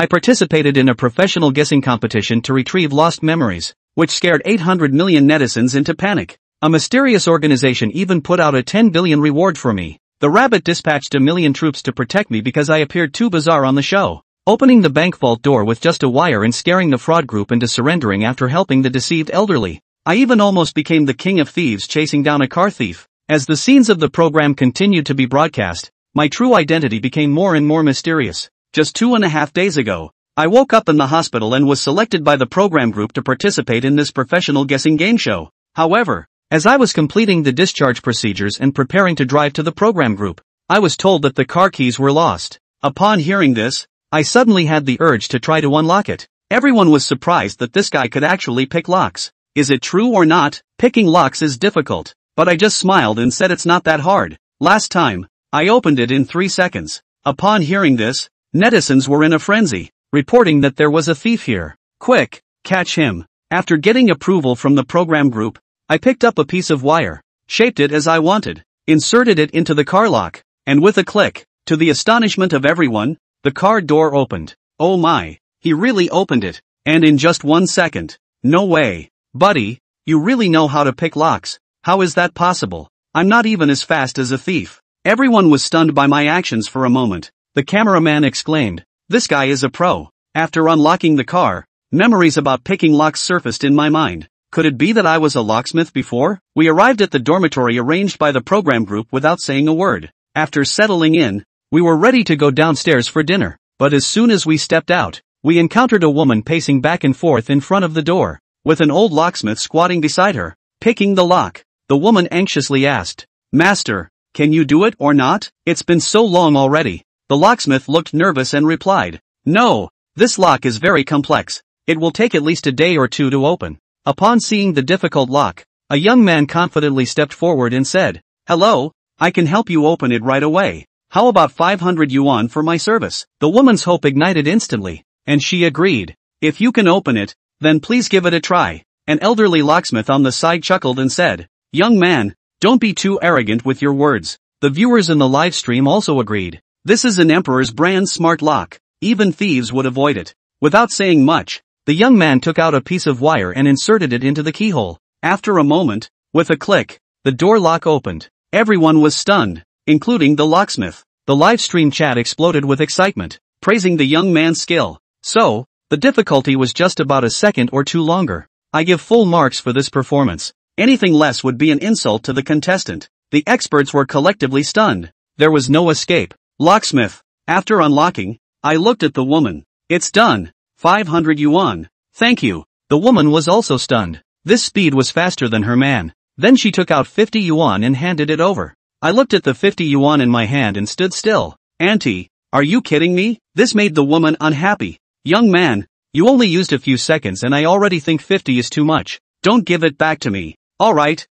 I participated in a professional guessing competition to retrieve lost memories, which scared 800 million netizens into panic. A mysterious organization even put out a 10 billion reward for me. The rabbit dispatched 1 million troops to protect me because I appeared too bizarre on the show, opening the bank vault door with just a wire and scaring the fraud group into surrendering after helping the deceived elderly. I even almost became the king of thieves chasing down a car thief. As the scenes of the program continued to be broadcast, my true identity became more and more mysterious. Just 2.5 days ago, I woke up in the hospital and was selected by the program group to participate in this professional guessing game show. However, as I was completing the discharge procedures and preparing to drive to the program group, I was told that the car keys were lost. Upon hearing this, I suddenly had the urge to try to unlock it. Everyone was surprised that this guy could actually pick locks. Is it true or not? Picking locks is difficult, but I just smiled and said it's not that hard. Last time, I opened it in 3 seconds. Upon hearing this, netizens were in a frenzy, reporting that there was a thief here. Quick, catch him. After getting approval from the program group, I picked up a piece of wire, shaped it as I wanted, inserted it into the car lock, and with a click, to the astonishment of everyone, the car door opened. Oh my, he really opened it, and in just 1 second. No way. Buddy, you really know how to pick locks. How is that possible? I'm not even as fast as a thief. Everyone was stunned by my actions for a moment. The cameraman exclaimed, "This guy is a pro." After unlocking the car, memories about picking locks surfaced in my mind. Could it be that I was a locksmith before? We arrived at the dormitory arranged by the program group without saying a word. After settling in, we were ready to go downstairs for dinner. But as soon as we stepped out, we encountered a woman pacing back and forth in front of the door, with an old locksmith squatting beside her, picking the lock. The woman anxiously asked, "Master, can you do it or not? It's been so long already." The locksmith looked nervous and replied, "No, this lock is very complex. It will take at least a day or two to open." Upon seeing the difficult lock, a young man confidently stepped forward and said, "Hello, I can help you open it right away. How about 500 yuan for my service?" The woman's hope ignited instantly, and she agreed. "If you can open it, then please give it a try." An elderly locksmith on the side chuckled and said, "Young man, don't be too arrogant with your words." The viewers in the live stream also agreed. This is an Emperor's brand smart lock. Even thieves would avoid it. Without saying much, the young man took out a piece of wire and inserted it into the keyhole. After a moment, with a click, the door lock opened. Everyone was stunned, including the locksmith. The live stream chat exploded with excitement, praising the young man's skill. So, the difficulty was just about a second or two longer. I give full marks for this performance. Anything less would be an insult to the contestant. The experts were collectively stunned. There was no escape. Locksmith. After unlocking, I looked at the woman. "It's done. 500 yuan. Thank you." The woman was also stunned. This speed was faster than her man. Then she took out 50 yuan and handed it over. I looked at the 50 yuan in my hand and stood still. "Auntie, are you kidding me?" This made the woman unhappy. "Young man, you only used a few seconds and I already think 50 is too much. Don't give it back to me." Alright,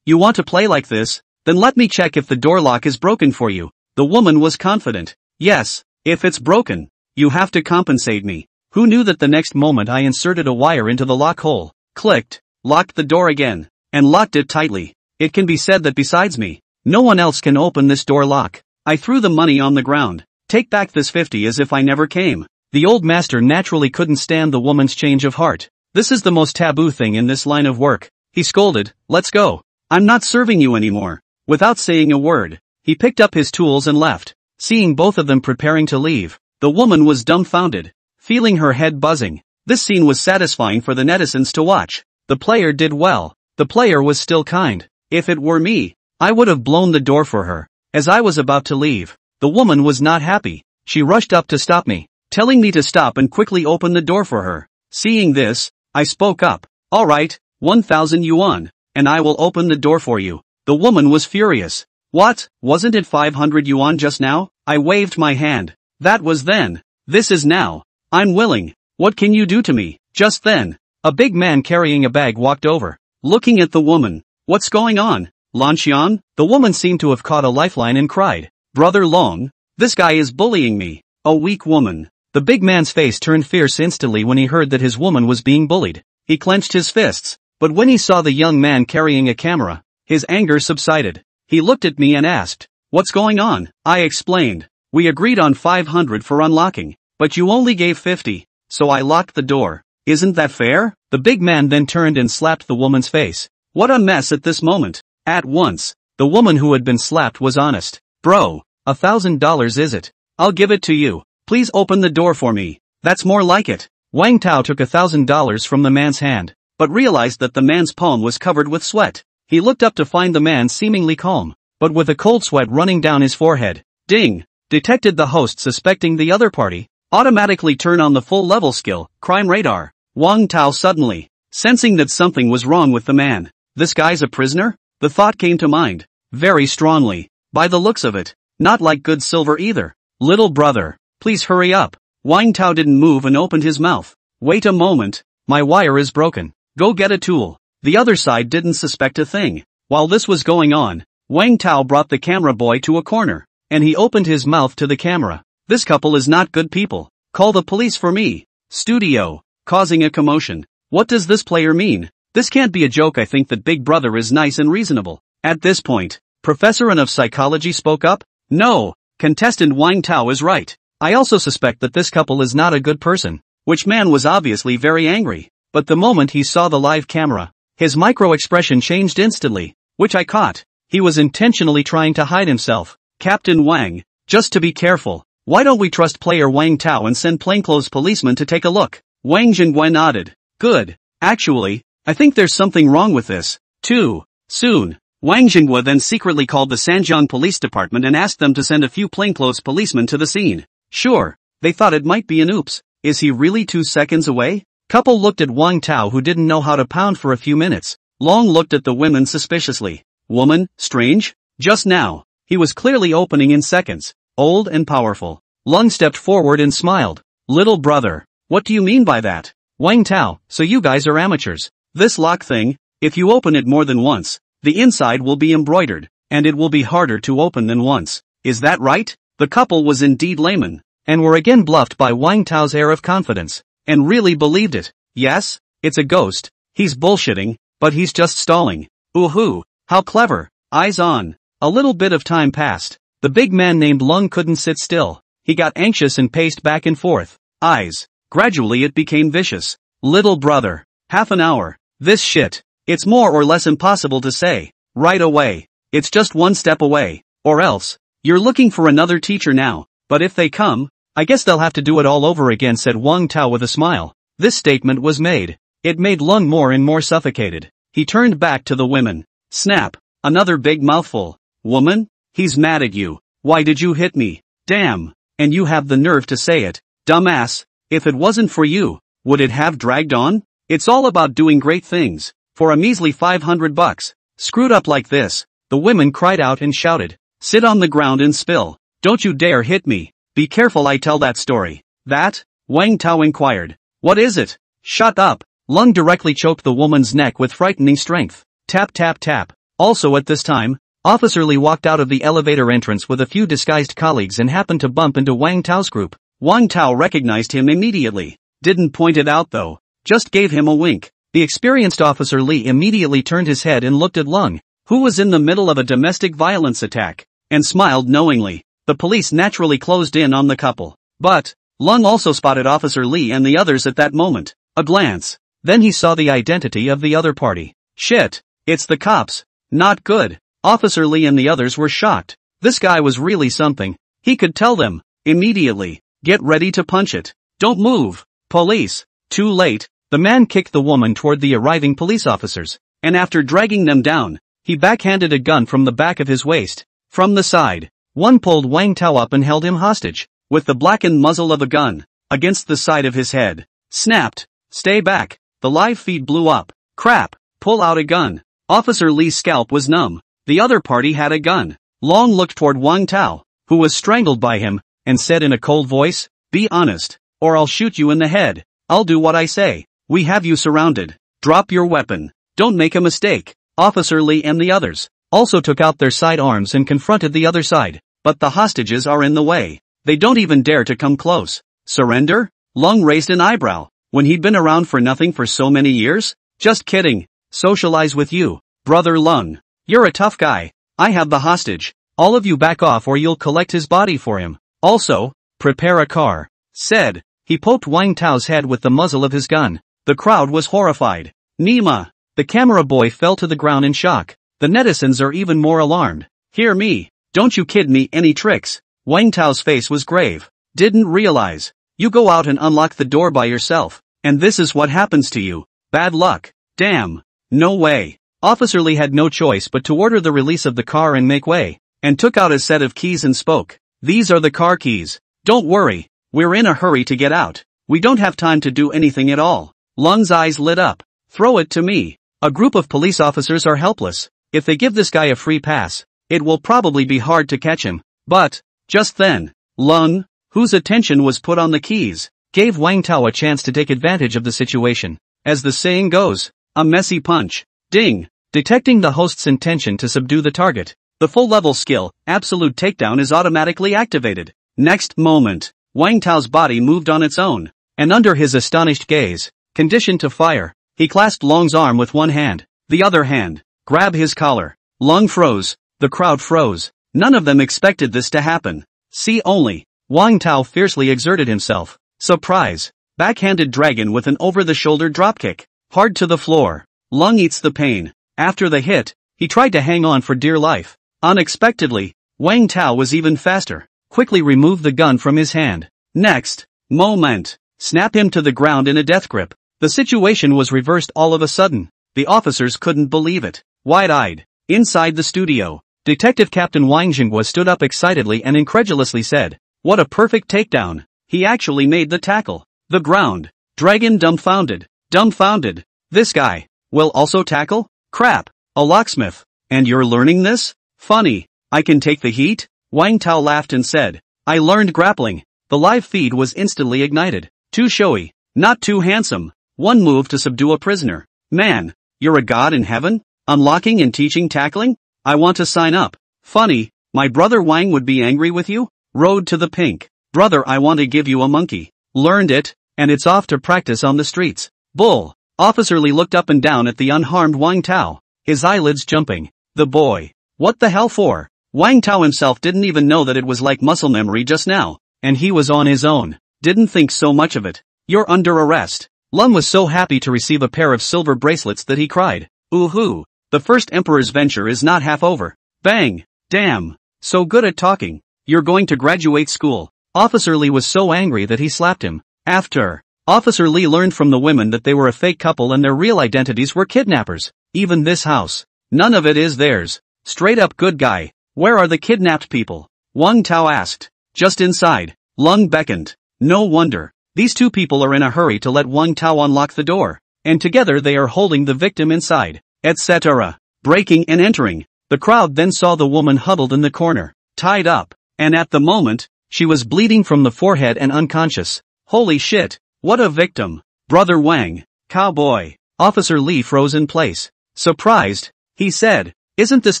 you want to play like this? Then let me check if the door lock is broken for you." The woman was confident. "Yes, if it's broken, you have to compensate me." Who knew that the next moment I inserted a wire into the lock hole, clicked, locked the door again, and locked it tightly. It can be said that besides me, no one else can open this door lock. I threw the money on the ground. "Take back this 50 as if I never came." The old master naturally couldn't stand the woman's change of heart. "This is the most taboo thing in this line of work." He scolded, "Let's go. I'm not serving you anymore." Without saying a word, he picked up his tools and left. Seeing both of them preparing to leave, the woman was dumbfounded, feeling her head buzzing. This scene was satisfying for the netizens to watch. The player did well. The player was still kind. If it were me, I would have blown the door for her. As I was about to leave, the woman was not happy. She rushed up to stop me, telling me to stop and quickly open the door for her. Seeing this, I spoke up. "Alright, 1,000 yuan, and I will open the door for you." The woman was furious. "What, wasn't it 500 yuan just now?" I waved my hand. "That was then. This is now. I'm willing. What can you do to me?" Just then, a big man carrying a bag walked over, looking at the woman. "What's going on, Lanxian?" The woman seemed to have caught a lifeline and cried, "Brother Long, this guy is bullying me." A weak woman. The big man's face turned fierce instantly when he heard that his woman was being bullied. He clenched his fists, but when he saw the young man carrying a camera, his anger subsided. He looked at me and asked, "What's going on?" I explained. "We agreed on 500 for unlocking. But you only gave 50, so I locked the door. Isn't that fair? The big man then turned and slapped the woman's face. What a mess at this moment. At once, the woman who had been slapped was honest. Bro, $1,000 is it? I'll give it to you. Please open the door for me. That's more like it. Wang Tao took $1,000 from the man's hand, but realized that the man's palm was covered with sweat. He looked up to find the man seemingly calm, but with a cold sweat running down his forehead. Ding! Detected the host suspecting the other party. Automatically turn on the full level skill, crime radar. Wang Tao suddenly, sensing that something was wrong with the man. This guy's a prisoner? The thought came to mind. Very strongly. By the looks of it. Not like good silver either. Little brother, please hurry up. Wang Tao didn't move and opened his mouth. Wait a moment. My wire is broken. Go get a tool. The other side didn't suspect a thing. While this was going on, Wang Tao brought the camera boy to a corner, and he opened his mouth to the camera. This couple is not good people. Call the police for me. Studio. Causing a commotion. What does this player mean? This can't be a joke. I think that Big Brother is nice and reasonable. At this point, Professor N of Psychology spoke up. No, contestant Wang Tao is right. I also suspect that this couple is not a good person. Which man was obviously very angry. But the moment he saw the live camera, his micro-expression changed instantly, which I caught. He was intentionally trying to hide himself. Captain Wang, just to be careful. Why don't we trust player Wang Tao and send plainclothes policemen to take a look? Wang Jingguan nodded. Good. Actually, I think there's something wrong with this. Too soon. Wang Jinghua then secretly called the Sanjiang Police Department and asked them to send a few plainclothes policemen to the scene. Sure, they thought it might be an oops. Is he really 2 seconds away? Couple looked at Wang Tao, who didn't know how to pound for a few minutes. Long looked at the women suspiciously. Woman, strange? Just now. He was clearly opening in seconds. Old and powerful. Lung stepped forward and smiled. Little brother, what do you mean by that? Wang Tao, so you guys are amateurs. This lock thing, if you open it more than once, the inside will be embroidered, and it will be harder to open than once. Is that right? The couple was indeed laymen, and were again bluffed by Wang Tao's air of confidence, and really believed it. Yes, it's a ghost. He's bullshitting, but he's just stalling. Ooh-hoo, how clever. Eyes on. A little bit of time passed. The big man named Lung couldn't sit still. He got anxious and paced back and forth. Eyes. Gradually it became vicious. Little brother. Half an hour. This shit. It's more or less impossible to say. Right away. It's just one step away. Or else. You're looking for another teacher now. But if they come, I guess they'll have to do it all over again, said Wang Tao with a smile. This statement was made. It made Lung more and more suffocated. He turned back to the women. Snap. Another big mouthful. Woman? He's mad at you. Why did you hit me? Damn. And you have the nerve to say it. Dumbass. If it wasn't for you, would it have dragged on? It's all about doing great things. For a measly $500. Screwed up like this. The women cried out and shouted. Sit on the ground and spill. Don't you dare hit me. Be careful I tell that story. That? Wang Tao inquired. What is it? Shut up. Lung directly choked the woman's neck with frightening strength. Tap tap tap. Also at this time, Officer Li walked out of the elevator entrance with a few disguised colleagues and happened to bump into Wang Tao's group. Wang Tao recognized him immediately. Didn't point it out though. Just gave him a wink. The experienced Officer Li immediately turned his head and looked at Lung, who was in the middle of a domestic violence attack, and smiled knowingly. The police naturally closed in on the couple. But, Lung also spotted Officer Li and the others at that moment. A glance. Then he saw the identity of the other party. Shit. It's the cops. Not good. Officer Li and the others were shocked. This guy was really something. He could tell them. Immediately. Get ready to punch it. Don't move. Police. Too late. The man kicked the woman toward the arriving police officers, and after dragging them down, he backhanded a gun from the back of his waist. From the side, one pulled Wang Tao up and held him hostage, with the blackened muzzle of a gun, against the side of his head. Snapped. Stay back. The live feed blew up. Crap. Pull out a gun. Officer Li's scalp was numb. The other party had a gun. Long looked toward Wang Tao, who was strangled by him, and said in a cold voice, be honest, or I'll shoot you in the head. I'll do what I say. We have you surrounded. Drop your weapon. Don't make a mistake. Officer Li and the others also took out their sidearms and confronted the other side. But the hostages are in the way. They don't even dare to come close. Surrender? Lung raised an eyebrow. When he'd been around for nothing for so many years? Just kidding. Socialize with you, brother Lung. You're a tough guy. I have the hostage. All of you back off or you'll collect his body for him. Also, prepare a car. said. He poked Wang Tao's head with the muzzle of his gun. The crowd was horrified. Nima. The camera boy fell to the ground in shock. The netizens are even more alarmed. Hear me. Don't you kid me any tricks. Wang Tao's face was grave. Didn't realize. You go out and unlock the door by yourself, and this is what happens to you. Bad luck. Damn. No way. Officer Lee had no choice but to order the release of the car and make way, and took out a set of keys and spoke. These are the car keys. Don't worry. We're in a hurry to get out. We don't have time to do anything at all. Lung's eyes lit up. Throw it to me. A group of police officers are helpless. If they give this guy a free pass, it will probably be hard to catch him. But, just then, Lung, whose attention was put on the keys, gave Wang Tao a chance to take advantage of the situation. As the saying goes, a messy punch. Ding! Detecting the host's intention to subdue the target, the full-level skill, Absolute Takedown, is automatically activated. Next moment, Wang Tao's body moved on its own, and under his astonished gaze, conditioned to fire, he clasped Lung's arm with one hand. The other hand, grab his collar. Lung froze. The crowd froze. None of them expected this to happen. See only. Wang Tao fiercely exerted himself. Surprise. Backhanded dragon with an over-the-shoulder dropkick. Hard to the floor. Lung eats the pain. After the hit, he tried to hang on for dear life. Unexpectedly, Wang Tao was even faster. Quickly removed the gun from his hand. Next moment, snap him to the ground in a death grip. The situation was reversed all of a sudden. The officers couldn't believe it. Wide-eyed. Inside the studio, Detective Captain Wang Jinghua stood up excitedly and incredulously said, "What a perfect takedown. He actually made the tackle." The ground. Dragon dumbfounded. Dumbfounded. This guy will also tackle? Crap. A locksmith. And you're learning this? Funny. I can take the heat? Wang Tao laughed and said, "I learned grappling." The live feed was instantly ignited. Too showy. Not too handsome. One move to subdue a prisoner. Man, you're a god in heaven? Unlocking and teaching tackling? I want to sign up. Funny, my brother Wang would be angry with you? Road to the pink. Brother, I want to give you a monkey. Learned it, and it's off to practice on the streets. Bull. Officer Lee looked up and down at the unharmed Wang Tao, his eyelids jumping. The boy. What the hell for? Wang Tao himself didn't even know that it was like muscle memory just now, and he was on his own. Didn't think so much of it. You're under arrest. Lung was so happy to receive a pair of silver bracelets that he cried. Ooh-hoo. The first emperor's venture is not half over. Bang. Damn. So good at talking. You're going to graduate school. Officer Lee was so angry that he slapped him. After, Officer Lee learned from the women that they were a fake couple and their real identities were kidnappers. Even this house. None of it is theirs. Straight up good guy. Where are the kidnapped people? Wang Tao asked. Just inside. Lung beckoned. No wonder. These two people are in a hurry to let Wang Tao unlock the door, and together they are holding the victim inside, etc. Breaking and entering. The crowd then saw the woman huddled in the corner, tied up, and at the moment, she was bleeding from the forehead and unconscious. Holy shit, what a victim. Brother Wang, cowboy. Officer Lee froze in place. Surprised, he said, "Isn't this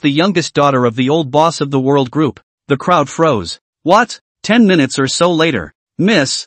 the youngest daughter of the old boss of the world group?" The crowd froze. What? 10 minutes or so later. Miss.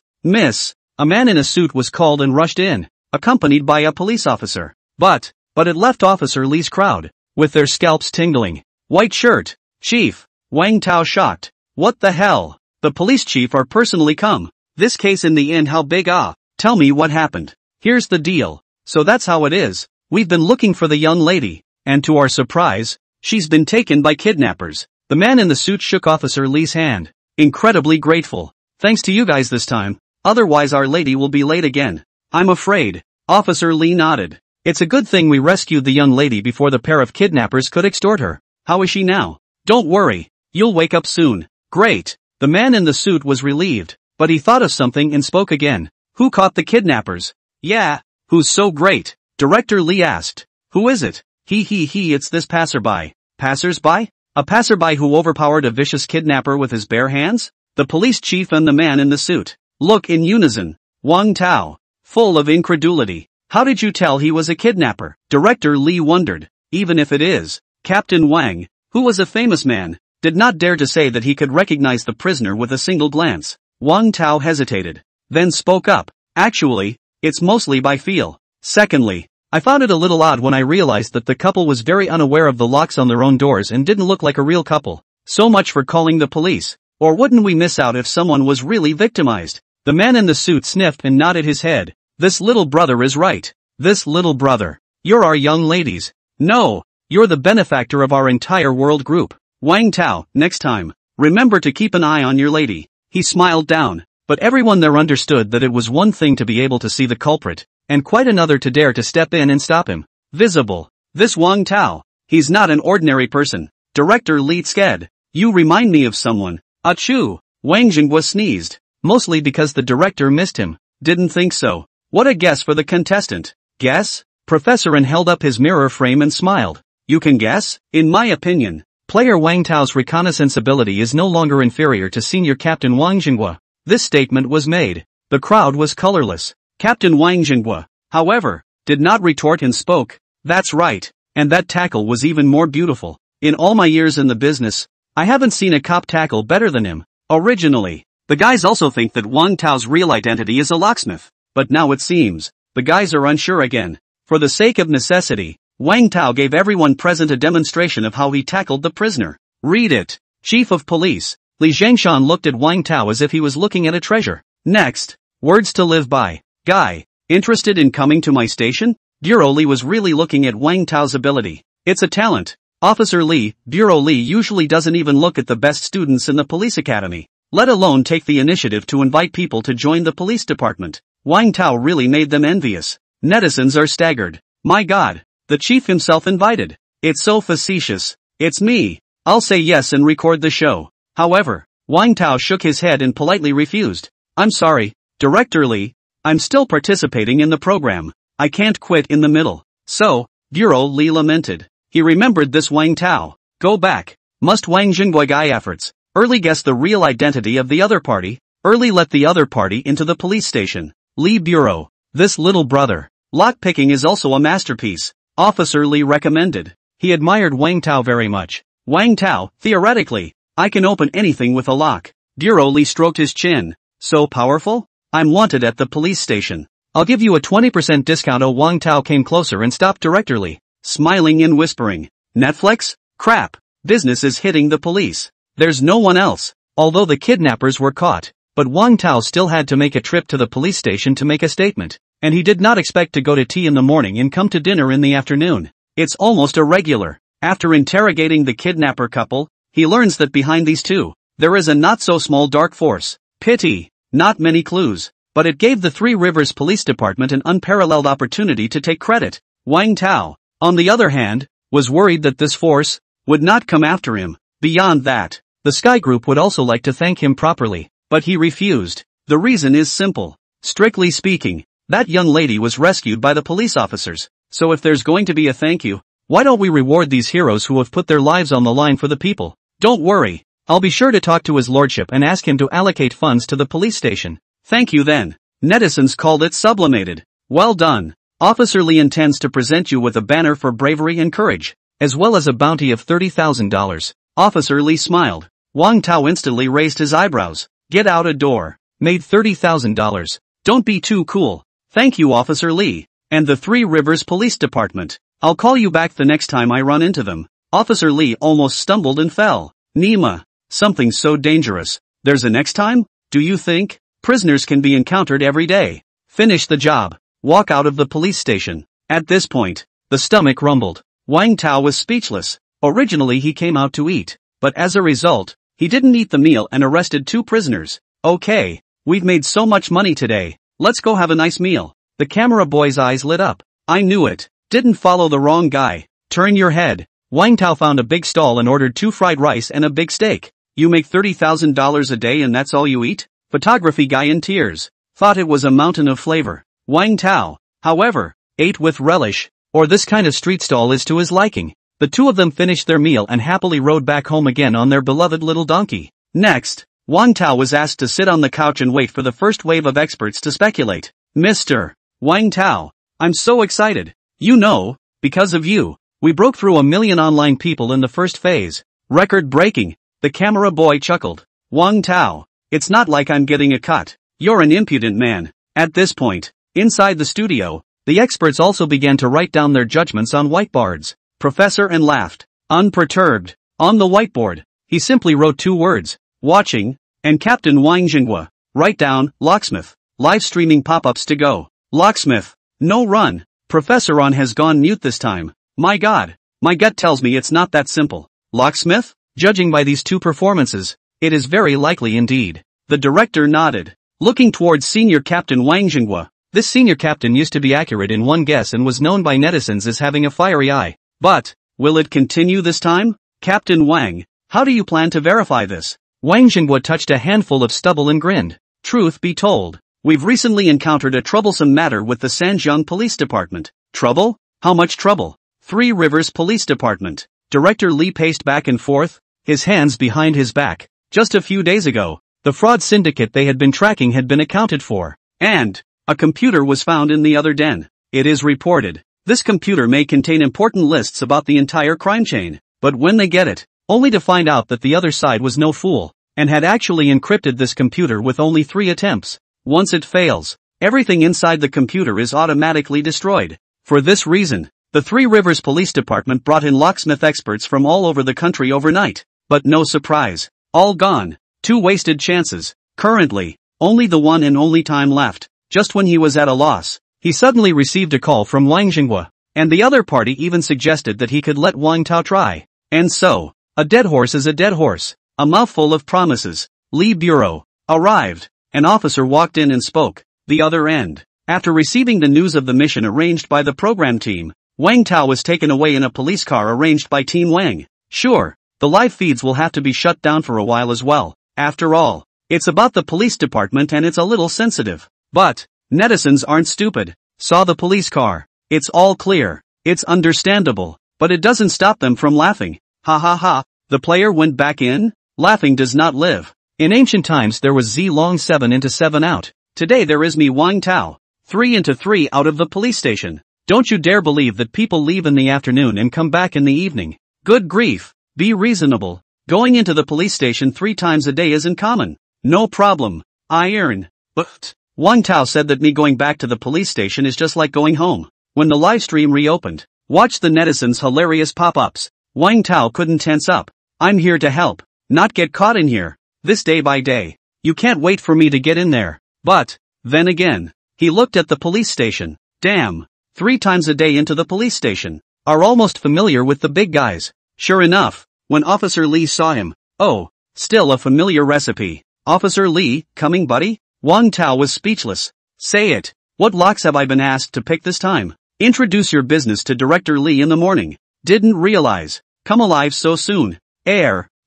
A man in a suit was called and rushed in, accompanied by a police officer. But it left Officer Lee's crowd, with their scalps tingling. White shirt. Chief. Wang Tao shocked. What the hell? The police chief are personally come. This case in the end, how big? Tell me what happened. Here's the deal. So that's how it is. We've been looking for the young lady, and to our surprise, she's been taken by kidnappers. The man in the suit shook Officer Lee's hand. Incredibly grateful. Thanks to you guys this time. Otherwise our lady will be late again. I'm afraid. Officer Lee nodded. It's a good thing we rescued the young lady before the pair of kidnappers could extort her. How is she now? Don't worry. You'll wake up soon. Great. The man in the suit was relieved, but he thought of something and spoke again. Who caught the kidnappers? Yeah. Who's so great? Director Lee asked. Who is it? It's this passerby. Passersby? A passerby who overpowered a vicious kidnapper with his bare hands? The police chief and the man in the suit look in unison. Wang Tao, full of incredulity. How did you tell he was a kidnapper? Director Lee wondered. Even if it is, Captain Wang, who was a famous man, did not dare to say that he could recognize the prisoner with a single glance. Wang Tao hesitated, then spoke up. Actually, it's mostly by feel. Secondly, I found it a little odd when I realized that the couple was very unaware of the locks on their own doors and didn't look like a real couple. So much for calling the police. Or wouldn't we miss out if someone was really victimized? The man in the suit sniffed and nodded his head. This little brother is right. This little brother. You're our young ladies. No, you're the benefactor of our entire world group. Wang Tao, next time, remember to keep an eye on your lady. He smiled down, but everyone there understood that it was one thing to be able to see the culprit, and quite another to dare to step in and stop him. Visible. This Wang Tao. He's not an ordinary person. Director Li Sked. You remind me of someone. Achoo. Wang Jinghua sneezed. Mostly because the director missed him. Didn't think so. What a guess for the contestant. Guess? Professor N held up his mirror frame and smiled. You can guess? In my opinion, player Wang Tao's reconnaissance ability is no longer inferior to senior Captain Wang Jinghua. This statement was made. The crowd was colorless. Captain Wang Jinghua, however, did not retort and spoke. That's right. And that tackle was even more beautiful. In all my years in the business, I haven't seen a cop tackle better than him. Originally, the guys also think that Wang Tao's real identity is a locksmith. But now it seems, the guys are unsure again. For the sake of necessity, Wang Tao gave everyone present a demonstration of how he tackled the prisoner. Read it. Chief of Police, Li Zhengshan looked at Wang Tao as if he was looking at a treasure. Next, words to live by. Guy, interested in coming to my station? Bureau Li was really looking at Wang Tao's ability. It's a talent. Officer Li, Bureau Li usually doesn't even look at the best students in the police academy, let alone take the initiative to invite people to join the police department. Wang Tao really made them envious. Netizens are staggered. My God, the chief himself invited. It's so facetious. It's me. I'll say yes and record the show. However, Wang Tao shook his head and politely refused. I'm sorry, Director Li. I'm still participating in the program. I can't quit in the middle. So, Bureau Li lamented. He remembered this Wang Tao. Go back. Must Wang Jinghua guy efforts. Early guess the real identity of the other party. Early let the other party into the police station. Li Bureau. This little brother. Lockpicking is also a masterpiece. Officer Li recommended. He admired Wang Tao very much. Wang Tao, theoretically, I can open anything with a lock. Bureau Li stroked his chin. So powerful? I'm wanted at the police station. I'll give you a 20% discount. Oh, Wang Tao came closer and stopped Director Li, smiling and whispering. Netflix? Crap. Business is hitting the police. There's no one else. Although the kidnappers were caught, but Wang Tao still had to make a trip to the police station to make a statement. And he did not expect to go to tea in the morning and come to dinner in the afternoon. It's almost irregular. After interrogating the kidnapper couple, he learns that behind these two, there is a not-so-small dark force. Pity. Not many clues. But it gave the Three Rivers Police Department an unparalleled opportunity to take credit. Wang Tao, on the other hand, was worried that this force would not come after him. Beyond that, the Sky Group would also like to thank him properly, but he refused. The reason is simple. Strictly speaking, that young lady was rescued by the police officers. So if there's going to be a thank you, why don't we reward these heroes who have put their lives on the line for the people? Don't worry, I'll be sure to talk to his lordship and ask him to allocate funds to the police station. Thank you then. Netizens called it sublimated. Well done. Officer Li intends to present you with a banner for bravery and courage, as well as a bounty of $30,000. Officer Li smiled. Wang Tao instantly raised his eyebrows. Get out a door. Made $30,000. Don't be too cool. Thank you, Officer Li. And the Three Rivers Police Department. I'll call you back the next time I run into them. Officer Li almost stumbled and fell. Nima. Something so dangerous. There's a next time? Do you think? Prisoners can be encountered every day. Finish the job. Walk out of the police station. At this point, the stomach rumbled. Wang Tao was speechless. Originally he came out to eat, but as a result, he didn't eat the meal and arrested 2 prisoners. Okay, we've made so much money today. Let's go have a nice meal. The camera boy's eyes lit up. I knew it. Didn't follow the wrong guy. Turn your head. Wang Tao found a big stall and ordered 2 fried rice and a big steak. You make $30,000 a day and that's all you eat? Photography guy in tears. Thought it was a mountain of flavor. Wang Tao, however, ate with relish, or this kind of street stall is to his liking. The 2 of them finished their meal and happily rode back home again on their beloved little donkey. Next, Wang Tao was asked to sit on the couch and wait for the first wave of experts to speculate. Mr. Wang Tao, I'm so excited. You know, because of you, we broke through 1 million online people in the first phase. Record breaking. The camera boy chuckled. Wang Tao, it's not like I'm getting a cut. You're an impudent man. At this point, inside the studio, the experts also began to write down their judgments on whiteboards. Professor N laughed. Unperturbed. On the whiteboard, he simply wrote 2 words. Watching, and Captain Wang Jinghua. Write down, locksmith. Live streaming pop-ups to go. Locksmith. No run. Professor On has gone mute this time. My god. My gut tells me it's not that simple. Locksmith? Judging by these two performances, it is very likely indeed. The director nodded, looking towards Senior Captain Wang Jinghua. This senior captain used to be accurate in one guess and was known by netizens as having a fiery eye. But, will it continue this time? Captain Wang, how do you plan to verify this? Wang Jinghua touched a handful of stubble and grinned. Truth be told, we've recently encountered a troublesome matter with the Sanjiang Police Department. Trouble? How much trouble? Three Rivers Police Department. Director Li paced back and forth, his hands behind his back. Just a few days ago, the fraud syndicate they had been tracking had been accounted for. And a computer was found in the other den. It is reported. This computer may contain important lists about the entire crime chain, but when they get it, only to find out that the other side was no fool, and had actually encrypted this computer with only 3 attempts. Once it fails, everything inside the computer is automatically destroyed. For this reason, the Three Rivers Police Department brought in locksmith experts from all over the country overnight. But no surprise. All gone. 2 wasted chances. Currently, only the one and only time left. Just when he was at a loss, he suddenly received a call from Wang Jinghua, and the other party even suggested that he could let Wang Tao try. And so, a dead horse is a dead horse. A mouthful of promises. Li Bureau arrived. An officer walked in and spoke. The other end. After receiving the news of the mission arranged by the program team, Wang Tao was taken away in a police car arranged by Team Wang. Sure, the live feeds will have to be shut down for a while as well. After all, it's about the police department and it's a little sensitive. But, netizens aren't stupid. Saw the police car. It's all clear. It's understandable. But it doesn't stop them from laughing. Ha ha ha. The player went back in? Laughing does not live. In ancient times there was Z long 7 into 7 out. Today there is me Wang Tao. 3 into 3 out of the police station. Don't you dare believe that people leave in the afternoon and come back in the evening. Good grief. Be reasonable. Going into the police station 3 times a day isn't common. No problem. Iron. But Wang Tao said that me going back to the police station is just like going home. When the live stream reopened, watch the netizens' hilarious pop-ups. Wang Tao couldn't tense up. I'm here to help, not get caught in here. This day by day. You can't wait for me to get in there. But, then again, he looked at the police station. Damn. 3 times a day into the police station. Are almost familiar with the big guys. Sure enough, when Officer Li saw him, oh, still a familiar recipe. Officer Li, coming buddy? Wang Tao was speechless. Say it. What locks have I been asked to pick this time? Introduce your business to Director Li in the morning. Didn't realize. Come alive so soon.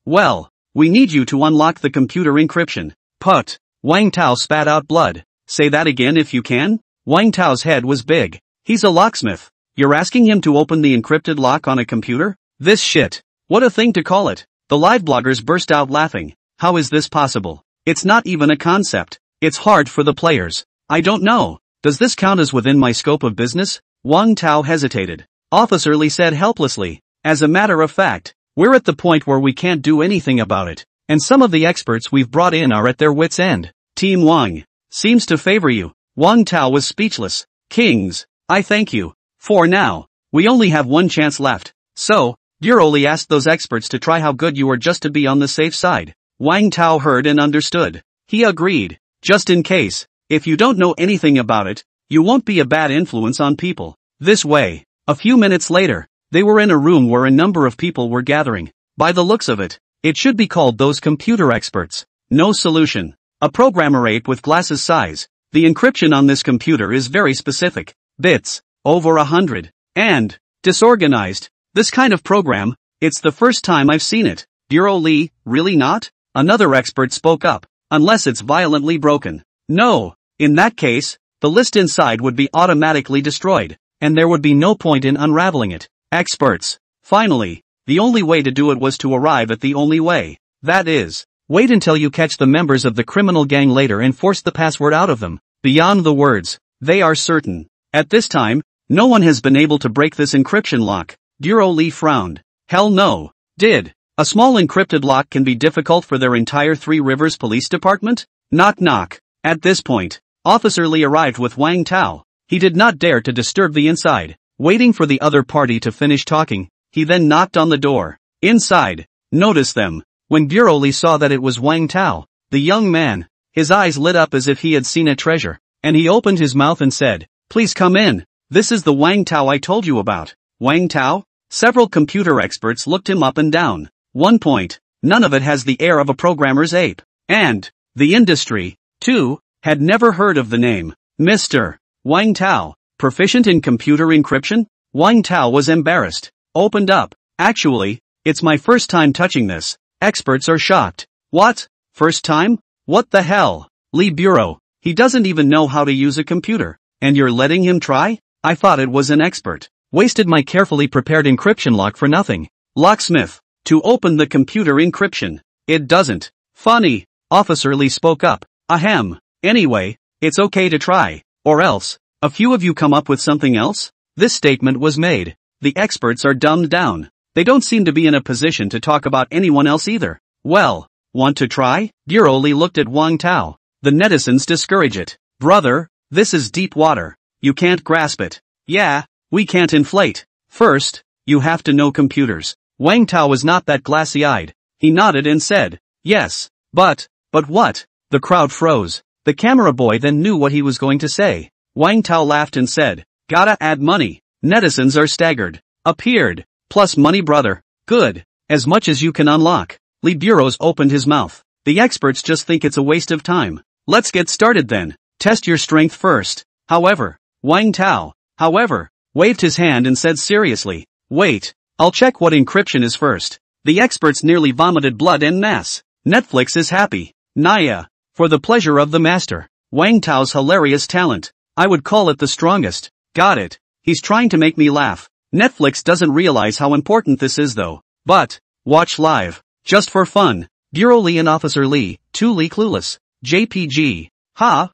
Well, we need you to unlock the computer encryption. Put. Wang Tao spat out blood. Say that again if you can? Wang Tao's head was big. He's a locksmith. You're asking him to open the encrypted lock on a computer? This shit. What a thing to call it. The live bloggers burst out laughing. How is this possible? It's not even a concept. It's hard for the players. I don't know. Does this count as within my scope of business? Wang Tao hesitated. Officer Li said helplessly. As a matter of fact, we're at the point where we can't do anything about it. And some of the experts we've brought in are at their wits' end. Team Wang seems to favor you. Wang Tao was speechless. Kings, I thank you. For now, we only have one chance left. So, Bureau Li asked those experts to try how good you are just to be on the safe side. Wang Tao heard and understood. He agreed. Just in case, if you don't know anything about it, you won't be a bad influence on people. This way. A few minutes later, they were in a room where a number of people were gathering. By the looks of it, it should be called those computer experts. No solution. A programmer ape with glasses size. The encryption on this computer is very specific. Bits. Over 100. And disorganized. This kind of program, it's the first time I've seen it. Bureau Li, really not? Another expert spoke up. Unless it's violently broken. No. In that case, the list inside would be automatically destroyed, and there would be no point in unraveling it. Experts. Finally, the only way to do it was to arrive at the only way. That is, wait until you catch the members of the criminal gang later and force the password out of them. Beyond the words, they are certain. At this time, no one has been able to break this encryption lock. Bureau Li frowned. Hell no. Did. A small encrypted lock can be difficult for their entire Three Rivers Police Department? Knock knock. At this point, Officer Li arrived with Wang Tao. He did not dare to disturb the inside. Waiting for the other party to finish talking, he then knocked on the door. Inside. Notice them. When Bureau Li saw that it was Wang Tao, the young man His eyes lit up as if he had seen a treasure, and he opened his mouth and said, "Please come in. This is the Wang Tao I told you about." Wang Tao? Several computer experts looked him up and down. 1 point. None of it has the air of a programmer's ape. And the industry, too, had never heard of the name. Mr. Wang Tao, proficient in computer encryption? Wang Tao was embarrassed. Opened up. "Actually, it's my first time touching this." Experts are shocked. "What? First time? What the hell?" Lee Bureau, he doesn't even know how to use a computer. And you're letting him try? I thought it was an expert. Wasted my carefully prepared encryption lock for nothing. Locksmith, to open the computer encryption. It doesn't. Funny. Officer Lee spoke up. Ahem. Anyway, it's okay to try. Or else, a few of you come up with something else? This statement was made. The experts are dumbed down. They don't seem to be in a position to talk about anyone else either. Well, want to try? Bureau Lee looked at Wang Tao. The netizens discourage it. Brother, this is deep water. You can't grasp it. Yeah, we can't inflate. First, you have to know computers. Wang Tao was not that glassy-eyed. He nodded and said, yes, but what? The crowd froze. The camera boy then knew what he was going to say. Wang Tao laughed and said, gotta add money. Netizens are staggered. Appeared. Plus money, brother. Good. As much as you can unlock. Lee Bureau's opened his mouth. The experts just think it's a waste of time. Let's get started then. Test your strength first. However, Wang Tao, waved his hand and said seriously, wait, I'll check what encryption is first. The experts nearly vomited blood en masse. Netflix is happy. Naya. For the pleasure of the master. Wang Tao's hilarious talent. I would call it the strongest. Got it. He's trying to make me laugh. Netflix doesn't realize how important this is though. But, watch live. Just for fun. Bureau Lee and Officer Lee, 2 Lee clueless. JPG. Ha.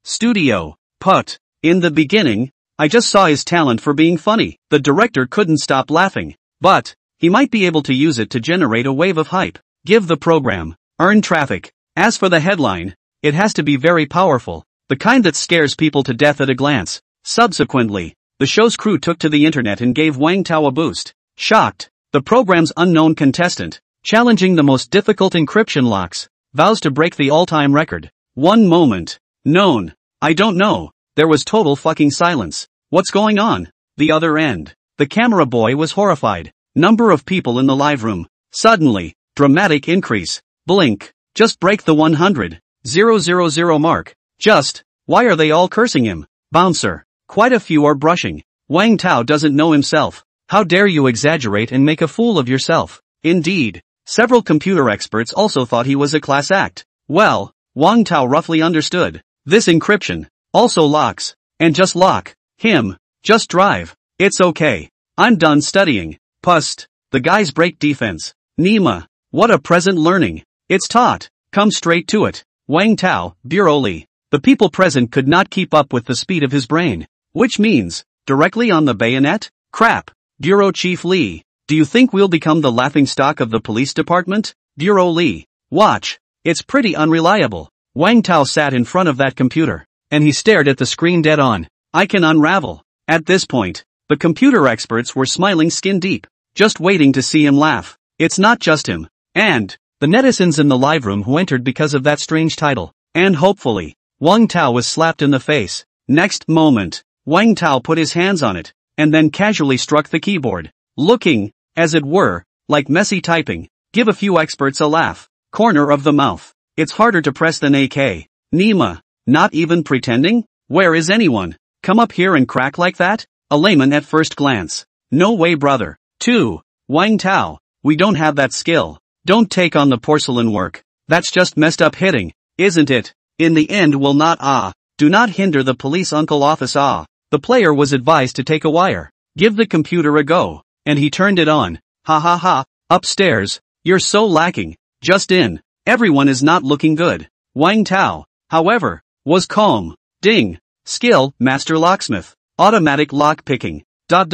Studio. Put. In the beginning, I just saw his talent for being funny. The director couldn't stop laughing. But, he might be able to use it to generate a wave of hype. Give the program. Earn traffic. As for the headline, it has to be very powerful. The kind that scares people to death at a glance. Subsequently, the show's crew took to the internet and gave Wang Tao a boost. Shocked, the program's unknown contestant, challenging the most difficult encryption locks, vows to break the all-time record. One moment. Known. I don't know. There was total fucking silence. What's going on? The other end. The camera boy was horrified. Number of people in the live room. Suddenly, dramatic increase. Blink. Just break the 100,000 mark. Just, why are they all cursing him? Bouncer. Quite a few are brushing. Wang Tao doesn't know himself. How dare you exaggerate and make a fool of yourself? Indeed. Several computer experts also thought he was a class act. Well, Wang Tao roughly understood. This encryption. Also locks. And just lock. Him. Just drive. It's okay. I'm done studying. Pust. The guys break defense. Nima. What a present learning. It's taught. Come straight to it. Wang Tao, Bureau Lee. The people present could not keep up with the speed of his brain. Which means, directly on the bayonet? Crap. Bureau Chief Lee. Do you think we'll become the laughingstock of the police department? Bureau Lee. Watch. It's pretty unreliable. Wang Tao sat in front of that computer. And he stared at the screen dead on. I can unravel. At this point, the computer experts were smiling skin deep. Just waiting to see him laugh. It's not just him. And, the netizens in the live room who entered because of that strange title. And hopefully, Wang Tao was slapped in the face. Next moment, Wang Tao put his hands on it, and then casually struck the keyboard. Looking, as it were, like messy typing. Give a few experts a laugh. Corner of the mouth. It's harder to press than AK. Nima. Not even pretending? Where is anyone? Come up here and crack like that? A layman at first glance. No way, brother. 2. Wang Tao. We don't have that skill. Don't take on the porcelain work. That's just messed up hitting, isn't it? In the end will not do not hinder the police uncle office The player was advised to take a wire. Give the computer a go. And he turned it on. Ha. Upstairs. You're so lacking. Just in. Everyone is not looking good. Wang Tao, however, was calm. Ding. Skill, master locksmith. Automatic lock picking. Da.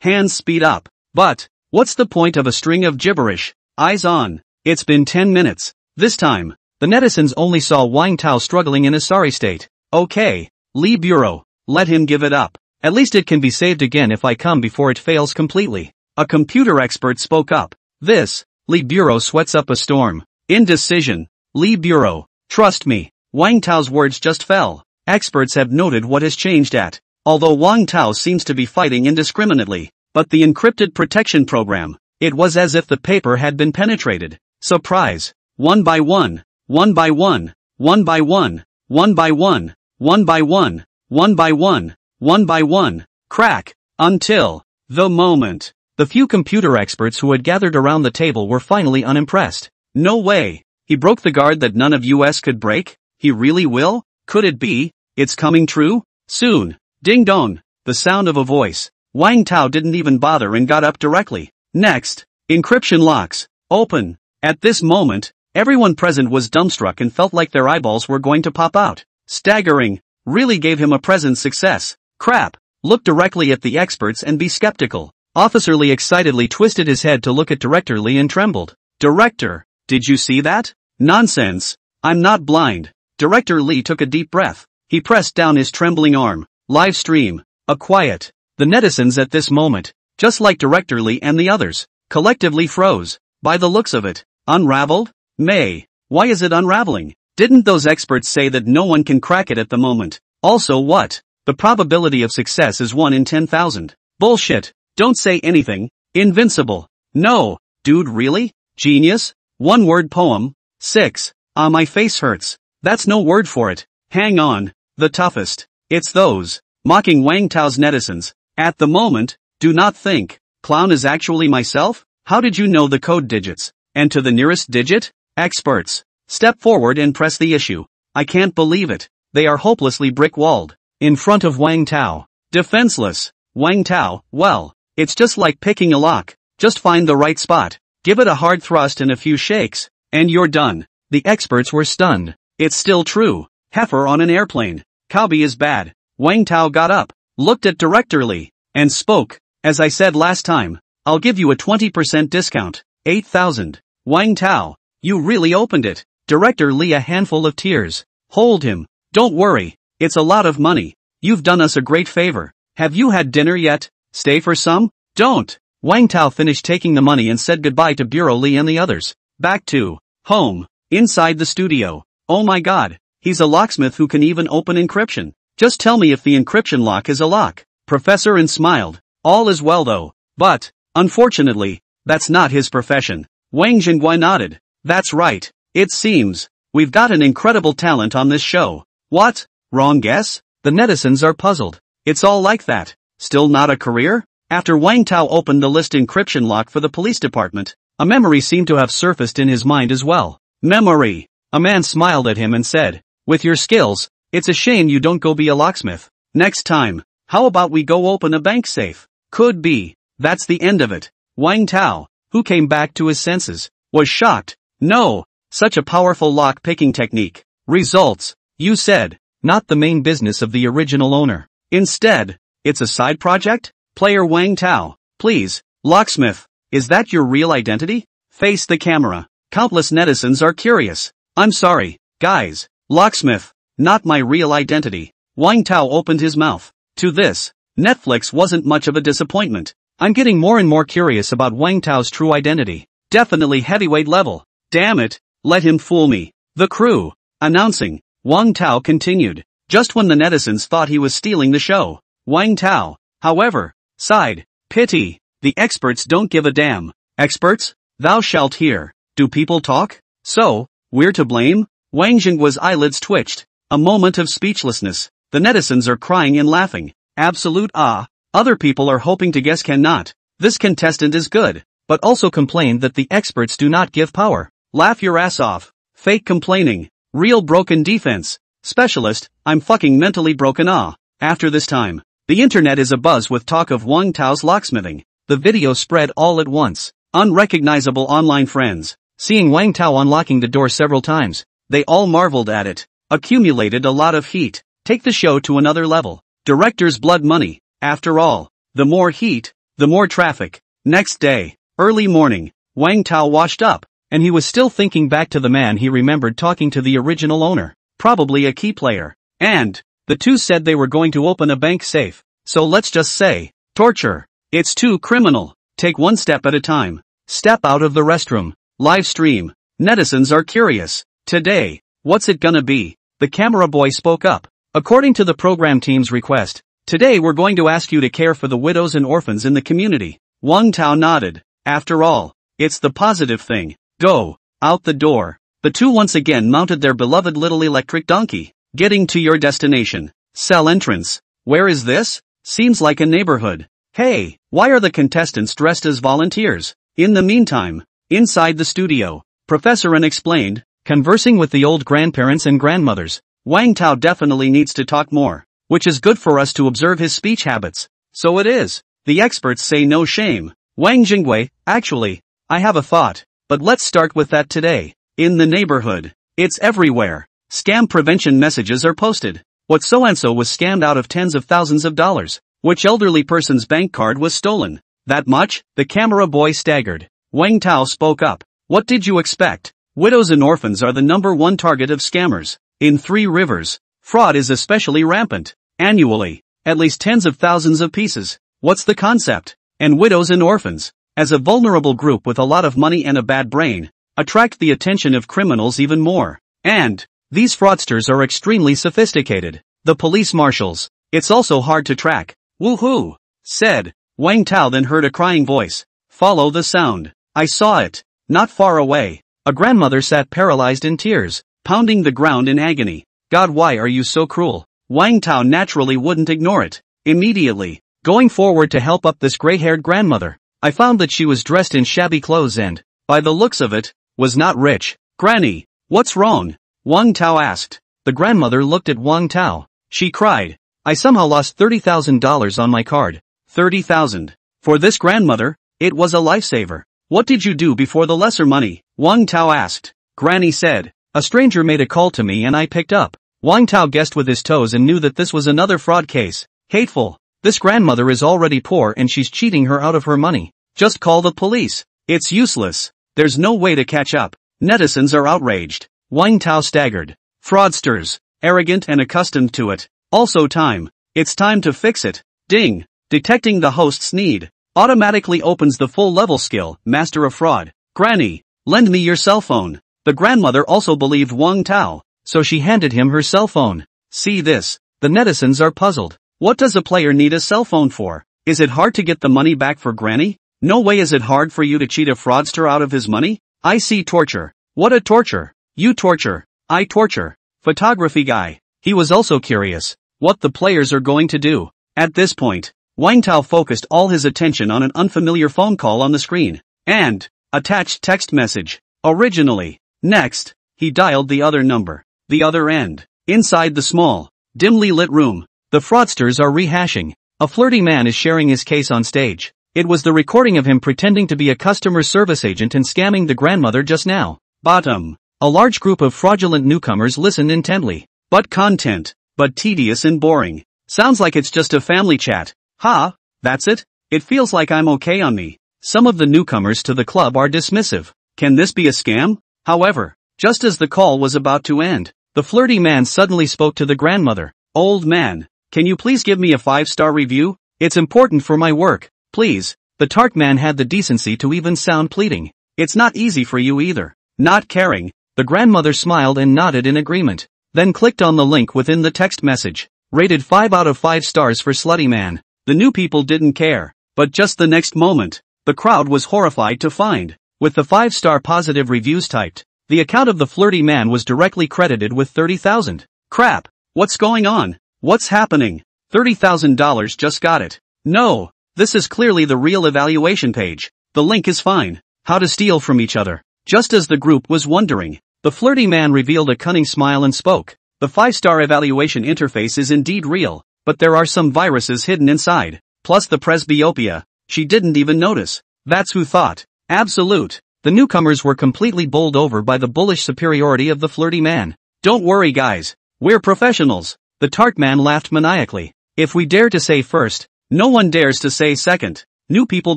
Hands speed up. But, what's the point of a string of gibberish? Eyes on. It's been 10 minutes. This time, the netizens only saw Wang Tao struggling in a sorry state. Okay, Lee Bureau, let him give it up. At least it can be saved again if I come before it fails completely. A computer expert spoke up. This, Lee Bureau sweats up a storm. Indecision. Lee Bureau, Trust me. Wang Tao's words just fell. Experts have noted what has changed at. Although Wang Tao seems to be fighting indiscriminately, but the encrypted protection program, it was as if the paper had been penetrated. Surprise. One by one, one by one, one by one, one by one, one by one, one by one, one by one, crack, until the moment. The few computer experts who had gathered around the table were finally unimpressed. No way. He broke the guard that none of us could break? He really will? Could it be? It's coming true? Soon. Ding dong. The sound of a voice. Wang Tao didn't even bother and got up directly. Next. Encryption locks. Open. At this moment, everyone present was dumbstruck and felt like their eyeballs were going to pop out. Staggering. Really gave him a present success. Crap. Look directly at the experts and be skeptical. Officer Lee excitedly twisted his head to look at Director Lee and trembled. Director, did you see that? Nonsense. I'm not blind. Director Lee took a deep breath. He pressed down his trembling arm. Live stream. A quiet. The netizens at this moment, just like Director Lee and the others, collectively froze. By the looks of it. Unraveled? May. Why is it unraveling? Didn't those experts say that no one can crack it at the moment? Also what? The probability of success is 1 in 10,000. Bullshit. Don't say anything. Invincible. No. Dude really? Genius? One word poem. 6. My face hurts. That's no word for it. Hang on. The toughest. It's those. Mocking Wang Tao's netizens. At the moment, do not think. Clown is actually myself? How did you know the code digits? And to the nearest digit? Experts. Step forward and press the issue. I can't believe it. They are hopelessly brick-walled. In front of Wang Tao. Defenseless. Wang Tao, well, it's just like picking a lock. Just find the right spot. Give it a hard thrust and a few shakes. And you're done. The experts were stunned. It's still true. Heifer on an airplane. Cowbie is bad. Wang Tao got up, looked at Director Lee, and spoke. As I said last time, I'll give you a 20% discount. 8,000. Wang Tao, you really opened it. Director Lee, a handful of tears. Hold him. Don't worry. It's a lot of money. You've done us a great favor. Have you had dinner yet? Stay for some? Don't. Wang Tao finished taking the money and said goodbye to Bureau Lee and the others. Back to home. Inside the studio. Oh my god. He's a locksmith who can even open encryption. Just tell me if the encryption lock is a lock. Professor N smiled. All is well though. But, unfortunately, that's not his profession. Wang Jingguai nodded. That's right. It seems. We've got an incredible talent on this show. What? Wrong guess? The netizens are puzzled. It's all like that. Still not a career? After Wang Tao opened the list encryption lock for the police department, a memory seemed to have surfaced in his mind as well. Memory. A man smiled at him and said, with your skills, it's a shame you don't go be a locksmith. Next time, how about we go open a bank safe? Could be. That's the end of it. Wang Tao, who came back to his senses, was shocked. No. Such a powerful lock-picking technique. Results. You said. Not the main business of the original owner. Instead, it's a side project? Player Wang Tao, please. Locksmith. Is that your real identity? Face the camera. Countless netizens are curious. I'm sorry, guys. Locksmith. Not my real identity. Wang Tao opened his mouth. To this, Netflix wasn't much of a disappointment. I'm getting more and more curious about Wang Tao's true identity. Definitely heavyweight level. Damn it, let him fool me. The crew. Announcing. Wang Tao continued. Just when the netizens thought he was stealing the show. Wang Tao, however, sighed. Pity. The experts don't give a damn. Experts? Thou shalt hear. Do people talk? So, we're to blame? Wang Jinggui's eyelids twitched. A moment of speechlessness. The netizens are crying and laughing. Absolute ah. Other people are hoping to guess cannot. This contestant is good, but also complained that the experts do not give power. Laugh your ass off. Fake complaining. Real broken defense. Specialist, I'm fucking mentally broken ah. After this time, the internet is abuzz with talk of Wang Tao's locksmithing. The video spread all at once. Unrecognizable online friends, seeing Wang Tao unlocking the door several times, they all marveled at it. Accumulated a lot of heat. Take the show to another level. Director's blood money. After all, the more heat, the more traffic. Next day, early morning, Wang Tao washed up, and he was still thinking back to the man he remembered talking to the original owner, probably a key player. And, the two said they were going to open a bank safe. So let's just say, torture. It's too criminal. Take one step at a time. Step out of the restroom. Live stream. Netizens are curious. Today, What's it gonna be? The camera boy spoke up. According to the program team's request, today we're going to ask you to care for the widows and orphans in the community. Wang Tao nodded. After all, it's the positive thing. Go. Out the door. The two once again mounted their beloved little electric donkey. Getting to your destination. Cell entrance. Where is this? Seems like a neighborhood. Hey, why are the contestants dressed as volunteers? In the meantime, inside the studio, Professor N explained, conversing with the old grandparents and grandmothers. Wang Tao definitely needs to talk more, which is good for us to observe his speech habits. So it is. The experts say no shame. Wang Jingwei, actually, I have a thought, but let's start with that today. In the neighborhood, it's everywhere. Scam prevention messages are posted. What so-and-so was scammed out of tens of thousands of dollars. Which elderly person's bank card was stolen. That much? The camera boy staggered. Wang Tao spoke up. What did you expect? Widows and orphans are the #1 target of scammers. In 3 Rivers, fraud is especially rampant. Annually, at least tens of thousands of pieces. What's the concept? And widows and orphans, as a vulnerable group with a lot of money and a bad brain, attract the attention of criminals even more. And these fraudsters are extremely sophisticated. The police marshals. It's also hard to track. Woohoo! Said. Wang Tao then heard a crying voice. Follow the sound. I saw it. Not far away. A grandmother sat paralyzed in tears, pounding the ground in agony. God, why are you so cruel? Wang Tao naturally wouldn't ignore it. Immediately, going forward to help up this gray-haired grandmother, I found that she was dressed in shabby clothes and, by the looks of it, was not rich. Granny, what's wrong? Wang Tao asked. The grandmother looked at Wang Tao. She cried. I somehow lost $30,000 on my card. 30,000. For this grandmother, it was a lifesaver. What did you do before the lesser money? Wang Tao asked. Granny said. A stranger made a call to me and I picked up. Wang Tao guessed with his toes and knew that this was another fraud case. Hateful. This grandmother is already poor and she's cheating her out of her money. Just call the police. It's useless. There's no way to catch up. Netizens are outraged. Wang Tao staggered. Fraudsters. Arrogant and accustomed to it. Also time. It's time to fix it. Ding. Detecting the host's need. Automatically opens the full level skill, Master of Fraud. Granny, lend me your cell phone. The grandmother also believed Wang Tao, so she handed him her cell phone. See this. The netizens are puzzled. What does a player need a cell phone for? Is it hard to get the money back for Granny? No way is it hard for you to cheat a fraudster out of his money? I see torture. What a torture. You torture. I torture. Photography guy. He was also curious what the players are going to do. At this point, Wang Tao focused all his attention on an unfamiliar phone call on the screen, and attached text message. Originally. Next, he dialed the other number. The other end. Inside the small, dimly lit room, the fraudsters are rehashing. A flirty man is sharing his case on stage. It was the recording of him pretending to be a customer service agent and scamming the grandmother just now. Bottom. A large group of fraudulent newcomers listened intently. But content. But tedious and boring. Sounds like it's just a family chat. Ha, that's it? It feels like I'm okay on me. Some of the newcomers to the club are dismissive. Can this be a scam? However, just as the call was about to end, the flirty man suddenly spoke to the grandmother. Old man, can you please give me a 5-star review? It's important for my work, please. The tart man had the decency to even sound pleading. It's not easy for you either. Not caring. The grandmother smiled and nodded in agreement. Then clicked on the link within the text message. Rated 5 out of 5 stars for slutty man. The new people didn't care. But just the next moment, the crowd was horrified to find, with the 5-star positive reviews typed, the account of the flirty man was directly credited with 30,000. Crap. What's going on? What's happening? $30,000 just got it. No. This is clearly the real evaluation page. The link is fine. How to steal from each other. Just as the group was wondering, the flirty man revealed a cunning smile and spoke. The 5-star evaluation interface is indeed real, but there are some viruses hidden inside. Plus the presbyopia. She didn't even notice. That's who thought. Absolute. The newcomers were completely bowled over by the bullish superiority of the flirty man. Don't worry guys. We're professionals. The tart man laughed maniacally. If we dare to say first, no one dares to say second. New people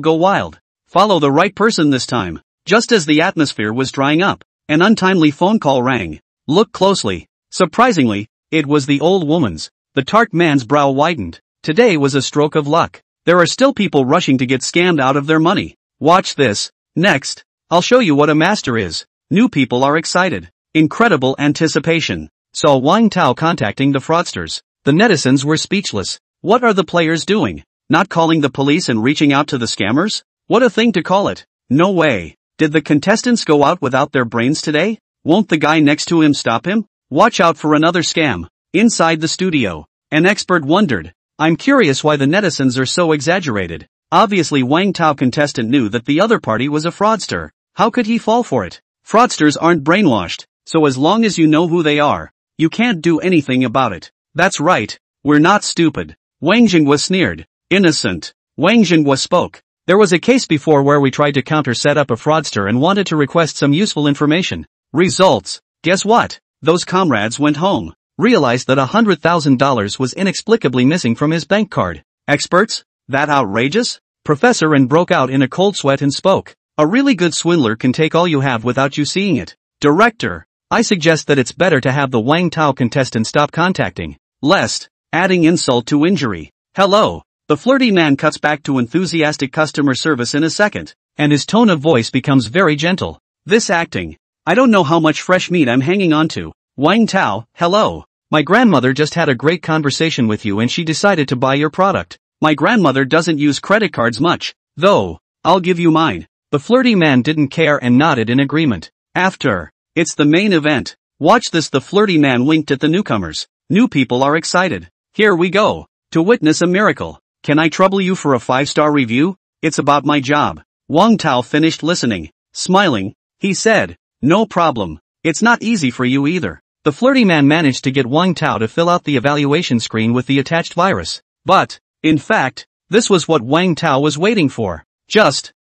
go wild. Follow the right person this time. Just as the atmosphere was drying up, an untimely phone call rang. Look closely. Surprisingly, it was the old woman's. The tart man's brow widened. Today was a stroke of luck. There are still people rushing to get scammed out of their money. Watch this. Next, I'll show you what a master is. New people are excited. Incredible anticipation. Saw Wang Tao contacting the fraudsters. The netizens were speechless. What are the players doing? Not calling the police and reaching out to the scammers? What a thing to call it. No way. Did the contestants go out without their brains today? Won't the guy next to him stop him? Watch out for another scam. Inside the studio, an expert wondered. I'm curious why the netizens are so exaggerated. Obviously Wang Tao contestant knew that the other party was a fraudster. How could he fall for it? Fraudsters aren't brainwashed, so as long as you know who they are, you can't do anything about it. That's right, we're not stupid. Wang Jinghua sneered. Innocent. Wang Jinghua spoke. There was a case before where we tried to set up a fraudster and wanted to request some useful information. Results. Guess what? Those comrades went home, realized that $100,000 was inexplicably missing from his bank card. Experts? That outrageous? Professor and broke out in a cold sweat and spoke. A really good swindler can take all you have without you seeing it. Director, I suggest that it's better to have the Wang Tao contestant stop contacting, lest, adding insult to injury. Hello. The flirty man cuts back to enthusiastic customer service in a second, and his tone of voice becomes very gentle. This acting. I don't know how much fresh meat I'm hanging on to. Wang Tao, hello. My grandmother just had a great conversation with you and she decided to buy your product. My grandmother doesn't use credit cards much, though. I'll give you mine. The flirty man didn't care and nodded in agreement. After. It's the main event. Watch this. The flirty man winked at the newcomers. New people are excited. Here we go. To witness a miracle. Can I trouble you for a 5-star review? It's about my job. Wang Tao finished listening. Smiling, he said, no problem. It's not easy for you either. The flirty man managed to get Wang Tao to fill out the evaluation screen with the attached virus. But, in fact, this was what Wang Tao was waiting for.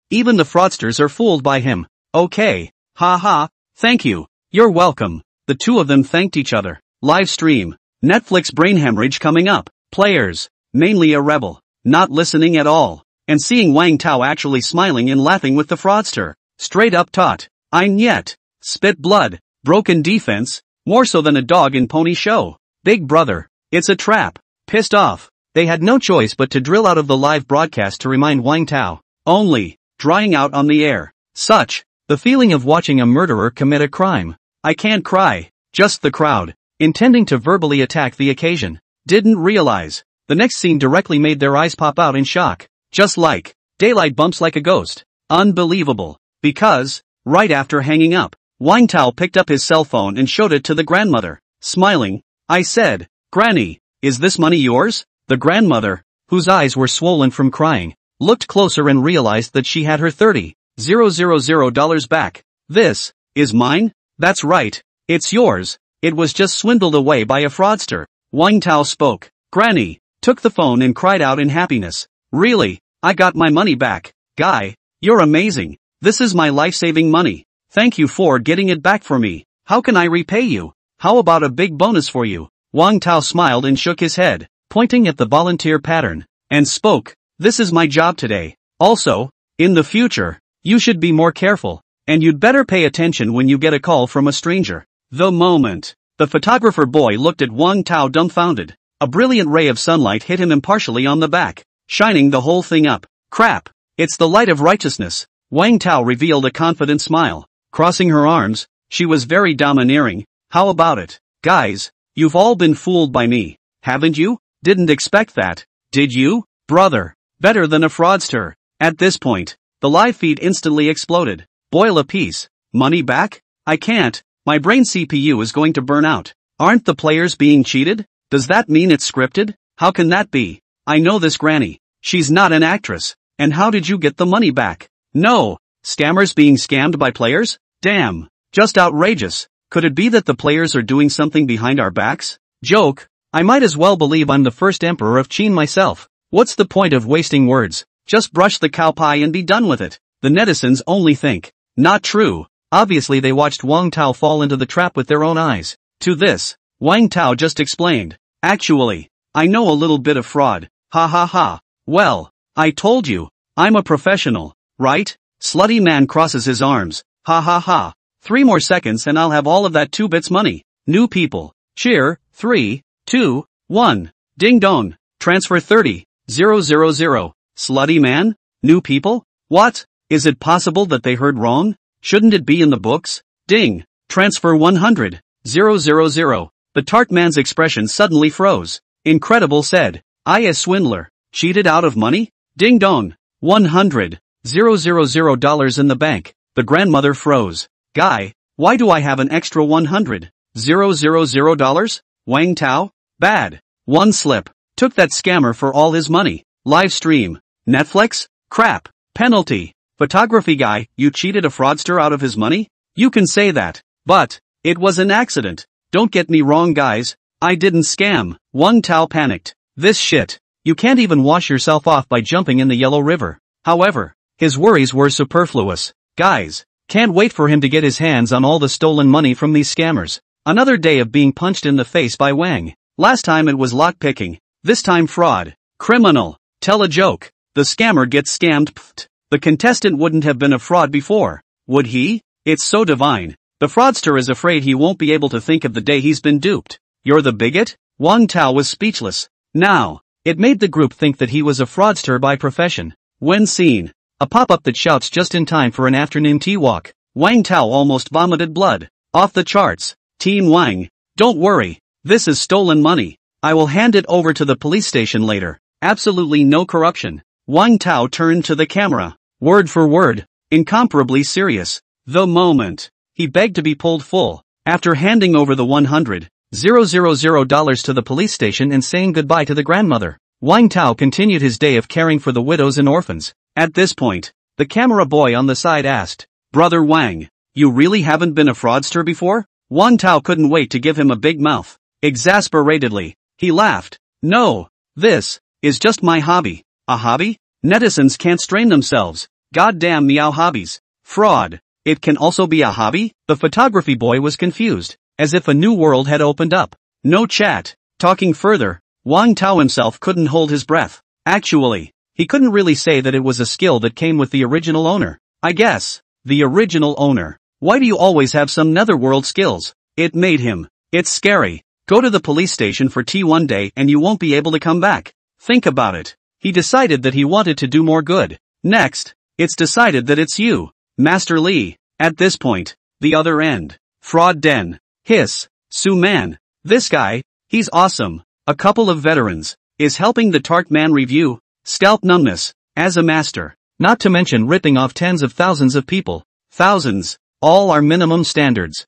Even the fraudsters are fooled by him. Okay. Ha, thank you. You're welcome. The two of them thanked each other. Live stream. Netflix brain hemorrhage coming up. Players. Mainly a rebel. Not listening at all. And seeing Wang Tao actually smiling and laughing with the fraudster. Straight up taught. Ein yet. Spit blood. Broken defense. More so than a dog and pony show. Big brother. It's a trap. Pissed off. They had no choice but to drill out of the live broadcast to remind Wang Tao. Only. Drying out on the air. The feeling of watching a murderer commit a crime. I can't cry. Just the crowd. Intending to verbally attack the occasion. Didn't realize. The next scene directly made their eyes pop out in shock. Just like. Daylight bumps like a ghost. Unbelievable. Because, right after hanging up, Wang Tao picked up his cell phone and showed it to the grandmother. Smiling, I said, Granny, is this money yours? The grandmother, whose eyes were swollen from crying, looked closer and realized that she had her $30,000 back. This is mine? That's right. It's yours. It was just swindled away by a fraudster. Wang Tao spoke. Granny took the phone and cried out in happiness. Really? I got my money back. Guy, you're amazing. This is my life-saving money. Thank you for getting it back for me. How can I repay you? How about a big bonus for you? Wang Tao smiled and shook his head, pointing at the volunteer pattern, and spoke. This is my job today. Also, in the future, you should be more careful, and you'd better pay attention when you get a call from a stranger. The moment the photographer boy looked at Wang Tao dumbfounded, a brilliant ray of sunlight hit him impartially on the back, shining the whole thing up. Crap! It's the light of righteousness. Wang Tao revealed a confident smile. Crossing her arms, she was very domineering. How about it? Guys, you've all been fooled by me, haven't you? Didn't expect that, did you? Brother, better than a fraudster. At this point, the live feed instantly exploded. Boil a piece. Money back? I can't. My brain CPU is going to burn out. Aren't the players being cheated? Does that mean it's scripted? How can that be? I know this granny. She's not an actress. And how did you get the money back? No. Scammers being scammed by players? Damn. Just outrageous. Could it be that the players are doing something behind our backs? Joke. I might as well believe I'm the first emperor of Qin myself. What's the point of wasting words? Just brush the cow pie and be done with it. The netizens only think. Not true. Obviously they watched Wang Tao fall into the trap with their own eyes. To this, Wang Tao just explained. Actually, I know a little bit of fraud. Ha. Well, I told you. I'm a professional, right? Slutty man crosses his arms. Ha. 3 more seconds and I'll have all of that 2 bits money. New people. Cheer. 3, 2, 1. Ding dong. Transfer 30,000. Slutty man? New people? What? Is it possible that they heard wrong? Shouldn't it be in the books? Ding. Transfer 100,000. The tart man's expression suddenly froze. Incredible, said. I as swindler. Cheated out of money? Ding dong. $100,000 in the bank. The grandmother froze. Guy, why do I have an extra $100,000? Wang Tao? Bad. One slip. Took that scammer for all his money. Live stream. Netflix? Crap. Penalty. Photography guy, you cheated a fraudster out of his money? You can say that. But, it was an accident. Don't get me wrong guys. I didn't scam. Wang Tao panicked. This shit. You can't even wash yourself off by jumping in the Yellow River. However, his worries were superfluous. Guys, can't wait for him to get his hands on all the stolen money from these scammers. Another day of being punched in the face by Wang. Last time it was lockpicking. This time fraud. Criminal. Tell a joke. The scammer gets scammed. Pfft. The contestant wouldn't have been a fraud before. Would he? It's so divine. The fraudster is afraid he won't be able to think of the day he's been duped. You're the bigot? Wang Tao was speechless. Now, it made the group think that he was a fraudster by profession. When seen, a pop-up that shouts just in time for an afternoon tea walk. Wang Tao almost vomited blood. Off the charts. Team Wang, don't worry. This is stolen money. I will hand it over to the police station later. Absolutely no corruption. Wang Tao turned to the camera. Word for word. Incomparably serious. The moment. He begged to be pulled full. After handing over the $100,000 to the police station and saying goodbye to the grandmother, Wang Tao continued his day of caring for the widows and orphans. At this point, the camera boy on the side asked, Brother Wang, you really haven't been a fraudster before? Wang Tao couldn't wait to give him a big mouth. Exasperatedly, he laughed. No, this is just my hobby. A hobby? Netizens can't strain themselves. Goddamn meow hobbies. Fraud. It can also be a hobby? The photography boy was confused, as if a new world had opened up. No chat. Talking further, Wang Tao himself couldn't hold his breath. Actually, he couldn't really say that it was a skill that came with the original owner. I guess. The original owner. Why do you always have some netherworld skills? It made him. It's scary. Go to the police station for tea one day and you won't be able to come back. Think about it. He decided that he wanted to do more good. Next, it's decided that it's you, Master Li. At this point, the other end. Fraud den. Hiss. Su Man. This guy, he's awesome. A couple of veterans. Is helping the tart man review. Scalp numbness. As a master. Not to mention ripping off tens of thousands of people. Thousands. All are minimum standards.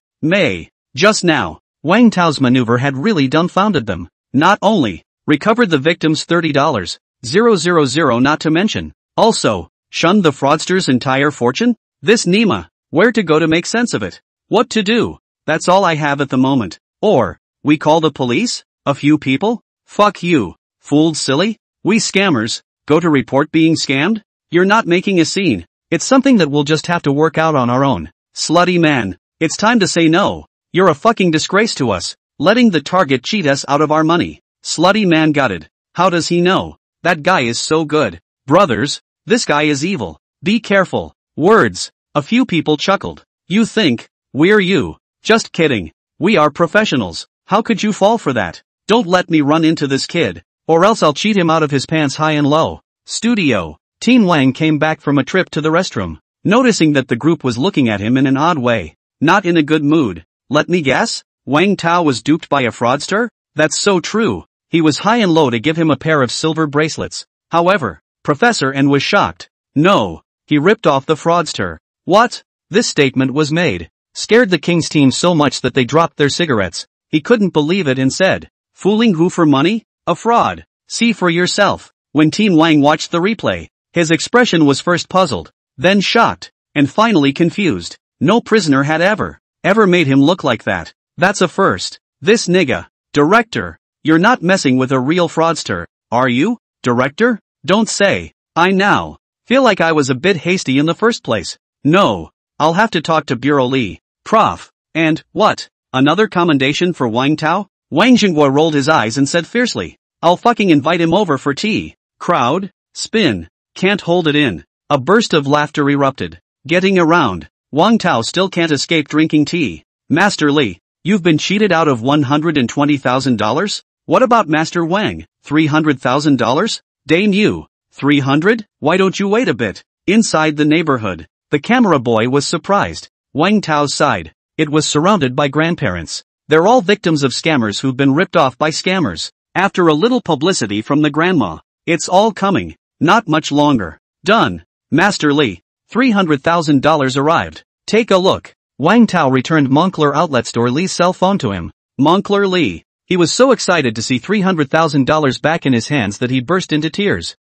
Just now, Wang Tao's maneuver had really dumbfounded them. Not only recovered the victim's $30,000, not to mention, also, shunned the fraudster's entire fortune? This Nima, where to go to make sense of it? What to do? That's all I have at the moment. Or, we call the police? A few people? Fuck you. Fooled silly? We scammers, go to report being scammed? You're not making a scene. It's something that we'll just have to work out on our own. Slutty man, it's time to say no. You're a fucking disgrace to us, letting the target cheat us out of our money. Slutty man gutted. How does he know? That guy is so good. Brothers, this guy is evil. Be careful. Words. A few people chuckled. You think, we're you. Just kidding. We are professionals. How could you fall for that? Don't let me run into this kid, or else I'll cheat him out of his pants high and low. Studio. Team Wang came back from a trip to the restroom, noticing that the group was looking at him in an odd way. Not in a good mood. Let me guess? Wang Tao was duped by a fraudster? That's so true. He was high and low to give him a pair of silver bracelets. However, Professor N was shocked. No, he ripped off the fraudster. What? This statement was made. Scared the King's team so much that they dropped their cigarettes. He couldn't believe it and said, fooling who for money? A fraud. See for yourself. When Team Wang watched the replay, his expression was first puzzled, then shocked, and finally confused. No prisoner had ever made him look like that. That's a first. This nigga. Director. You're not messing with a real fraudster, are you? Director? Don't say. I now feel like I was a bit hasty in the first place. No. I'll have to talk to Bureau Li. Prof. And, what? Another commendation for Wang Tao? Wang Jinghua rolled his eyes and said fiercely, I'll fucking invite him over for tea. Crowd. Spin. Can't hold it in. A burst of laughter erupted. Getting around. Wang Tao still can't escape drinking tea. Master Li, you've been cheated out of $120,000? What about Master Wang? $300,000? Dame you. 300? Why don't you wait a bit? Inside the neighborhood, the camera boy was surprised. Wang Tao sighed. It was surrounded by grandparents. They're all victims of scammers who've been ripped off by scammers. After a little publicity from the grandma, it's all coming. Not much longer. Done. Master Li. $300,000 arrived. Take a look. Wang Tao returned Moncler outlet store Li's cell phone to him. Moncler Li. He was so excited to see $300,000 back in his hands that he burst into tears.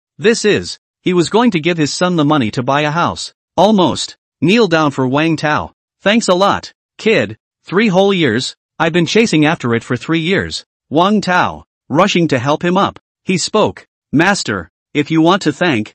He was going to give his son the money to buy a house. Almost. Kneel down for Wang Tao. Thanks a lot, kid. 3 whole years. I've been chasing after it for 3 years. Wang Tao, rushing to help him up. He spoke. Master, if you want to thank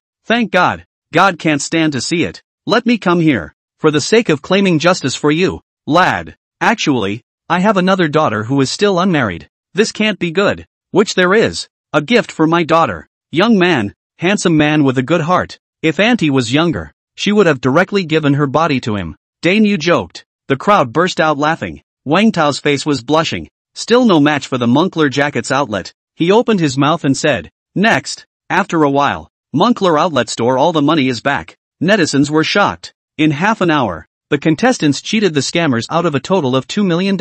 God. God can't stand to see it. Let me come here. For the sake of claiming justice for you, lad. Actually, I have another daughter who is still unmarried. This can't be good. Which there is. A gift for my daughter. Young man, handsome man with a good heart. If auntie was younger, she would have directly given her body to him. Dane, you joked. The crowd burst out laughing. Wang Tao's face was blushing. Still no match for the Moncler Jackets outlet. He opened his mouth and said, next. After a while, Moncler outlet store, all the money is back. Netizens were shocked. In half an hour, the contestants cheated the scammers out of a total of $2 million.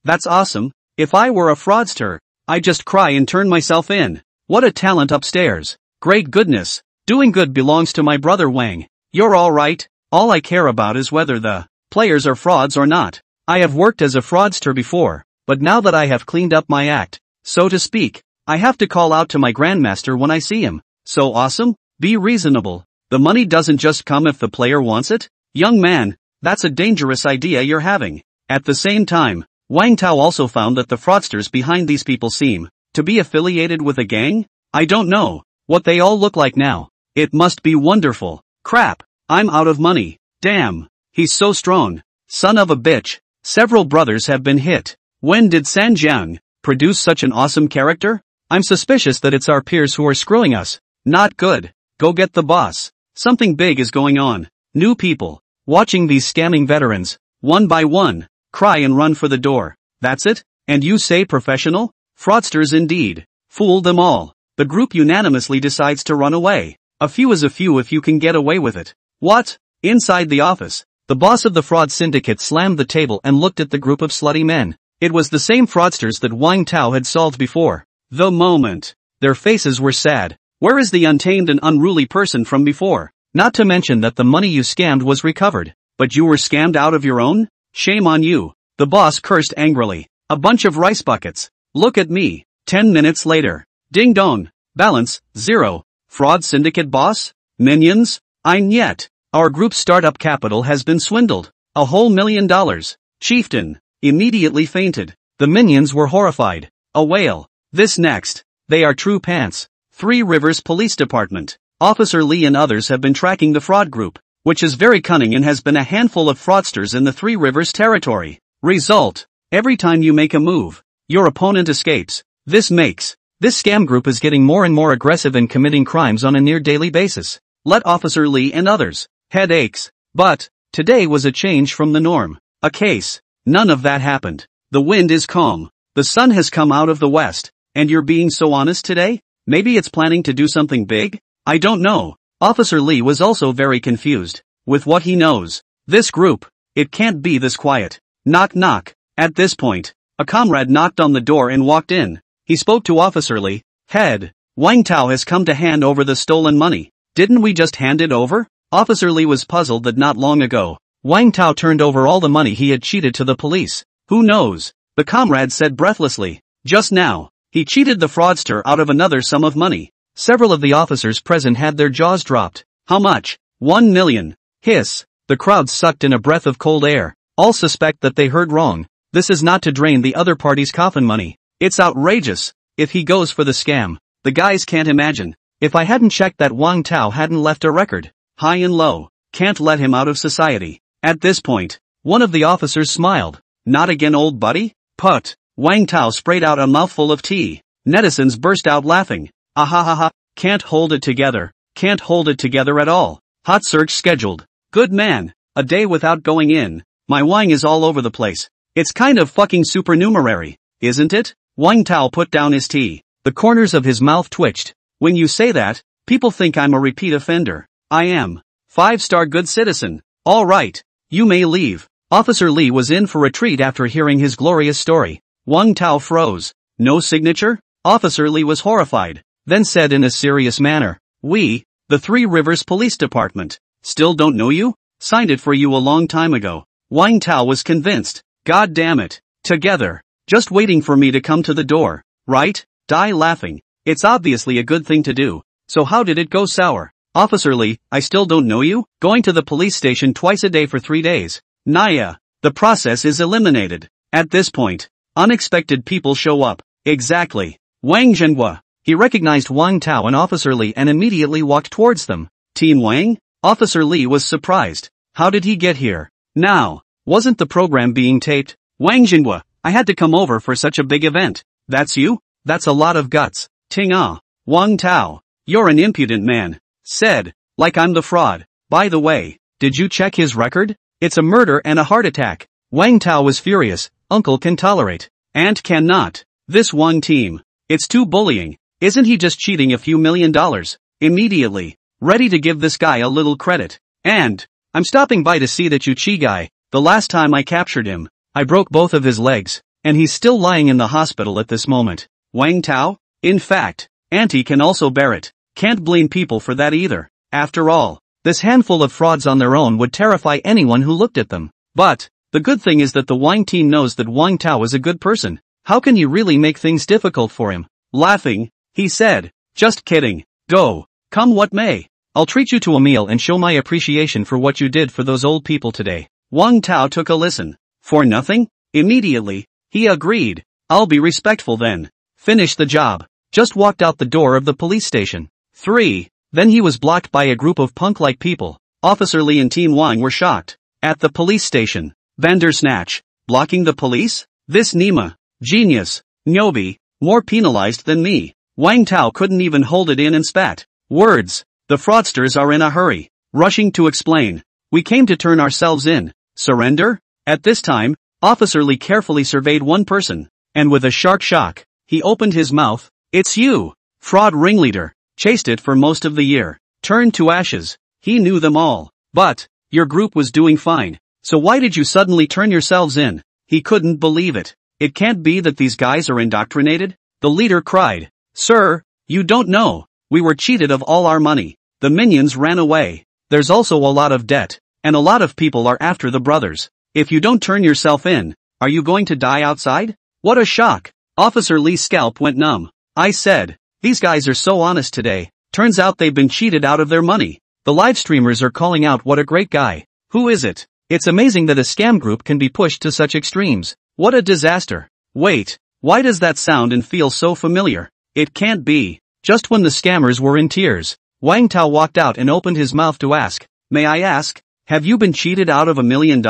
That's awesome. If I were a fraudster, I'd just cry and turn myself in. What a talent upstairs. Great goodness. Doing good belongs to my brother Wang. You're alright. All I care about is whether the players are frauds or not. I have worked as a fraudster before, but now that I have cleaned up my act, so to speak, I have to call out to my grandmaster when I see him. So awesome? Be reasonable. The money doesn't just come if the player wants it? Young man, that's a dangerous idea you're having. At the same time, Wang Tao also found that the fraudsters behind these people seem to be affiliated with a gang? I don't know what they all look like now. It must be wonderful. Crap, I'm out of money. Damn, he's so strong. Son of a bitch. Several brothers have been hit. When did Sanjiang produce such an awesome character? I'm suspicious that it's our peers who are screwing us. Not good. Go get the boss. Something big is going on. New people, watching these scamming veterans, one by one, cry and run for the door. That's it? And you say professional? Fraudsters indeed. Fool them all. The group unanimously decides to run away. A few is a few if you can get away with it. What? Inside the office, the boss of the fraud syndicate slammed the table and looked at the group of slutty men. It was the same fraudsters that Wang Tao had solved before. The moment. Their faces were sad. Where is the untamed and unruly person from before? Not to mention that the money you scammed was recovered. But you were scammed out of your own? Shame on you. The boss cursed angrily. A bunch of rice buckets. Look at me. 10 minutes later. Ding dong. Balance, 0. Fraud syndicate boss? Minions? I'm yet. Our group's startup capital has been swindled. A whole $1 million. Chieftain immediately fainted. The minions were horrified. A wail. This next. They are true pants. 3 Rivers Police Department. Officer Li and others have been tracking the fraud group, which is very cunning and has been a handful of fraudsters in the 3 Rivers territory. Result. Every time you make a move, your opponent escapes. This scam group is getting more and more aggressive and committing crimes on a near daily basis. Let Officer Li and others. Headaches. But, today was a change from the norm. A case. None of that happened. The wind is calm. The sun has come out of the west. And you're being so honest today? Maybe it's planning to do something big? I don't know. Officer Li was also very confused. With what he knows. This group. It can't be this quiet. Knock knock. At this point, a comrade knocked on the door and walked in. He spoke to Officer Li. Head. Wang Tao has come to hand over the stolen money. Didn't we just hand it over? Officer Li was puzzled that not long ago, Wang Tao turned over all the money he had cheated to the police. Who knows? The comrade said breathlessly. Just now, he cheated the fraudster out of another sum of money. Several of the officers present had their jaws dropped. How much? 1 million. Hiss. The crowd sucked in a breath of cold air. All suspect that they heard wrong. This is not to drain the other party's coffin money. It's outrageous. If he goes for the scam, the guys can't imagine. If I hadn't checked that Wang Tao hadn't left a record. High and low. Can't let him out of society. At this point, one of the officers smiled. Not again, old buddy? Put. Wang Tao sprayed out a mouthful of tea. Netizens burst out laughing. Ahahaha. Can't hold it together. Can't hold it together at all. Hot search scheduled. Good man. A day without going in. My wang is all over the place. It's kind of fucking supernumerary, isn't it? Wang Tao put down his tea. The corners of his mouth twitched. When you say that, people think I'm a repeat offender. I am. 5-star good citizen. All right. You may leave. Officer Lee was in for a treat after hearing his glorious story. Wang Tao froze. No signature? Officer Lee was horrified, then said in a serious manner, "We, the Three Rivers Police Department, still don't know you? Signed it for you a long time ago." Wang Tao was convinced. God damn it. Together. Just waiting for me to come to the door, right? Die laughing. It's obviously a good thing to do. So how did it go sour? Officer Lee, I still don't know you? Going to the police station twice a day for 3 days. Naya. The process is eliminated. At this point, unexpected people show up. Exactly. Wang Zhenhua. He recognized Wang Tao and Officer Lee and immediately walked towards them. Team Wang? Officer Lee was surprised. How did he get here? Now, wasn't the program being taped? Wang Zhenhua, I had to come over for such a big event. That's you? That's a lot of guts. Ting ah. Wang Tao. You're an impudent man. Said, like I'm the fraud. By the way, did you check his record? It's a murder and a heart attack. Wang Tao was furious. Uncle can tolerate. Aunt cannot. This Wang team. It's too bullying. Isn't he just cheating a few $1 million? Immediately. Ready to give this guy a little credit. And, I'm stopping by to see that Chi guy. The last time I captured him, I broke both of his legs, and he's still lying in the hospital at this moment. Wang Tao? In fact, Auntie can also bear it. Can't blame people for that either. After all, this handful of frauds on their own would terrify anyone who looked at them. But, the good thing is that the Wang team knows that Wang Tao is a good person. How can you really make things difficult for him? Laughing, he said, just kidding. Go. Come what may. I'll treat you to a meal and show my appreciation for what you did for those old people today. Wang Tao took a listen. For nothing? Immediately, he agreed. I'll be respectful then. Finish the job. Just walked out the door of the police station. 3. Then he was blocked by a group of punk-like people. Officer Lee and Team Wang were shocked. At the police station. Bandersnatch. Blocking the police? This Nima. Genius. Nyobi. More penalized than me. Wang Tao couldn't even hold it in and spat. Words. The fraudsters are in a hurry. Rushing to explain. We came to turn ourselves in. Surrender? At this time, Officer Lee carefully surveyed one person. And with a sharp shock, he opened his mouth. It's you. Fraud ringleader. Chased it for most of the year. Turned to ashes. He knew them all. But, your group was doing fine. So why did you suddenly turn yourselves in? He couldn't believe it. It can't be that these guys are indoctrinated? The leader cried. Sir, you don't know. We were cheated of all our money. The minions ran away. There's also a lot of debt. And a lot of people are after the brothers. If you don't turn yourself in, are you going to die outside? What a shock. Officer Lee's scalp went numb. I said, these guys are so honest today. Turns out they've been cheated out of their money. The live streamers are calling out what a great guy. Who is it? It's amazing that a scam group can be pushed to such extremes. What a disaster. Wait, why does that sound and feel so familiar? It can't be. Just when the scammers were in tears, Wang Tao walked out and opened his mouth to ask, may I ask, have you been cheated out of $1 million?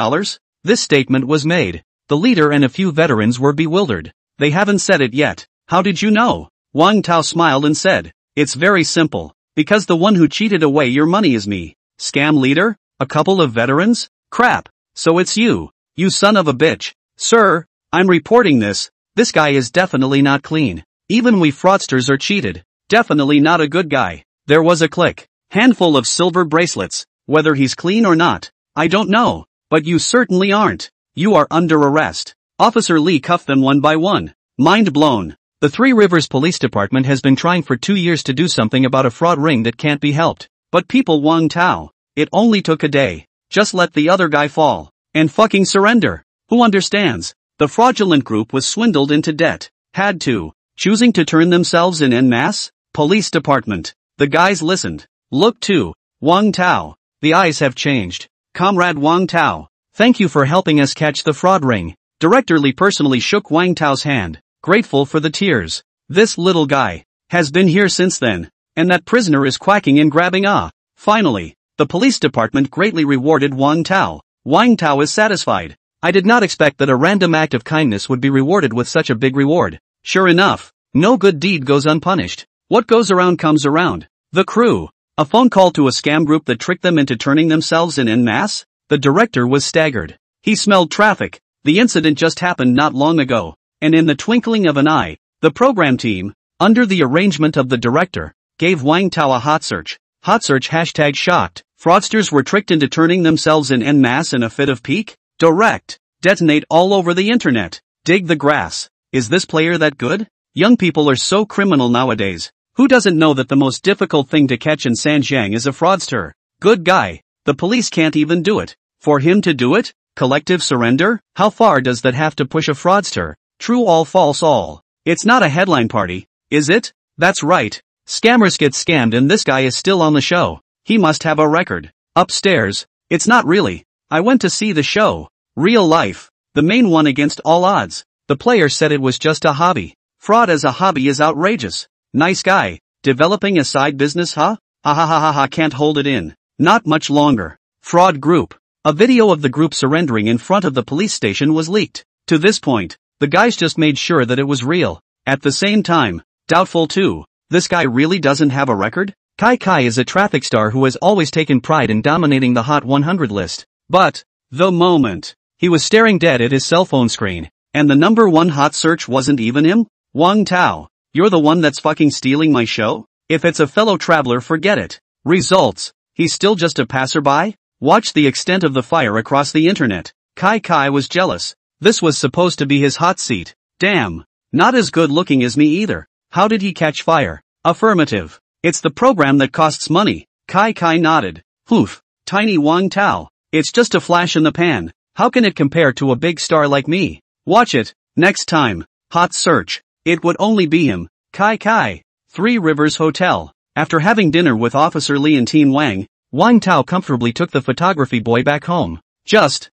This statement was made. The leader and a few veterans were bewildered. They haven't said it yet. How did you know? Wang Tao smiled and said, it's very simple. Because the one who cheated away your money is me. Scam leader? A couple of veterans? Crap. So it's you. You son of a bitch. Sir, I'm reporting this. This guy is definitely not clean. Even we fraudsters are cheated. Definitely not a good guy. There was a click. Handful of silver bracelets. Whether he's clean or not, I don't know. But you certainly aren't. You are under arrest. Officer Lee cuffed them one by one. Mind blown. The Three Rivers Police Department has been trying for 2 years to do something about a fraud ring that can't be helped. But people Wang Tao. It only took a day. Just let the other guy fall. And fucking surrender. Who understands? The fraudulent group was swindled into debt. Had to. Choosing to turn themselves in en masse? Police department. The guys listened. Look too. Wang Tao. The eyes have changed. Comrade Wang Tao. Thank you for helping us catch the fraud ring. Director Lee personally shook Wang Tao's hand. Grateful for the tears. This little guy has been here since then. And that prisoner is quacking and grabbing Finally, the police department greatly rewarded Wang Tao. Wang Tao is satisfied. I did not expect that a random act of kindness would be rewarded with such a big reward. Sure enough, no good deed goes unpunished. What goes around comes around. The crew. A phone call to a scam group that tricked them into turning themselves in en masse? The director was staggered. He smelled traffic. The incident just happened not long ago. And in the twinkling of an eye, the program team, under the arrangement of the director, gave Wang Tao a hot search. Hot search #shocked. Fraudsters were tricked into turning themselves in en masse in a fit of pique? Direct. Detonate all over the internet. Dig the grass. Is this player that good? Young people are so criminal nowadays. Who doesn't know that the most difficult thing to catch in Sanjiang is a fraudster? Good guy. The police can't even do it. For him to do it? Collective surrender? How far does that have to push a fraudster? True all false all. It's not a headline party, is it? That's right. Scammers get scammed and this guy is still on the show. He must have a record. Upstairs. It's not really. I went to see the show. Real life. The main one against all odds. The player said it was just a hobby. Fraud as a hobby is outrageous. Nice guy. Developing a side business, huh? Ha ha ha ha ha, can't hold it in. Not much longer. Fraud group. A video of the group surrendering in front of the police station was leaked. To this point, the guys just made sure that it was real. At the same time, doubtful too. This guy really doesn't have a record? Kai is a traffic star who has always taken pride in dominating the Hot 100 list. But, the moment he was staring dead at his cell phone screen, and the number one hot search wasn't even him? Wang Tao, you're the one that's fucking stealing my show? If it's a fellow traveler, forget it. Results, he's still just a passerby? Watch the extent of the fire across the internet. Kai was jealous. This was supposed to be his hot seat. Damn. Not as good looking as me either. How did he catch fire? Affirmative. It's the program that costs money. Kai nodded. Oof. Tiny Wang Tao. It's just a flash in the pan. How can it compare to a big star like me? Watch it. Next time. Hot search. It would only be him. Kai. Three Rivers Hotel. After having dinner with Officer Li and Team Wang Tao comfortably took the photography boy back home. Just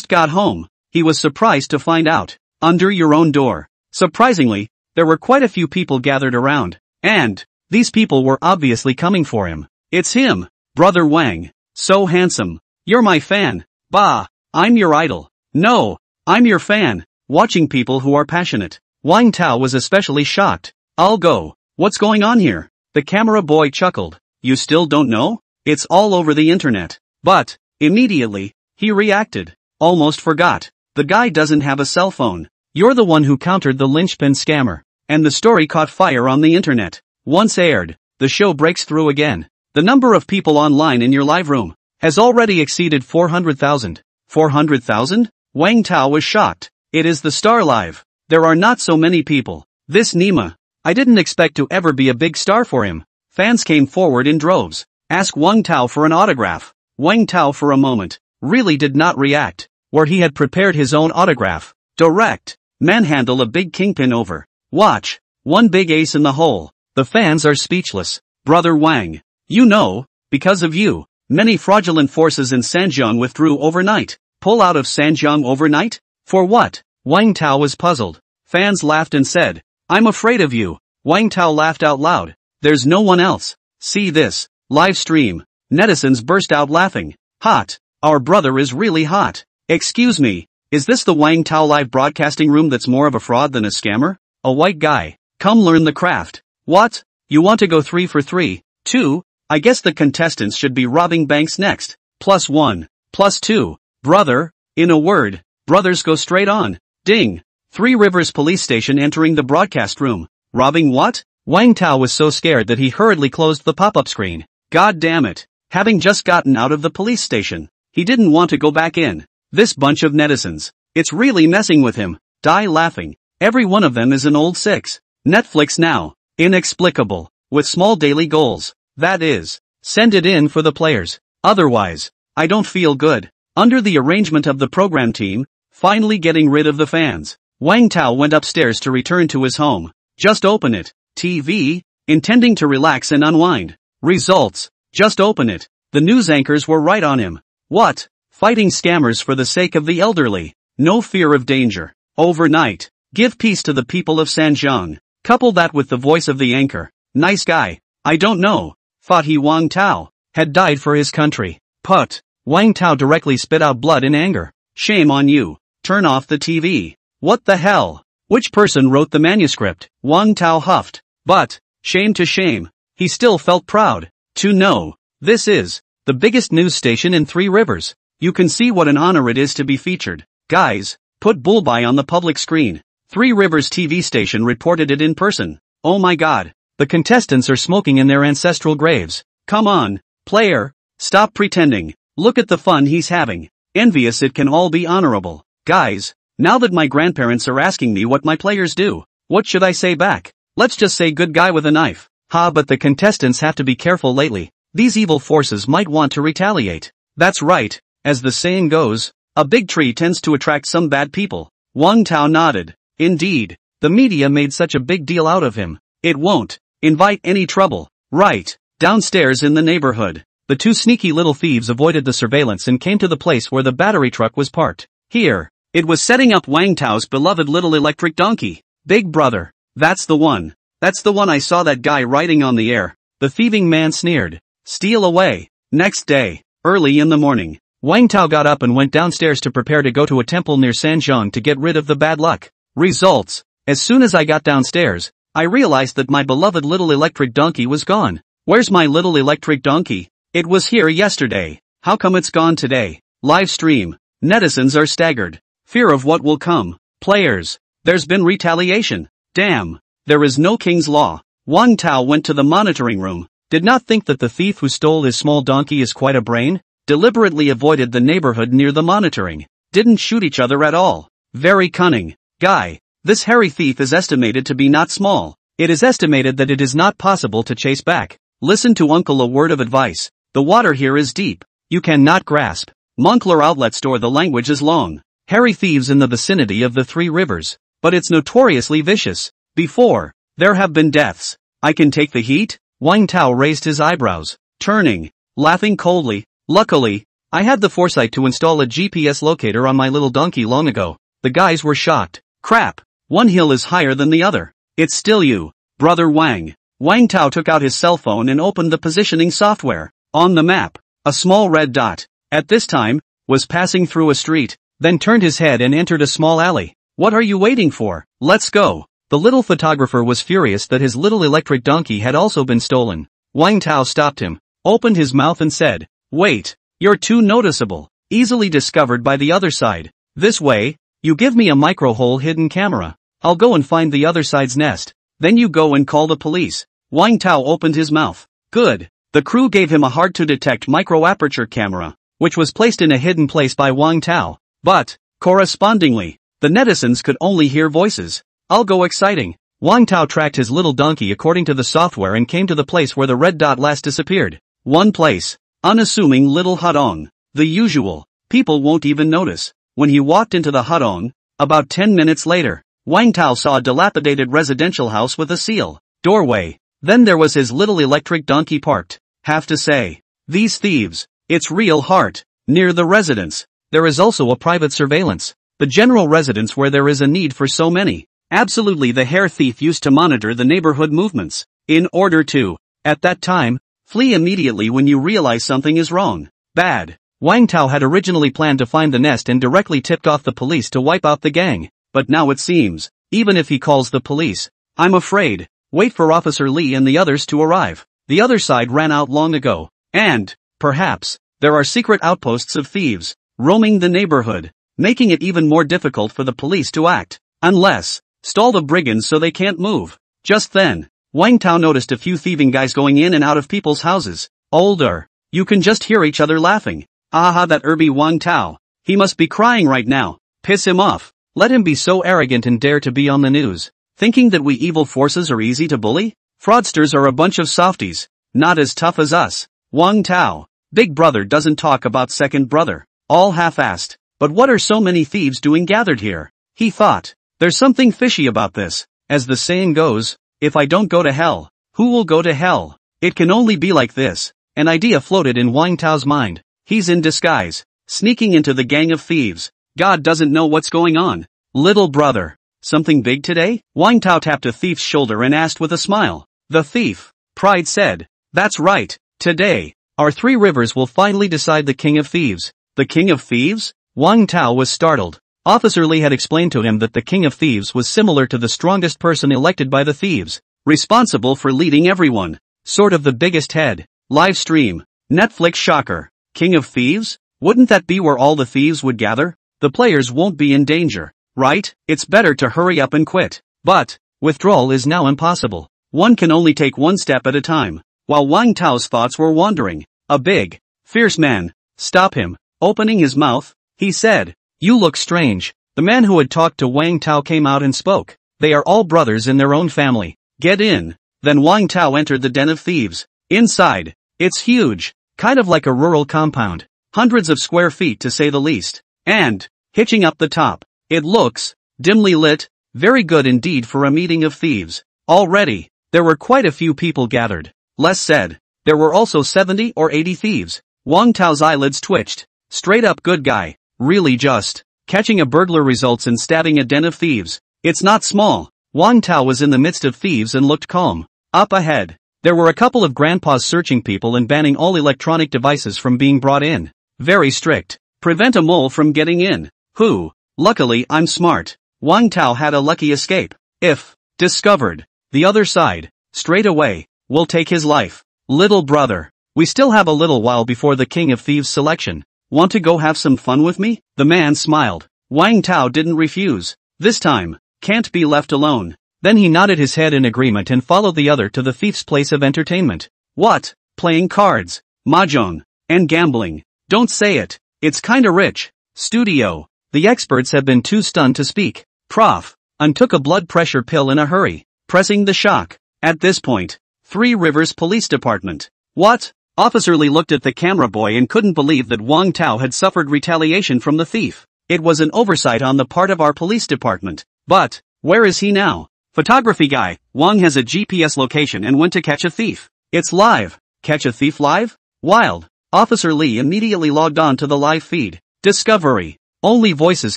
got home. He was surprised to find out. Under your own door. Surprisingly, there were quite a few people gathered around. And these people were obviously coming for him. It's him, Brother Wang. So handsome. You're my fan. Bah, I'm your idol. No, I'm your fan. Watching people who are passionate. Wang Tao was especially shocked. I'll go. What's going on here? The camera boy chuckled. You still don't know? It's all over the internet. But, immediately, he reacted. Almost forgot. The guy doesn't have a cell phone. You're the one who countered the linchpin scammer. And the story caught fire on the internet. Once aired, the show breaks through again. The number of people online in your live room has already exceeded 400,000. 400,000? Wang Tao was shocked. It is the Star Live. There are not so many people. This Nima. I didn't expect to ever be a big star for him. Fans came forward in droves. Ask Wang Tao for an autograph. Wang Tao for a moment really did not react. Where he had prepared his own autograph. Direct. Manhandle a big kingpin over. Watch. One big ace in the hole. The fans are speechless. Brother Wang. You know, because of you, many fraudulent forces in Sanjiang withdrew overnight. Pull out of Sanjiang overnight? For what? Wang Tao was puzzled. Fans laughed and said, I'm afraid of you. Wang Tao laughed out loud. There's no one else. See this. Live stream. Netizens burst out laughing. Hot. Our brother is really hot. Excuse me. Is this the Wang Tao live broadcasting room that's more of a fraud than a scammer? A white guy. Come learn the craft. What? You want to go 3 for 3? 2? I guess the contestants should be robbing banks next. +1. +2. Brother. In a word, brothers go straight on. Ding. Three Rivers police station entering the broadcast room. Robbing what? Wang Tao was so scared that he hurriedly closed the pop-up screen. God damn it. Having just gotten out of the police station, he didn't want to go back in. This bunch of netizens. It's really messing with him. Die laughing. Every one of them is an old 6. Netflix now. Inexplicable. With small daily goals. That is. Send it in for the players. Otherwise, I don't feel good. Under the arrangement of the program team, finally getting rid of the fans, Wang Tao went upstairs to return to his home. Just open it. TV, intending to relax and unwind. Results. Just open it. The news anchors were right on him. What? Fighting scammers for the sake of the elderly. No fear of danger. Overnight. Give peace to the people of Sanjiang. Couple that with the voice of the anchor. Nice guy. I don't know. Thought he Wang Tao had died for his country. Put. Wang Tao directly spit out blood in anger. Shame on you. Turn off the TV. What the hell? Which person wrote the manuscript? Wang Tao huffed. But, shame to shame, he still felt proud to know. This is the biggest news station in Three Rivers. You can see what an honor it is to be featured. Guys, put Bullby on the public screen. Three Rivers TV station reported it in person. Oh my god. The contestants are smoking in their ancestral graves. Come on, player. Stop pretending. Look at the fun he's having. Envious it can all be honorable. Guys, now that my grandparents are asking me what my players do, what should I say back? Let's just say good guy with a knife. Ha, but the contestants have to be careful lately. These evil forces might want to retaliate. That's right, as the saying goes, a big tree tends to attract some bad people. Wang Tao nodded. Indeed, the media made such a big deal out of him. It won't invite any trouble. Right, downstairs in the neighborhood, the two sneaky little thieves avoided the surveillance and came to the place where the battery truck was parked. Here, it was setting up Wang Tao's beloved little electric donkey. Big brother, that's the one. That's the one I saw that guy riding on the air. The thieving man sneered. Steal away. Next day, early in the morning, Wang Tao got up and went downstairs to prepare to go to a temple near Sanjiang to get rid of the bad luck. Results. As soon as I got downstairs, I realized that my beloved little electric donkey was gone. Where's my little electric donkey? It was here yesterday. How come it's gone today? Live stream. Netizens are staggered. Fear of what will come. Players. There's been retaliation. Damn. There is no king's law. Wang Tao went to the monitoring room. Did not think that the thief who stole his small donkey is quite a brain. Deliberately avoided the neighborhood near the monitoring. Didn't shoot each other at all. Very cunning. Guy. This hairy thief is estimated to be not small. It is estimated that it is not possible to chase back. Listen to uncle, a word of advice. The water here is deep. You cannot grasp. Moncler outlet store, the language is long. Hairy thieves in the vicinity of the three rivers. But it's notoriously vicious. Before, there have been deaths. I can take the heat? Wang Tao raised his eyebrows, turning, laughing coldly. Luckily, I had the foresight to install a GPS locator on my little donkey long ago. The guys were shocked. Crap. One hill is higher than the other. It's still you, brother Wang. Wang Tao took out his cell phone and opened the positioning software. On the map, a small red dot, at this time, was passing through a street, then turned his head and entered a small alley. What are you waiting for? Let's go. The little photographer was furious that his little electric donkey had also been stolen. Wang Tao stopped him, opened his mouth and said, wait, you're too noticeable, easily discovered by the other side. This way, you give me a micro-hole hidden camera. I'll go and find the other side's nest. Then you go and call the police. Wang Tao opened his mouth. Good. The crew gave him a hard-to-detect micro-aperture camera, which was placed in a hidden place by Wang Tao. But, correspondingly, the netizens could only hear voices. I'll go exciting. Wang Tao tracked his little donkey according to the software and came to the place where the red dot last disappeared. One place. Unassuming little hutong. The usual. People won't even notice. When he walked into the hutong, about 10 minutes later, Wang Tao saw a dilapidated residential house with a seal doorway. Then there was his little electric donkey parked. Have to say, these thieves, it's real heart. Near the residence, there is also a private surveillance. The general residence where there is a need for so many. Absolutely, the hair thief used to monitor the neighborhood movements, in order to, at that time, flee immediately when you realize something is wrong. Bad. Wang Tao had originally planned to find the nest and directly tipped off the police to wipe out the gang. But now it seems, even if he calls the police, I'm afraid, wait for Officer Li and the others to arrive. The other side ran out long ago. And, perhaps, there are secret outposts of thieves, roaming the neighborhood, making it even more difficult for the police to act. Unless, stall the brigands so they can't move. Just then, Wang Tao noticed a few thieving guys going in and out of people's houses. Older. You can just hear each other laughing. Aha, that Irby Wang Tao. He must be crying right now. Piss him off. Let him be so arrogant and dare to be on the news. Thinking that we evil forces are easy to bully? Fraudsters are a bunch of softies. Not as tough as us. Wang Tao. Big brother doesn't talk about second brother. All half-assed. But what are so many thieves doing gathered here? He thought. There's something fishy about this. As the saying goes, if I don't go to hell, who will go to hell? It can only be like this. An idea floated in Wang Tao's mind. He's in disguise, sneaking into the gang of thieves. God doesn't know what's going on. Little brother. Something big today? Wang Tao tapped a thief's shoulder and asked with a smile. The thief, pride said. That's right. Today, our three rivers will finally decide the king of thieves. The king of thieves? Wang Tao was startled. Officer Li had explained to him that the king of thieves was similar to the strongest person elected by the thieves, responsible for leading everyone. Sort of the biggest head. Live stream. Netflix shocker. King of thieves? Wouldn't that be where all the thieves would gather? The players won't be in danger, right? It's better to hurry up and quit. But, withdrawal is now impossible. One can only take one step at a time. While Wang Tao's thoughts were wandering, a big, fierce man, stopped him. Opening his mouth, He said. You look strange. The man who had talked to Wang Tao came out and spoke. They are all brothers in their own family. Get in. Then Wang Tao entered the den of thieves. Inside. It's huge. Kind of like a rural compound. Hundreds of square feet to say the least. And, hitching up the top, it looks, dimly lit, very good indeed for a meeting of thieves. Already, there were quite a few people gathered. Less said. There were also 70 or 80 thieves. Wang Tao's eyelids twitched. Straight up good guy. Really just. Catching a burglar results in stabbing a den of thieves. It's not small. Wang Tao was in the midst of thieves and looked calm. Up ahead, there were a couple of grandpas searching people and banning all electronic devices from being brought in. Very strict. Prevent a mole from getting in. Who? Luckily I'm smart. Wang Tao had a lucky escape. If discovered, the other side, straight away, will take his life. Little brother, we still have a little while before the King of Thieves selection. Want to go have some fun with me? The man smiled. Wang Tao didn't refuse. This time, can't be left alone. Then he nodded his head in agreement and followed the other to the thief's place of entertainment. What? Playing cards, mahjong, and gambling. Don't say it. It's kinda rich. Studio. The experts have been too stunned to speak. Prof. Took a blood pressure pill in a hurry, pressing the shock. At this point, Three Rivers Police Department. What? Officer Lee looked at the camera boy and couldn't believe that Wang Tao had suffered retaliation from the thief. It was an oversight on the part of our police department. But, where is he now? Photography guy, Wang has a GPS location and went to catch a thief. It's live. Catch a thief live? Wild. Officer Lee immediately logged on to the live feed. Discovery. Only voices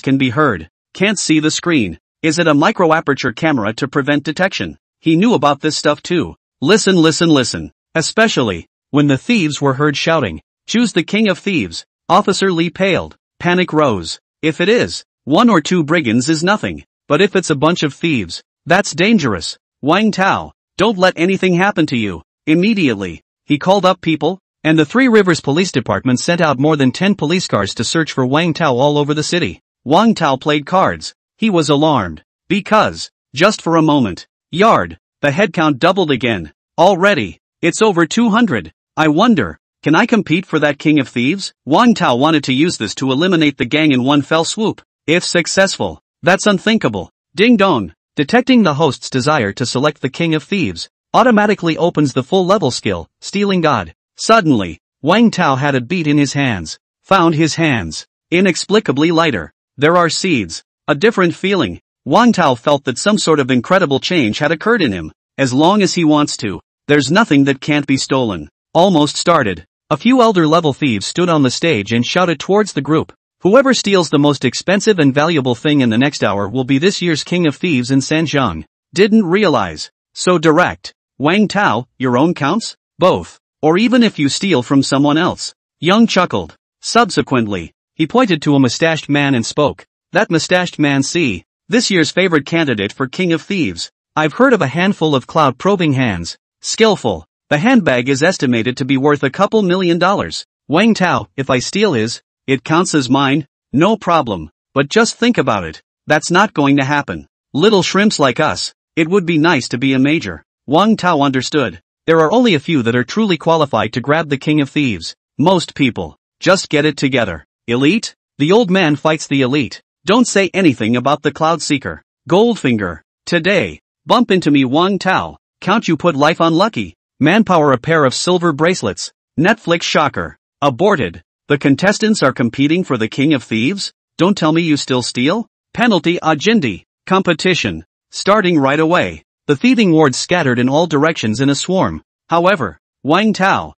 can be heard. Can't see the screen. Is it a micro-aperture camera to prevent detection? He knew about this stuff too. Listen. Especially, when the thieves were heard shouting, choose the King of Thieves. Officer Lee paled. Panic rose. If it is, 1 or 2 brigands is nothing. But if it's a bunch of thieves, that's dangerous. Wang Tao, don't let anything happen to you. Immediately, he called up people, and the Three Rivers Police Department sent out more than 10 police cars to search for Wang Tao all over the city. Wang Tao played cards. He was alarmed. Because, just for a moment, the head count doubled again. Already, it's over 200. I wonder, can I compete for that King of Thieves? Wang Tao wanted to use this to eliminate the gang in one fell swoop. If successful, that's unthinkable. Ding dong. Detecting the host's desire to select the King of Thieves, automatically opens the full level skill, Stealing God. Suddenly, Wang Tao had a beat in his hands. Found his hands inexplicably lighter. There are seeds. A different feeling. Wang Tao felt that some sort of incredible change had occurred in him. As long as he wants to, there's nothing that can't be stolen. Almost started. A few elder level thieves stood on the stage and shouted towards the group. Whoever steals the most expensive and valuable thing in the next hour will be this year's King of Thieves in Sanjiang. Didn't realize. So direct. Wang Tao, your own counts? Both. Or even if you steal from someone else. Young chuckled. Subsequently, he pointed to a mustached man and spoke. That mustached man see, this year's favorite candidate for King of Thieves. I've heard of a handful of cloud-probing hands. Skillful. The handbag is estimated to be worth a couple $1 million. Wang Tao, if I steal his, it counts as mine? No problem. But just think about it. That's not going to happen. Little shrimps like us. It would be nice to be a major. Wang Tao understood. There are only a few that are truly qualified to grab the King of Thieves. Most people just get it together. Elite? The old man fights the elite. Don't say anything about the Cloud Seeker. Goldfinger. Today. Bump into me Wang Tao. Count you put life on lucky. Manpower a pair of silver bracelets. Netflix shocker. Aborted. The contestants are competing for the King of Thieves? Don't tell me you still steal? Penalty Ajindi. Competition. Starting right away. The thieving wards scattered in all directions in a swarm. However, Wang Tao,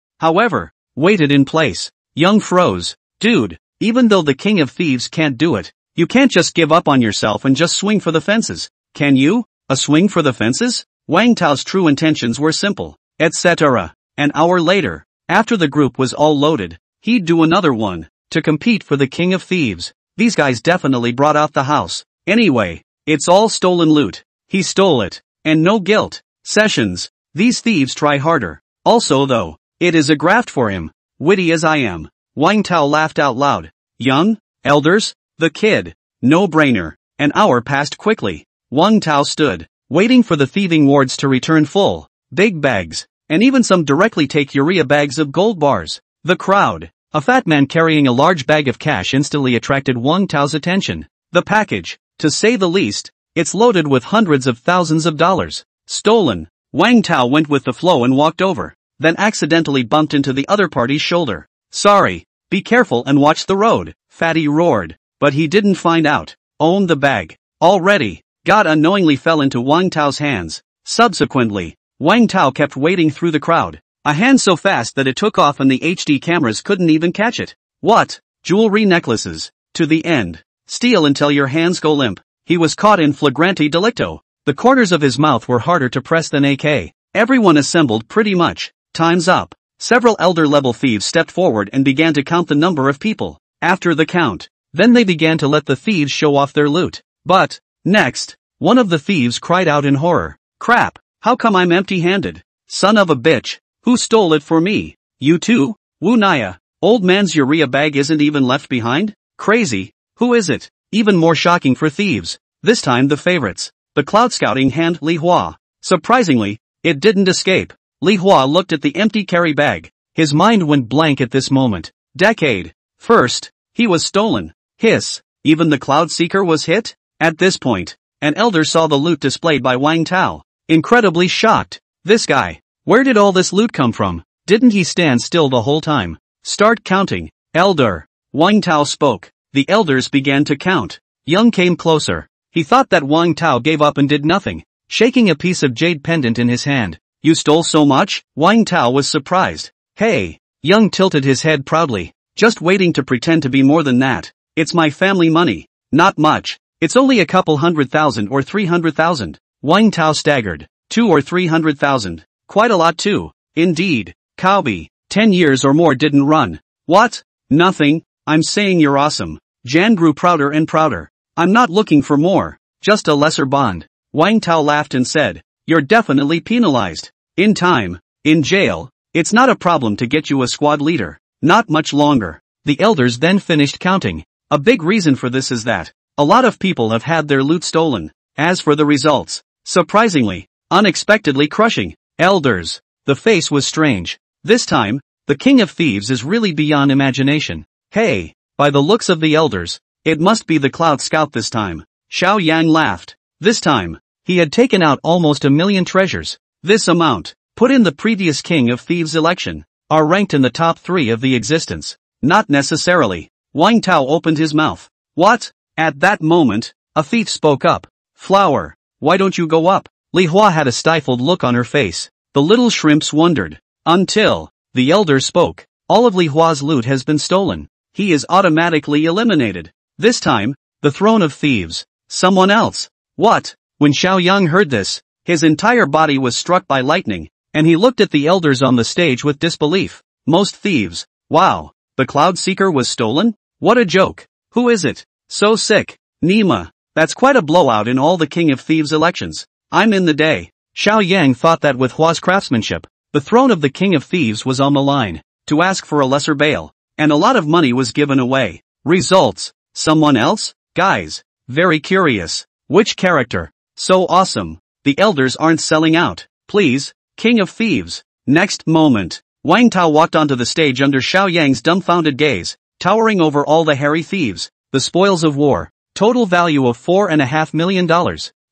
waited in place. Young froze. Dude, even though the King of Thieves can't do it, you can't just give up on yourself and just swing for the fences. Can you? A swing for the fences? Wang Tao's true intentions were simple, etc. An hour later, after the group was all loaded, he'd do another one, to compete for the King of Thieves. These guys definitely brought out the house. Anyway, it's all stolen loot. He stole it. And no guilt. Sessions. These thieves try harder. Also though, it is a graft for him. Witty as I am. Wang Tao laughed out loud. Young? Elders? The kid. No-brainer. An hour passed quickly. Wang Tao stood, waiting for the thieving wards to return full. Big bags. And even some directly take urea bags of gold bars. The crowd. A fat man carrying a large bag of cash instantly attracted Wang Tao's attention. The package, to say the least, it's loaded with hundreds of thousands of dollars. Stolen. Wang Tao went with the flow and walked over, then accidentally bumped into the other party's shoulder. Sorry, be careful and watch the road, Fatty roared, but he didn't find out. Owned the bag. Already. God unknowingly fell into Wang Tao's hands. Subsequently, Wang Tao kept wading through the crowd. A hand so fast that it took off and the HD cameras couldn't even catch it. What? Jewelry necklaces. To the end. Steal until your hands go limp. He was caught in flagrante delicto. The corners of his mouth were harder to press than AK. Everyone assembled pretty much. Time's up. Several elder-level thieves stepped forward and began to count the number of people. After the count, then they began to let the thieves show off their loot. But, next, one of the thieves cried out in horror. Crap, how come I'm empty-handed? Son of a bitch, who stole it for me? You too? Wu Naya, old man's urea bag isn't even left behind? Crazy, who is it? Even more shocking for thieves, this time the favorites, the cloud scouting hand Li Hua. Surprisingly, it didn't escape. Li Hua looked at the empty carry bag. His mind went blank at this moment. Decade. First, he was stolen. Hiss. Even the cloud seeker was hit? At this point, an elder saw the loot displayed by Wang Tao. Incredibly shocked. This guy. Where did all this loot come from? Didn't he stand still the whole time? Start counting. Elder. Wang Tao spoke. The elders began to count. Young came closer. He thought that Wang Tao gave up and did nothing, shaking a piece of jade pendant in his hand. You stole so much? Wang Tao was surprised. Hey. Young tilted his head proudly. Just waiting to pretend to be more than that. It's my family money. Not much. It's only a couple 100,000 or 300,000. Wang Tao staggered. 2 or 300,000. Quite a lot too. Indeed. Cowbie. 10 years or more didn't run. What? Nothing. I'm saying you're awesome. Jan grew prouder and prouder. I'm not looking for more. Just a lesser bond. Wang Tao laughed and said, you're definitely penalized. In time. In jail. It's not a problem to get you a squad leader. Not much longer. The elders then finished counting. A big reason for this is that a lot of people have had their loot stolen. As for the results, surprisingly, unexpectedly crushing. Elders. The face was strange. This time, the king of thieves is really beyond imagination. Hey, by the looks of the elders, it must be the Cloud Scout this time. Xiao Yang laughed. This time, he had taken out almost 1 million treasures. This amount, put in the previous king of thieves election, are ranked in the top 3 of the existence. Not necessarily. Wang Tao opened his mouth. What? At that moment, a thief spoke up. Flower, why don't you go up? Li Hua had a stifled look on her face. The little shrimps wondered. Until, the elder spoke. All of Li Hua's loot has been stolen. He is automatically eliminated. This time, the throne of thieves. Someone else. What? When Xiao Yang heard this, his entire body was struck by lightning, and he looked at the elders on the stage with disbelief. Most thieves. Wow. The Cloud Seeker was stolen? What a joke. Who is it? So sick. Nima. That's quite a blowout in all the King of Thieves elections. I'm in the day. Xiao Yang thought that with Hua's craftsmanship, the throne of the King of Thieves was on the line, to ask for a lesser bail, and a lot of money was given away. Results. Someone else? Guys. Very curious. Which character? So awesome. The elders aren't selling out. Please, King of Thieves. Next moment. Wang Tao walked onto the stage under Xiao Yang's dumbfounded gaze, towering over all the hairy thieves, the spoils of war. Total value of $4.5 million.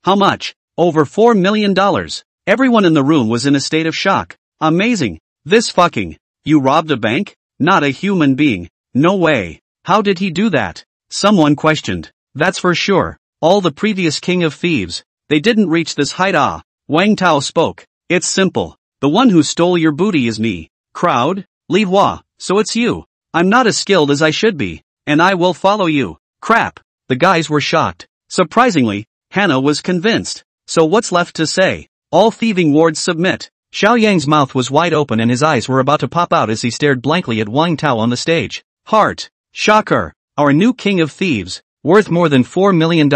How much? Over $4 million. Everyone in the room was in a state of shock. Amazing. This fucking. You robbed a bank? Not a human being. No way. How did he do that? Someone questioned. That's for sure. All the previous King of Thieves. They didn't reach this height. Wang Tao spoke. It's simple. The one who stole your booty is me. Crowd? Li Hua. So it's you. I'm not as skilled as I should be. And I will follow you. Crap. The guys were shocked. Surprisingly, Hannah was convinced. So what's left to say? All thieving wards submit. Xiao Yang's mouth was wide open and his eyes were about to pop out as he stared blankly at Wang Tao on the stage. Heart. Shocker. Our new King of Thieves, worth more than $4 million,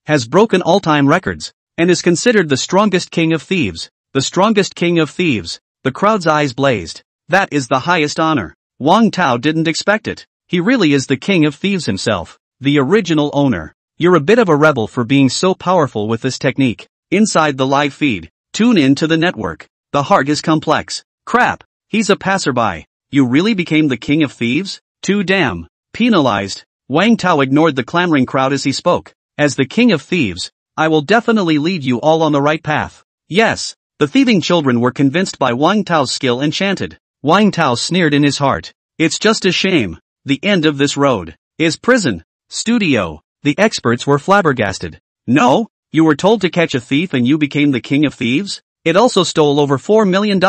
has broken all-time records, and is considered the strongest King of Thieves. The strongest King of Thieves. The crowd's eyes blazed. That is the highest honor. Wang Tao didn't expect it. He really is the King of Thieves himself. The original owner. You're a bit of a rebel for being so powerful with this technique. Inside the live feed. Tune in to the network. The heart is complex. Crap. He's a passerby. You really became the king of thieves? Too damn. Penalized. Wang Tao ignored the clamoring crowd as he spoke. As the king of thieves, I will definitely lead you all on the right path. Yes. The thieving children were convinced by Wang Tao's skill enchanted. Wang Tao sneered in his heart. It's just a shame. The end of this road is prison. Studio. The experts were flabbergasted. No? You were told to catch a thief and you became the king of thieves? It also stole over $4 million.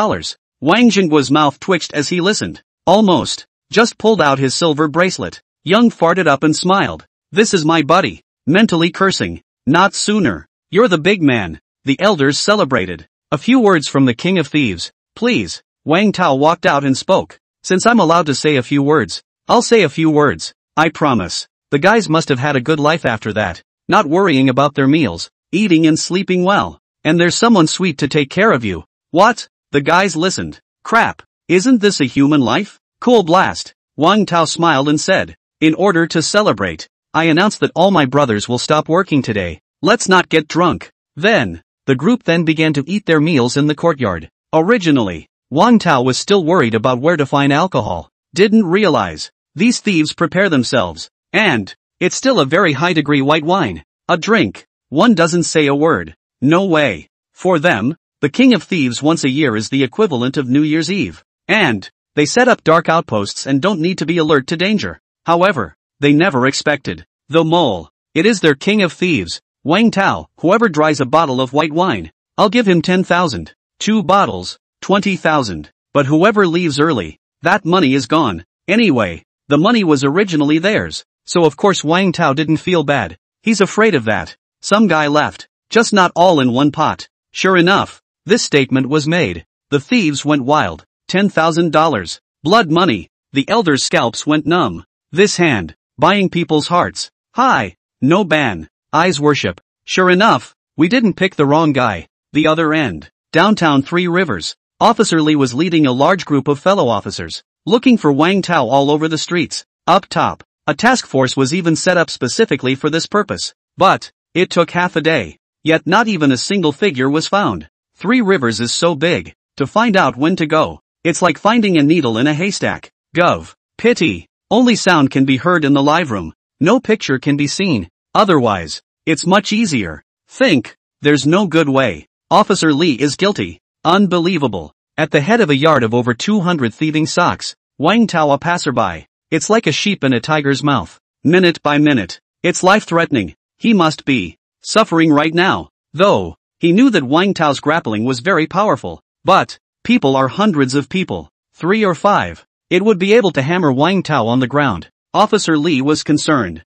Wang Jingguo's mouth twitched as he listened. Almost. Just pulled out his silver bracelet. Young farted up and smiled. This is my buddy. Mentally cursing. Not sooner. You're the big man. The elders celebrated. A few words from the king of thieves. Please. Wang Tao walked out and spoke. Since I'm allowed to say a few words, I'll say a few words. I promise. The guys must have had a good life after that. Not worrying about their meals, eating and sleeping well. And there's someone sweet to take care of you. What? The guys listened. Crap. Isn't this a human life? Cool blast. Wang Tao smiled and said, in order to celebrate, I announce that all my brothers will stop working today. Let's not get drunk. Then, the group then began to eat their meals in the courtyard. Originally, Wang Tao was still worried about where to find alcohol. Didn't realize, these thieves prepare themselves. And, it's still a very high degree white wine. A drink. One doesn't say a word. No way. For them, the king of thieves once a year is the equivalent of New Year's Eve. And, they set up dark outposts and don't need to be alert to danger. However, they never expected the mole. It is their king of thieves, Wang Tao. Whoever dries a bottle of white wine, I'll give him 10,000. 2 bottles, 20,000. But whoever leaves early, that money is gone. Anyway, the money was originally theirs, so of course Wang Tao didn't feel bad. He's afraid of that. Some guy left, just not all in one pot. Sure enough, this statement was made. The thieves went wild. $10,000. Blood money. The elders' scalps went numb. This hand, buying people's hearts. Hi. No ban. Eyes worship. Sure enough, we didn't pick the wrong guy. The other end. Downtown Three Rivers. Officer Li was leading a large group of fellow officers, looking for Wang Tao all over the streets. Up top, a task force was even set up specifically for this purpose. But, it took half a day. Yet not even a single figure was found. Three Rivers is so big, to find out when to go, it's like finding a needle in a haystack. Gov. Pity. Only sound can be heard in the live room. No picture can be seen. Otherwise, it's much easier. Think. There's no good way. Officer Li is guilty. Unbelievable. At the head of a yard of over 200 thieving socks, Wang Tao a passerby. It's like a sheep in a tiger's mouth. Minute by minute. It's life-threatening. He must be suffering right now. Though, he knew that Wang Tao's grappling was very powerful. But, people are hundreds of people. 3 or 5. It would be able to hammer Wang Tao on the ground. Officer Li was concerned.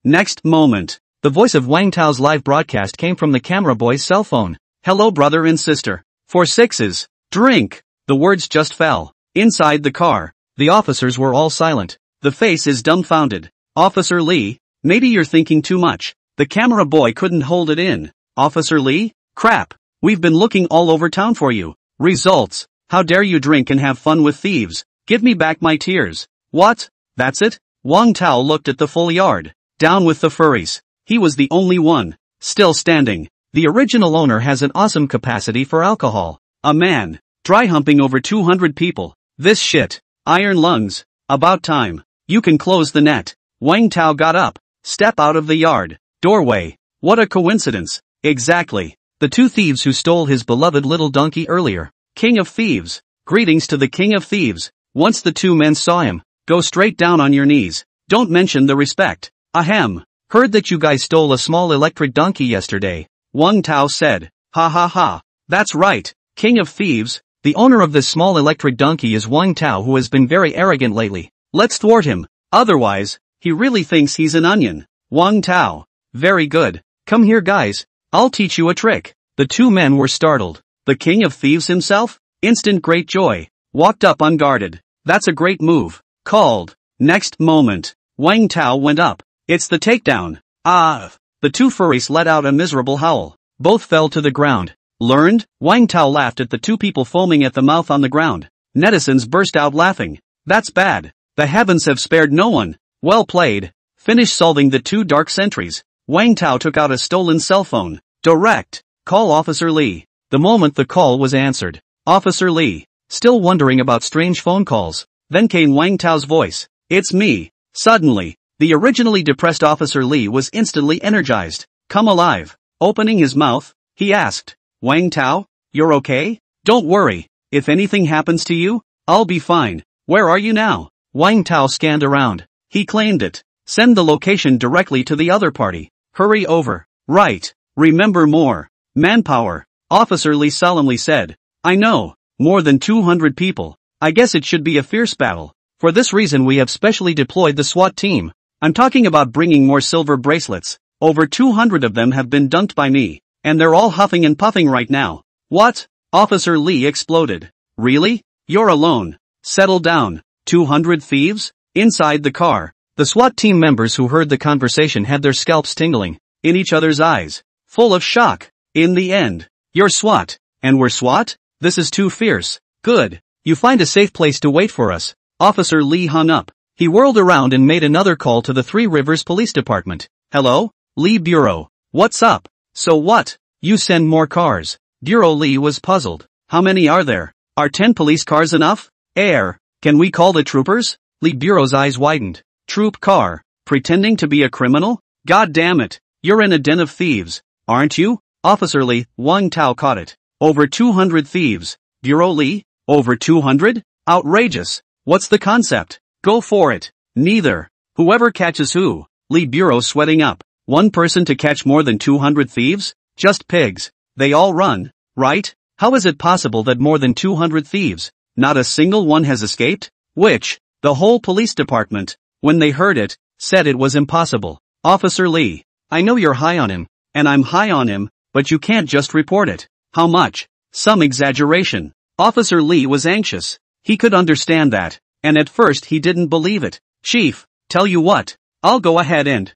Next moment, the voice of Wang Tao's live broadcast came from the camera boy's cell phone. Hello brother and sister. 4 6s. Drink. The words just fell. Inside the car, the officers were all silent. The face is dumbfounded. Officer Li, maybe you're thinking too much. The camera boy couldn't hold it in. Officer Li? Crap. We've been looking all over town for you. Results. How dare you drink and have fun with thieves? Give me back my tears. What? That's it? Wang Tao looked at the full yard. Down with the furries. He was the only one still standing. The original owner has an awesome capacity for alcohol. A man. Dry humping over 200 people. This shit. Iron lungs. About time. You can close the net. Wang Tao got up. Step out of the yard. Doorway. What a coincidence. Exactly. The 2 thieves who stole his beloved little donkey earlier. King of thieves. Greetings to the king of thieves. Once the 2 men saw him, go straight down on your knees. Don't mention the respect. Ahem. Heard that you guys stole a small electric donkey yesterday. Wang Tao said. Ha ha ha. That's right. King of thieves. The owner of this small electric donkey is Wang Tao, who has been very arrogant lately. Let's thwart him. Otherwise, he really thinks he's an onion. Wang Tao. Very good. Come here guys. I'll teach you a trick. The 2 men were startled. The king of thieves himself? Instant great joy. Walked up unguarded. That's a great move. Called. Next moment, Wang Tao went up. It's the takedown. Ah! The 2 furries let out a miserable howl. Both fell to the ground. Learned? Wang Tao laughed at the 2 people foaming at the mouth on the ground. Netizens burst out laughing. That's bad. The heavens have spared no one. Well played. Finish solving the 2 dark sentries. Wang Tao took out a stolen cell phone. Direct. Call Officer Li. The moment the call was answered. Officer Li. still wondering about strange phone calls. Then came Wang Tao's voice. It's me. Suddenly, the originally depressed Officer Li was instantly energized. Come alive. Opening his mouth, he asked, Wang Tao, you're okay? Don't worry. If anything happens to you, I'll be fine. Where are you now? Wang Tao scanned around. He claimed it. Send the location directly to the other party. Hurry over. Right. Remember more. Manpower. Officer Li solemnly said. I know. More than 200 people. I guess it should be a fierce battle. For this reason we have specially deployed the SWAT team. I'm talking about bringing more silver bracelets. Over 200 of them have been dunked by me. And they're all huffing and puffing right now. What? Officer Li exploded. Really? You're alone. Settle down. 200 thieves? Inside the car, the SWAT team members who heard the conversation had their scalps tingling, in each other's eyes, full of shock. In the end, you're SWAT, and we're SWAT? This is too fierce. Good. You find a safe place to wait for us. Officer Li hung up. He whirled around and made another call to the Three Rivers Police Department. Hello? Li Bureau. What's up? So what? You send more cars. Bureau Li was puzzled. How many are there? Are 10 police cars enough? Air. Can we call the troopers? Li Bureau's eyes widened. Troop car. Pretending to be a criminal? God damn it. You're in a den of thieves, aren't you? Officer Li, Wang Tao caught it. Over 200 thieves. Bureau Li? Over 200? Outrageous. What's the concept? Go for it. Neither. Whoever catches who. Li Bureau sweating up. One person to catch more than 200 thieves? Just pigs. They all run, right? How is it possible that more than 200 thieves, not a single one has escaped? Which, the whole police department, when they heard it, said it was impossible. Officer Li, I know you're high on him, and I'm high on him, but you can't just report it. How much? Some exaggeration. Officer Li was anxious. He could understand that, and at first he didn't believe it. Chief, tell you what, I'll go ahead and,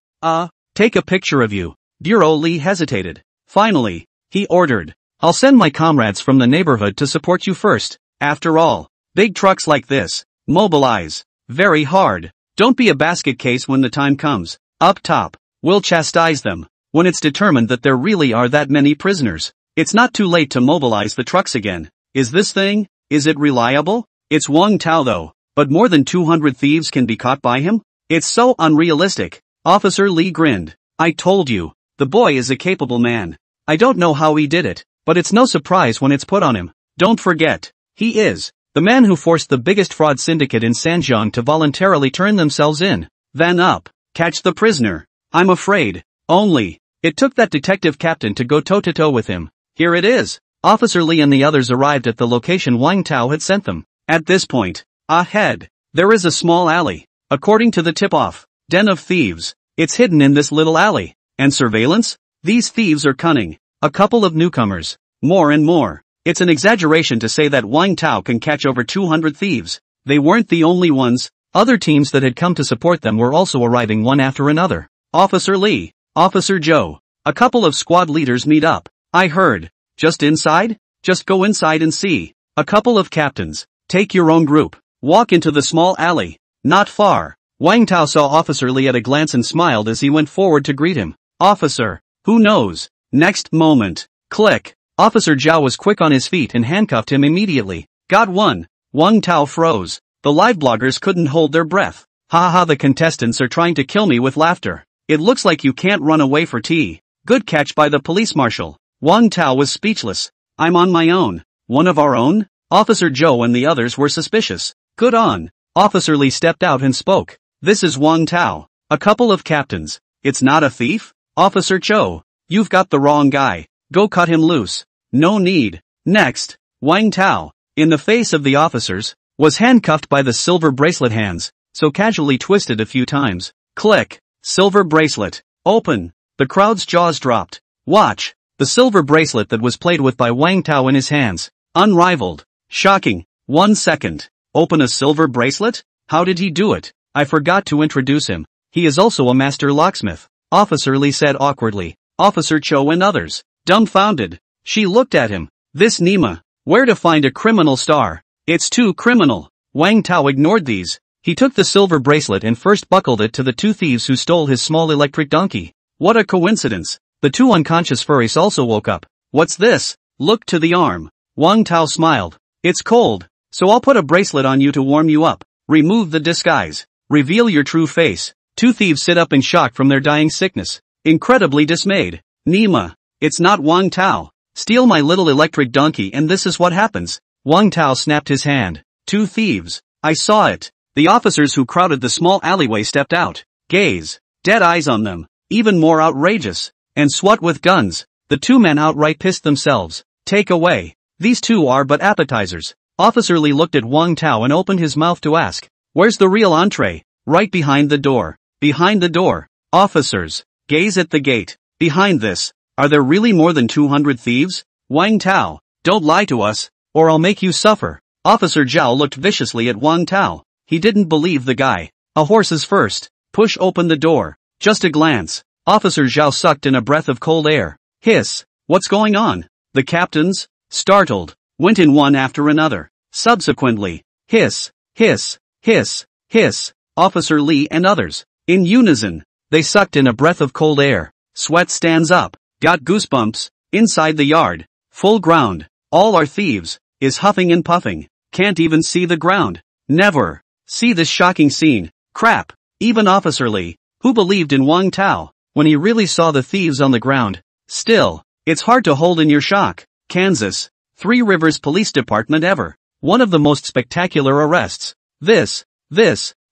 take a picture of you. Bureau Li hesitated. Finally, he ordered, I'll send my comrades from the neighborhood to support you first. After all, big trucks like this, mobilize, very hard. Don't be a basket case when the time comes. Up top, we'll chastise them, when it's determined that there really are that many prisoners. It's not too late to mobilize the trucks again. Is this thing, is it reliable? It's Wang Tao though, but more than 200 thieves can be caught by him? It's so unrealistic. Officer Li grinned. I told you, the boy is a capable man. I don't know how he did it, but it's no surprise when it's put on him. Don't forget, he is the man who forced the biggest fraud syndicate in Sanjiang to voluntarily turn themselves in. Then up, catch the prisoner. I'm afraid, only, it took that detective captain to go toe-to-toe with him. Here it is. Officer Li and the others arrived at the location Wang Tao had sent them. At this point, ahead, there is a small alley. According to the tip-off, den of thieves. It's hidden in this little alley. And surveillance? These thieves are cunning. A couple of newcomers. More and more. It's an exaggeration to say that Wang Tao can catch over 200 thieves. They weren't the only ones. Other teams that had come to support them were also arriving one after another. Officer Li, Officer Zhou. A couple of squad leaders meet up. I heard. Just inside? Just go inside and see. A couple of captains. Take your own group. Walk into the small alley. Not far. Wang Tao saw Officer Li at a glance and smiled as he went forward to greet him. Officer. Who knows? Next moment. Click. Officer Zhao was quick on his feet and handcuffed him immediately. Got one. Wang Tao froze. The live bloggers couldn't hold their breath. Ha ha, the contestants are trying to kill me with laughter. It looks like you can't run away for tea. Good catch by the police marshal. Wang Tao was speechless. I'm on my own. One of our own? Officer Zhou and the others were suspicious. Good on. Officer Li stepped out and spoke. This is Wang Tao. A couple of captains. It's not a thief? Officer Zhou. You've got the wrong guy. Go cut him loose. No need. Next. Wang Tao, in the face of the officers, was handcuffed by the silver bracelet hands, so casually twisted a few times. Click. Silver bracelet. Open. The crowd's jaws dropped. Watch. The silver bracelet that was played with by Wang Tao in his hands. Unrivaled. Shocking. 1 second. Open a silver bracelet? How did he do it? I forgot to introduce him. He is also a master locksmith. Officer Li said awkwardly. Officer Cho and others. Dumbfounded. She looked at him. This Nima. Where to find a criminal star? It's too criminal. Wang Tao ignored these. He took the silver bracelet and first buckled it to the two thieves who stole his small electric donkey. What a coincidence. The two unconscious furries also woke up. What's this? Look to the arm. Wang Tao smiled. It's cold. So I'll put a bracelet on you to warm you up. Remove the disguise. Reveal your true face. Two thieves sit up in shock from their dying sickness. Incredibly dismayed. Nima. It's not Wang Tao. Steal my little electric donkey and this is what happens. Wang Tao snapped his hand. Two thieves. I saw it. The officers who crowded the small alleyway stepped out. Gaze. Dead eyes on them. Even more outrageous. And SWAT with guns. The two men outright pissed themselves. Take away. These two are but appetizers. Officer Lee looked at Wang Tao and opened his mouth to ask. Where's the real entree? Right behind the door. Behind the door. Officers. Gaze at the gate. Behind this. Are there really more than 200 thieves? Wang Tao. Don't lie to us, or I'll make you suffer. Officer Zhao looked viciously at Wang Tao. He didn't believe the guy. A horse's first. Push open the door. Just a glance. Officer Zhao sucked in a breath of cold air. Hiss. What's going on? The captains, startled, went in one after another. Subsequently, hiss, hiss, hiss, hiss, Officer Lee and others. In unison, they sucked in a breath of cold air. Sweat stands up. Got goosebumps. Inside the yard. Full ground. All are thieves. Is huffing and puffing. Can't even see the ground. Never. See this shocking scene. Crap. Even Officer Lee, who believed in Wang Tao, when he really saw the thieves on the ground. Still, it's hard to hold in your shock. Kansas. Three Rivers Police Department ever. One of the most spectacular arrests. This.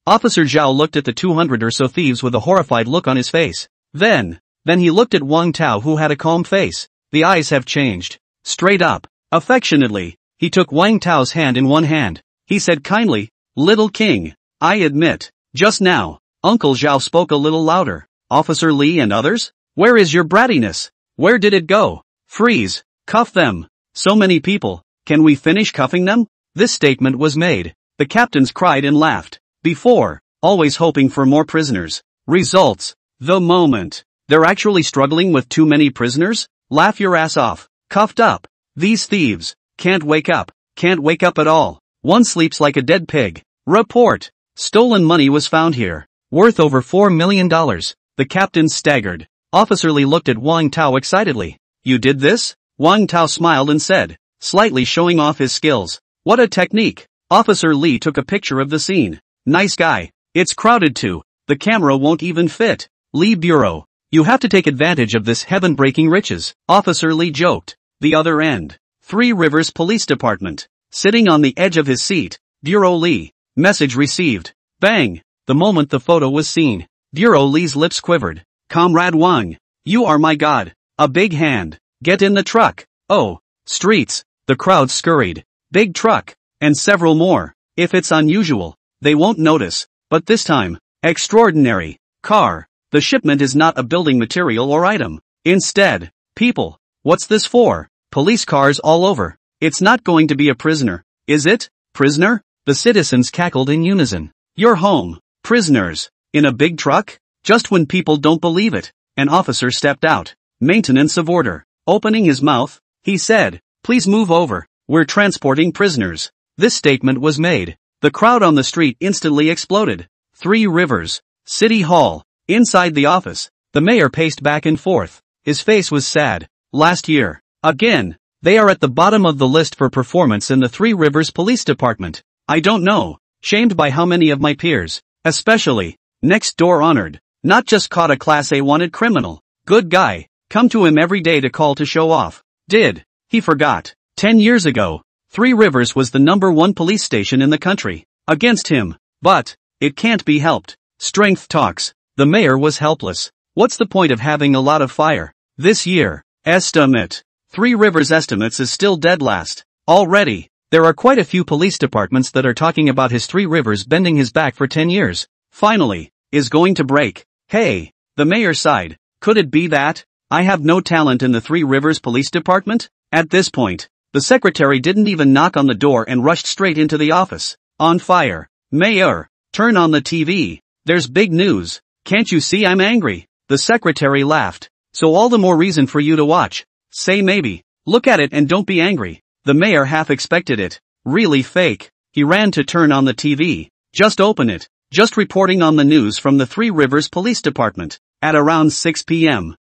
Officer Zhao looked at the 200 or so thieves with a horrified look on his face. Then he looked at Wang Tao who had a calm face. The eyes have changed. Straight up. Affectionately, he took Wang Tao's hand in one hand. He said kindly, Little King, I admit, just now, Uncle Zhao spoke a little louder. Officer Lee and others? Where is your brattiness? Where did it go? Freeze. Cuff them. So many people. Can we finish cuffing them? This statement was made. The captains cried and laughed. Before, always hoping for more prisoners. Results. The moment. They're actually struggling with too many prisoners? Laugh your ass off. Cuffed up. These thieves. Can't wake up. Can't wake up at all. One sleeps like a dead pig. Report. Stolen money was found here. Worth over $4 million. The captains staggered. Officer Lee looked at Wang Tao excitedly. You did this? Wang Tao smiled and said, slightly showing off his skills. What a technique. Officer Lee took a picture of the scene. Nice guy. It's crowded too. The camera won't even fit. Lee Bureau. You have to take advantage of this heaven-breaking riches. Officer Lee joked. The other end. Three Rivers Police Department. Sitting on the edge of his seat. Bureau Lee. Message received. Bang. The moment the photo was seen, Bureau Lee's lips quivered. Comrade Wang. You are my god. A big hand. Get in the truck. Oh. Streets. The crowd scurried. Big truck. And several more. If it's unusual, they won't notice. But this time, extraordinary. Car. The shipment is not a building material or item. Instead, people. What's this for? Police cars all over. It's not going to be a prisoner, is it? Prisoner? The citizens cackled in unison. You're home. Prisoners. In a big truck? Just when people don't believe it, an officer stepped out. Maintenance of order. Opening his mouth, he said, please move over. We're transporting prisoners. This statement was made. The crowd on the street instantly exploded. Three Rivers. City Hall. Inside the office, the mayor paced back and forth. His face was sad. Last year. Again. They are at the bottom of the list for performance in the Three Rivers Police Department. I don't know. Shamed by how many of my peers. Especially. Next door honored. Not just caught a Class A wanted criminal. Good guy. Come to him every day to call to show off. Did. He forgot. 10 years ago. Three Rivers was the #1 police station in the country. Against him. But. It can't be helped. Strength talks. The mayor was helpless. What's the point of having a lot of fire? This year. Estimate. Three Rivers estimates is still dead last. Already. There are quite a few police departments that are talking about his Three Rivers bending his back for 10 years. Finally. Is going to break. Hey. The mayor sighed. Could it be that? I have no talent in the Three Rivers Police Department? At this point, the secretary didn't even knock on the door and rushed straight into the office. On fire. Mayor. Turn on the TV. There's big news. Can't you see I'm angry? The secretary laughed. So all the more reason for you to watch. Say maybe. Look at it and don't be angry. The mayor half expected it. Really fake. He ran to turn on the TV. Just open it. Just reporting on the news from the Three Rivers Police Department. At around 6 p.m.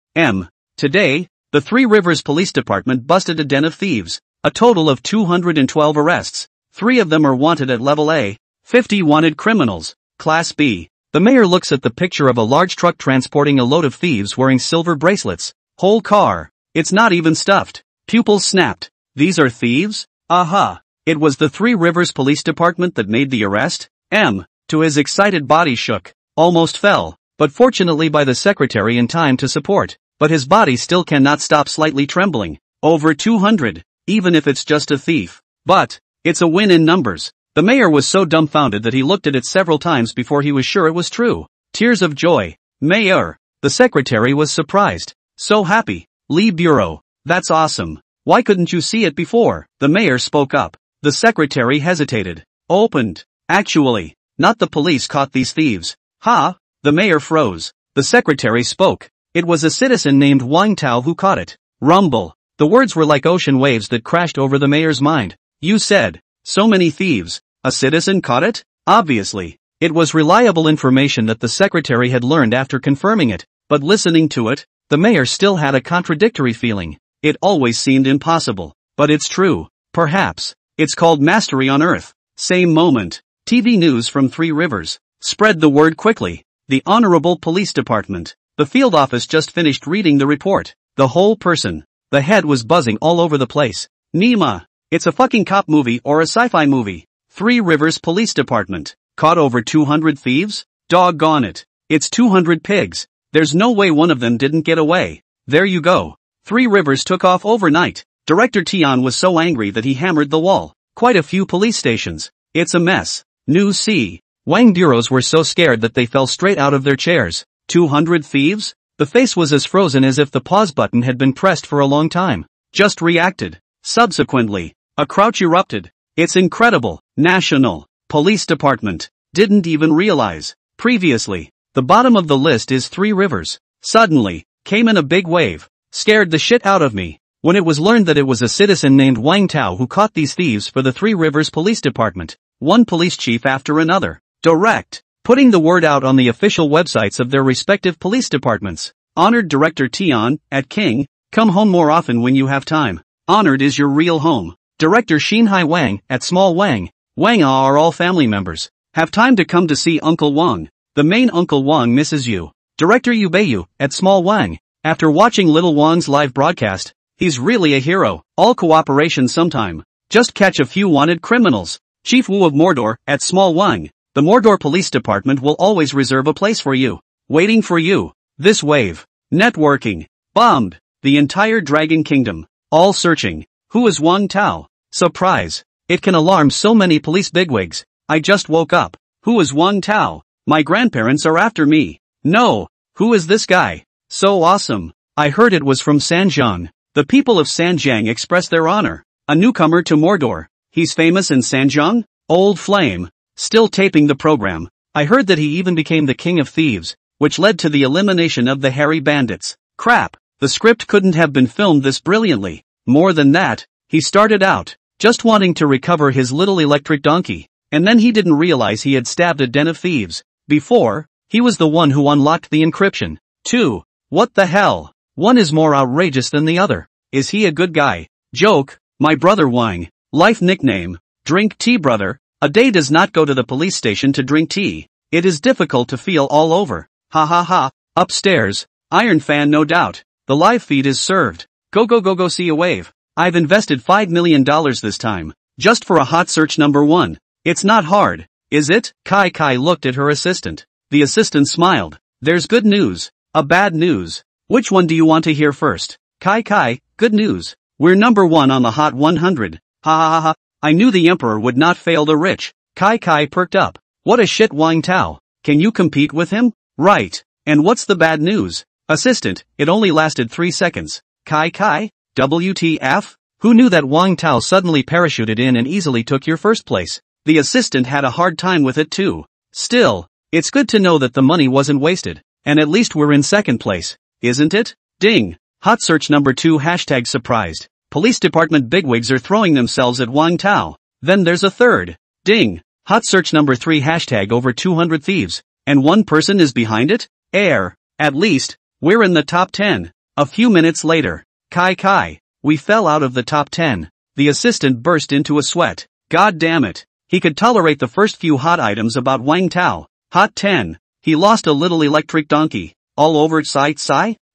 Today, the Three Rivers Police Department busted a den of thieves. A total of 212 arrests. 3 of them are wanted at level A, 50 wanted criminals, class B. The mayor looks at the picture of a large truck transporting a load of thieves wearing silver bracelets. Whole car. It's not even stuffed. Pupils snapped. These are thieves? Aha. It was the Three Rivers Police Department that made the arrest? To his excited body shook. Almost fell, but fortunately by the secretary in time to support. But his body still cannot stop slightly trembling. Over 200. Even if it's just a thief. But, it's a win in numbers. The mayor was so dumbfounded that he looked at it several times before he was sure it was true. Tears of joy. Mayor. The secretary was surprised. So happy. Lee Bureau. That's awesome. Why couldn't you see it before? The mayor spoke up. The secretary hesitated. Opened. Actually, not the police caught these thieves. Ha? The mayor froze. The secretary spoke. It was a citizen named Wang Tao who caught it. Rumble. The words were like ocean waves that crashed over the mayor's mind. You said, so many thieves. A citizen caught it? Obviously. It was reliable information that the secretary had learned after confirming it, but listening to it, the mayor still had a contradictory feeling. It always seemed impossible. But it's true. Perhaps. It's called mastery on Earth. Same moment. TV news from Three Rivers. Spread the word quickly. The Honorable Police Department. The field office just finished reading the report. The whole person. The head was buzzing all over the place. Nima. It's a fucking cop movie or a sci-fi movie. Three Rivers Police Department. Caught over 200 thieves? Doggone it. It's 200 pigs. There's no way one of them didn't get away. There you go. Three Rivers took off overnight. Director Tian was so angry that he hammered the wall. Quite a few police stations. It's a mess. News C. Wang bureaus were so scared that they fell straight out of their chairs. 200 thieves? The face was as frozen as if the pause button had been pressed for a long time. Just reacted. Subsequently, a crouch erupted. It's incredible. National Police Department. Didn't even realize. Previously, the bottom of the list is Three Rivers. Suddenly, came in a big wave. Scared the shit out of me. When it was learned that it was a citizen named Wang Tao who caught these thieves for the Three Rivers Police Department. One police chief after another. Direct. Putting the word out on the official websites of their respective police departments. Honored Director Tian, at King, come home more often when you have time. Honored is your real home. Director Xinhai Wang, at Small Wang. Wang are all family members. Have time to come to see Uncle Wang. The main Uncle Wang misses you. Director Yu Beiyu, at Small Wang. After watching Little Wang's live broadcast, he's really a hero. All cooperation sometime. Just catch a few wanted criminals. Chief Wu of Mordor, at Small Wang. The Mordor Police Department will always reserve a place for you. Waiting for you. This wave. Networking. Bombed. The entire Dragon Kingdom. All searching. Who is Wang Tao? Surprise. It can alarm so many police bigwigs. I just woke up. Who is Wang Tao? My grandparents are after me. No. Who is this guy? So awesome. I heard it was from Sanjiang. The people of Sanjiang express their honor. A newcomer to Mordor. He's famous in Sanjiang? Old flame. Still taping the program. I heard that he even became the king of thieves, which led to the elimination of the hairy bandits. Crap. The script couldn't have been filmed this brilliantly. More than that, he started out just wanting to recover his little electric donkey, and then he didn't realize he had stabbed a den of thieves. Before, he was the one who unlocked the encryption. 2. What the hell? One is more outrageous than the other. Is he a good guy? Joke. My brother Wang. Life nickname. Drink tea brother. A day does not go to the police station to drink tea. It is difficult to feel all over. Ha ha ha. Upstairs. Iron Fan no doubt. The live feed is served. Go see a wave. I've invested $5 million this time. Just for a hot search number 1. It's not hard, is it? Kai looked at her assistant. The assistant smiled. There's good news. A bad news. Which one do you want to hear first? Kai, good news. We're number 1 on the Hot 100. Ha ha ha. I knew the emperor would not fail the rich. Kai perked up. What a shit Wang Tao. Can you compete with him? Right. And what's the bad news? Assistant, it only lasted 3 seconds. Kai? WTF? Who knew that Wang Tao suddenly parachuted in and easily took your first place? The assistant had a hard time with it too. Still, it's good to know that the money wasn't wasted. And at least we're in second place, isn't it? Ding. Hot search number 2 hashtag surprised. Police department bigwigs are throwing themselves at Wang Tao. Then there's a third. Ding. Hot search number 3 hashtag over 200 thieves. And one person is behind it? At least, we're in the top 10. A few minutes later. Kai, we fell out of the top 10. The assistant burst into a sweat. God damn it. He could tolerate the first few hot items about Wang Tao. Hot 10. He lost a little electric donkey. All over Sai?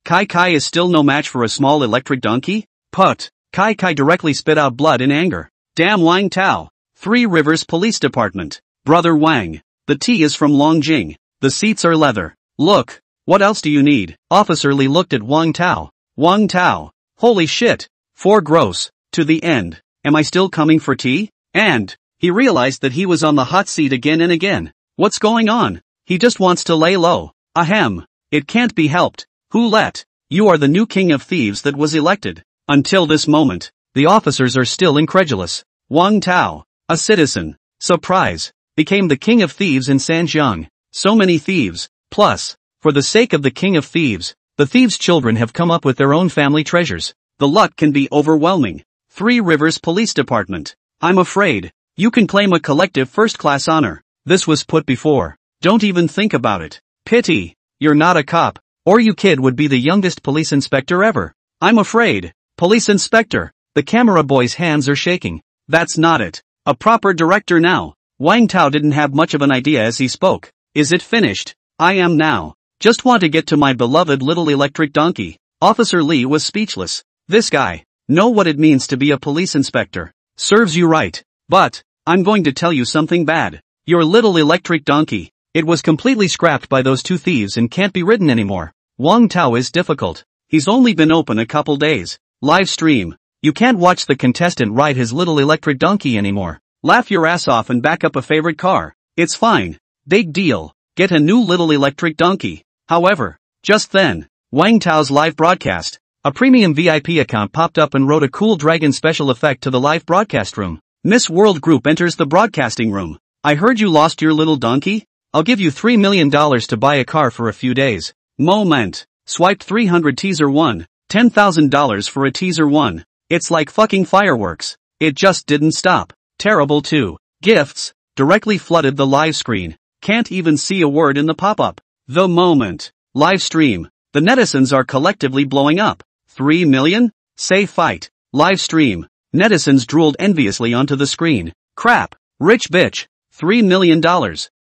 Kai Kai is still no match for a small electric donkey? Put. Kai Kai directly spit out blood in anger. Damn Wang Tao. Three Rivers Police Department. Brother Wang. The tea is from Longjing. The seats are leather. Look. What else do you need? Officer Lee looked at Wang Tao. Wang Tao. Holy shit. 4 gross. To the end. Am I still coming for tea? And he realized that he was on the hot seat again and again. What's going on? He just wants to lay low. Ahem. It can't be helped. Who let? You are the new king of thieves that was elected. Until this moment, the officers are still incredulous. Wang Tao, a citizen, surprise, became the king of thieves in Sanjiang. So many thieves. Plus, for the sake of the king of thieves, the thieves' children have come up with their own family treasures. The luck can be overwhelming. Three Rivers Police Department. I'm afraid. You can claim a collective first-class honor. This was put before. Don't even think about it. Pity. You're not a cop. Or you kid would be the youngest police inspector ever. I'm afraid. Police inspector. The camera boy's hands are shaking. That's not it. A proper director now. Wang Tao didn't have much of an idea as he spoke. Is it finished? I am now. Just want to get to my beloved little electric donkey. Officer Lee was speechless. This guy. Know what it means to be a police inspector. Serves you right. But, I'm going to tell you something bad. Your little electric donkey. It was completely scrapped by those two thieves and can't be ridden anymore. Wang Tao is difficult. He's only been open a couple days. Live stream. You can't watch the contestant ride his little electric donkey anymore. Laugh your ass off and back up a favorite car. It's fine. Big deal. Get a new little electric donkey. However, just then, Wang Tao's live broadcast, a premium VIP account popped up and wrote a cool dragon special effect to the live broadcast room. Miss World Group enters the broadcasting room. I heard you lost your little donkey? I'll give you $3 million to buy a car for a few days. Moment. Swiped 300 teaser 1. $10,000 for a teaser 1. It's like fucking fireworks. It just didn't stop. Terrible too. Gifts. Directly flooded the live screen. Can't even see a word in the pop-up. The moment. Live stream. The netizens are collectively blowing up. 3 million? Say fight. Live stream. Netizens drooled enviously onto the screen. Crap. Rich bitch. $3 million.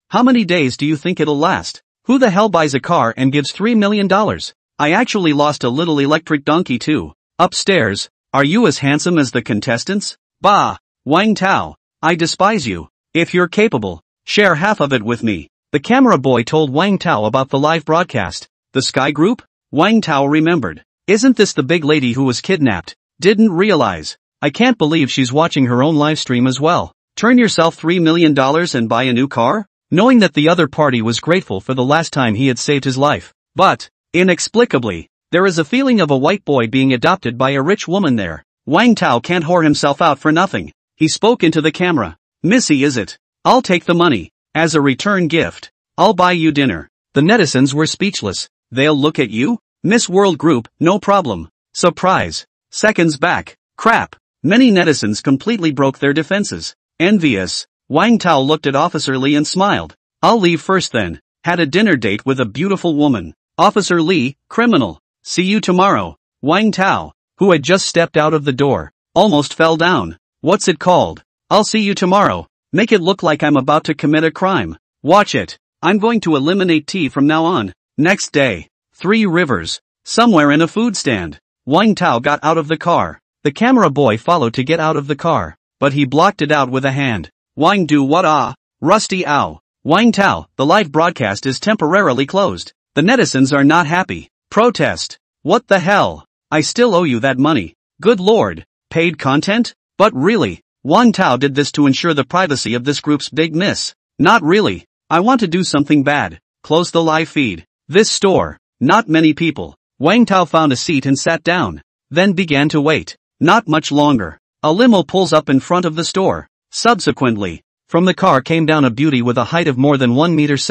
How many days do you think it'll last? Who the hell buys a car and gives $3 million? I actually lost a little electric donkey too. Upstairs. Are you as handsome as the contestants? Bah. Wang Tao. I despise you. If you're capable, share half of it with me. The camera boy told Wang Tao about the live broadcast. The Sky Group? Wang Tao remembered. Isn't this the big lady who was kidnapped? Didn't realize. I can't believe she's watching her own live stream as well. Turn yourself $3 million and buy a new car? Knowing that the other party was grateful for the last time he had saved his life. But, inexplicably, there is a feeling of a white boy being adopted by a rich woman there. Wang Tao can't whore himself out for nothing. He spoke into the camera. Missy, is it? I'll take the money. As a return gift. I'll buy you dinner. The netizens were speechless. They'll look at you? Miss World Group, no problem. Surprise. Seconds back. Crap. Many netizens completely broke their defenses. Envious. Wang Tao looked at Officer Lee and smiled. I'll leave first then. Had a dinner date with a beautiful woman. Officer Lee, criminal. See you tomorrow. Wang Tao, who had just stepped out of the door, almost fell down. What's it called? I'll see you tomorrow. Make it look like I'm about to commit a crime. Watch it. I'm going to eliminate tea from now on. Next day. 3 Rivers. Somewhere in a food stand. Wang Tao got out of the car. The camera boy followed to get out of the car, but he blocked it out with a hand. Wang do what ah? Rusty ow. Wang Tao, the live broadcast is temporarily closed. The netizens are not happy. Protest. What the hell? I still owe you that money. Good lord. Paid content? But really, Wang Tao did this to ensure the privacy of this group's big miss. Not really. I want to do something bad. Close the live feed. This store. Not many people. Wang Tao found a seat and sat down. Then began to wait. Not much longer. A limo pulls up in front of the store. Subsequently, from the car came down a beauty with a height of more than 1.7 meters,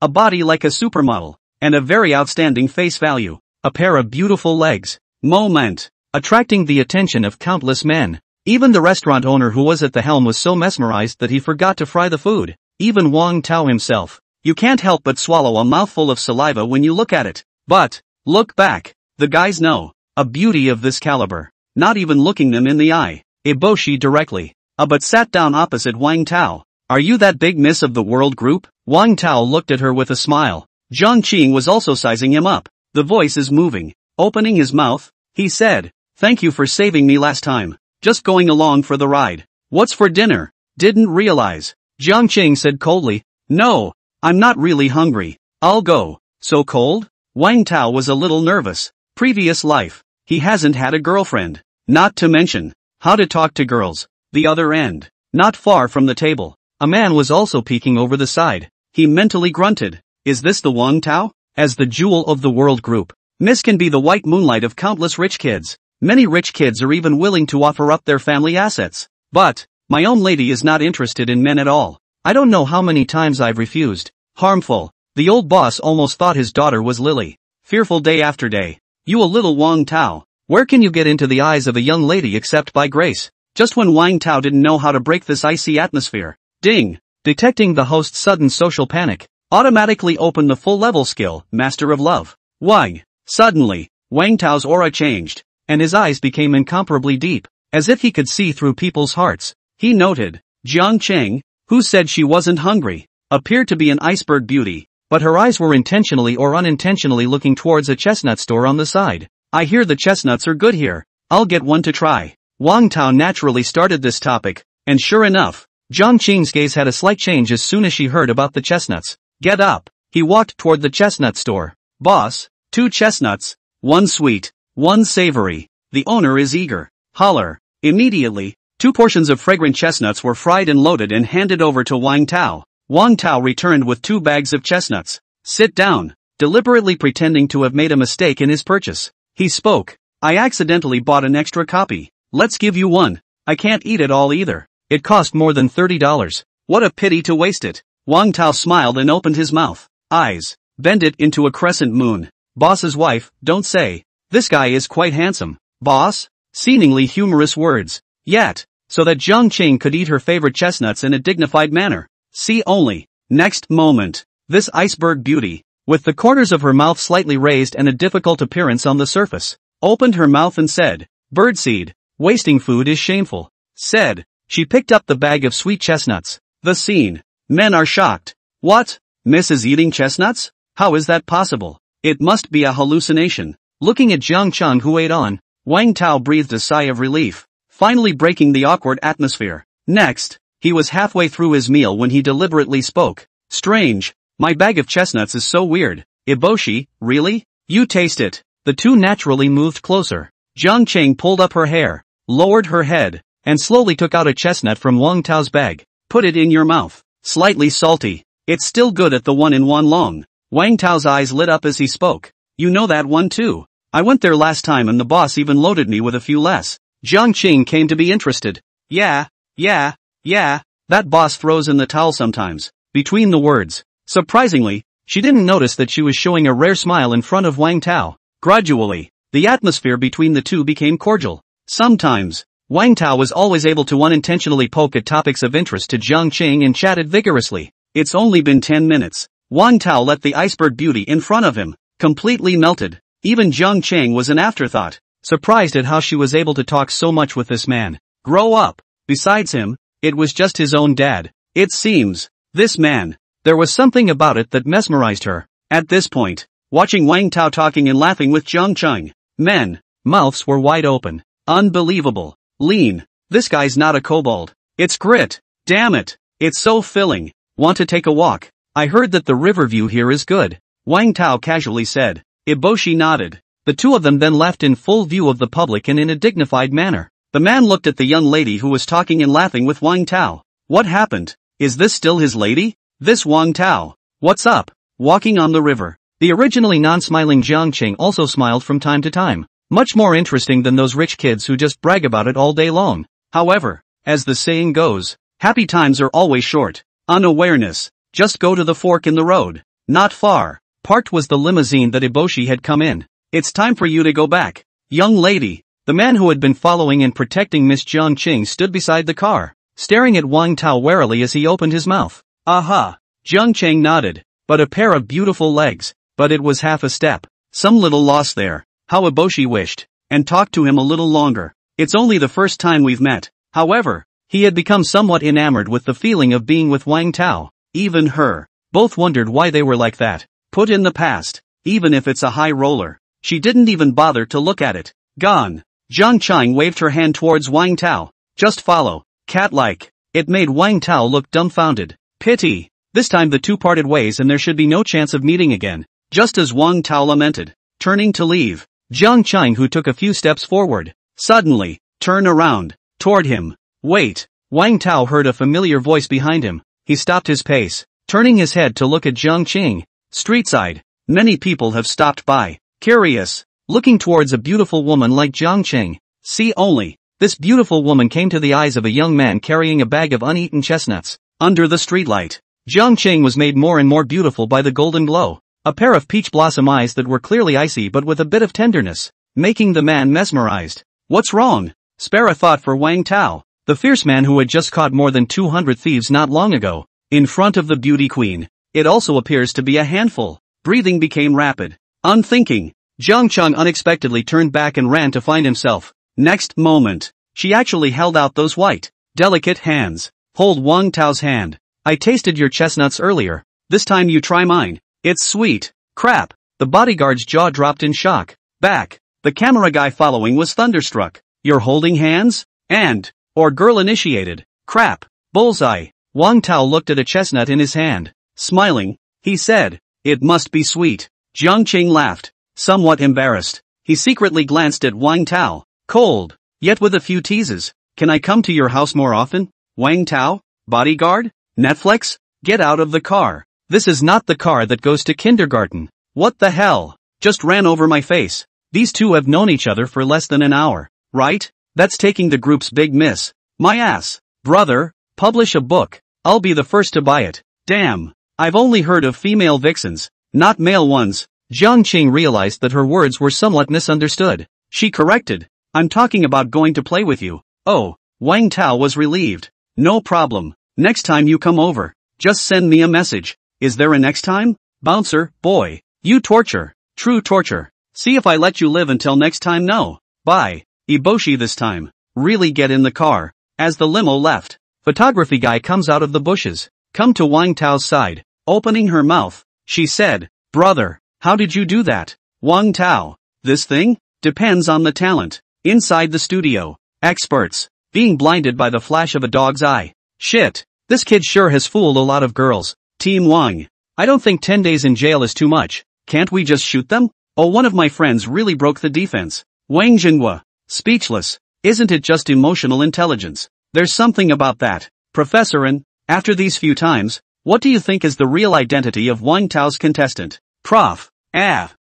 a body like a supermodel, and a very outstanding face value, a pair of beautiful legs. Moment. Attracting the attention of countless men. Even the restaurant owner who was at the helm was so mesmerized that he forgot to fry the food. Even Wang Tao himself. You can't help but swallow a mouthful of saliva when you look at it. But, look back. The guys know. A beauty of this caliber. Not even looking them in the eye. Eboshi directly. but sat down opposite Wang Tao. Are you that big miss of the world group? Wang Tao looked at her with a smile. Zhang Qing was also sizing him up. The voice is moving. Opening his mouth, he said, "Thank you for saving me last time. Just going along for the ride. What's for dinner?" Didn't realize. Zhang Qing said coldly, "No, I'm not really hungry. I'll go." So cold? Wang Tao was a little nervous. Previous life. He hasn't had a girlfriend. Not to mention, how to talk to girls. The other end. Not far from the table. A man was also peeking over the side. He mentally grunted. Is this the Wang Tao? As the jewel of the world group, Miss can be the white moonlight of countless rich kids. Many rich kids are even willing to offer up their family assets. But, my own lady is not interested in men at all. I don't know how many times I've refused. Harmful. The old boss almost thought his daughter was Lily. Fearful day after day. You a little Wang Tao. Where can you get into the eyes of a young lady except by grace? Just when Wang Tao didn't know how to break this icy atmosphere. Ding! Detecting the host's sudden social panic. Automatically open the full-level skill, Master of Love. Wang. Suddenly, Wang Tao's aura changed, and his eyes became incomparably deep, as if he could see through people's hearts. He noted, Jiang Cheng, who said she wasn't hungry, appeared to be an iceberg beauty, but her eyes were intentionally or unintentionally looking towards a chestnut store on the side. I hear the chestnuts are good here. I'll get one to try. Wang Tao naturally started this topic, and sure enough, Jiang Qing's gaze had a slight change as soon as she heard about the chestnuts. Get up. He walked toward the chestnut store. Boss, 2 chestnuts, 1 sweet, 1 savory. The owner is eager. Holler. Immediately, 2 portions of fragrant chestnuts were fried and loaded and handed over to Wang Tao. Wang Tao returned with 2 bags of chestnuts. Sit down. Deliberately pretending to have made a mistake in his purchase. He spoke. I accidentally bought an extra copy. Let's give you one. I can't eat it all either. It cost more than $30. What a pity to waste it. Wang Tao smiled and opened his mouth. Eyes. Bend it into a crescent moon. Boss's wife, don't say. This guy is quite handsome. Boss? Seemingly humorous words. Yet, so that Jiang Qing could eat her favorite chestnuts in a dignified manner. See only. Next moment. This iceberg beauty, with the corners of her mouth slightly raised and a difficult appearance on the surface, opened her mouth and said, Birdseed, wasting food is shameful. Said. She picked up the bag of sweet chestnuts. The scene. Men are shocked. What? Miss is eating chestnuts? How is that possible? It must be a hallucination. Looking at Jiang Cheng who ate on, Wang Tao breathed a sigh of relief, finally breaking the awkward atmosphere. Next, he was halfway through his meal when he deliberately spoke. Strange. My bag of chestnuts is so weird. Iboshi, really? You taste it. The two naturally moved closer. Jiang Cheng pulled up her hair, lowered her head, and slowly took out a chestnut from Wang Tao's bag. Put it in your mouth. Slightly salty. It's still good at the one in Wanlong. Wang Tao's eyes lit up as he spoke. You know that one too. I went there last time and the boss even loaded me with a few less. Jiang Qing came to be interested. Yeah. That boss throws in the towel sometimes. Between the words. Surprisingly, she didn't notice that she was showing a rare smile in front of Wang Tao. Gradually, the atmosphere between the two became cordial. Sometimes, Wang Tao was always able to unintentionally poke at topics of interest to Jiang Qing and chatted vigorously. It's only been 10 minutes. Wang Tao let the iceberg beauty in front of him, completely melted. Even Jiang Qing was an afterthought, surprised at how she was able to talk so much with this man. Grow up. Besides him, it was just his own dad. It seems, this man, there was something about it that mesmerized her. At this point, watching Wang Tao talking and laughing with Jiang Qing, men, mouths were wide open. Unbelievable. Lean. This guy's not a kobold. It's grit. Damn it. It's so filling. Want to take a walk? I heard that the river view here is good. Wang Tao casually said. Iboshi nodded. The two of them then left in full view of the public and in a dignified manner. The man looked at the young lady who was talking and laughing with Wang Tao. What happened? Is this still his lady? This Wang Tao. What's up? Walking on the river. The originally non-smiling Jiang Qing also smiled from time to time. Much more interesting than those rich kids who just brag about it all day long. However, as the saying goes, happy times are always short. Unawareness. Just go to the fork in the road. Not far. Parked was the limousine that Iboshi had come in. It's time for you to go back. Young lady. The man who had been following and protecting Miss Jiang Qing stood beside the car, staring at Wang Tao warily as he opened his mouth. Aha. Jiang Qing nodded. But a pair of beautiful legs. But it was half a step. Some little loss there. How Iboshi wished, and talked to him a little longer. It's only the first time we've met. However, He had become somewhat enamored with the feeling of being with Wang Tao. Even her. Both wondered why they were like that. Put in the past. Even if it's a high roller. She didn't even bother to look at it. Gone. Jiang Chang waved her hand towards Wang Tao. Just follow. Cat-like. It made Wang Tao look dumbfounded. Pity. This time the two parted ways and there should be no chance of meeting again. Just as Wang Tao lamented. Turning to leave. Jiang Chang, who took a few steps forward, suddenly turned around toward him. Wait. Wang Tao heard a familiar voice behind him. He stopped his pace, turning his head to look at Jiang Chang. Streetside. Many people have stopped by, curious, looking towards a beautiful woman like Jiang Chang. See only. This beautiful woman came to the eyes of a young man carrying a bag of uneaten chestnuts. Under the streetlight, Jiang Chang was made more and more beautiful by the golden glow. A pair of peach blossom eyes that were clearly icy but with a bit of tenderness, making the man mesmerized. What's wrong? Spare a thought for Wang Tao, the fierce man who had just caught more than 200 thieves not long ago, in front of the beauty queen. It also appears to be a handful. Breathing became rapid. Unthinking, Jiang Chang unexpectedly turned back and ran to find himself. Next moment, she actually held out those white, delicate hands. Hold Wang Tao's hand. I tasted your chestnuts earlier. This time you try mine. It's sweet. Crap. The bodyguard's jaw dropped in shock. Back. The camera guy following was thunderstruck. You're holding hands? Or girl initiated. Crap. Bullseye. Wang Tao looked at a chestnut in his hand. Smiling, he said, it must be sweet. Jiang Chang laughed, somewhat embarrassed. He secretly glanced at Wang Tao. Cold, yet with a few teases. Can I come to your house more often? Wang Tao? Bodyguard? Netflix? Get out of the car. This is not the car that goes to kindergarten. What the hell? Just ran over my face. These two have known each other for less than an hour, right? That's taking the group's big miss. My ass. Brother, publish a book. I'll be the first to buy it. Damn. I've only heard of female vixens, not male ones. Jiang Chang realized that her words were somewhat misunderstood. She corrected. I'm talking about going to play with you. Oh, Wang Tao was relieved. No problem. Next time you come over, just send me a message. Is there a next time? Bouncer, boy. You torture. True torture. See if I let you live until next time. No. Bye. Iboshi this time. Really get in the car. As the limo left, photography guy comes out of the bushes. Come to Wang Tao's side. Opening her mouth, she said, brother, how did you do that? Wang Tao. This thing? Depends on the talent. Inside the studio. Experts. Being blinded by the flash of a dog's eye. Shit. This kid sure has fooled a lot of girls. Team Wang. I don't think 10 days in jail is too much. Can't we just shoot them? Oh, one of my friends really broke the defense. Wang Jinghua. Speechless. Isn't it just emotional intelligence? There's something about that. Professor, and after these few times, what do you think is the real identity of Wang Tao's contestant? Prof.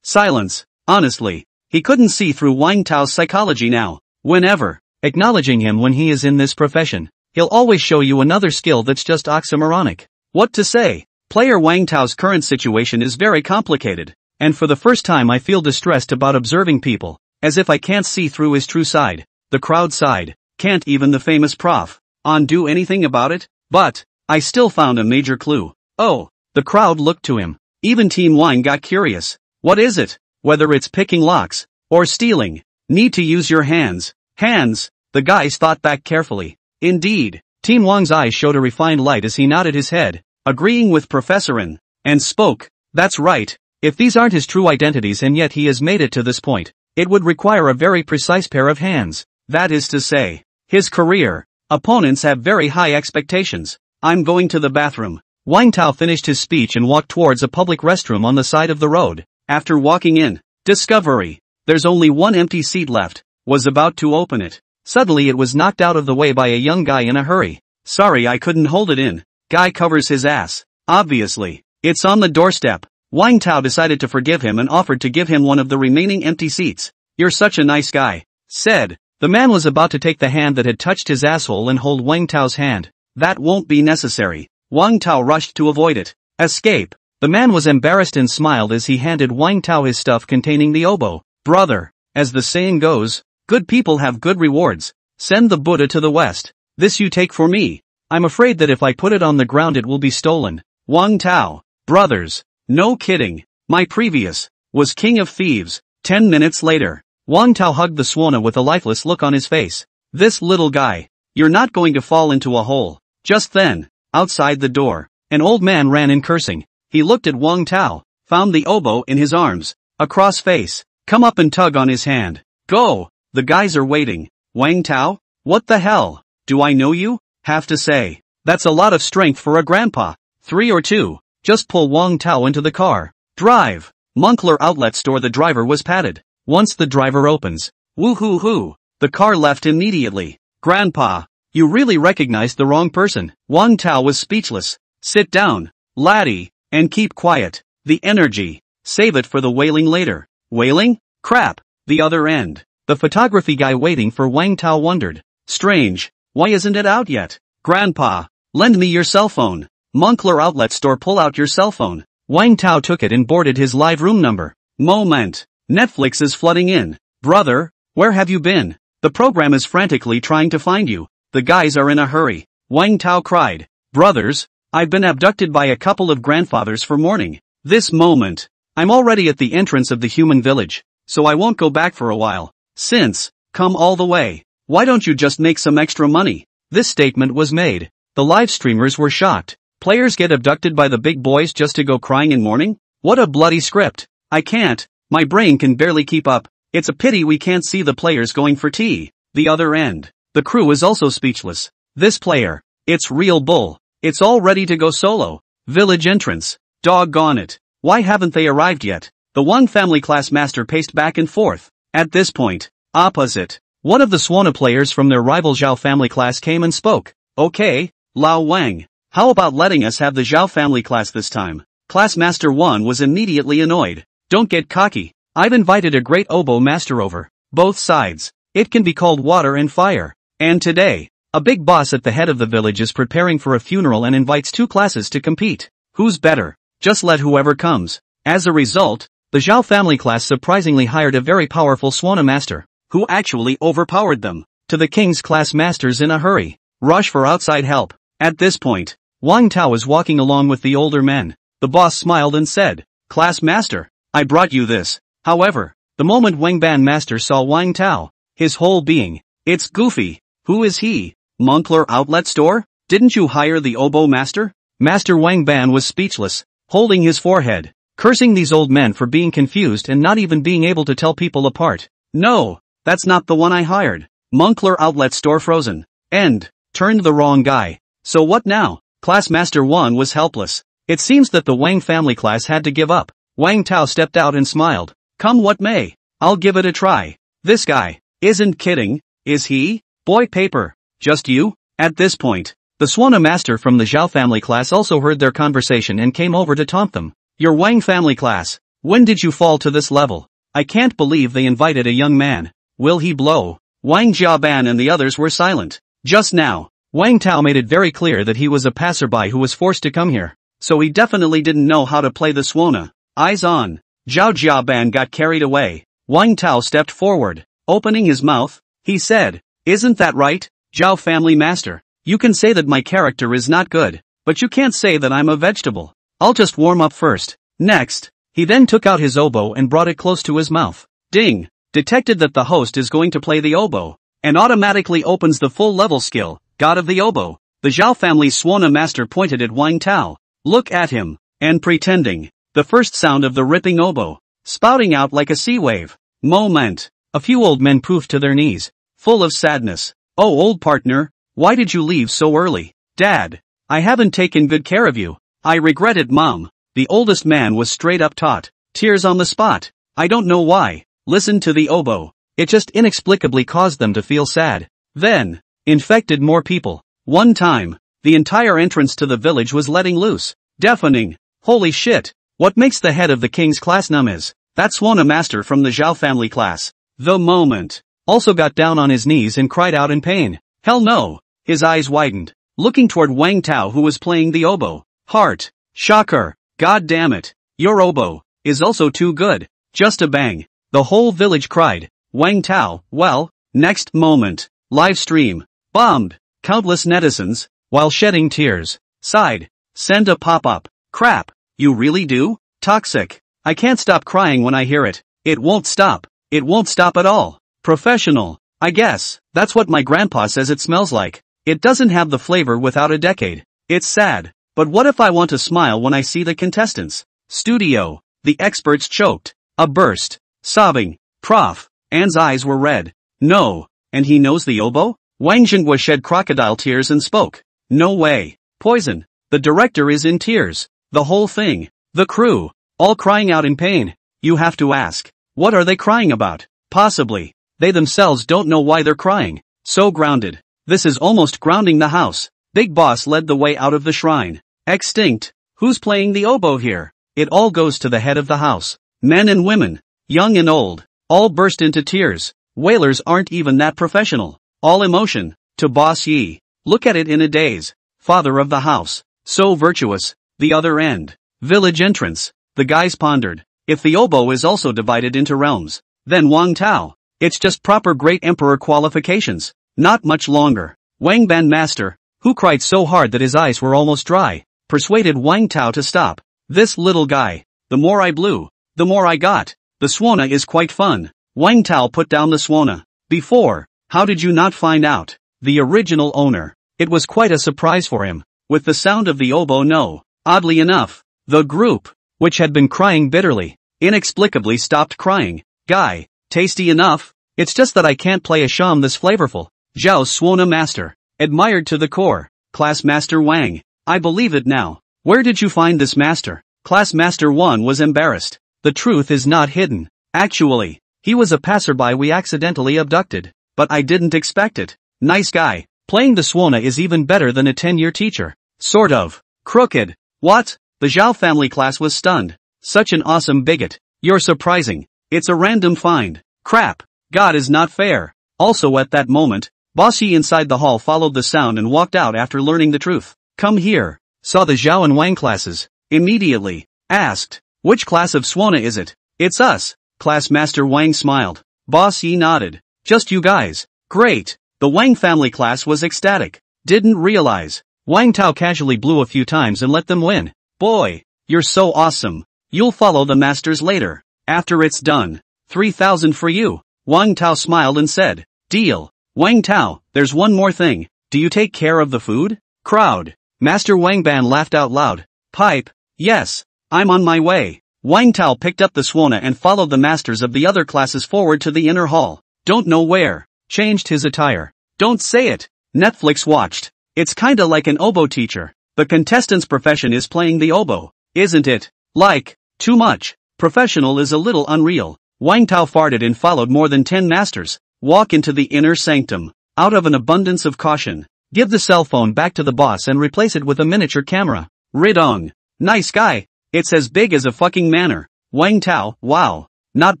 Silence. Honestly, he couldn't see through Wang Tao's psychology now. Whenever, acknowledging him when he is in this profession, he'll always show you another skill that's just oxymoronic. What to say? Player Wang Tao's current situation is very complicated, and for the first time I feel distressed about observing people, as if I can't see through his true side. The crowd side. Can't even the famous Prof. Do anything about it? But I still found a major clue. Oh, the crowd looked to him. Even Team Wang got curious. What is it? Whether it's picking locks, or stealing, need to use your hands. Hands, the guys thought back carefully. Indeed, Team Wang's eyes showed a refined light as he nodded his head, agreeing with Professor N, and spoke. That's right. If these aren't his true identities and yet he has made it to this point, it would require a very precise pair of hands. That is to say, his career. Opponents have very high expectations. I'm going to the bathroom. Wang Tao finished his speech and walked towards a public restroom on the side of the road. After walking in, discovery. There's only one empty seat left. Was about to open it. Suddenly it was knocked out of the way by a young guy in a hurry. Sorry, I couldn't hold it in. Guy covers his ass. Obviously. It's on the doorstep. Wang Tao decided to forgive him and offered to give him one of the remaining empty seats. You're such a nice guy. Said. The man was about to take the hand that had touched his asshole and hold Wang Tao's hand. That won't be necessary. Wang Tao rushed to avoid it. Escape. The man was embarrassed and smiled as he handed Wang Tao his stuff containing the oboe. Brother, as the saying goes, good people have good rewards. Send the Buddha to the west. This you take for me. I'm afraid that if I put it on the ground it will be stolen. Wang Tao. Brothers. No kidding. My previous was king of thieves. 10 minutes later. Wang Tao hugged the Swana with a lifeless look on his face. This little guy. You're not going to fall into a hole. Just then, outside the door, an old man ran in cursing. He looked at Wang Tao, found the oboe in his arms, a cross face. Come up and tug on his hand. Go! The guys are waiting. Wang Tao? What the hell? Do I know you? Have to say, that's a lot of strength for a grandpa. 3 or 2. Just pull Wang Tao into the car. Drive. Moncler Outlet Store. The driver was patted. Once the driver opens, woo-hoo-hoo, the car left immediately. Grandpa, you really recognized the wrong person. Wang Tao was speechless. Sit down, laddie, and keep quiet. The energy. Save it for the wailing later. Wailing? Crap. The other end. The photography guy waiting for Wang Tao wondered. Strange. Why isn't it out yet? Grandpa, lend me your cell phone. Moncler Outlet Store. Pull out your cell phone. Wang Tao took it and boarded his live room number. Moment. Netflix is flooding in. Brother, where have you been? The program is frantically trying to find you. The guys are in a hurry. Wang Tao cried. Brothers, I've been abducted by a couple of grandfathers for mourning. This moment. I'm already at the entrance of the human village, so I won't go back for a while. Since, come all the way. Why don't you just make some extra money? This statement was made. The live streamers were shocked. Players get abducted by the big boys just to go crying in mourning? What a bloody script. I can't. My brain can barely keep up. It's a pity we can't see the players going for tea. The other end. The crew is also speechless. This player. It's real bull. It's all ready to go solo. Village entrance. Doggone it. Why haven't they arrived yet? The Wang family class master paced back and forth. At this point, opposite. One of the Swana players from their rival Zhao family class came and spoke. Okay, Lao Wang. How about letting us have the Zhao family class this time? Class Master 1 was immediately annoyed. Don't get cocky. I've invited a great oboe master over. Both sides. It can be called water and fire. And today, a big boss at the head of the village is preparing for a funeral and invites 2 classes to compete. Who's better? Just let whoever comes. As a result, the Zhao family class surprisingly hired a very powerful Swana master, who actually overpowered them. To the king's class masters in a hurry. Rush for outside help. At this point, Wang Tao was walking along with the older men. The boss smiled and said, Class master, I brought you this. However, the moment Wang Ban master saw Wang Tao, his whole being, it's Goofy. Who is he? Moncler Outlet Store? Didn't you hire the oboe master? Master Wang Ban was speechless, holding his forehead, cursing these old men for being confused and not even being able to tell people apart. No, that's not the one I hired. Moncler Outlet Store frozen. End. Turned the wrong guy. So what now? Class Master 1 was helpless. It seems that the Wang family class had to give up. Wang Tao stepped out and smiled. Come what may. I'll give it a try. This guy isn't kidding, is he? Boy paper. Just you? At this point, the Swana master from the Zhao family class also heard their conversation and came over to taunt them. Your Wang family class. When did you fall to this level? I can't believe they invited a young man. Will he blow? Wang Jiaban and the others were silent. Just now, Wang Tao made it very clear that he was a passerby who was forced to come here. So he definitely didn't know how to play the Swana. Eyes on. Zhao Jiaban got carried away. Wang Tao stepped forward. Opening his mouth, he said, Isn't that right, Zhao family master? You can say that my character is not good, but you can't say that I'm a vegetable. I'll just warm up first. Next, he then took out his oboe and brought it close to his mouth. Ding! Detected that the host is going to play the oboe, and automatically opens the full level skill, God of the Oboe. The Zhao family Swana master pointed at Wang Tao. Look at him, and pretending. The first sound of the ripping oboe, spouting out like a sea wave. Moment. A few old men poofed to their knees, full of sadness. Oh old partner, why did you leave so early? Dad, I haven't taken good care of you. I regret it Mom. The oldest man was straight up taut. Tears on the spot. I don't know why. Listen to the oboe. It just inexplicably caused them to feel sad. Then, infected more people. One time, the entire entrance to the village was letting loose. Deafening. Holy shit. What makes the head of the king's class numb is, that Swana master from the Zhao family class. The moment. Also got down on his knees and cried out in pain. Hell no. His eyes widened, looking toward Wang Tao who was playing the oboe. Heart. Shocker. God damn it. Your oboe is also too good. Just a bang. The whole village cried. Wang Tao, well, next moment. Live stream. Bombed. Countless netizens, while shedding tears, sighed. Send a pop-up. Crap. You really do? Toxic. I can't stop crying when I hear it. It won't stop. It won't stop at all. Professional. I guess, that's what my grandpa says it smells like. It doesn't have the flavor without a decade. It's sad. But what if I want to smile when I see the contestants? Studio. The experts choked. A burst. Sobbing. Prof. Anne's eyes were red. No. And he knows the oboe? Wang Zhenghua shed crocodile tears and spoke. No way. Poison. The director is in tears. The whole thing. The crew. All crying out in pain. You have to ask. What are they crying about? Possibly. They themselves don't know why they're crying. So grounded. This is almost grounding the house. Big Boss led the way out of the shrine. Extinct. Who's playing the oboe here? It all goes to the head of the house. Men and women. Young and old. All burst into tears. Wailers aren't even that professional. All emotion. To Boss Yi. Look at it in a daze. Father of the house. So virtuous. The other end. Village entrance. The guys pondered. If the oboe is also divided into realms, then Wang Tao. It's just proper great emperor qualifications. Not much longer. Wang Ban Master, who cried so hard that his eyes were almost dry, persuaded Wang Tao to stop. This little guy. The more I blew, the more I got. The swana is quite fun. Wang Tao put down the swana. Before, how did you not find out? The original owner. It was quite a surprise for him. With the sound of the oboe no. Oddly enough, the group, which had been crying bitterly, inexplicably stopped crying. Guy, tasty enough? It's just that I can't play a sham this flavorful. Zhao's swana master. Admired to the core. Class Master Wang. I believe it now. Where did you find this master? Class Master 1 was embarrassed. The truth is not hidden. Actually, he was a passerby we accidentally abducted. But I didn't expect it. Nice guy. Playing the swana is even better than a 10-year teacher. Sort of. Crooked. What? The Zhao family class was stunned. Such an awesome bigot. You're surprising. It's a random find. Crap. God is not fair. Also at that moment, Boss Yi inside the hall followed the sound and walked out after learning the truth. Come here. Saw the Zhao and Wang classes. Immediately. Asked. Which class of swana is it? It's us. Class Master Wang smiled. Boss Yi nodded. Just you guys. Great. The Wang family class was ecstatic. Didn't realize. Wang Tao casually blew a few times and let them win. Boy. You're so awesome. You'll follow the masters later. After it's done. 3,000 for you. Wang Tao smiled and said. Deal. Wang Tao, there's one more thing. Do you take care of the food? Crowd. Master Wang Ban laughed out loud. Pipe. Yes. I'm on my way. Wang Tao picked up the swana and followed the masters of the other classes forward to the inner hall. Don't know where. Changed his attire. Don't say it. Netflix watched. It's kinda like an oboe teacher. The contestant's profession is playing the oboe, isn't it? Like, too much. Professional is a little unreal. Wang Tao farted and followed more than 10 masters. Walk into the inner sanctum. Out of an abundance of caution. Give the cell phone back to the boss and replace it with a miniature camera. Ridong. Nice guy. It's as big as a fucking manor. Wang Tao, wow. Not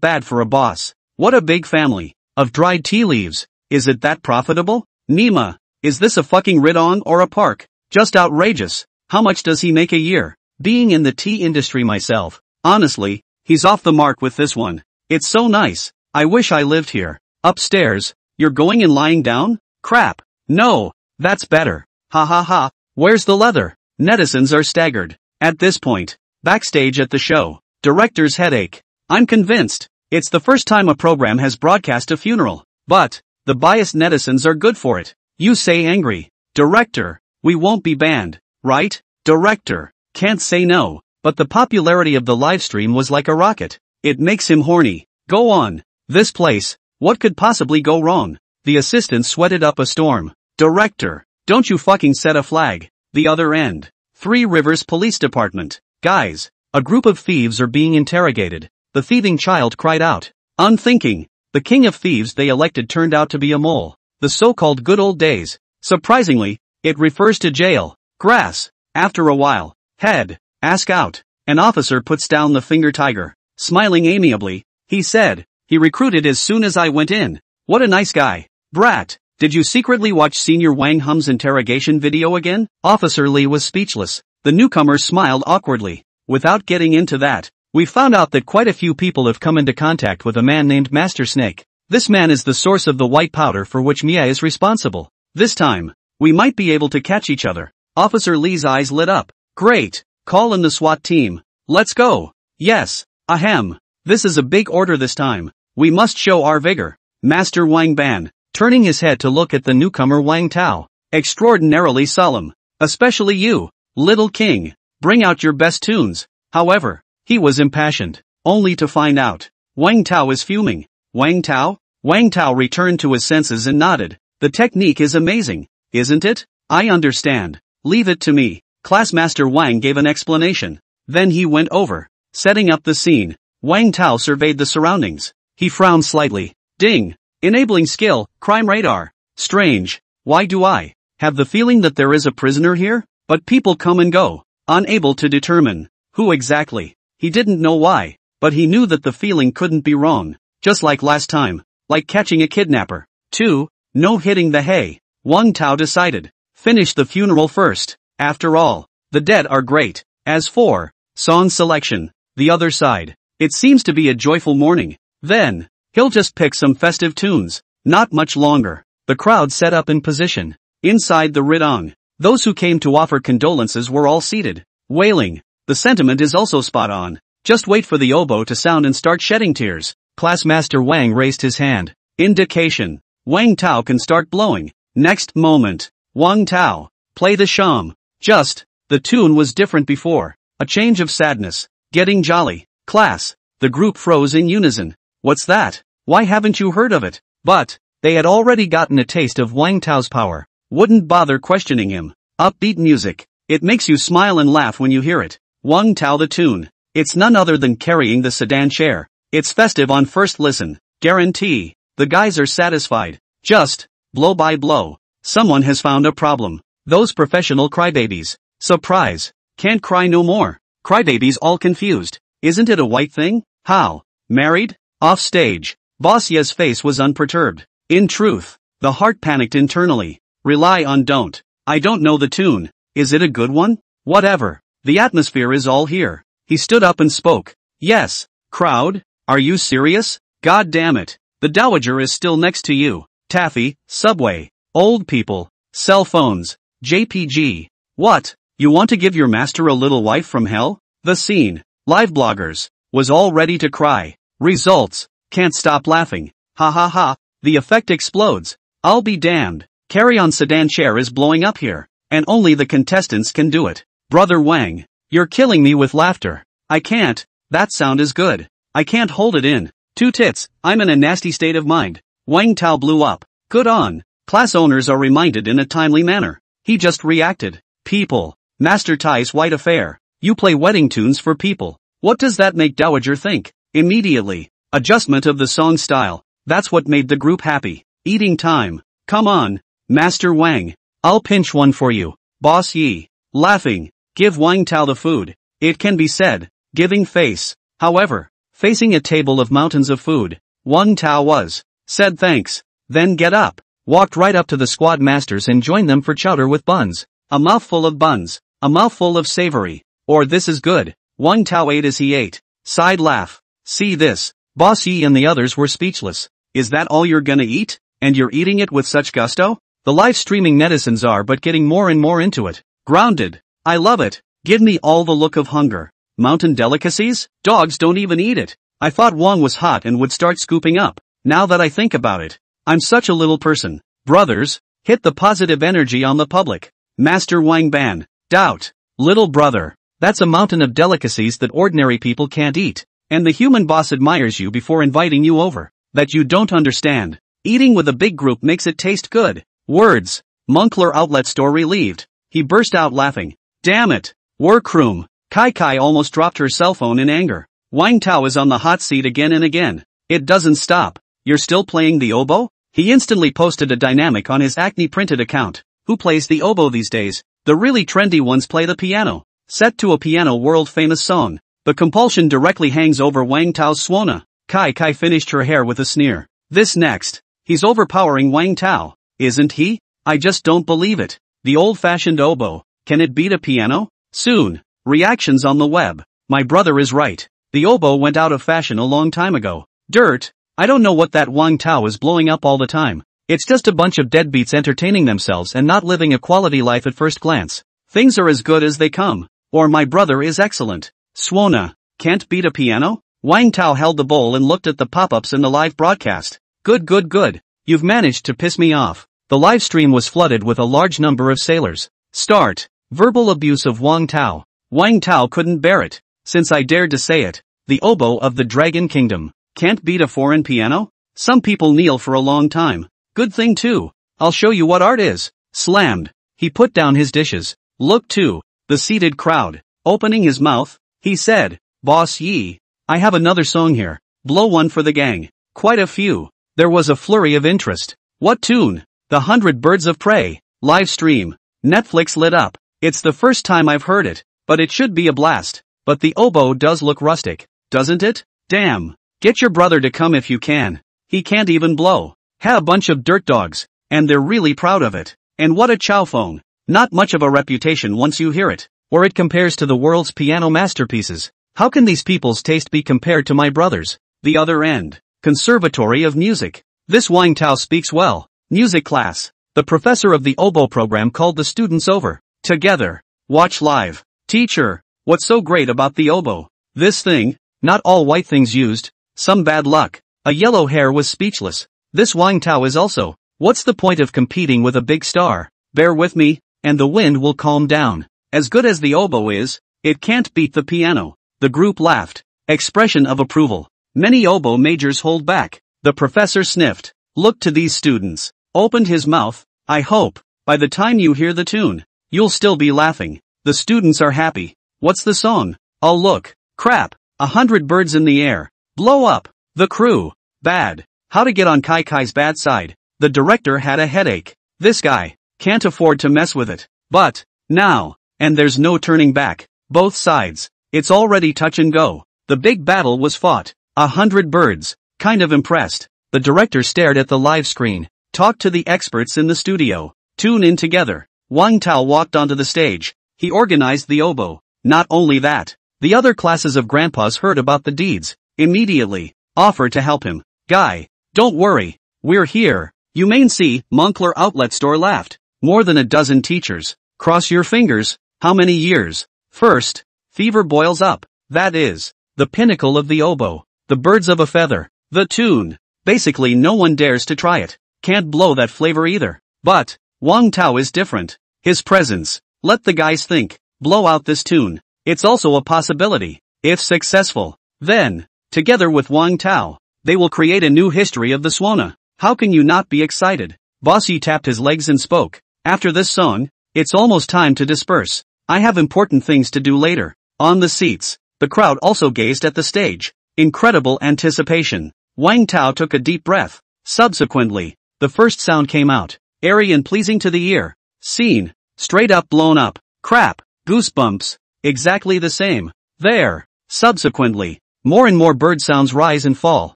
bad for a boss. What a big family. Of dried tea leaves. Is it that profitable? Nima. Is this a fucking ridong or a park? Just outrageous. How much does he make a year? Being in the tea industry myself. Honestly, he's off the mark with this one. It's so nice. I wish I lived here. Upstairs. You're going and lying down? Crap. No. That's better. Ha ha ha. Where's the leather? Netizens are staggered. At this point. Backstage at the show. Director's headache. I'm convinced. It's the first time a program has broadcast a funeral. But, the biased netizens are good for it. You say angry. Director. We won't be banned. Right? Director. Can't say no. But the popularity of the livestream was like a rocket. It makes him horny. Go on. This place. What could possibly go wrong? The assistant sweated up a storm. Director. Don't you fucking set a flag. The other end. Three Rivers Police Department. Guys. A group of thieves are being interrogated. The thieving child cried out. Unthinking. The king of thieves they elected turned out to be a mole. The so-called good old days. Surprisingly, it refers to jail. Grass. After a while. Head. Ask out. An officer puts down the finger tiger. Smiling amiably, he said. He recruited as soon as I went in. What a nice guy. Brat. Did you secretly watch Senior Wang Hum's interrogation video again? Officer Lee was speechless. The newcomer smiled awkwardly. Without getting into that, we found out that quite a few people have come into contact with a man named Master Snake. This man is the source of the white powder for which Mia is responsible. This time, we might be able to catch each other. Officer Lee's eyes lit up. Great. Call in the SWAT team. Let's go. Yes. Ahem. This is a big order this time. We must show our vigor. Master Wang Ban, turning his head to look at the newcomer Wang Tao. extraordinarily solemn. Especially you, little king. Bring out your best tunes. However, he was impassioned, only to find out. Wang Tao is fuming. Wang Tao? Wang Tao returned to his senses and nodded. The technique is amazing, isn't it? I understand. Leave it to me. Classmaster Wang gave an explanation. Then he went over, setting up the scene. Wang Tao surveyed the surroundings. He frowned slightly. Ding! Enabling skill, crime radar. Strange. Why do I have the feeling that there is a prisoner here? But people come and go, unable to determine who exactly. He didn't know why, but he knew that the feeling couldn't be wrong. Just like last time, like catching a kidnapper. 2. No hitting the hay. Wang Tao decided. Finish the funeral first. After all, the dead are great. As for song selection, the other side. It seems to be a joyful morning. Then, he'll just pick some festive tunes. Not much longer. The crowd set up in position. Inside the ridong, those who came to offer condolences were all seated, wailing. The sentiment is also spot on. Just wait for the oboe to sound and start shedding tears. Classmaster Wang raised his hand. Indication. Wang Tao can start blowing. Next moment. Wang Tao, play the sham. Just, the tune was different before. A change of sadness. Getting jolly. Class. The group froze in unison. What's that? Why haven't you heard of it? But, they had already gotten a taste of Wang Tao's power. Wouldn't bother questioning him. Upbeat music. It makes you smile and laugh when you hear it. Wang Tao the tune. It's none other than carrying the sedan chair. It's festive on first listen. Guarantee. The guys are satisfied. Just, blow by blow. Someone has found a problem. Those professional crybabies. Surprise. Can't cry no more. Crybabies all confused. Isn't it a white thing? How? Married? Off stage. Boss Ye's face was unperturbed. In truth, the heart panicked internally. Rely on don't. I don't know the tune. Is it a good one? Whatever. The atmosphere is all here. He stood up and spoke. Yes. Crowd? Are you serious? God damn it. The dowager is still next to you. Taffy, subway, old people, cell phones, JPG. What? You want to give your master a little wife from hell? The scene. Live bloggers. Was all ready to cry. Results. Can't stop laughing. Ha ha ha. The effect explodes. I'll be damned. Carry-on sedan chair is blowing up here. And only the contestants can do it. Brother Wang. You're killing me with laughter. I can't. That sound is good. I can't hold it in. Two tits. I'm in a nasty state of mind. Wang Tao blew up. Good on. Class owners are reminded in a timely manner. He just reacted. People. Master Tai's white affair. You play wedding tunes for people. What does that make Dowager think? Immediately. Adjustment of the song style. That's what made the group happy. Eating time. Come on. Master Wang. I'll pinch one for you. Boss Yi. Laughing. Give Wang Tao the food. It can be said. Giving face. However, facing a table of mountains of food, Wang Tao was. Said thanks. Then get up. Walked right up to the squad masters and joined them for chowder with buns. A mouthful of buns. A mouthful of savory. Or this is good. Wang Tao ate as he ate. Side laugh. See this. Boss Yi and the others were speechless. Is that all you're gonna eat? And you're eating it with such gusto? The live streaming netizens are but getting more and more into it. Grounded. I love it. Give me all the look of hunger. Mountain delicacies? Dogs don't even eat it. I thought Wang was hot and would start scooping up. Now that I think about it. I'm such a little person. Brothers, hit the positive energy on the public. Master Wang Ban. Doubt. Little brother. That's a mountain of delicacies that ordinary people can't eat. And the human boss admires you before inviting you over. That you don't understand. Eating with a big group makes it taste good. Words. Moncler outlet store relieved. He burst out laughing. Damn it. Workroom. Kai Kai almost dropped her cell phone in anger. Wang Tao is on the hot seat again and again. It doesn't stop. You're still playing the oboe? He instantly posted a dynamic on his Acne printed account. Who plays the oboe these days? The really trendy ones play the piano. Set to a piano world famous song. The compulsion directly hangs over Wang Tao's Swona. Kai Kai finished her hair with a sneer. This next. He's overpowering Wang Tao. Isn't he? I just don't believe it. The old-fashioned oboe. Can it beat a piano? Soon. Reactions on the web. My brother is right. The oboe went out of fashion a long time ago. Dirt. I don't know what that Wang Tao is blowing up all the time. It's just a bunch of deadbeats entertaining themselves and not living a quality life at first glance. Things are as good as they come. Or my brother is excellent. Swona. Can't beat a piano? Wang Tao held the bowl and looked at the pop-ups in the live broadcast. Good. You've managed to piss me off. The live stream was flooded with a large number of sailors. Start. Verbal abuse of Wang Tao. Wang Tao couldn't bear it. Since I dared to say it, the oboe of the Dragon Kingdom can't beat a foreign piano? Some people kneel for a long time. Good thing too. I'll show you what art is. Slammed. He put down his dishes. Looked to the seated crowd. Opening his mouth, he said, Boss Yi, I have another song here. Blow one for the gang. Quite a few. There was a flurry of interest. What tune? The 100 Birds of Prey. Live stream. Netflix lit up. It's the first time I've heard it, but it should be a blast. But the oboe does look rustic, doesn't it? Damn. Get your brother to come if you can. He can't even blow. Ha, a bunch of dirt dogs. And they're really proud of it. And what a chow phone. Not much of a reputation once you hear it. Or it compares to the world's piano masterpieces. How can these people's taste be compared to my brother's? The other end. Conservatory of Music. This Wang Tao speaks well. Music class. The professor of the oboe program called the students over. Together. Watch live. Teacher, what's so great about the oboe? This thing, not all white things used. Some bad luck. A yellow hair was speechless. This Wang Tao is also. What's the point of competing with a big star? Bear with me, and the wind will calm down. As good as the oboe is, it can't beat the piano. The group laughed. Expression of approval. Many oboe majors hold back. The professor sniffed. Looked to these students. Opened his mouth. I hope, by the time you hear the tune, you'll still be laughing. The students are happy. What's the song? Oh look. Crap. 100 birds in the air. Blow up. The crew. Bad. How to get on Kai Kai's bad side. The director had a headache. This guy can't afford to mess with it. But now, and there's no turning back. Both sides. It's already touch and go. The big battle was fought. 100 birds. Kind of impressed. The director stared at the live screen. Talked to the experts in the studio. Tune in together. Wang Tao walked onto the stage. He organized the oboe. Not only that, the other classes of grandpas heard about the deeds. Immediately offered to help him. Guy, don't worry. We're here. You main see, Moncler Outlet Store laughed. More than a dozen teachers. Cross your fingers. How many years? First, fever boils up. That is the pinnacle of the oboe. The birds of a feather. The tune. Basically no one dares to try it. Can't blow that flavor either. But Wang Tao is different. His presence. Let the guys think. Blow out this tune. It's also a possibility. If successful, then, together with Wang Tao, they will create a new history of the Swana. How can you not be excited? Bossy tapped his legs and spoke. After this song, it's almost time to disperse. I have important things to do later. On the seats, the crowd also gazed at the stage. Incredible anticipation. Wang Tao took a deep breath. Subsequently, the first sound came out. Airy and pleasing to the ear. Scene. Straight up blown up. Crap. Goosebumps. Exactly the same. There. Subsequently, more and more bird sounds rise and fall.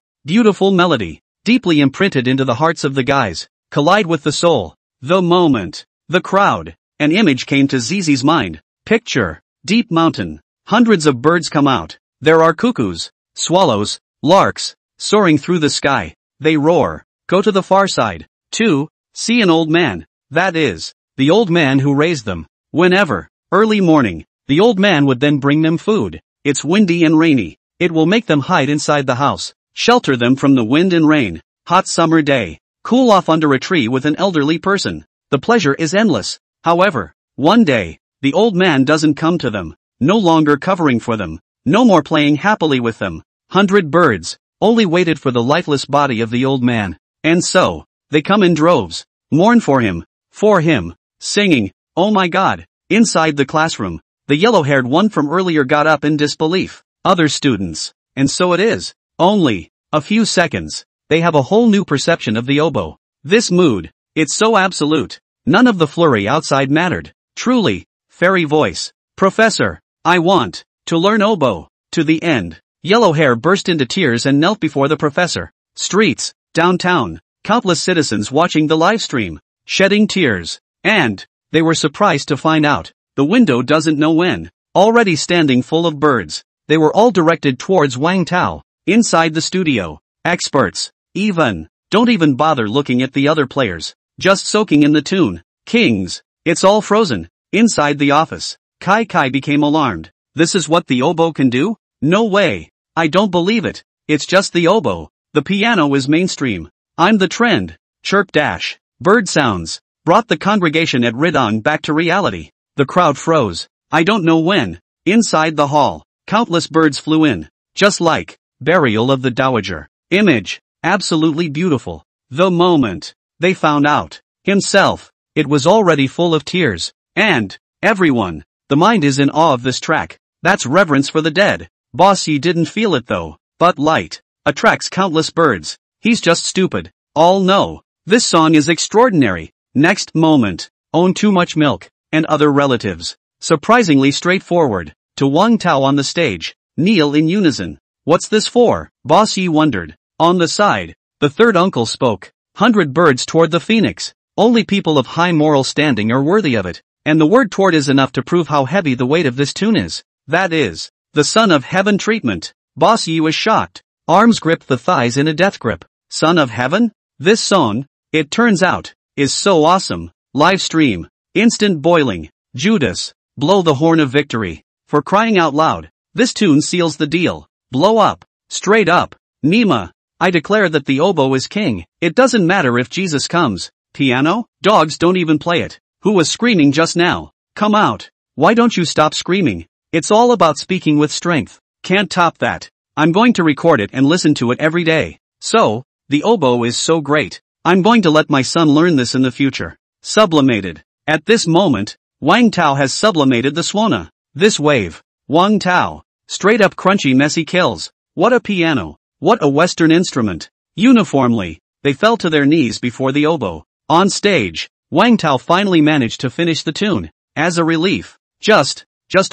Beautiful melody. Deeply imprinted into the hearts of the guys. Collide with the soul. The moment. The crowd. An image came to Zizi's mind. Picture. Deep mountain. Hundreds of birds come out. There are cuckoos, swallows, larks, soaring through the sky. They roar. Go to the far side. 2. See an old man. That is, the old man who raised them. Whenever, early morning, the old man would then bring them food. It's windy and rainy. It will make them hide inside the house. Shelter them from the wind and rain. Hot summer day. Cool off under a tree with an elderly person. The pleasure is endless. However, one day, the old man doesn't come to them. No longer covering for them. No more playing happily with them. 100 birds only waited for the lifeless body of the old man. And so, they come in droves. Mourn for him. For him. Singing, oh my God. Inside the classroom, the yellow-haired one from earlier got up in disbelief. Other students. And so it is. Only a few seconds. They have a whole new perception of the oboe. This mood. It's so absolute. None of the flurry outside mattered. Truly. Fairy voice. Professor, I want to learn oboe. To the end. Yellow hair burst into tears and knelt before the professor. Streets. Downtown. Countless citizens watching the live stream. Shedding tears. And they were surprised to find out. The window doesn't know when. Already standing full of birds. They were all directed towards Wang Tao. Inside the studio. Experts. Don't even bother looking at the other players. Just soaking in the tune. Kings. It's all frozen. Inside the office. Kai Kai became alarmed. This is what the oboe can do? No way. I don't believe it. It's just the oboe. The piano is mainstream. I'm the trend. Chirp dash. bird sounds, brought the congregation at Ridong back to reality. The crowd froze. I don't know when. Inside the hall, countless birds flew in. Just like burial of the dowager. Image. Absolutely beautiful. The moment they found out himself, it was already full of tears. And everyone, the mind is in awe of this track. That's reverence for the dead. Bossy didn't feel it though. But light attracts countless birds. He's just stupid. All know. This song is extraordinary. Next moment. Own too much milk. And other relatives. Surprisingly straightforward. To Wang Tao on the stage. Kneel in unison. What's this for? Bossy wondered. On the side, the third uncle spoke. 100 birds toward the phoenix. Only people of high moral standing are worthy of it. And the word toward is enough to prove how heavy the weight of this tune is. That is, the son of heaven treatment. Bossy was shocked. Arms gripped the thighs in a death grip. Son of heaven? This song, it turns out, is so awesome. Live stream. Instant boiling. Judas. Blow the horn of victory. For crying out loud. This tune seals the deal. Blow up. Straight up. Nima. I declare that the oboe is king. It doesn't matter if Jesus comes. Piano? Dogs don't even play it. Who was screaming just now? Come out. Why don't you stop screaming? It's all about speaking with strength. Can't top that. I'm going to record it and listen to it every day. So, the oboe is so great. I'm going to let my son learn this in the future. Sublimated. At this moment, Wang Tao has sublimated the swana. This wave. Wang Tao. Straight up crunchy messy kills. What a piano. What a Western instrument. Uniformly, they fell to their knees before the oboe. On stage, Wang Tao finally managed to finish the tune. As a relief, just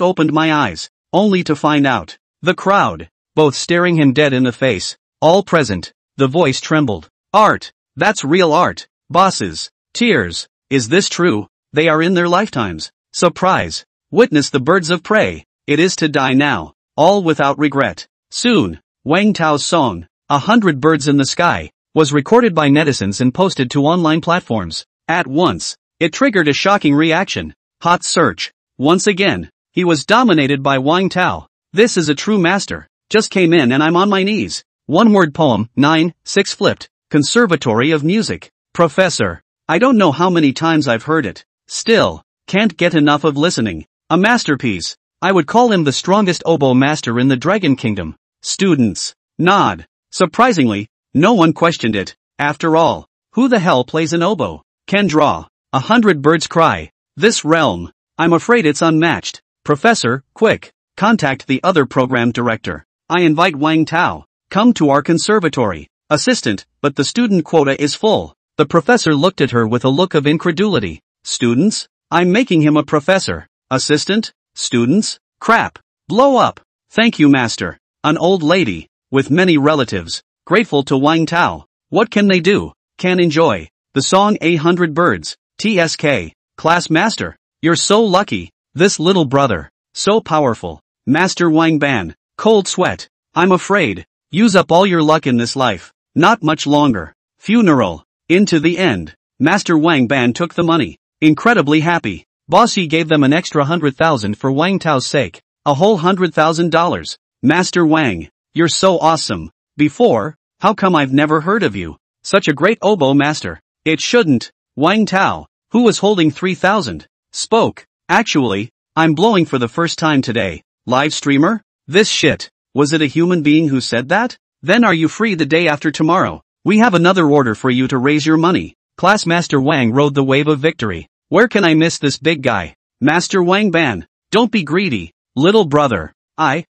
opened my eyes, only to find out. The crowd, both staring him dead in the face, all present, the voice trembled. Art, that's real art. Bosses, tears, is this true? They are in their lifetimes. Surprise, witness the birds of prey. It is to die now, all without regret. Soon, Wang Tao's song, 100 Birds in the Sky, was recorded by netizens and posted to online platforms. At once, it triggered a shocking reaction. Hot search. Once again, he was dominated by Wang Tao. This is a true master. Just came in and I'm on my knees. One-word poem, 9/6 flipped. Conservatory of Music. Professor. I don't know how many times I've heard it. Still, can't get enough of listening. A masterpiece. I would call him the strongest oboe master in the Dragon Kingdom. Students. Nod. Surprisingly, no one questioned it. After all, who the hell plays an oboe? Can draw. 100 birds cry. This realm. I'm afraid it's unmatched. Professor, quick. Contact the other program director. I invite Wang Tao. Come to our conservatory. Assistant, but the student quota is full. The professor looked at her with a look of incredulity. Students? I'm making him a professor. Assistant? Students? Crap. Blow up. Thank you, master. An old lady, with many relatives, grateful to Wang Tao. What can they do? Can enjoy the song 100 Birds. TSK. Class master. You're so lucky. This little brother. So powerful. Master Wang Ban. Cold sweat. I'm afraid. Use up all your luck in this life. Not much longer. Funeral. Into the end. Master Wang Ban took the money. Incredibly happy. Bossy gave them an extra 100,000 for Wang Tao's sake. A whole $100,000. Master Wang, you're so awesome. Before, how come I've never heard of you? Such a great oboe master. It shouldn't. Wang Tao, who was holding 3,000, spoke. Actually, I'm blowing for the first time today. Live streamer? This shit. Was it a human being who said that? Then are you free the day after tomorrow? We have another order for you to raise your money. Class Master Wang rode the wave of victory. Where can I miss this big guy? Master Wang Ban, don't be greedy. Little brother. Zhao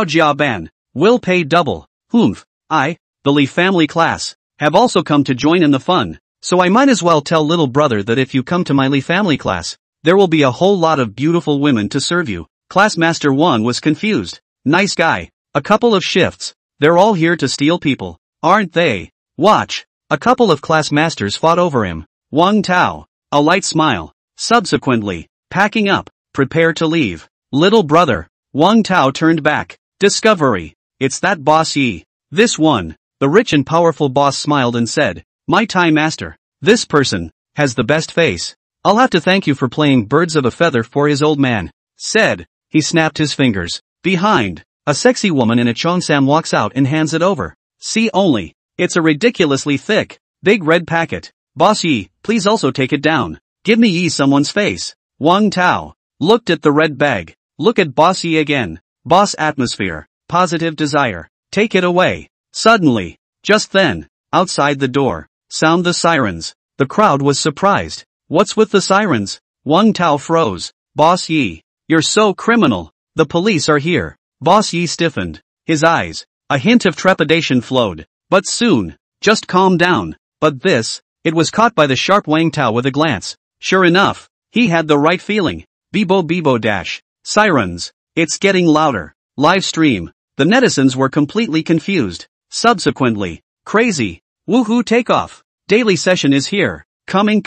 Jia Ban, will pay double. Humph. The Li family class, have also come to join in the fun. So I might as well tell little brother that if you come to my Li family class, there will be a whole lot of beautiful women to serve you. Class Master 1 was confused. Nice guy. A couple of shifts. They're all here to steal people, aren't they? Watch. A couple of class masters fought over him. Wang Tao. A light smile. Subsequently, packing up, prepare to leave. Little brother. Wang Tao turned back. Discovery. It's that boss Yi. This one. The rich and powerful boss smiled and said, my Thai master. This person has the best face. I'll have to thank you for playing birds of a feather for his old man. Said. He snapped his fingers. Behind. A sexy woman in a cheongsam walks out and hands it over. See only. It's a ridiculously thick, big red packet. Boss Yi, please also take it down. Give me ye someone's face. Wang Tao looked at the red bag. Look at Boss Yi again. Boss atmosphere. Positive desire. Take it away. Suddenly, just then, outside the door, sound the sirens. The crowd was surprised. What's with the sirens? Wang Tao froze. Boss Yi, you're so criminal. The police are here. Boss Yi stiffened. His eyes, a hint of trepidation flowed. But soon, just calm down. But this, it was caught by the sharp Wang Tao with a glance. Sure enough, he had the right feeling. Bibo dash. Sirens. It's getting louder. Live stream. The netizens were completely confused. Subsequently, crazy. Woohoo takeoff. Daily session is here. Coming.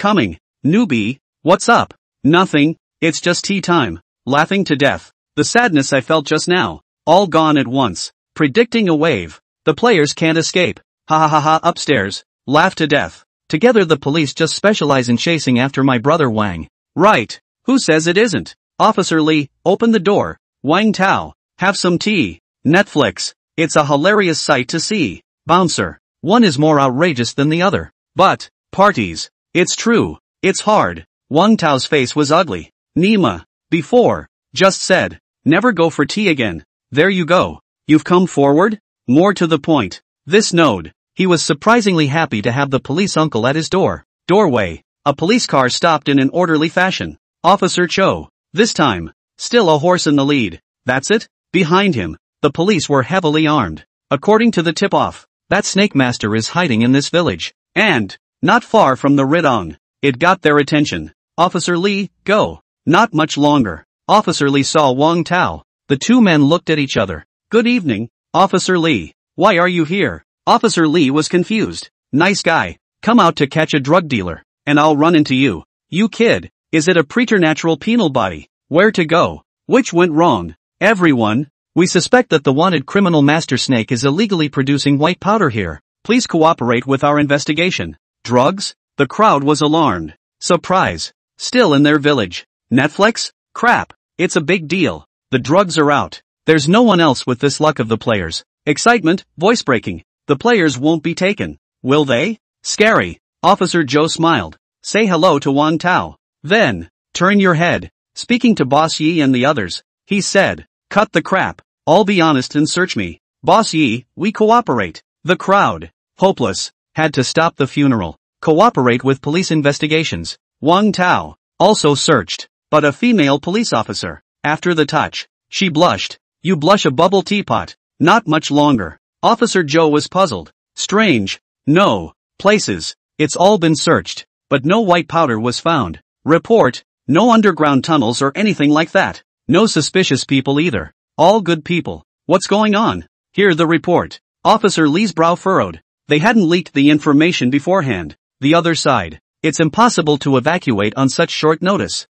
Newbie, what's up? Nothing, it's just tea time. Laughing to death. The sadness I felt just now, all gone at once. Predicting a wave. The players can't escape. Ha upstairs. Laugh to death. Together the police just specialize in chasing after my brother Wang. Right. Who says it isn't? Officer Lee, open the door. Wang Tao, have some tea. Netflix. It's a hilarious sight to see. Bouncer. One is more outrageous than the other. But, parties. It's true. It's hard. Wang Tao's face was ugly. Nima. Before. Just said. Never go for tea again. There you go. You've come forward? More to the point. This node. He was surprisingly happy to have the police uncle at his doorway. A police car stopped in an orderly fashion. Officer Cho. This time. Still a horse in the lead. That's it? Behind him. The police were heavily armed. According to the tip-off, that snake master is hiding in this village. And, not far from the Ridong. It got their attention. Officer Lee, go. Not much longer. Officer Lee saw Wang Tao. The two men looked at each other. Good evening, Officer Lee. Why are you here? Officer Lee was confused. Nice guy. Come out to catch a drug dealer, and I'll run into you. You kid. Is it a preternatural penal body? Where to go? Which went wrong? Everyone. We suspect that the wanted criminal Master Snake is illegally producing white powder here. Please cooperate with our investigation. Drugs? The crowd was alarmed. Surprise. Still in their village. Netflix? Crap. It's a big deal. The drugs are out. There's no one else with this luck of the players. Excitement, voice breaking. The players won't be taken. Will they? Scary. Officer Joe smiled. Say hello to Wang Tao. Then, turn your head. Speaking to Boss Yi and the others, he said, cut the crap. I'll be honest and search me. Boss Yi, we cooperate. The crowd, hopeless, had to stop the funeral. Cooperate with police investigations. Wang Tao, also searched, but a female police officer. After the touch, she blushed. You blush a bubble teapot. Not much longer. Officer Joe was puzzled. Strange. No. Places. It's all been searched, but no white powder was found. Report. No underground tunnels or anything like that. No suspicious people either. All good people. What's going on? Hear the report. Officer Lee's brow furrowed. They hadn't leaked the information beforehand. The other side. It's impossible to evacuate on such short notice.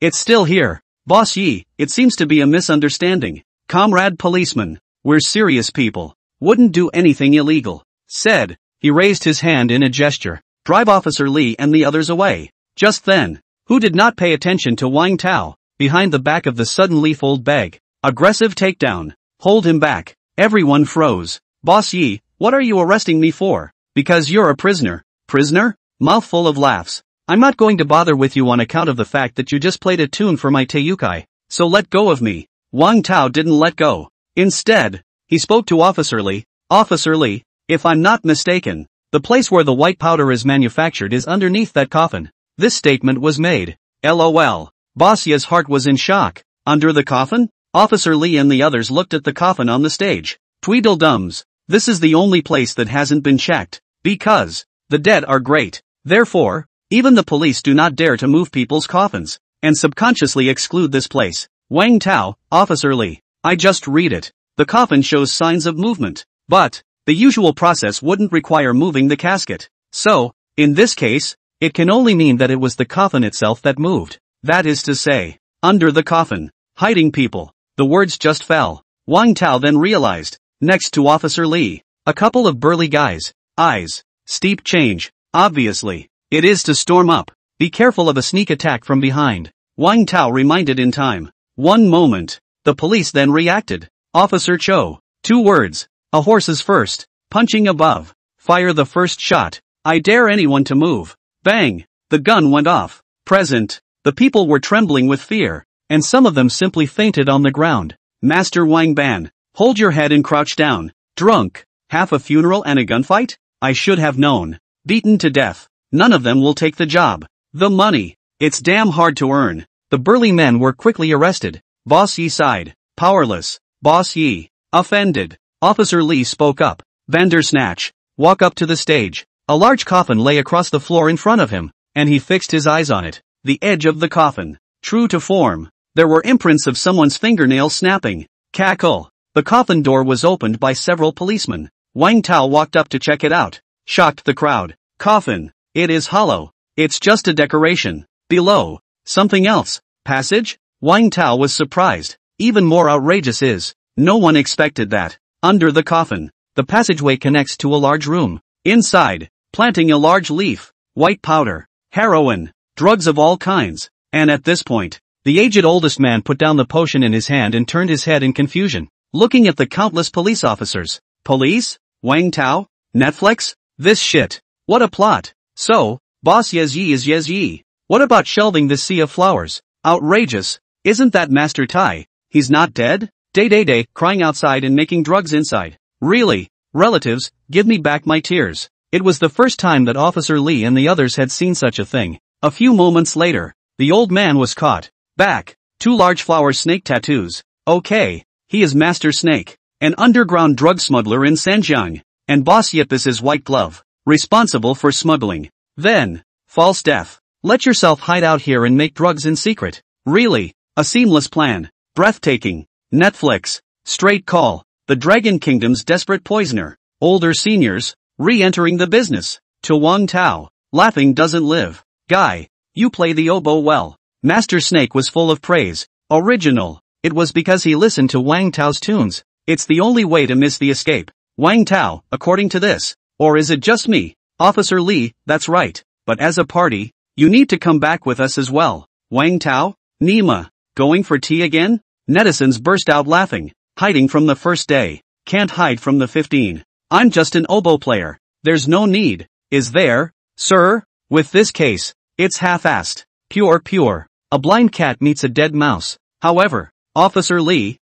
It's still here. Boss Yi, it seems to be a misunderstanding. Comrade policeman. We're serious people. Wouldn't do anything illegal. Said. He raised his hand in a gesture. Drive Officer Lee and the others away. Just then, who did not pay attention to Wang Tao, behind the back of the suddenly fold bag. Aggressive takedown. Hold him back. Everyone froze. Boss Yi, what are you arresting me for? Because you're a prisoner. Prisoner? Mouthful of laughs. I'm not going to bother with you on account of the fact that you just played a tune for my Teiyukai. So let go of me. Wang Tao didn't let go. Instead, he spoke to Officer Lee. Officer Lee, if I'm not mistaken, the place where the white powder is manufactured is underneath that coffin. This statement was made. LOL. Boss Yi's heart was in shock. Under the coffin? Officer Lee and the others looked at the coffin on the stage. Tweedledums. This is the only place that hasn't been checked. Because the dead are great. Therefore, even the police do not dare to move people's coffins, and subconsciously exclude this place. Wang Tao, Officer Lee. I just read it. The coffin shows signs of movement. But the usual process wouldn't require moving the casket. So, in this case, it can only mean that it was the coffin itself that moved. That is to say, under the coffin, hiding people. The words just fell. Wang Tao then realized, next to Officer Lee, a couple of burly guys. Eyes. Steep change. Obviously, it is to storm up. Be careful of a sneak attack from behind. Wang Tao reminded in time. One moment. The police then reacted. Officer Cho. 2 words. A horse is first. Punching above. Fire the first shot. I dare anyone to move. Bang! The gun went off. Present. The people were trembling with fear, and some of them simply fainted on the ground. Master Wang Ban, hold your head and crouch down. Drunk. Half a funeral and a gunfight? I should have known. Beaten to death. None of them will take the job. The money. It's damn hard to earn. The burly men were quickly arrested. Boss Yi sighed. Powerless. Boss Yi. Offended. Officer Lee spoke up. Bandersnatch. Walk up to the stage. A large coffin lay across the floor in front of him, and he fixed his eyes on it. The edge of the coffin. True to form. There were imprints of someone's fingernails snapping. Cackle. The coffin door was opened by several policemen. Wang Tao walked up to check it out. Shocked the crowd. Coffin. It is hollow. It's just a decoration. Below. Something else. Passage? Wang Tao was surprised. Even more outrageous is, no one expected that. Under the coffin, the passageway connects to a large room. Inside, planting a large leaf, white powder, heroin, drugs of all kinds. And at this point, the aged oldest man put down the potion in his hand and turned his head in confusion, looking at the countless police officers. Police? Wang Tao? Netflix? This shit. What a plot. So, Boss Yes Yi is Yes Yi. What about shelving this sea of flowers? Outrageous. Isn't that Master Tai? He's not dead? Day, crying outside and making drugs inside. Really? Relatives, give me back my tears. It was the first time that Officer Lee and the others had seen such a thing. A few moments later, the old man was caught. Back. 2 large flower snake tattoos. Okay. He is Master Snake, an underground drug smuggler in Zhenjiang. And Boss Yip is his white glove, responsible for smuggling. Then, false death. Let yourself hide out here and make drugs in secret. Really? A seamless plan. Breathtaking. Netflix. Straight call. The Dragon Kingdom's desperate poisoner. Older seniors, re-entering the business. To Wang Tao. Laughing doesn't live. Guy, you play the oboe well. Master Snake was full of praise. Original. It was because he listened to Wang Tao's tunes. It's the only way to miss the escape. Wang Tao, according to this. Or is it just me? Officer Lee, that's right. But as a party, you need to come back with us as well. Wang Tao? Nima. Going for tea again? Netizens burst out laughing. Hiding from the first day. Can't hide from the 15. I'm just an oboe player. There's no need. Is there, sir? With this case, it's half-assed. Pure. A blind cat meets a dead mouse. However, Officer Lee,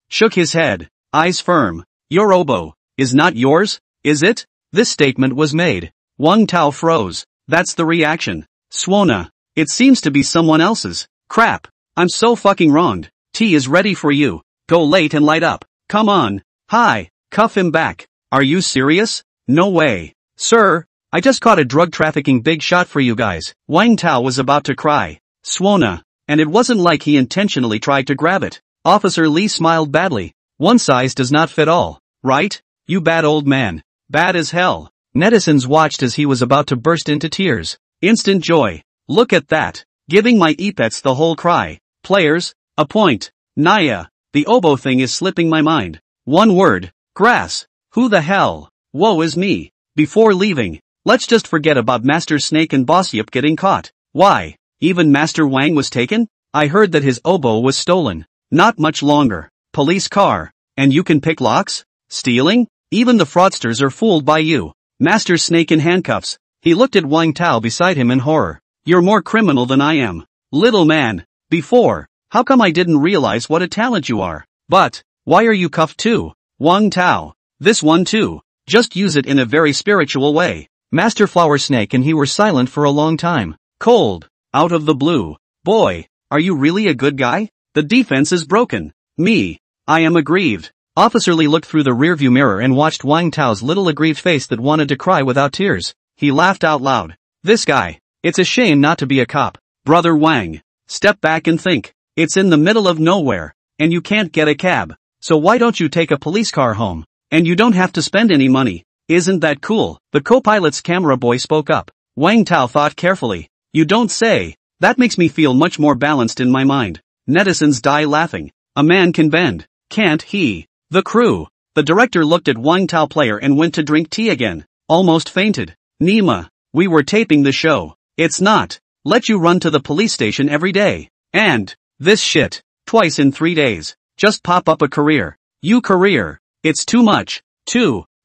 shook his head. Eyes firm. Your oboe is not yours, is it? This statement was made. Wang Tao froze. That's the reaction. Swona. It seems to be someone else's. Crap. I'm so fucking wronged. Tea is ready for you. Go late and light up. Come on. Hi. Cuff him back. Are you serious? No way. Sir, I just caught a drug trafficking big shot for you guys. Wang Tao was about to cry. Swona. And it wasn't like he intentionally tried to grab it. Officer Lee smiled badly. One size does not fit all, right? You bad old man. Bad as hell. Netizens watched as he was about to burst into tears. Instant joy. Look at that. Giving my epets the whole cry. Players, a point. Naya. The oboe thing is slipping my mind. One word. Grass. Who the hell? Woe is me. Before leaving, let's just forget about Master Snake and Boss Yip getting caught. Why? Even Master Wang was taken? I heard that his oboe was stolen. Not much longer. Police car. And you can pick locks? Stealing? Even the fraudsters are fooled by you. Master Snake in handcuffs. He looked at Wang Tao beside him in horror. You're more criminal than I am. Little man. Before. How come I didn't realize what a talent you are? But, why are you cuffed too? Wang Tao. This one too. Just use it in a very spiritual way. Master Flower Snake and he were silent for a long time. Cold. Out of the blue. Boy, are you really a good guy? The defense is broken. Me. I am aggrieved. Officer Lee looked through the rearview mirror and watched Wang Tao's little aggrieved face that wanted to cry without tears. He laughed out loud. This guy. It's a shame not to be a cop. Brother Wang. Step back and think. It's in the middle of nowhere, and you can't get a cab. So why don't you take a police car home? And you don't have to spend any money. Isn't that cool? The co-pilot's camera boy spoke up. Wang Tao thought carefully. You don't say. That makes me feel much more balanced in my mind. Netizens die laughing. A man can bend. Can't he? The crew. The director looked at Wang Tao player and went to drink tea again. Almost fainted. Nima. We were taping the show. It's not. Let you run to the police station every day. And. This shit. Twice in 3 days. Just pop up a career. You career. It's too much.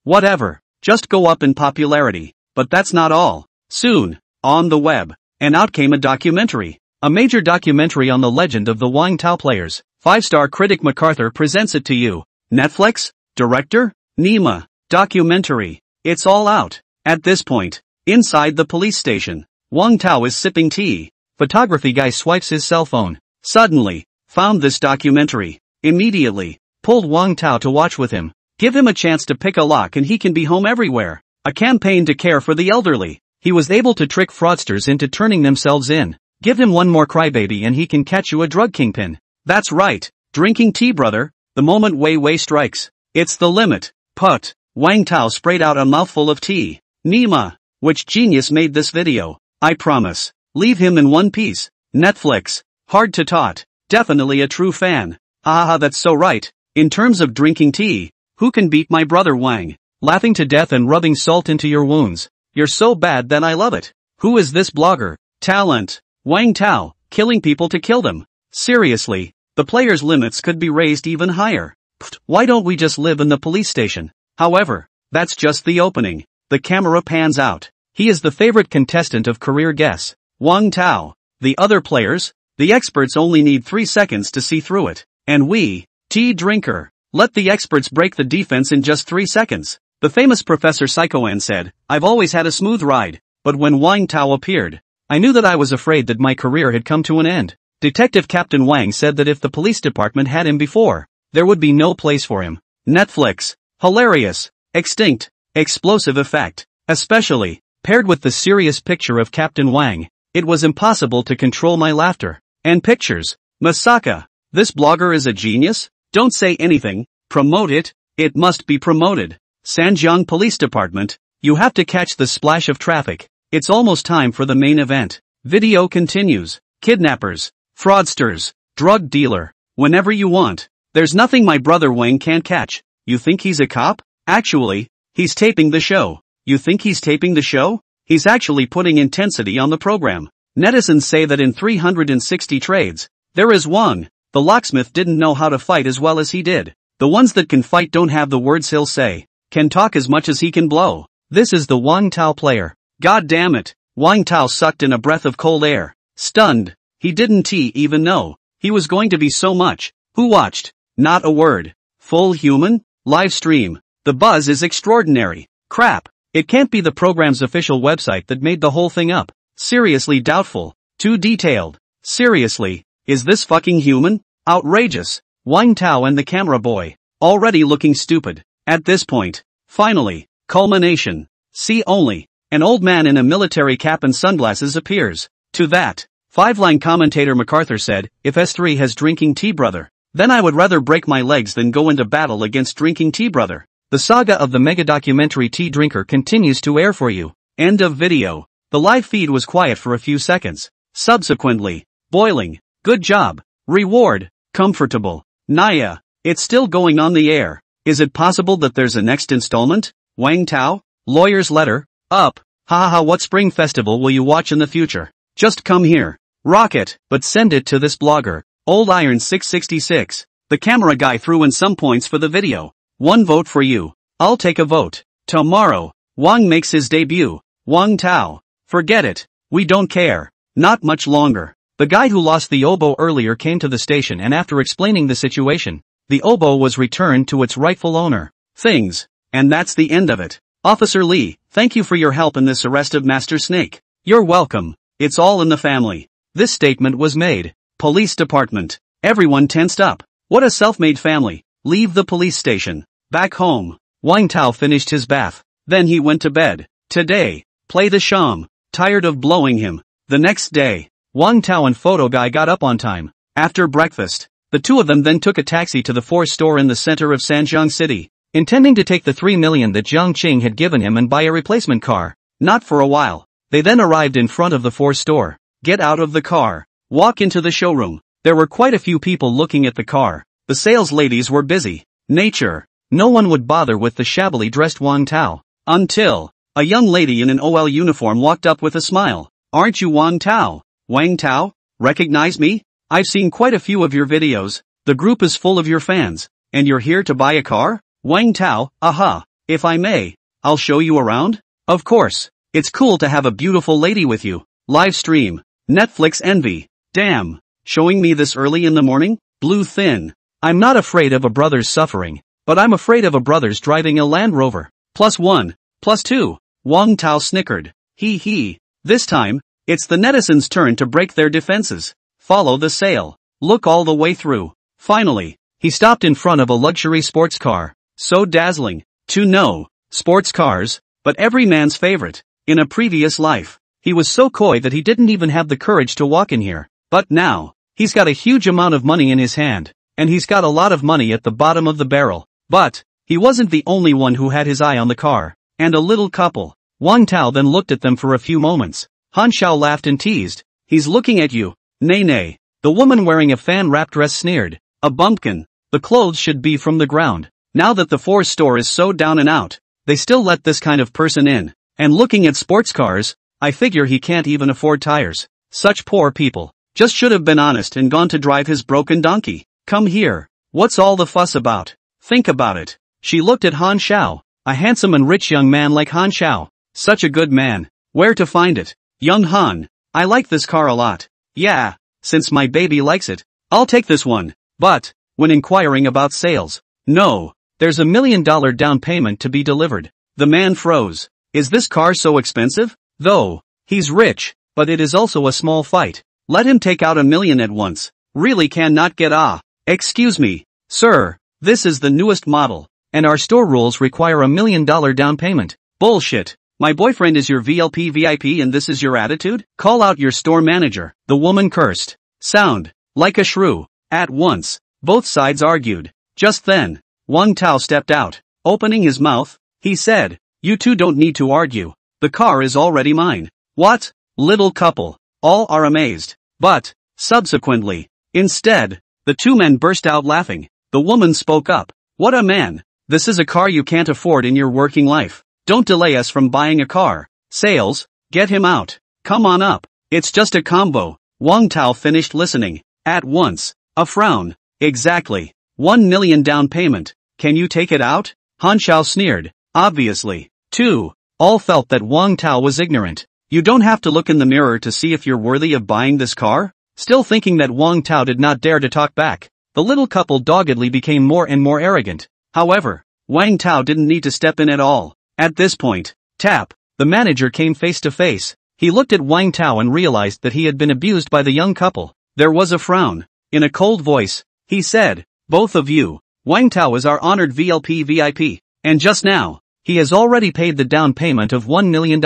Whatever. Just go up in popularity. But that's not all. Soon. on the web. And out came a documentary. A major documentary on the legend of the Wang Tao players. 5-star critic MacArthur presents it to you. Netflix? Director? Nima. Documentary. It's all out. At this point, inside the police station, Wang Tao is sipping tea. Photography guy swipes his cell phone. Suddenly, found this documentary. Immediately, pulled Wang Tao to watch with him. Give him a chance to pick a lock and he can be home everywhere. A campaign to care for the elderly. He was able to trick fraudsters into turning themselves in. Give him one more crybaby and he can catch you a drug kingpin. That's right. Drinking tea, brother. The moment Wei strikes. It's the limit. Put. Wang Tao sprayed out a mouthful of tea. Nima. Which genius made this video? I promise. Leave him in one piece. Netflix. Hard to tot. Definitely a true fan. Ah, that's so right. In terms of drinking tea, who can beat my brother Wang? Laughing to death and rubbing salt into your wounds. You're so bad that I love it. Who is this blogger? Talent. Wang Tao, killing people to kill them. Seriously, the players' limits could be raised even higher. Pfft, why don't we just live in the police station? However, that's just the opening. The camera pans out. He is the favorite contestant of Career Guess. Wang Tao. The other players? The experts only need 3 seconds to see through it. And we, tea drinker. Let the experts break the defense in just 3 seconds. The famous Professor Psychoan said, I've always had a smooth ride, but when Wang Tao appeared, I knew that I was afraid that my career had come to an end. Detective Captain Wang said that if the police department had him before, there would be no place for him. Netflix. Hilarious. Extinct. Explosive effect. Especially, paired with the serious picture of Captain Wang, it was impossible to control my laughter. And pictures. Masaka. This blogger is a genius? Don't say anything. Promote it. It must be promoted. Sanjiang Police Department, you have to catch the splash of traffic. It's almost time for the main event. Video continues. Kidnappers, fraudsters, drug dealer, whenever you want. There's nothing my brother Wang can't catch. You think he's a cop? Actually, he's taping the show. You think he's taping the show? He's actually putting intensity on the program. Netizens say that in 360 trades, there is one. The locksmith didn't know how to fight as well as he did. The ones that can fight don't have the words he'll say. Can talk as much as he can blow. This is the Wang Tao player. God damn it. Wang Tao sucked in a breath of cold air. Stunned. He didn't even know. He was going to be so much. Who watched? Not a word. Full human? Live stream. The buzz is extraordinary. Crap. It can't be the program's official website that made the whole thing up. Seriously doubtful. Too detailed. Seriously. Is this fucking human? Outrageous. Wang Tao and the camera boy. Already looking stupid. At this point, finally, culmination. See only, an old man in a military cap and sunglasses appears. To that, 5-line commentator MacArthur said, if S3 has drinking tea brother, then I would rather break my legs than go into battle against drinking tea brother. The saga of the mega documentary Tea Drinker continues to air for you. End of video. The live feed was quiet for a few seconds. Subsequently, boiling. Good job. Reward. Comfortable. Naya. It's still going on the air. Is it possible that there's a next installment? Wang Tao? Lawyer's letter? Up. Haha, what spring festival will you watch in the future? Just come here. Rock it, but send it to this blogger. Old Iron 666. The camera guy threw in some points for the video. 1 vote for you. I'll take a vote. Tomorrow, Wang makes his debut. Wang Tao. Forget it. We don't care. Not much longer. The guy who lost the oboe earlier came to the station and after explaining the situation, the oboe was returned to its rightful owner. Things. And that's the end of it. Officer Lee, thank you for your help in this arrest of Master Snake. You're welcome. It's all in the family. This statement was made. Police department. Everyone tensed up. What a self-made family. Leave the police station. Back home. Wang Tao finished his bath. Then he went to bed. Today. Play the sham. Tired of blowing him. The next day. Wang Tao and photo guy got up on time. After breakfast. The two of them then took a taxi to the Force store in the center of Sanjiang City, intending to take the 3 million that Jiang Qing had given him and buy a replacement car. Not for a while. They then arrived in front of the Force store. Get out of the car. Walk into the showroom. There were quite a few people looking at the car. The sales ladies were busy. Nature. No one would bother with the shabbily dressed Wang Tao. Until a young lady in an OL uniform walked up with a smile. Aren't you Wang Tao? Wang Tao? Recognize me? I've seen quite a few of your videos. The group is full of your fans. And you're here to buy a car? Wang Tao, aha. If I may, I'll show you around? Of course. It's cool to have a beautiful lady with you. Live stream. Netflix envy. Damn. Showing me this early in the morning? Blue thin. I'm not afraid of a brother's suffering, but I'm afraid of a brother's driving a Land Rover. +1. +2. Wang Tao snickered. He. This time, it's the netizens' turn to break their defenses. Follow the sale. Look all the way through. Finally, he stopped in front of a luxury sports car. So dazzling. To know. Sports cars, but every man's favorite. In a previous life, he was so coy that he didn't even have the courage to walk in here. But now, he's got a huge amount of money in his hand, and he's got a lot of money at the bottom of the barrel. But, he wasn't the only one who had his eye on the car, and a little couple. Wang Tao then looked at them for a few moments. Han Xiao laughed and teased. He's looking at you. Nay. The woman wearing a fan-wrapped dress sneered. A bumpkin. The clothes should be from the ground. Now that the Force store is so down and out, they still let this kind of person in. And looking at sports cars, I figure he can't even afford tires. Such poor people. Just should have been honest and gone to drive his broken donkey. Come here. What's all the fuss about? Think about it. She looked at Han Xiao. A handsome and rich young man like Han Xiao. Such a good man. Where to find it? Young Han, I like this car a lot. Yeah, since my baby likes it, I'll take this one. But, when inquiring about sales, no, there's $1 million down payment to be delivered. The man froze. Is this car so expensive? Though, he's rich, but it is also a small fight. Let him take out $1 million at once. Really cannot get Excuse me, sir, this is the newest model, and our store rules require $1 million down payment. Bullshit. My boyfriend is your VLP VIP and this is your attitude? Call out your store manager. The woman cursed. Sound like a shrew. At once, both sides argued. Just then, Wang Tao stepped out. Opening his mouth, he said, you two don't need to argue. The car is already mine. What? Little couple. All are amazed. But, subsequently, instead, the two men burst out laughing. The woman spoke up. What a man. This is a car you can't afford in your working life. Don't delay us from buying a car. Sales, get him out. Come on up. It's just a combo. Wang Tao finished listening. At once, a frown. Exactly. $1 million down payment. Can you take it out? Han Xiao sneered. Obviously. 2. All felt that Wang Tao was ignorant. You don't have to look in the mirror to see if you're worthy of buying this car? Still thinking that Wang Tao did not dare to talk back, the little couple doggedly became more and more arrogant. However, Wang Tao didn't need to step in at all. At this point, the manager came face to face. He looked at Wang Tao and realized that he had been abused by the young couple. There was a frown. In a cold voice, he said, both of you, Wang Tao is our honored VLP VIP, and just now, he has already paid the down payment of $1 million.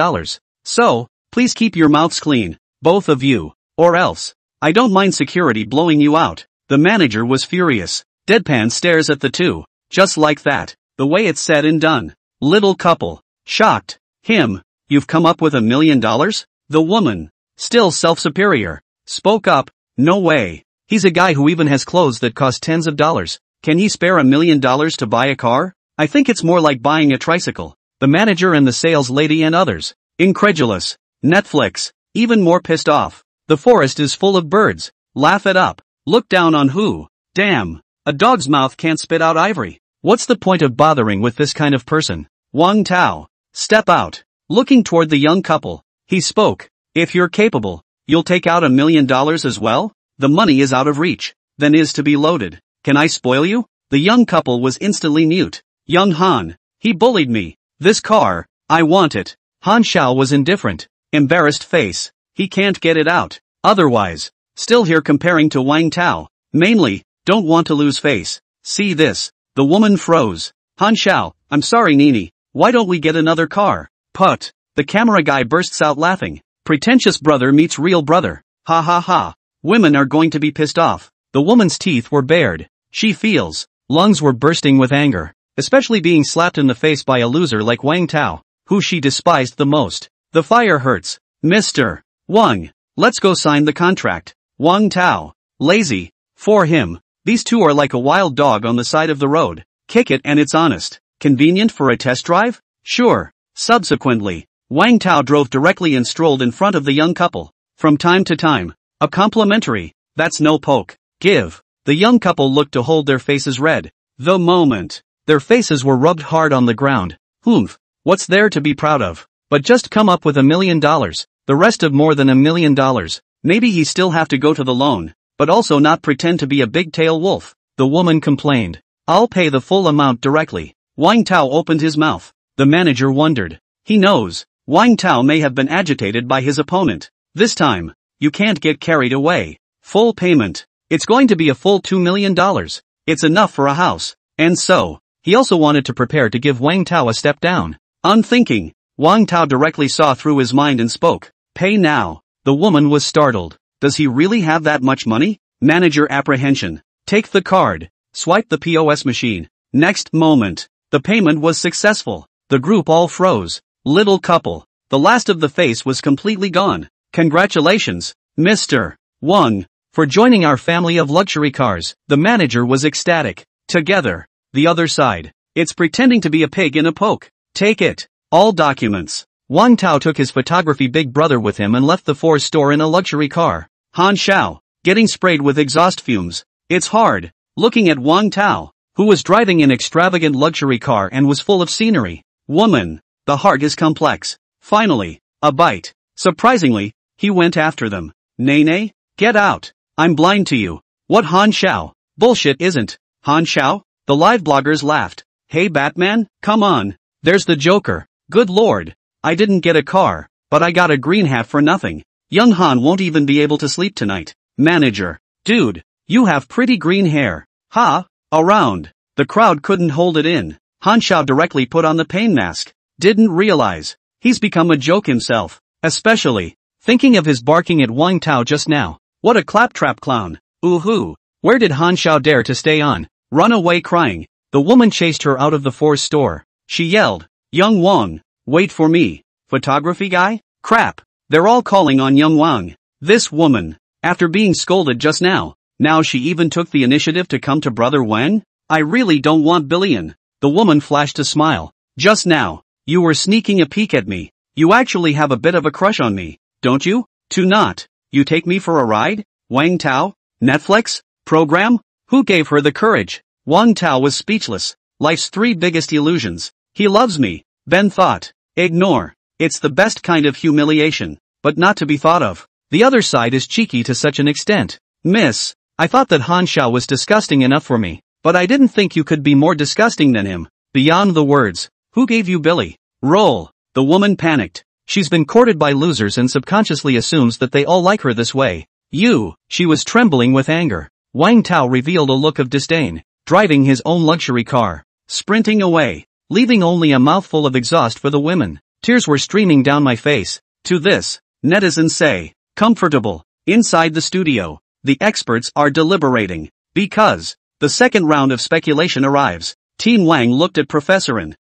So, please keep your mouths clean, both of you, or else, I don't mind security blowing you out. The manager was furious. Deadpan stares at the two. Just like that, the way it's said and done. Little couple, shocked. Him, you've come up with $1 million? The woman, still self-superior, spoke up. No way. He's a guy who even has clothes that cost tens of dollars. Can he spare $1 million to buy a car? I think it's more like buying a tricycle. The manager and the sales lady and others, incredulous. Netflix, even more pissed off. The forest is full of birds. Laugh it up. Look down on who? Damn. A dog's mouth can't spit out ivory. What's the point of bothering with this kind of person? Wang Tao. Step out. Looking toward the young couple, he spoke. If you're capable, you'll take out $1 million as well? The money is out of reach. Then is to be loaded. Can I spoil you? The young couple was instantly mute. Young Han. He bullied me. This car, I want it. Han Xiao was indifferent. Embarrassed face. He can't get it out. Otherwise, still here comparing to Wang Tao. Mainly, don't want to lose face. See this. The woman froze. Han Xiao, I'm sorry Nini. Why don't we get another car? Put. The camera guy bursts out laughing. Pretentious brother meets real brother. Ha ha ha. Women are going to be pissed off. The woman's teeth were bared. She feels. Lungs were bursting with anger. Especially being slapped in the face by a loser like Wang Tao, who she despised the most. The fire hurts. Mr. Wang, let's go sign the contract. Wang Tao. Lazy. For him, these two are like a wild dog on the side of the road. Kick it and it's honest. Convenient for a test drive? Sure. Subsequently, Wang Tao drove directly and strolled in front of the young couple. From time to time, a complimentary, that's no poke, give. The young couple looked to hold their faces red. The moment, their faces were rubbed hard on the ground. What's there to be proud of? But just come up with $1 million, the rest of more than $1 million. Maybe he still have to go to the loan, but also not pretend to be a big tail wolf, the woman complained. I'll pay the full amount directly. Wang Tao opened his mouth. The manager wondered. He knows. Wang Tao may have been agitated by his opponent. This time, you can't get carried away. Full payment. It's going to be a full $2 million. It's enough for a house. And so, he also wanted to prepare to give Wang Tao a step down. Unthinking, Wang Tao directly saw through his mind and spoke. Pay now. The woman was startled. Does he really have that much money? Manager apprehension. Take the card. Swipe the POS machine. Next moment, the payment was successful. The group all froze. Little couple. The last of the face was completely gone. Congratulations, Mr. Wang, for joining our family of luxury cars. The manager was ecstatic. Together. The other side. It's pretending to be a pig in a poke. Take it. All documents. Wang Tao took his photography big brother with him and left the Ford store in a luxury car. Han Xiao, getting sprayed with exhaust fumes. It's hard, looking at Wang Tao, who was driving an extravagant luxury car and was full of scenery. Woman, the heart is complex. Finally, a bite. Surprisingly, he went after them. Nay, get out. I'm blind to you. What Han Xiao? Bullshit isn't. Han Xiao? The live bloggers laughed. Hey Batman, come on. There's the Joker. Good lord. I didn't get a car, but I got a green hat for nothing. Young Han won't even be able to sleep tonight. Manager. Dude, you have pretty green hair. Ha, around. The crowd couldn't hold it in. Han Xiao directly put on the pain mask. Didn't realize. He's become a joke himself. Especially, thinking of his barking at Wang Tao just now. What a claptrap clown. Ooh-hoo. Where did Han Xiao dare to stay on? Run away crying. The woman chased her out of the Ford store. She yelled, Young Wang, wait for me. Photography guy? Crap. They're all calling on young Wang. This woman, after being scolded just now she even took the initiative to come to brother Wang? I really don't want billion. The woman flashed a smile. Just now, you were sneaking a peek at me. You actually have a bit of a crush on me, don't you? To not. You take me for a ride? Wang Tao? Netflix? Program? Who gave her the courage? Wang Tao was speechless. Life's three biggest illusions. He loves me. Ben thought. Ignore. It's the best kind of humiliation, but not to be thought of. The other side is cheeky to such an extent. Miss, I thought that Han Xiao was disgusting enough for me, but I didn't think you could be more disgusting than him. Beyond the words. Who gave you Billy? Roll. The woman panicked. She's been courted by losers and subconsciously assumes that they all like her this way. You. She was trembling with anger. Wang Tao revealed a look of disdain, driving his own luxury car, sprinting away, leaving only a mouthful of exhaust for the women. Tears were streaming down my face. To this, netizens say, comfortable. Inside the studio, the experts are deliberating, because the second round of speculation arrives. Team Wang looked at Professor and,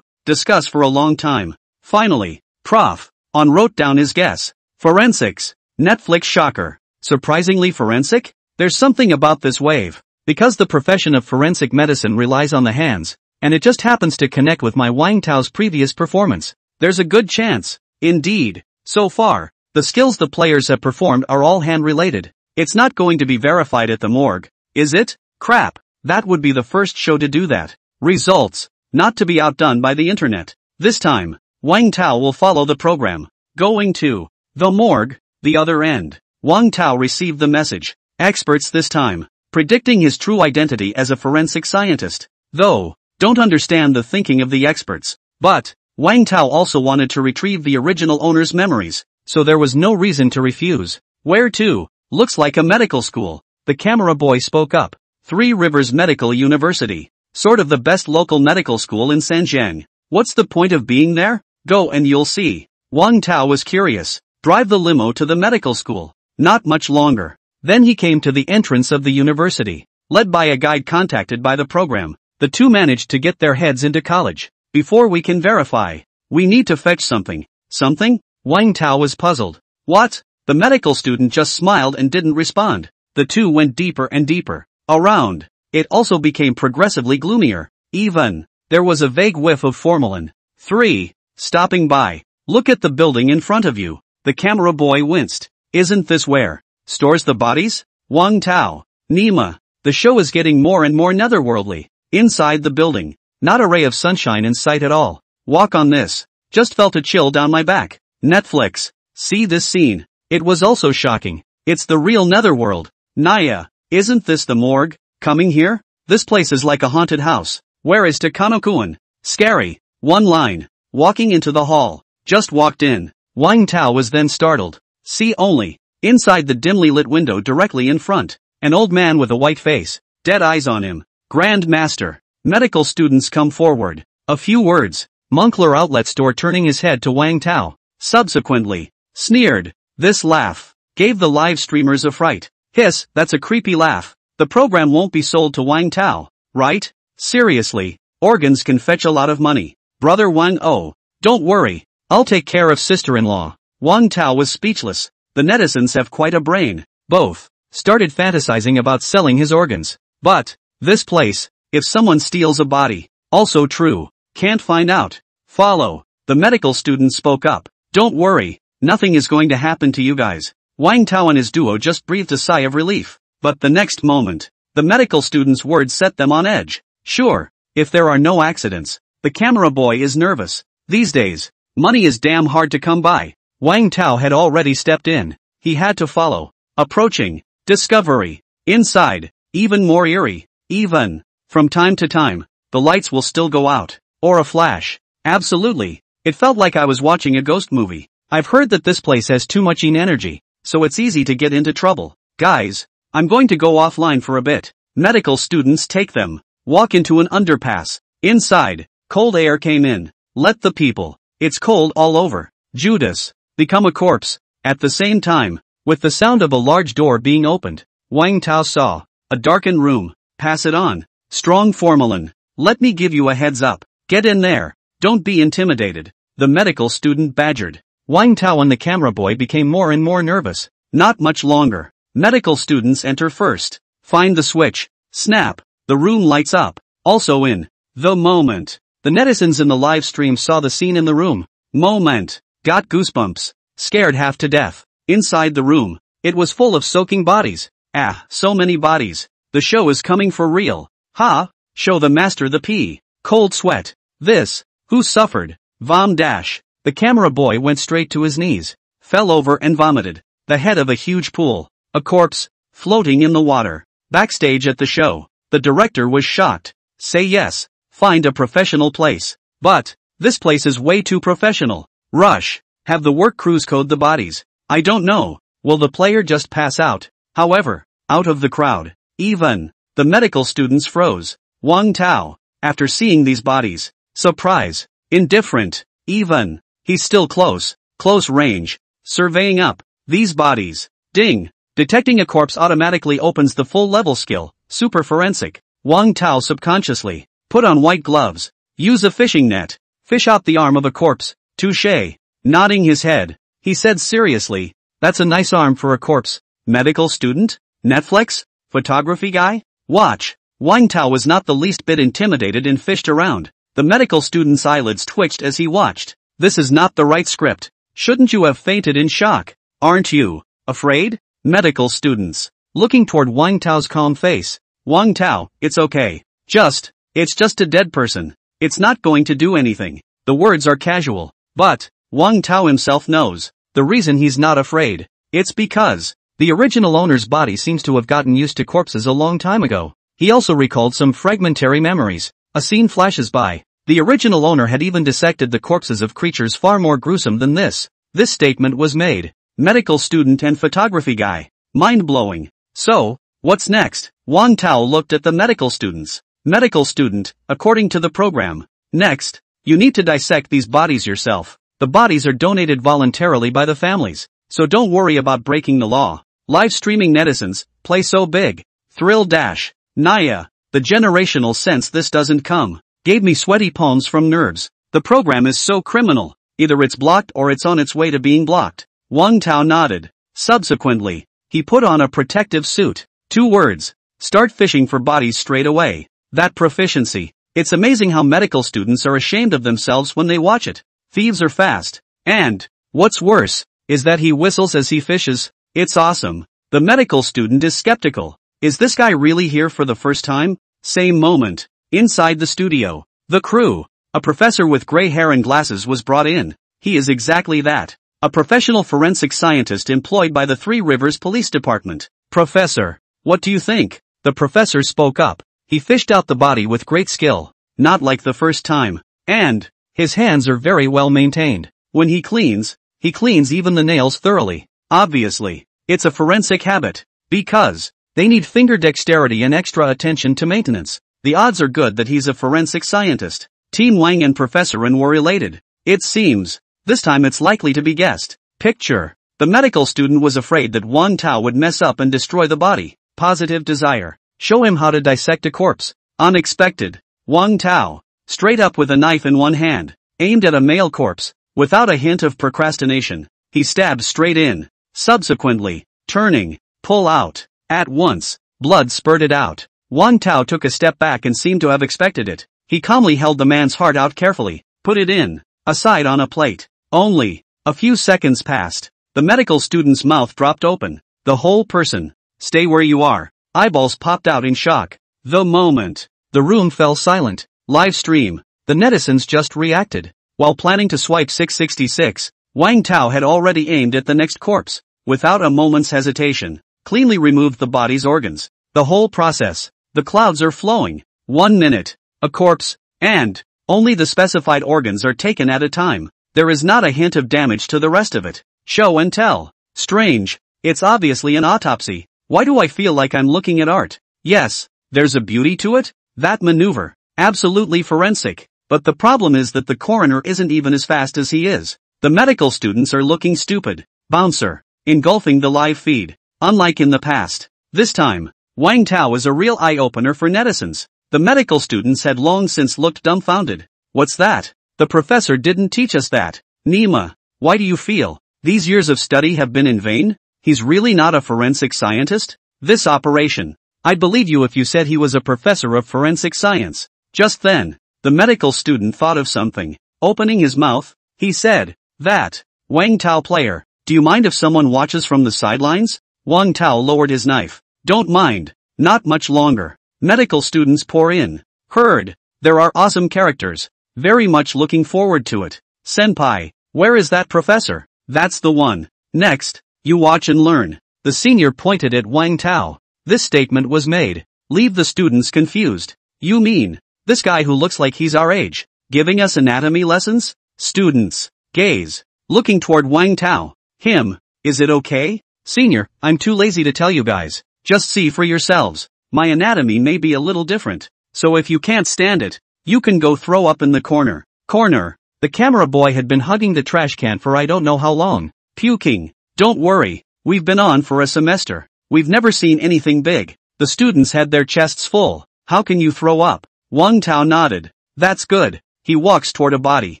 discuss for a long time. Finally, Prof. On wrote down his guess. Forensics. Netflix shocker. Surprisingly forensic? There's something about this wave. Because the profession of forensic medicine relies on the hands, and it just happens to connect with my Wang Tao's previous performance. There's a good chance. Indeed. So far, the skills the players have performed are all hand-related. It's not going to be verified at the morgue, is it? Crap. That would be the first show to do that. Results. Not to be outdone by the internet. This time, Wang Tao will follow the program. Going to the morgue, the other end. Wang Tao received the message. Experts this time, predicting his true identity as a forensic scientist. Though, don't understand the thinking of the experts. But, Wang Tao also wanted to retrieve the original owner's memories, so there was no reason to refuse. Where to? Looks like a medical school. The camera boy spoke up. Three Rivers Medical University. Sort of the best local medical school in Shenzhen. What's the point of being there? Go and you'll see. Wang Tao was curious. Drive the limo to the medical school. Not much longer. Then he came to the entrance of the university. Led by a guide contacted by the program, the two managed to get their heads into college. Before we can verify, we need to fetch something. Something? Wang Tao was puzzled. What? The medical student just smiled and didn't respond. The two went deeper and deeper. Around. It also became progressively gloomier. Even, there was a vague whiff of formalin. 3. Stopping by. Look at the building in front of you. The camera boy winced. Isn't this where stores the bodies? Wang Tao. Nima. The show is getting more and more netherworldly. Inside the building. Not a ray of sunshine in sight at all. Walk on this. Just felt a chill down my back. Netflix. See this scene. It was also shocking. It's the real netherworld. Naya, isn't this the morgue? Coming here? This place is like a haunted house. Where is Takano-kun? Scary. One line. Walking into the hall. Just walked in. Wang Tao was then startled. See only. Inside the dimly lit window directly in front. An old man with a white face. Dead eyes on him. Grand Master. Medical students come forward. A few words. Moncler outlet store turning his head to Wang Tao. Subsequently. Sneered. This laugh. Gave the live streamers a fright. Hiss, that's a creepy laugh. The program won't be sold to Wang Tao, right? Seriously. Organs can fetch a lot of money. Brother Wang, oh. Don't worry. I'll take care of sister-in-law. Wang Tao was speechless. The netizens have quite a brain. Both. Started fantasizing about selling his organs. But, this place, if someone steals a body. Also true. Can't find out. Follow. The medical student spoke up. Don't worry. Nothing is going to happen to you guys. Wang Tao and his duo just breathed a sigh of relief. But the next moment, the medical student's words set them on edge. Sure, if there are no accidents. The camera boy is nervous. These days, money is damn hard to come by. Wang Tao had already stepped in. He had to follow. Approaching. Discovery. Inside. Even more eerie. Even. From time to time, the lights will still go out. Or a flash. Absolutely. It felt like I was watching a ghost movie. I've heard that this place has too much energy, so it's easy to get into trouble. Guys, I'm going to go offline for a bit. Medical students take them. Walk into an underpass. Inside, cold air came in. Let the people. It's cold all over. Judas. Become a corpse. At the same time, with the sound of a large door being opened, Wang Tao saw a darkened room. Pass it on. Strong formalin. Let me give you a heads up. Get in there. Don't be intimidated. The medical student badgered. Wang Tao and the camera boy became more and more nervous. Not much longer. Medical students enter first. Find the switch. Snap. The room lights up. Also in the moment. The netizens in the live stream saw the scene in the room. Moment. Got goosebumps. Scared half to death. Inside the room. It was full of soaking bodies. Ah, so many bodies. The show is coming for real. Ha! Show the master the pee. Cold sweat. This. Who suffered? Vom dash. The camera boy went straight to his knees. Fell over and vomited. The head of a huge pool. A corpse. Floating in the water. Backstage at the show. The director was shocked. Say yes. Find a professional place. But, this place is way too professional. Rush. Have the work crews code the bodies. I don't know. Will the player just pass out? However, out of the crowd. Even. The medical students froze. Wang Tao. After seeing these bodies. Surprise. Indifferent. Even. He's still close. Close range. Surveying up. These bodies. Ding. Detecting a corpse automatically opens the full level skill. Super forensic. Wang Tao subconsciously. Put on white gloves. Use a fishing net. Fish out the arm of a corpse. Touché. Nodding his head. He said seriously. That's a nice arm for a corpse. Medical student? Netflix? Photography guy? Watch. Wang Tao was not the least bit intimidated and fished around. The medical student's eyelids twitched as he watched. This is not the right script. Shouldn't you have fainted in shock? Aren't you afraid? Medical students. Looking toward Wang Tao's calm face. Wang Tao, it's okay. It's just a dead person. It's not going to do anything. The words are casual. But, Wang Tao himself knows. The reason he's not afraid. It's because the original owner's body seems to have gotten used to corpses a long time ago. He also recalled some fragmentary memories. A scene flashes by. The original owner had even dissected the corpses of creatures far more gruesome than this. This statement was made. Medical student and photography guy. Mind-blowing. So, what's next? Wang Tao looked at the medical students. Medical student, according to the program. Next, you need to dissect these bodies yourself. The bodies are donated voluntarily by the families. So don't worry about breaking the law. Live streaming netizens, play so big. Thrill dash. Naya. The generational sense this doesn't come. Gave me sweaty palms from nerves. The program is so criminal. Either it's blocked or it's on its way to being blocked. Wang Tao nodded. Subsequently, he put on a protective suit. 2 words. Start fishing for bodies straight away. That proficiency. It's amazing how medical students are ashamed of themselves when they watch it. Thieves are fast. And, what's worse, is that he whistles as he fishes. It's awesome. The medical student is skeptical. Is this guy really here for the first time? Same moment. Inside the studio. The crew. A professor with gray hair and glasses was brought in. He is exactly that. A professional forensic scientist employed by the Three Rivers Police Department. Professor, what do you think? The professor spoke up. He fished out the body with great skill. Not like the first time. And his hands are very well maintained. When he cleans even the nails thoroughly. Obviously, it's a forensic habit. Because they need finger dexterity and extra attention to maintenance. The odds are good that he's a forensic scientist. Team Wang and Professor Ren were related. It seems. This time it's likely to be guessed. Picture. The medical student was afraid that Wang Tao would mess up and destroy the body. Positive desire. Show him how to dissect a corpse. Unexpected. Wang Tao. Straight up with a knife in one hand. Aimed at a male corpse. Without a hint of procrastination. He stabbed straight in. Subsequently, turning. Pull out. At once. Blood spurted out. Wang Tao took a step back and seemed to have expected it. He calmly held the man's heart out carefully. Put it in. Aside on a plate. Only a few seconds passed. The medical student's mouth dropped open. The whole person. Stay where you are. Eyeballs popped out in shock. The moment. The room fell silent. Live stream. The netizens just reacted. While planning to swipe 666, Wang Tao had already aimed at the next corpse. Without a moment's hesitation. Cleanly removed the body's organs. The whole process. The clouds are flowing. 1 minute. A corpse. And only the specified organs are taken at a time. There is not a hint of damage to the rest of it. Show and tell. Strange. It's obviously an autopsy. Why do I feel like I'm looking at art? Yes, there's a beauty to it. That maneuver. Absolutely forensic. But the problem is that the coroner isn't even as fast as he is. The medical students are looking stupid. Bouncer. Engulfing the live feed. Unlike in the past. This time, Wang Tao is a real eye-opener for netizens. The medical students had long since looked dumbfounded. What's that? The professor didn't teach us that. Nima, why do you feel these years of study have been in vain? He's really not a forensic scientist? This operation. I'd believe you if you said he was a professor of forensic science. Just then, the medical student thought of something. Opening his mouth, he said, that. Wang Tao player, do you mind if someone watches from the sidelines? Wang Tao lowered his knife. Don't mind. Not much longer. Medical students pour in. Heard. There are awesome characters. Very much looking forward to it. Senpai, where is that professor? That's the one. Next, you watch and learn. The senior pointed at Wang Tao. This statement was made. Leave the students confused. You mean, this guy who looks like he's our age, giving us anatomy lessons? Students. Gaze. Looking toward Wang Tao. Him. Is it okay? Senior, I'm too lazy to tell you guys. Just see for yourselves. My anatomy may be a little different. So if you can't stand it, you can go throw up in the corner. Corner. The camera boy had been hugging the trash can for I don't know how long. Puking. Don't worry. We've been on for a semester. We've never seen anything big. The students had their chests full. How can you throw up? Wang Tao nodded. That's good. He walks toward a body.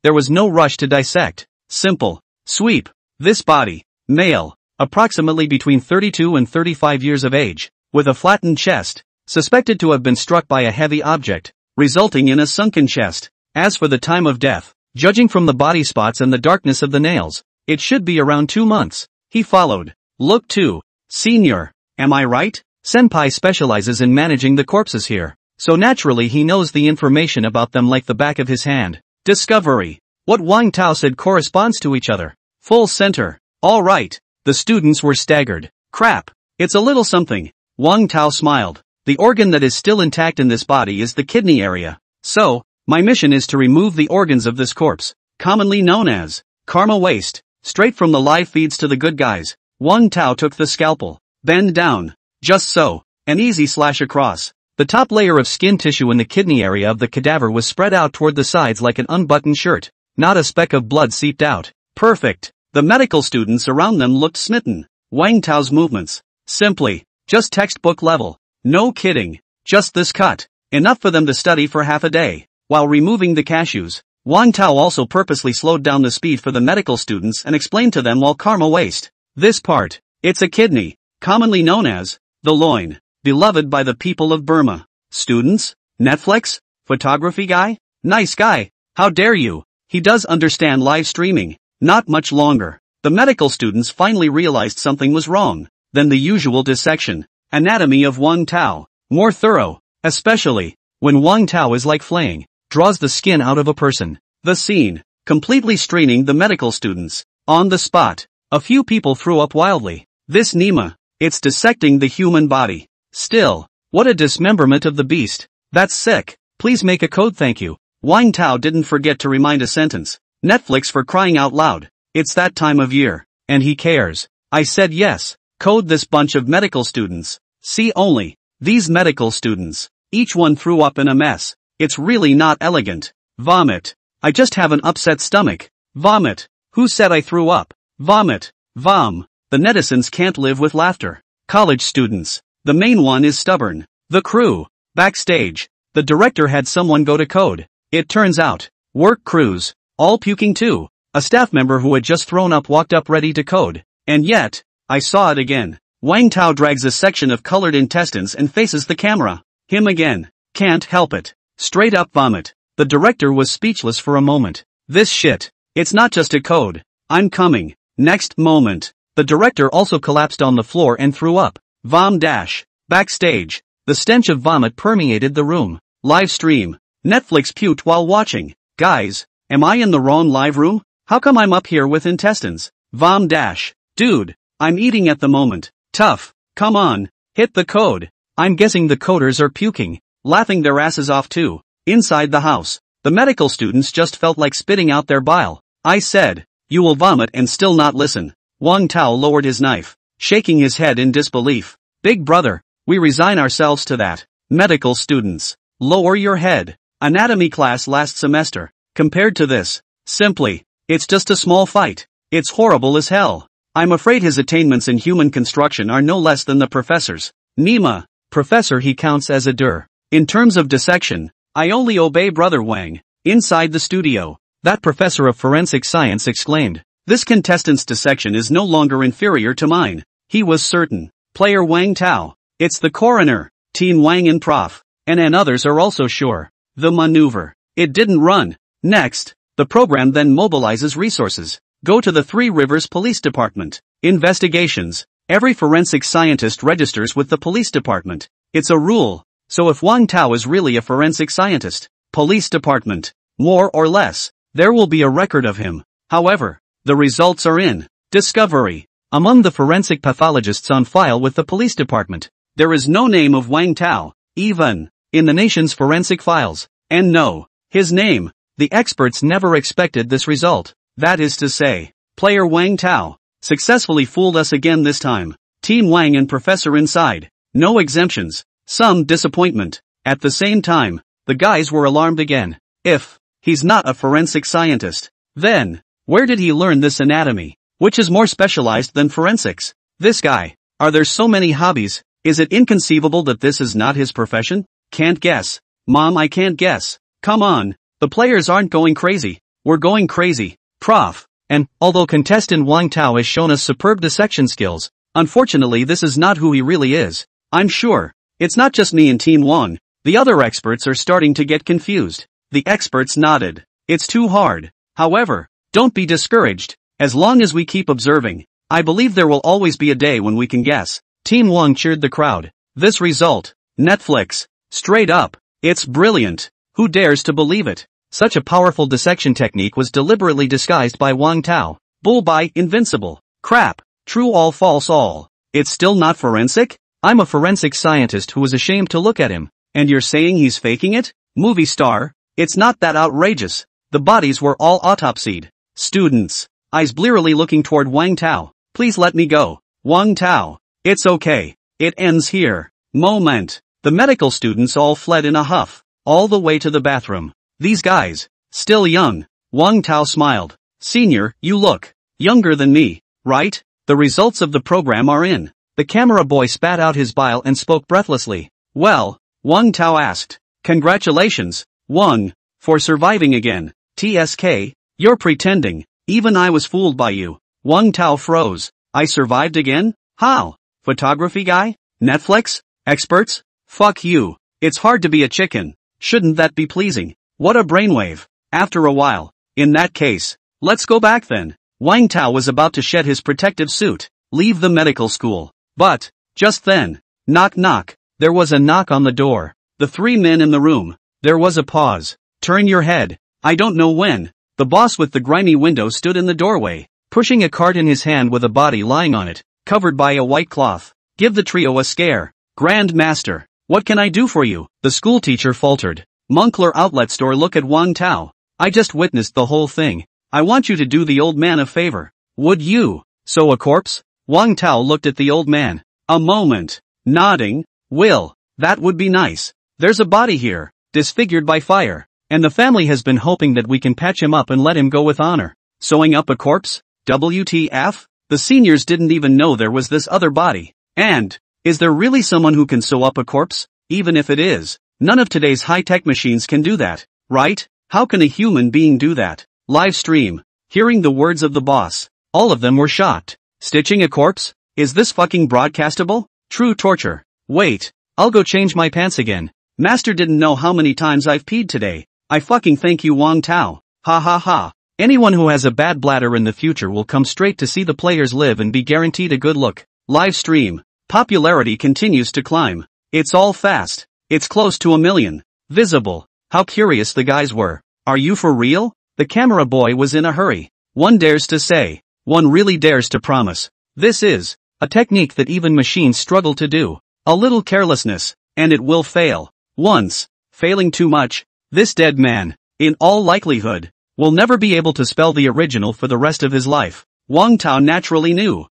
There was no rush to dissect. Simple. Sweep. This body. Male. Approximately between 32 and 35 years of age. With a flattened chest. Suspected to have been struck by a heavy object. Resulting in a sunken chest. As for the time of death, judging from the body spots and the darkness of the nails, it should be around 2 months. He followed. Look too. Senior. Am I right? Senpai specializes in managing the corpses here. So naturally he knows the information about them like the back of his hand. Discovery. What Wang Tao said corresponds to each other. Full center. All right. The students were staggered. Crap. It's a little something. Wang Tao smiled. The organ that is still intact in this body is the kidney area. So, my mission is to remove the organs of this corpse, commonly known as karma waste, straight from the live feeds to the good guys. Wang Tao took the scalpel. Bend down. Just so. An easy slash across. The top layer of skin tissue in the kidney area of the cadaver was spread out toward the sides like an unbuttoned shirt. Not a speck of blood seeped out. Perfect. The medical students around them looked smitten. Wang Tao's movements. Simply. Just textbook level. No kidding. Just this cut. Enough for them to study for half a day. While removing the cashews, Wang Tao also purposely slowed down the speed for the medical students and explained to them while karma waste. This part. It's a kidney. Commonly known as the loin. Beloved by the people of Burma. Students? Netflix? Photography guy? Nice guy. How dare you? He does understand live streaming. Not much longer. The medical students finally realized something was wrong. Then the usual dissection. Anatomy of Wang Tao. More thorough. Especially when Wang Tao is like flaying. draws the skin out of a person. The scene, completely straining the medical students. On the spot, a few people threw up wildly. This Nima, it's dissecting the human body. Still, what a dismemberment of the beast. That's sick. Please make a code, thank you. Wang Tao didn't forget to remind a sentence. Netflix, for crying out loud. It's that time of year. And he cares. I said yes. Code this bunch of medical students. See only. These medical students. Each one threw up in a mess. It's really not elegant. Vomit. I just have an upset stomach. Vomit. Who said I threw up? Vomit. Vom. The netizens can't live with laughter. College students. The main one is stubborn. The crew. Backstage. The director had someone go to code. It turns out. Work crews. All puking too. A staff member who had just thrown up walked up ready to code. And yet, I saw it again. Wang Tao drags a section of colored intestines and faces the camera. Him again. Can't help it. Straight up vomit. The director was speechless for a moment. This shit. It's not just a code. I'm coming. Next moment. The director also collapsed on the floor and threw up. Vom dash. Backstage. The stench of vomit permeated the room. Live stream. Netflix puked while watching. Guys, am I in the wrong live room? How come I'm up here with intestines? Vom dash. Dude, I'm eating at the moment. Tough. Come on. Hit the code. I'm guessing the coders are puking. Laughing their asses off too. Inside the house, the medical students just felt like spitting out their bile. I said, you will vomit and still not listen. Wang Tao lowered his knife, shaking his head in disbelief. Big brother, we resign ourselves to that. Medical students, lower your head. Anatomy class last semester. Compared to this, simply, it's just a small fight. It's horrible as hell. I'm afraid his attainments in human construction are no less than the professor's. Nima, professor, he counts as a dir. In terms of dissection, I only obey brother Wang. Inside the studio, that professor of forensic science exclaimed, this contestant's dissection is no longer inferior to mine. He was certain. Player Wang Tao. It's the coroner. Team Wang and Prof. And others are also sure. The maneuver. It didn't run. Next, the program then mobilizes resources. Go to the Three Rivers Police Department. Investigations. Every forensic scientist registers with the police department. It's a rule. So if Wang Tao is really a forensic scientist, police department, more or less, there will be a record of him. However, the results are in. Discovery. Among the forensic pathologists on file with the police department, there is no name of Wang Tao, even in the nation's forensic files. And no, his name. The experts never expected this result. That is to say, player Wang Tao successfully fooled us again this time. Team Wang and Professor inside. No exemptions. Some disappointment. At the same time, the guys were alarmed again. If he's not a forensic scientist, then where did he learn this anatomy? Which is more specialized than forensics? This guy. Are there so many hobbies? Is it inconceivable that this is not his profession? Can't guess. Mom, I can't guess. Come on. The players aren't going crazy. We're going crazy. Prof. And, although contestant Wang Tao has shown us superb dissection skills, unfortunately this is not who he really is. I'm sure. It's not just me and Team Wang. The other experts are starting to get confused. The experts nodded. It's too hard. However, don't be discouraged. As long as we keep observing, I believe there will always be a day when we can guess. Team Wang cheered the crowd. This result. Netflix. Straight up. It's brilliant. Who dares to believe it? Such a powerful dissection technique was deliberately disguised by Wang Tao. Bull by invincible. Crap. True all false all. It's still not forensic? I'm a forensic scientist who was ashamed to look at him. And you're saying he's faking it? Movie star? It's not that outrageous. The bodies were all autopsied. Students. Eyes blearily looking toward Wang Tao. Please let me go. Wang Tao. It's okay. It ends here. Moment. The medical students all fled in a huff. All the way to the bathroom. These guys. Still young. Wang Tao smiled. Senior, you look younger than me, right? The results of the program are in. The camera boy spat out his bile and spoke breathlessly. Well, Wang Tao asked. Congratulations, Wang, for surviving again. TSK, you're pretending. Even I was fooled by you. Wang Tao froze. I survived again? How? Photography guy? Netflix? Experts? Fuck you. It's hard to be a chicken. Shouldn't that be pleasing? What a brainwave. After a while. In that case, let's go back then. Wang Tao was about to shed his protective suit, leave the medical school. But, just then, knock knock, there was a knock on the door. The three men in the room. There was a pause. Turn your head. I don't know when. The boss with the grimy window stood in the doorway, pushing a cart in his hand with a body lying on it, covered by a white cloth. Give the trio a scare. Grand Master, what can I do for you? The schoolteacher faltered. Moncler Outlet Store. Look at Wang Tao. I just witnessed the whole thing. I want you to do the old man a favor. Would you? So a corpse? Wang Tao looked at the old man. A moment. Nodding. Will. That would be nice. There's a body here, disfigured by fire, and the family has been hoping that we can patch him up and let him go with honor. Sewing up a corpse? WTF? The seniors didn't even know there was this other body. And, is there really someone who can sew up a corpse? Even if it is, none of today's high-tech machines can do that, right? How can a human being do that? Live stream. Hearing the words of the boss, all of them were shocked. Stitching a corpse? Is this fucking broadcastable? True torture. Wait, I'll go change my pants again. Master didn't know how many times I've peed today. I fucking thank you, Wang Tao. Ha ha ha. Anyone who has a bad bladder in the future will come straight to see the players live and be guaranteed a good look. Live stream. Popularity continues to climb. It's all fast. It's close to 1 million. Visible. How curious the guys were. Are you for real? The camera boy was in a hurry. One dares to say. One really dares to promise. This is a technique that even machines struggle to do. A little carelessness, and it will fail. Once, failing too much, this dead man, in all likelihood, will never be able to spell the original for the rest of his life. Wang Tao naturally knew.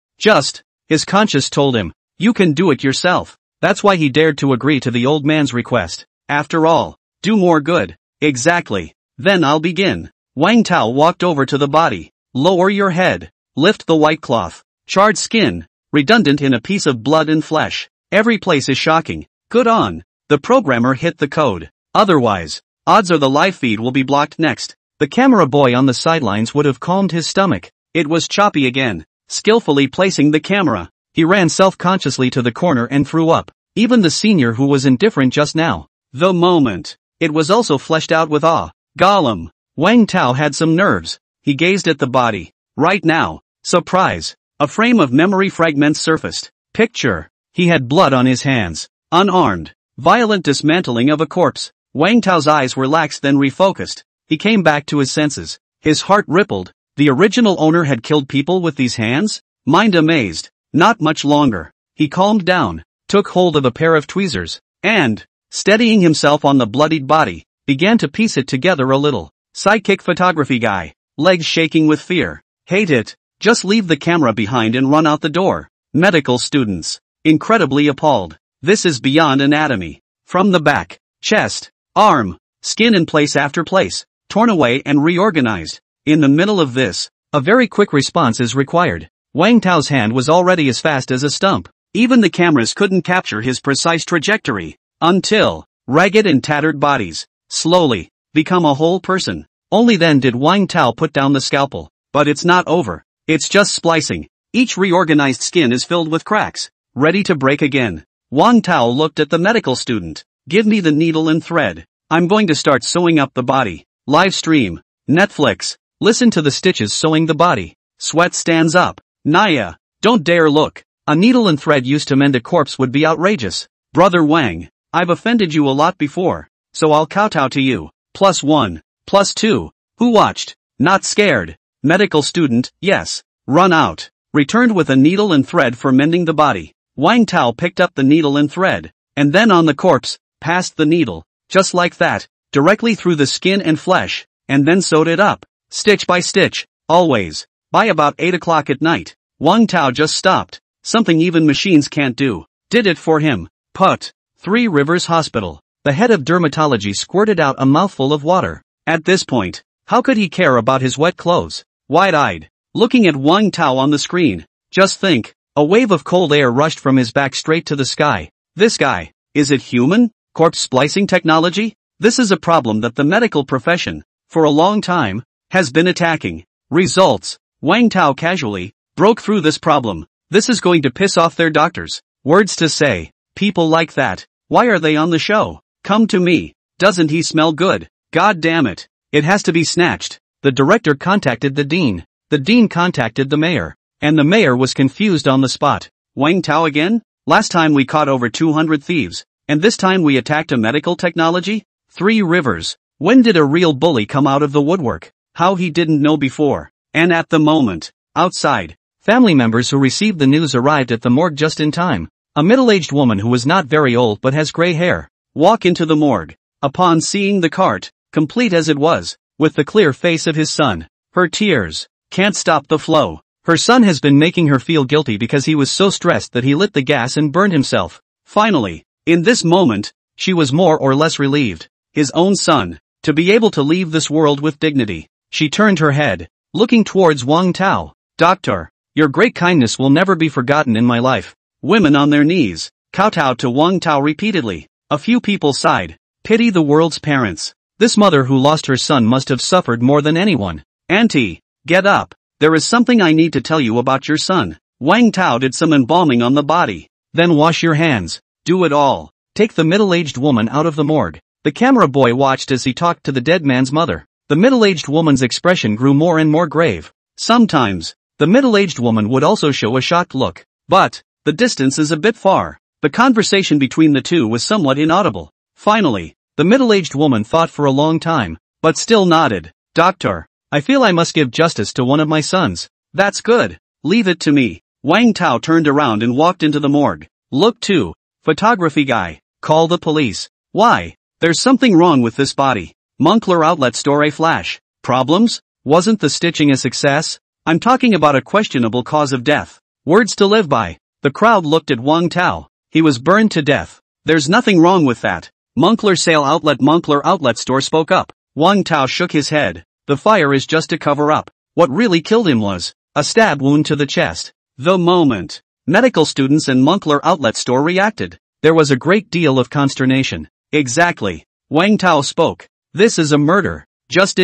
His conscience told him, you can do it yourself. That's why he dared to agree to the old man's request. After all, do more good. Exactly. Then I'll begin. Wang Tao walked over to the body. Lower your head. Lift the white cloth. Charred skin, redundant in a piece of blood and flesh. Every place is shocking. Good on. The programmer hit the code. Otherwise, odds are the live feed will be blocked next. The camera boy on the sidelines would have calmed his stomach. It was choppy again. Skillfully placing the camera, he ran self-consciously to the corner and threw up. Even the senior who was indifferent just now. The moment. It was also fleshed out with awe. Gollum. Wang Tao had some nerves. He gazed at the body. Right now. Surprise. A frame of memory fragments surfaced. Picture. He had blood on his hands. Unarmed. Violent dismantling of a corpse. Wang Tao's eyes were lax then refocused. He came back to his senses. His heart rippled. The original owner had killed people with these hands? Mind amazed. Not much longer. He calmed down, took hold of a pair of tweezers, and, steadying himself on the bloodied body, began to piece it together a little. Sidekick photography guy. Legs shaking with fear. Hate it. Just leave the camera behind and run out the door. Medical students. Incredibly appalled. This is beyond anatomy. From the back, chest, arm, skin in place after place, torn away and reorganized. In the middle of this, a very quick response is required. Wang Tao's hand was already as fast as a stump. Even the cameras couldn't capture his precise trajectory. Until, ragged and tattered bodies, slowly, become a whole person. Only then did Wang Tao put down the scalpel. But it's not over. It's just splicing. Each reorganized skin is filled with cracks, ready to break again. Wang Tao looked at the medical student. Give me the needle and thread. I'm going to start sewing up the body. Live stream. Netflix. Listen to the stitches sewing the body. Sweat stands up. Naya. Don't dare look. A needle and thread used to mend a corpse would be outrageous. Brother Wang. I've offended you a lot before, so I'll kowtow to you. +1. +2. Who watched? Not scared. Medical student, yes. Run out. Returned with a needle and thread for mending the body. Wang Tao picked up the needle and thread, and then on the corpse, passed the needle, just like that, directly through the skin and flesh, and then sewed it up, stitch by stitch, always. By about 8 o'clock at night, Wang Tao just stopped, something even machines can't do. Did it for him. Put. 3 Rivers Hospital. The head of dermatology squirted out a mouthful of water. At this point, how could he care about his wet clothes? Wide-eyed, looking at Wang Tao on the screen. Just think, a wave of cold air rushed from his back straight to the sky. This guy, is it human? Corpse splicing technology? This is a problem that the medical profession, for a long time, has been attacking. Results. Wang Tao casually broke through this problem. This is going to piss off their doctors. Words to say, people like that, why are they on the show? Come to me. Doesn't he smell good? God damn it. It has to be snatched. The director contacted the dean. The dean contacted the mayor. And the mayor was confused on the spot. Wang Tao again? Last time we caught over 200 thieves. And this time we attacked a medical technology? 3 Rivers. When did a real bully come out of the woodwork? How he didn't know before. And at the moment, outside, family members who received the news arrived at the morgue just in time. A middle-aged woman who was not very old but has gray hair walked into the morgue. Upon seeing the cart, complete as it was, with the clear face of his son, her tears can't stop the flow. Her son has been making her feel guilty because he was so stressed that he lit the gas and burned himself. Finally, in this moment, she was more or less relieved. His own son, to be able to leave this world with dignity. She turned her head, looking towards Wang Tao. Doctor, your great kindness will never be forgotten in my life. Women on their knees, kowtowed to Wang Tao repeatedly. A few people sighed. Pity the world's parents. This mother who lost her son must have suffered more than anyone. Auntie, get up. There is something I need to tell you about your son. Wang Tao did some embalming on the body. Then wash your hands. Do it all. Take the middle-aged woman out of the morgue. The camera boy watched as he talked to the dead man's mother. The middle-aged woman's expression grew more and more grave. Sometimes, the middle-aged woman would also show a shocked look. But, the distance is a bit far. The conversation between the two was somewhat inaudible. Finally, the middle-aged woman thought for a long time, but still nodded. Doctor, I feel I must give justice to one of my sons. That's good. Leave it to me. Wang Tao turned around and walked into the morgue. Look too. Photography guy. Call the police. Why? There's something wrong with this body. Moncler outlet store a flash. Problems? Wasn't the stitching a success? I'm talking about a questionable cause of death. Words to live by. The crowd looked at Wang Tao. He was burned to death. There's nothing wrong with that. Moncler outlet store spoke up. Wang Tao shook his head. The fire is just a cover-up. What really killed him was a stab wound to the chest. The moment medical students and Moncler outlet store reacted, there was a great deal of consternation. Exactly. Wang Tao spoke. This is a murder. Just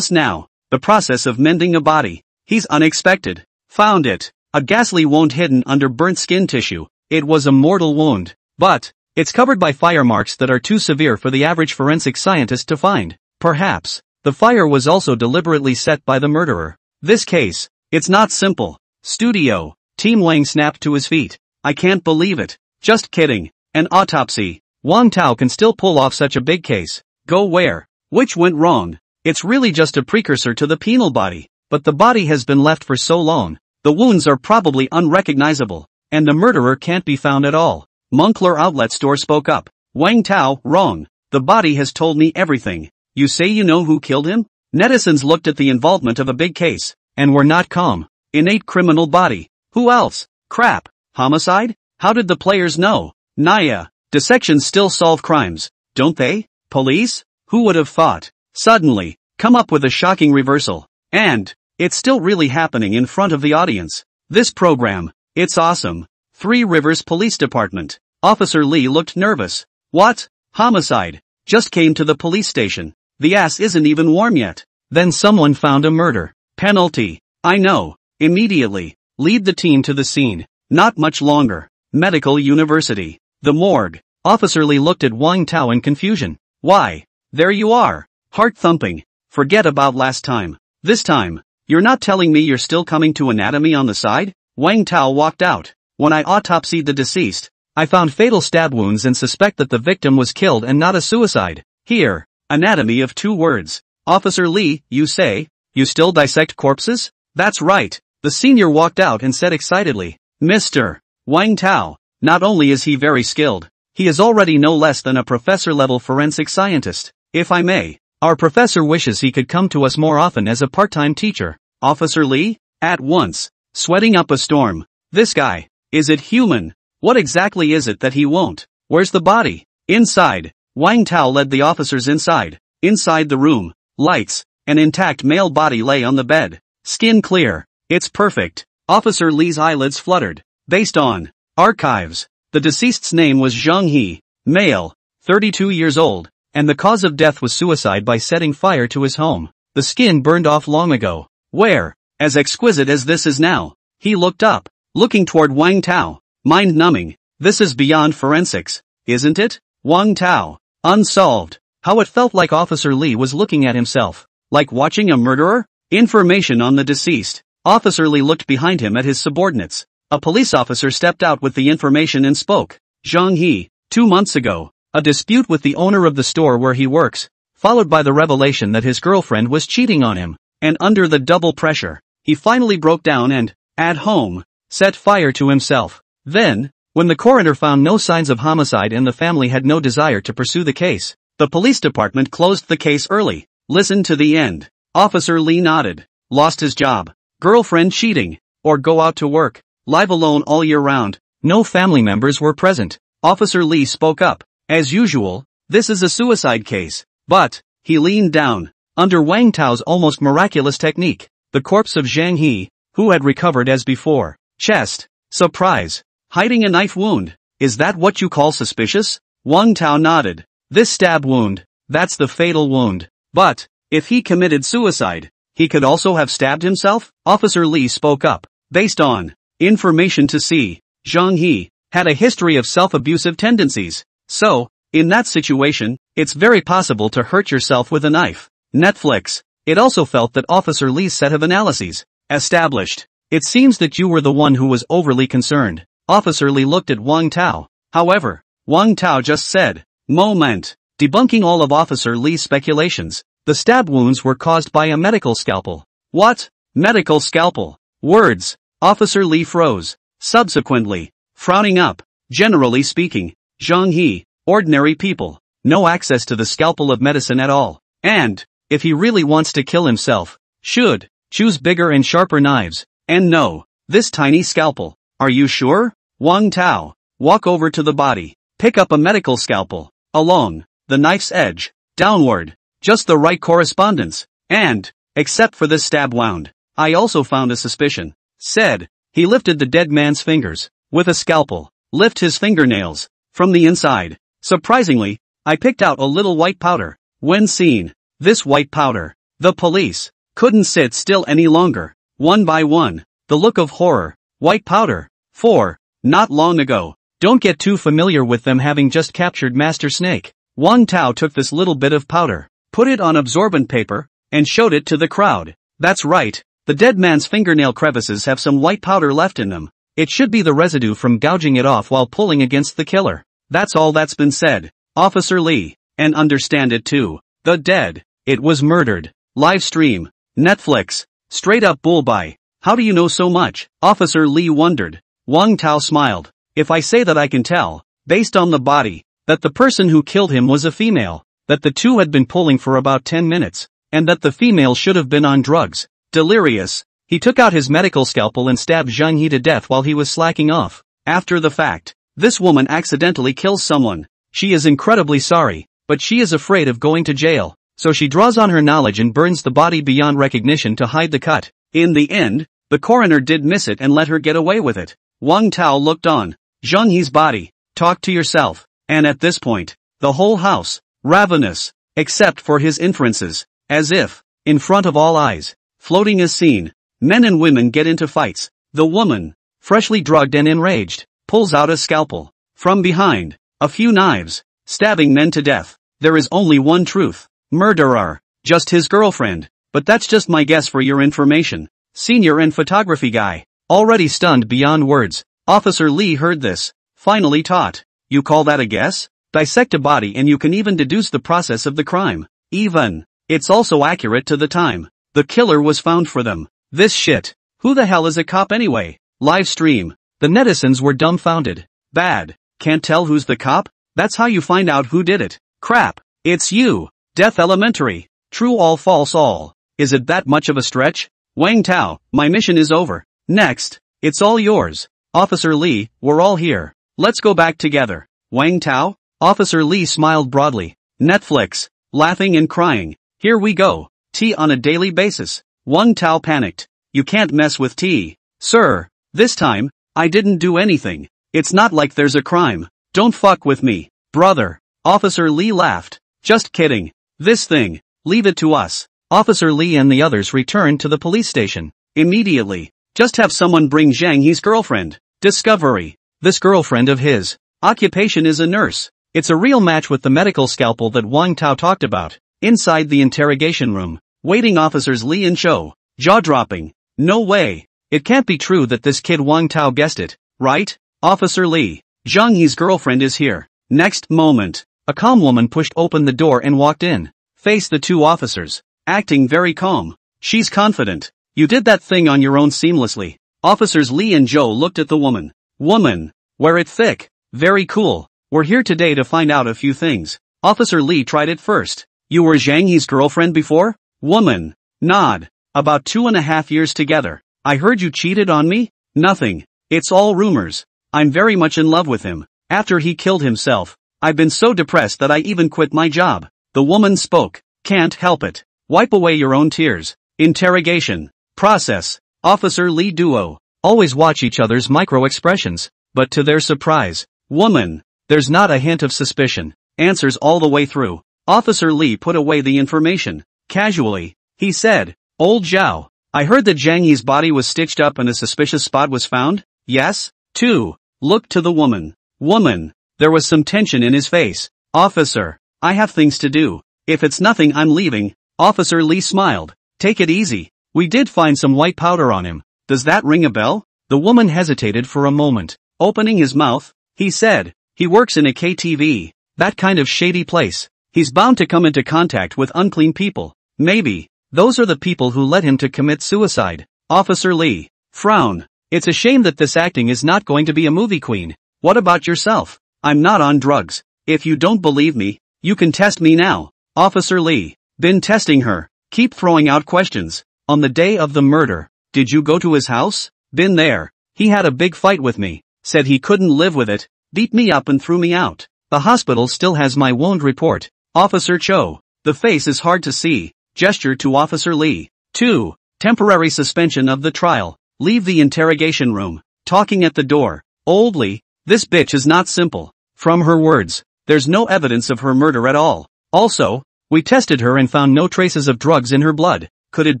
now, the process of mending a body. He's unexpected. Found it. A ghastly wound hidden under burnt skin tissue. It was a mortal wound. But, it's covered by fire marks that are too severe for the average forensic scientist to find. Perhaps, the fire was also deliberately set by the murderer. This case, it's not simple. Studio. Team Wang snapped to his feet. I can't believe it. Just kidding. An autopsy. Wang Tao can still pull off such a big case. Go where? Which went wrong? It's really just a precursor to the penal body. But the body has been left for so long. The wounds are probably unrecognizable. And the murderer can't be found at all. Moncler outlet store spoke up. Wang Tao, wrong. The body has told me everything. You say you know who killed him? Netizens looked at the involvement of a big case, and were not calm. Innate criminal body. Who else? Crap. Homicide? How did the players know? Naya. Dissections still solve crimes, don't they? Police? Who would have thought? Suddenly, come up with a shocking reversal. And, it's still really happening in front of the audience. This program, it's awesome. Three Rivers Police Department. Officer Lee looked nervous. What? Homicide. Just came to the police station. The ass isn't even warm yet. Then someone found a murder. Penalty. I know. Immediately. Lead the team to the scene. Not much longer. Medical University. The morgue. Officer Lee looked at Wang Tao in confusion. Why? There you are. Heart thumping. Forget about last time. This time, you're not telling me you're still coming to anatomy on the side? Wang Tao walked out. When I autopsied the deceased, I found fatal stab wounds and suspect that the victim was killed and not a suicide. Here, anatomy of 2 words. Officer Lee, you say, you still dissect corpses? That's right. The senior walked out and said excitedly, Mr. Wang Tao, not only is he very skilled, he is already no less than a professor-level forensic scientist. If I may, our professor wishes he could come to us more often as a part-time teacher. Officer Lee? At once. Sweating up a storm. This guy. Is it human? What exactly is it that he won't? Where's the body? Inside. Wang Tao led the officers inside. Inside the room. Lights. An intact male body lay on the bed. Skin clear. It's perfect. Officer Lee's eyelids fluttered. Based on archives. The deceased's name was Zhang He. Male. 32 years old. And the cause of death was suicide by setting fire to his home. The skin burned off long ago. Where? As exquisite as this is now. He looked up. Looking toward Wang Tao. Mind-numbing. This is beyond forensics, isn't it? Wang Tao. Unsolved. How it felt like Officer Lee was looking at himself. Like watching a murderer? Information on the deceased. Officer Lee looked behind him at his subordinates. A police officer stepped out with the information and spoke. Zhang He. 2 months ago. A dispute with the owner of the store where he works. followed by the revelation that his girlfriend was cheating on him, and under the double pressure, he finally broke down and, at home, set fire to himself. Then, when the coroner found no signs of homicide and the family had no desire to pursue the case, the police department closed the case early. Listen to the end. Officer Lee nodded. Lost his job. Girlfriend cheating. Or go out to work. Live alone all year round. No family members were present. Officer Lee spoke up. As usual, this is a suicide case. But, he leaned down. Under Wang Tao's almost miraculous technique, the corpse of Zhang He, who had recovered as before. Chest. Surprise. Hiding a knife wound. Is that what you call suspicious? Wang Tao nodded. This stab wound. That's the fatal wound. But, if he committed suicide, he could also have stabbed himself? Officer Lee spoke up. Based on information to see, Zhang He had a history of self-abusive tendencies. So, in that situation, it's very possible to hurt yourself with a knife. Netflix. It also felt that Officer Lee's set of analyses established. It seems that you were the one who was overly concerned. Officer Lee looked at Wang Tao. However, Wang Tao just said, moment. Debunking all of Officer Lee's speculations, the stab wounds were caused by a medical scalpel. What? Medical scalpel? Words. Officer Lee froze. Subsequently, frowning up. Generally speaking, Zhang He, ordinary people, no access to the scalpel of medicine at all. And, if he really wants to kill himself, should choose bigger and sharper knives. And no, this tiny scalpel. Are you sure? Wang Tao, walk over to the body. Pick up a medical scalpel. Along the knife's edge. Downward. Just the right correspondence. And, except for this stab wound, I also found a suspicion. Said. He lifted the dead man's fingers. With a scalpel. Lift his fingernails. From the inside. Surprisingly, I picked out a little white powder. When seen, this white powder, the police couldn't sit still any longer. One by one, the look of horror. White powder. 4. Not long ago. Don't get too familiar with them having just captured Master Snake. Wang Tao took this little bit of powder, put it on absorbent paper, and showed it to the crowd. That's right, the dead man's fingernail crevices have some white powder left in them. It should be the residue from gouging it off while pulling against the killer. That's all that's been said. Officer Lee, and understand it too. The dead. It was murdered. Live stream. Netflix. Straight up bullby. How do you know so much? Officer Lee wondered. Wang Tao smiled. If I say that I can tell, based on the body, that the person who killed him was a female, that the two had been pulling for about 10 minutes, and that the female should have been on drugs. Delirious. He took out his medical scalpel and stabbed Zhang He to death while he was slacking off. After the fact, this woman accidentally kills someone. She is incredibly sorry, but she is afraid of going to jail, so she draws on her knowledge and burns the body beyond recognition to hide the cut. In the end, the coroner did miss it and let her get away with it. Wang Tao looked on. Zhang He's body. Talk to yourself. And at this point, the whole house, ravenous, except for his inferences, as if, in front of all eyes, floating is seen. Men and women get into fights. The woman, freshly drugged and enraged, pulls out a scalpel. From behind, a few knives, stabbing men to death. There is only one truth. Murderer. Just his girlfriend. But that's just my guess for your information. Senior and photography guy. Already stunned beyond words. Officer Lee heard this. Finally taught. You call that a guess? Dissect a body and you can even deduce the process of the crime. Even. It's also accurate to the time. The killer was found for them. This shit. Who the hell is a cop anyway? Live stream. The netizens were dumbfounded. Bad. Can't tell who's the cop? That's how you find out who did it. Crap. It's you. Death Elementary. True all false all. Is it that much of a stretch? Wang Tao, my mission is over. Next. It's all yours. Officer Lee, we're all here. Let's go back together. Wang Tao? Officer Lee smiled broadly. Netflix. Laughing and crying. Here we go. Tea on a daily basis. Wang Tao panicked. You can't mess with tea. Sir. This time, I didn't do anything. It's not like there's a crime. Don't fuck with me, brother. Officer Lee laughed. Just kidding. This thing. Leave it to us. Officer Lee and the others returned to the police station. Immediately. Just have someone bring Zhang He's girlfriend. Discovery. This girlfriend of his. Occupation is a nurse. It's a real match with the medical scalpel that Wang Tao talked about. Inside the interrogation room. Waiting officers Lee and Cho. Jaw-dropping. No way. It can't be true that this kid Wang Tao guessed it, right? Officer Lee. Zhang He's girlfriend is here. Next moment. A calm woman pushed open the door and walked in. faced the two officers, acting very calm. She's confident. You did that thing on your own seamlessly. Officers Lee and Joe looked at the woman. Woman. Wear it thick. Very cool. We're here today to find out a few things. Officer Lee tried it first. You were Zhang He's girlfriend before? Woman. Nod. About 2.5 years together. I heard you cheated on me? Nothing. It's all rumors. I'm very much in love with him. After he killed himself, I've been so depressed that I even quit my job. The woman spoke. Can't help it. Wipe away your own tears. Interrogation. Process. Officer Lee duo. Always watch each other's micro-expressions, but to their surprise, woman. There's not a hint of suspicion. Answers all the way through. Officer Lee put away the information. Casually, he said, Old Zhao, I heard that Zhang Yi's body was stitched up and a suspicious spot was found? Yes? 2. Look to the woman. Woman. There was some tension in his face. Officer, I have things to do. If it's nothing I'm leaving. Officer Lee smiled. Take it easy. We did find some white powder on him. Does that ring a bell? The woman hesitated for a moment. Opening his mouth, he said, he works in a KTV. That kind of shady place. He's bound to come into contact with unclean people. Maybe. Those are the people who led him to commit suicide. Officer Lee. Frown. It's a shame that this acting is not going to be a movie queen. What about yourself? I'm not on drugs. If you don't believe me, you can test me now. Officer Lee. Been testing her. Keep throwing out questions. On the day of the murder, did you go to his house? Been there. He had a big fight with me. Said he couldn't live with it. Beat me up and threw me out. The hospital still has my wound report. Officer Cho. The face is hard to see. Gesture to Officer Lee. 2. Temporary suspension of the trial. Leave the interrogation room. Talking at the door. Old Lee. This bitch is not simple. From her words, there's no evidence of her murder at all. Also, we tested her and found no traces of drugs in her blood. Could it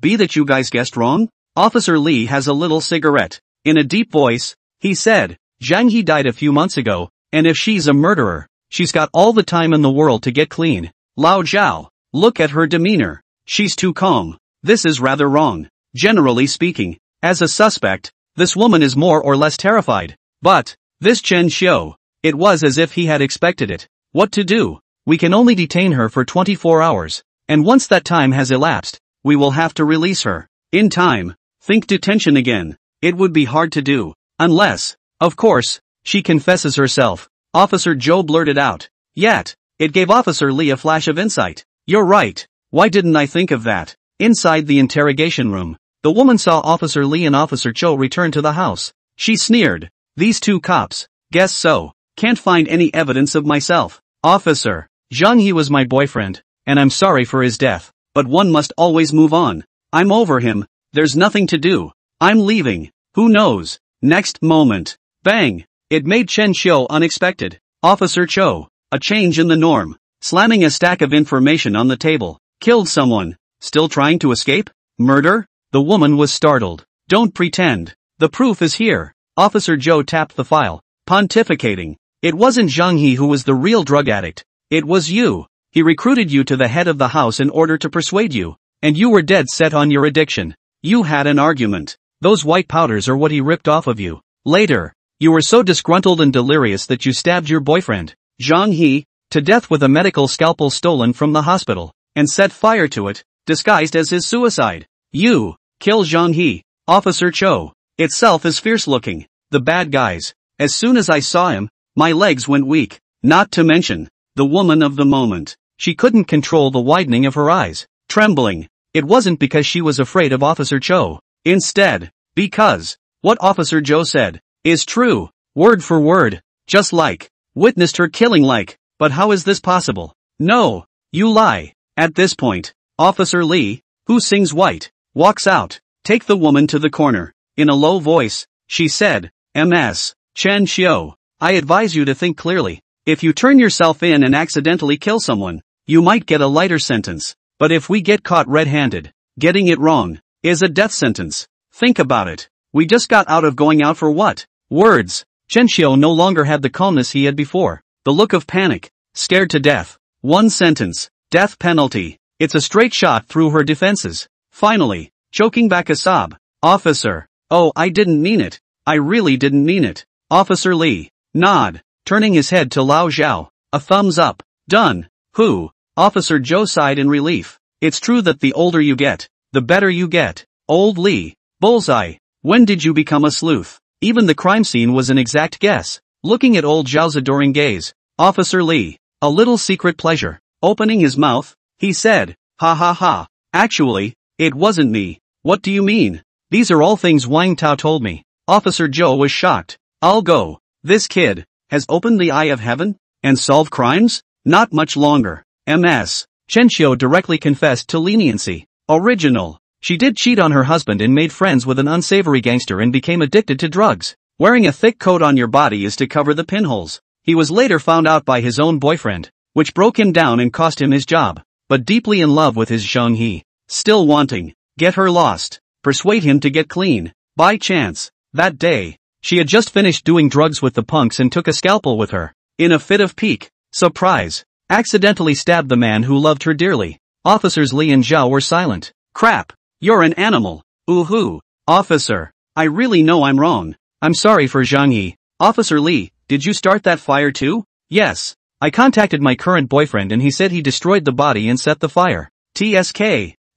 be that you guys guessed wrong? Officer Lee has a little cigarette. In a deep voice, he said, Zhang He died a few months ago, and if she's a murderer, she's got all the time in the world to get clean. Lao Zhao. Look at her demeanor. She's too calm. This is rather wrong. Generally speaking, as a suspect, this woman is more or less terrified. But, this Chen Xiu, it was as if he had expected it. What to do? We can only detain her for 24 hours, and once that time has elapsed, we will have to release her. In time, think detention again. It would be hard to do, unless, of course, she confesses herself. Officer Zhou blurted out. Yet, it gave Officer Lee a flash of insight. You're right. Why didn't I think of that? Inside the interrogation room, the woman saw Officer Lee and Officer Zhou return to the house. She sneered. These two cops. Guess so. Can't find any evidence of myself. Officer, Zhang He was my boyfriend, and I'm sorry for his death. But one must always move on. I'm over him. There's nothing to do. I'm leaving. Who knows? Next moment. Bang. It made Chen Xiu unexpected. Officer Cho. A change in the norm. Slamming a stack of information on the table. Killed someone. Still trying to escape? Murder? The woman was startled. Don't pretend. The proof is here. Officer Zhou tapped the file, pontificating. It wasn't Zhang He who was the real drug addict. It was you. He recruited you to the head of the house in order to persuade you. And you were dead set on your addiction. You had an argument. Those white powders are what he ripped off of you. Later, you were so disgruntled and delirious that you stabbed your boyfriend, Zhang He, to death with a medical scalpel stolen from the hospital, and set fire to it, disguised as his suicide. You kill Zhang He. Officer Cho itself is fierce looking. The bad guys. As soon as I saw him, my legs went weak. Not to mention, the woman of the moment. She couldn't control the widening of her eyes. Trembling. It wasn't because she was afraid of Officer Cho. Instead, because what Officer Zhou said is true, word for word, just like, witnessed her killing like, but how is this possible? No, you lie. At this point, Officer Lee, who sings white, walks out. Take the woman to the corner. In a low voice, she said, Ms. Chen Xiu, I advise you to think clearly. If you turn yourself in and accidentally kill someone, you might get a lighter sentence. But if we get caught red-handed, getting it wrong is a death sentence. Think about it. We just got out of going out for what? Words. Chen Xiu no longer had the calmness he had before. The look of panic. Scared to death. One sentence. Death penalty. It's a straight shot through her defenses. Finally, choking back a sob. Officer. Oh, I didn't mean it. I really didn't mean it. Officer Lee. Nod. Turning his head to Lao Zhao. A thumbs up. Done. Who? Officer Joe sighed in relief. It's true that the older you get, the better you get. Old Lee. Bullseye. When did you become a sleuth? Even the crime scene was an exact guess. Looking at old Zhao's adoring gaze, Officer Lee, a little secret pleasure. Opening his mouth, he said, ha ha ha. Actually, it wasn't me. What do you mean? These are all things Wang Tao told me. Officer Joe was shocked. I'll go. This kid has opened the eye of heaven and solved crimes? Not much longer. Ms. Chen Xiu directly confessed to leniency. Original. She did cheat on her husband and made friends with an unsavory gangster and became addicted to drugs. Wearing a thick coat on your body is to cover the pinholes. He was later found out by his own boyfriend, which broke him down and cost him his job. But deeply in love with his Zhenghe. Still wanting. Get her lost. Persuade him to get clean. By chance. That day, she had just finished doing drugs with the punks and took a scalpel with her. In a fit of pique, surprise, accidentally stabbed the man who loved her dearly. Officers Li and Zhao were silent. Crap. You're an animal. Ooh-hoo. Officer. I really know I'm wrong. I'm sorry for Zhangyi. Officer Li, did you start that fire too? Yes. I contacted my current boyfriend and he said he destroyed the body and set the fire. TSK.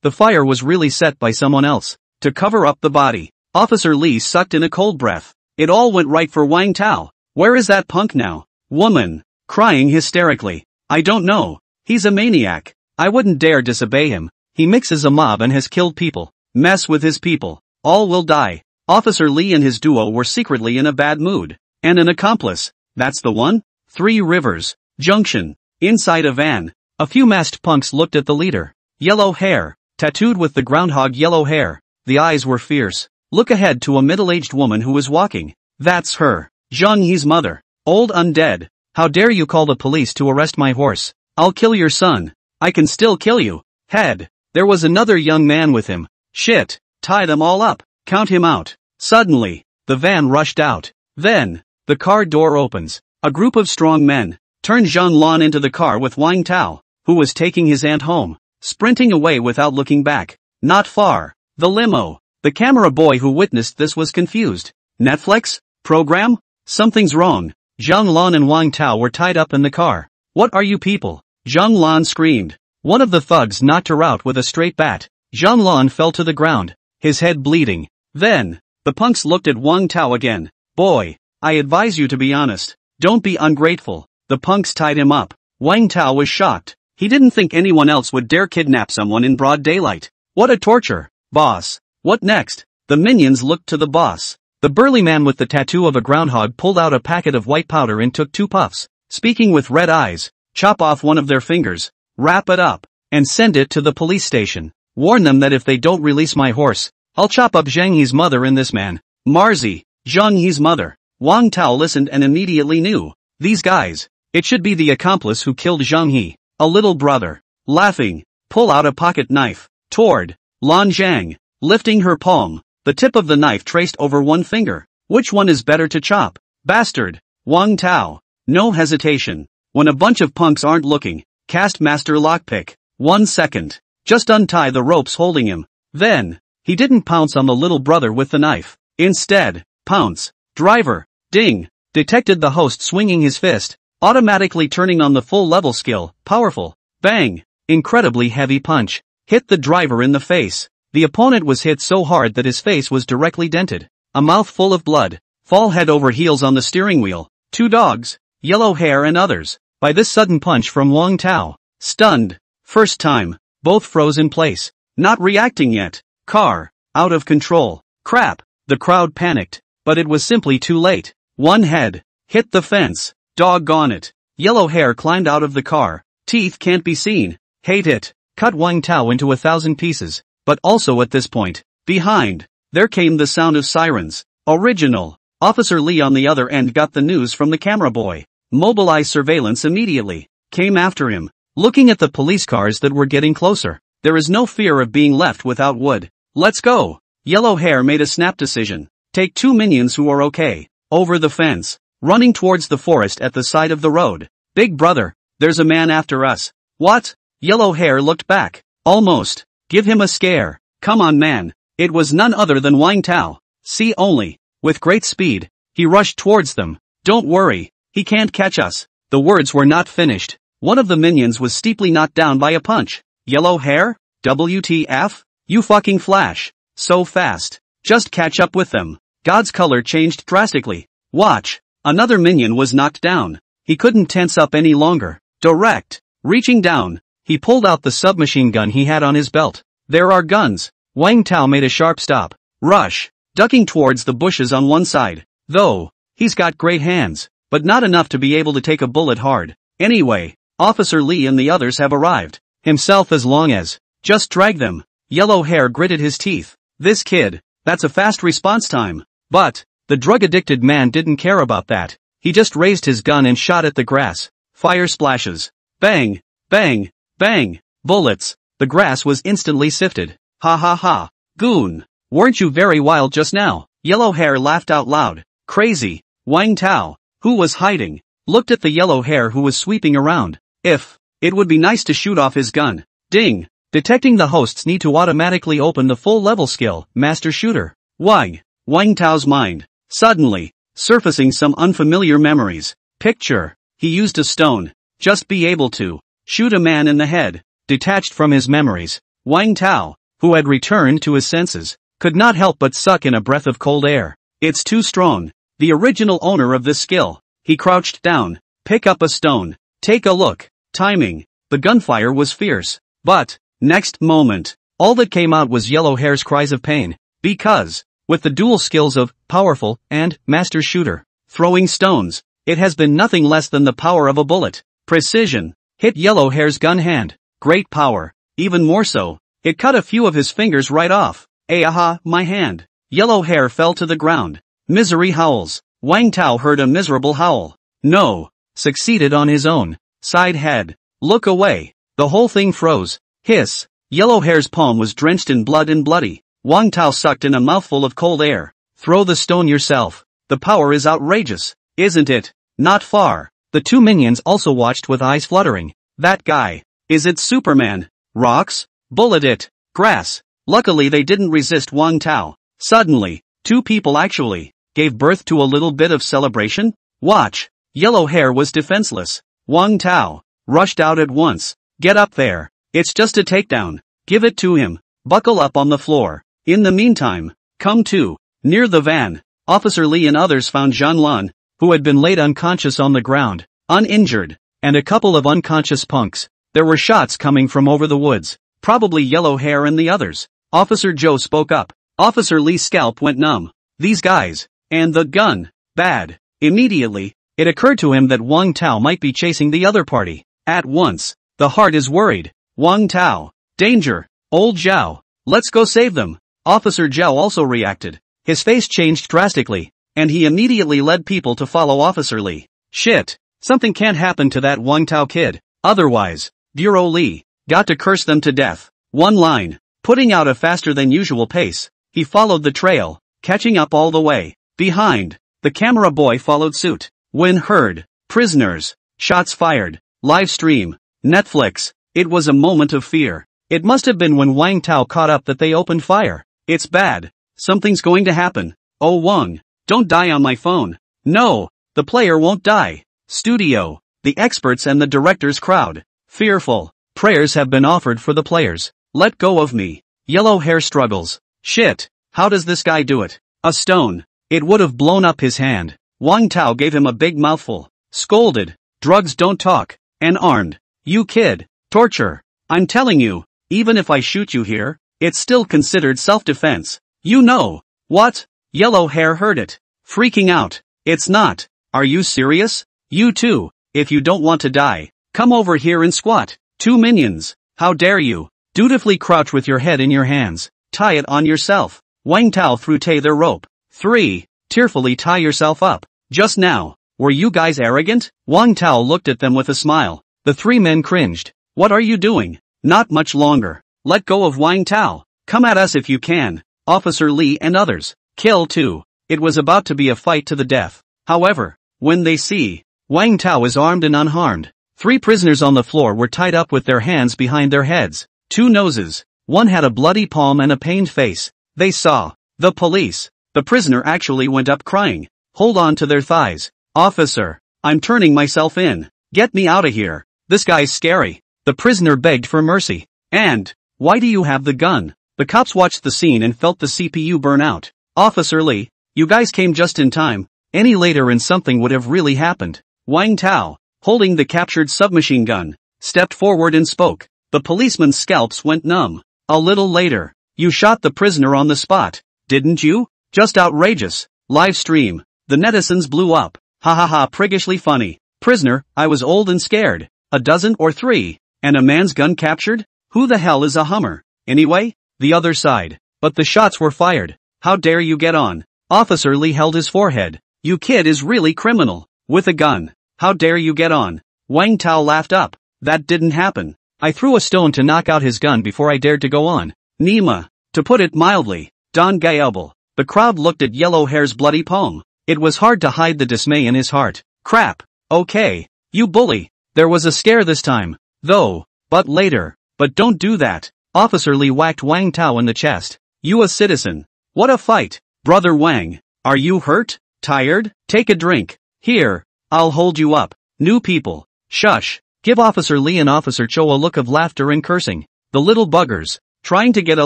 The fire was really set by someone else. To cover up the body. Officer Li sucked in a cold breath. It all went right for Wang Tao. Where is that punk now? Woman. Crying hysterically. I don't know. He's a maniac. I wouldn't dare disobey him. He mixes a mob and has killed people. Mess with his people. All will die. Officer Li and his duo were secretly in a bad mood. And an accomplice. That's the one? 3 Rivers. Junction. Inside a van. A few masked punks looked at the leader. Yellow hair. Tattooed with the groundhog yellow hair. The eyes were fierce. Look ahead to a middle-aged woman who was walking. That's her. Zhanghe's mother. Old undead. How dare you call the police to arrest my horse? I'll kill your son. I can still kill you. Head. There was another young man with him. Shit. Tie them all up. Count him out. Suddenly, the van rushed out. Then, the car door opens. A group of strong men turned Zhang Lan into the car with Wang Tao, who was taking his aunt home, sprinting away without looking back. Not far. The limo. The camera boy who witnessed this was confused. Netflix? Program? Something's wrong. Zhang Lan and Wang Tao were tied up in the car. What are you people? Zhang Lan screamed. One of the thugs knocked her out with a straight bat. Zhang Lan fell to the ground, his head bleeding. Then, the punks looked at Wang Tao again. Boy, I advise you to be honest. Don't be ungrateful. The punks tied him up. Wang Tao was shocked. He didn't think anyone else would dare kidnap someone in broad daylight. What a torture. Boss. What next? The minions looked to the boss. The burly man with the tattoo of a groundhog pulled out a packet of white powder and took 2 puffs. Speaking with red eyes, chop off one of their fingers, wrap it up, and send it to the police station. Warn them that if they don't release my horse, I'll chop up Zhanghe's mother and this man. Marzi, Zhanghe's mother. Wang Tao listened and immediately knew. These guys. It should be the accomplice who killed Zhanghe. A little brother. Laughing. Pull out a pocket knife. Toward Lan Zhang. Lifting her palm. The tip of the knife traced over one finger. Which one is better to chop? Bastard. Wang Tao. No hesitation. When a bunch of punks aren't looking, cast master lockpick. 1 second. Just untie the ropes holding him. Then, he didn't pounce on the little brother with the knife. Instead, pounce. Driver. Ding. Detected the host swinging his fist, automatically turning on the full level skill. Powerful. Bang. Incredibly heavy punch. Hit the driver in the face. The opponent was hit so hard that his face was directly dented. A mouth full of blood. Fall head over heels on the steering wheel. 2 dogs. Yellow hair and others. By this sudden punch from Wang Tao. Stunned. First time. Both froze in place. Not reacting yet. Car. Out of control. Crap. The crowd panicked. But it was simply too late. One head. Hit the fence. Doggone it. Yellow hair climbed out of the car. Teeth can't be seen. Hate it. Cut Wang Tao into 1,000 pieces. But also at this point, behind, there came the sound of sirens. Original. Officer Lee on the other end got the news from the camera boy. Mobilized surveillance immediately. Came after him. Looking at the police cars that were getting closer. There is no fear of being left without wood. Let's go. Yellow hair made a snap decision. Take 2 minions who are okay. Over the fence. Running towards the forest at the side of the road. Big brother, there's a man after us. What? Yellow hair looked back. Almost. Give him a scare. Come on man. It was none other than Wang Tao. See only. With great speed, he rushed towards them. Don't worry. He can't catch us. The words were not finished. one of the minions was steeply knocked down by a punch. Yellow hair? WTF? You fucking flash. So fast. Just catch up with them. God's color changed drastically. Watch. Another minion was knocked down. He couldn't tense up any longer. Direct. Reaching down, he pulled out the submachine gun he had on his belt. There are guns. Wang Tao made a sharp stop. Rush. Ducking towards the bushes on one side. Though, he's got great hands, but not enough to be able to take a bullet hard. Anyway, Officer Lee and the others have arrived. Himself as long as. Just drag them. Yellow hair gritted his teeth. This kid, that's a fast response time. But, the drug-addicted man didn't care about that. He just raised his gun and shot at the grass. Fire splashes. Bang, bang, bang. Bullets. The grass was instantly sifted. Ha ha ha. Goon. Weren't you very wild just now? Yellow hair laughed out loud. Crazy. Wang Tao, who was hiding, looked at the yellow hair who was sweeping around. It would be nice to shoot off his gun. Ding. Detecting the hosts need to automatically open the full level skill, Master Shooter. Wang Tao's mind, suddenly, surfacing some unfamiliar memories. Picture. He used a stone. Just be able to shoot a man in the head. Detached from his memories, Wang Tao, who had returned to his senses, could not help but suck in a breath of cold air. It's too strong. The original owner of this skill. He crouched down. Pick up a stone. Take a look. Timing. The gunfire was fierce. But, next moment, all that came out was yellow hair's cries of pain. Because, with the dual skills of powerful and master shooter, throwing stones, it has been nothing less than the power of a bullet. Precision. Hit yellow hair's gun hand. Great power. Even more so. It cut a few of his fingers right off. Aha, my hand. Yellow hair fell to the ground. Misery howls. Wang Tao heard a miserable howl. No. Succeeded on his own. Side head. Look away. The whole thing froze. Hiss. Yellow hair's palm was drenched in blood and bloody. Wang Tao sucked in a mouthful of cold air. Throw the stone yourself. The power is outrageous. Isn't it? Not far. The two minions also watched with eyes fluttering. That guy. Is it Superman? Rocks? Bullet it. Grass. Luckily they didn't resist Wang Tao. Suddenly, two people actually gave birth to a little bit of celebration. Watch. Yellow hair was defenseless. Wang Tao rushed out at once. Get up there. It's just a takedown. Give it to him. Buckle up on the floor. In the meantime, come to. Near the van, Officer Lee and others found Zhanlan, who had been laid unconscious on the ground, uninjured, and a couple of unconscious punks. There were shots coming from over the woods. Probably yellow hair and the others. Officer Joe spoke up. Officer Lee's scalp went numb. These guys. And the gun. Bad. Immediately, it occurred to him that Wang Tao might be chasing the other party. At once, the heart is worried. Wang Tao. Danger. Old Zhao. Let's go save them. Officer Zhao also reacted. His face changed drastically, and he immediately led people to follow Officer Lee. Shit. Something can't happen to that Wang Tao kid. Otherwise, Bureau Lee. Got to curse them to death. One line. Putting out a faster than usual pace, he followed the trail, catching up all the way. Behind, the camera boy followed suit. When heard, prisoners, shots fired, live stream, Netflix. It was a moment of fear. It must have been when Wang Tao caught up that they opened fire. It's bad. Something's going to happen. Oh Wang, don't die on my phone. No, the player won't die. Studio, the experts and the director's crowd. Fearful. Prayers have been offered for the players. Let go of me. Yellow hair struggles. Shit. How does this guy do it? A stone. It would have blown up his hand. Wang Tao gave him a big mouthful. Scolded. Drugs don't talk. And armed. You kid. Torture. I'm telling you, even if I shoot you here, it's still considered self-defense. You know. What? Yellow hair heard it. Freaking out. It's not. Are you serious? You too. If you don't want to die, come over here and squat. Two minions. How dare you? Dutifully crouch with your head in your hands. Tie it on yourself. Wang Tao threw Tay their rope. 3. Tearfully tie yourself up. Just now. Were you guys arrogant? Wang Tao looked at them with a smile. The three men cringed. What are you doing? Not much longer. Let go of Wang Tao. Come at us if you can. Officer Lee and others. Kill too. It was about to be a fight to the death. However, when they see Wang Tao is armed and unharmed, 3 prisoners on the floor were tied up with their hands behind their heads. 2 noses. One had a bloody palm and a pained face. They saw the police. The prisoner actually went up crying. Hold on to their thighs. Officer, I'm turning myself in. Get me out of here. This guy's scary. The prisoner begged for mercy. And, why do you have the gun? The cops watched the scene and felt the CPU burn out. Officer Lee, you guys came just in time. Any later and something would have really happened. Wang Tao, holding the captured submachine gun, stepped forward and spoke. The policeman's scalps went numb. A little later, you shot the prisoner on the spot, didn't you? Just outrageous. Live stream. The netizens blew up. Ha ha ha, priggishly funny. Prisoner, I was old and scared. A dozen or three. And a man's gun captured? Who the hell is a Hummer? Anyway, the other side. But the shots were fired. How dare you get on? Officer Lee held his forehead. You kid is really criminal. With a gun. How dare you get on? Wang Tao laughed up. That didn't happen. I threw a stone to knock out his gun before I dared to go on. Nima. To put it mildly. Don Gayabel. The crowd looked at Yellow Hair's bloody palm. It was hard to hide the dismay in his heart. Crap. Okay. You bully. There was a scare this time. Though. But later. But don't do that. Officer Lee whacked Wang Tao in the chest. You a citizen. What a fight. Brother Wang. Are you hurt? Tired? Take a drink. Here. I'll hold you up. New people. Shush. Give Officer Lee and Officer Cho a look of laughter and cursing. The little buggers. Trying to get a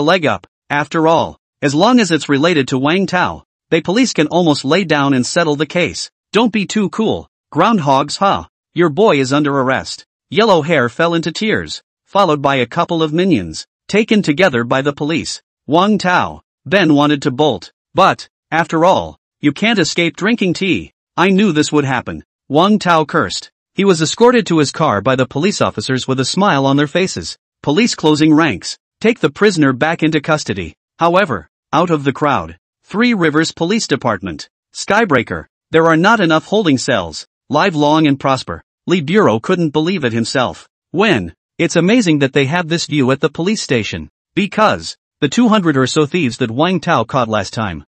leg up. After all. As long as it's related to Wang Tao. They police can almost lay down and settle the case. Don't be too cool. Groundhogs, huh? Your boy is under arrest. Yellow Hair fell into tears. Followed by a couple of minions. Taken together by the police. Wang Tao. Ben wanted to bolt. But, after all, you can't escape drinking tea. I knew this would happen. Wang Tao cursed. He was escorted to his car by the police officers with a smile on their faces. Police closing ranks. Take the prisoner back into custody. However, out of the crowd. Three Rivers Police Department. Skybreaker. There are not enough holding cells. Live long and prosper. Lee Bureau couldn't believe it himself. When? It's amazing that they have this view at the police station. Because, the 200 or so thieves that Wang Tao caught last time.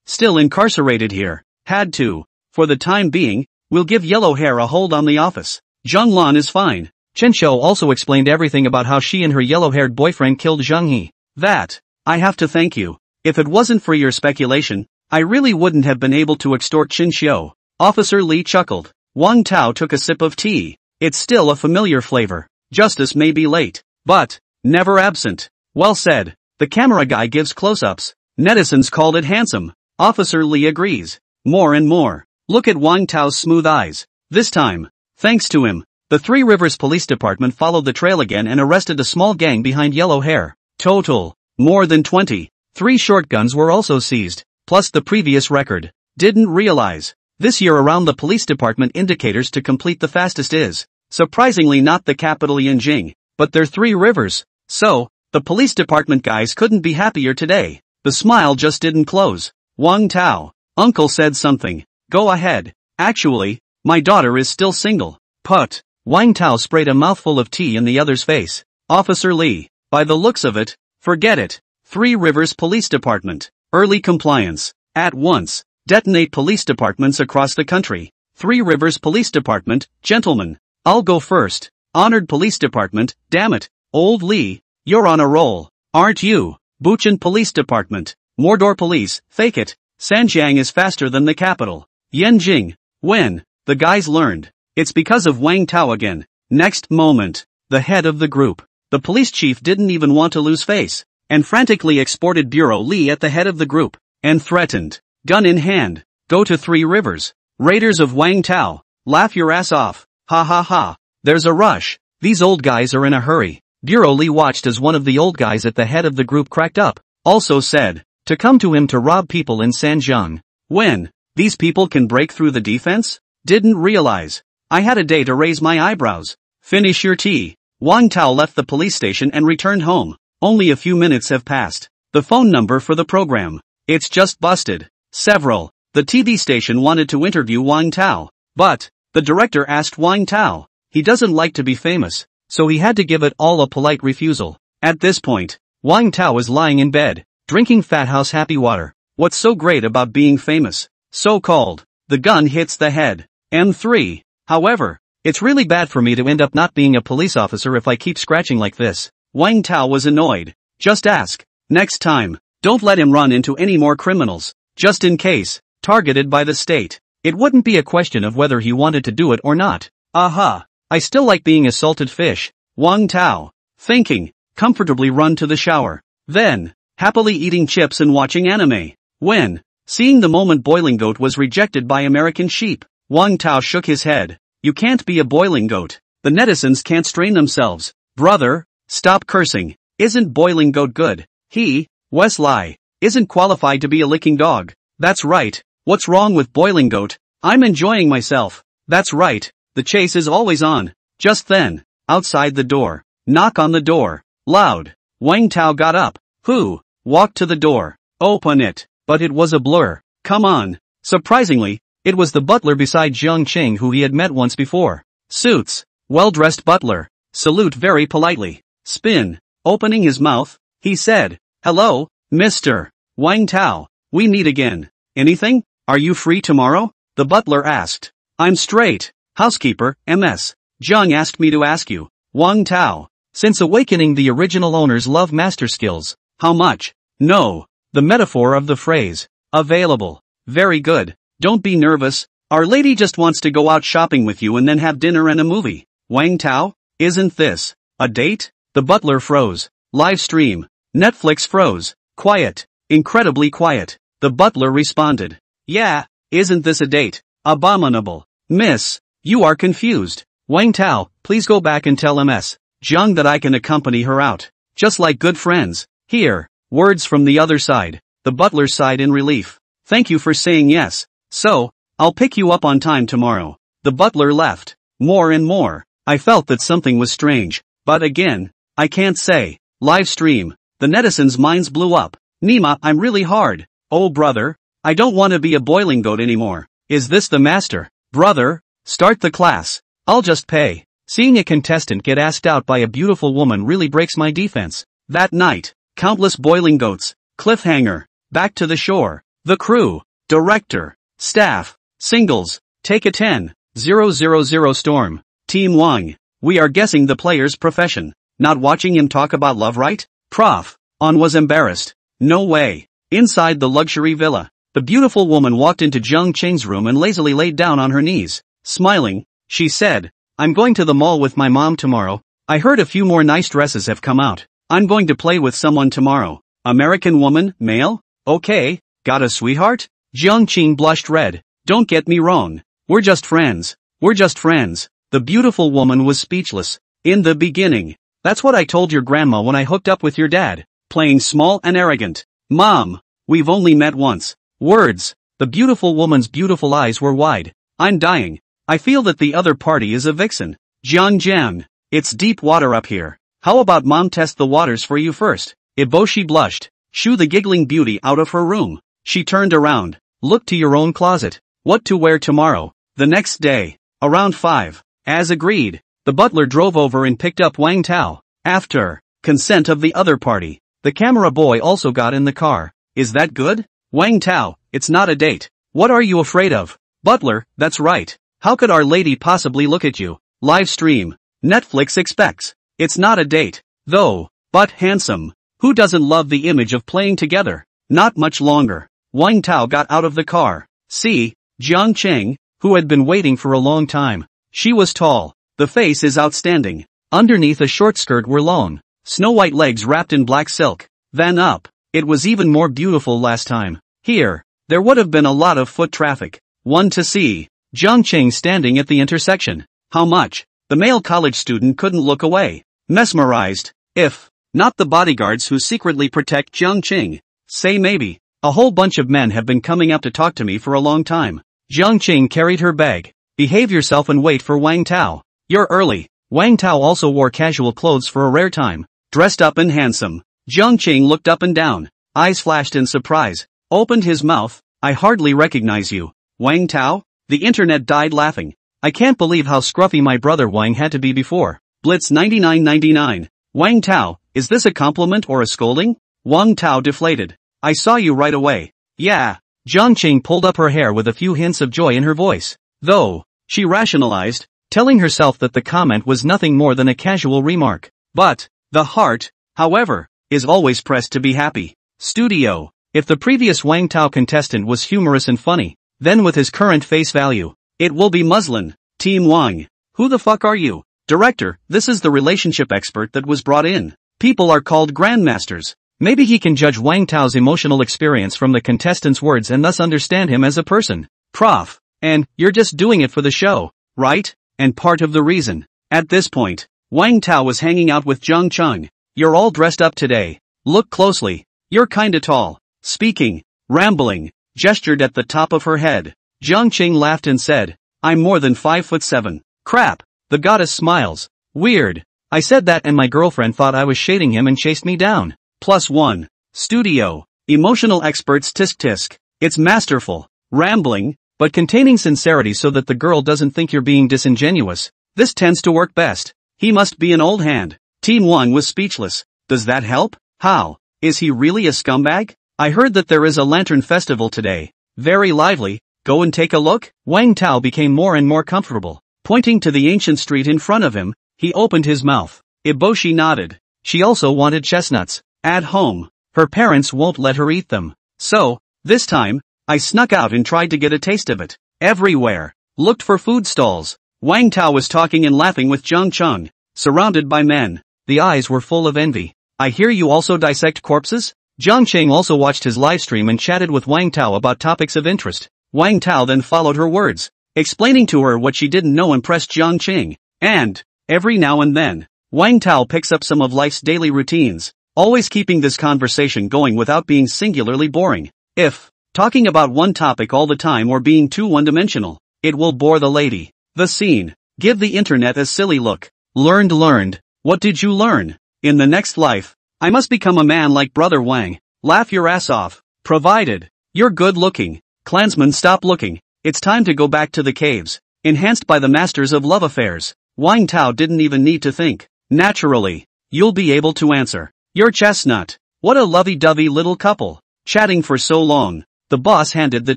Still incarcerated here. Had to. For the time being, we'll give Yellow Hair a hold on the office. Zhang Lan is fine. Chen Shou also explained everything about how she and her yellow-haired boyfriend killed Zhang He. That, I have to thank you. If it wasn't for your speculation, I really wouldn't have been able to extort Chen Shou. Officer Lee chuckled. Wang Tao took a sip of tea. It's still a familiar flavor. Justice may be late, but never absent. Well said. The camera guy gives close-ups. Netizens called it handsome. Officer Lee agrees. More and more. Look at Wang Tao's smooth eyes. This time, thanks to him, the Three Rivers Police Department followed the trail again and arrested a small gang behind Yellow Hair. Total. More than 20. 3 shotguns were also seized, plus the previous record. Didn't realize. This year around the police department indicators to complete the fastest is, surprisingly not the capital Yanjing, but their Three Rivers. So, the police department guys couldn't be happier today. The smile just didn't close. Wang Tao. Uncle said something. Go ahead. Actually, my daughter is still single. Put. Wang Tao sprayed a mouthful of tea in the other's face. Officer Lee. By the looks of it, forget it. Three Rivers Police Department. Early compliance. At once. Detonate police departments across the country. Three Rivers Police Department, gentlemen. I'll go first. Honored Police Department, damn it. Old Lee, you're on a roll, aren't you? Buchan Police Department. Mordor Police, fake it. Sanjiang is faster than the capital. Yanjing. When? The guys learned. It's because of Wang Tao again. Next moment. The head of the group. The police chief didn't even want to lose face. And frantically exported Bureau Lee at the head of the group. And threatened. Gun in hand. Go to Three Rivers. Raiders of Wang Tao. Laugh your ass off. Ha ha ha. There's a rush. These old guys are in a hurry. Bureau Lee watched as one of the old guys at the head of the group cracked up. Also said. To come to him to rob people in Sanjiang. When? These people can break through the defense? Didn't realize. I had a day to raise my eyebrows. Finish your tea. Wang Tao left the police station and returned home. Only a few minutes have passed. The phone number for the program. It's just busted. Several. The TV station wanted to interview Wang Tao. But, the director asked Wang Tao. He doesn't like to be famous, so he had to give it all a polite refusal. At this point, Wang Tao was lying in bed, drinking Fat House happy water. What's so great about being famous? So-called. The gun hits the head. M3. However, it's really bad for me to end up not being a police officer if I keep scratching like this. Wang Tao was annoyed. Just ask. Next time, don't let him run into any more criminals. Just in case, targeted by the state. It wouldn't be a question of whether he wanted to do it or not. Aha. I still like being a salted fish. Wang Tao. Thinking. Comfortably run to the shower. Then, happily eating chips and watching anime. When, seeing the moment boiling goat was rejected by American sheep, Wang Tao shook his head. You can't be a boiling goat. The netizens can't strain themselves. Brother, stop cursing. Isn't boiling goat good? He, Wesley, isn't qualified to be a licking dog. That's right. What's wrong with boiling goat? I'm enjoying myself. That's right. The chase is always on. Just then, outside the door. Knock on the door. Loud. Wang Tao got up. Who? Walked to the door. Open it. But it was a blur. Come on. Surprisingly, it was the butler beside Jiang Qing who he had met once before. Suits. Well-dressed butler. Salute very politely. Spin. Opening his mouth, he said, Hello, Mr. Wang Tao. We meet again. Anything? Are you free tomorrow? The butler asked. I'm straight. Housekeeper, MS. Jiang asked me to ask you. Wang Tao. Since awakening the original owner's love master skills. How much? No. The metaphor of the phrase. Available. Very good. Don't be nervous. Our lady just wants to go out shopping with you and then have dinner and a movie. Wang Tao? Isn't this a date? The butler froze. Live stream. Netflix froze. Quiet. Incredibly quiet. The butler responded. Yeah, isn't this a date? Abominable. Miss, you are confused. Wang Tao, please go back and tell MS Jiang that I can accompany her out. Just like good friends. Here. Words from the other side. The butler sighed in relief. Thank you for saying yes. So, I'll pick you up on time tomorrow. The butler left. More and more, I felt that something was strange. But again, I can't say. Live stream. The netizens' minds blew up. Nima, I'm really hard. Oh brother, I don't want to be a boiling goat anymore. Is this the master? Brother, start the class. I'll just pay. Seeing a contestant get asked out by a beautiful woman really breaks my defense. That night, countless boiling goats. Cliffhanger. Back to the shore. The crew. Director. Staff. Singles. Take a 10-000 storm. Team Wang. We are guessing the player's profession. Not watching him talk about love, right? Prof. On was embarrassed. No way. Inside the luxury villa, the beautiful woman walked into Jiang Qing's room and lazily laid down on her knees. Smiling, she said, I'm going to the mall with my mom tomorrow. I heard a few more nice dresses have come out. I'm going to play with someone tomorrow. American woman, male? Okay, got a sweetheart? Jiang Qing blushed red. Don't get me wrong. We're just friends. We're just friends. The beautiful woman was speechless. In the beginning. That's what I told your grandma when I hooked up with your dad. Playing small and arrogant. Mom, we've only met once. Words. The beautiful woman's beautiful eyes were wide. I'm dying. I feel that the other party is a vixen. Jiang, it's deep water up here. How about mom test the waters for you first? Iboshi blushed. Shoo the giggling beauty out of her room. She turned around. Look to your own closet. What to wear tomorrow? The next day. Around 5. As agreed. The butler drove over and picked up Wang Tao. After consent of the other party. The camera boy also got in the car. Is that good? Wang Tao, it's not a date. What are you afraid of? Butler, that's right. How could our lady possibly look at you? Live stream. Netflix expects. It's not a date. Though, but handsome. Who doesn't love the image of playing together? Not much longer. Wang Tao got out of the car. See, Jiang Qing, who had been waiting for a long time. She was tall. The face is outstanding. Underneath a short skirt were long, snow-white legs wrapped in black silk. Then up. It was even more beautiful last time. Here, there would have been a lot of foot traffic. One to see. Jiang Qing standing at the intersection. How much? The male college student couldn't look away. Mesmerized. If not the bodyguards who secretly protect Jiang Qing. Say maybe. A whole bunch of men have been coming up to talk to me for a long time. Jiang Qing carried her bag. Behave yourself and wait for Wang Tao. You're early. Wang Tao also wore casual clothes for a rare time. Dressed up and handsome. Jiang Qing looked up and down. Eyes flashed in surprise. Opened his mouth. I hardly recognize you. Wang Tao? The internet died laughing. I can't believe how scruffy my brother Wang had to be before. Blitz 9999. Wang Tao, is this a compliment or a scolding? Wang Tao deflated. I saw you right away. Yeah. Jiang Qing pulled up her hair with a few hints of joy in her voice. Though, she rationalized, telling herself that the comment was nothing more than a casual remark. But, the heart, however, is always pressed to be happy. Studio. If the previous Wang Tao contestant was humorous and funny, then with his current face value, it will be muslin. Team Wang. Who the fuck are you? Director, this is the relationship expert that was brought in. People are called grandmasters. Maybe he can judge Wang Tao's emotional experience from the contestant's words and thus understand him as a person. Prof. And, you're just doing it for the show, right? And part of the reason. At this point, Wang Tao was hanging out with Zhang Cheng. You're all dressed up today. Look closely. You're kinda tall. Speaking, rambling, gestured at the top of her head. Zhang Cheng laughed and said, I'm more than 5'7". Crap. The goddess smiles. Weird. I said that and my girlfriend thought I was shading him and chased me down. +1. Studio. Emotional experts tisk tisk. It's masterful. Rambling, but containing sincerity so that the girl doesn't think you're being disingenuous. This tends to work best. He must be an old hand. Team Wang was speechless. Does that help? How? Is he really a scumbag? I heard that there is a lantern festival today. Very lively. Go and take a look? Wang Tao became more and more comfortable. Pointing to the ancient street in front of him, he opened his mouth. Iboshi nodded. She also wanted chestnuts. At home, her parents won't let her eat them. So, this time, I snuck out and tried to get a taste of it. Everywhere. Looked for food stalls. Wang Tao was talking and laughing with Zhang Cheng, surrounded by men. The eyes were full of envy. I hear you also dissect corpses? Zhang Cheng also watched his livestream and chatted with Wang Tao about topics of interest. Wang Tao then followed her words, explaining to her what she didn't know impressed Zhang Cheng. And, every now and then, Wang Tao picks up some of life's daily routines, always keeping this conversation going without being singularly boring. If talking about one topic all the time or being too one-dimensional, it will bore the lady. The scene. Give the internet a silly look. Learned. What did you learn? In the next life, I must become a man like Brother Wang. Laugh your ass off. Provided you're good looking. Clansmen, stop looking. It's time to go back to the caves. Enhanced by the masters of love affairs. Wang Tao didn't even need to think. Naturally, you'll be able to answer. Your chestnut. What a lovey-dovey little couple. Chatting for so long, the boss handed the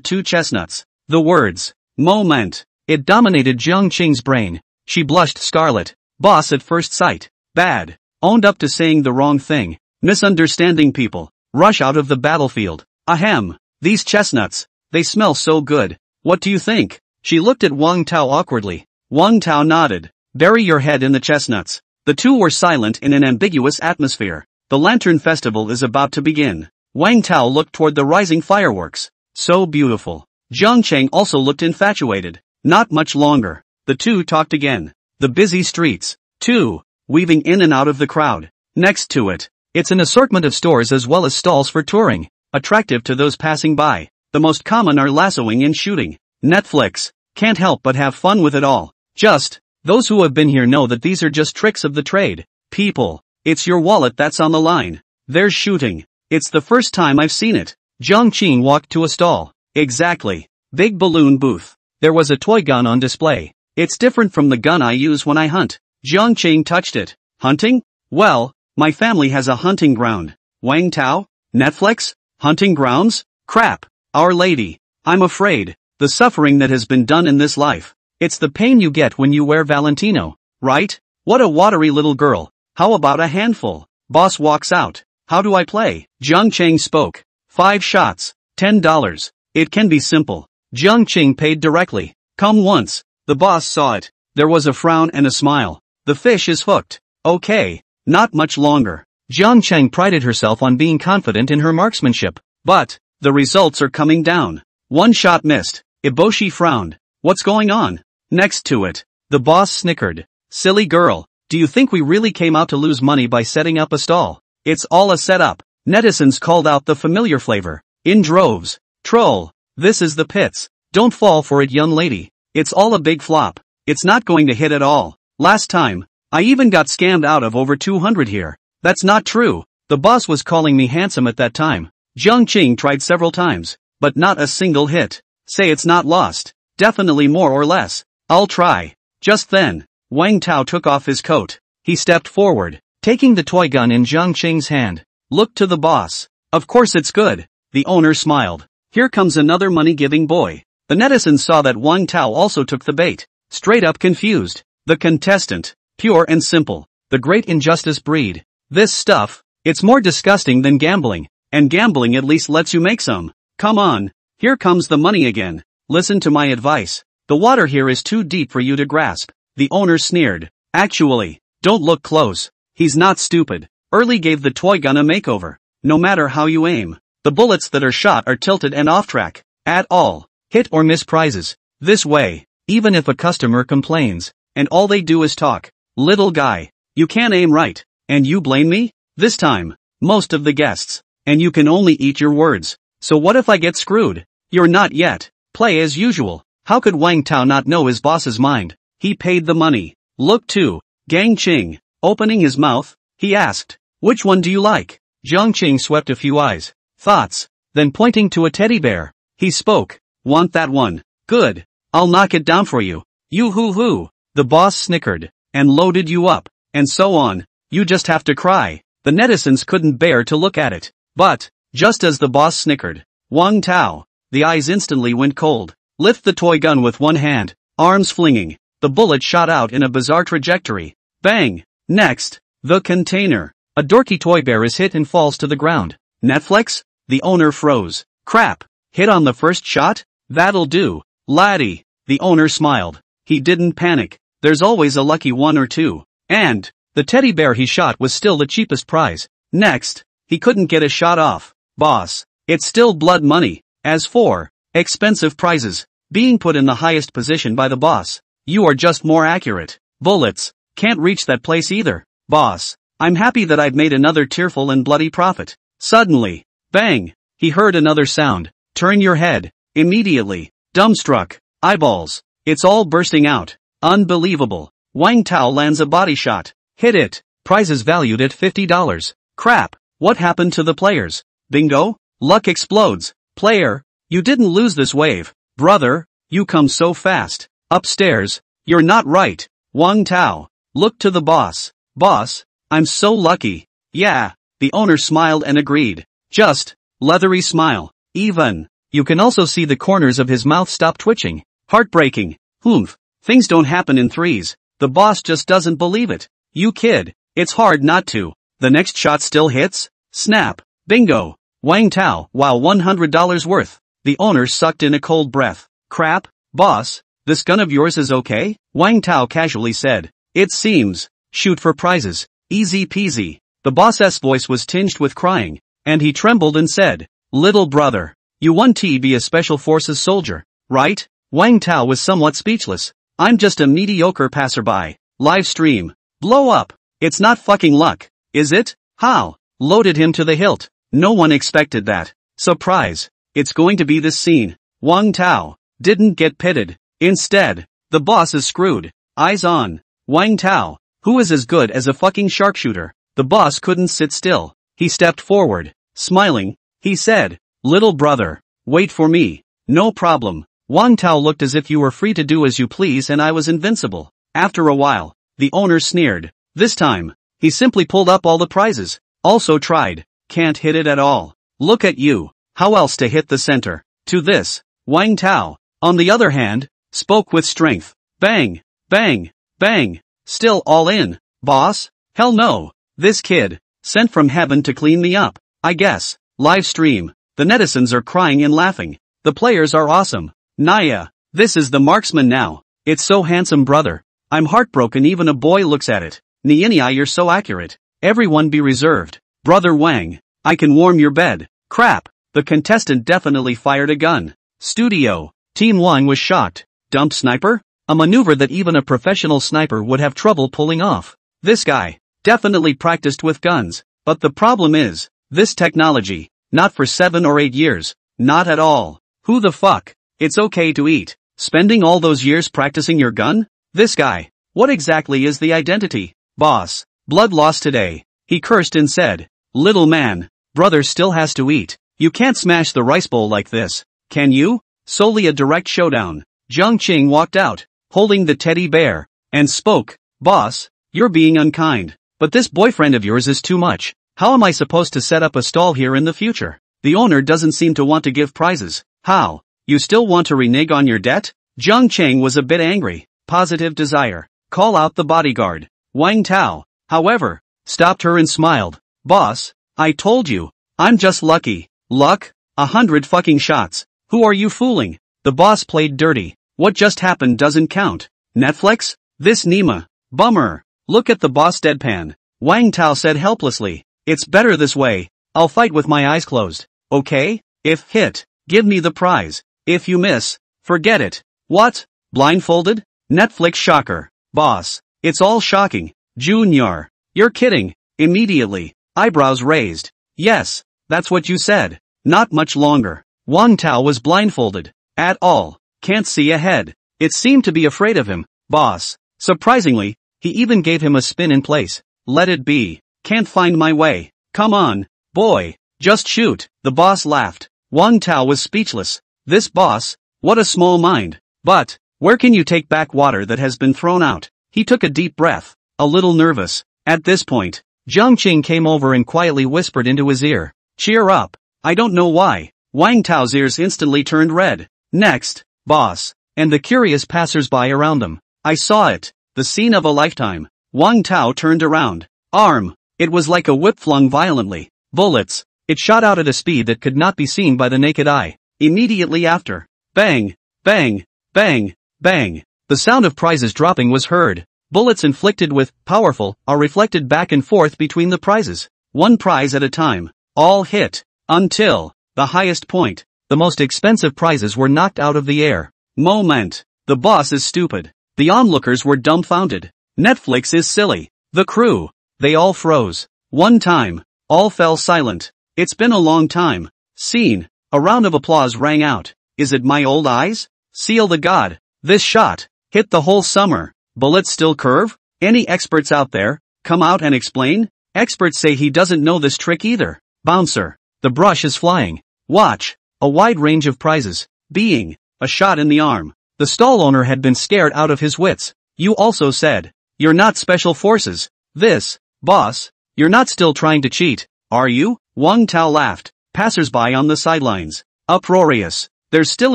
two chestnuts. The words, moment. It dominated Zhang Qing's brain. She blushed scarlet. Boss at first sight. Bad. Owned up to saying the wrong thing. Misunderstanding people. Rush out of the battlefield. Ahem. These chestnuts. They smell so good. What do you think? She looked at Wang Tao awkwardly. Wang Tao nodded. Bury your head in the chestnuts. The two were silent in an ambiguous atmosphere. The Lantern Festival is about to begin. Wang Tao looked toward the rising fireworks. So beautiful. Zhang Cheng also looked infatuated. Not much longer. The two talked again. The busy streets. 2. Weaving in and out of the crowd. Next to it, it's an assortment of stores as well as stalls for touring. Attractive to those passing by. The most common are lassoing and shooting. Netflix. Can't help but have fun with it all. Just, those who have been here know that these are just tricks of the trade. People. It's your wallet that's on the line. There's shooting. It's the first time I've seen it. Zhang Qing walked to a stall. Exactly. Big balloon booth. There was a toy gun on display. It's different from the gun I use when I hunt. Zhang Qing touched it. Hunting? Well, my family has a hunting ground. Wang Tao? Netflix? Hunting grounds? Crap. Our Lady. I'm afraid. The suffering that has been done in this life. It's the pain you get when you wear Valentino. Right? What a watery little girl. How about a handful? Boss walks out. How do I play? Zhang Cheng spoke. 5 shots. $10. It can be simple. Zhang Qing paid directly. Come once. The boss saw it. There was a frown and a smile. The fish is hooked. Okay. Not much longer. Zhang Cheng prided herself on being confident in her marksmanship. But, the results are coming down. 1 shot missed. Iboshi frowned. What's going on? Next to it. The boss snickered. Silly girl. Do you think we really came out to lose money by setting up a stall? It's all a setup. Netizens called out the familiar flavor. In droves. Troll. This is the pits. Don't fall for it, young lady. It's all a big flop. It's not going to hit at all. Last time, I even got scammed out of over 200 here. That's not true. The boss was calling me handsome at that time. Zhang Qing tried several times, but not a single hit. Say it's not lost. Definitely more or less. I'll try. Just then, Wang Tao took off his coat. He stepped forward, taking the toy gun in Zhang Qing's hand. Looked to the boss. Of course it's good. The owner smiled. Here comes another money-giving boy. The netizens saw that Wang Tao also took the bait. Straight up confused. The contestant. Pure and simple. The great injustice breed. This stuff, it's more disgusting than gambling. And gambling at least lets you make some. Come on. Here comes the money again. Listen to my advice. The water here is too deep for you to grasp. The owner sneered. Actually, don't look close. He's not stupid. Early gave the toy gun a makeover. No matter how you aim, the bullets that are shot are tilted and off track. At all. Hit or miss prizes. This way, even if a customer complains, and all they do is talk. Little guy, you can't aim right, and you blame me? This time, most of the guests, and you can only eat your words. So what if I get screwed? You're not yet. Play as usual. How could Wang Tao not know his boss's mind? He paid the money. Look too. Gang Qing. Opening his mouth, he asked, which one do you like? Jiang Qing swept a few eyes. Thoughts. Then pointing to a teddy bear, he spoke. Want that one? Good. I'll knock it down for you. You-hoo-hoo. The boss snickered. And loaded you up. And so on. You just have to cry. The netizens couldn't bear to look at it. But, just as the boss snickered, Wang Tao, the eyes instantly went cold. Lift the toy gun with one hand, arms flinging. The bullet shot out in a bizarre trajectory. Bang! Next, the container. A dorky toy bear is hit and falls to the ground. Netflix? The owner froze. Crap. Hit on the first shot? That'll do. Laddie. The owner smiled. He didn't panic. There's always a lucky one or two. And, the teddy bear he shot was still the cheapest prize. Next, he couldn't get a shot off. Boss. It's still blood money. As for expensive prizes, being put in the highest position by the boss, you are just more accurate. Bullets. Can't reach that place either. Boss. I'm happy that I've made another tearful and bloody profit. Suddenly, bang, he heard another sound. Turn your head. Immediately, dumbstruck. Eyeballs. It's all bursting out. Unbelievable. Wang Tao lands a body shot. Hit it. Prizes valued at $50. Crap. What happened to the players? Bingo? Luck explodes. Player, you didn't lose this wave. Brother, you come so fast. Upstairs. You're not right. Wang Tao. Look to the boss. Boss, I'm so lucky. Yeah. The owner smiled and agreed. Just, leathery smile. Even. You can also see the corners of his mouth stop twitching. Heartbreaking. Oomph. Things don't happen in threes. The boss just doesn't believe it. You kid. It's hard not to. The next shot still hits? Snap. Bingo. Wang Tao, wow, $100 worth. The owner sucked in a cold breath. Crap, boss, this gun of yours is okay? Wang Tao casually said. It seems. Shoot for prizes. Easy peasy. The boss's voice was tinged with crying, and he trembled and said, little brother, you want to be a special forces soldier, right? Wang Tao was somewhat speechless. I'm just a mediocre passerby. Live stream. Blow up. It's not fucking luck, is it? How? Loaded him to the hilt. No one expected that. Surprise. It's going to be this scene. Wang Tao didn't get pitted. Instead, the boss is screwed. Eyes on Wang Tao, who is as good as a fucking sharpshooter. The boss couldn't sit still. He stepped forward. Smiling, he said, little brother, wait for me. No problem. Wang Tao looked as if you were free to do as you please and I was invincible. After a while, the owner sneered. This time, he simply pulled up all the prizes. Also tried. Can't hit it at all. Look at you. How else to hit the center? To this, Wang Tao, on the other hand, spoke with strength. Bang, bang, bang. Still all in. Boss? Hell no. This kid, sent from heaven to clean me up, I guess. Live stream. The netizens are crying and laughing. The players are awesome. Naya, this is the marksman now. It's so handsome, brother. I'm heartbroken even a boy looks at it. Niani, you're so accurate. Everyone be reserved. Brother Wang, I can warm your bed. Crap. The contestant definitely fired a gun. Studio. Team Wang was shocked. Dump sniper? A maneuver that even a professional sniper would have trouble pulling off. This guy, definitely practiced with guns. But the problem is, this technology, not for 7 or 8 years. Not at all. Who the fuck? It's okay to eat. Spending all those years practicing your gun? This guy. What exactly is the identity? Boss. Blood loss today. He cursed and said. Little man. Brother still has to eat. You can't smash the rice bowl like this. Can you? Solely a direct showdown. Jiang Qing walked out, holding the teddy bear, and spoke. Boss, you're being unkind. But this boyfriend of yours is too much. How am I supposed to set up a stall here in the future? The owner doesn't seem to want to give prizes. How? You still want to renege on your debt? Jiang Qing was a bit angry. Positive desire. Call out the bodyguard. Wang Tao, however, stopped her and smiled. Boss, I told you. I'm just lucky. Luck? 100 fucking shots. Who are you fooling? The boss played dirty. What just happened doesn't count. Netflix? This Nima. Bummer. Look at the boss deadpan. Wang Tao said helplessly. It's better this way. I'll fight with my eyes closed. Okay? If hit, give me the prize. If you miss, forget it. What? Blindfolded? Netflix shocker. Boss. It's all shocking. Junior. You're kidding. Immediately. Eyebrows raised. Yes, that's what you said. Not much longer. Wang Tao was blindfolded. At all. Can't see ahead. It seemed to be afraid of him. Boss. Surprisingly, he even gave him a spin in place. Let it be. Can't find my way. Come on, boy. Just shoot. The boss laughed. Wang Tao was speechless. This boss? What a small mind. But, where can you take back water that has been thrown out? He took a deep breath. A little nervous. At this point, Jiang Qing came over and quietly whispered into his ear. Cheer up. I don't know why. Wang Tao's ears instantly turned red. Next, boss. And the curious passers-by around them. I saw it. The scene of a lifetime. Wang Tao turned around. Arm. It was like a whip flung violently. Bullets. It shot out at a speed that could not be seen by the naked eye. Immediately after. Bang. Bang. Bang. Bang. The sound of prizes dropping was heard. Bullets inflicted with powerful are reflected back and forth between the prizes. One prize at a time. All hit. Until the highest point. The most expensive prizes were knocked out of the air. Moment. The boss is stupid. The onlookers were dumbfounded. Netflix is silly. The crew. They all froze. One time. All fell silent. It's been a long time. Scene. A round of applause rang out. Is it my old eyes? Seal the god. This shot. Hit the whole summer. Bullets still curve? Any experts out there? Come out and explain? Experts say he doesn't know this trick either. Bouncer. The brush is flying. Watch. A wide range of prizes. Being. A shot in the arm. The stall owner had been scared out of his wits. You also said. You're not special forces. This. Boss. You're not still trying to cheat, are you? Wang Tao laughed. Passers-by on the sidelines. Uproarious. There's still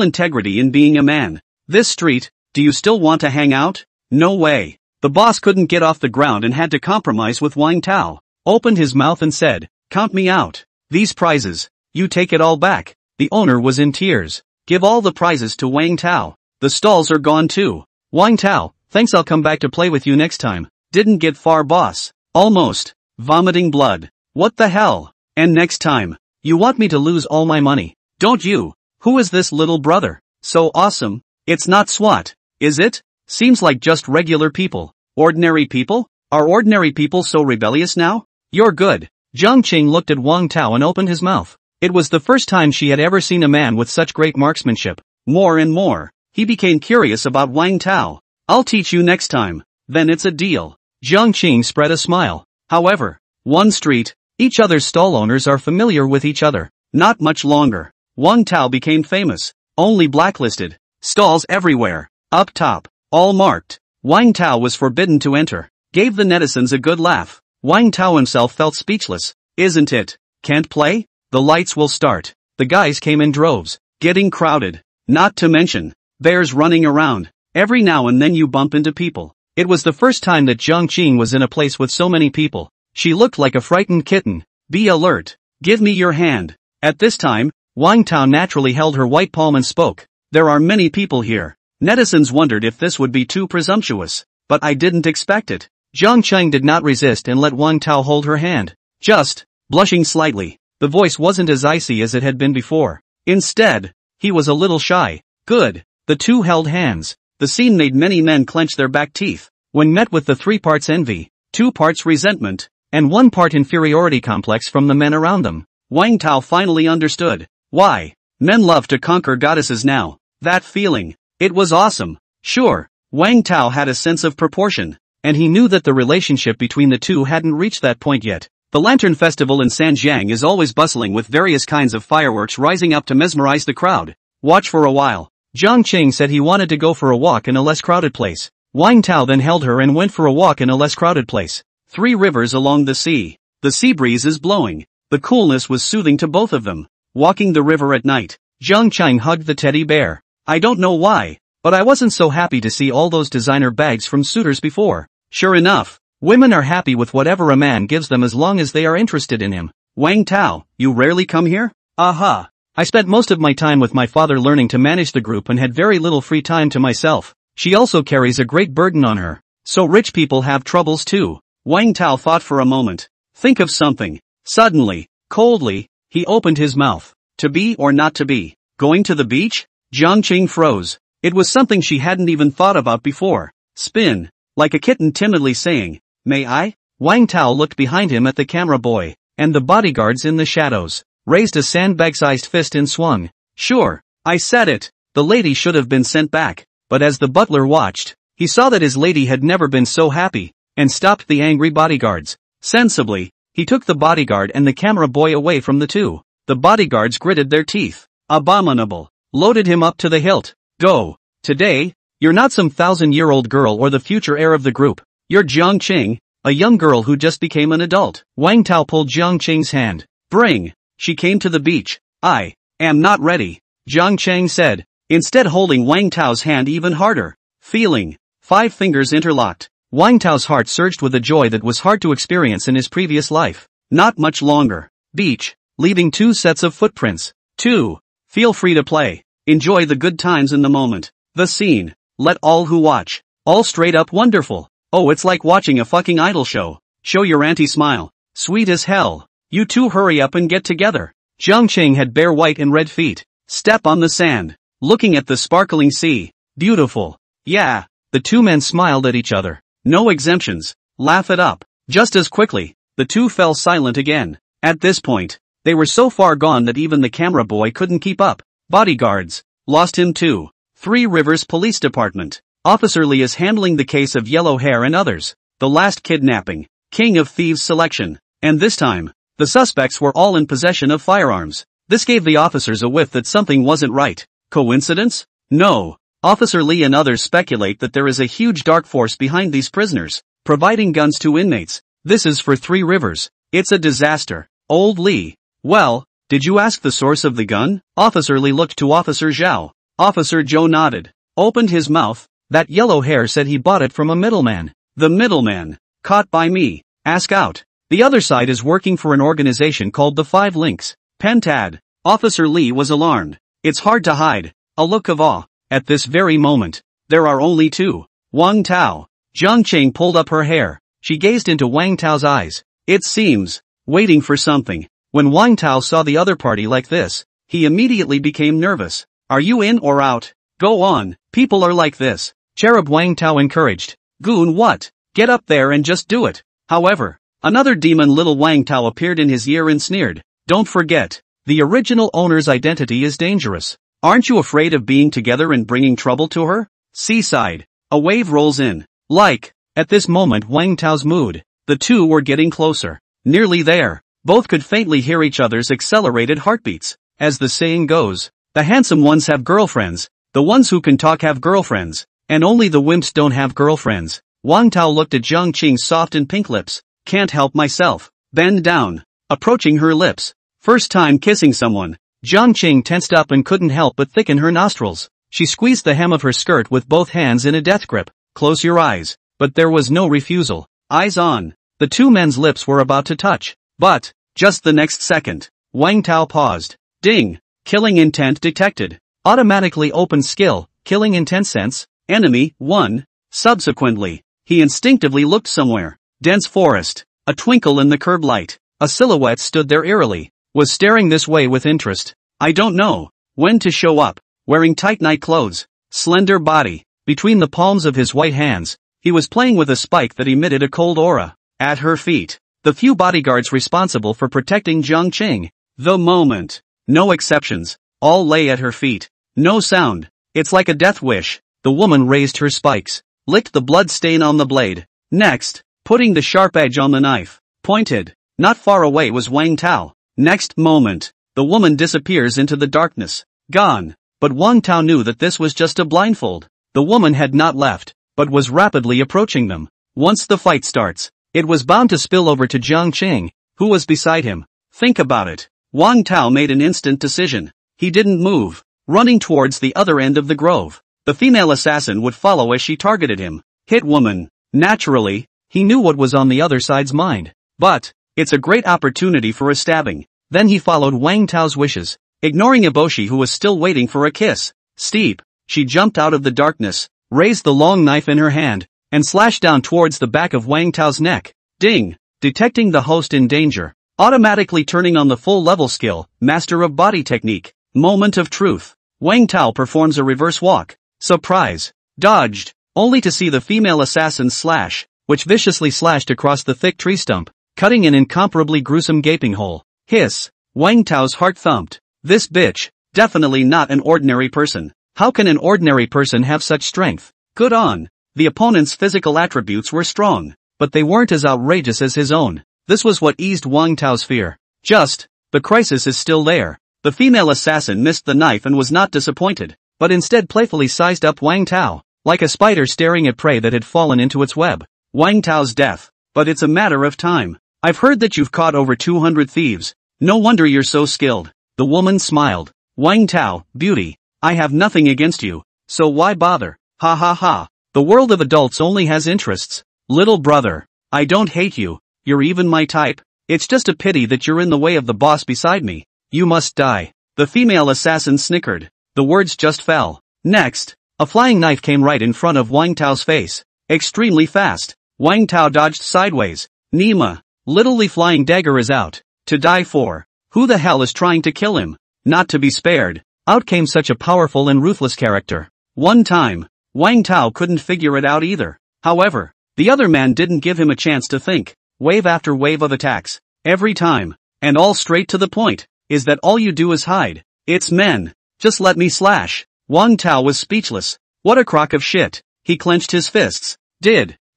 integrity in being a man. This street, do you still want to hang out? No way. The boss couldn't get off the ground and had to compromise with Wang Tao. Opened his mouth and said, count me out. These prizes. You take it all back. The owner was in tears. Give all the prizes to Wang Tao. The stalls are gone too. Wang Tao, thanks, I'll come back to play with you next time. Didn't get far, boss. Almost. Vomiting blood. What the hell? And next time. You want me to lose all my money, don't you? Who is this little brother? So awesome. It's not SWAT, is it? Seems like just regular people. Ordinary people? Are ordinary people so rebellious now? You're good. Jiang Qing looked at Wang Tao and opened his mouth. It was the first time she had ever seen a man with such great marksmanship. More and more, he became curious about Wang Tao. I'll teach you next time. Then it's a deal. Jiang Qing spread a smile. However, one street, each other's stall owners are familiar with each other. Not much longer. Wang Tao became famous. Only blacklisted. Stalls everywhere. Up top. All marked. Wang Tao was forbidden to enter. Gave the netizens a good laugh. Wang Tao himself felt speechless. Isn't it? Can't play? The lights will start. The guys came in droves. Getting crowded. Not to mention, bears running around. Every now and then you bump into people. It was the first time that Jiang Qing was in a place with so many people. She looked like a frightened kitten. Be alert. Give me your hand. At this time, Wang Tao naturally held her white palm and spoke. There are many people here. Netizens wondered if this would be too presumptuous. But I didn't expect it. Jiang Qing did not resist and let Wang Tao hold her hand. Just, blushing slightly. The voice wasn't as icy as it had been before. Instead, he was a little shy. Good. The two held hands. The scene made many men clench their back teeth. When met with the 3 parts envy, 2 parts resentment, and 1 part inferiority complex from the men around them, Wang Tao finally understood why men love to conquer goddesses now. That feeling. It was awesome. Sure, Wang Tao had a sense of proportion, and he knew that the relationship between the two hadn't reached that point yet. The Lantern Festival in Sanjiang is always bustling with various kinds of fireworks rising up to mesmerize the crowd. Watch for a while. Jiang Qing said he wanted to go for a walk in a less crowded place. Wang Tao then held her and went for a walk in a less crowded place. 3 rivers along the sea. The sea breeze is blowing. The coolness was soothing to both of them. Walking the river at night. Jiang Qing hugged the teddy bear. I don't know why, but I wasn't so happy to see all those designer bags from suitors before. Sure enough, women are happy with whatever a man gives them as long as they are interested in him. Wang Tao, you rarely come here? Aha. I spent most of my time with my father learning to manage the group and had very little free time to myself. She also carries a great burden on her. So rich people have troubles too. Wang Tao thought for a moment. Think of something. Suddenly, coldly, he opened his mouth. To be or not to be? Going to the beach? Jiang Qing froze. It was something she hadn't even thought about before. Spin. Like a kitten timidly saying, may I? Wang Tao looked behind him at the camera boy, and the bodyguards in the shadows, raised a sandbag-sized fist and swung. Sure, I said it. The lady should have been sent back, but as the butler watched, he saw that his lady had never been so happy, and stopped the angry bodyguards. Sensibly, he took the bodyguard and the camera boy away from the two. The bodyguards gritted their teeth. Abominable. Loaded him up to the hilt. Go. Today, you're not some 1,000-year-old girl or the future heir of the group. You're Jiang Qing, a young girl who just became an adult. Wang Tao pulled Jiang Qing's hand. Bring. She came to the beach. I am not ready, Jiang Qing said, instead holding Wang Tao's hand even harder. Feeling. 5 fingers interlocked. Wang Tao's heart surged with a joy that was hard to experience in his previous life. Not much longer. Beach. Leaving 2 sets of footprints. 2. Feel free to play. Enjoy the good times in the moment. The scene. Let all who watch. All straight up wonderful. Oh, it's like watching a fucking idol show. Show your auntie smile. Sweet as hell. You two hurry up and get together. Jiang Qing had bare white and red feet. Step on the sand. Looking at the sparkling sea. Beautiful. Yeah. The 2 men smiled at each other. No exemptions. Laugh it up. Just as quickly, the 2 fell silent again. At this point, they were so far gone that even the camera boy couldn't keep up. Bodyguards. Lost him too. 3 Rivers Police Department. Officer Lee is handling the case of yellow hair and others. The last kidnapping. King of Thieves selection. And this time, the suspects were all in possession of firearms. This gave the officers a whiff that something wasn't right. Coincidence? No. Officer Lee and others speculate that there is a huge dark force behind these prisoners, providing guns to inmates. This is for 3 Rivers. It's a disaster. Old Lee. Well, did you ask the source of the gun? Officer Lee looked to Officer Zhao. Officer Zhou nodded. Opened his mouth. That yellow hair said he bought it from a middleman. The middleman. Caught by me. Ask out. The other side is working for an organization called the 5 Links. Pentad. Officer Lee was alarmed. It's hard to hide. A look of awe. At this very moment, there are only 2. Wang Tao. Jiang Qing pulled up her hair. She gazed into Wang Tao's eyes. It seems. Waiting for something. When Wang Tao saw the other party like this, he immediately became nervous. Are you in or out? Go on. People are like this. Cherub Wang Tao encouraged. Goon what? Get up there and just do it. However, another demon little Wang Tao appeared in his ear and sneered. Don't forget, the original owner's identity is dangerous. Aren't you afraid of being together and bringing trouble to her? Seaside. A wave rolls in. Like. At this moment Wang Tao's mood. The 2 were getting closer. Nearly there. Both could faintly hear each other's accelerated heartbeats. As the saying goes, the handsome ones have girlfriends. The ones who can talk have girlfriends. And only the wimps don't have girlfriends. Wang Tao looked at Jiang Qing's soft and pink lips. Can't help myself. Bend down. Approaching her lips. First time kissing someone. Jiang Qing tensed up and couldn't help but thicken her nostrils. She squeezed the hem of her skirt with both hands in a death grip. Close your eyes. But there was no refusal. Eyes on. The 2 men's lips were about to touch. But, just the next second, Wang Tao paused. Ding. Killing intent detected. Automatically open skill. Killing intent sense. Enemy 1. Subsequently, he instinctively looked somewhere. Dense forest. A twinkle in the curb light. A silhouette stood there eerily. Was staring this way with interest. I don't know when to show up. Wearing tight night clothes. Slender body. Between the palms of his white hands, he was playing with a spike that emitted a cold aura. At her feet, the few bodyguards responsible for protecting Jiang Qing. The moment. No exceptions. All lay at her feet. No sound. It's like a death wish. The woman raised her spikes. Licked the blood stain on the blade. Next, putting the sharp edge on the knife. Pointed. Not far away was Wang Tao. Next moment, the woman disappears into the darkness. Gone. But Wang Tao knew that this was just a blindfold. The woman had not left, but was rapidly approaching them. Once the fight starts, it was bound to spill over to Jiang Qing, who was beside him. Think about it. Wang Tao made an instant decision. He didn't move, running towards the other end of the grove. The female assassin would follow as she targeted him. Hit woman. Naturally, he knew what was on the other side's mind. But, it's a great opportunity for a stabbing. Then he followed Wang Tao's wishes, ignoring Eboshi who was still waiting for a kiss. Steep. She jumped out of the darkness, raised the long knife in her hand, and slashed down towards the back of Wang Tao's neck. Ding! Detecting the host in danger. Automatically turning on the full level skill, Master of Body Technique. Moment of truth. Wang Tao performs a reverse walk. Surprise. Dodged. Only to see the female assassin's slash, which viciously slashed across the thick tree stump, cutting an incomparably gruesome gaping hole. Hiss. Wang Tao's heart thumped. This bitch. Definitely not an ordinary person. How can an ordinary person have such strength? Good on. The opponent's physical attributes were strong, but they weren't as outrageous as his own. This was what eased Wang Tao's fear. The crisis is still there. The female assassin missed the knife and was not disappointed, but instead playfully sized up Wang Tao, like a spider staring at prey that had fallen into its web. Wang Tao's death. But it's a matter of time. I've heard that you've caught over 200 thieves. No wonder you're so skilled. The woman smiled. Wang Tao, beauty. I have nothing against you, so why bother? Ha ha ha. The world of adults only has interests. Little brother. I don't hate you. You're even my type. It's just a pity that you're in the way of the boss beside me. You must die. The female assassin snickered. The words just fell. Next, a flying knife came right in front of Wang Tao's face. Extremely fast. Wang Tao dodged sideways. Nima. Literally flying dagger is out. To die for. Who the hell is trying to kill him? Not to be spared. Out came such a powerful and ruthless character. One time, Wang Tao couldn't figure it out either. However, the other man didn't give him a chance to think. Wave after wave of attacks. Every time. And all straight to the point. Is that all you do is hide? It's men. Just let me slash. Wang Tao was speechless. What a crock of shit. He clenched his fists.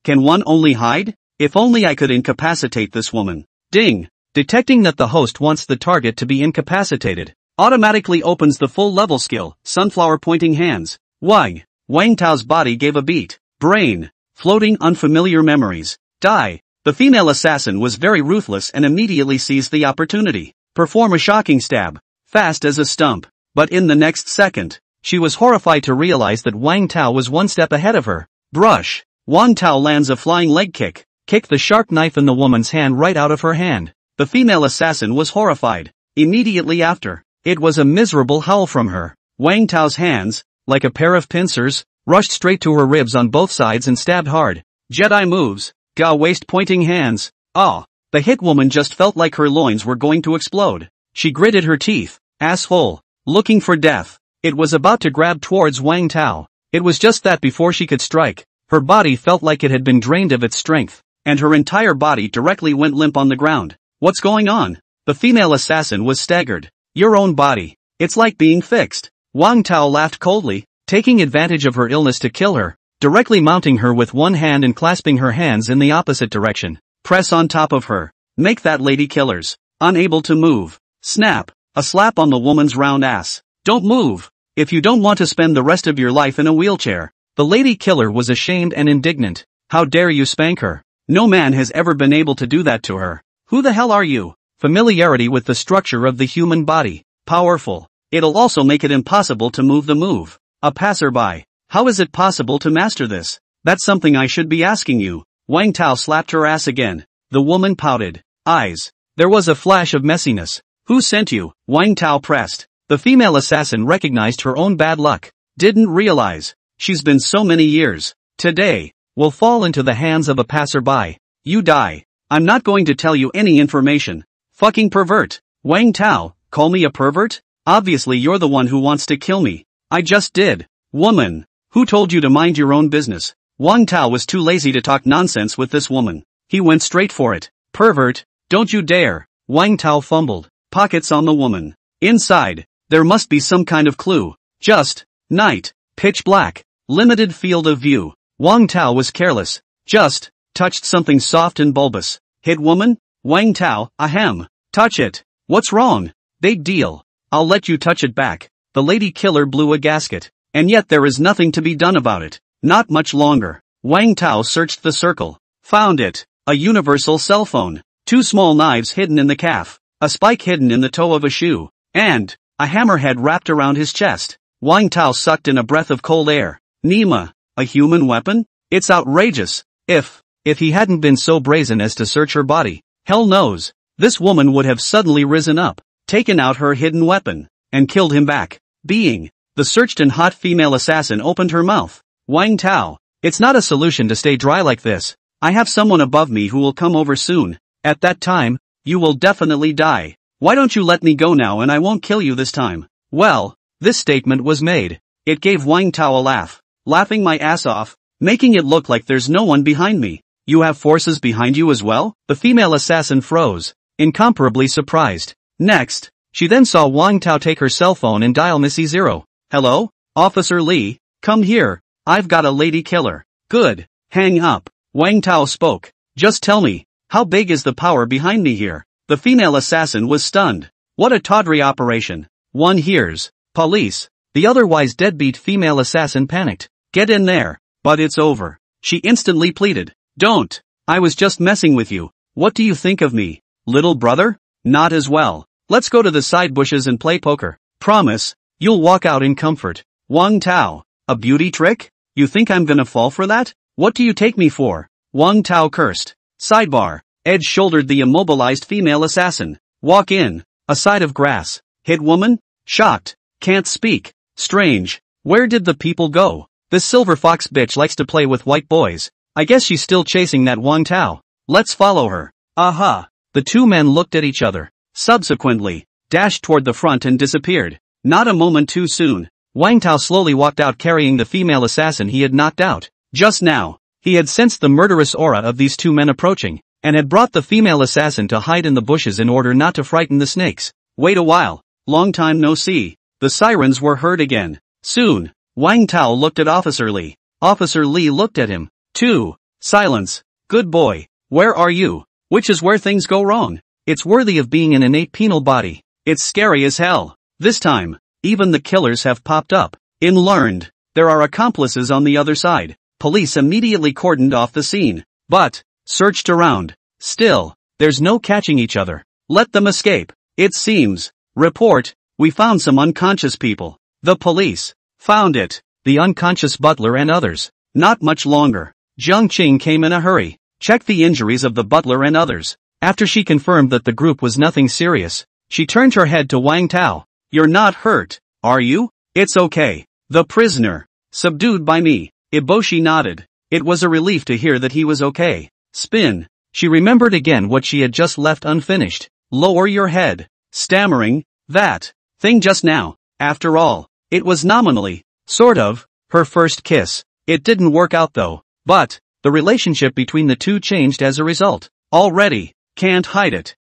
Can one only hide? If only I could incapacitate this woman. Ding. Detecting that the host wants the target to be incapacitated, automatically opens the full level skill, sunflower pointing hands. Wang Tao's body gave a beat. Brain. Floating unfamiliar memories. Die. The female assassin was very ruthless and immediately seized the opportunity. Perform a shocking stab. Fast as a stump. But in the next second, she was horrified to realize that Wang Tao was one step ahead of her. Brush. Wang Tao lands a flying leg kick. Kicked the sharp knife in the woman's hand right out of her hand. The female assassin was horrified. Immediately after, it was a miserable howl from her. Wang Tao's hands, like a pair of pincers, rushed straight to her ribs on both sides and stabbed hard. Jedi moves. Ga waist pointing hands. Ah. The hit woman just felt like her loins were going to explode. She gritted her teeth. Asshole. Looking for death. It was about to grab towards Wang Tao. It was just that before she could strike, her body felt like it had been drained of its strength, and her entire body directly went limp on the ground. What's going on? The female assassin was staggered. Your own body. It's like being fixed. Wang Tao laughed coldly, taking advantage of her illness to kill her, directly mounting her with one hand and clasping her hands in the opposite direction. Press on top of her. Make that lady killers. Unable to move. Snap. A slap on the woman's round ass. Don't move. If you don't want to spend the rest of your life in a wheelchair. The lady killer was ashamed and indignant. How dare you spank her? No man has ever been able to do that to her. Who the hell are you? Familiarity with the structure of the human body. Powerful. It'll also make it impossible to move the move. A passerby. How is it possible to master this? That's something I should be asking you. Wang Tao slapped her ass again. The woman pouted. Eyes. There was a flash of messiness. Who sent you? Wang Tao pressed. The female assassin recognized her own bad luck. Didn't realize. She's been so many years. Today, will fall into the hands of a passerby. You die. I'm not going to tell you any information. Fucking pervert. Wang Tao, call me a pervert? Obviously you're the one who wants to kill me. I just did. Woman. Who told you to mind your own business? Wang Tao was too lazy to talk nonsense with this woman. He went straight for it. Pervert. Don't you dare. Wang Tao fumbled. Pockets on the woman. Inside, there must be some kind of clue. Just, night, pitch black, limited field of view. Wang Tao was careless. Just, touched something soft and bulbous. Hit woman? Wang Tao, ahem. Touch it. What's wrong? Big deal. I'll let you touch it back. The lady killer blew a gasket. And yet there is nothing to be done about it. Not much longer. Wang Tao searched the circle. Found it. A universal cell phone. 2 small knives hidden in the calf. A spike hidden in the toe of a shoe. And a hammerhead wrapped around his chest. Wang Tao sucked in a breath of cold air. Nima. A human weapon? It's outrageous. If he hadn't been so brazen as to search her body, hell knows, this woman would have suddenly risen up, taken out her hidden weapon, and killed him back. The searched and hot female assassin opened her mouth. Wang Tao, It's not a solution to stay dry like this. I have someone above me who will come over soon. At that time, you will definitely die. Why don't you let me go now and I won't kill you this time? Well, this statement was made. It gave Wang Tao a laugh. Laughing my ass off, making it look like there's no one behind me. You have forces behind you as well? The female assassin froze, incomparably surprised. Next, she then saw Wang Tao take her cell phone and dial Missy Zero. Hello? Officer Lee, come here. I've got a lady killer. Good. Hang up. Wang Tao spoke. Just tell me, how big is the power behind me here? The female assassin was stunned. What a tawdry operation. One hears, police. The otherwise deadbeat female assassin panicked. Get in there. But it's over. She instantly pleaded. Don't. I was just messing with you. What do you think of me? Little brother? Not as well. Let's go to the side bushes and play poker. Promise, you'll walk out in comfort. Wang Tao. A beauty trick? You think I'm gonna fall for that? What do you take me for? Wang Tao cursed. Sidebar. Edge shouldered the immobilized female assassin. Walk in. A side of grass. Hit woman? Shocked. Can't speak. Strange. Where did the people go? This silver fox bitch likes to play with white boys. I guess she's still chasing that Wang Tao. Let's follow her. Aha. The two men looked at each other. Subsequently, dashed toward the front and disappeared. Not a moment too soon. Wang Tao slowly walked out carrying the female assassin he had knocked out. Just now, he had sensed the murderous aura of these two men approaching, and had brought the female assassin to hide in the bushes in order not to frighten the snakes. Wait a while. Long time no see. The sirens were heard again. Soon, Wang Tao looked at Officer Lee. Officer Lee looked at him. Too. Silence. Good boy. Where are you? Which is where things go wrong. It's worthy of being an innate penal body. It's scary as hell. This time, even the killers have popped up. In learned, there are accomplices on the other side. Police immediately cordoned off the scene. But, searched around. Still, there's no catching each other. Let them escape. It seems. Report, we found some unconscious people. The police. Found it. The unconscious butler and others. Not much longer. Jiang Qing came in a hurry. Checked the injuries of the butler and others. After she confirmed that the group was nothing serious, she turned her head to Wang Tao. You're not hurt, are you? It's okay. The prisoner. Subdued by me. Iboshi nodded. It was a relief to hear that he was okay. Spin. She remembered again what she had just left unfinished. Lower your head. Stammering. That thing just now. After all, it was nominally, sort of, her first kiss. It didn't work out though. But, the relationship between the two changed as a result. Already. Can't hide it.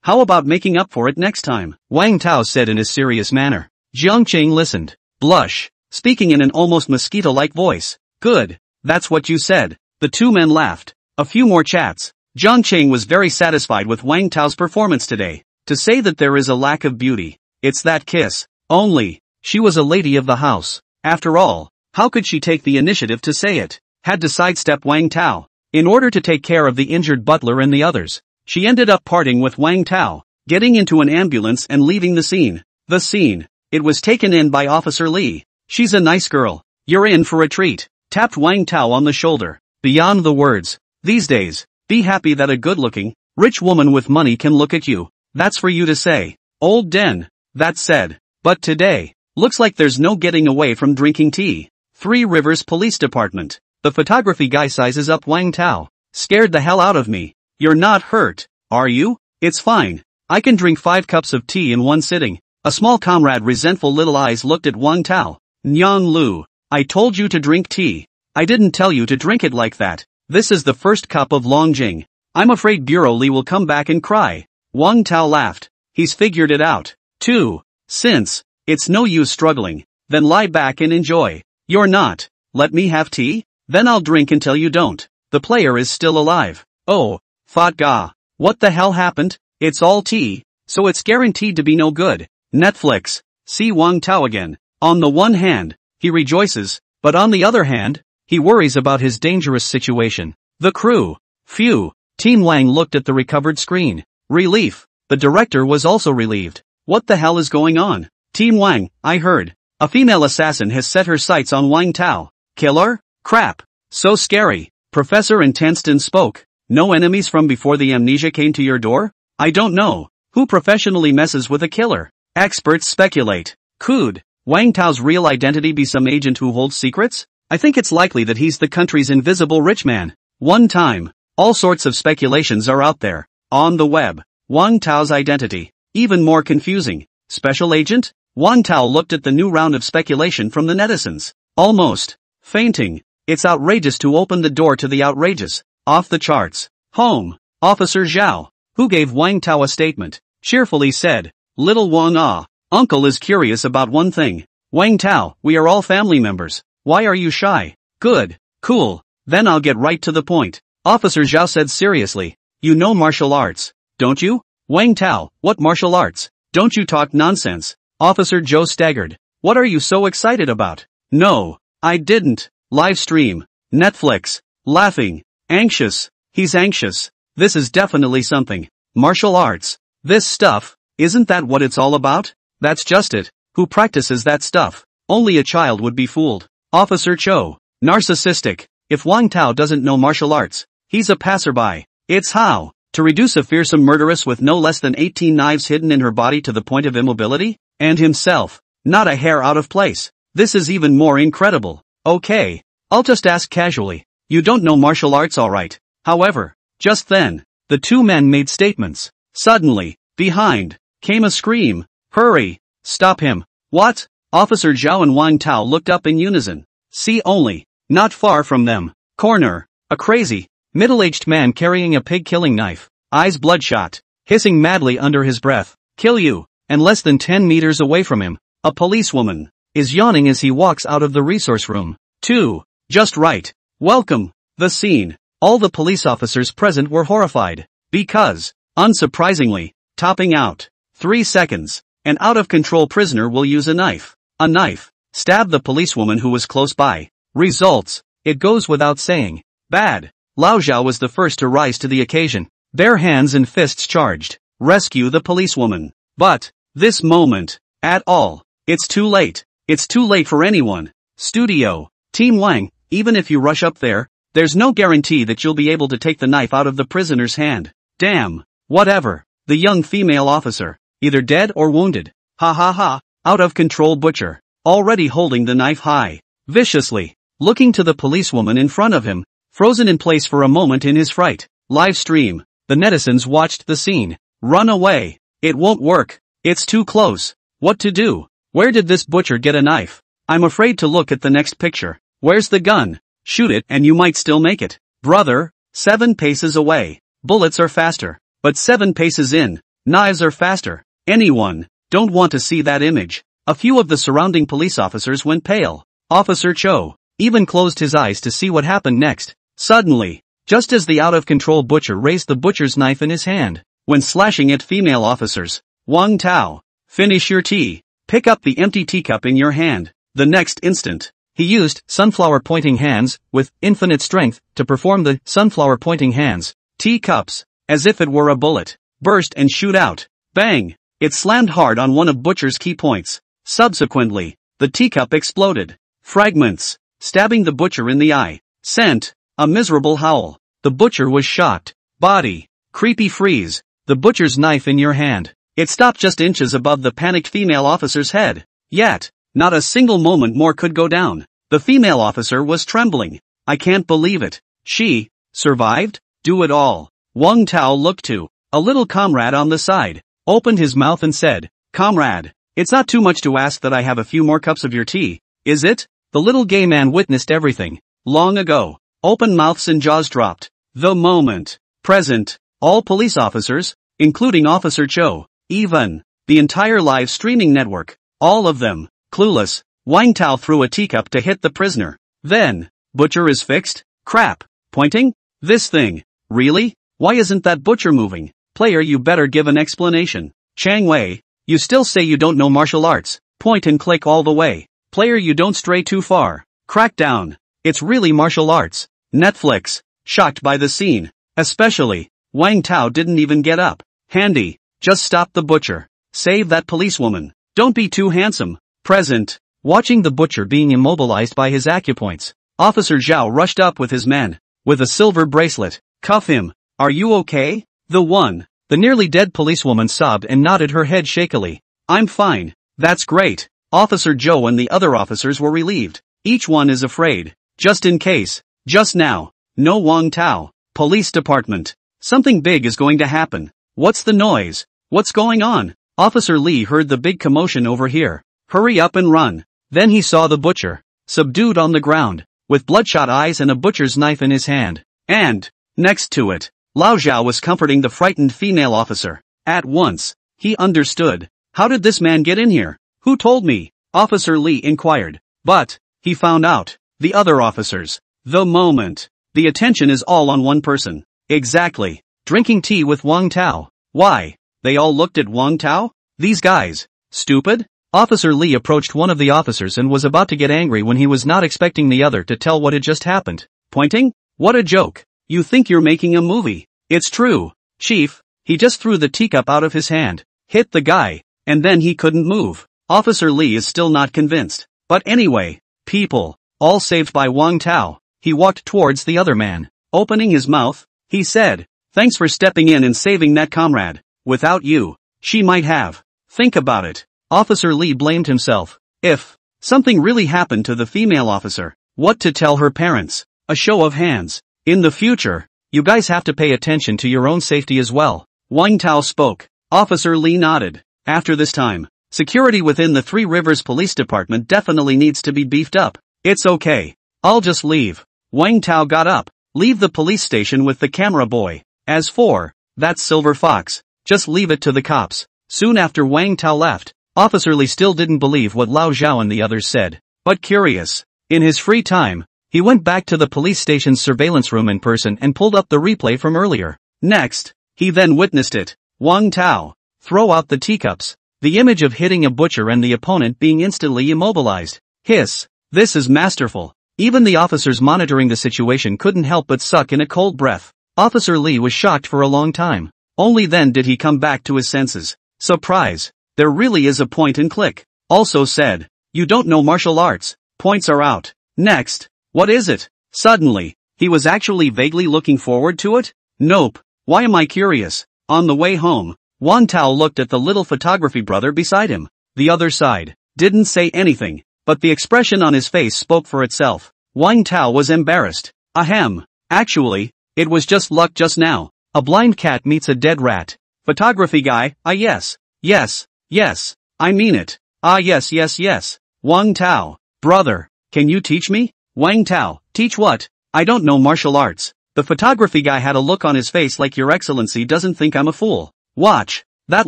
How about making up for it next time? Wang Tao said in a serious manner. Jiang Qing listened. Blush. Speaking in an almost mosquito-like voice. Good. That's what you said. The two men laughed. A few more chats. Jiang Qing was very satisfied with Wang Tao's performance today. To say that there is a lack of beauty. It's that kiss. Only, she was a lady of the house. After all, how could she take the initiative to say it? Had to sidestep Wang Tao. In order to take care of the injured butler and the others, she ended up parting with Wang Tao, getting into an ambulance and leaving the scene. The scene. It was taken in by Officer Lee. She's a nice girl. You're in for a treat. Tapped Wang Tao on the shoulder. Beyond the words. These days, be happy that a good-looking, rich woman with money can look at you. That's for you to say. Old Den. That said. But today, looks like there's no getting away from drinking tea. Three Rivers Police Department. The photography guy sizes up Wang Tao. Scared the hell out of me. You're not hurt, are you? It's fine. I can drink 5 cups of tea in one sitting. A small comrade resentful little eyes looked at Wang Tao. Nyang Lu. I told you to drink tea. I didn't tell you to drink it like that. This is the first cup of Longjing. I'm afraid Bureau Li will come back and cry. Wang Tao laughed. He's figured it out. Too. Since, it's no use struggling, then lie back and enjoy. You're not. Let me have tea? Then I'll drink until you don't. The player is still alive. Oh, thought Ga. What the hell happened? It's all tea, so it's guaranteed to be no good. Netflix. See Wang Tao again. On the one hand, he rejoices, but on the other hand, he worries about his dangerous situation. The crew. Phew. Team Wang looked at the recovered screen. Relief. The director was also relieved. What the hell is going on? Team Wang, I heard. A female assassin has set her sights on Wang Tao. Killer? Crap. So scary. Professor Intenston spoke. No enemies from before the amnesia came to your door? I don't know. Who professionally messes with a killer? Experts speculate. Could Wang Tao's real identity be some agent who holds secrets? I think it's likely that he's the country's invisible rich man. One time. All sorts of speculations are out there. On the web. Wang Tao's identity. Even more confusing. Special agent? Wang Tao looked at the new round of speculation from the netizens. Almost fainting. It's outrageous to open the door to the outrageous. Off the charts. Home. Officer Zhao, who gave Wang Tao a statement, cheerfully said, Little Wang Uncle is curious about one thing. Wang Tao, we are all family members. Why are you shy? Good. Cool. Then I'll get right to the point. Officer Zhao said seriously. You know martial arts, don't you? Wang Tao, what martial arts? Don't you talk nonsense. Officer Zhou staggered. What are you so excited about? No, I didn't. Live stream. Netflix. Laughing. Anxious. He's anxious. This is definitely something. Martial arts. This stuff. Isn't that what it's all about? That's just it. Who practices that stuff? Only a child would be fooled. Officer Cho. Narcissistic. If Wang Tao doesn't know martial arts, he's a passerby. It's how to reduce a fearsome murderess with no less than 18 knives hidden in her body to the point of immobility? And himself. Not a hair out of place. This is even more incredible. Okay. I'll just ask casually. You don't know martial arts, alright. However, just then, the two men made statements. Suddenly, behind, came a scream. Hurry! Stop him. What? Officer Zhao and Wang Tao looked up in unison. See only, not far from them, corner, a crazy, middle-aged man carrying a pig-killing knife, eyes bloodshot, hissing madly under his breath. Kill you! And less than 10 meters away from him, a policewoman, is yawning as he walks out of the resource room. 2. Just right. Welcome. The scene. All the police officers present were horrified. Because, unsurprisingly, topping out. 3 seconds. An out-of-control prisoner will use a knife. A knife. Stab the policewoman who was close by. Results. It goes without saying. Bad. Lao Zhao was the first to rise to the occasion. Bare hands and fists charged. Rescue the policewoman. But, this moment. At all. It's too late. It's too late for anyone. Studio. Team Wang, even if you rush up there, there's no guarantee that you'll be able to take the knife out of the prisoner's hand. Damn. Whatever. The young female officer. Either dead or wounded. Ha ha ha. Out of control butcher. Already holding the knife high. Viciously. Looking to the policewoman in front of him. Frozen in place for a moment in his fright. Live stream. The netizens watched the scene. Run away. It won't work. It's too close. What to do? Where did this butcher get a knife? I'm afraid to look at the next picture. Where's the gun? Shoot it and you might still make it. Brother, 7 paces away. Bullets are faster. But 7 paces in, knives are faster. Anyone, don't want to see that image. A few of the surrounding police officers went pale. Officer Cho even closed his eyes to see what happened next. Suddenly, just as the out-of-control butcher raised the butcher's knife in his hand, when slashing at female officers, Wang Tao, finish your tea. Pick up the empty teacup in your hand. The next instant, he used sunflower-pointing hands, with infinite strength, to perform the sunflower-pointing hands. Teacups, as if it were a bullet, burst and shoot out. Bang! It slammed hard on one of Butcher's key points. Subsequently, the teacup exploded. Fragments, stabbing the Butcher in the eye. Sent a miserable howl. The Butcher was shocked. Body, creepy freeze. The Butcher's knife in your hand. It stopped just inches above the panicked female officer's head. Yet, not a single moment more could go down. The female officer was trembling. I can't believe it. She survived? Do it all. Wang Tao looked to a little comrade on the side, opened his mouth and said, Comrade, it's not too much to ask that I have a few more cups of your tea, is it? The little gay man witnessed everything. Long ago. Open mouths and jaws dropped. The moment. Present. All police officers, including Officer Cho, even the entire live streaming network, all of them, clueless. Wang Tao threw a teacup to hit the prisoner. Then, Butcher is fixed? Crap. Pointing? This thing. Really? Why isn't that Butcher moving? Player, you better give an explanation. Chang Wei, you still say you don't know martial arts. Point and click all the way. Player, you don't stray too far. Crackdown. It's really martial arts. Netflix, shocked by the scene. Especially, Wang Tao didn't even get up. Handy. Just stop the Butcher. Save that policewoman. Don't be too handsome. Present. Watching the Butcher being immobilized by his acupoints, Officer Zhao rushed up with his men. With a silver bracelet. Cuff him. Are you okay? The nearly dead policewoman sobbed and nodded her head shakily. I'm fine. That's great. Officer Zhou and the other officers were relieved. Each one is afraid. Just in case. Just now. No Wang Tao. Police department. Something big is going to happen. What's the noise? What's going on? Officer Lee heard the big commotion over here. Hurry up and run. Then he saw the butcher. Subdued on the ground. With bloodshot eyes and a butcher's knife in his hand. And, next to it, Lao Zhao was comforting the frightened female officer. At once, he understood. How did this man get in here? Who told me? Officer Lee inquired. But, he found out. The other officers. The moment. The attention is all on one person. Exactly. Drinking tea with Wang Tao. Why? They all looked at Wang Tao? These guys. Stupid? Officer Lee approached one of the officers and was about to get angry when he was not expecting the other to tell what had just happened. Pointing? What a joke. You think you're making a movie. It's true. Chief, he just threw the teacup out of his hand, hit the guy, and then he couldn't move. Officer Lee is still not convinced. But anyway, people, all saved by Wang Tao. He walked towards the other man. Opening his mouth, he said, thanks for stepping in and saving that comrade. Without you, she might have. Think about it. Officer Lee blamed himself. If something really happened to the female officer, what to tell her parents? A show of hands. In the future, you guys have to pay attention to your own safety as well. Wang Tao spoke. Officer Lee nodded. After this time, security within the Three Rivers Police Department definitely needs to be beefed up. It's okay. I'll just leave. Wang Tao got up. Leave the police station with the camera boy. As for that silver fox, just leave it to the cops. Soon after Wang Tao left, Officer Lee still didn't believe what Lao Zhao and the others said. But curious. In his free time, he went back to the police station's surveillance room in person and pulled up the replay from earlier. Next, he then witnessed it. Wang Tao. Throw out the teacups. The image of hitting a butcher and the opponent being instantly immobilized. Hiss. This is masterful. Even the officers monitoring the situation couldn't help but suck in a cold breath. Officer Lee was shocked for a long time. Only then did he come back to his senses. Surprise. There really is a point and click. Also said. You don't know martial arts. Points are out. Next. What is it? Suddenly, he was actually vaguely looking forward to it? Nope. Why am I curious? On the way home, Wang Tao looked at the little photography brother beside him. The other side. Didn't say anything. But the expression on his face spoke for itself. Wang Tao was embarrassed. Ahem. Actually, it was just luck just now. A blind cat meets a dead rat. Photography guy, yes. Yes. Yes. I mean it. Yes. Wang Tao. Brother, can you teach me? Wang Tao, teach what? I don't know martial arts. The photography guy had a look on his face like Your Excellency doesn't think I'm a fool. Watch. That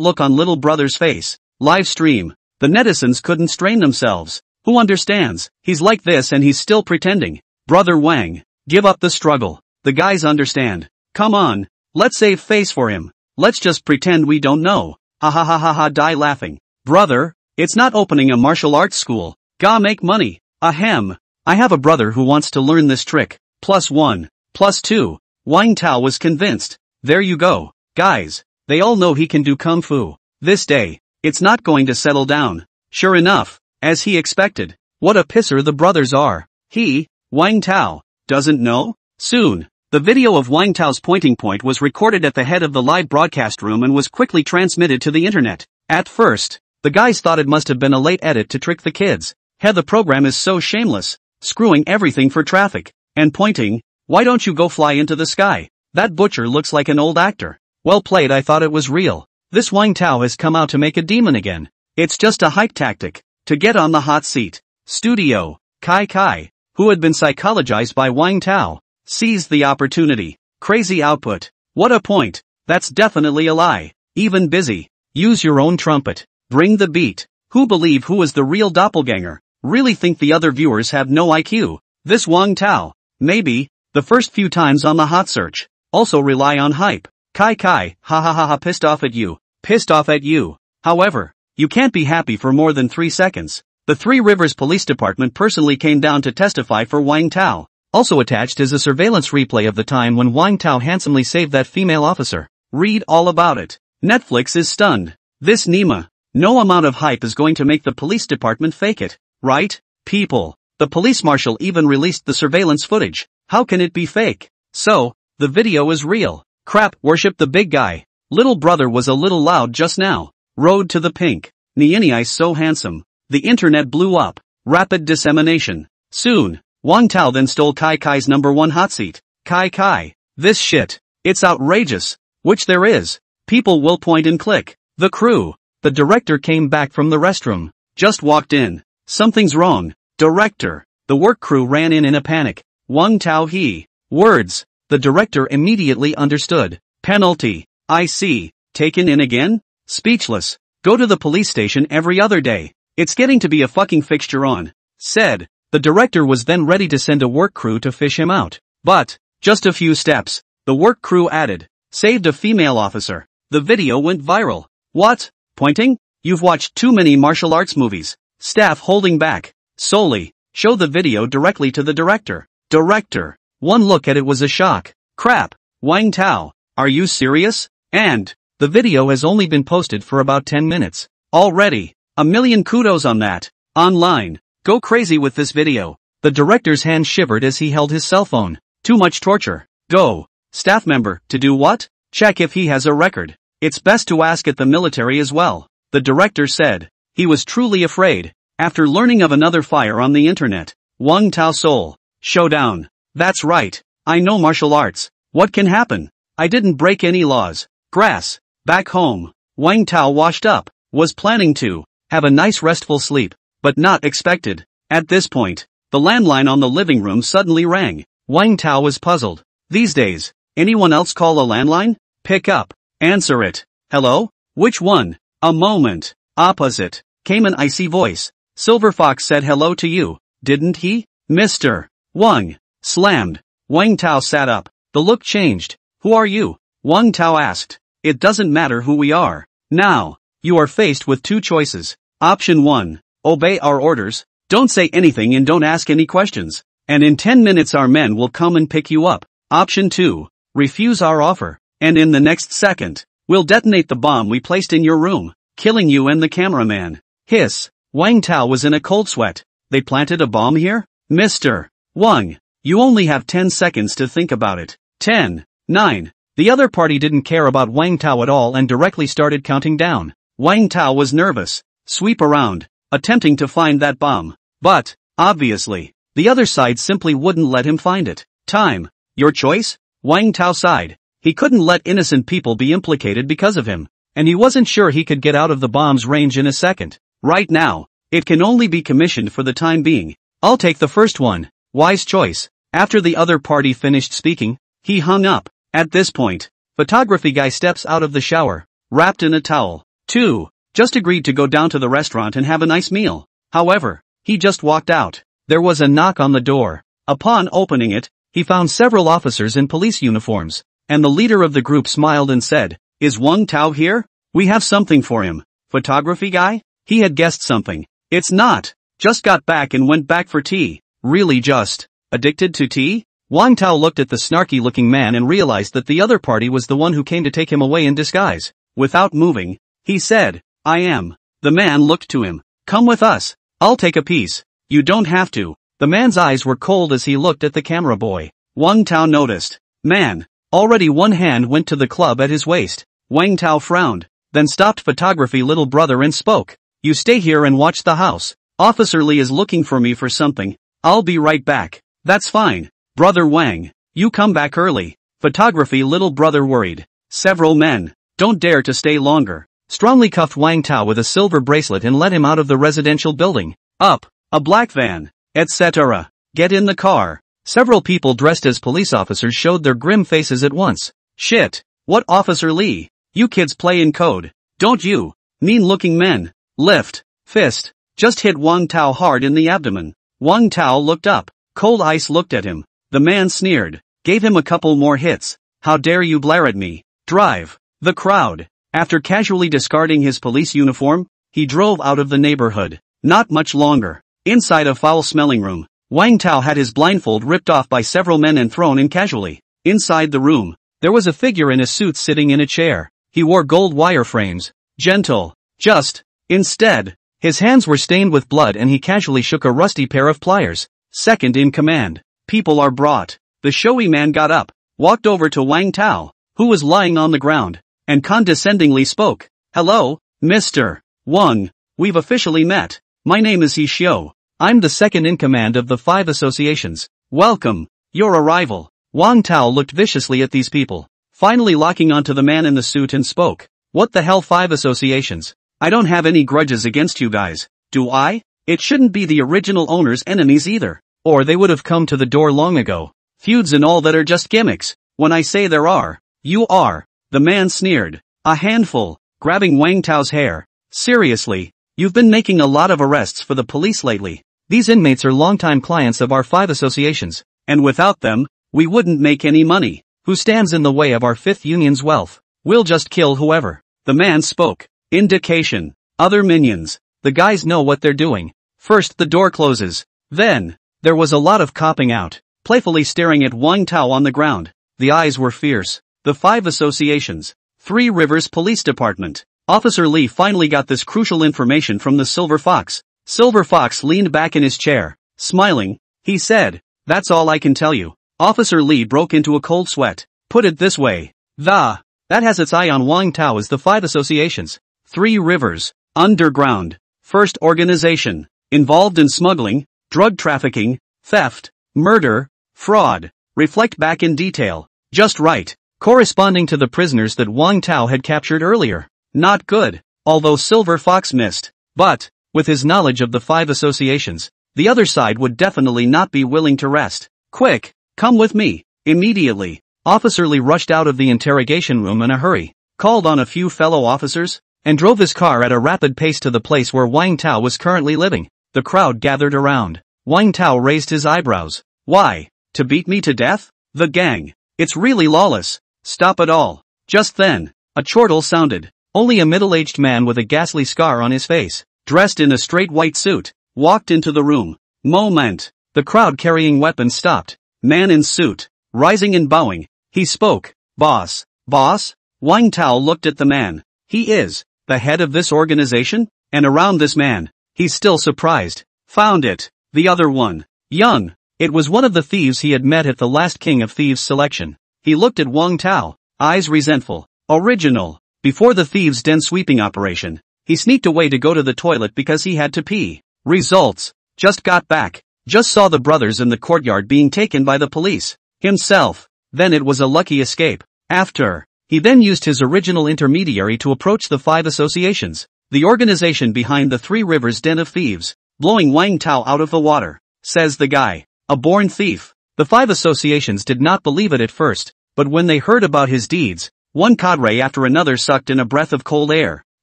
look on little brother's face. Live stream. The netizens couldn't strain themselves. Who understands? He's like this and he's still pretending. Brother Wang, give up the struggle. The guys understand. Come on. Let's save face for him. Let's just pretend we don't know. Ha, die laughing. Brother, it's not opening a martial arts school. Ga make money. Ahem. I have a brother who wants to learn this trick. +1. +2. Wang Tao was convinced. There you go. Guys, they all know he can do kung fu. This day, it's not going to settle down. Sure enough, as he expected. What a pisser the brothers are. He, Wang Tao, doesn't know? Soon, the video of Wang Tao's pointing point was recorded at the head of the live broadcast room and was quickly transmitted to the internet. At first, the guys thought it must have been a late edit to trick the kids. The program is so shameless, screwing everything for traffic, and pointing, why don't you go fly into the sky? That butcher looks like an old actor. Well played, I thought it was real. This Wang Tao has come out to make a demon again. It's just a hype tactic, to get on the hot seat. Studio, Kai, who had been psychologized by Wang Tao, seized the opportunity. Crazy output. What a point. That's definitely a lie. Even busy. Use your own trumpet. Bring the beat. Who believe who is the real doppelganger? Really think the other viewers have no IQ? This Wang Tao. Maybe, the first few times on the hot search. Also rely on hype. Kai, ha, pissed off at you. However, you can't be happy for more than 3 seconds. The Three Rivers Police Department personally came down to testify for Wang Tao. Also attached is a surveillance replay of the time when Wang Tao handsomely saved that female officer. Read all about it. Netflix is stunned. This Nima. No amount of hype is going to make the police department fake it. Right? People. The police marshal even released the surveillance footage. How can it be fake? So, the video is real. Crap, worship the big guy. Little brother was a little loud just now. Road to the pink. Niani so handsome. The internet blew up. Rapid dissemination. Soon, Wang Tao then stole Kai Kai's #1 hot seat. Kai Kai. This shit. It's outrageous. Which there is. People will point and click. The crew. The director came back from the restroom. Just walked in. Something's wrong. Director. The work crew ran in a panic. Wang Tao he. Words. The director immediately understood. Penalty. I see. Taken in again? Speechless. Go to the police station every other day. It's getting to be a fucking fixture on. Said. The director was then ready to send a work crew to fish him out. But, just a few steps, the work crew added. Saved a female officer. The video went viral. What? Pointing? You've watched too many martial arts movies. Staff holding back. Solely. Show the video directly to the director. Director. One look at it was a shock. Crap. Wang Tao. Are you serious? And, the video has only been posted for about 10 minutes. Already. A million kudos on that. Online. Go crazy with this video. The director's hand shivered as he held his cell phone. Too much torture. Go. Staff member, to do what? Check if he has a record. It's best to ask at the military as well. The director said. He was truly afraid. After learning of another fire on the internet. Wang Tao Soul. Showdown. That's right. I know martial arts. What can happen? I didn't break any laws. Grass. Back home. Wang Tao washed up. Was planning to have a nice restful sleep. But not expected. At this point, the landline on the living room suddenly rang. Wang Tao was puzzled. These days, anyone else call a landline? Pick up. Answer it. Hello? Which one? A moment. Opposite. Came an icy voice. Silver Fox said hello to you, didn't he? Mr. Wang. Slammed. Wang Tao sat up. The look changed. Who are you? Wang Tao asked. It doesn't matter who we are. Now, you are faced with two choices. Option 1. Obey our orders, don't say anything and don't ask any questions. And in 10 minutes our men will come and pick you up. Option 2. Refuse our offer. And in the next second, we'll detonate the bomb we placed in your room, killing you and the cameraman. Hiss. Wang Tao was in a cold sweat. They planted a bomb here? Mr. Wang. You only have 10 seconds to think about it. 10. 9. The other party didn't care about Wang Tao at all and directly started counting down. Wang Tao was nervous. Sweep around. Attempting to find that bomb. But, obviously, the other side simply wouldn't let him find it. Time. Your choice? Wang Tao sighed. He couldn't let innocent people be implicated because of him. And he wasn't sure he could get out of the bomb's range in a second. Right now, it can only be commissioned for the time being. I'll take the first one. Wise choice. After the other party finished speaking, he hung up. At this point, photography guy steps out of the shower, wrapped in a towel. 2. Just agreed to go down to the restaurant and have a nice meal. However, he just walked out. There was a knock on the door. Upon opening it, he found several officers in police uniforms, and the leader of the group smiled and said, Is Wang Tao here? We have something for him. Photography guy? He had guessed something. It's not. Just got back and went back for tea. Really just. Addicted to tea? Wang Tao looked at the snarky-looking man and realized that the other party was the one who came to take him away in disguise. Without moving, he said, I am. The man looked to him. Come with us. I'll take a piece. You don't have to. The man's eyes were cold as he looked at the camera boy. Wang Tao noticed. Man. Already one hand went to the club at his waist. Wang Tao frowned, then stopped photography little brother and spoke. You stay here and watch the house. Officer Lee is looking for me for something. I'll be right back. That's fine. Brother Wang. You come back early. Photography little brother worried. Several men. Don't dare to stay longer. Strongly cuffed Wang Tao with a silver bracelet and led him out of the residential building. Up. A black van. Etc. Get in the car. Several people dressed as police officers showed their grim faces at once. Shit. What Officer Lee? You kids play in code. Don't you? Mean-looking men. Lift. Fist. Just hit Wang Tao hard in the abdomen. Wang Tao looked up. Cold ice looked at him. The man sneered. Gave him a couple more hits. How dare you blare at me? Drive. The crowd. After casually discarding his police uniform, he drove out of the neighborhood. Not much longer. Inside a foul-smelling room, Wang Tao had his blindfold ripped off by several men and thrown in casually. Inside the room, there was a figure in a suit sitting in a chair. He wore gold wire frames. Gentle. Just. Instead, his hands were stained with blood and he casually shook a rusty pair of pliers. Second in command. People are brought. The showy man got up, walked over to Wang Tao, who was lying on the ground, and condescendingly spoke. Hello, Mr. Wang. We've officially met. My name is He Xiu. I'm the second in command of the 5 associations. Welcome. Your arrival. Wang Tao looked viciously at these people, finally locking onto the man in the suit and spoke. What the hell 5 associations? I don't have any grudges against you guys, do I? It shouldn't be the original owner's enemies either, or they would have come to the door long ago. Feuds and all that are just gimmicks. When I say there are, you are. The man sneered. A handful, grabbing Wang Tao's hair. Seriously, you've been making a lot of arrests for the police lately. These inmates are longtime clients of our 5 associations, and without them, we wouldn't make any money. Who stands in the way of our 5th union's wealth? We'll just kill whoever. The man spoke. Indication. Other minions. The guys know what they're doing. First the door closes. Then, there was a lot of copping out, playfully staring at Wang Tao on the ground. The eyes were fierce. The 5 associations. 3 Rivers Police Department. Officer Lee finally got this crucial information from the Silver Fox. Silver Fox leaned back in his chair. Smiling, he said, "That's all I can tell you." Officer Lee broke into a cold sweat. Put it this way. That has its eye on Wang Tao as the 5 associations. 3 Rivers. Underground. First organization. Involved in smuggling, drug trafficking, theft, murder, fraud. Reflect back in detail. Just right. Corresponding to the prisoners that Wang Tao had captured earlier. Not good. Although Silver Fox missed. But, with his knowledge of the 5 associations, the other side would definitely not be willing to rest. Quick, come with me. Immediately, Officer Lee rushed out of the interrogation room in a hurry, called on a few fellow officers, and drove his car at a rapid pace to the place where Wang Tao was currently living. The crowd gathered around. Wang Tao raised his eyebrows. Why? To beat me to death? The gang. It's really lawless. Stop it all. Just then, a chortle sounded. Only a middle-aged man with a ghastly scar on his face, dressed in a straight white suit, walked into the room. Moment. The crowd carrying weapons stopped. Man in suit, rising and bowing. He spoke. Boss. Boss? Wang Tao looked at the man. He is the head of this organization? And around this man, he's still surprised. Found it. The other one. Young. It was one of the thieves he had met at the last King of Thieves selection. He looked at Wang Tao, eyes resentful. Original. Before the thieves' den sweeping operation, he sneaked away to go to the toilet because he had to pee. Results. Just got back. Just saw the brothers in the courtyard being taken by the police. Himself. Then it was a lucky escape. After. He then used his original intermediary to approach the 5 associations, the organization behind the 3 Rivers Den of Thieves, blowing Wang Tao out of the water. Says the guy. A born thief. The 5 associations did not believe it at first, but when they heard about his deeds, one cadre after another sucked in a breath of cold air.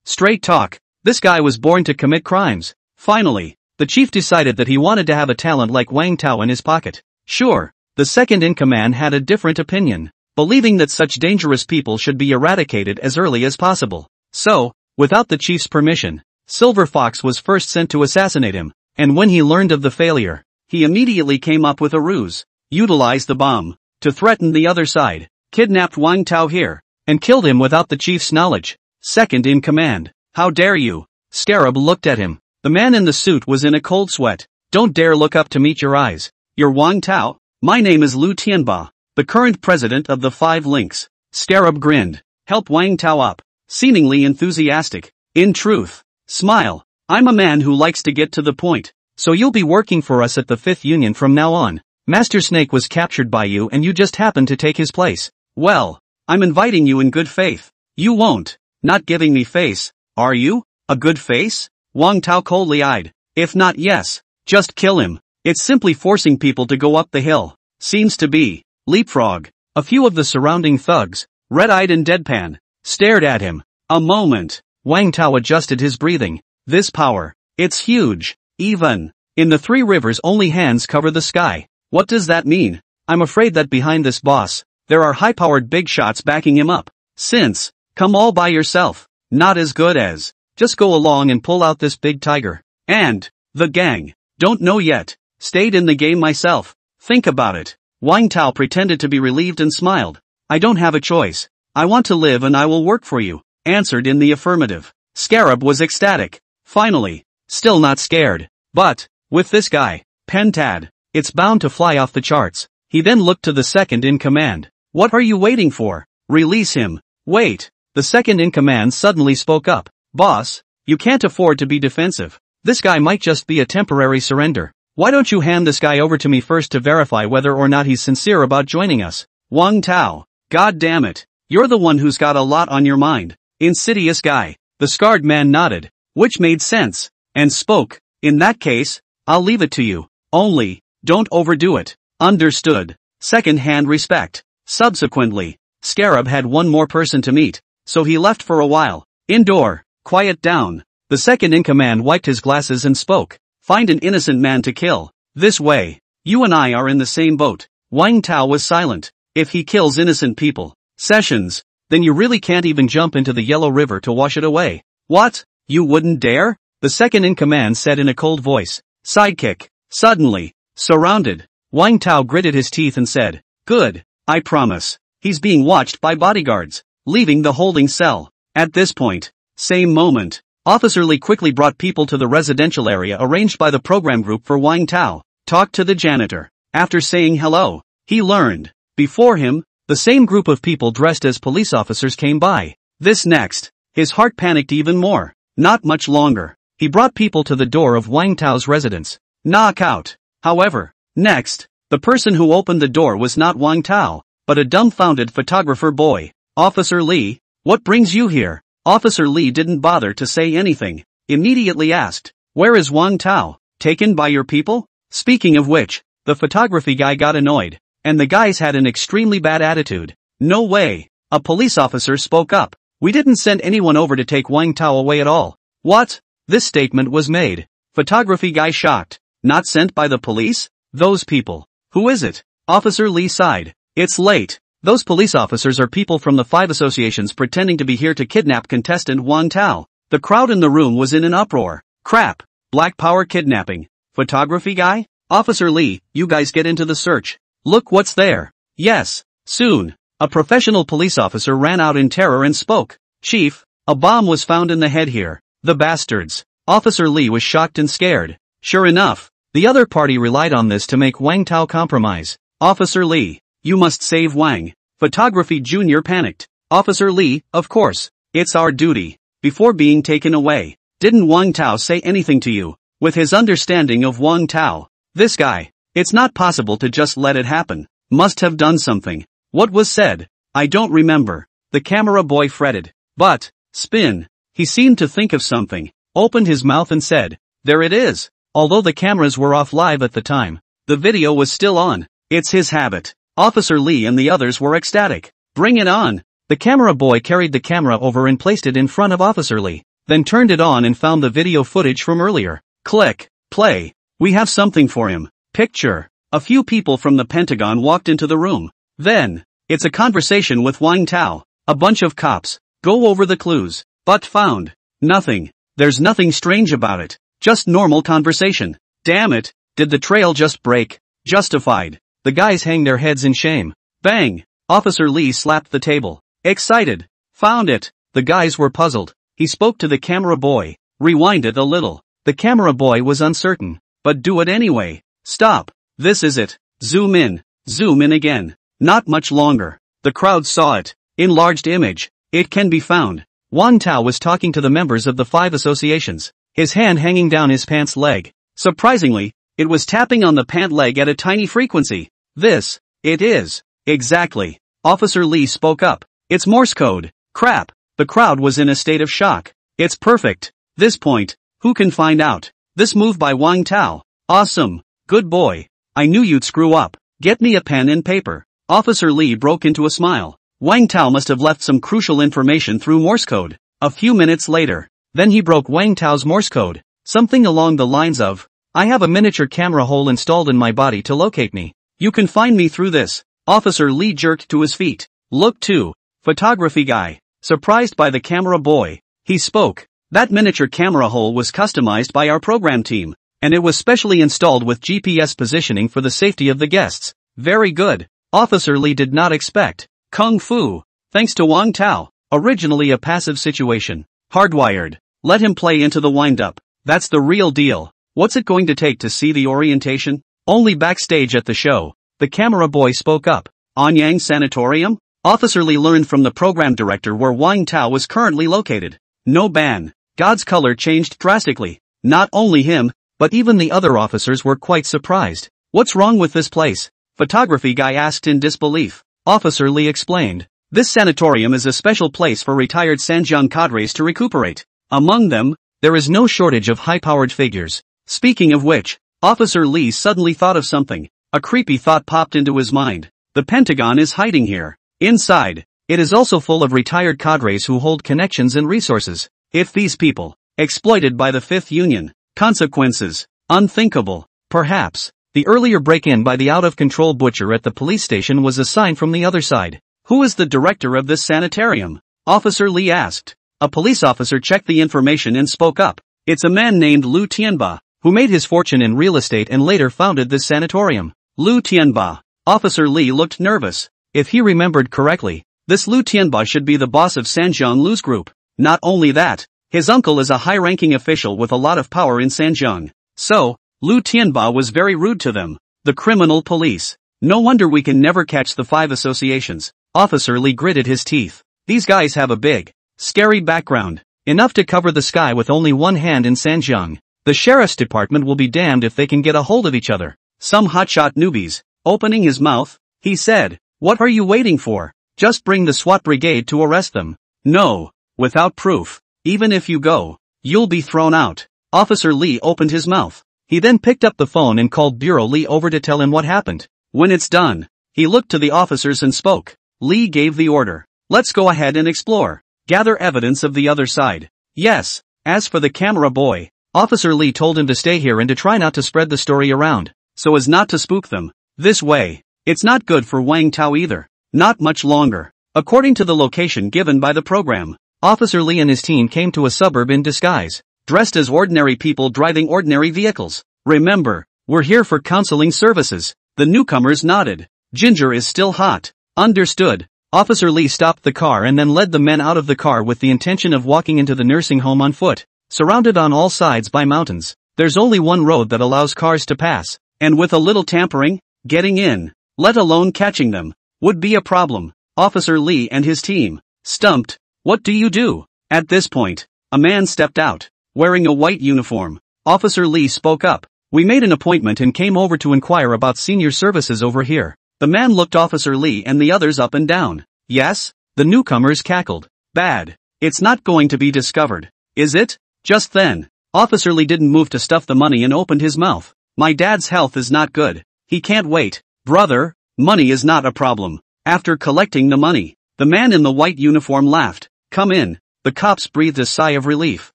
Straight talk. This guy was born to commit crimes. Finally, the chief decided that he wanted to have a talent like Wang Tao in his pocket. Sure, the second in command had a different opinion, believing that such dangerous people should be eradicated as early as possible. So, without the chief's permission, Silver Fox was first sent to assassinate him, and when he learned of the failure, he immediately came up with a ruse. Utilized the bomb to threaten the other side, kidnapped Wang Tao here, and killed him without the chief's knowledge. Second in command. How dare you? Scarab looked at him. The man in the suit was in a cold sweat. Don't dare look up to meet your eyes. You're Wang Tao? My name is Lu Tianba, the current president of the 5 Links. Scarab grinned. Help Wang Tao up. Seemingly enthusiastic. In truth. Smile. I'm a man who likes to get to the point. So you'll be working for us at the 5th Union from now on. Master Snake was captured by you and you just happened to take his place. Well, I'm inviting you in good faith. You won't. Not giving me face, are you? A good face? Wang Tao coldly eyed. If not, yes. Just kill him. It's simply forcing people to go up the hill. Seems to be. Leapfrog. A few of the surrounding thugs, red-eyed and deadpan, stared at him. A moment. Wang Tao adjusted his breathing. This power. It's huge. Even. In the 3 Rivers only hands cover the sky. What does that mean? I'm afraid that behind this boss, there are high-powered big shots backing him up. Since, come all by yourself. Not as good as. Just go along and pull out this big tiger. And, the gang. Don't know yet. Stayed in the game myself. Think about it. Wang Tao pretended to be relieved and smiled. I don't have a choice. I want to live and I will work for you. Answered in the affirmative. Scarab was ecstatic. Finally. Still not scared. But, with this guy, Pentad, it's bound to fly off the charts. He then looked to the second in command. What are you waiting for? Release him. Wait. The second in command suddenly spoke up. Boss, you can't afford to be defensive. This guy might just be a temporary surrender. Why don't you hand this guy over to me first to verify whether or not he's sincere about joining us? Wang Tao. God damn it. You're the one who's got a lot on your mind. Insidious guy. The scarred man nodded, which made sense, and spoke. In that case, I'll leave it to you. Only, don't overdo it. Understood. Second-hand respect. Subsequently, Scarab had one more person to meet, so he left for a while. Indoor. Quiet down. The second-in-command wiped his glasses and spoke. Find an innocent man to kill. This way. You and I are in the same boat. Wang Tao was silent. If he kills innocent people, Sessions, then you really can't even jump into the Yellow River to wash it away. What? You wouldn't dare? The second-in-command said in a cold voice. Sidekick. Suddenly, surrounded, Wang Tao gritted his teeth and said, good, I promise. He's being watched by bodyguards. Leaving the holding cell. At this point, same moment, Officer Lee quickly brought people to the residential area arranged by the program group for Wang Tao. Talked to the janitor. After saying hello, he learned. Before him, the same group of people dressed as police officers came by. This next, his heart panicked even more. Not much longer. He brought people to the door of Wang Tao's residence. Knockout. However, next, the person who opened the door was not Wang Tao, but a dumbfounded photographer boy. Officer Lee, what brings you here? Officer Lee didn't bother to say anything. Immediately asked, where is Wang Tao? Taken by your people? Speaking of which, the photography guy got annoyed, and the guys had an extremely bad attitude. No way. A police officer spoke up. We didn't send anyone over to take Wang Tao away at all. What? This statement was made. Photography guy shocked. Not sent by the police? Those people. Who is it? Officer Lee sighed. It's late. Those police officers are people from the 5 associations pretending to be here to kidnap contestant Wang Tao. The crowd in the room was in an uproar. Crap. Black power kidnapping. Photography guy? Officer Lee, you guys get into the search. Look what's there. Yes. Soon. A professional police officer ran out in terror and spoke. Chief, a bomb was found in the head here. The bastards. Officer Lee was shocked and scared. Sure enough, the other party relied on this to make Wang Tao compromise. Officer Lee, you must save Wang. Photography Junior panicked. Officer Lee, of course. It's our duty. Before being taken away, didn't Wang Tao say anything to you? With his understanding of Wang Tao, this guy, it's not possible to just let it happen. Must have done something. What was said? I don't remember. The camera boy fretted. But, spin. He seemed to think of something, opened his mouth and said, there it is. Although the cameras were off live at the time, the video was still on. It's his habit. Officer Lee and the others were ecstatic. Bring it on. The camera boy carried the camera over and placed it in front of Officer Lee, then turned it on and found the video footage from earlier. Click. Play. We have something for him. Picture. A few people from the Pentagon walked into the room. Then, it's a conversation with Wang Tao. A bunch of cops. Go over the clues. But found. Nothing. There's nothing strange about it. Just normal conversation. Damn it. Did the trail just break? Justified. The guys hang their heads in shame. Bang. Officer Lee slapped the table. Excited. Found it. The guys were puzzled. He spoke to the camera boy. Rewind it a little. The camera boy was uncertain. But do it anyway. Stop. This is it. Zoom in. Zoom in again. Not much longer. The crowd saw it. Enlarged image. It can be found. Wang Tao was talking to the members of the 5 associations, his hand hanging down his pants leg. Surprisingly, it was tapping on the pant leg at a tiny frequency. It is. Exactly. Officer Lee spoke up. It's Morse code. Crap. The crowd was in a state of shock. It's perfect. This point, who can find out? This move by Wang Tao. Awesome. Good boy. I knew you'd screw up. Get me a pen and paper. Officer Lee broke into a smile. Wang Tao must have left some crucial information through Morse code. A few minutes later, then he broke Wang Tao's Morse code. Something along the lines of, I have a miniature camera hole installed in my body to locate me. You can find me through this. Officer Lee jerked to his feet. Look too. Photography guy. Surprised by the camera boy, he spoke. That miniature camera hole was customized by our program team, and it was specially installed with GPS positioning for the safety of the guests. Very good. Officer Lee did not expect. Kung Fu. Thanks to Wang Tao. Originally a passive situation. Hardwired. Let him play into the wind-up. That's the real deal. What's it going to take to see the orientation? Only backstage at the show. The camera boy spoke up. Anyang Sanatorium? Officer Lee learned from the program director where Wang Tao was currently located. No ban. God's color changed drastically. Not only him, but even the other officers were quite surprised. What's wrong with this place? Photography guy asked in disbelief. Officer Lee explained. This sanatorium is a special place for retired Sanjiang cadres to recuperate. Among them, there is no shortage of high-powered figures. Speaking of which, Officer Lee suddenly thought of something. A creepy thought popped into his mind. The Pentagon is hiding here. Inside, it is also full of retired cadres who hold connections and resources. If these people, exploited by the Fifth Union, consequences, unthinkable. Perhaps, the earlier break-in by the out-of-control butcher at the police station was a sign from the other side. Who is the director of this sanitarium? Officer Lee asked. A police officer checked the information and spoke up. It's a man named Lu Tianba, who made his fortune in real estate and later founded this sanatorium. Lu Tianba. Officer Lee looked nervous. If he remembered correctly, this Lu Tianba should be the boss of Sanjiang Lu's group. Not only that, his uncle is a high-ranking official with a lot of power in Sanjiang. So, Lu Tianba was very rude to them. The criminal police. No wonder we can never catch the five associations. Officer Lee gritted his teeth. These guys have a big, scary background. Enough to cover the sky with only one hand in Sanjiang. The sheriff's department will be damned if they can get a hold of each other. Some hotshot newbies. Opening his mouth, he said, "What are you waiting for? Just bring the SWAT brigade to arrest them." "No, without proof. Even if you go, you'll be thrown out." Officer Lee opened his mouth. He then picked up the phone and called Bureau Lee over to tell him what happened. When it's done, he looked to the officers and spoke. Lee gave the order. "Let's go ahead and explore. Gather evidence of the other side." "Yes." As for the camera boy, Officer Lee told him to stay here and to try not to spread the story around, so as not to spook them. This way, it's not good for Wang Tao either. Not much longer. According to the location given by the program, Officer Lee and his team came to a suburb in disguise, dressed as ordinary people driving ordinary vehicles. "Remember, we're here for counseling services." The newcomers nodded. "Ginger is still hot." "Understood." Officer Lee stopped the car and then led the men out of the car with the intention of walking into the nursing home on foot. Surrounded on all sides by mountains, there's only one road that allows cars to pass, and with a little tampering, getting in, let alone catching them, would be a problem. Officer Lee and his team, stumped. What do you do? At this point, a man stepped out, wearing a white uniform. Officer Lee spoke up. "We made an appointment and came over to inquire about senior services over here." The man looked Officer Lee and the others up and down. "Yes?" The newcomers cackled. "Bad. It's not going to be discovered, is it?" Just then, Officer Lee didn't move to stuff the money and opened his mouth. "My dad's health is not good. He can't wait." "Brother, money is not a problem." After collecting the money, the man in the white uniform laughed. "Come in." The cops breathed a sigh of relief.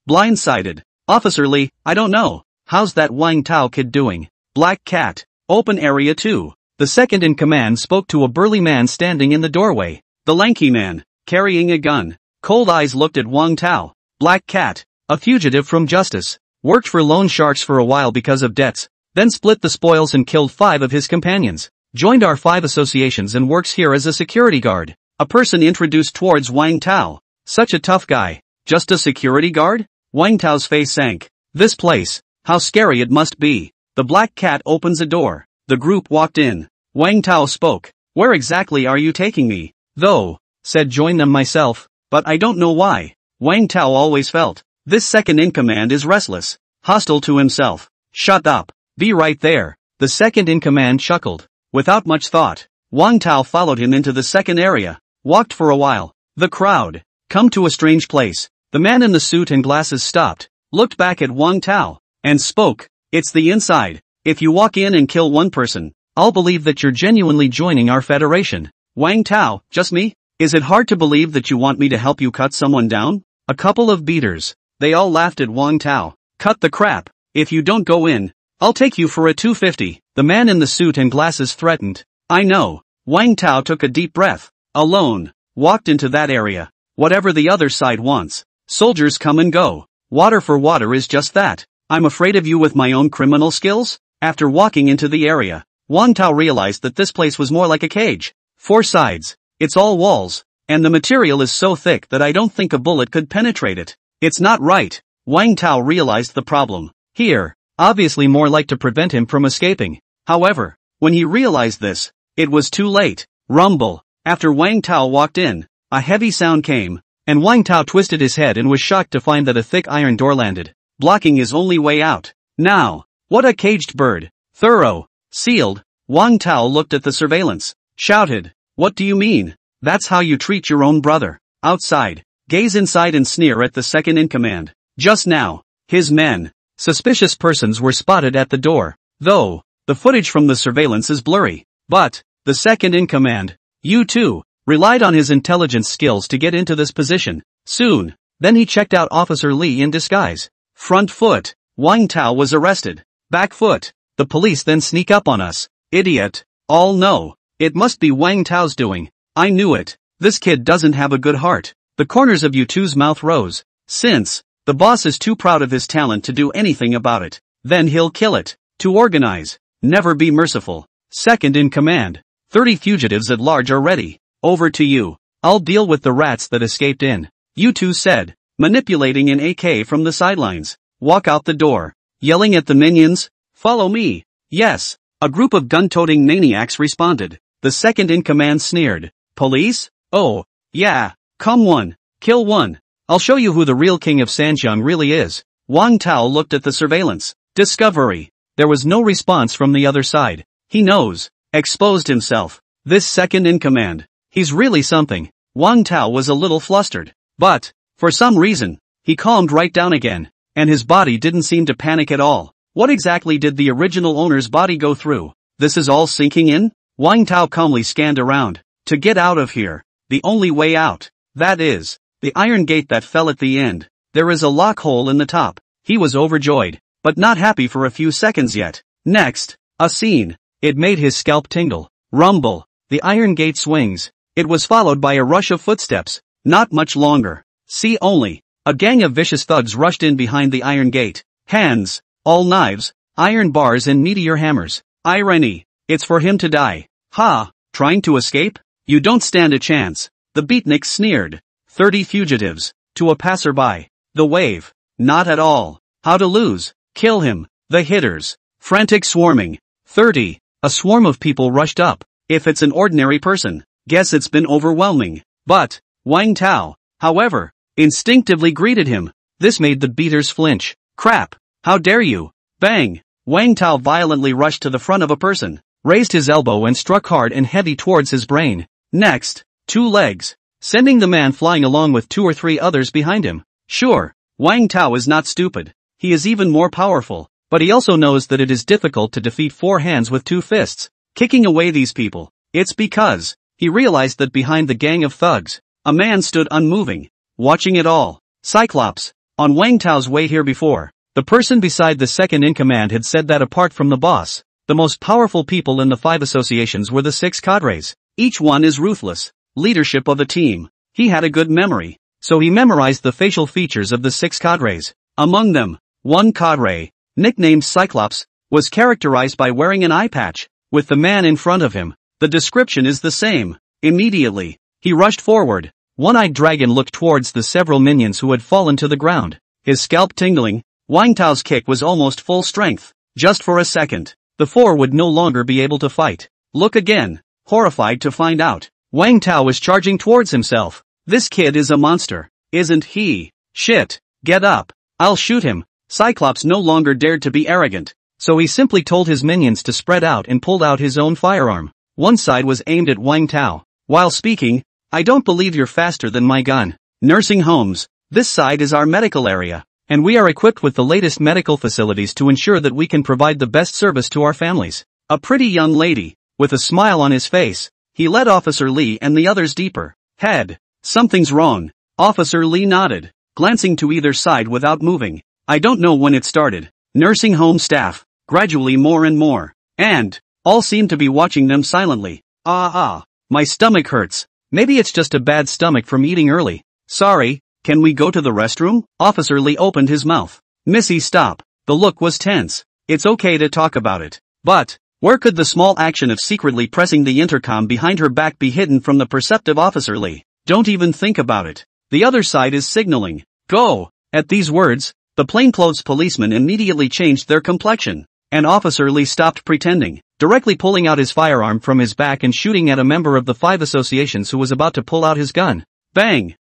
Blindsided. "Officer Lee, I don't know. How's that Wang Tao kid doing?" "Black Cat. Open area 2. The second in command spoke to a burly man standing in the doorway. The lanky man, carrying a gun. Cold eyes looked at Wang Tao. "Black Cat. A fugitive from justice. Worked for loan sharks for a while because of debts, then split the spoils and killed 5 of his companions. Joined our 5 associations and works here as a security guard." A person introduced towards Wang Tao. "Such a tough guy. Just a security guard?" Wang Tao's face sank. "This place, how scary it must be." The Black Cat opens a door. The group walked in. Wang Tao spoke. "Where exactly are you taking me?" "Though," said join them myself, "but I don't know why." Wang Tao always felt. This second-in-command is restless, hostile to himself. "Shut up. Be right there." The second-in-command chuckled. Without much thought, Wang Tao followed him into the second area, walked for a while. The crowd, come to a strange place. The man in the suit and glasses stopped, looked back at Wang Tao, and spoke. "It's the inside. If you walk in and kill one person, I'll believe that you're genuinely joining our federation." "Wang Tao, just me? Is it hard to believe that you want me to help you cut someone down?" A couple of beaters. They all laughed at Wang Tao. "Cut the crap. If you don't go in, I'll take you for a 250. The man in the suit and glasses threatened. "I know." Wang Tao took a deep breath. Alone, walked into that area. Whatever the other side wants. Soldiers come and go. Water for water is just that. I'm afraid of you with my own criminal skills? After walking into the area, Wang Tao realized that this place was more like a cage. 4 sides. It's all walls. And the material is so thick that I don't think a bullet could penetrate it. It's not right. Wang Tao realized the problem. Here, obviously more like to prevent him from escaping. However, when he realized this, it was too late. Rumble. After Wang Tao walked in, a heavy sound came, and Wang Tao twisted his head and was shocked to find that a thick iron door landed. blocking his only way out. Now, what a caged bird. Thorough. Sealed. Wang Tao looked at the surveillance. Shouted. What do you mean? That's how you treat your own brother. Outside. Gaze inside and sneer at the second in command. Just now. His men. Suspicious persons were spotted at the door. Though, the footage from the surveillance is blurry. But, the second in command, you too, relied on his intelligence skills to get into this position. Soon, then he checked out Officer Li in disguise. Front foot. Wang Tao was arrested. Back foot. The police then sneak up on us. Idiot. All no. It must be Wang Tao's doing. I knew it. This kid doesn't have a good heart. The corners of U2's mouth rose. Since, the boss is too proud of his talent to do anything about it, then he'll kill it. To organize. Never be merciful. Second in command. 30 fugitives at large are ready. Over to you. I'll deal with the rats that escaped in. U2 said, manipulating an AK from the sidelines. Walk out the door. Yelling at the minions, follow me. Yes. A group of gun-toting maniacs responded. The second in command sneered. Police? Oh, yeah. Come one. Kill one. I'll show you who the real king of Sanjiang really is. Wang Tao looked at the surveillance. Discovery. There was no response from the other side. He knows. Exposed himself. This second in command. He's really something. Wang Tao was a little flustered. But, for some reason, he calmed right down again. And his body didn't seem to panic at all. What exactly did the original owner's body go through? This is all sinking in? Wang Tao calmly scanned around. To get out of here. The only way out. That is, the iron gate that fell at the end. There is a lock hole in the top. He was overjoyed, but not happy for a few seconds yet. Next, a scene. It made his scalp tingle. Rumble. The iron gate swings. It was followed by a rush of footsteps. Not much longer. See only. A gang of vicious thugs rushed in behind the iron gate. Hands. All knives. Iron bars and meteor hammers. Irony. It's for him to die. Ha! Trying to escape? You don't stand a chance. The beatnik sneered. 30 fugitives. To a passerby. The wave. Not at all. How to lose. Kill him. The hitters. Frantic swarming. 30. A swarm of people rushed up. If it's an ordinary person, guess it's been overwhelming. But, Wang Tao, however, instinctively greeted him. This made the beaters flinch. Crap. How dare you? Bang. Wang Tao violently rushed to the front of a person, raised his elbow and struck hard and heavy towards his brain. Next, 2 legs, sending the man flying along with 2 or 3 others behind him. Sure, Wang Tao is not stupid. He is even more powerful, but he also knows that it is difficult to defeat 4 hands with 2 fists. Kicking away these people. It's because he realized that behind the gang of thugs, a man stood unmoving, watching it all. Cyclops. On Wang Tao's way here before, the person beside the second in command had said that apart from the boss, the most powerful people in the 5 associations were the 6 cadres. Each one is ruthless. Leadership of the team. He had a good memory, so he memorized the facial features of the 6 cadres. Among them, one cadre, nicknamed Cyclops, was characterized by wearing an eye patch. With the man in front of him, the description is the same. Immediately, he rushed forward. One-eyed dragon looked towards the several minions who had fallen to the ground. His scalp tingling, Wang Tao's kick was almost full strength. Just for a second, the 4 would no longer be able to fight. Look again. Horrified to find out, Wang Tao was charging towards himself. This kid is a monster, isn't he? Shit. Get up. I'll shoot him. Cyclops no longer dared to be arrogant, so he simply told his minions to spread out and pulled out his own firearm. One side was aimed at Wang Tao. While speaking, I don't believe you're faster than my gun. Nursing homes. This side is our medical area, and we are equipped with the latest medical facilities to ensure that we can provide the best service to our families. A pretty young lady, with a smile on his face, he led Officer Li and the others deeper. Head. Something's wrong. Officer Li nodded, glancing to either side without moving. I don't know when it started. Nursing home staff. Gradually more and more. And, all seemed to be watching them silently. My stomach hurts. Maybe it's just a bad stomach from eating early. Sorry, can we go to the restroom? Officer Li opened his mouth. Missy, stop. The look was tense. It's okay to talk about it. But, where could the small action of secretly pressing the intercom behind her back be hidden from the perceptive Officer Li? Don't even think about it. The other side is signaling. Go! At these words, the plainclothes policemen immediately changed their complexion. And Officer Li stopped pretending, directly pulling out his firearm from his back and shooting at a member of the 5 associations who was about to pull out his gun. Bang!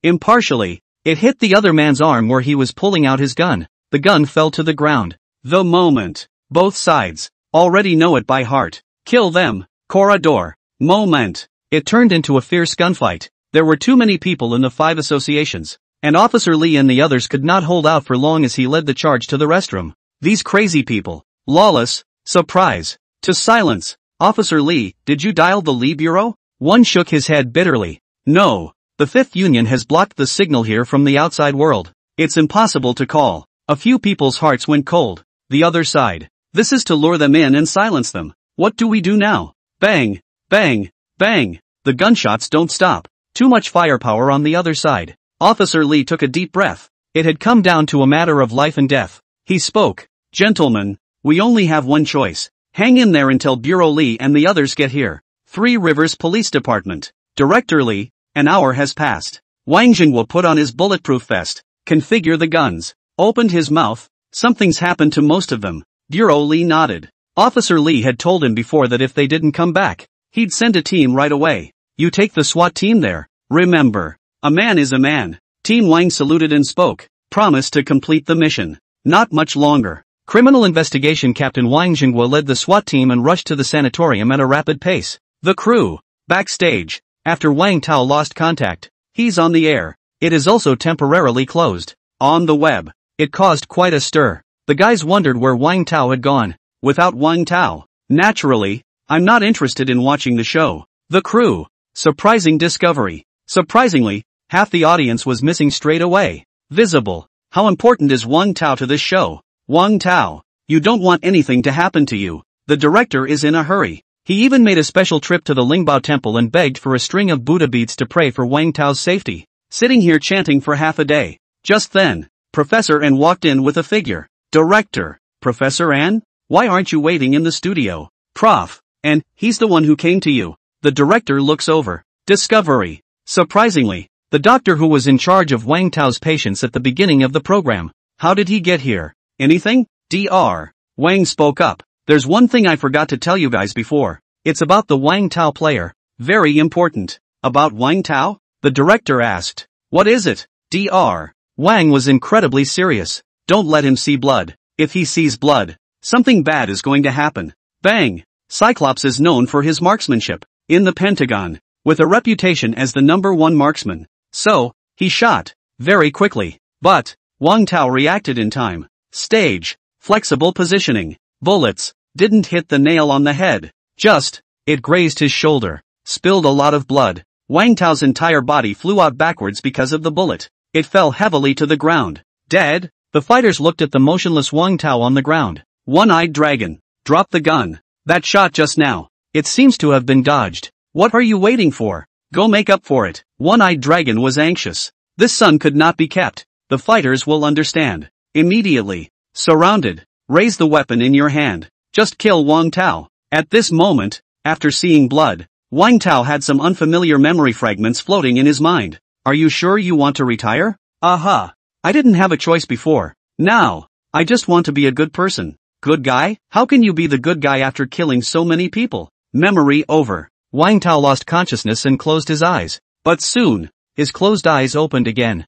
Impartially, it hit the other man's arm where he was pulling out his gun. the gun fell to the ground. The moment. Both sides already know it by heart. Kill them. Corridor. Moment. It turned into a fierce gunfight. There were too many people in the 5 associations, and Officer Lee and the others could not hold out for long as he led the charge to the restroom. These crazy people. Lawless. Surprise. To silence. Officer Lee, did you dial the Lee Bureau? One shook his head bitterly. No. The 5th Union has blocked the signal here from the outside world. It's impossible to call. A few people's hearts went cold. The other side. This is to lure them in and silence them. What do we do now? Bang. Bang. Bang. The gunshots don't stop. Too much firepower on the other side. Officer Lee took a deep breath. It had come down to a matter of life and death. He spoke. Gentlemen, we only have one choice. Hang in there until Bureau Lee and the others get here. 3 Rivers Police Department. Director Lee, an hour has passed. Wang Jingwo put on his bulletproof vest, configure the guns, opened his mouth. Something's happened to most of them. Bureau Lee nodded. Officer Lee had told him before that if they didn't come back, he'd send a team right away. You take the SWAT team there. Remember, a man is a man. Team Wang saluted and spoke. Promise to complete the mission. Not much longer. Criminal Investigation Captain Wang Jingwo led the SWAT team and rushed to the sanatorium at a rapid pace. The crew. Backstage. After Wang Tao lost contact, he's on the air. It is also temporarily closed. On the web. It caused quite a stir. The guys wondered where Wang Tao had gone. Without Wang Tao, naturally, I'm not interested in watching the show. The crew. Surprising discovery. Surprisingly, half the audience was missing straight away. Visible. How important is Wang Tao to this show? Wang Tao, you don't want anything to happen to you. The director is in a hurry. He even made a special trip to the Lingbao temple and begged for a string of Buddha beads to pray for Wang Tao's safety. Sitting here chanting for half a day. Just then, Professor An walked in with a figure. Director, Professor An? Why aren't you waiting in the studio? Prof. And, he's the one who came to you. The director looks over. Discovery. Surprisingly, the doctor who was in charge of Wang Tao's patients at the beginning of the program. How did he get here? Anything? Dr. Wang spoke up. There's one thing I forgot to tell you guys before. It's about the Wang Tao player. Very important. About Wang Tao? The director asked. What is it? Dr. Wang was incredibly serious. Don't let him see blood. If he sees blood, something bad is going to happen. Bang! Cyclops is known for his marksmanship. In the Pentagon. With a reputation as the #1 marksman. So, he shot. Very quickly. But, Wang Tao reacted in time. Stage. Flexible positioning. Bullets. Didn't hit the nail on the head. Just, it grazed his shoulder. Spilled a lot of blood. Wang Tao's entire body flew out backwards because of the bullet. It fell heavily to the ground. Dead? The fighters looked at the motionless Wang Tao on the ground. One-eyed dragon. Drop the gun. That shot just now. It seems to have been dodged. What are you waiting for? Go make up for it. One-eyed dragon was anxious. This sun could not be kept. The fighters will understand. Immediately. Surrounded. Raise the weapon in your hand. Just kill Wang Tao. At this moment, after seeing blood, Wang Tao had some unfamiliar memory fragments floating in his mind. Are you sure you want to retire? Aha. I didn't have a choice before. Now, I just want to be a good person. Good guy? How can you be the good guy after killing so many people? Memory over. Wang Tao lost consciousness and closed his eyes. But soon, his closed eyes opened again.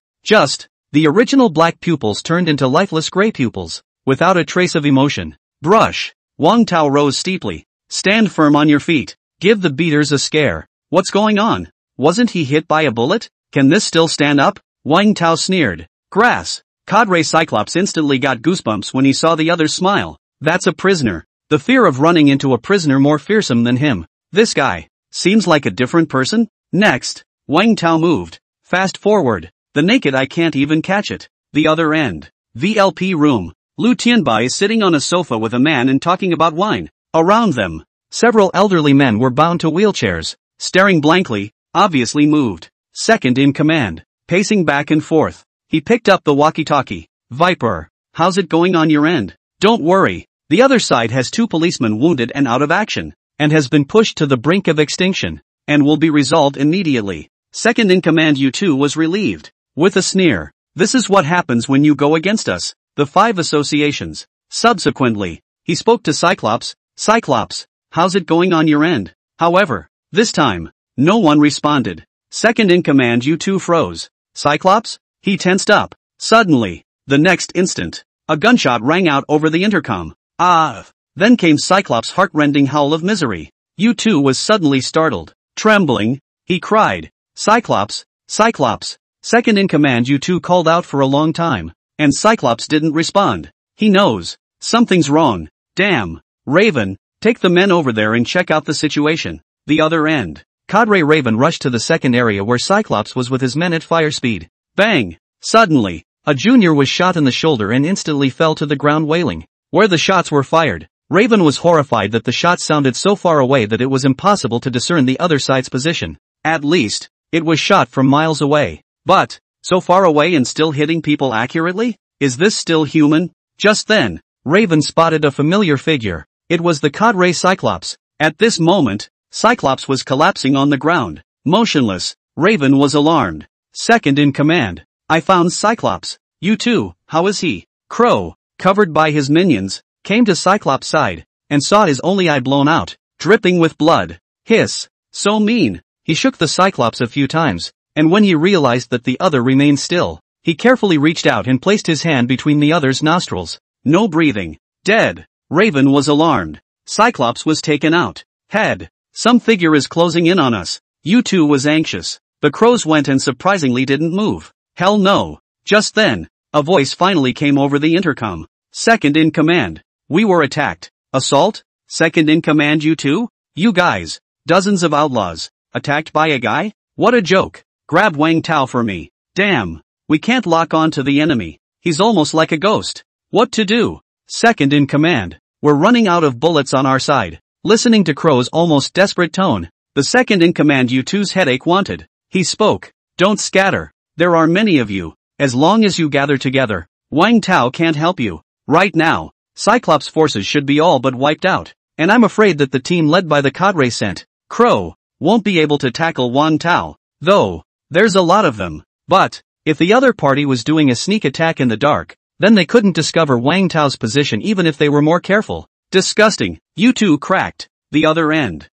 The original black pupils turned into lifeless gray pupils, without a trace of emotion. Brush. Wang Tao rose steeply. Stand firm on your feet. Give the beaters a scare. What's going on? Wasn't he hit by a bullet? Can this still stand up? Wang Tao sneered. Grass. Cadre Cyclops instantly got goosebumps when he saw the others smile. That's a prisoner. The fear of running into a prisoner more fearsome than him. This guy. Seems like a different person? Next. Wang Tao moved. Fast forward. The naked eye can't even catch it. The other end. VLP room. Lu Tianbai is sitting on a sofa with a man and talking about wine. Around them, several elderly men were bound to wheelchairs, staring blankly, obviously moved. Second in command, pacing back and forth. He picked up the walkie-talkie. Viper, how's it going on your end? Don't worry, the other side has 2 policemen wounded and out of action, and has been pushed to the brink of extinction, and will be resolved immediately. Second in command U2 was relieved. With a sneer, this is what happens when you go against us. The 5 associations. Subsequently, he spoke to Cyclops. Cyclops, how's it going on your end? However, this time, no one responded. Second in command U2 froze. Cyclops? He tensed up. Suddenly, the next instant, A gunshot rang out over the intercom. Ah! Then came Cyclops' heart-rending howl of misery. U2 was suddenly startled. Trembling, he cried, "Cyclops! Cyclops!" Second in command U2 called out for a long time. And Cyclops didn't respond. He knows. Something's wrong. Damn. Raven, take the men over there and check out the situation. The other end. Cadre Raven rushed to the second area where Cyclops was with his men at fire speed. Bang! Suddenly, a junior was shot in the shoulder and instantly fell to the ground wailing. Where the shots were fired, Raven was horrified that the shots sounded so far away that it was impossible to discern the other side's position. At least, it was shot from miles away. But, so far away and still hitting people accurately? Is this still human? Just then, Raven spotted a familiar figure. It was the Cadre Cyclops. At this moment, Cyclops was collapsing on the ground, motionless. Raven was alarmed. Second in command. I found Cyclops. U2, how is he? Crow, covered by his minions, came to Cyclops' side, and saw his only eye blown out, dripping with blood. Hiss. So mean. He shook the Cyclops a few times, and when he realized that the other remained still, he carefully reached out and placed his hand between the other's nostrils. No breathing. Dead. Raven was alarmed. Cyclops was taken out. Head. Some figure is closing in on us. U2 was anxious. The crows went and surprisingly didn't move. Hell no. Just then, a voice finally came over the intercom. Second in command. We were attacked. Assault? Second in command U2? You guys. Dozens of outlaws. Attacked by a guy? What a joke. Grab Wang Tao for me. Damn. We can't lock on to the enemy. He's almost like a ghost. What to do? Second in command. We're running out of bullets on our side. Listening to Crow's almost desperate tone, the second in command U2's headache wanted. He spoke. Don't scatter. There are many of you. As long as you gather together, Wang Tao can't help you. Right now, Cyclops' forces should be all but wiped out. And I'm afraid that the team led by the Cadre sent, Crow, won't be able to tackle Wang Tao. Though, there's a lot of them. But, if the other party was doing a sneak attack in the dark, then they couldn't discover Wang Tao's position even if they were more careful. Disgusting. U2 cracked. The other end.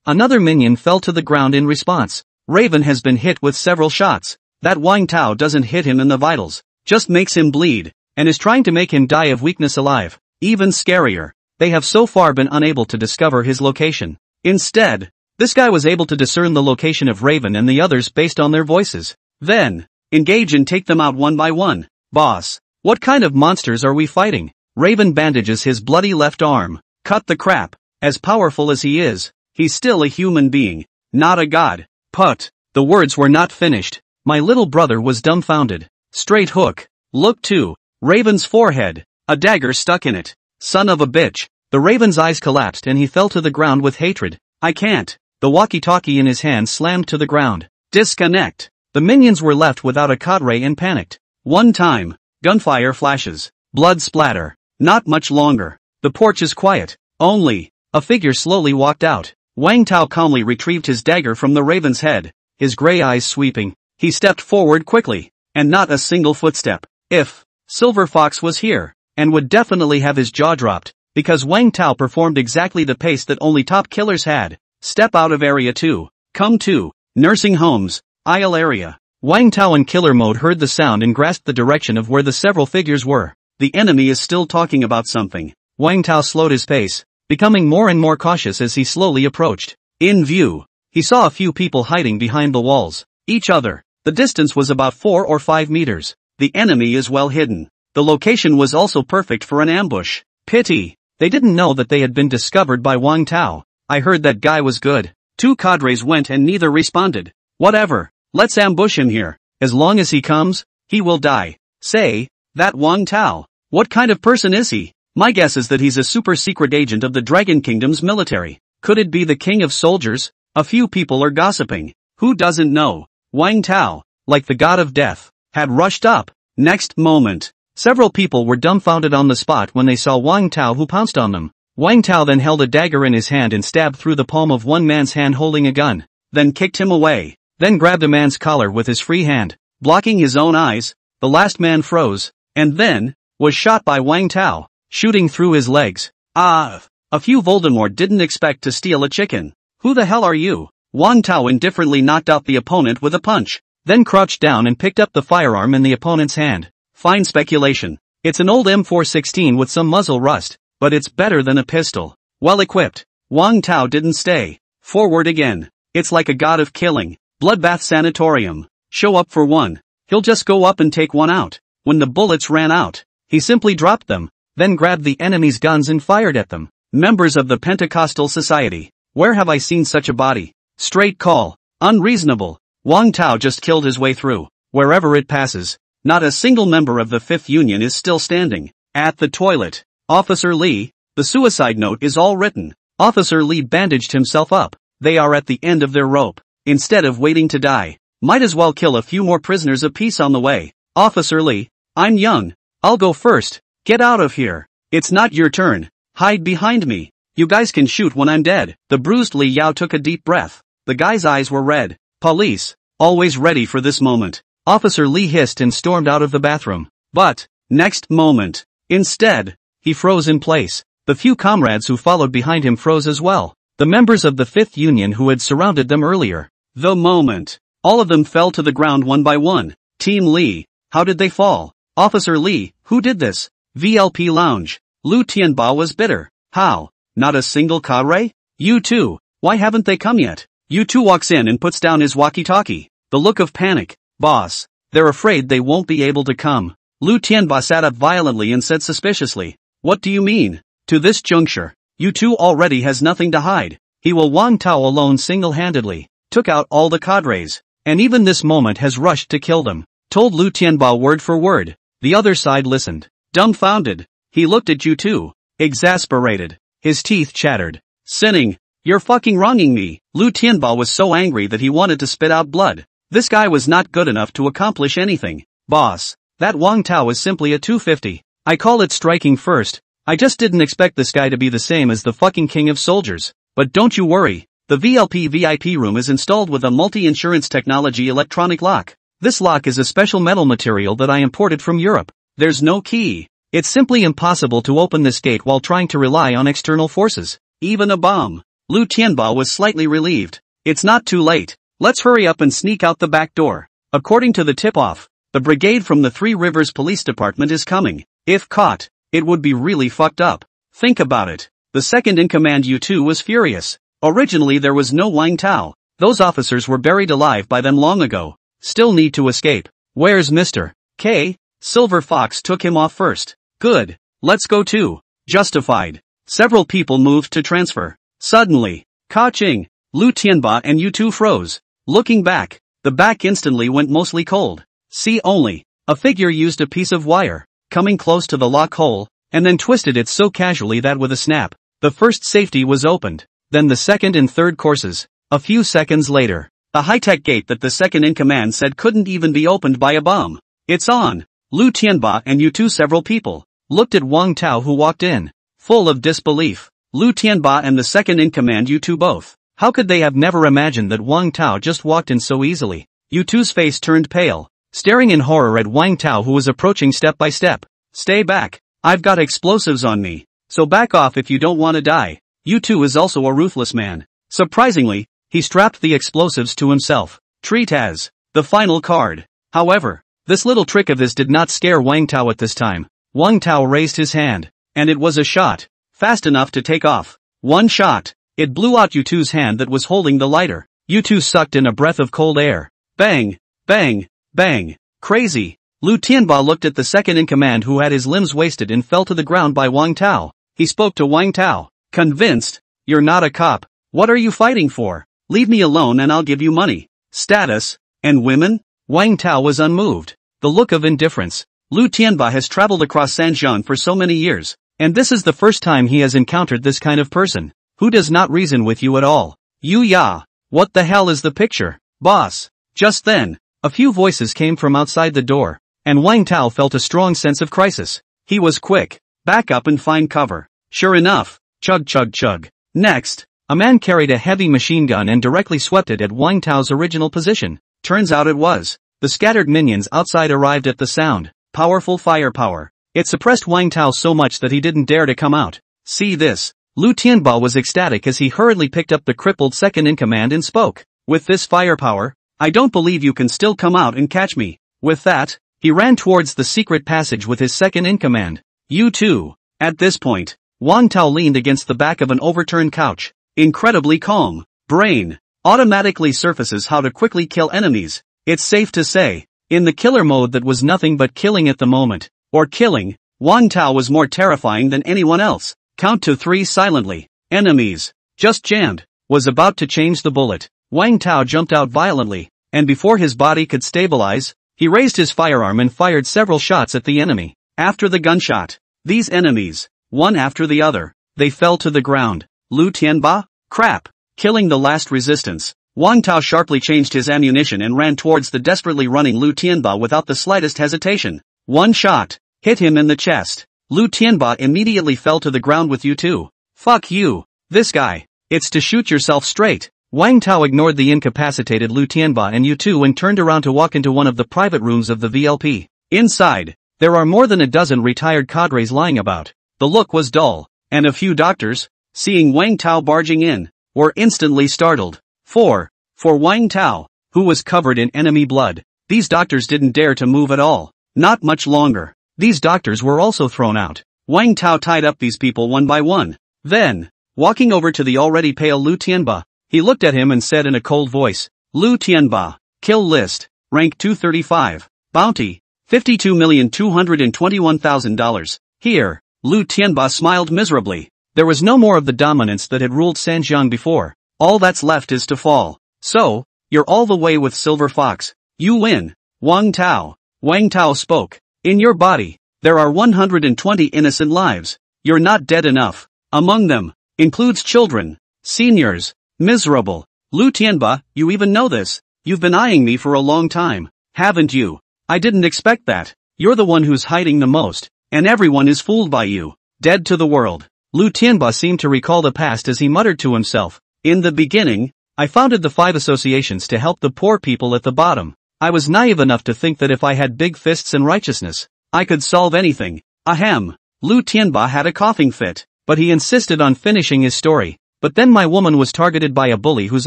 Another minion fell to the ground in response. Raven has been hit with several shots. That Wang Tao doesn't hit him in the vitals, just makes him bleed, and is trying to make him die of weakness alive. Even scarier, they have so far been unable to discover his location. Instead, this guy was able to discern the location of Raven and the others based on their voices. Then, engage and take them out one by one. Boss, what kind of monsters are we fighting? Raven bandages his bloody left arm. Cut the crap. As powerful as he is, he's still a human being, not a god. Put. The words were not finished. My little brother was dumbfounded. Straight hook. Look too. Raven's forehead. A dagger stuck in it. Son of a bitch. The Raven's eyes collapsed and he fell to the ground with hatred. I can't. The walkie-talkie in his hand slammed to the ground. Disconnect. The minions were left without a cadre and panicked. One time. Gunfire flashes. Blood splatter. Not much longer. The porch is quiet. Only. A figure slowly walked out. Wang Tao calmly retrieved his dagger from the Raven's head. His gray eyes sweeping. He stepped forward quickly. And not a single footstep. If Silver Fox was here, and would definitely have his jaw dropped, because Wang Tao performed exactly the pace that only top killers had. Step out of area 2. Come to. Nursing homes. Aisle area. Wang Tao in killer mode heard the sound and grasped the direction of where the several figures were. The enemy is still talking about something. Wang Tao slowed his pace, becoming more and more cautious as he slowly approached. In view, he saw a few people hiding behind the walls. Each other. The distance was about 4 or 5 meters. The enemy is well hidden. The location was also perfect for an ambush. Pity. They didn't know that they had been discovered by Wang Tao. I heard that guy was good. 2 cadres went and neither responded. Whatever. Let's ambush him here. As long as he comes, he will die. Say, that Wang Tao. What kind of person is he? My guess is that he's a super secret agent of the Dragon Kingdom's military. Could it be the king of soldiers? A few people are gossiping. Who doesn't know? Wang Tao, like the god of death, had rushed up. Next moment, several people were dumbfounded on the spot when they saw Wang Tao, who pounced on them. Wang Tao then held a dagger in his hand and stabbed through the palm of one man's hand holding a gun, then kicked him away, then grabbed a man's collar with his free hand, blocking his own eyes. The last man froze, and then was shot by Wang Tao, shooting through his legs. A few Voldemort didn't expect to steal a chicken. Who the hell are you? Wang Tao indifferently knocked out the opponent with a punch, then crouched down and picked up the firearm in the opponent's hand. Fine speculation. It's an old M416 with some muzzle rust, but it's better than a pistol. Well equipped. Wang Tao didn't stay. Forward again. It's like a god of killing. Bloodbath sanatorium. Show up for one. He'll just go up and take one out. When the bullets ran out, he simply dropped them, then grabbed the enemy's guns and fired at them. Members of the Pentecostal Society. Where have I seen such a body? Straight call. Unreasonable. Wang Tao just killed his way through. Wherever it passes, not a single member of the Fifth Union is still standing. At the toilet. Officer Lee, the suicide note is all written. Officer Lee bandaged himself up. They are at the end of their rope. Instead of waiting to die, might as well kill a few more prisoners apiece on the way. Officer Lee, I'm young. I'll go first. Get out of here. It's not your turn. Hide behind me. You guys can shoot when I'm dead. The bruised Li Yao took a deep breath. The guy's eyes were red. Police, always ready for this moment. Officer Lee hissed and stormed out of the bathroom. But, next moment, instead, he froze in place. The few comrades who followed behind him froze as well. The members of the Fifth Union who had surrounded them earlier. The moment. All of them fell to the ground one by one. Team Lee, how did they fall? Officer Lee, who did this? VLP Lounge. Lu Tianba was bitter. How? Not a single cadre? You two, why haven't they come yet? You two walks in and puts down his walkie-talkie. The look of panic. Boss, they're afraid they won't be able to come. Lu Tianba sat up violently and said suspiciously. What do you mean? To this juncture, you two already has nothing to hide. He will Wang Tao alone single-handedly, took out all the cadres, and even this moment has rushed to kill them. Told Lu Tianba word for word. The other side listened. Dumbfounded. He looked at you two. Exasperated. His teeth chattered. Sinning. You're fucking wronging me. Lu Tianba was so angry that he wanted to spit out blood. This guy was not good enough to accomplish anything. Boss, that Wang Tao is simply a 250. I call it striking first. I just didn't expect this guy to be the same as the fucking king of soldiers. But don't you worry. The VLP VIP room is installed with a multi-insurance technology electronic lock. This lock is a special metal material that I imported from Europe. There's no key. It's simply impossible to open this gate while trying to rely on external forces. Even a bomb. Lu Tianba was slightly relieved. It's not too late. Let's hurry up and sneak out the back door. According to the tip-off, the brigade from the Three Rivers Police Department is coming. If caught, it would be really fucked up. Think about it. The second-in-command U2 was furious. Originally there was no Wang Tao. Those officers were buried alive by them long ago. Still need to escape. Where's Mr. K? Silver Fox took him off first. Good. Let's go too. Justified. Several people moved to transfer. Suddenly, Ka-ching, Lu Tianba and U2 froze. Looking back, the back instantly went mostly cold. See only, a figure used a piece of wire, coming close to the lock hole, and then twisted it so casually that with a snap, the first safety was opened. Then the second and third courses. A few seconds later, a high-tech gate that the second-in-command said couldn't even be opened by a bomb. It's on. Lu Tianba and U2 several people looked at Wang Tao who walked in, full of disbelief. Lu Tianba and the second-in-command U2 both. How could they have never imagined that Wang Tao just walked in so easily? U2's face turned pale, staring in horror at Wang Tao who was approaching step by step. Stay back. I've got explosives on me. So back off if you don't want to die. U2 is also a ruthless man. Surprisingly, he strapped the explosives to himself. Treat as the final card. However, this little trick of his did not scare Wang Tao at this time. Wang Tao raised his hand, and it was a shot. Fast enough to take off. One shot. It blew out U2's hand that was holding the lighter. U2 sucked in a breath of cold air. Bang! Bang! Bang! Crazy! Lu Tianba looked at the second-in-command who had his limbs wasted and fell to the ground by Wang Tao. He spoke to Wang Tao. Convinced? You're not a cop. What are you fighting for? Leave me alone and I'll give you money. Status? And women? Wang Tao was unmoved. The look of indifference. Lu Tianba has traveled across Sanjian for so many years, and this is the first time he has encountered this kind of person, who does not reason with you at all. You ya! What the hell is the picture? Boss! Just then, a few voices came from outside the door, and Wang Tao felt a strong sense of crisis. He was quick. Back up and find cover. Sure enough, chug chug chug. Next, a man carried a heavy machine gun and directly swept it at Wang Tao's original position. Turns out it was. The scattered minions outside arrived at the sound. Powerful firepower. It suppressed Wang Tao so much that he didn't dare to come out. See this. Lu Tianba was ecstatic as he hurriedly picked up the crippled second-in-command and spoke. With this firepower, I don't believe you can still come out and catch me. With that, He ran towards the secret passage with his second-in-command. You too. At this point, Wang Tao leaned against the back of an overturned couch. Incredibly calm. Brain automatically surfaces how to quickly kill enemies. It's safe to say, in the killer mode that was nothing but killing at the moment, or killing, Wang Tao was more terrifying than anyone else. Count to 3 silently. Enemies. Just jammed. Was about to change the bullet. Wang Tao jumped out violently, and before his body could stabilize, he raised his firearm and fired several shots at the enemy. After the gunshot, these enemies, one after the other, they fell to the ground. Lu Tianba? Crap. Killing the last resistance. Wang Tao sharply changed his ammunition and ran towards the desperately running Lu Tianba without the slightest hesitation. One shot hit him in the chest. Lu Tianba immediately fell to the ground with you too. Fuck you. This guy. It's to shoot yourself straight. Wang Tao ignored the incapacitated Lu Tianba and U2 and turned around to walk into one of the private rooms of the VLP. Inside, there are more than a dozen retired cadres lying about. The look was dull, and a few doctors, seeing Wang Tao barging in, were instantly startled. For Wang Tao, who was covered in enemy blood, these doctors didn't dare to move at all. Not much longer. These doctors were also thrown out. Wang Tao tied up these people one by one. Then, walking over to the already pale Lu Tianba, he looked at him and said in a cold voice, Lu Tianba, kill list, rank 235, bounty, $52,221,000. Here, Lu Tianba smiled miserably. There was no more of the dominance that had ruled Sanjiang before. All that's left is to fall. So, you're all the way with Silver Fox. You win. Wang Tao. Wang Tao spoke. In your body, there are 120 innocent lives. You're not dead enough. Among them, includes children, seniors. Miserable. Lu Tianba, you even know this. You've been eyeing me for a long time, haven't you? I didn't expect that. You're the one who's hiding the most, and everyone is fooled by you. Dead to the world. Lu Tianba seemed to recall the past as he muttered to himself. In the beginning, I founded the 5 associations to help the poor people at the bottom. I was naive enough to think that if I had big fists and righteousness, I could solve anything. Ahem. Lu Tianba had a coughing fit, but he insisted on finishing his story. But then my woman was targeted by a bully whose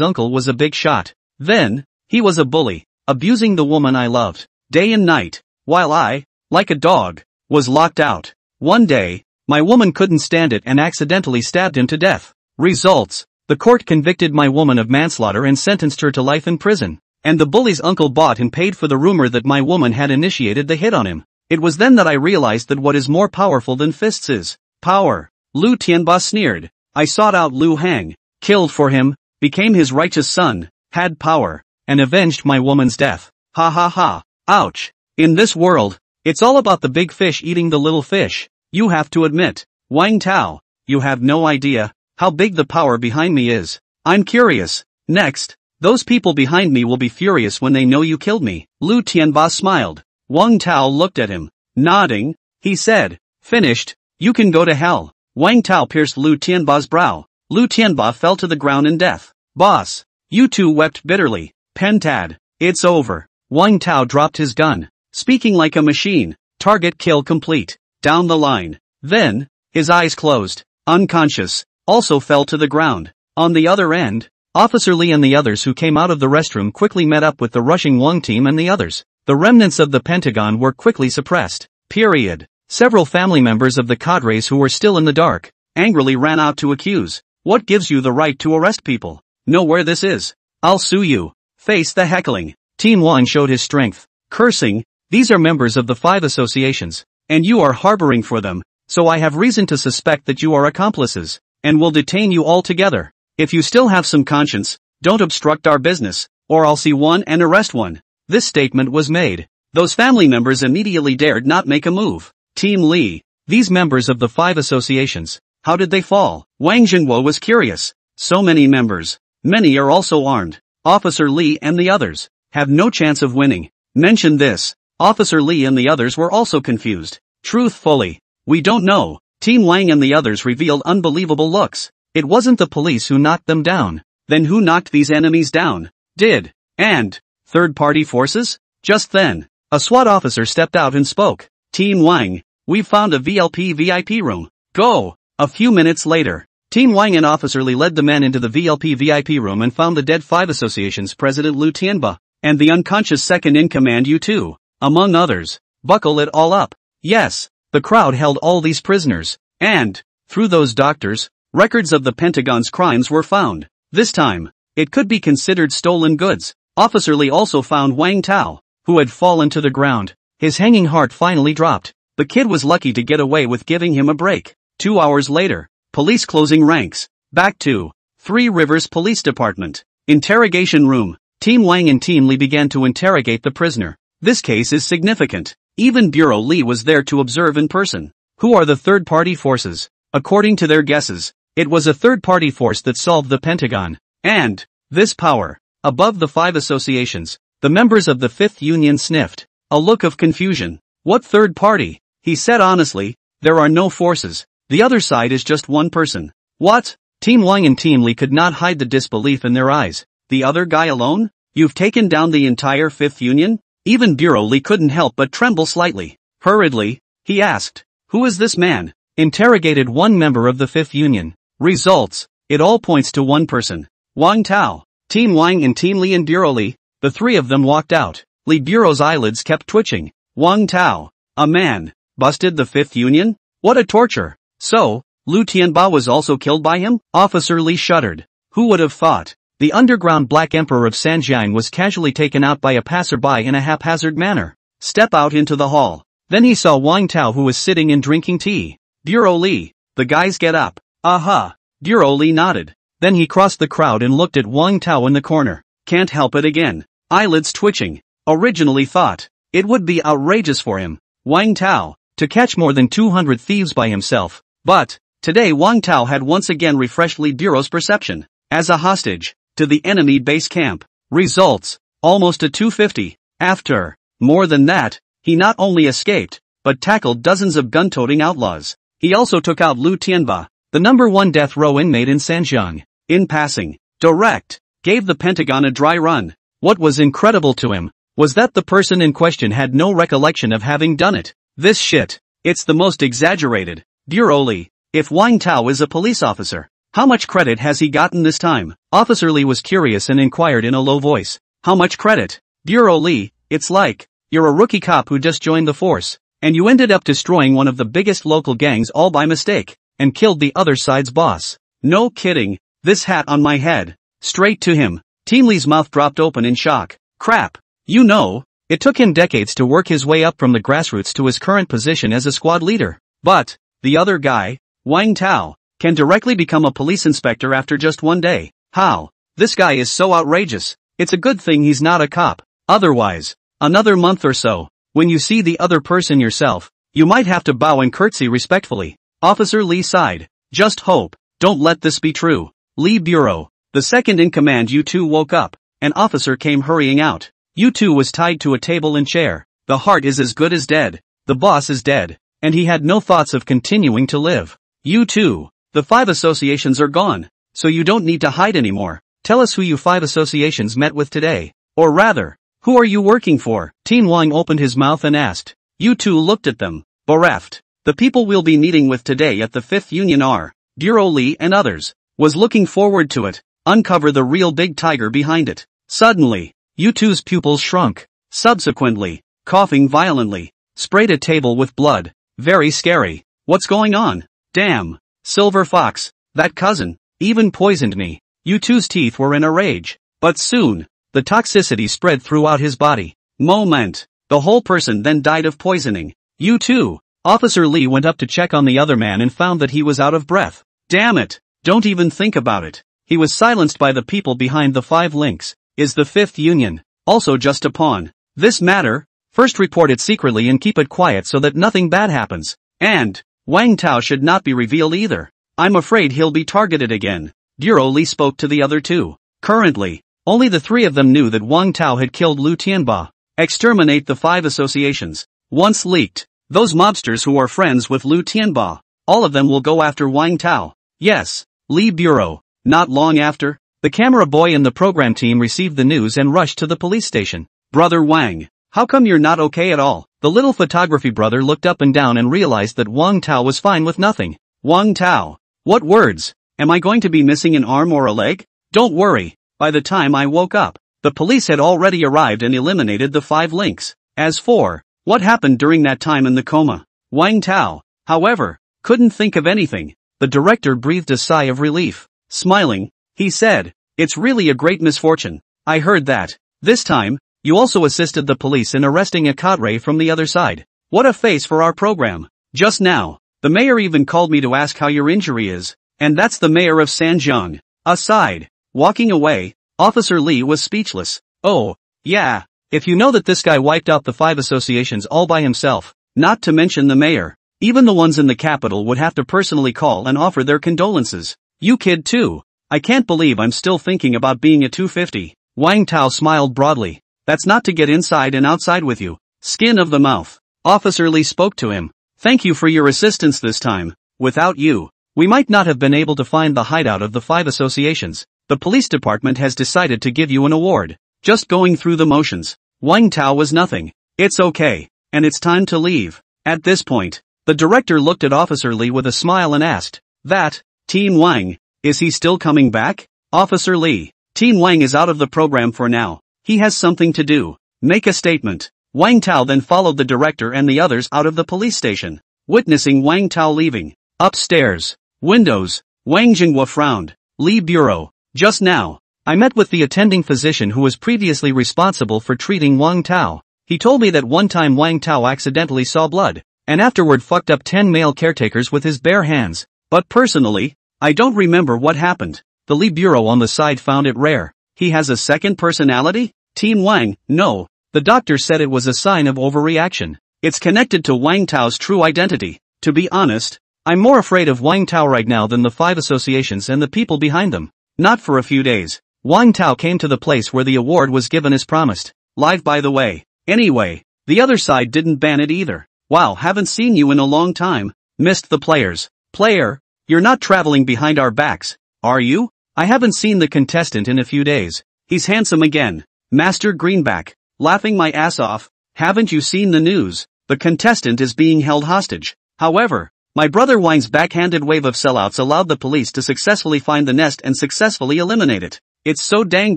uncle was a big shot. Then, he was a bully, abusing the woman I loved, day and night, while I, like a dog, was locked out. One day, my woman couldn't stand it and accidentally stabbed him to death. Results: the court convicted my woman of manslaughter and sentenced her to life in prison. And the bully's uncle bought and paid for the rumor that my woman had initiated the hit on him. It was then that I realized that what is more powerful than fists is power. Lu Tianba sneered. I sought out Lu Hang, killed for him, became his righteous son, had power, and avenged my woman's death. Ha ha ha. Ouch. In this world, it's all about the big fish eating the little fish. You have to admit, Wang Tao, you have no idea how big the power behind me is. I'm curious. Next, those people behind me will be furious when they know you killed me. Lu Tianba smiled. Wang Tao looked at him. Nodding, he said, finished, you can go to hell. Wang Tao pierced Lu Tianba's brow. Lu Tianba fell to the ground in death. Boss. You two wept bitterly. Pentad. It's over. Wang Tao dropped his gun. Speaking like a machine. Target kill complete. Down the line. Then, his eyes closed. Unconscious. Also fell to the ground. On the other end, Officer Li and the others who came out of the restroom quickly met up with the rushing Wang team and the others. The remnants of the Pentagon were quickly suppressed. Period. Several family members of the cadres who were still in the dark, angrily ran out to accuse. What gives you the right to arrest people? Know where this is. I'll sue you. Face the heckling. Team Wang showed his strength. Cursing, these are members of the 5 associations, and you are harboring for them, so I have reason to suspect that you are accomplices, and will detain you all together. If you still have some conscience, don't obstruct our business, or I'll see one and arrest one. This statement was made. Those family members immediately dared not make a move. Team Li, these members of the 5 associations, how did they fall? Wang Zhenguo was curious. So many members. Many are also armed. Officer Li and the others have no chance of winning. Mention this. Officer Li and the others were also confused. Truthfully, we don't know. Team Wang and the others revealed unbelievable looks. It wasn't the police who knocked them down. Then who knocked these enemies down? Did. And third-party forces? Just then, a SWAT officer stepped out and spoke. Team Wang, we've found a VLP VIP room. Go! A few minutes later, Team Wang and Officer Li led the men into the VLP VIP room and found the dead 5 associations President Lu Tianba, and the unconscious second-in-command U2. among others. Buckle it all up. Yes, the crowd held all these prisoners, and, through those doctors, records of the Pentagon's crimes were found. This time, it could be considered stolen goods. Officer Lee also found Wang Tao, who had fallen to the ground. His hanging heart finally dropped. The kid was lucky to get away with giving him a break. 2 hours later, police closing ranks. Back to Three Rivers Police Department. Interrogation room. Team Wang and Team Lee began to interrogate the prisoner. This case is significant. Even Bureau Lee was there to observe in person. Who are the third-party forces? According to their guesses, it was a third-party force that solved the Pentagon. And this power, above the 5 associations, the members of the 5th Union sniffed a look of confusion. What third party? He said honestly, there are no forces. The other side is just one person. What? Team Wang and Team Lee could not hide the disbelief in their eyes. The other guy alone? You've taken down the entire 5th Union? Even Bureau Lee couldn't help but tremble slightly. Hurriedly, he asked, who is this man? Interrogated one member of the 5th Union. Results, it all points to one person. Wang Tao. Team Wang and Team Lee and Bureau Lee, the three of them walked out. Lee Bureau's eyelids kept twitching. Wang Tao, a man, busted the 5th Union? What a torture. So, Lu Tianba was also killed by him? Officer Lee shuddered. Who would have thought? The underground Black Emperor of Sanjiang was casually taken out by a passerby in a haphazard manner. Step out into the hall. Then he saw Wang Tao who was sitting and drinking tea. Bureau Lee, the guys get up. Aha. Bureau Lee nodded. Then he crossed the crowd and looked at Wang Tao in the corner. Can't help it again. Eyelids twitching. Originally thought it would be outrageous for him, Wang Tao, to catch more than 200 thieves by himself. But today Wang Tao had once again refreshed Lee Bureau's perception. As a hostage, to the enemy base camp. Results, almost a 250. After more than that, he not only escaped, but tackled dozens of gun-toting outlaws. He also took out Lu Tianba, the #1 death row inmate in Sanjiang. In passing, direct, gave the Pentagon a dry run. What was incredible to him was that the person in question had no recollection of having done it. This shit, it's the most exaggerated. Bureau Lee, if Wang Tao is a police officer, how much credit has he gotten this time? Officer Lee was curious and inquired in a low voice. How much credit? Bureau Lee, it's like, you're a rookie cop who just joined the force, and you ended up destroying one of the biggest local gangs all by mistake, and killed the other side's boss. No kidding, this hat on my head. Straight to him. Team Lee's mouth dropped open in shock. Crap. You know, it took him decades to work his way up from the grassroots to his current position as a squad leader. But the other guy, Wang Tao, can directly become a police inspector after just one day. How? This guy is so outrageous. It's a good thing he's not a cop. Otherwise, another month or so, when you see the other person yourself, you might have to bow and curtsy respectfully. Officer Lee sighed. Just hope. Don't let this be true. Lee Bureau, the second in command. U2 woke up. An officer came hurrying out. U2 was tied to a table and chair. The heart is as good as dead. The boss is dead, and he had no thoughts of continuing to live. U2, the 5 associations are gone, so you don't need to hide anymore. Tell us who you 5 associations met with today. Or rather, who are you working for? Team Wang opened his mouth and asked. U2 looked at them, bereft. The people we'll be meeting with today at the 5th Union are Bureau Lee and others. Was looking forward to it. Uncover the real big tiger behind it. Suddenly, U2's pupils shrunk. Subsequently, coughing violently, sprayed a table with blood. Very scary. What's going on? Damn. Silver Fox, that cousin, even poisoned me. U2's teeth were in a rage. But soon, the toxicity spread throughout his body. Moment. The whole person then died of poisoning. U2. Officer Lee went up to check on the other man and found that he was out of breath. Damn it. Don't even think about it. He was silenced by the people behind the 5 links. Is the 5th Union also just a pawn? This matter, first report it secretly and keep it quiet so that nothing bad happens. And Wang Tao should not be revealed either. I'm afraid he'll be targeted again. Bureau Lee spoke to the other 2. Currently, only the 3 of them knew that Wang Tao had killed Lu Tianba. Exterminate the 5 associations. Once leaked, those mobsters who are friends with Lu Tianba, all of them will go after Wang Tao. Yes, Lee Bureau. Not long after, the camera boy and the program team received the news and rushed to the police station. Brother Wang, how come you're not okay at all? The little photography brother looked up and down and realized that Wang Tao was fine with nothing. Wang Tao. What words? Am I going to be missing an arm or a leg? Don't worry. By the time I woke up, the police had already arrived and eliminated the 5 links. As for what happened during that time in the coma, Wang Tao, however, couldn't think of anything. The director breathed a sigh of relief. Smiling, he said, "It's really a great misfortune. I heard that. This time, you also assisted the police in arresting a cadre from the other side. What a face for our program. Just now, the mayor even called me to ask how your injury is, and that's the mayor of Sanjiang." Aside, walking away, Officer Lee was speechless. Oh, yeah, if you know that this guy wiped out the 5 associations all by himself, not to mention the mayor, even the ones in the capital would have to personally call and offer their condolences. You kid too. I can't believe I'm still thinking about being a 250. Wang Tao smiled broadly. That's not to get inside and outside with you. Skin of the mouth. Officer Lee spoke to him. Thank you for your assistance this time. Without you, we might not have been able to find the hideout of the 5 associations. The police department has decided to give you an award. Just going through the motions. Wang Tao was nothing. It's okay, and it's time to leave. At this point, the director looked at Officer Lee with a smile and asked, "That, Team Wang, is he still coming back?" Officer Lee, Team Wang is out of the program for now. He has something to do. Make a statement. Wang Tao then followed the director and the others out of the police station. Witnessing Wang Tao leaving. Upstairs. Windows. Wang Jinghua frowned. Lee Bureau. Just now, I met with the attending physician who was previously responsible for treating Wang Tao. He told me that one time Wang Tao accidentally saw blood, and afterward fucked up 10 male caretakers with his bare hands. But personally, I don't remember what happened. The Lee Bureau on the side found it rare. He has a second personality? Team Wang, no. The doctor said it was a sign of overreaction. It's connected to Wang Tao's true identity. To be honest, I'm more afraid of Wang Tao right now than the 5 associations and the people behind them. Not for a few days. Wang Tao came to the place where the award was given as promised. Live by the way. Anyway, the other side didn't ban it either. Wow, haven't seen you in a long time. Missed the players. Player, you're not traveling behind our backs, are you? I haven't seen the contestant in a few days. He's handsome again. Master Greenback. Laughing my ass off. Haven't you seen the news? The contestant is being held hostage. However, my brother Wang's backhanded wave of sellouts allowed the police to successfully find the nest and successfully eliminate it. It's so dang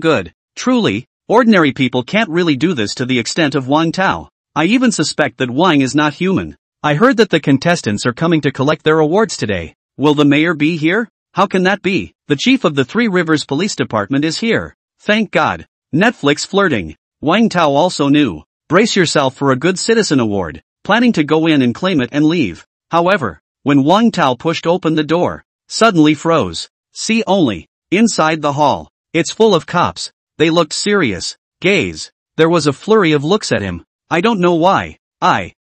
good. Truly, ordinary people can't really do this to the extent of Wang Tao. I even suspect that Wang is not human. I heard that the contestants are coming to collect their awards today. Will the mayor be here? How can that be? The chief of the Three Rivers Police Department is here. Thank God. Netflix flirting. Wang Tao also knew. Brace yourself for a good citizen award. Planning to go in and claim it and leave. However, when Wang Tao pushed open the door, suddenly froze. See only. Inside the hall. It's full of cops. They looked serious. Gaze. There was a flurry of looks at him. I don't know why.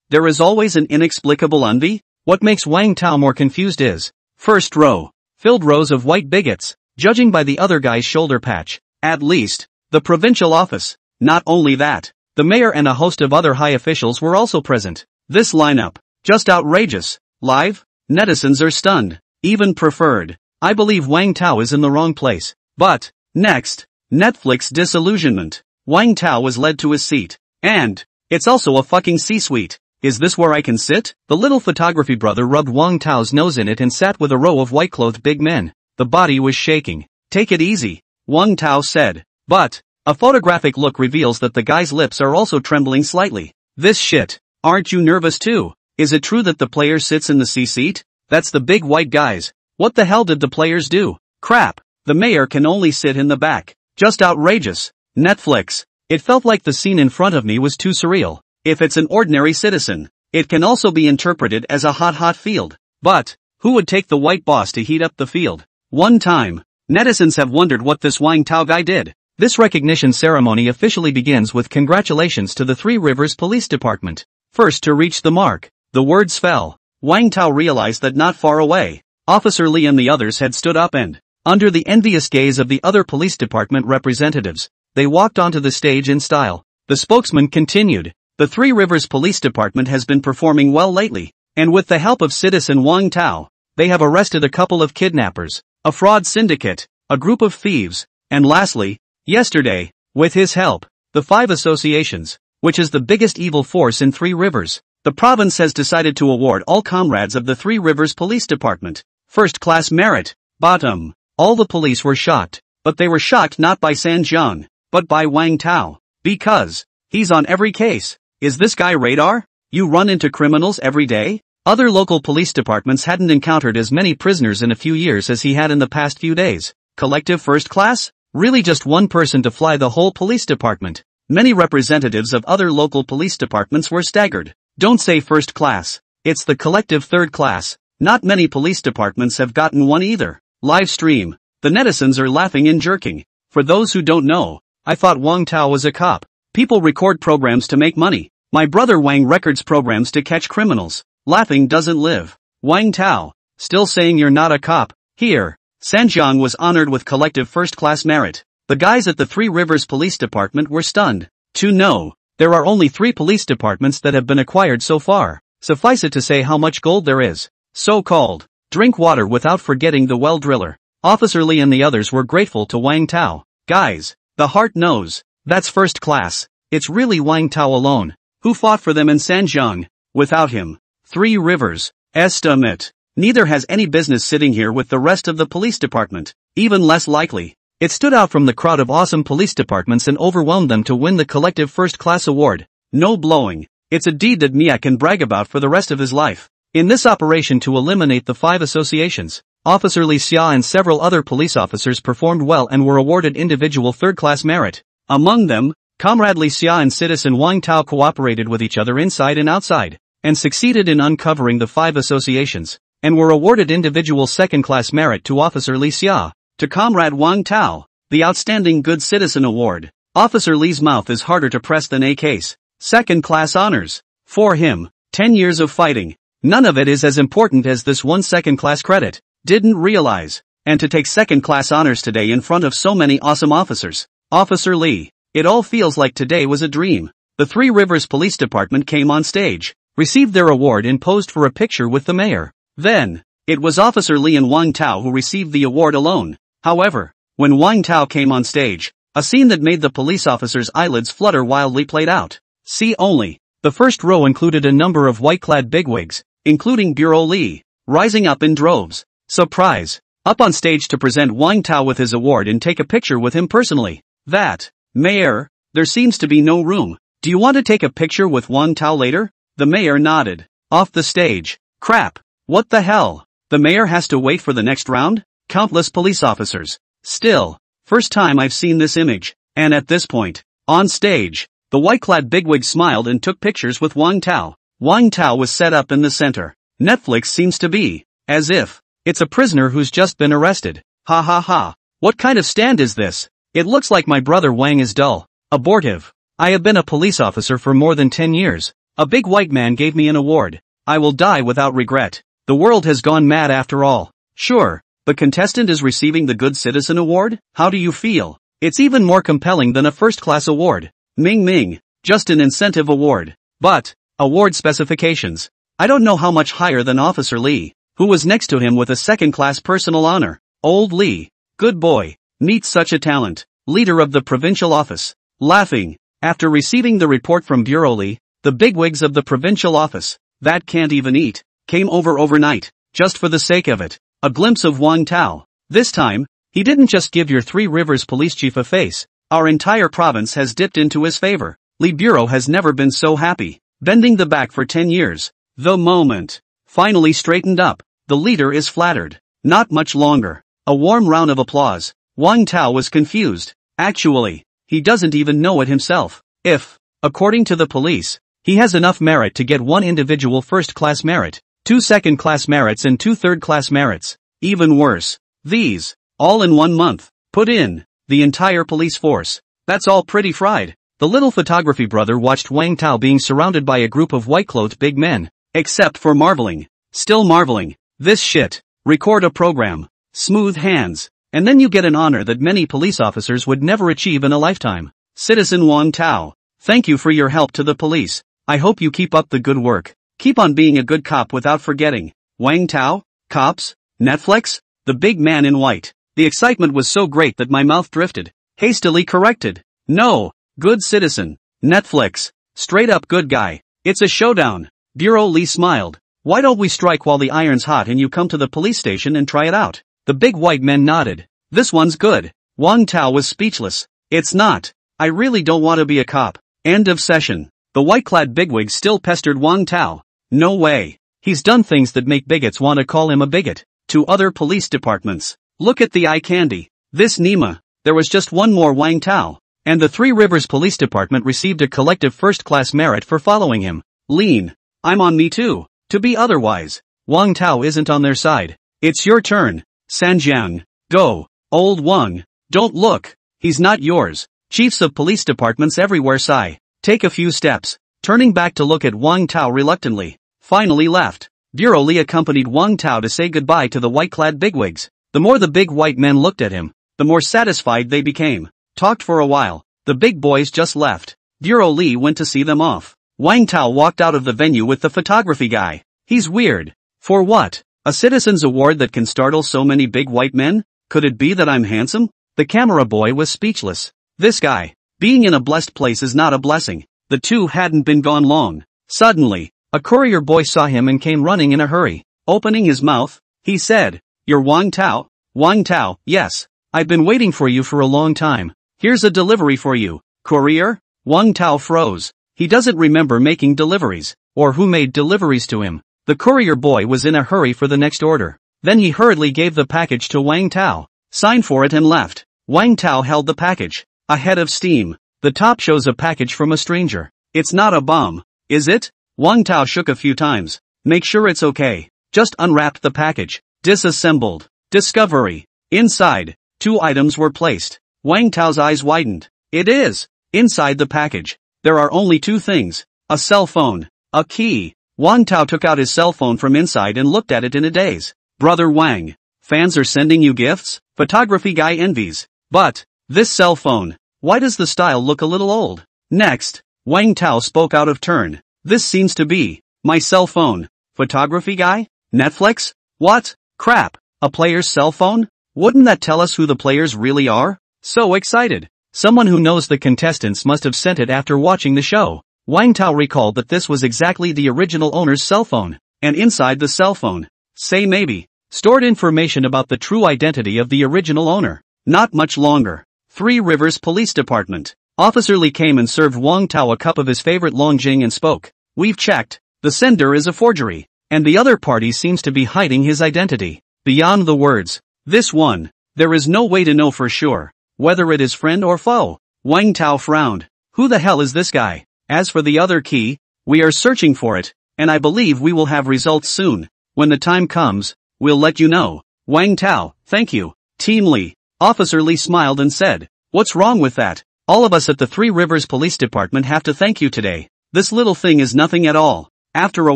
There is always an inexplicable envy. What makes Wang Tao more confused is, first row. Filled rows of white bigots, judging by the other guy's shoulder patch. At least, the provincial office. Not only that, the mayor and a host of other high officials were also present. This lineup, just outrageous. Live? Netizens are stunned. Even preferred. I believe Wang Tao is in the wrong place. But, next, Netflix disillusionment. Wang Tao was led to his seat. And, it's also a fucking C-suite. Is this where I can sit? The little photography brother rubbed Wang Tao's nose in it and sat with a row of white-clothed big men. The body was shaking. Take it easy, Wang Tao said. But, a photographic look reveals that the guy's lips are also trembling slightly. This shit. Aren't you nervous too? Is it true that the player sits in the C-seat? That's the big white guys. What the hell did the players do? Crap. The mayor can only sit in the back. Just outrageous. Netflix. It felt like the scene in front of me was too surreal. If it's an ordinary citizen, it can also be interpreted as a hot field. But, who would take the white boss to heat up the field? One time, netizens have wondered what this Wang Tao guy did. This recognition ceremony officially begins with congratulations to the Three Rivers Police Department. First to reach the mark, the words fell. Wang Tao realized that not far away, Officer Lee and the others had stood up and, under the envious gaze of the other police department representatives, they walked onto the stage in style. The spokesman continued. The Three Rivers Police Department has been performing well lately, and with the help of citizen Wang Tao, they have arrested a couple of kidnappers, a fraud syndicate, a group of thieves, and lastly, yesterday, with his help, the 5 associations, which is the biggest evil force in Three Rivers. The province has decided to award all comrades of the Three Rivers Police Department first-class merit. Bottom. All the police were shocked, but they were shocked not by Sanjiang, but by Wang Tao, because he's on every case. Is this guy radar? You run into criminals every day? Other local police departments hadn't encountered as many prisoners in a few years as he had in the past few days. Collective first class? Really just one person to fly the whole police department? Many representatives of other local police departments were staggered. Don't say first class. It's the collective third class. Not many police departments have gotten one either. Live stream. The netizens are laughing and jerking. For those who don't know, I thought Wang Tao was a cop. People record programs to make money. My brother Wang records programs to catch criminals. Laughing doesn't live. Wang Tao, still saying you're not a cop. Here, Sanjiang was honored with collective first-class merit. The guys at the Three Rivers Police Department were stunned. To know, there are only 3 police departments that have been acquired so far. Suffice it to say how much gold there is. So-called. Drink water without forgetting the well driller. Officer Lee and the others were grateful to Wang Tao. Guys, the heart knows. That's first class. It's really Wang Tao alone. Who fought for them in Sanjiang? Without him. Three Rivers. Estimate. Neither has any business sitting here with the rest of the police department. Even less likely. It stood out from the crowd of awesome police departments and overwhelmed them to win the collective first-class award. No blowing. It's a deed that Mia can brag about for the rest of his life. In this operation to eliminate the 5 associations, Officer Li Xia and several other police officers performed well and were awarded individual third-class merit. Among them, Comrade Li Xia and Citizen Wang Tao cooperated with each other inside and outside, and succeeded in uncovering the 5 associations, and were awarded individual second-class merit to Officer Li Xia. To Comrade Wang Tao, the Outstanding Good Citizen Award. Officer Li's mouth is harder to press than a case. Second-class honors. For him, 10 years of fighting. None of it is as important as this one second-class credit. Didn't realize. And to take second-class honors today in front of so many awesome officers. Officer Li. It all feels like today was a dream. The Three Rivers Police Department came on stage, received their award and posed for a picture with the mayor. Then, it was Officer Li and Wang Tao who received the award alone. However, when Wang Tao came on stage, a scene that made the police officers' eyelids flutter wildly played out. See only. The first row included a number of white-clad bigwigs, including Bureau Li, rising up in droves. Surprise! Up on stage to present Wang Tao with his award and take a picture with him personally. That, Mayor, there seems to be no room. Do you want to take a picture with Wang Tao later? The mayor nodded. Off the stage. Crap. What the hell? The mayor has to wait for the next round? Countless police officers. Still, first time I've seen this image. And at this point, on stage, the white-clad bigwig smiled and took pictures with Wang Tao. Wang Tao was set up in the center. Netflix seems to be, as if, it's a prisoner who's just been arrested. Ha ha ha. What kind of stand is this? It looks like my brother Wang is dull. Abortive. I have been a police officer for more than 10 years. A big white man gave me an award. I will die without regret. The world has gone mad after all. Sure, the contestant is receiving the Good Citizen Award? How do you feel? It's even more compelling than a first-class award. Ming Ming, just an incentive award. But, award specifications. I don't know how much higher than Officer Li, who was next to him with a second-class personal honor. Old Li. Good boy. Meet such a talent. Leader of the provincial office. Laughing. After receiving the report from Bureau Li, the bigwigs of the provincial office, that can't even eat, came over overnight, just for the sake of it. A glimpse of Wang Tao. This time, he didn't just give your Three Rivers police chief a face. Our entire province has dipped into his favor. Li Bureau has never been so happy. Bending the back for 10 years. The moment. Finally straightened up. The leader is flattered. Not much longer. A warm round of applause. Wang Tao was confused. Actually, he doesn't even know it himself. If, according to the police, he has enough merit to get 1 individual first-class merit, 2 second-class merits and 2 third-class merits. Even worse. These, all in 1 month. Put in, the entire police force. That's all pretty fried. The little photography brother watched Wang Tao being surrounded by a group of white-clothed big men. Except for marveling. Still marveling. This shit. Record a program. Smooth hands. And then you get an honor that many police officers would never achieve in a lifetime. Citizen Wang Tao, thank you for your help to the police. I hope you keep up the good work. Keep on being a good cop without forgetting. Wang Tao? Cops? Netflix? The big man in white. The excitement was so great that my mouth drifted. Hastily corrected. No. Good citizen. Netflix. Straight up good guy. It's a showdown. Bureau Li smiled. Why don't we strike while the iron's hot and you come to the police station and try it out? The big white men nodded. This one's good. Wang Tao was speechless. It's not. I really don't want to be a cop. End of session. The white-clad bigwig still pestered Wang Tao. No way. He's done things that make bigots want to call him a bigot. To other police departments. Look at the eye candy. This Nima. There was just one more Wang Tao. And the Three Rivers Police Department received a collective first-class merit for following him. Lean. I'm on me too. To be otherwise. Wang Tao isn't on their side. It's your turn. Sanjiang. Go. Old Wang. Don't look. He's not yours. Chiefs of police departments everywhere sigh. Take a few steps. Turning back to look at Wang Tao reluctantly. Finally left. Bureau Li accompanied Wang Tao to say goodbye to the white-clad bigwigs. The more the big white men looked at him, the more satisfied they became. Talked for a while. The big boys just left. Bureau Li went to see them off. Wang Tao walked out of the venue with the photography guy. He's weird. For what? A citizen's award that can startle so many big white men? Could it be that I'm handsome? The camera boy was speechless. This guy. Being in a blessed place is not a blessing. The two hadn't been gone long. Suddenly, a courier boy saw him and came running in a hurry. Opening his mouth, he said, "You're Wang Tao?" Wang Tao, yes. I've been waiting for you for a long time. Here's a delivery for you. Courier? Wang Tao froze. He doesn't remember making deliveries, or who made deliveries to him. The courier boy was in a hurry for the next order. Then he hurriedly gave the package to Wang Tao, signed for it and left. Wang Tao held the package. A head of steam. The top shows a package from a stranger. It's not a bomb, is it? Wang Tao shook a few times. Make sure it's okay. Just unwrapped the package. Disassembled. Discovery. Inside, 2 items were placed. Wang Tao's eyes widened. It is. Inside the package, there are only 2 things. A cell phone. A key. Wang Tao took out his cell phone from inside and looked at it in a daze. Brother Wang. Fans are sending you gifts? Photography guy envies. But, this cell phone. Why does the style look a little old? Next, Wang Tao spoke out of turn. This seems to be my cell phone. Photography guy? Netflix? What? Crap. A player's cell phone? Wouldn't that tell us who the players really are? So excited. Someone who knows the contestants must have sent it after watching the show. Wang Tao recalled that this was exactly the original owner's cell phone. And inside the cell phone, say maybe, stored information about the true identity of the original owner. Not much longer. Three Rivers Police Department. Officer Li came and served Wang Tao a cup of his favorite Longjing and spoke. We've checked. The sender is a forgery. And the other party seems to be hiding his identity. Beyond the words. This one. There is no way to know for sure. Whether it is friend or foe. Wang Tao frowned. Who the hell is this guy? As for the other key, we are searching for it. And I believe we will have results soon. When the time comes, we'll let you know. Wang Tao, thank you. Team Li. Officer Li smiled and said, what's wrong with that? All of us at the Three Rivers Police Department have to thank you today. This little thing is nothing at all. After a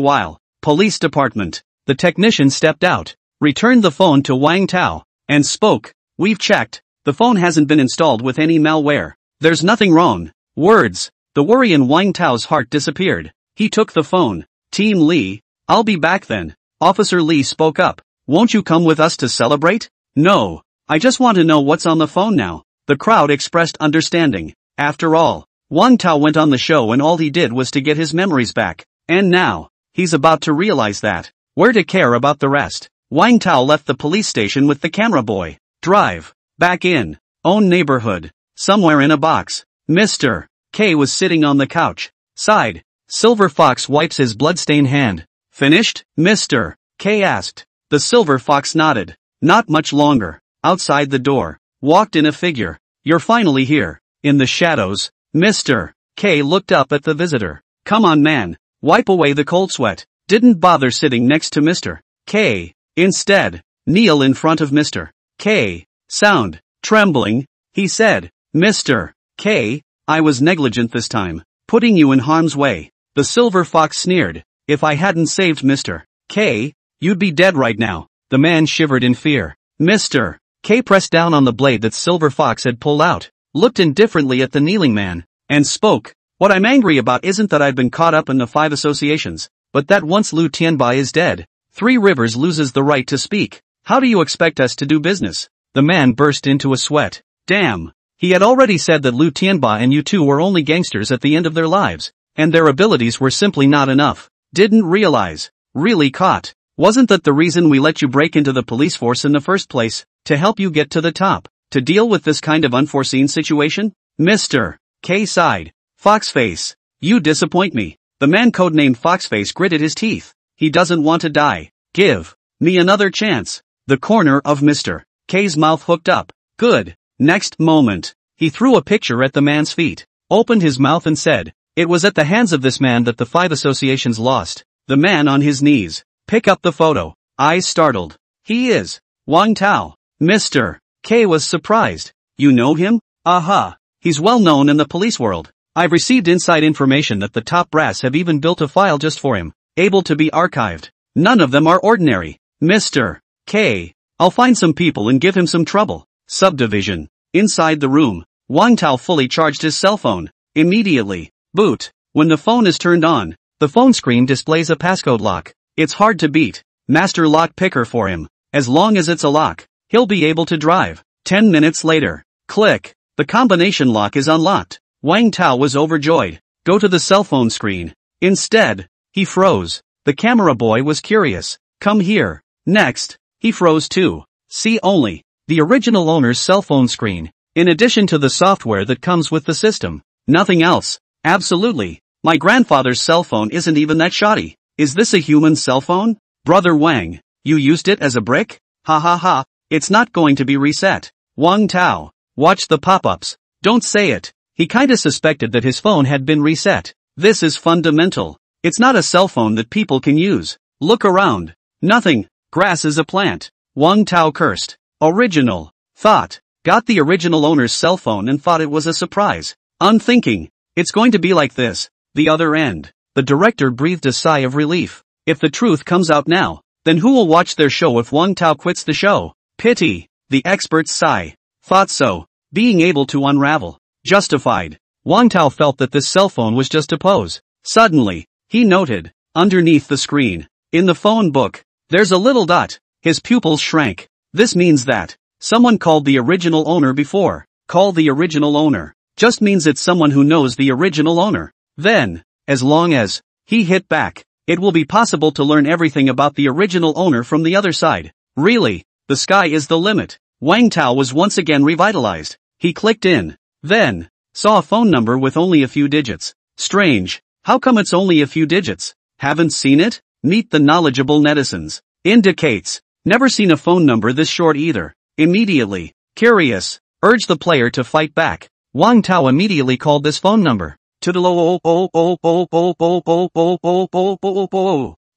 while, Police Department. The technician stepped out, returned the phone to Wang Tao, and spoke. We've checked. The phone hasn't been installed with any malware. There's nothing wrong. Words. The worry in Wang Tao's heart disappeared. He took the phone. Team Li, I'll be back then. Officer Li spoke up. Won't you come with us to celebrate? No. I just want to know what's on the phone now. The crowd expressed understanding. After all, Wang Tao went on the show and all he did was to get his memories back. And now, he's about to realize that. Where to care about the rest? Wang Tao left the police station with the camera boy. Drive. Back in. Own neighborhood. Somewhere in a box. Mr. K was sitting on the couch. Sighed. Silver Fox wipes his bloodstained hand. Finished? Mr. K asked. The Silver Fox nodded. Not much longer. Outside the door. Walked in a figure. You're finally here. In the shadows. Mr. K looked up at the visitor. Come on man. Wipe away the cold sweat. Didn't bother sitting next to Mr. K. Instead, kneel in front of Mr. K. Sound. Trembling. He said. Mr. K. I was negligent this time. Putting you in harm's way. The Silver Fox sneered. If I hadn't saved Mr. K. You'd be dead right now. The man shivered in fear. Mr. K pressed down on the blade that Silver Fox had pulled out, looked indifferently at the kneeling man, and spoke. What I'm angry about isn't that I've been caught up in the 5 associations, but that once Lu Tianbai is dead, Three Rivers loses the right to speak. How do you expect us to do business? The man burst into a sweat. Damn. He had already said that Lu Tianbai and you two were only gangsters at the end of their lives, and their abilities were simply not enough. Didn't realize. Really caught. Wasn't that the reason we let you break into the police force in the first place? To help you get to the top. To deal with this kind of unforeseen situation? Mr. K sighed. Fox face. You disappoint me. The man codenamed Foxface gritted his teeth. He doesn't want to die. Give me another chance. The corner of Mr. K's mouth hooked up. Good. Next moment, he threw a picture at the man's feet, opened his mouth and said, "It was at the hands of this man that the 5 associations lost." The man on his knees. Pick up the photo. Eyes startled. He is Wang Tao. Mr. K was surprised. You know him? Aha. He's well known in the police world. I've received inside information that the top brass have even built a file just for him, able to be archived. None of them are ordinary. Mr. K. I'll find some people and give him some trouble. Subdivision. Inside the room, Wang Tao fully charged his cell phone. Immediately. Boot. When the phone is turned on, the phone screen displays a passcode lock. It's hard to beat. Master lock picker for him. As long as it's a lock, he'll be able to drive. 10 minutes later. Click. The combination lock is unlocked. Wang Tao was overjoyed. Go to the cell phone screen. Instead, he froze. The camera boy was curious. Come here. Next, he froze too. See only the original owner's cell phone screen, in addition to the software that comes with the system. Nothing else. Absolutely. My grandfather's cell phone isn't even that shoddy. Is this a human cell phone? Brother Wang, you used it as a brick? Ha ha ha. It's not going to be reset. Wang Tao, watch the pop-ups. Don't say it. He kinda suspected that his phone had been reset. This is fundamental. It's not a cell phone that people can use. Look around. Nothing. Grass is a plant. Wang Tao cursed. Original. Thought. Got the original owner's cell phone and thought it was a surprise. Unthinking. It's going to be like this. The other end. The director breathed a sigh of relief. If the truth comes out now, then who will watch their show if Wang Tao quits the show? Pity. The experts sigh. Thought so. Being able to unravel. Justified. Wang Tao felt that this cell phone was just a pose. Suddenly, he noted, underneath the screen, in the phone book, there's a little dot. His pupils shrank. This means that someone called the original owner before. Call the original owner. Just means it's someone who knows the original owner. Then, as long as he hit back, it will be possible to learn everything about the original owner from the other side. Really, the sky is the limit. Wang Tao was once again revitalized. He clicked in. Then, saw a phone number with only a few digits. Strange. How come it's only a few digits? Haven't seen it? Meet the knowledgeable netizens. Indicates. Never seen a phone number this short either. Immediately. Curious. Urged the player to fight back. Wang Tao immediately called this phone number.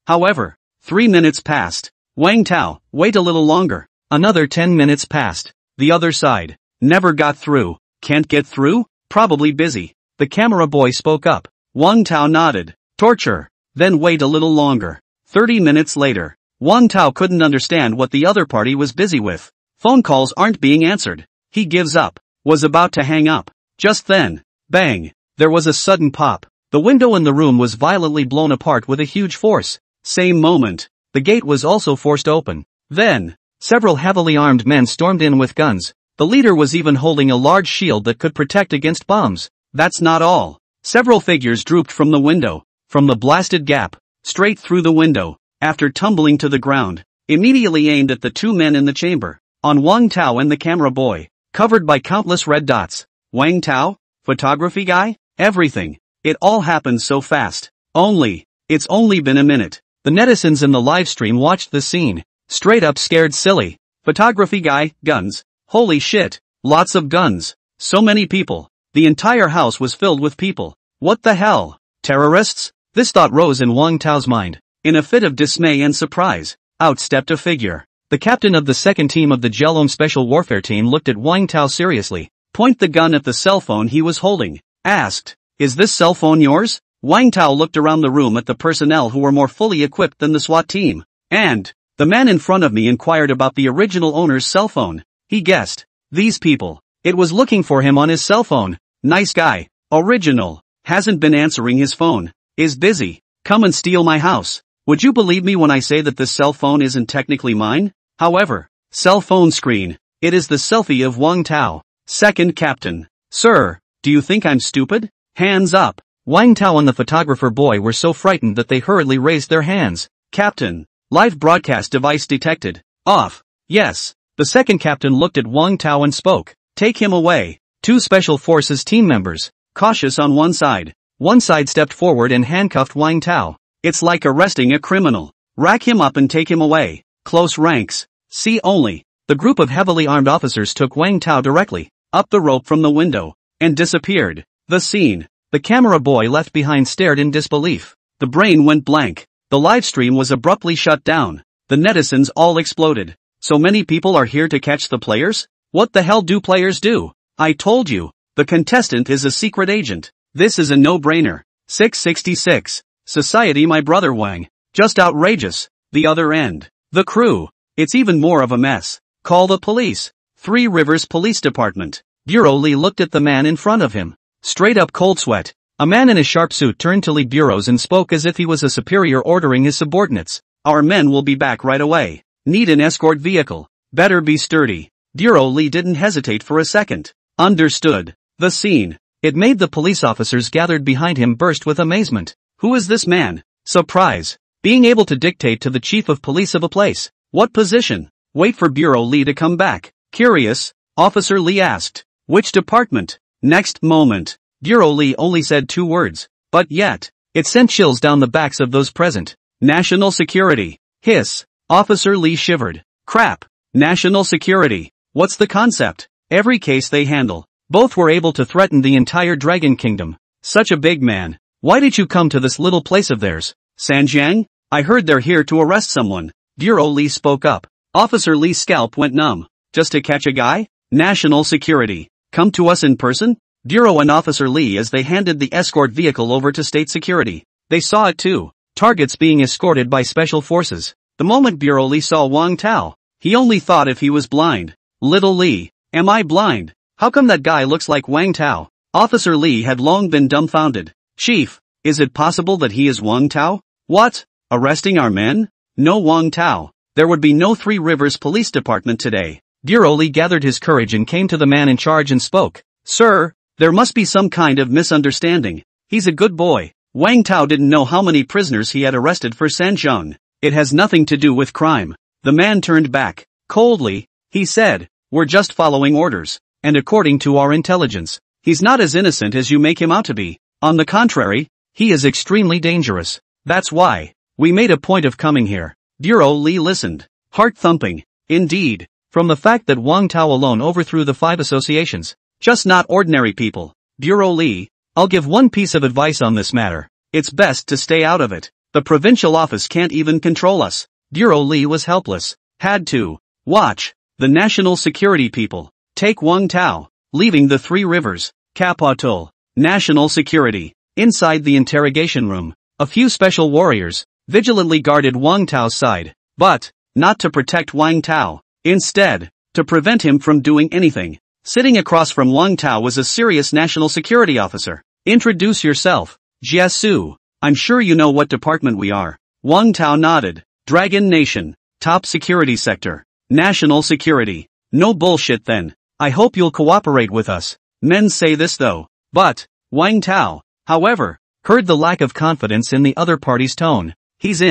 However, 3 minutes passed. Wang Tao, wait a little longer. Another 10 minutes passed. The other side. Never got through. Can't get through? Probably busy. The camera boy spoke up. Wang Tao nodded. Torture. Then wait a little longer. 30 minutes later. Wang Tao couldn't understand what the other party was busy with. Phone calls aren't being answered. He gives up. Was about to hang up. Just then. Bang. There was a sudden pop. The window in the room was violently blown apart with a huge force. Same moment. The gate was also forced open. Then, several heavily armed men stormed in with guns. The leader was even holding a large shield that could protect against bombs. That's not all. Several figures drooped from the window, from the blasted gap, straight through the window, after tumbling to the ground, immediately aimed at the 2 men in the chamber, on Wang Tao and the camera boy, covered by countless red dots. Wang Tao? Photography guy? Everything. It all happened so fast. It's only been a minute. The netizens in the live stream watched the scene, straight up scared silly. Photography guy, guns. Holy shit, lots of guns. So many people. The entire house was filled with people. What the hell? Terrorists? This thought rose in Wang Tao's mind. In a fit of dismay and surprise, out stepped a figure. The captain of the second team of the Jelong Special Warfare Team looked at Wang Tao seriously, pointed the gun at the cell phone he was holding, asked, "Is this cell phone yours?" Wang Tao looked around the room at the personnel who were more fully equipped than the SWAT team. And, the man in front of me inquired about the original owner's cell phone. He guessed. These people. It was looking for him on his cell phone. Nice guy. Original. Hasn't been answering his phone. Is busy. Come and steal my house. Would you believe me when I say that this cell phone isn't technically mine? However, cell phone screen. It is the selfie of Wang Tao. Second captain. Sir, do you think I'm stupid? Hands up. Wang Tao and the photographer boy were so frightened that they hurriedly raised their hands. Captain. Live broadcast device detected. Off. Yes. The second captain looked at Wang Tao and spoke. Take him away. 2 special forces team members. Cautious on one side. One side stepped forward and handcuffed Wang Tao. It's like arresting a criminal. Rack him up and take him away. Close ranks. See only. The group of heavily armed officers took Wang Tao directly up the rope from the window and disappeared. The scene. The camera boy left behind stared in disbelief. The brain went blank. The live stream was abruptly shut down. The netizens all exploded. So many people are here to catch the players? What the hell do players do? I told you. The contestant is a secret agent. This is a no-brainer. 666. Society my brother Wang. Just outrageous. The other end. The crew. It's even more of a mess. Call the police. Three Rivers Police Department. Bureau Lee looked at the man in front of him. Straight up cold sweat. A man in a sharp suit turned to lead bureaus and spoke as if he was a superior ordering his subordinates. Our men will be back right away. Need an escort vehicle. Better be sturdy. Bureau Lee didn't hesitate for a second. Understood. The scene. It made the police officers gathered behind him burst with amazement. Who is this man? Surprise. Being able to dictate to the chief of police of a place. What position? Wait for Bureau Lee to come back. Curious, Officer Lee asked. Which department? Next moment. Bureau Lee only said 2 words. But yet, it sent chills down the backs of those present. National Security. Hiss. Officer Lee shivered. Crap. National Security. What's the concept? Every case they handle. Both were able to threaten the entire Dragon Kingdom. Such a big man. Why did you come to this little place of theirs? Sanjiang? I heard they're here to arrest someone. Bureau Lee spoke up. Officer Lee's scalp went numb. Just to catch a guy? National Security. Come to us in person? Bureau and Officer Lee as they handed the escort vehicle over to State Security. They saw it too. Targets being escorted by special forces. The moment Bureau Lee saw Wang Tao, he only thought if he was blind. Little Lee, am I blind? How come that guy looks like Wang Tao? Officer Lee had long been dumbfounded. Chief, is it possible that he is Wang Tao? What? Arresting our men? No Wang Tao. There would be no Three Rivers Police Department today. Bureau Lee gathered his courage and came to the man in charge and spoke. Sir, there must be some kind of misunderstanding. He's a good boy. Wang Tao didn't know how many prisoners he had arrested for Sanjiang. It has nothing to do with crime. The man turned back. Coldly, he said, we're just following orders. And according to our intelligence, he's not as innocent as you make him out to be. On the contrary, he is extremely dangerous. That's why we made a point of coming here. Bureau Lee listened. Heart thumping. Indeed. From the fact that Wang Tao alone overthrew the 5 associations. Just not ordinary people. Bureau Lee, I'll give one piece of advice on this matter. It's best to stay out of it. The provincial office can't even control us. Bureau Lee was helpless. Had to. Watch. The national security people. Take Wang Tao. Leaving the Three Rivers. Capital. National security. Inside the interrogation room. A few special warriors vigilantly guarded Wang Tao's side. But, not to protect Wang Tao. Instead, to prevent him from doing anything. Sitting across from Wang Tao was a serious national security officer. Introduce yourself. Jiasu. I'm sure you know what department we are. Wang Tao nodded. Dragon Nation. Top security sector. National security. No bullshit then. I hope you'll cooperate with us. Men say this though. But, Wang Tao, however, heard the lack of confidence in the other party's tone. He's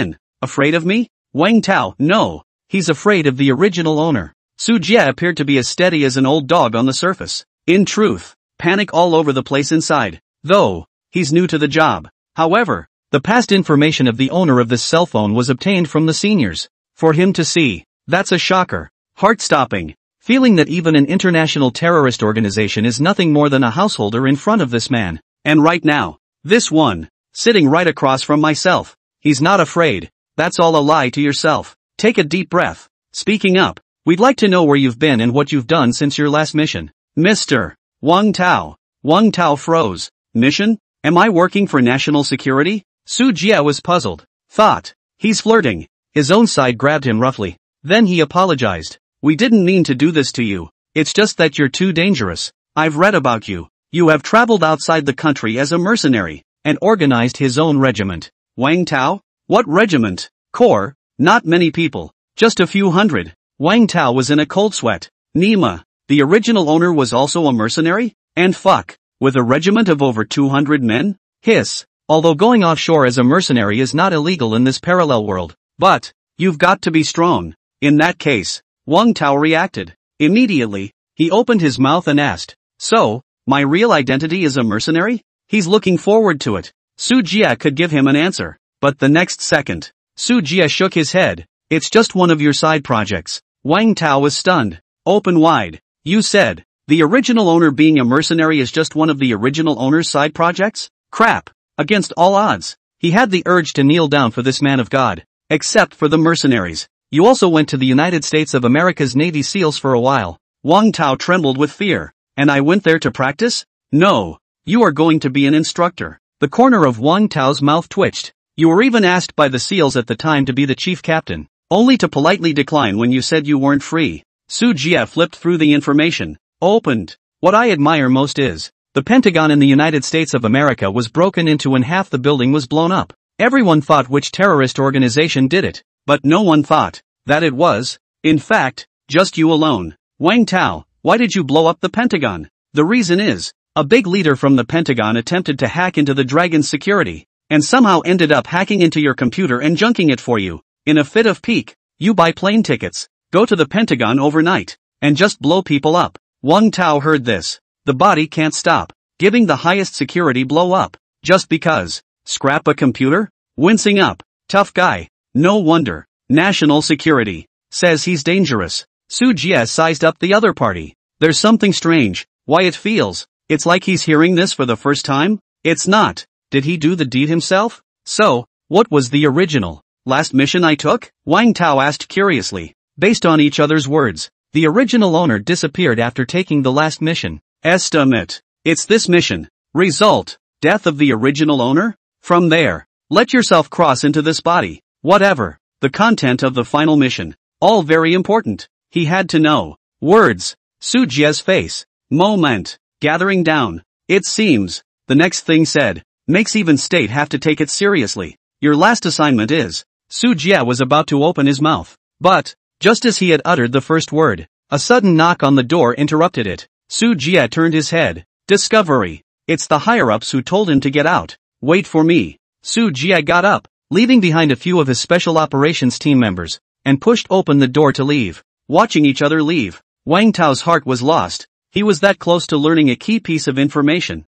afraid of me? Wang Tao, no. He's afraid of the original owner. Su Jie appeared to be as steady as an old dog on the surface. In truth, panic all over the place inside. Though, he's new to the job. However, the past information of the owner of this cell phone was obtained from the seniors. For him to see, that's a shocker. Heart-stopping. Feeling that even an international terrorist organization is nothing more than a householder in front of this man. And right now, this one, sitting right across from myself. He's not afraid. That's all a lie to yourself. Take a deep breath. Speaking up, we'd like to know where you've been and what you've done since your last mission. Mr. Wang Tao. Wang Tao froze. Mission? Am I working for national security? Su Jie was puzzled. Thought, he's flirting. His own side grabbed him roughly. Then he apologized. We didn't mean to do this to you. It's just that you're too dangerous. I've read about you. You have traveled outside the country as a mercenary, and organized his own regiment. Wang Tao? What regiment? Corps? Not many people. Just a few hundred. Wang Tao was in a cold sweat. Nima, the original owner was also a mercenary? And fuck, with a regiment of over 200 men? Hiss. Although going offshore as a mercenary is not illegal in this parallel world. But, you've got to be strong. In that case, Wang Tao reacted. Immediately, he opened his mouth and asked, so, my real identity is a mercenary? He's looking forward to it. Su Jia could give him an answer. But the next second, Su Jia shook his head. It's just one of your side projects. Wang Tao was stunned. Open wide. You said, the original owner being a mercenary is just one of the original owner's side projects? Crap. Against all odds, he had the urge to kneel down for this man of God. Except for the mercenaries. You also went to the United States of America's Navy SEALs for a while. Wang Tao trembled with fear. And I went there to practice? No. You are going to be an instructor. The corner of Wang Tao's mouth twitched. You were even asked by the SEALs at the time to be the chief captain, only to politely decline when you said you weren't free. Su Jia flipped through the information. Opened. What I admire most is, the Pentagon in the United States of America was broken into and half the building was blown up. Everyone thought which terrorist organization did it, but no one thought that it was, in fact, just you alone. Wang Tao, why did you blow up the Pentagon? The reason is, a big leader from the Pentagon attempted to hack into the Dragon's security, and somehow ended up hacking into your computer and junking it for you. In a fit of pique, you buy plane tickets, go to the Pentagon overnight, and just blow people up. Wang Tao heard this. The body can't stop giving the highest security blow up, just because. Scrap a computer? Wincing up. Tough guy. No wonder. National security. Says he's dangerous. Su Jia sized up the other party. There's something strange. Why it feels. It's like he's hearing this for the first time? It's not. Did he do the deed himself? So, what was the original last mission I took? Wang Tao asked curiously. Based on each other's words, the original owner disappeared after taking the last mission. Estimate. It's this mission. Result. Death of the original owner? From there, let yourself cross into this body. Whatever. The content of the final mission. All very important. He had to know. Words. Su Jia's face. Moment. Gathering down. It seems. The next thing said. Makes even state have to take it seriously. Your last assignment is. Su Jia was about to open his mouth. But, just as he had uttered the first word, a sudden knock on the door interrupted it. Su Jia turned his head. Discovery. It's the higher-ups who told him to get out. Wait for me. Su Jia got up, leaving behind a few of his special operations team members, and pushed open the door to leave. Watching each other leave, Wang Tao's heart was lost. He was that close to learning a key piece of information.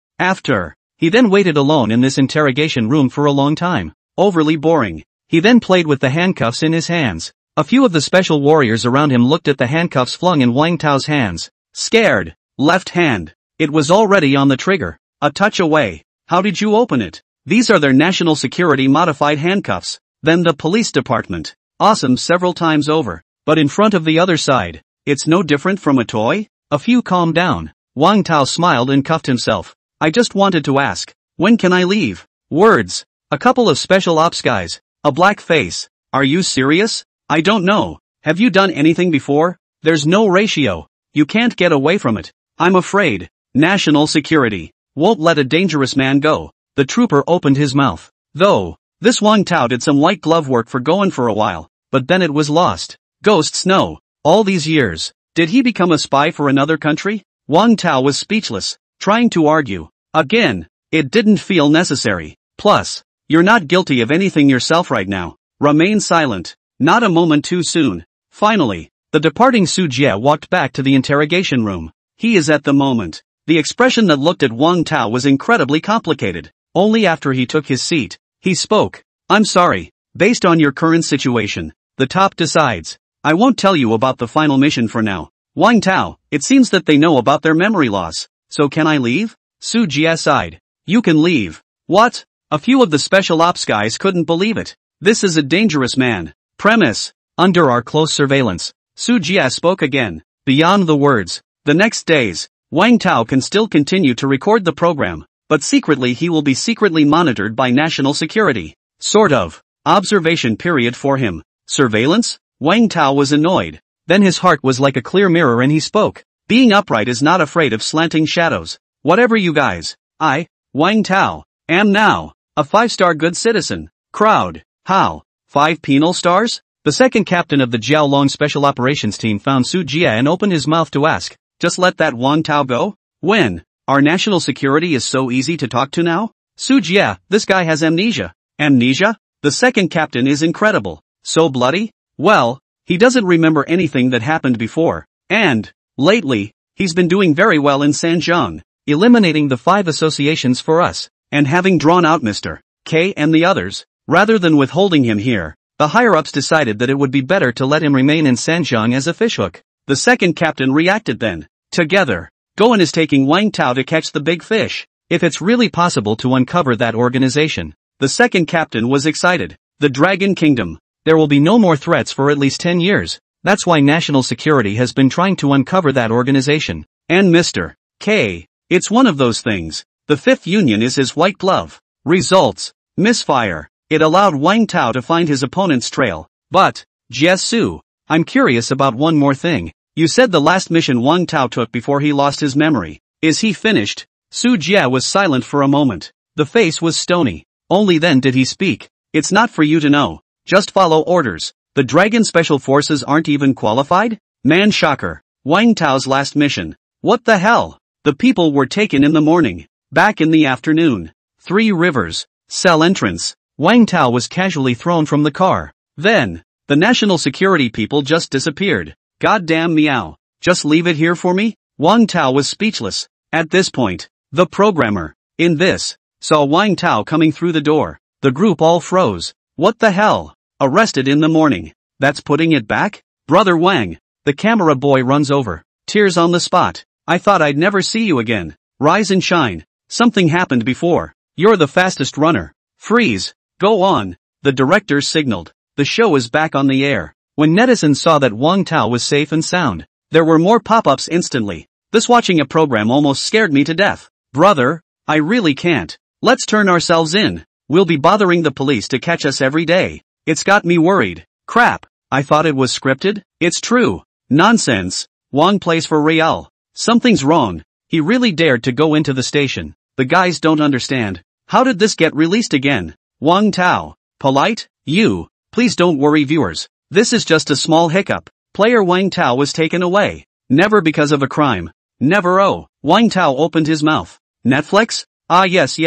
He then waited alone in this interrogation room for a long time. Overly boring. He then played with the handcuffs in his hands. A few of the special warriors around him looked at the handcuffs flung in Wang Tao's hands. Scared. Left hand. It was already on the trigger. A touch away. How did you open it? These are their national security modified handcuffs. Then the police department. Awesome several times over. But in front of the other side, it's no different from a toy? A few calmed down. Wang Tao smiled and cuffed himself. I just wanted to ask, when can I leave? Words. A couple of special ops guys. A black face. Are you serious? I don't know. Have you done anything before? There's no ratio. You can't get away from it. I'm afraid. National security won't let a dangerous man go. The trooper opened his mouth. Though, this Wang Tao did some white glove work for going for a while, but then it was lost. Ghosts no. All these years, did he become a spy for another country? Wang Tao was speechless, trying to argue. Again, it didn't feel necessary. Plus, you're not guilty of anything yourself right now. Remain silent. Not a moment too soon. Finally, the departing Su Jia walked back to the interrogation room. He is at the moment. The expression that looked at Wang Tao was incredibly complicated. Only after he took his seat, he spoke. I'm sorry. Based on your current situation, the top decides. I won't tell you about the final mission for now. Wang Tao, it seems that they know about their memory loss. So can I leave? Su Jia sighed. You can leave. What? A few of the special ops guys couldn't believe it. This is a dangerous man. Premise. Under our close surveillance. Su Jia spoke again. Beyond the words. The next days, Wang Tao can still continue to record the program, but secretly he will be secretly monitored by national security. Sort of. Observation period for him. Surveillance? Wang Tao was annoyed. Then his heart was like a clear mirror and he spoke. Being upright is not afraid of slanting shadows. Whatever you guys. I, Wang Tao, am now a 5-star good citizen. Crowd. How? 5 penal stars? The second captain of the Jiaolong Special Operations Team found Su Jia and opened his mouth to ask, just let that Wang Tao go? When? Our national security is so easy to talk to now? Su Jia, this guy has amnesia. Amnesia? The second captain is incredible. So bloody? Well, he doesn't remember anything that happened before. And, lately, he's been doing very well in Sanjiang. eliminating the 5 associations for us, and having drawn out Mr. K and the others, rather than withholding him here, the higher-ups decided that it would be better to let him remain in Sanjiang as a fishhook. The second captain reacted then. Together, Goen is taking Wang Tao to catch the big fish. If it's really possible to uncover that organization. The second captain was excited. The Dragon Kingdom. There will be no more threats for at least 10 years. That's why national security has been trying to uncover that organization. And Mr. K. It's one of those things. The Fifth Union is his white glove. Results. Misfire. It allowed Wang Tao to find his opponent's trail. But, Jie, I'm curious about one more thing. You said the last mission Wang Tao took before he lost his memory. Is he finished? Su Jie was silent for a moment. The face was stony. Only then did he speak. It's not for you to know. Just follow orders. The Dragon Special Forces aren't even qualified? Man shocker. Wang Tao's last mission. What the hell? The people were taken in the morning. Back in the afternoon. 3 Rivers. Cell entrance. Wang Tao was casually thrown from the car. Then, the national security people just disappeared. Goddamn meow. Just leave it here for me? Wang Tao was speechless. At this point, the programmer, in this, saw Wang Tao coming through the door. The group all froze. What the hell? Arrested in the morning. That's putting it back? Brother Wang. The camera boy runs over. Tears on the spot. I thought I'd never see you again. Rise and shine. Something happened before. You're the fastest runner. Freeze. Go on. The director signaled. The show is back on the air. When netizens saw that Wang Tao was safe and sound, there were more pop-ups instantly. This watching a program almost scared me to death. Brother, I really can't. Let's turn ourselves in. We'll be bothering the police to catch us every day. It's got me worried. Crap. I thought it was scripted? It's true. Nonsense. Wang plays for real. Something's wrong. He really dared to go into the station. The guys don't understand. How did this get released again? Wang Tao. Polite? You. Please don't worry viewers. This is just a small hiccup. Player Wang Tao was taken away. Never because of a crime. Never. Oh. Wang Tao opened his mouth. Netflix? Ah yes.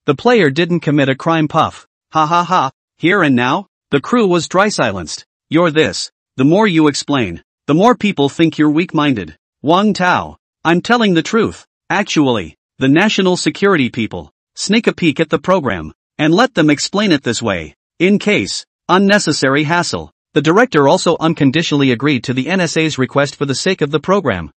The player didn't commit a crime puff. Ha ha ha. Here and now? The crew was dry silenced. You're this. The more you explain, the more people think you're weak-minded. Wang Tao. I'm telling the truth. Actually, the national security people. Sneak a peek at the program. And let them explain it this way. In case. Unnecessary hassle. The director also unconditionally agreed to the NSA's request for the sake of the program.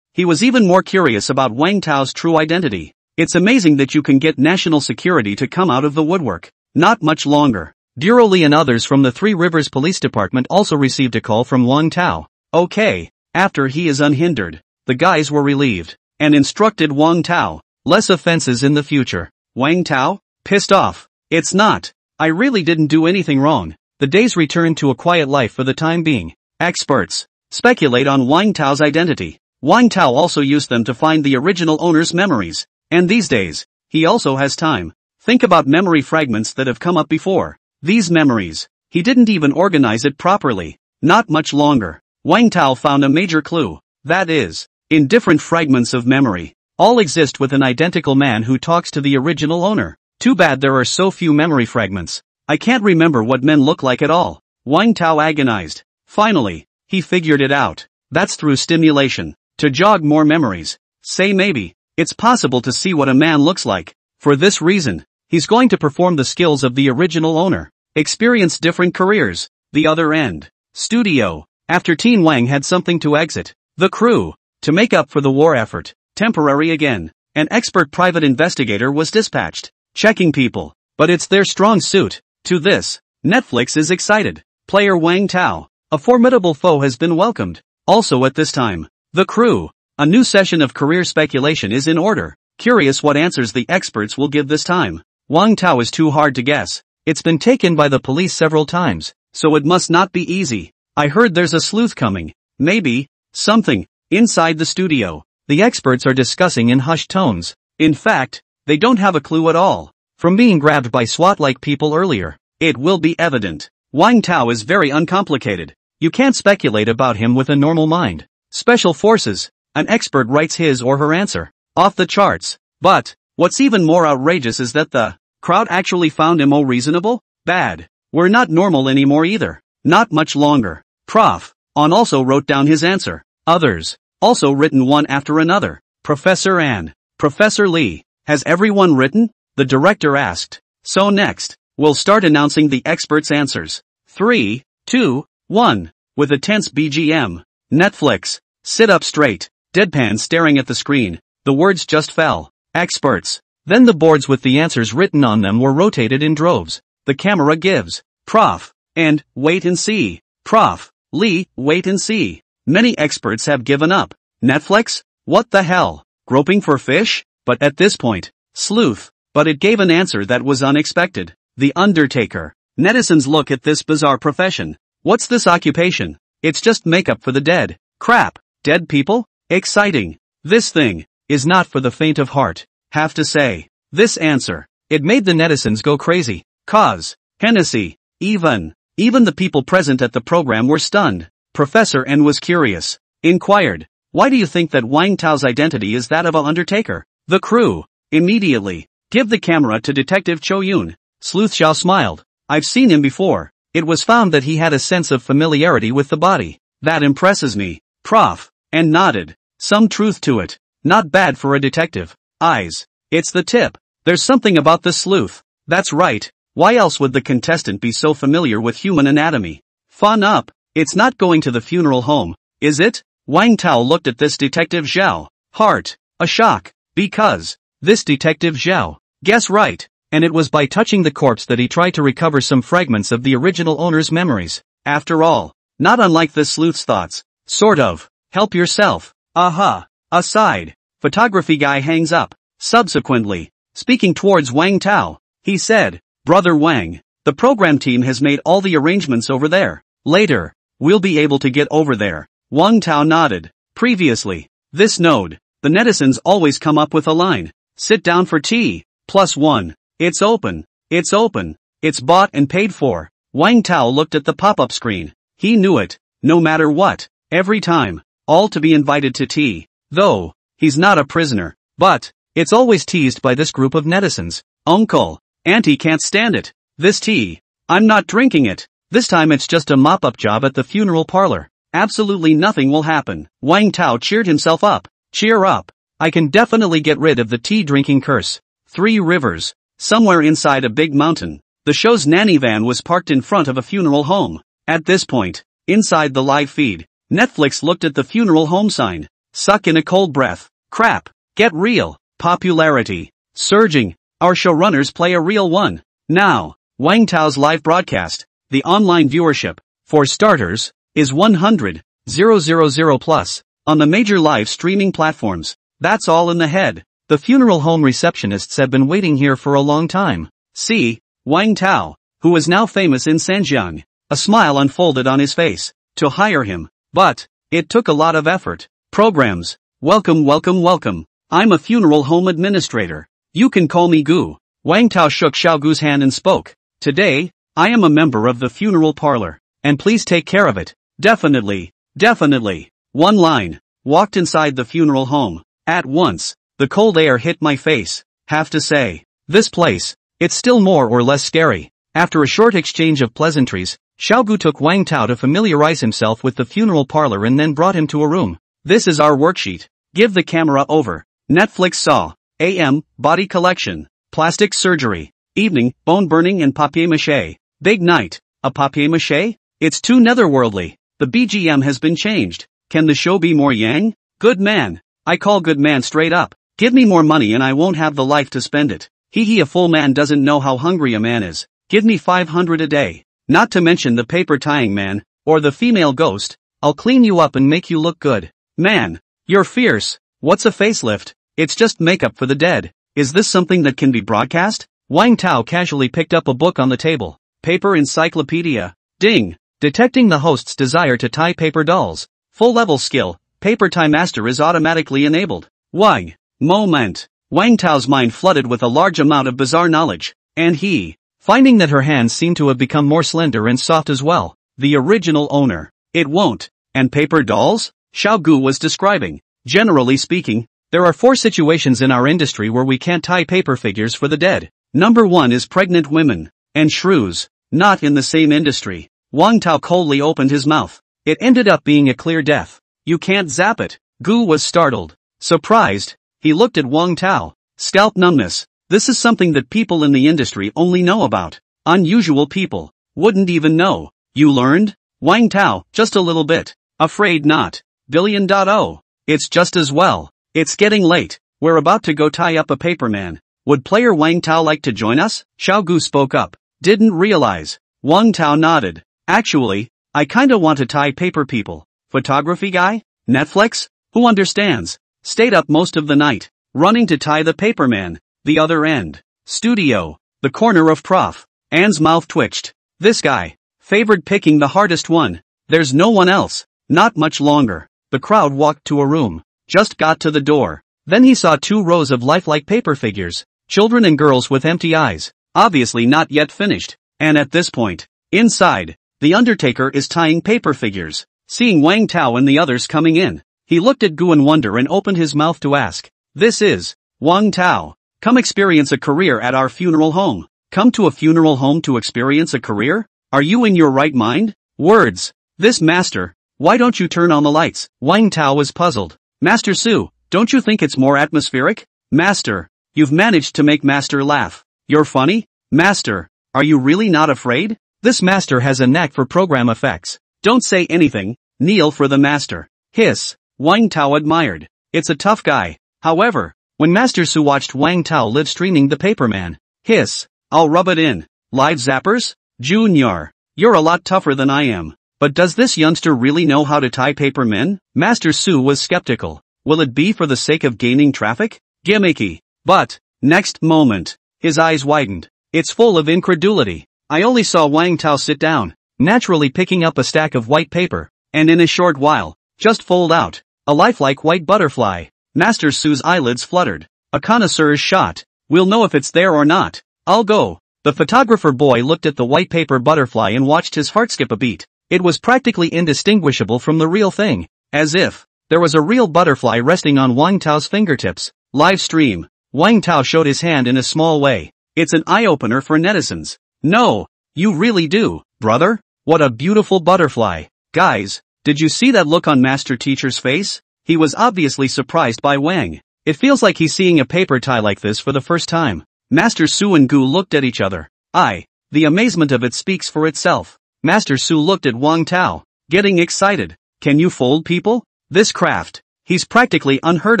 He was even more curious about Wang Tao's true identity. It's amazing that you can get national security to come out of the woodwork. Not much longer. Duro Li and others from the 3 Rivers Police Department also received a call from Wang Tao. Okay. After he is unhindered, the guys were relieved, and instructed Wang Tao, less offenses in the future. Wang Tao? Pissed off. It's not. I really didn't do anything wrong. The days returned to a quiet life for the time being. Experts speculate on Wang Tao's identity. Wang Tao also used them to find the original owner's memories. And these days, he also has time. Think about memory fragments that have come up before. These memories. He didn't even organize it properly. Not much longer. Wang Tao found a major clue. That is, in different fragments of memory, all exist with an identical man who talks to the original owner. Too bad there are so few memory fragments. I can't remember what men look like at all. Wang Tao agonized. Finally, he figured it out. That's through stimulation. To jog more memories. Say maybe, it's possible to see what a man looks like. For this reason, he's going to perform the skills of the original owner. Experience different careers. The other end. Studio. After Teen Wang had something to exit. The crew. To make up for the war effort. Temporary again. An expert private investigator was dispatched. Checking people. But it's their strong suit. To this, Netflix is excited. Player Wang Tao. A formidable foe has been welcomed. Also at this time, the crew. A new session of career speculation is in order. Curious what answers the experts will give this time. Wang Tao is too hard to guess. It's been taken by the police several times, so it must not be easy. I heard there's a sleuth coming. Maybe. Something. Inside the studio. The experts are discussing in hushed tones. In fact, they don't have a clue at all. From being grabbed by SWAT-like people earlier, it will be evident. Wang Tao is very uncomplicated. You can't speculate about him with a normal mind. Special forces. An expert writes his or her answer. Off the charts. But, what's even more outrageous is that the crowd actually found him reasonable? Bad. We're not normal anymore either. Not much longer. Prof. On also wrote down his answer. Others. Also written one after another. Professor Ann. Professor Lee. Has everyone written? The director asked. So next, we'll start announcing the experts' answers. 3, 2, 1. With a tense BGM. Netflix. Sit up straight. Deadpan staring at the screen. The words just fell. Experts. Then the boards with the answers written on them were rotated in droves. The camera gives. Prof. And, wait and see. Prof. Lee, wait and see. Many experts have given up. Netflix? What the hell? Groping for fish? But at this point, sleuth. But it gave an answer that was unexpected. The Undertaker. Netizens look at this bizarre profession. What's this occupation? It's just makeup for the dead. Crap. Dead people? Exciting. This thing is not for the faint of heart. Have to say. This answer. It made the netizens go crazy. Cause. Hennessy. Even the people present at the program were stunned. Professor N was curious. Inquired. Why do you think that Wang Tao's identity is that of an Undertaker? The crew. Immediately. Give the camera to Detective Cho Yun. Sleuth Xiao smiled. I've seen him before. It was found that he had a sense of familiarity with the body. That impresses me. Prof. And nodded. Some truth to it. Not bad for a detective. Eyes. It's the tip. There's something about the sleuth. That's right. Why else would the contestant be so familiar with human anatomy? Fun up. It's not going to the funeral home, is it? Wang Tao looked at this Detective Zhao. Heart. A shock. Because. This Detective Zhao. Guess right. And it was by touching the corpse that he tried to recover some fragments of the original owner's memories. After all. Not unlike the sleuth's thoughts. Sort of. Help yourself. Aha. Aside. Photography guy hangs up. Subsequently. Speaking towards Wang Tao. He said. Brother Wang. The program team has made all the arrangements over there. Later. We'll be able to get over there. Wang Tao nodded. Previously. This node. The netizens always come up with a line. Sit down for tea. +1. It's open. It's open. It's bought and paid for. Wang Tao looked at the pop-up screen. He knew it. No matter what. Every time. All to be invited to tea. Though. He's not a prisoner. But. It's always teased by this group of netizens. Uncle. Auntie can't stand it. This tea. I'm not drinking it. This time it's just a mop-up job at the funeral parlor. Absolutely nothing will happen. Wang Tao cheered himself up. Cheer up. I can definitely get rid of the tea-drinking curse. 3 Rivers. Somewhere inside a big mountain. The show's nanny van was parked in front of a funeral home. At this point, inside the live feed, Netflix looked at the funeral home sign. Suck in a cold breath. Crap. Get real. Popularity. Surging. Our showrunners play a real one. Now, Wang Tao's live broadcast. The online viewership, for starters, is 100,000 plus, on the major live streaming platforms. That's all in the head. The funeral home receptionists have been waiting here for a long time. See, Wang Tao, who was now famous in Zhejiang. A smile unfolded on his face. To hire him. But, it took a lot of effort. Programs. Welcome, welcome, welcome. I'm a funeral home administrator. You can call me Gu. Wang Tao shook Xiao Gu's hand and spoke. Today, I am a member of the funeral parlor. And please take care of it. Definitely. Definitely. One line. Walked inside the funeral home. At once, the cold air hit my face. Have to say, this place, it's still more or less scary. After a short exchange of pleasantries, Xiao Gu took Wang Tao to familiarize himself with the funeral parlor and then brought him to a room. This is our worksheet. Give the camera over. Netflix saw. AM, body collection. Plastic surgery. Evening, bone burning and papier-mâché. Big night. A papier-mâché? It's too netherworldly. The BGM has been changed. Can the show be more yang? Good man. I call good man straight up. Give me more money and I won't have the life to spend it. Hee a full man doesn't know how hungry a man is. Give me 500 a day. Not to mention the paper tying man, or the female ghost. I'll clean you up and make you look good. Man, you're fierce. What's a facelift? It's just makeup for the dead. Is this something that can be broadcast? Wang Tao casually picked up a book on the table. Paper encyclopedia. Ding. Detecting the host's desire to tie paper dolls. Full level skill. Paper tie master is automatically enabled. Wang. Moment. Wang Tao's mind flooded with a large amount of bizarre knowledge. And he, finding that her hands seemed to have become more slender and soft as well. The original owner. It won't. And paper dolls? Xiao Gu was describing. Generally speaking, there are 4 situations in our industry where we can't tie paper figures for the dead. Number 1 is pregnant women. And shrews. Not in the same industry. Wang Tao coldly opened his mouth. It ended up being a clear death. You can't zap it. Gu was startled. Surprised, he looked at Wang Tao. Scalp numbness. This is something that people in the industry only know about. Unusual people wouldn't even know. You learned? Wang Tao, just a little bit. Afraid not. Billion.0. It's just as well. It's getting late. We're about to go tie up a paperman. Would player Wang Tao like to join us? Xiao Gu spoke up. Didn't realize. Wang Tao nodded. Actually, I kinda want to tie paper people. Photography guy? Netflix? Who understands? Stayed up most of the night, running to tie the paperman. The other end. Studio. The corner of Prof. Anne's mouth twitched. This guy. Favored picking the hardest one. There's no one else. Not much longer. The crowd walked to a room. Just got to the door. Then he saw 2 rows of lifelike paper figures. Children and girls with empty eyes. Obviously not yet finished. And at this point, inside, the Undertaker is tying paper figures. Seeing Wang Tao and the others coming in, he looked at Gu in wonder and opened his mouth to ask. This is Wang Tao. Come experience a career at our funeral home. Come to a funeral home to experience a career? Are you in your right mind? Words. This master. Why don't you turn on the lights? Wang Tao was puzzled. Master Su, don't you think it's more atmospheric? Master. You've managed to make Master laugh. You're funny? Master. Are you really not afraid? This master has a knack for program effects. Don't say anything. Kneel for the master. Hiss. Wang Tao admired. It's a tough guy. However, when Master Su watched Wang Tao live streaming the paperman, hiss. I'll rub it in. Live zappers? Junior. You're a lot tougher than I am. But does this youngster really know how to tie papermen? Master Su was skeptical. Will it be for the sake of gaining traffic? Gimmicky. But, next moment, his eyes widened. It's full of incredulity. I only saw Wang Tao sit down, naturally picking up a stack of white paper, and in a short while, just fold out, a lifelike white butterfly. Master Su's eyelids fluttered. A connoisseur's shot. We'll know if it's there or not. I'll go. The photographer boy looked at the white paper butterfly and watched his heart skip a beat. It was practically indistinguishable from the real thing, as if there was a real butterfly resting on Wang Tao's fingertips. Live stream. Wang Tao showed his hand in a small way. It's an eye-opener for netizens. No, you really do, brother. What a beautiful butterfly. Guys, did you see that look on Master Teacher's face? He was obviously surprised by Wang. It feels like he's seeing a paper tie like this for the first time. Master Su and Gu looked at each other. The amazement of it speaks for itself. Master Su looked at Wang Tao, getting excited. Can you fold people? This craft. He's practically unheard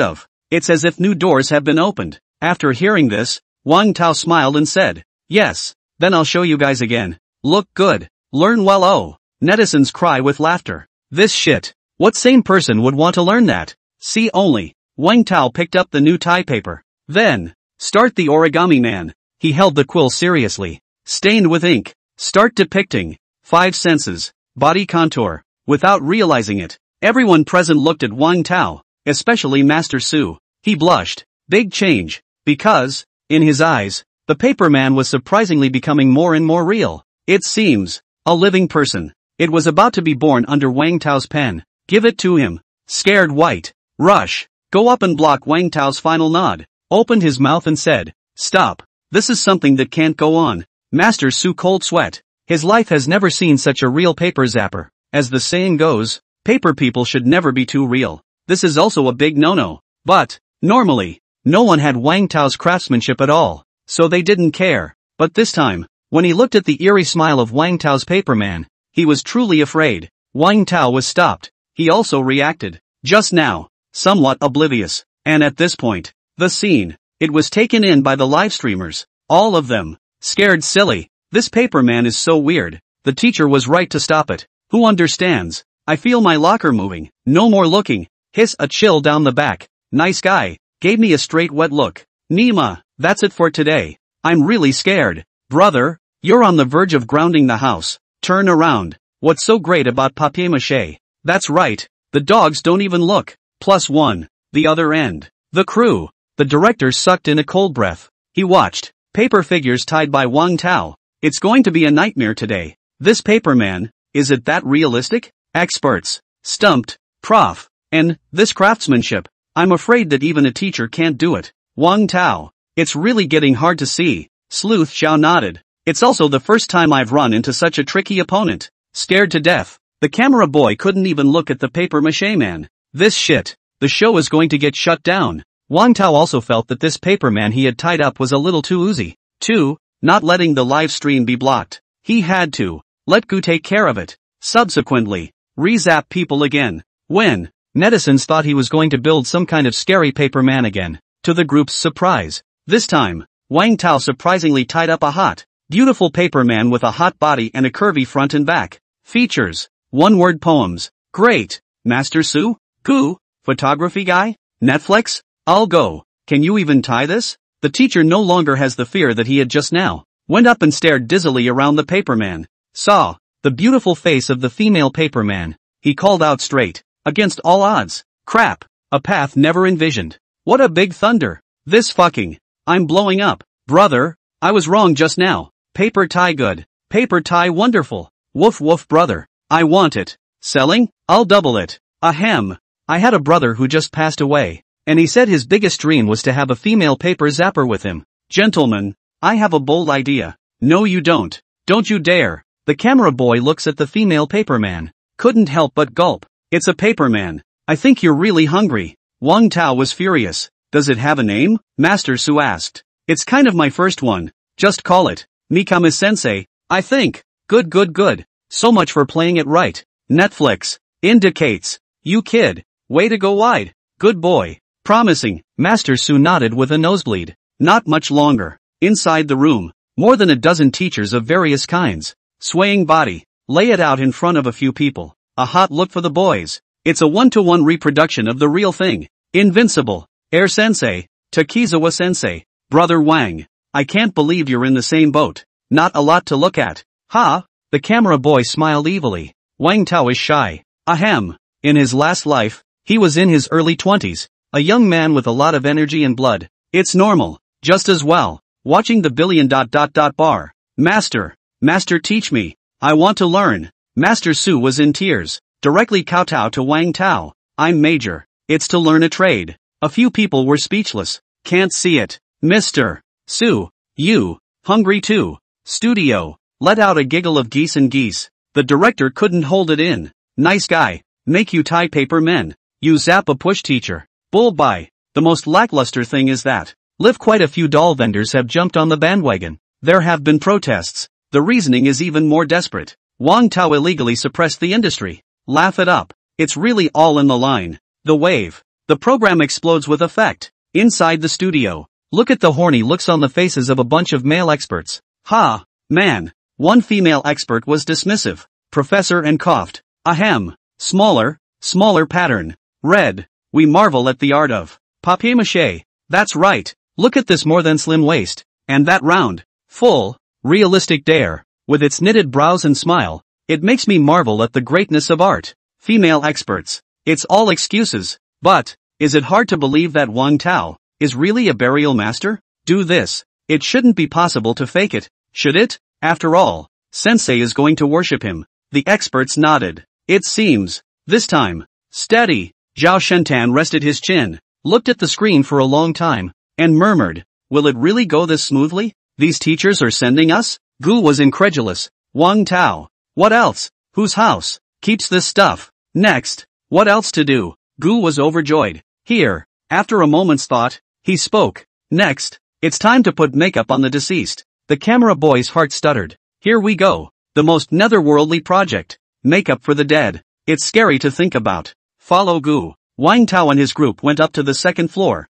of. It's as if new doors have been opened. After hearing this, Wang Tao smiled and said, yes, then I'll show you guys again. Look good. Learn well. Oh. Netizens cry with laughter. This shit. What sane person would want to learn that? See only. Wang Tao picked up the new tie paper. Then, start the origami man. He held the quill seriously. Stained with ink. Start depicting. 5 senses. Body contour. Without realizing it, everyone present looked at Wang Tao, especially Master Su. He blushed. Big change. Because, in his eyes, the paperman was surprisingly becoming more and more real. It seems. A living person. It was about to be born under Wang Tao's pen. Give it to him. Scared white. Rush. Go up and block Wang Tao's final nod. Opened his mouth and said, stop. This is something that can't go on. Master Su cold sweat. His life has never seen such a real paper zapper. As the saying goes, paper people should never be too real. This is also a big no-no. But, normally, no one had Wang Tao's craftsmanship at all, so they didn't care. But this time, when he looked at the eerie smile of Wang Tao's paperman, he was truly afraid. Wang Tao was stopped. He also reacted. Just now. Somewhat oblivious. And at this point, the scene, it was taken in by the live streamers. All of them. Scared silly. This paperman is so weird. The teacher was right to stop it. Who understands? I feel my locker moving. No more looking. Hiss a chill down the back. Nice guy. Gave me a straight wet look. Nima, that's it for today. I'm really scared. Brother, you're on the verge of grounding the house. Turn around. What's so great about papier-mâché? That's right. The dogs don't even look. +1. The other end. The crew. The director sucked in a cold breath. He watched. Paper figures tied by Wang Tao. It's going to be a nightmare today. This paperman, is it that realistic? Experts. Stumped. Prof. And, this craftsmanship. I'm afraid that even a teacher can't do it. Wang Tao. It's really getting hard to see. Sleuth Xiao nodded. It's also the first time I've run into such a tricky opponent. Scared to death. The camera boy couldn't even look at the paper-mâché man. This shit. the show is going to get shut down. Wang Tao also felt that this paperman he had tied up was a little too oozy. 2. Not letting the live stream be blocked. He had to let Gu take care of it. Subsequently, re-zap people again. When netizens thought he was going to build some kind of scary paperman again, to the group's surprise, this time, Wang Tao surprisingly tied up a hot, beautiful paperman with a hot body and a curvy front and back. Features. One-word poems. Great. Master Su? Gu? Photography guy? Netflix? I'll go. Can you even tie this? The teacher no longer has the fear that he had just now. Went up and stared dizzily around the paperman. Saw the beautiful face of the female paperman. He called out straight, against all odds. Crap. A path never envisioned. What a big thunder. This fucking. I'm blowing up. Brother, I was wrong just now. Paper tie good. Paper tie wonderful. Woof woof brother. I want it. Selling? I'll double it. Ahem. I had a brother who just passed away, and he said his biggest dream was to have a female paper zapper with him. Gentlemen, I have a bold idea. No you don't. Don't you dare. The camera boy looks at the female paperman. Couldn't help but gulp. It's a paperman. I think you're really hungry. Wang Tao was furious. Does it have a name? Master Su asked. It's kind of my first one. Just call it Mikami-sensei, I think. Good. So much for playing it right. Netflix. Indicates. You kid. Way to go wide. Good boy. Promising. Master Su nodded with a nosebleed. Not much longer. Inside the room, more than a dozen teachers of various kinds. Swaying body. Lay it out in front of a few people. A hot look for the boys. It's a 1-to-1 reproduction of the real thing. Invincible. Air Sensei. Takizawa Sensei. Brother Wang. I can't believe you're in the same boat. Not a lot to look at. Ha? The camera boy smiled evilly. Wang Tao is shy. Ahem. In his last life, he was in his early 20s. A young man with a lot of energy and blood. It's normal. Just as well. Watching the billion ... bar. Master teach me. I want to learn. Master Su was in tears. Directly kowtow to Wang Tao. I'm major. It's to learn a trade. A few people were speechless. Can't see it. Mr. Su. You. Hungry too. Studio. Let out a giggle of geese and geese. The director couldn't hold it in. Nice guy. Make you tie paper men. You zap a push teacher. Bull bye. The most lackluster thing is that quite a few doll vendors have jumped on the bandwagon. There have been protests. The reasoning is even more desperate. Wang Tao illegally suppressed the industry. Laugh it up. It's really all in the line. The wave. The program explodes with effect. Inside the studio. Look at the horny looks on the faces of a bunch of male experts. Ha, man. One female expert was dismissive. Professor and coughed. Ahem. Smaller pattern. Red. We marvel at the art of papier-mâché. That's right. Look at this more than slim waist. And that round, full, realistic dare. With its knitted brows and smile, it makes me marvel at the greatness of art. Female experts. It's all excuses. But, is it hard to believe that Wang Tao is really a burial master? Do this. It shouldn't be possible to fake it, should it? After all, Sensei is going to worship him. The experts nodded. It seems. This time. Steady. Zhao Shentan rested his chin, looked at the screen for a long time, and murmured, will it really go this smoothly? These teachers are sending us? Gu was incredulous. Wang Tao. What else? Whose house keeps this stuff? Next. What else to do? Gu was overjoyed. Here. After a moment's thought, he spoke. Next. It's time to put makeup on the deceased. The camera boy's heart stuttered. Here we go. The most netherworldly project. Makeup for the dead. It's scary to think about. Follow Gu. Wang Tao and his group went up to the second floor.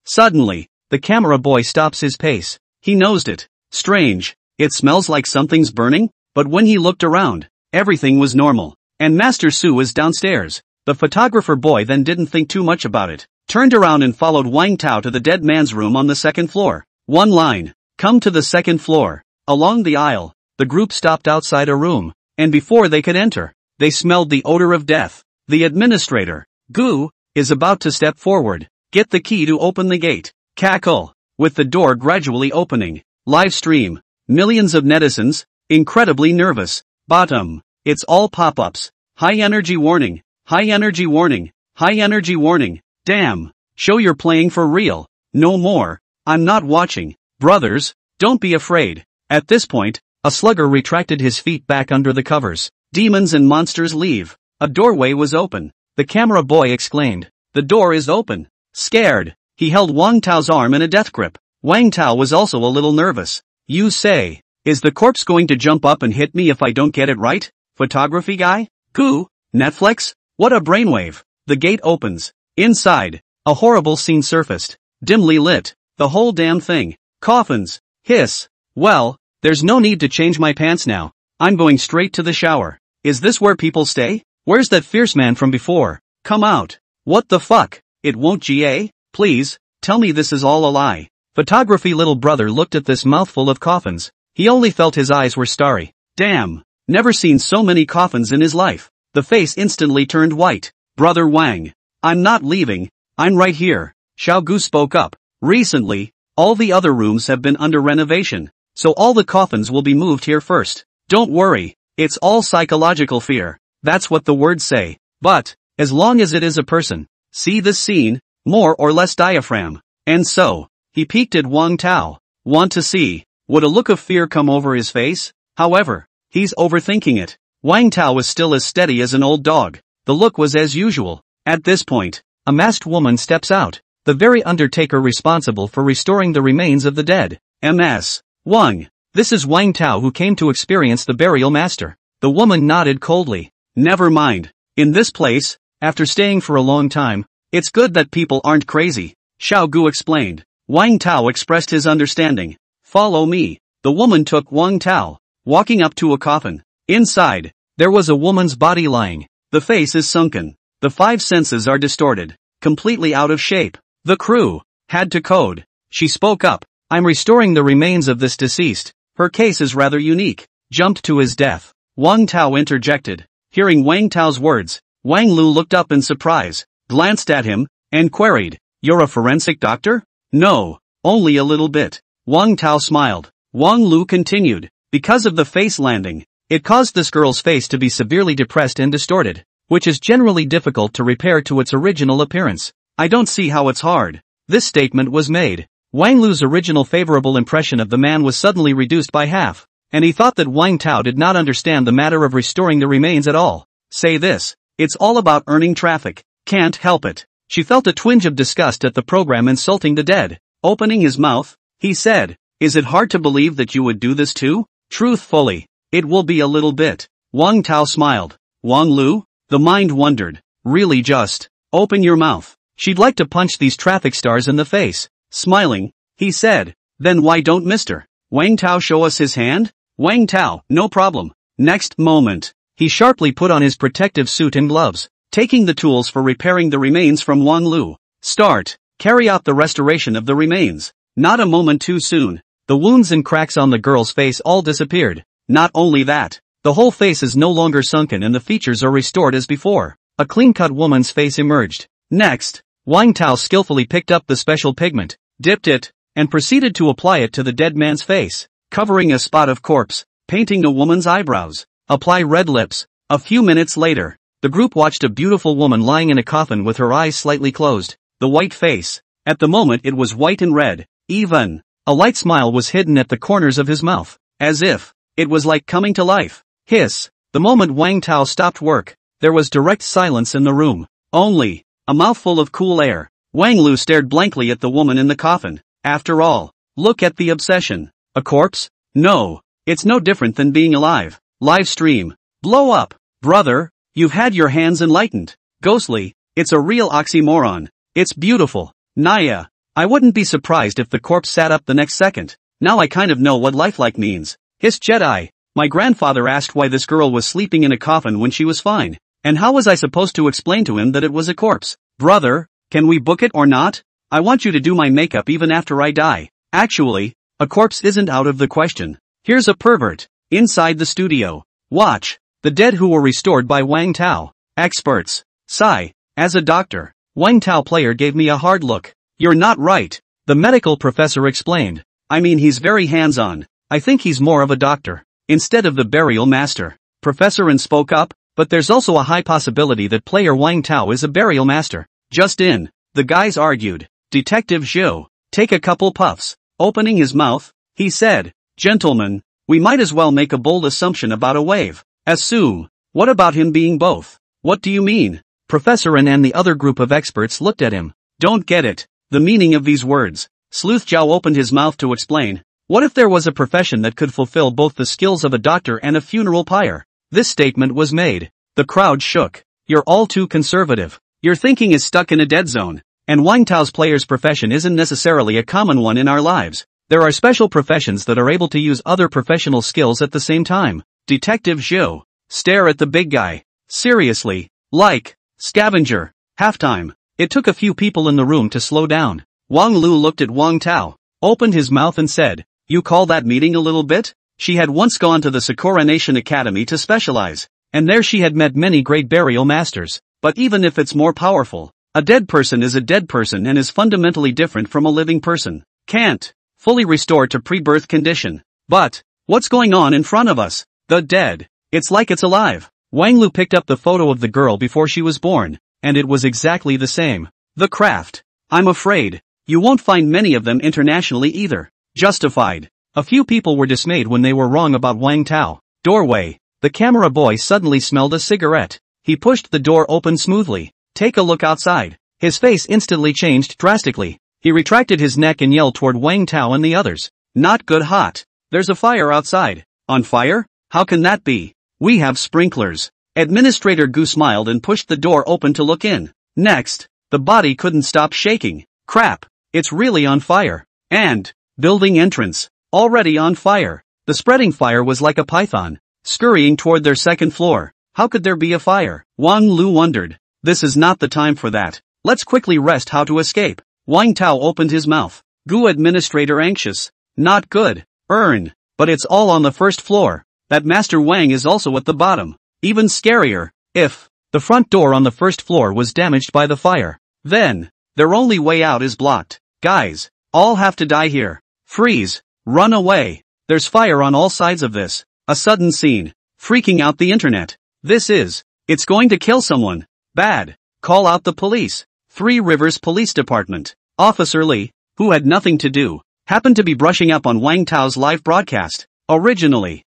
Suddenly, the camera boy stops his pace. He nosed it. Strange. It smells like something's burning? But when he looked around, everything was normal. And Master Su was downstairs. The photographer boy then didn't think too much about it. Turned around and followed Wang Tao to the dead man's room on the second floor. One line. Come to the second floor. Along the aisle, the group stopped outside a room. And before they could enter, they smelled the odor of death. The administrator, Gu, is about to step forward. Get the key to open the gate. Cackle. With the door gradually opening. Live stream. Millions of netizens, incredibly nervous. Bottom. It's all pop-ups. High energy warning. High energy warning. High energy warning. Damn. Show you're playing for real. No more. I'm not watching. Brothers, don't be afraid. At this point, a slugger retracted his feet back under the covers. Demons and monsters leave. A doorway was open. The camera boy exclaimed. The door is open. Scared, he held Wang Tao's arm in a death grip. Wang Tao was also a little nervous. You say, is the corpse going to jump up and hit me if I don't get it right? Photography guy? Goo? Netflix? What a brainwave. The gate opens. Inside, a horrible scene surfaced. Dimly lit. The whole damn thing. Coffins. Hiss. Well, there's no need to change my pants now. I'm going straight to the shower. Is this where people stay? Where's that fierce man from before? Come out. What the fuck? It won't GA? Please, tell me this is all a lie. Photography little brother looked at this mouthful of coffins. He only felt his eyes were starry. Damn. Never seen so many coffins in his life. The face instantly turned white. Brother Wang. I'm not leaving. I'm right here. Xiao Gu spoke up. Recently, all the other rooms have been under renovation, so all the coffins will be moved here first. Don't worry. It's all psychological fear. That's what the words say. But, as long as it is a person. See this scene? More or less diaphragm. And so, he peeked at Wang Tao. Want to see? Would a look of fear come over his face? However, he's overthinking it. Wang Tao was still as steady as an old dog. The look was as usual. At this point, a masked woman steps out. The very undertaker responsible for restoring the remains of the dead. MS. Wang. This is Wang Tao who came to experience the burial master. The woman nodded coldly. Never mind. In this place, after staying for a long time, it's good that people aren't crazy. Xiao Gu explained. Wang Tao expressed his understanding. Follow me. The woman took Wang Tao, walking up to a coffin. Inside, there was a woman's body lying. The face is sunken. The five senses are distorted, completely out of shape. The crew had to code. She spoke up. I'm restoring the remains of this deceased. Her case is rather unique. Jumped to his death. Wang Tao interjected. Hearing Wang Tao's words, Wang Lu looked up in surprise, glanced at him, and queried, You're a forensic doctor? No, only a little bit. Wang Tao smiled. Wang Lu continued. Because of the face landing, it caused this girl's face to be severely depressed and distorted, which is generally difficult to repair to its original appearance. I don't see how it's hard. This statement was made. Wang Lu's original favorable impression of the man was suddenly reduced by half, and he thought that Wang Tao did not understand the matter of restoring the remains at all. Say this. It's all about earning traffic. Can't help it. She felt a twinge of disgust at the program insulting the dead. Opening his mouth, he said, Is it hard to believe that you would do this too? Truthfully, it will be a little bit. Wang Tao smiled. Wang Lu? The mind wondered. Really just, open your mouth. She'd like to punch these traffic stars in the face. Smiling, he said, Then why don't Mr. Wang Tao show us his hand? Wang Tao, no problem. Next moment, he sharply put on his protective suit and gloves, taking the tools for repairing the remains from Wang Lu. Start. Carry out the restoration of the remains. Not a moment too soon. The wounds and cracks on the girl's face all disappeared. Not only that, the whole face is no longer sunken and the features are restored as before. A clean-cut woman's face emerged. Next, Wang Tao skillfully picked up the special pigment, dipped it, and proceeded to apply it to the dead man's face, covering a spot of corpse, painting a woman's eyebrows. Apply red lips. A few minutes later, the group watched a beautiful woman lying in a coffin with her eyes slightly closed. The white face. At the moment it was white and red. Even a light smile was hidden at the corners of his mouth, as if it was like coming to life. Hiss. The moment Wang Tao stopped work, there was direct silence in the room. Only a mouthful of cool air. Wang Lu stared blankly at the woman in the coffin. After all, look at the obsession. A corpse? No. It's no different than being alive. Live stream. Blow up. Brother, you've had your hands enlightened. Ghostly. It's a real oxymoron. It's beautiful. Naya. I wouldn't be surprised if the corpse sat up the next second. Now I kind of know what lifelike means. Hissed Jedi. My grandfather asked why this girl was sleeping in a coffin when she was fine. And how was I supposed to explain to him that it was a corpse? Brother, can we book it or not? I want you to do my makeup even after I die. Actually, a corpse isn't out of the question. Here's a pervert. Inside the studio. Watch. The dead who were restored by Wang Tao. Experts. Sigh. As a doctor, Wang Tao player gave me a hard look. You're not right. The medical professor explained. I mean he's very hands-on. I think he's more of a doctor, instead of the burial master. Professor N spoke up, but there's also a high possibility that player Wang Tao is a burial master. Just in. The guys argued. Detective Zhou. Take a couple puffs. Opening his mouth, he said, Gentlemen, we might as well make a bold assumption about a wave. Assume. What about him being both? What do you mean? Professor N and the other group of experts looked at him. Don't get it. The meaning of these words. Sleuth Zhao opened his mouth to explain. What if there was a profession that could fulfill both the skills of a doctor and a funeral pyre? This statement was made. The crowd shook. You're all too conservative. Your thinking is stuck in a dead zone. And Wang Tao's player's profession isn't necessarily a common one in our lives. There are special professions that are able to use other professional skills at the same time. Detective Zhou. Stare at the big guy. Seriously. Like. Scavenger. Halftime. It took a few people in the room to slow down. Wang Lu looked at Wang Tao, opened his mouth and said, "You call that meeting a little bit?" She had once gone to the Sakura Nation Academy to specialize, and there she had met many great burial masters. But even if it's more powerful, a dead person is a dead person and is fundamentally different from a living person. Can't fully restore to pre-birth condition. But what's going on in front of us? The dead. It's like it's alive. Wang Lu picked up the photo of the girl before she was born, and it was exactly the same. The craft. I'm afraid you won't find many of them internationally either. Justified. A few people were dismayed when they were wrong about Wang Tao. Doorway. The camera boy suddenly smelled a cigarette. He pushed the door open smoothly. Take a look outside. His face instantly changed drastically. He retracted his neck and yelled toward Wang Tao and the others. Not good hot. There's a fire outside. On fire? How can that be? We have sprinklers. Administrator Gu smiled and pushed the door open to look in. Next, the body couldn't stop shaking. Crap. It's really on fire. And, building entrance. Already on fire. The spreading fire was like a python, scurrying toward their second floor. How could there be a fire? Wang Lu wondered. This is not the time for that. Let's quickly rest how to escape. Wang Tao opened his mouth. Gu administrator anxious. Not good. But it's all on the first floor. That Master Wang is also at the bottom. Even scarier. If the front door on the first floor was damaged by the fire, then their only way out is blocked. Guys, all have to die here. Freeze. Run away. There's fire on all sides of this. A sudden scene. Freaking out the internet. It's going to kill someone. Bad. Call out the police. Three Rivers Police Department. Officer Li, who had nothing to do, happened to be brushing up on Wang Tao's live broadcast. Originally,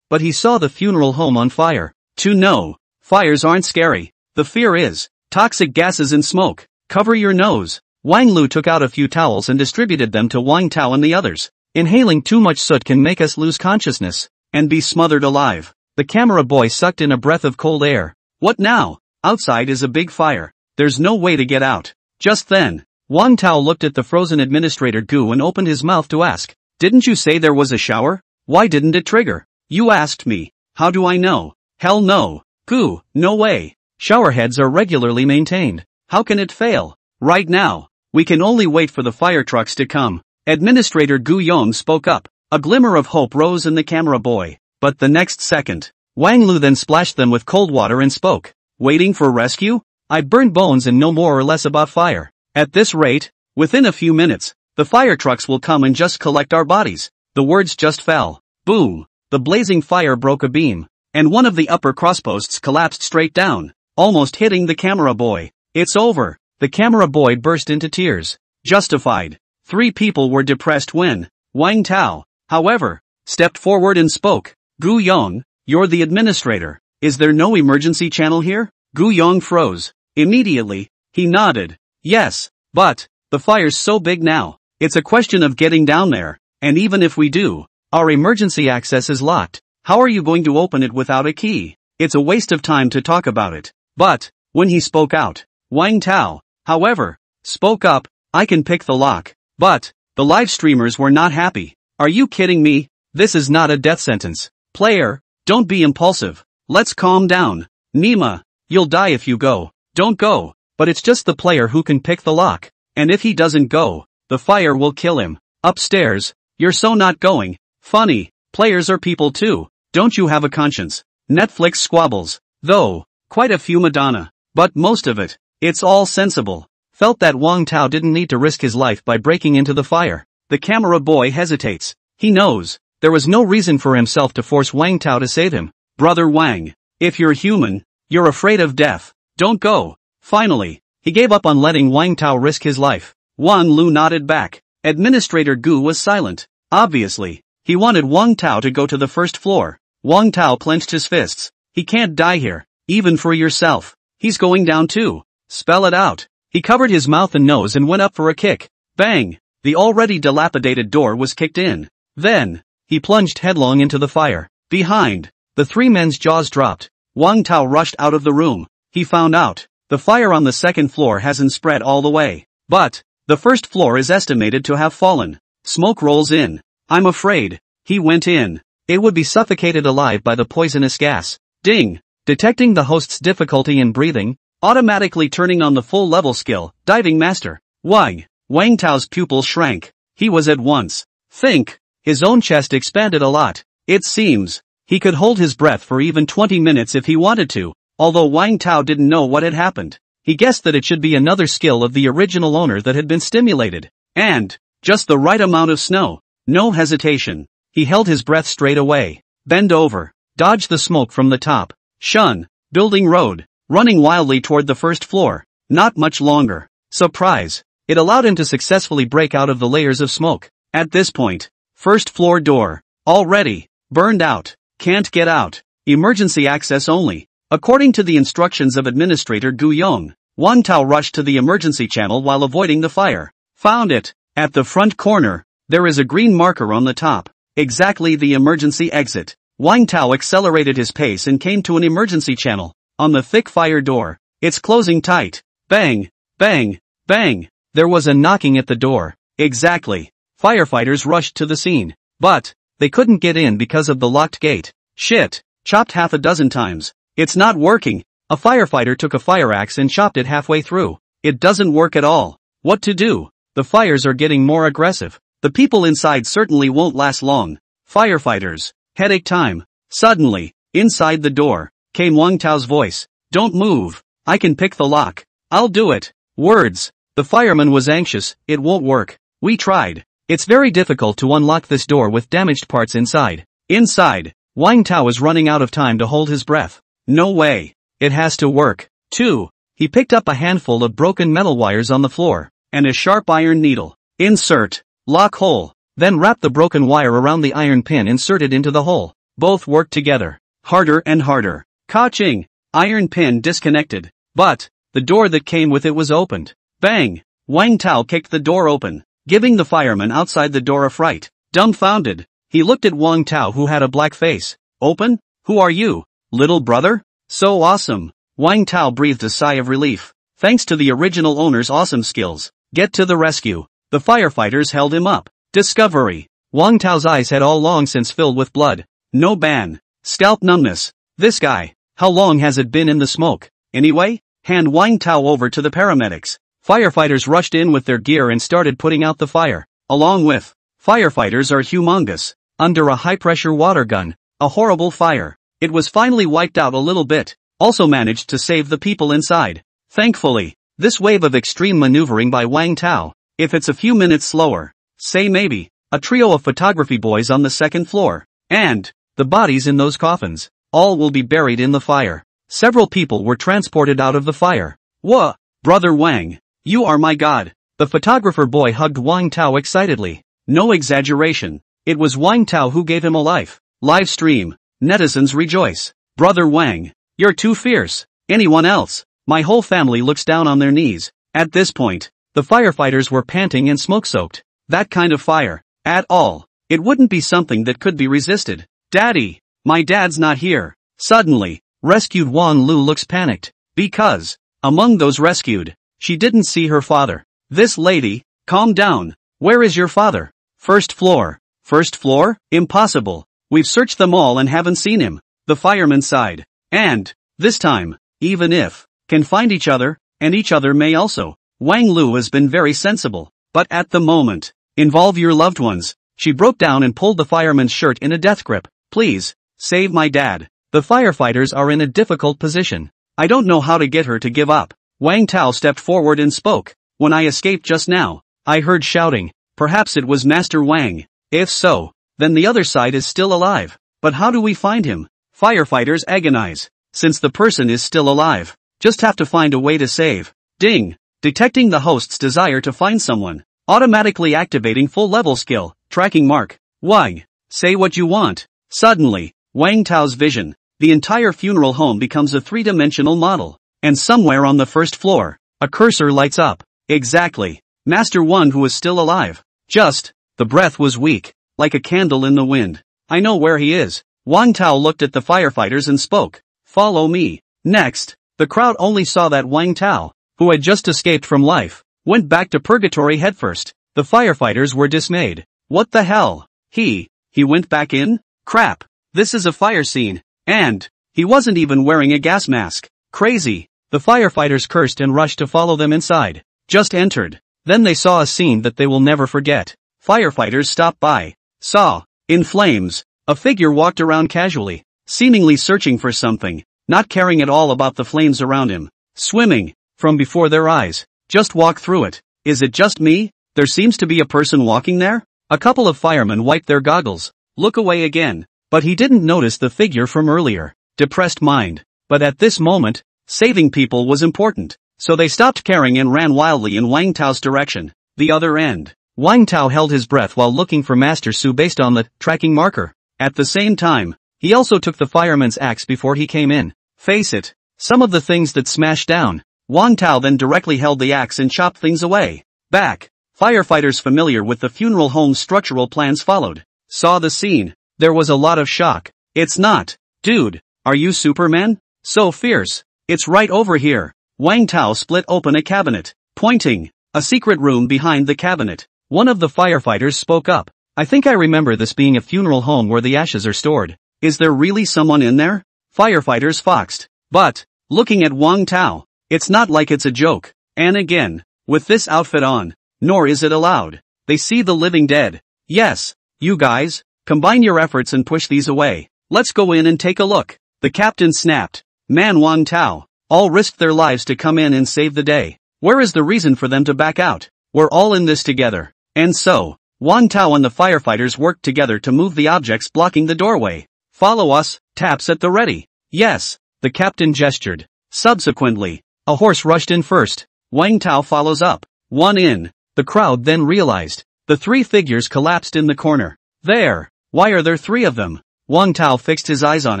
but he saw the funeral home on fire. No, fires aren't scary. The fear is toxic gases and smoke. Cover your nose. Wang Lu took out a few towels and distributed them to Wang Tao and the others. Inhaling too much soot can make us lose consciousness and be smothered alive. The camera boy sucked in a breath of cold air. What now? Outside is a big fire. There's no way to get out. Just then, Wang Tao looked at the frozen administrator Gu and opened his mouth to ask, "Didn't you say there was a shower? Why didn't it trigger?" "You asked me. How do I know?" "Hell no. Gu, no way. Showerheads are regularly maintained. How can it fail? Right now, we can only wait for the fire trucks to come." Administrator Gu Yong spoke up. A glimmer of hope rose in the camera boy. But the next second, Wang Lu then splashed them with cold water and spoke. "Waiting for rescue? I'd burn bones and know more or less about fire. At this rate, within a few minutes, the fire trucks will come and just collect our bodies." The words just fell. Boom! The blazing fire broke a beam, and one of the upper crossposts collapsed straight down, almost hitting the camera boy. "It's over." The camera boy burst into tears. Justified. 3 people were depressed when Wang Tao, however, stepped forward and spoke. "Gu Yong, you're the administrator. Is there no emergency channel here?" Gu Yong froze. Immediately, he nodded. "Yes, but the fire's so big now. It's a question of getting down there, and even if we do, our emergency access is locked. How are you going to open it without a key?" It's a waste of time to talk about it. But when he spoke out, Wang Tao, however, spoke up. "I can pick the lock." But the live streamers were not happy. "Are you kidding me? This is not a death sentence. Player, don't be impulsive. Let's calm down. Nima, you'll die if you go. Don't go." But it's just the player who can pick the lock. And if he doesn't go, the fire will kill him. Upstairs, you're so not going. Funny, players are people too. Don't you have a conscience? Netflix squabbles. Though, quite a few Madonna. But most of it, it's all sensible. Felt that Wang Tao didn't need to risk his life by breaking into the fire. The camera boy hesitates. He knows there was no reason for himself to force Wang Tao to save him. "Brother Wang, if you're human, you're afraid of death. Don't go." Finally, he gave up on letting Wang Tao risk his life. Wang Lu nodded back. Administrator Gu was silent. Obviously, he wanted Wang Tao to go to the first floor. Wang Tao clenched his fists. "He can't die here, even for yourself. He's going down too. Spell it out. He covered his mouth and nose and went up for a kick. Bang! The already dilapidated door was kicked in. Then, he plunged headlong into the fire. Behind, the three men's jaws dropped. Wang Tao rushed out of the room. He found out, the fire on the second floor hasn't spread all the way. But, the first floor is estimated to have fallen. Smoke rolls in. I'm afraid, he went in. It would be suffocated alive by the poisonous gas. Ding! Detecting the host's difficulty in breathing, automatically turning on the full level skill, diving master. Wang Tao's pupils shrank. He was at once. Think. His own chest expanded a lot. It seems, he could hold his breath for even 20 minutes if he wanted to, although Wang Tao didn't know what had happened. He guessed that it should be another skill of the original owner that had been stimulated. And, just the right amount of snow. No hesitation. He held his breath straight away. Bend over. Dodge the smoke from the top. Shun. Building road. Running wildly toward the first floor. Not much longer. Surprise. It allowed him to successfully break out of the layers of smoke. At this point, first floor door. Already. Burned out. Can't get out. Emergency access only. According to the instructions of Administrator Gu Yong, Wang Tao rushed to the emergency channel while avoiding the fire. Found it. At the front corner, there is a green marker on the top. Exactly the emergency exit. Wang Tao accelerated his pace and came to an emergency channel. On the thick fire door. It's closing tight. Bang! Bang! Bang! There was a knocking at the door. Exactly. Firefighters rushed to the scene. But, they couldn't get in because of the locked gate. Shit. Chopped half a dozen times. It's not working. A firefighter took a fire axe and chopped it halfway through. It doesn't work at all. What to do? The fires are getting more aggressive. The people inside certainly won't last long. Firefighters. Headache time. Suddenly, inside the door, came Wang Tao's voice. Don't move. I can pick the lock. I'll do it. Words. The fireman was anxious. It won't work. We tried. It's very difficult to unlock this door with damaged parts inside. Inside, Wang Tao is running out of time to hold his breath. No way. It has to work. 2. He picked up a handful of broken metal wires on the floor, and a sharp iron needle. Insert. Lock hole. Then wrap the broken wire around the iron pin inserted into the hole. Both worked together. Harder and harder. Ka-ching. Iron pin disconnected. But, the door that came with it was opened. Bang! Wang Tao kicked the door open, giving the fireman outside the door a fright. Dumbfounded, he looked at Wang Tao who had a black face. Open? Who are you? Little brother? So awesome. Wang Tao breathed a sigh of relief. Thanks to the original owner's awesome skills. Get to the rescue. The firefighters held him up. Discovery. Wang Tao's eyes had all long since filled with blood. No ban. Scalp numbness. This guy. How long has it been in the smoke? Anyway, hand Wang Tao over to the paramedics. Firefighters rushed in with their gear and started putting out the fire. Along with, firefighters are humongous. Under a high-pressure water gun. A horrible fire. It was finally wiped out a little bit. Also managed to save the people inside. Thankfully, this wave of extreme maneuvering by Wang Tao. If it's a few minutes slower, say maybe, a trio of photography boys on the second floor. And, the bodies in those coffins. All will be buried in the fire. Several people were transported out of the fire. Whoa, brother Wang. You are my god. The photographer boy hugged Wang Tao excitedly. No exaggeration. It was Wang Tao who gave him a life. Live stream. Netizens rejoice. Brother Wang. You're too fierce. Anyone else? My whole family looks down on their knees. At this point, the firefighters were panting and smoke-soaked. That kind of fire. At all. It wouldn't be something that could be resisted. Daddy. My dad's not here. Suddenly, rescued Wang Lu looks panicked. Because, among those rescued, she didn't see her father. This lady, calm down. Where is your father? First floor. First floor? Impossible. We've searched them all and haven't seen him. The fireman sighed. And, this time, even if, can find each other, and each other may also. Wang Lu has been very sensible. But at the moment, involve your loved ones. She broke down and pulled the fireman's shirt in a death grip. Please, save my dad. The firefighters are in a difficult position. I don't know how to get her to give up. Wang Tao stepped forward and spoke. When I escaped just now, I heard shouting. Perhaps it was Master Wang. If so, then the other side is still alive. But how do we find him? Firefighters agonize. Since the person is still alive, just have to find a way to save. Ding. Detecting the host's desire to find someone. Automatically activating full level skill. Tracking mark. Wang. Say what you want. Suddenly, Wang Tao's vision. The entire funeral home becomes a three-dimensional model. and somewhere on the first floor, a cursor lights up. Exactly. Master One, who is still alive. The breath was weak, like a candle in the wind. I know where he is. Wang Tao looked at the firefighters and spoke. Follow me. Next, the crowd only saw that Wang Tao, who had just escaped from life, went back to purgatory headfirst. The firefighters were dismayed. What the hell? He went back in? Crap. This is a fire scene. And he wasn't even wearing a gas mask. Crazy. The firefighters cursed and rushed to follow them inside. Just entered. Then they saw a scene that they will never forget. Firefighters stopped by. Saw, in flames, a figure walked around casually, seemingly searching for something, not caring at all about the flames around him. Swimming, from before their eyes. Just walk through it. Is it just me? There seems to be a person walking there? A couple of firemen wiped their goggles. Look away again. But he didn't notice the figure from earlier. Depressed mind. But at this moment, saving people was important. So they stopped caring and ran wildly in Wang Tao's direction. The other end. Wang Tao held his breath while looking for Master Su based on the tracking marker. At the same time, he also took the fireman's axe before he came in. Face it. Some of the things that smashed down. Wang Tao then directly held the axe and chopped things away. Back. Firefighters familiar with the funeral home's structural plans followed. Saw the scene. There was a lot of shock. It's not. Dude, are you Superman? So fierce. It's right over here. Wang Tao split open a cabinet, pointing. A secret room behind the cabinet. One of the firefighters spoke up. I think I remember this being a funeral home where the ashes are stored. Is there really someone in there? Firefighters foxed. But, looking at Wang Tao, it's not like it's a joke. And again, with this outfit on, nor is it allowed. They see the living dead. Yes, you guys, combine your efforts and push these away. Let's go in and take a look. The captain snapped. Man, Wang Tao, all risked their lives to come in and save the day. Where is the reason for them to back out? We're all in this together. And so, Wang Tao and the firefighters worked together to move the objects blocking the doorway. Follow us, taps at the ready. Yes, the captain gestured. Subsequently, a horse rushed in first. Wang Tao follows up. One in. The crowd then realized. The three figures collapsed in the corner. There. Why are there three of them? Wang Tao fixed his eyes on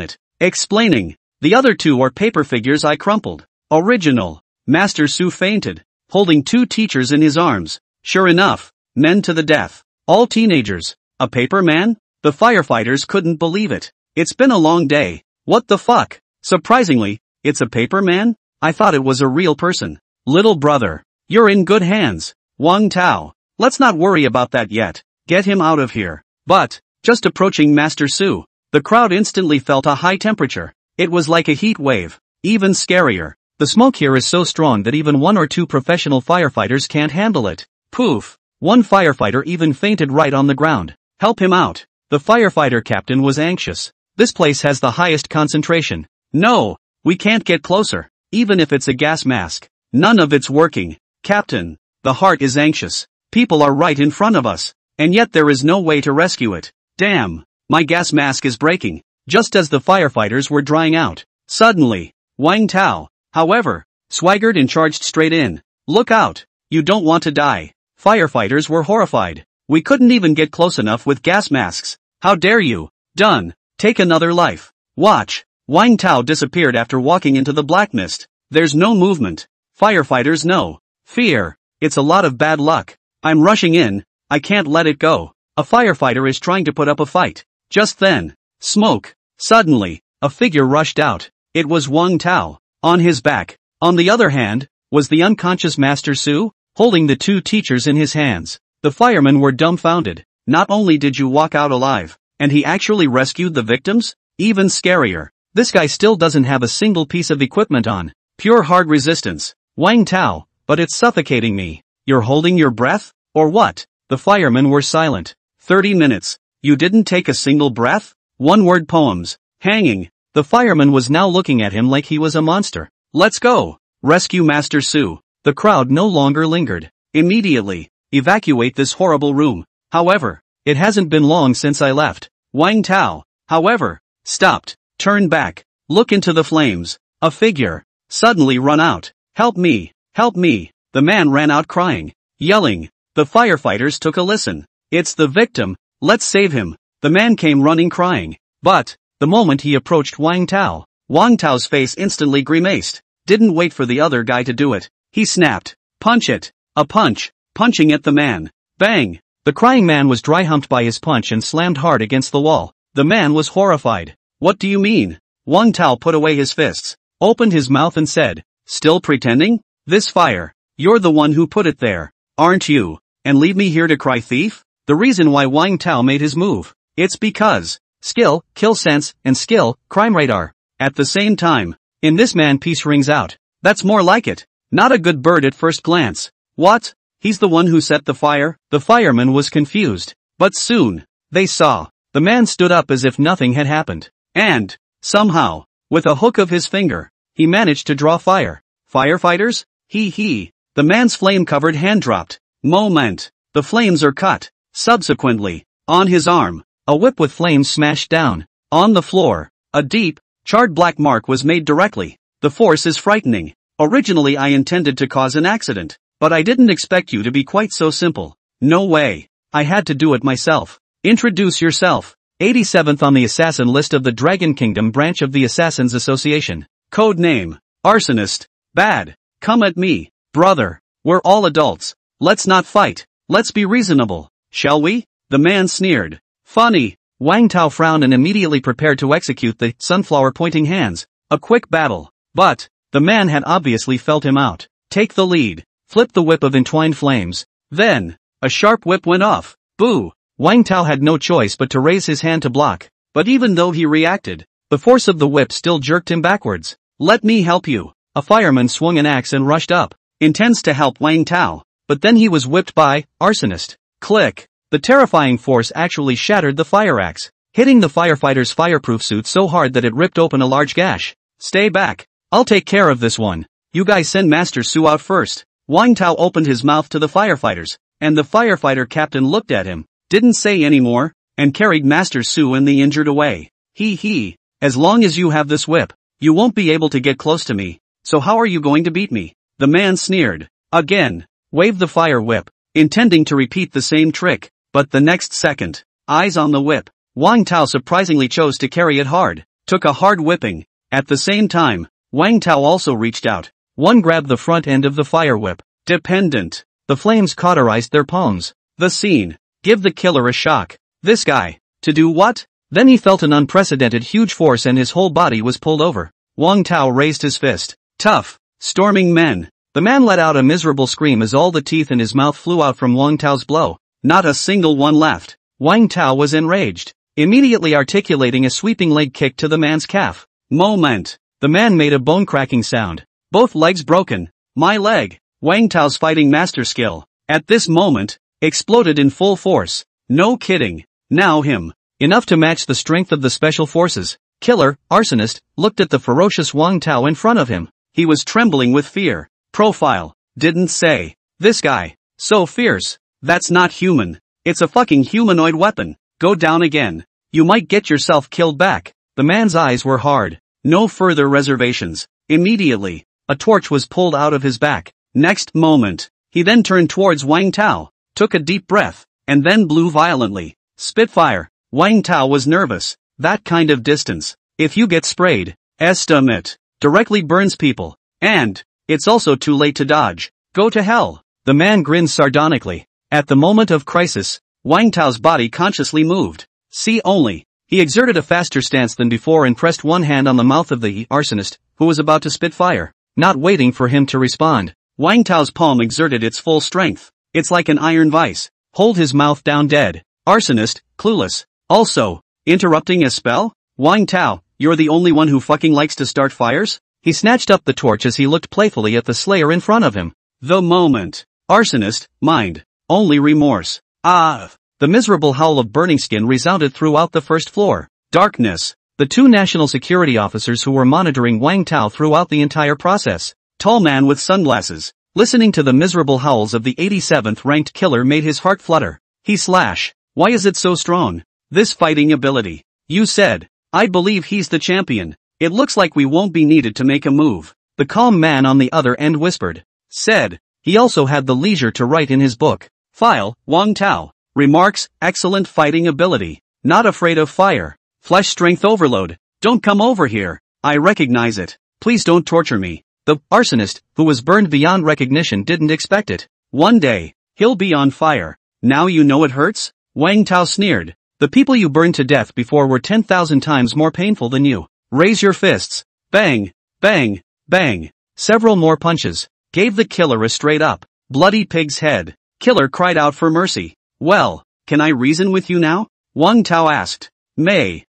it, explaining. The other two are paper figures I crumpled. Original. Master Su fainted, holding two teachers in his arms. Sure enough, men to the death. All teenagers. A paper man? The firefighters couldn't believe it. It's been a long day. What the fuck? Surprisingly, it's a paper man? I thought it was a real person. Little brother, you're in good hands. Wang Tao, let's not worry about that yet. Get him out of here. But, just approaching Master Su, the crowd instantly felt a high temperature. It was like a heat wave. Even scarier. The smoke here is so strong that even one or two professional firefighters can't handle it. Poof. One firefighter even fainted right on the ground. Help him out. The firefighter captain was anxious. This place has the highest concentration. No, we can't get closer. Even if it's a gas mask. None of it's working. Captain, the heart is anxious. People are right in front of us. And yet there is no way to rescue it. Damn, my gas mask is breaking. Just as the firefighters were drying out. Suddenly, Wang Tao, however, swaggered and charged straight in. Look out, you don't want to die. Firefighters were horrified. We couldn't even get close enough with gas masks. How dare you? Done. Take another life. Watch. Wang Tao disappeared after walking into the black mist. There's no movement. Firefighters know. Fear. It's a lot of bad luck. I'm rushing in. I can't let it go. A firefighter is trying to put up a fight. Just then, smoke. Suddenly, a figure rushed out. It was Wang Tao. On his back, on the other hand, was the unconscious Master Su, holding the two teachers in his hands. The firemen were dumbfounded. Not only did you walk out alive, and he actually rescued the victims? Even scarier. This guy still doesn't have a single piece of equipment on. Pure hard resistance. Wang Tao, but it's suffocating me. You're holding your breath? Or what? The firemen were silent. 30 minutes. You didn't take a single breath? One-word poems. Hanging. The fireman was now looking at him like he was a monster. Let's go. Rescue Master Su. The crowd no longer lingered. Immediately. Evacuate this horrible room. However, it hasn't been long since I left. Wang Tao, however, stopped, turned back, look into the flames. A figure. Suddenly run out. Help me. Help me. The man ran out crying. Yelling. The firefighters took a listen. It's the victim. Let's save him. The man came running crying. But, the moment he approached Wang Tao's face instantly grimaced. didn't wait for the other guy to do it. He snapped. Punch it. A punch. Punching at the man. Bang! The crying man was dry-humped by his punch and slammed hard against the wall. The man was horrified. What do you mean? Wang Tao put away his fists, opened his mouth and said, still pretending? This fire. You're the one who put it there, aren't you? And leave me here to cry thief? The reason why Wang Tao made his move. It's because skill, kill sense, and skill, crime radar. At the same time, in this man peace rings out. That's more like it. Not a good bird at first glance. What? He's the one who set the fire? The fireman was confused. But soon, they saw. The man stood up as if nothing had happened. And, somehow, with a hook of his finger, he managed to draw fire. Firefighters? He. The man's flame-covered hand dropped. Moment. The flames are cut. Subsequently, on his arm, a whip with flames smashed down. On the floor, a deep, charred black mark was made directly. The force is frightening. Originally I intended to cause an accident, but I didn't expect you to be quite so simple. No way. I had to do it myself. Introduce yourself. 87th on the assassin list of the Dragon Kingdom branch of the Assassins Association. Code name. Arsonist. Bad. Come at me, brother. We're all adults. Let's not fight. Let's be reasonable. Shall we? The man sneered. Funny. Wang Tao frowned and immediately prepared to execute the sunflower pointing hands. A quick battle. But the man had obviously felt him out. Take the lead. Flip the whip of entwined flames. Then, a sharp whip went off. Boo! Wang Tao had no choice but to raise his hand to block. But even though he reacted, the force of the whip still jerked him backwards. Let me help you. A fireman swung an axe and rushed up. Intends to help Wang Tao. But then he was whipped by arsonist. Click. The terrifying force actually shattered the fire axe, hitting the firefighter's fireproof suit so hard that it ripped open a large gash. Stay back. I'll take care of this one. You guys send Master Su out first. Wang Tao opened his mouth to the firefighters, and the firefighter captain looked at him, didn't say any more, and carried Master Su and the injured away. He. As long as you have this whip, you won't be able to get close to me. So how are you going to beat me? The man sneered. Again. Waved the fire whip, intending to repeat the same trick, but the next second, eyes on the whip, Wang Tao surprisingly chose to carry it hard, took a hard whipping. At the same time, Wang Tao also reached out. One grabbed the front end of the fire whip. Dependent. The flames cauterized their palms. The scene. Give the killer a shock. This guy. To do what? Then he felt an unprecedented huge force and his whole body was pulled over. Wang Tao raised his fist. Tough. Storming men. The man let out a miserable scream as all the teeth in his mouth flew out from Wang Tao's blow. Not a single one left. Wang Tao was enraged, immediately articulating a sweeping leg kick to the man's calf. Moment. The man made a bone-cracking sound. Both legs broken. My leg. Wang Tao's fighting master skill, at this moment, exploded in full force. No kidding. Now him. Enough to match the strength of the special forces. Killer, arsonist, looked at the ferocious Wang Tao in front of him. He was trembling with fear. Profile. Didn't say. This guy. So fierce. That's not human. It's a fucking humanoid weapon. Go down again. You might get yourself killed back. The man's eyes were hard. No further reservations. Immediately, a torch was pulled out of his back. Next moment, he then turned towards Wang Tao, took a deep breath, and then blew violently. Spitfire. Wang Tao was nervous. That kind of distance, if you get sprayed, estimate, directly burns people. And, it's also too late to dodge. Go to hell. The man grinned sardonically. At the moment of crisis, Wang Tao's body consciously moved. See only. He exerted a faster stance than before and pressed one hand on the mouth of the arsonist, who was about to spit fire. Not waiting for him to respond, Wang Tao's palm exerted its full strength. It's like an iron vice. Hold his mouth down dead. Arsonist, clueless. Also, interrupting a spell? Wang Tao, you're the only one who fucking likes to start fires? He snatched up the torch as he looked playfully at the slayer in front of him. The moment. Arsonist, mind. Only remorse. Ah! The miserable howl of burning skin resounded throughout the first floor. Darkness. The two national security officers who were monitoring Wang Tao throughout the entire process. Tall man with sunglasses, listening to the miserable howls of the 87th ranked killer made his heart flutter. He slash. Why is it so strong? This fighting ability. You said. I believe he's the champion. It looks like we won't be needed to make a move. The calm man on the other end whispered. Said. He also had the leisure to write in his book. File, Wang Tao. Remarks, excellent fighting ability. Not afraid of fire. Flesh strength overload. Don't come over here. I recognize it. Please don't torture me. The arsonist, who was burned beyond recognition, didn't expect it. One day, he'll be on fire. Now you know it hurts? Wang Tao sneered. The people you burned to death before were 10,000 times more painful than you. Raise your fists. Bang, bang, bang. Several more punches gave the killer a straight up, bloody pig's head. Killer cried out for mercy. Well, can I reason with you now? Wang Tao asked. May.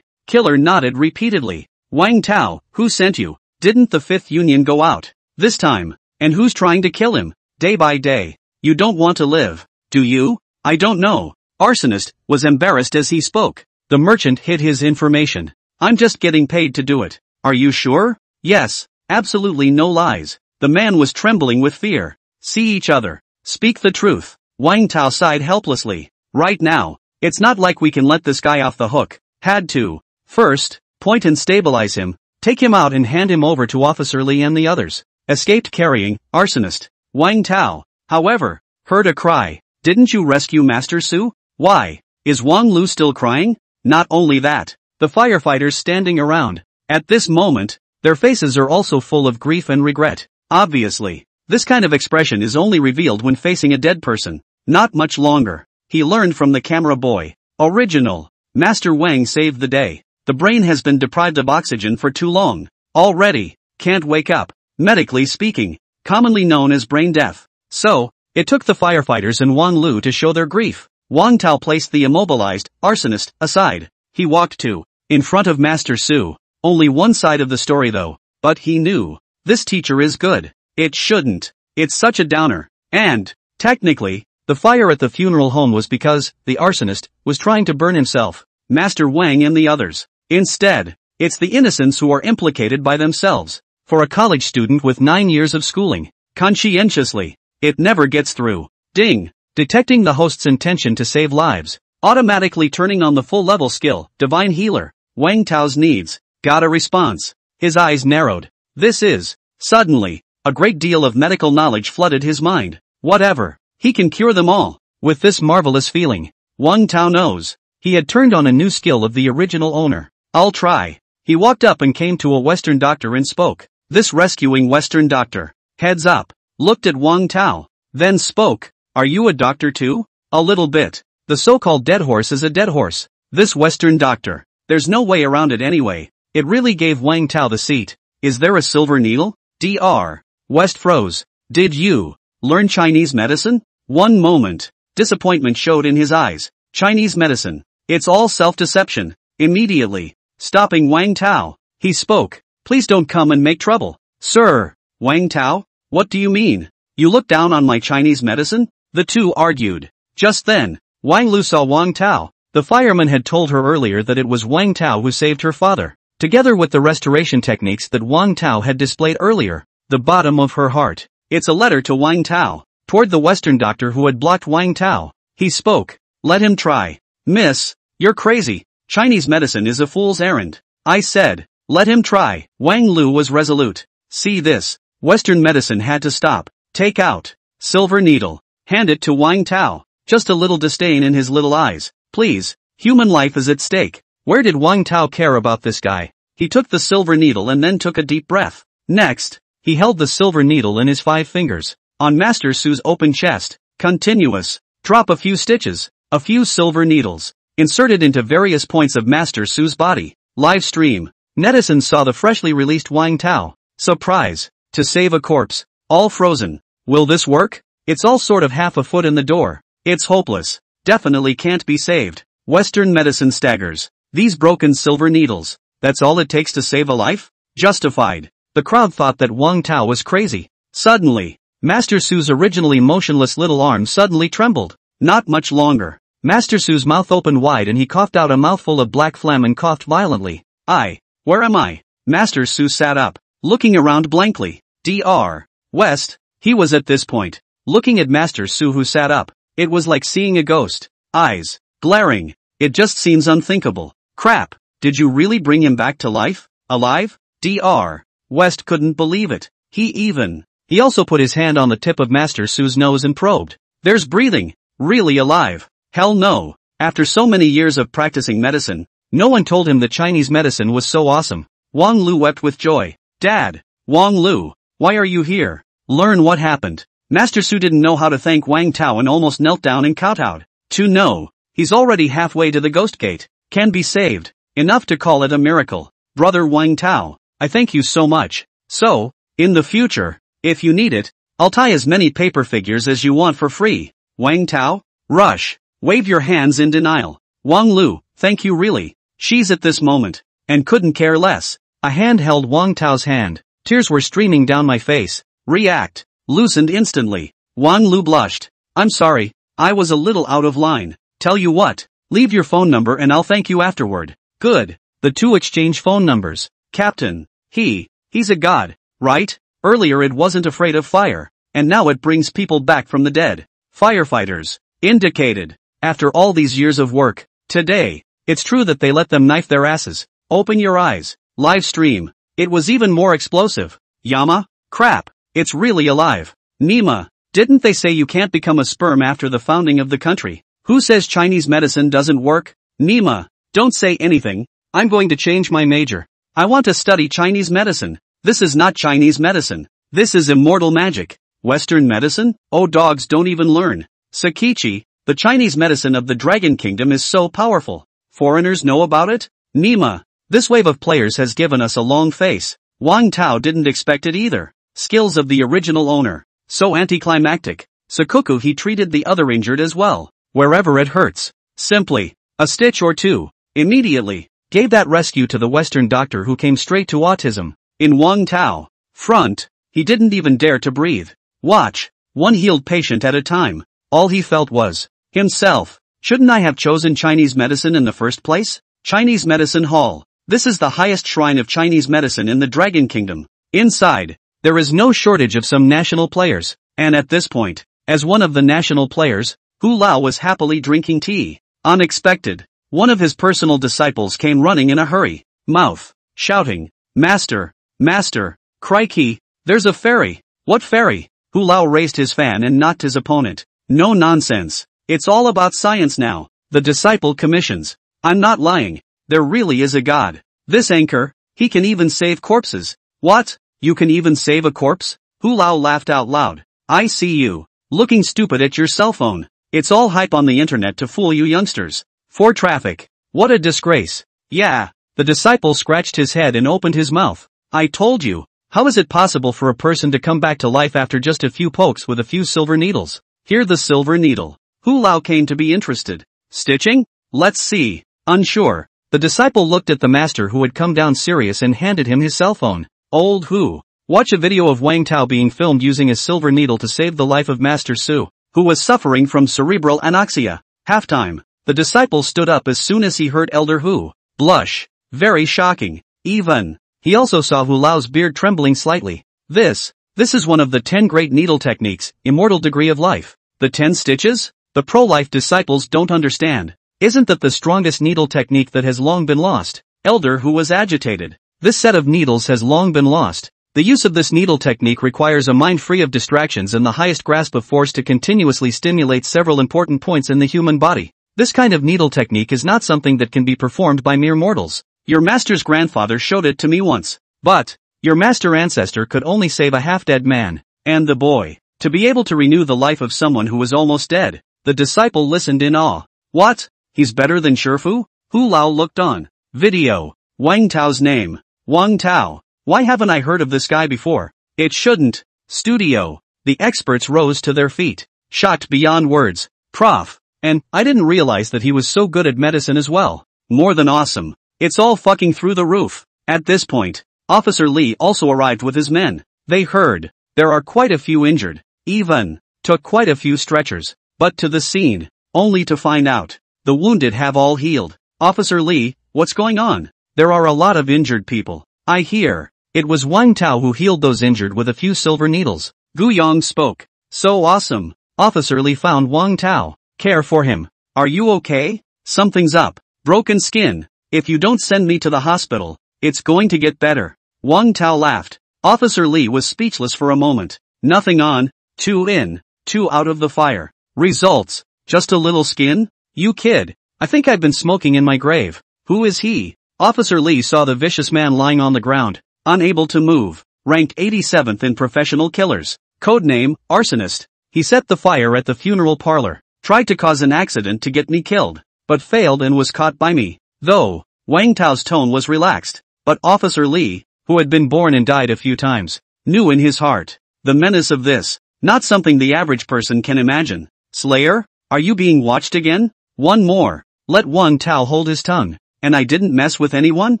Killer nodded repeatedly. Wang Tao, who sent you? Didn't the Fifth Union go out this time? And who's trying to kill him? Day by day. You don't want to live, do you? I don't know. Arsonist was embarrassed as he spoke. The merchant hid his information. I'm just getting paid to do it. Are you sure? Yes, absolutely no lies. The man was trembling with fear. See each other. Speak the truth. Wang Tao sighed helplessly. Right now, it's not like we can let this guy off the hook. Had to. First, point and stabilize him. Take him out and hand him over to Officer Li and the others. Escaped carrying, arsonist. Wang Tao, however, heard a cry. Didn't you rescue Master Su? Why? Is Wang Lu still crying? Not only that, the firefighters standing around. At this moment, their faces are also full of grief and regret. Obviously, this kind of expression is only revealed when facing a dead person. Not much longer. He learned from the camera boy. Original. Master Wang saved the day. The brain has been deprived of oxygen for too long. Already, can't wake up. Medically speaking, commonly known as brain death. So, it took the firefighters and Wang Lu to show their grief. Wang Tao placed the immobilized arsonist aside. He walked in front of Master Su. Only one side of the story though, but he knew. This teacher is good. It shouldn't. It's such a downer. And, technically, the fire at the funeral home was because the arsonist was trying to burn himself, Master Wang and the others. Instead, it's the innocents who are implicated by themselves. For a college student with 9 years of schooling, conscientiously, it never gets through. Ding! Detecting the host's intention to save lives. Automatically turning on the full-level skill, Divine Healer. Wang Tao's needs. Got a response. His eyes narrowed. This is. Suddenly, a great deal of medical knowledge flooded his mind. Whatever. He can cure them all. With this marvelous feeling, Wang Tao knows. He had turned on a new skill of the original owner. I'll try. He walked up and came to a Western doctor and spoke. This rescuing Western doctor, heads up, looked at Wang Tao, then spoke. Are you a doctor too? A little bit. The so-called dead horse is a dead horse. This Western doctor. There's no way around it anyway. It really gave Wang Tao the seat. Is there a silver needle? Dr. West froze. Did you learn Chinese medicine? One moment. Disappointment showed in his eyes. Chinese medicine. It's all self-deception. Immediately, stopping Wang Tao, he spoke. Please don't come and make trouble. Sir. Wang Tao? What do you mean? You look down on my Chinese medicine? The two argued. Just then, Wang Lu saw Wang Tao. The fireman had told her earlier that it was Wang Tao who saved her father. Together with the restoration techniques that Wang Tao had displayed earlier, the bottom of her heart. It's a letter to Wang Tao. Toward the Western doctor who had blocked Wang Tao, he spoke. Let him try. Miss, you're crazy. Chinese medicine is a fool's errand. I said, let him try. Wang Lu was resolute. See this. Western medicine had to stop. Take out. Silver needle. Hand it to Wang Tao. Just a little disdain in his little eyes. Please, human life is at stake. Where did Wang Tao care about this guy? He took the silver needle and then took a deep breath. Next, he held the silver needle in his 5 fingers. On Master Su's open chest. Continuous. Drop a few stitches. A few silver needles. Inserted into various points of Master Su's body. Live stream. Netizens saw the freshly released Wang Tao. Surprise. To save a corpse. All frozen. Will this work? It's all sort of half a foot in the door. It's hopeless. Definitely can't be saved. Western medicine staggers. These broken silver needles. That's all it takes to save a life? Justified. The crowd thought that Wang Tao was crazy. Suddenly, Master Su's originally motionless little arm suddenly trembled. Not much longer. Master Su's mouth opened wide and he coughed out a mouthful of black phlegm and coughed violently. Where am I? Master Su sat up, looking around blankly. Dr. West. He was at this point, looking at Master Su who sat up. It was like seeing a ghost. Eyes. Glaring. It just seems unthinkable. Crap. Did you really bring him back to life? Alive? Dr. West couldn't believe it. He also put his hand on the tip of Master Su's nose and probed. There's breathing. Really alive. Hell no. After so many years of practicing medicine, no one told him that Chinese medicine was so awesome. Wang Lu wept with joy. Dad. Wang Lu, why are you here? Learn what happened. Master Su didn't know how to thank Wang Tao and almost knelt down and kowtowed. No, he's already halfway to the ghost gate. Can be saved. Enough to call it a miracle. Brother Wang Tao, I thank you so much. So, in the future, if you need it, I'll tie as many paper figures as you want for free. Wang Tao? Rush. Wave your hands in denial. Wang Lu, thank you really. She's at this moment, and couldn't care less. A hand held Wang Tao's hand. Tears were streaming down my face. React. Loosened instantly. Wang Lu blushed. I'm sorry, I was a little out of line. Tell you what, leave your phone number and I'll thank you afterward. Good. The two exchange phone numbers. Captain. He's a god, right? Earlier it wasn't afraid of fire, and now it brings people back from the dead. Firefighters. Indicated. After all these years of work, today, it's true that they let them knife their asses. Open your eyes. Live stream. It was even more explosive. Yama? Crap. It's really alive. Nima. Didn't they say you can't become a sperm after the founding of the country? Who says Chinese medicine doesn't work? Nima. Don't say anything. I'm going to change my major. I want to study Chinese medicine. This is not Chinese medicine. This is immortal magic. Western medicine? Oh, dogs don't even learn. Sakichi, the Chinese medicine of the Dragon Kingdom is so powerful. Foreigners know about it? Nima. This wave of players has given us a long face. Wang Tao didn't expect it either. Skills of the original owner. So anticlimactic. Sakuku he treated the other injured as well. Wherever it hurts. Simply. A stitch or two. Immediately. Gave that rescue to the Western doctor who came straight to autism. In Wang Tao. Front. He didn't even dare to breathe. Watch. One healed patient at a time. All he felt was himself. Shouldn't I have chosen Chinese medicine in the first place? Chinese Medicine Hall. This is the highest shrine of Chinese medicine in the Dragon Kingdom. Inside, there is no shortage of some national players, and at this point, as one of the national players, Hu Lao was happily drinking tea. Unexpected. One of his personal disciples came running in a hurry, mouth, shouting, Master, Master, crikey, there's a fairy. What fairy? Hu Lao raised his fan and knocked his opponent. No nonsense. It's all about science now. The disciple commissions. I'm not lying. There really is a god. This anchor, he can even save corpses. What? You can even save a corpse? Hu Lao laughed out loud. I see you. Looking stupid at your cell phone. It's all hype on the internet to fool you youngsters. For traffic. What a disgrace. Yeah. The disciple scratched his head and opened his mouth. I told you. How is it possible for a person to come back to life after just a few pokes with a few silver needles? Here the silver needle. Hu Lao came to be interested. Stitching? Let's see. Unsure. The disciple looked at the master who had come down serious and handed him his cell phone. Old Hu. Watch a video of Wang Tao being filmed using a silver needle to save the life of Master Su, who was suffering from cerebral anoxia. Halftime. The disciple stood up as soon as he heard Elder Hu. Blush. Very shocking. Even. He also saw Hu Lao's beard trembling slightly. This is one of the 10 great needle techniques, immortal degree of life. The 10 stitches? The pro-life disciples don't understand. Isn't that the strongest needle technique that has long been lost? Elder Hu was agitated. This set of needles has long been lost. The use of this needle technique requires a mind free of distractions and the highest grasp of force to continuously stimulate several important points in the human body. This kind of needle technique is not something that can be performed by mere mortals. Your master's grandfather showed it to me once. But, your master ancestor could only save a half-dead man, and the boy, to be able to renew the life of someone who was almost dead. The disciple listened in awe. What? He's better than Shifu? Hu Lao looked on. Video. Wang Tao's name. Wang Tao. Why haven't I heard of this guy before? It shouldn't. Studio. The experts rose to their feet. Shocked beyond words. Prof. And, I didn't realize that he was so good at medicine as well. More than awesome. It's all fucking through the roof. At this point, Officer Lee also arrived with his men. They heard. There are quite a few injured. Even. Took quite a few stretchers. But to the scene. Only to find out. The wounded have all healed. Officer Lee, what's going on? There are a lot of injured people. I hear. It was Wang Tao who healed those injured with a few silver needles. Gu Yong spoke. So awesome. Officer Lee found Wang Tao. Care for him. Are you okay? Something's up. Broken skin. If you don't send me to the hospital, it's going to get better. Wang Tao laughed. Officer Lee was speechless for a moment. Nothing on. 2 in. 2 out of the fire. Results. Just a little skin? You kid. I think I've been smoking in my grave. Who is he? Officer Lee saw the vicious man lying on the ground, unable to move. ranked 87th in professional killers. Codename, arsonist. He set the fire at the funeral parlor, tried to cause an accident to get me killed, but failed and was caught by me. Though, Wang Tao's tone was relaxed, but Officer Li, who had been born and died a few times, knew in his heart the menace of this. Not something the average person can imagine. Slayer, are you being watched again? One more. Let Wang Tao hold his tongue. And I didn't mess with anyone?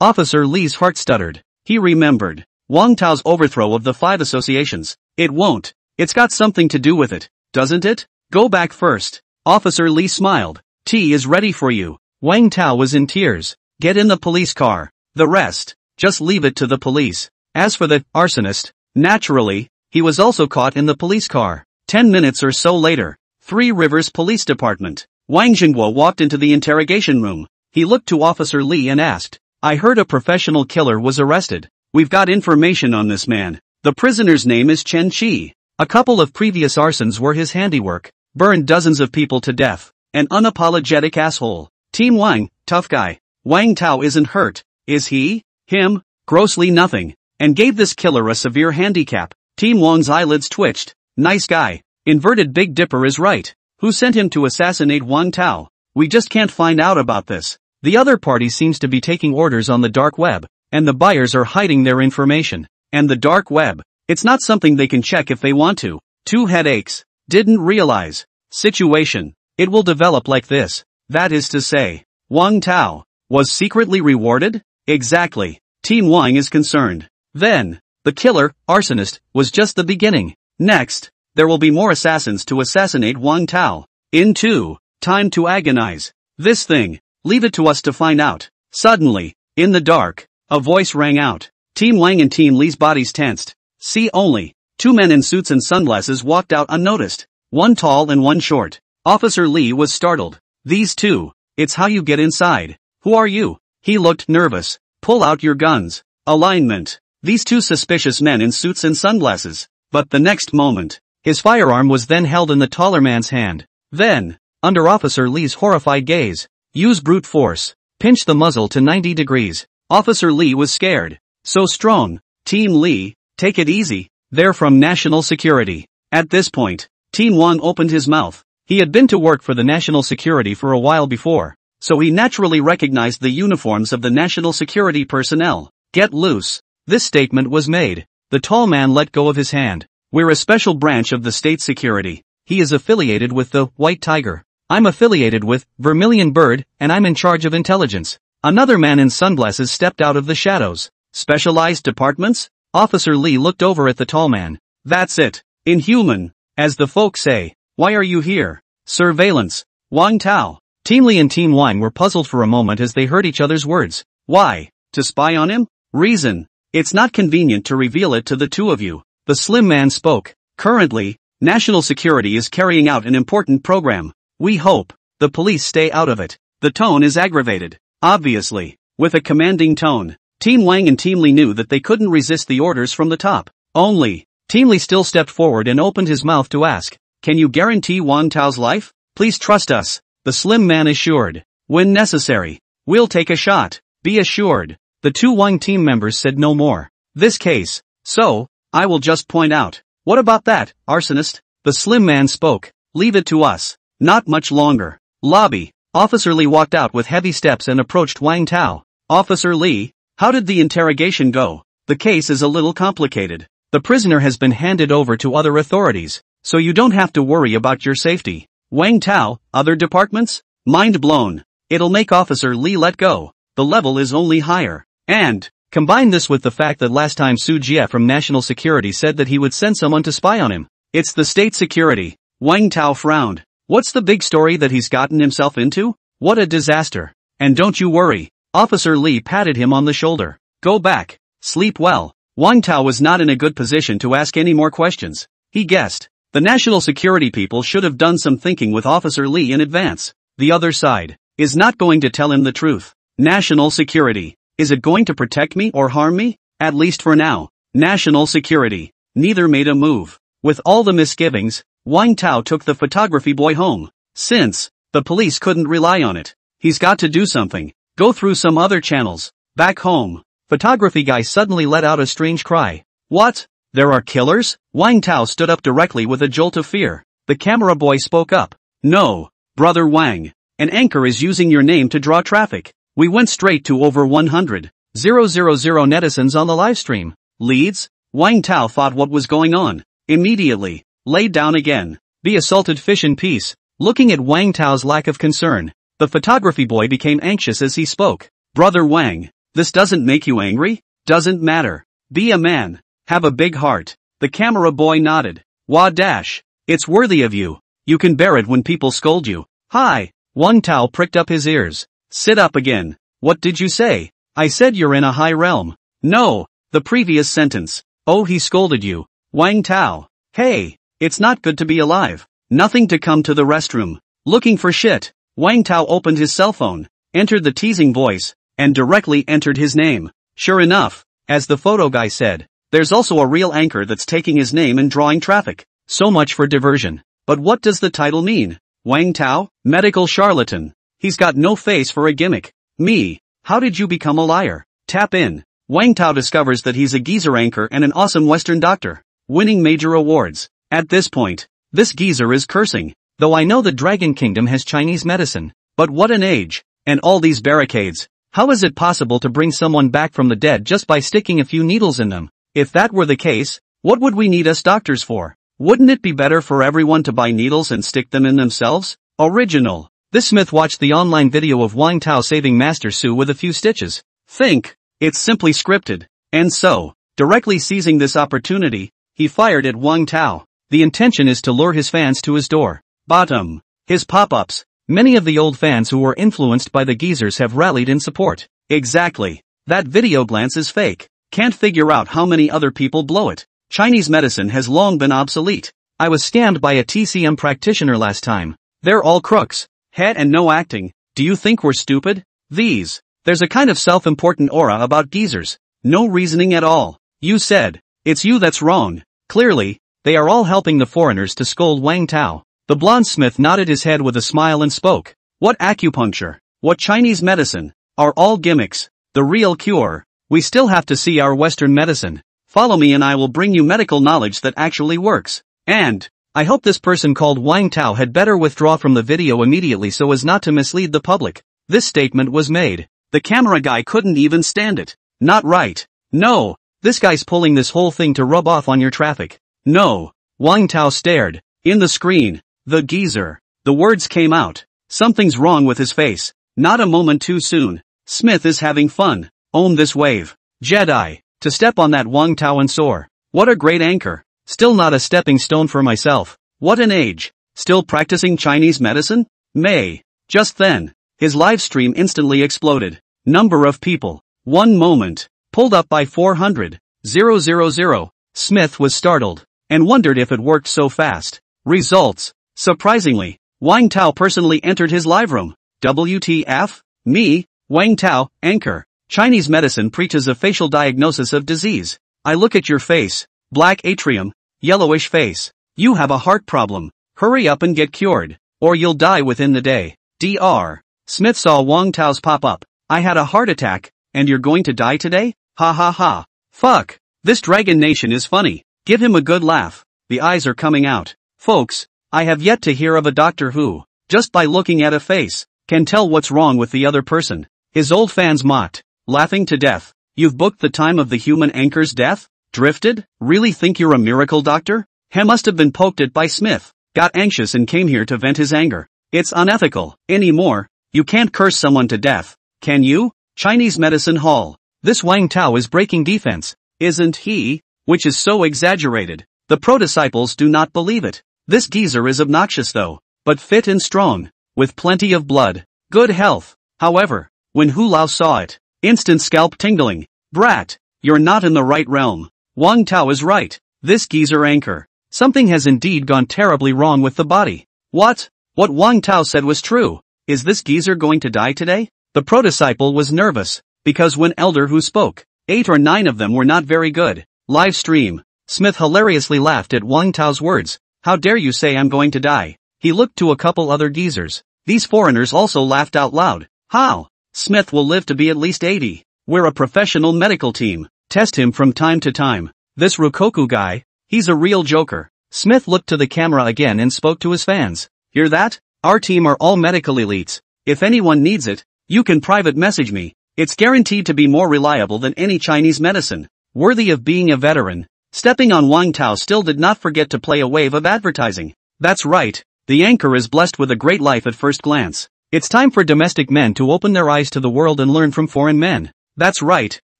Officer Li's heart stuttered. He remembered Wang Tao's overthrow of the 5 associations. It won't. It's got something to do with it, doesn't it? Go back first. Officer Li smiled. Tea is ready for you. Wang Tao was in tears. Get in the police car. The rest, just leave it to the police. As for the arsonist, naturally, he was also caught in the police car. 10 minutes or so later, Three Rivers Police Department. Wang Jingguo walked into the interrogation room. He looked to Officer Li and asked, I heard a professional killer was arrested. We've got information on this man. The prisoner's name is Chen Qi. A couple of previous arsons were his handiwork. Burned dozens of people to death. An unapologetic asshole. Team Wang, tough guy. Wang Tao isn't hurt, is he? Him? Grossly nothing. And gave this killer a severe handicap. Team Wang's eyelids twitched. Nice guy. Inverted Big Dipper is right. Who sent him to assassinate Wang Tao? We just can't find out about this. The other party seems to be taking orders on the dark web, and the buyers are hiding their information. And the dark web, it's not something they can check if they want to. 2 headaches. Didn't realize. Situation. It will develop like this. That is to say, Wang Tao was secretly rewarded? Exactly. Team Wang is concerned. Then, the killer, arsonist, was just the beginning. Next, there will be more assassins to assassinate Wang Tao. In 2, time to agonize. This thing, leave it to us to find out. Suddenly, in the dark, a voice rang out. Team Wang and Team Li's bodies tensed. See only. 2 men in suits and sunglasses walked out unnoticed. One tall and one short. Officer Li was startled. These 2, it's how you get inside. Who are you? He looked nervous. Pull out your guns. Alignment. These 2 suspicious men in suits and sunglasses. But the next moment, his firearm was then held in the taller man's hand. Then, under Officer Li's horrified gaze, use brute force. Pinch the muzzle to 90 degrees. Officer Li was scared. So strong. Team Li, take it easy. They're from National Security. At this point, Team Wang opened his mouth. He had been to work for the National Security for a while before, so he naturally recognized the uniforms of the National Security personnel. Get loose. This statement was made. The tall man let go of his hand. We're a special branch of the state security. He is affiliated with the White Tiger. I'm affiliated with Vermilion Bird, and I'm in charge of intelligence. Another man in sunglasses stepped out of the shadows. Specialized departments? Officer Li looked over at the tall man. That's it. Inhuman. As the folks say. Why are you here? Surveillance. Wang Tao. Team Li and Team Wang were puzzled for a moment as they heard each other's words. Why? To spy on him? Reason. It's not convenient to reveal it to the 2 of you. The slim man spoke. Currently, National Security is carrying out an important program. We hope the police stay out of it. The tone is aggravated. Obviously, with a commanding tone. Team Wang and Team Li knew that they couldn't resist the orders from the top. Only, Team Li still stepped forward and opened his mouth to ask, can you guarantee Wang Tao's life? Please trust us, the slim man assured. When necessary, we'll take a shot. Be assured. The 2 Wang team members said no more. This case. So, I will just point out. What about that, arsonist? The slim man spoke. Leave it to us. Not much longer. Lobby. Officer Li walked out with heavy steps and approached Wang Tao. Officer Li, how did the interrogation go? The case is a little complicated. The prisoner has been handed over to other authorities, so you don't have to worry about your safety. Wang Tao, other departments? Mind blown. It'll make Officer Li let go. The level is only higher. And, combine this with the fact that last time Su Jie from National Security said that he would send someone to spy on him. It's the state security. Wang Tao frowned. What's the big story that he's gotten himself into? What a disaster. And don't you worry. Officer Li patted him on the shoulder. Go back. Sleep well. Wang Tao was not in a good position to ask any more questions. He guessed. The National Security people should have done some thinking with Officer Li in advance. The other side is not going to tell him the truth. National Security. Is it going to protect me or harm me? At least for now. National Security. Neither made a move. With all the misgivings, Wang Tao took the photography boy home. Since the police couldn't rely on it, he's got to do something. Go through some other channels. Back home, photography guy suddenly let out a strange cry. What? There are killers? Wang Tao stood up directly with a jolt of fear. The camera boy spoke up. No, brother Wang. An anchor is using your name to draw traffic. We went straight to over 100,000 netizens on the livestream. Leads? Wang Tao thought what was going on. Immediately, laid down again. Be assaulted fish in peace. Looking at Wang Tao's lack of concern, the photography boy became anxious as he spoke. Brother Wang, this doesn't make you angry? Doesn't matter. Be a man. Have a big heart. The camera boy nodded. Wah dash. It's worthy of you. You can bear it when people scold you. Hi. Wang Tao pricked up his ears. Sit up again. What did you say? I said you're in a high realm. No. The previous sentence. Oh, he scolded you. Wang Tao. Hey. It's not good to be alive. Nothing to come to the restroom. Looking for shit. Wang Tao opened his cell phone, entered the teasing voice, and directly entered his name. Sure enough, as the photo guy said, there's also a real anchor that's taking his name and drawing traffic. So much for diversion. But what does the title mean? Wang Tao, medical charlatan. He's got no face for a gimmick. Me. How did you become a liar? Tap in. Wang Tao discovers that he's a geezer anchor and an awesome Western doctor, winning major awards. At this point, this geezer is cursing. Though I know the Dragon Kingdom has Chinese medicine. But what an age. And all these barricades. How is it possible to bring someone back from the dead just by sticking a few needles in them? If that were the case, what would we need us doctors for? Wouldn't it be better for everyone to buy needles and stick them in themselves? Original. This Smith watched the online video of Wang Tao saving Master Su with a few stitches. Think. It's simply scripted. And so, directly seizing this opportunity, he fired at Wang Tao. The intention is to lure his fans to his door. Bottom. His pop-ups. Many of the old fans who were influenced by the geezers have rallied in support. Exactly. That video glance is fake. Can't figure out how many other people blow it. Chinese medicine has long been obsolete. I was scammed by a TCM practitioner last time. They're all crooks. Head and no acting. Do you think we're stupid? There's a kind of self-important aura about geezers. No reasoning at all. You said. It's you that's wrong. Clearly, they are all helping the foreigners to scold Wang Tao. The blonde Smith nodded his head with a smile and spoke. What acupuncture? What Chinese medicine? Are all gimmicks. The real cure. We still have to see our Western medicine. Follow me and I will bring you medical knowledge that actually works. And, I hope this person called Wang Tao had better withdraw from the video immediately so as not to mislead the public. This statement was made. The camera guy couldn't even stand it. Not right. No. This guy's pulling this whole thing to rub off on your traffic. No. Wang Tao stared. In the screen. The geezer. The words came out. Something's wrong with his face. Not a moment too soon. Smith is having fun. Own this wave. Jedi. To step on that Wang Tao and soar. What a great anchor. Still not a stepping stone for myself. What an age. Still practicing Chinese medicine? May. Just then, his live stream instantly exploded. Number of people. 1 moment. Pulled up by 400,000. Smith was startled, and wondered if it worked so fast. Results. Surprisingly, Wang Tao personally entered his live room. WTF? Me, Wang Tao, anchor. Chinese medicine preaches a facial diagnosis of disease. I look at your face. Black atrium, yellowish face. You have a heart problem. Hurry up and get cured, or you'll die within the day. Dr. Smith saw Wang Tao's pop-up. I had a heart attack, and you're going to die today? Ha ha ha. Fuck. This Dragon Nation is funny. Give him a good laugh. The eyes are coming out. Folks, I have yet to hear of a doctor who, just by looking at a face, can tell what's wrong with the other person. His old fans mocked, laughing to death. You've booked the time of the human anchor's death? Drifted? Really think you're a miracle doctor? He must have been poked at by Smith, got anxious and came here to vent his anger. It's unethical. Anymore. You can't curse someone to death. Can you? Chinese Medicine Hall. This Wang Tao is breaking defense. Isn't he? Which is so exaggerated. The pro-disciples do not believe it. This geezer is obnoxious though, but fit and strong, with plenty of blood, good health. However, when Hu Lao saw it, instant scalp tingling. Brat, you're not in the right realm. Wang Tao is right. This geezer anchor. Something has indeed gone terribly wrong with the body. What? What Wang Tao said was true. Is this geezer going to die today? The pro-disciple was nervous, because when Elder Hu spoke, 8 or 9 of them were not very good. Live stream. Smith hilariously laughed at Wang Tao's words. How dare you say I'm going to die? He looked to a couple other geezers. These foreigners also laughed out loud. How? Smith will live to be at least 80. We're a professional medical team. Test him from time to time. This Rokoku guy, he's a real joker. Smith looked to the camera again and spoke to his fans. Hear that? Our team are all medical elites. If anyone needs it, you can private message me. It's guaranteed to be more reliable than any Chinese medicine. Worthy of being a veteran. Stepping on Wang Tao still did not forget to play a wave of advertising. That's right. The anchor is blessed with a great life at first glance. It's time for domestic men to open their eyes to the world and learn from foreign men. That's right.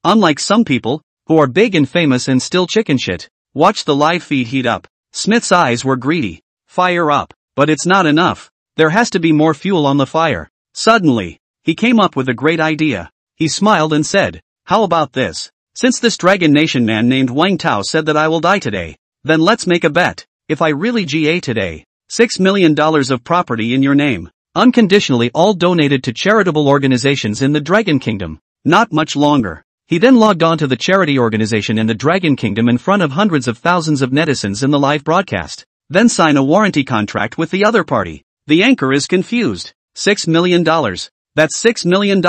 Unlike some people, who are big and famous and still chicken shit. Watch the live feed heat up. Smith's eyes were greedy. Fire up. But it's not enough. There has to be more fuel on the fire. Suddenly, he came up with a great idea. He smiled and said, how about this? Since this Dragon Nation man named Wang Tao said that I will die today, then let's make a bet. If I really GA today, $6 million of property in your name, unconditionally all donated to charitable organizations in the Dragon Kingdom. Not much longer. He then logged on to the charity organization in the Dragon Kingdom in front of hundreds of thousands of netizens in the live broadcast. Then sign a warranty contract with the other party. The anchor is confused. $6 million. That's $6 million.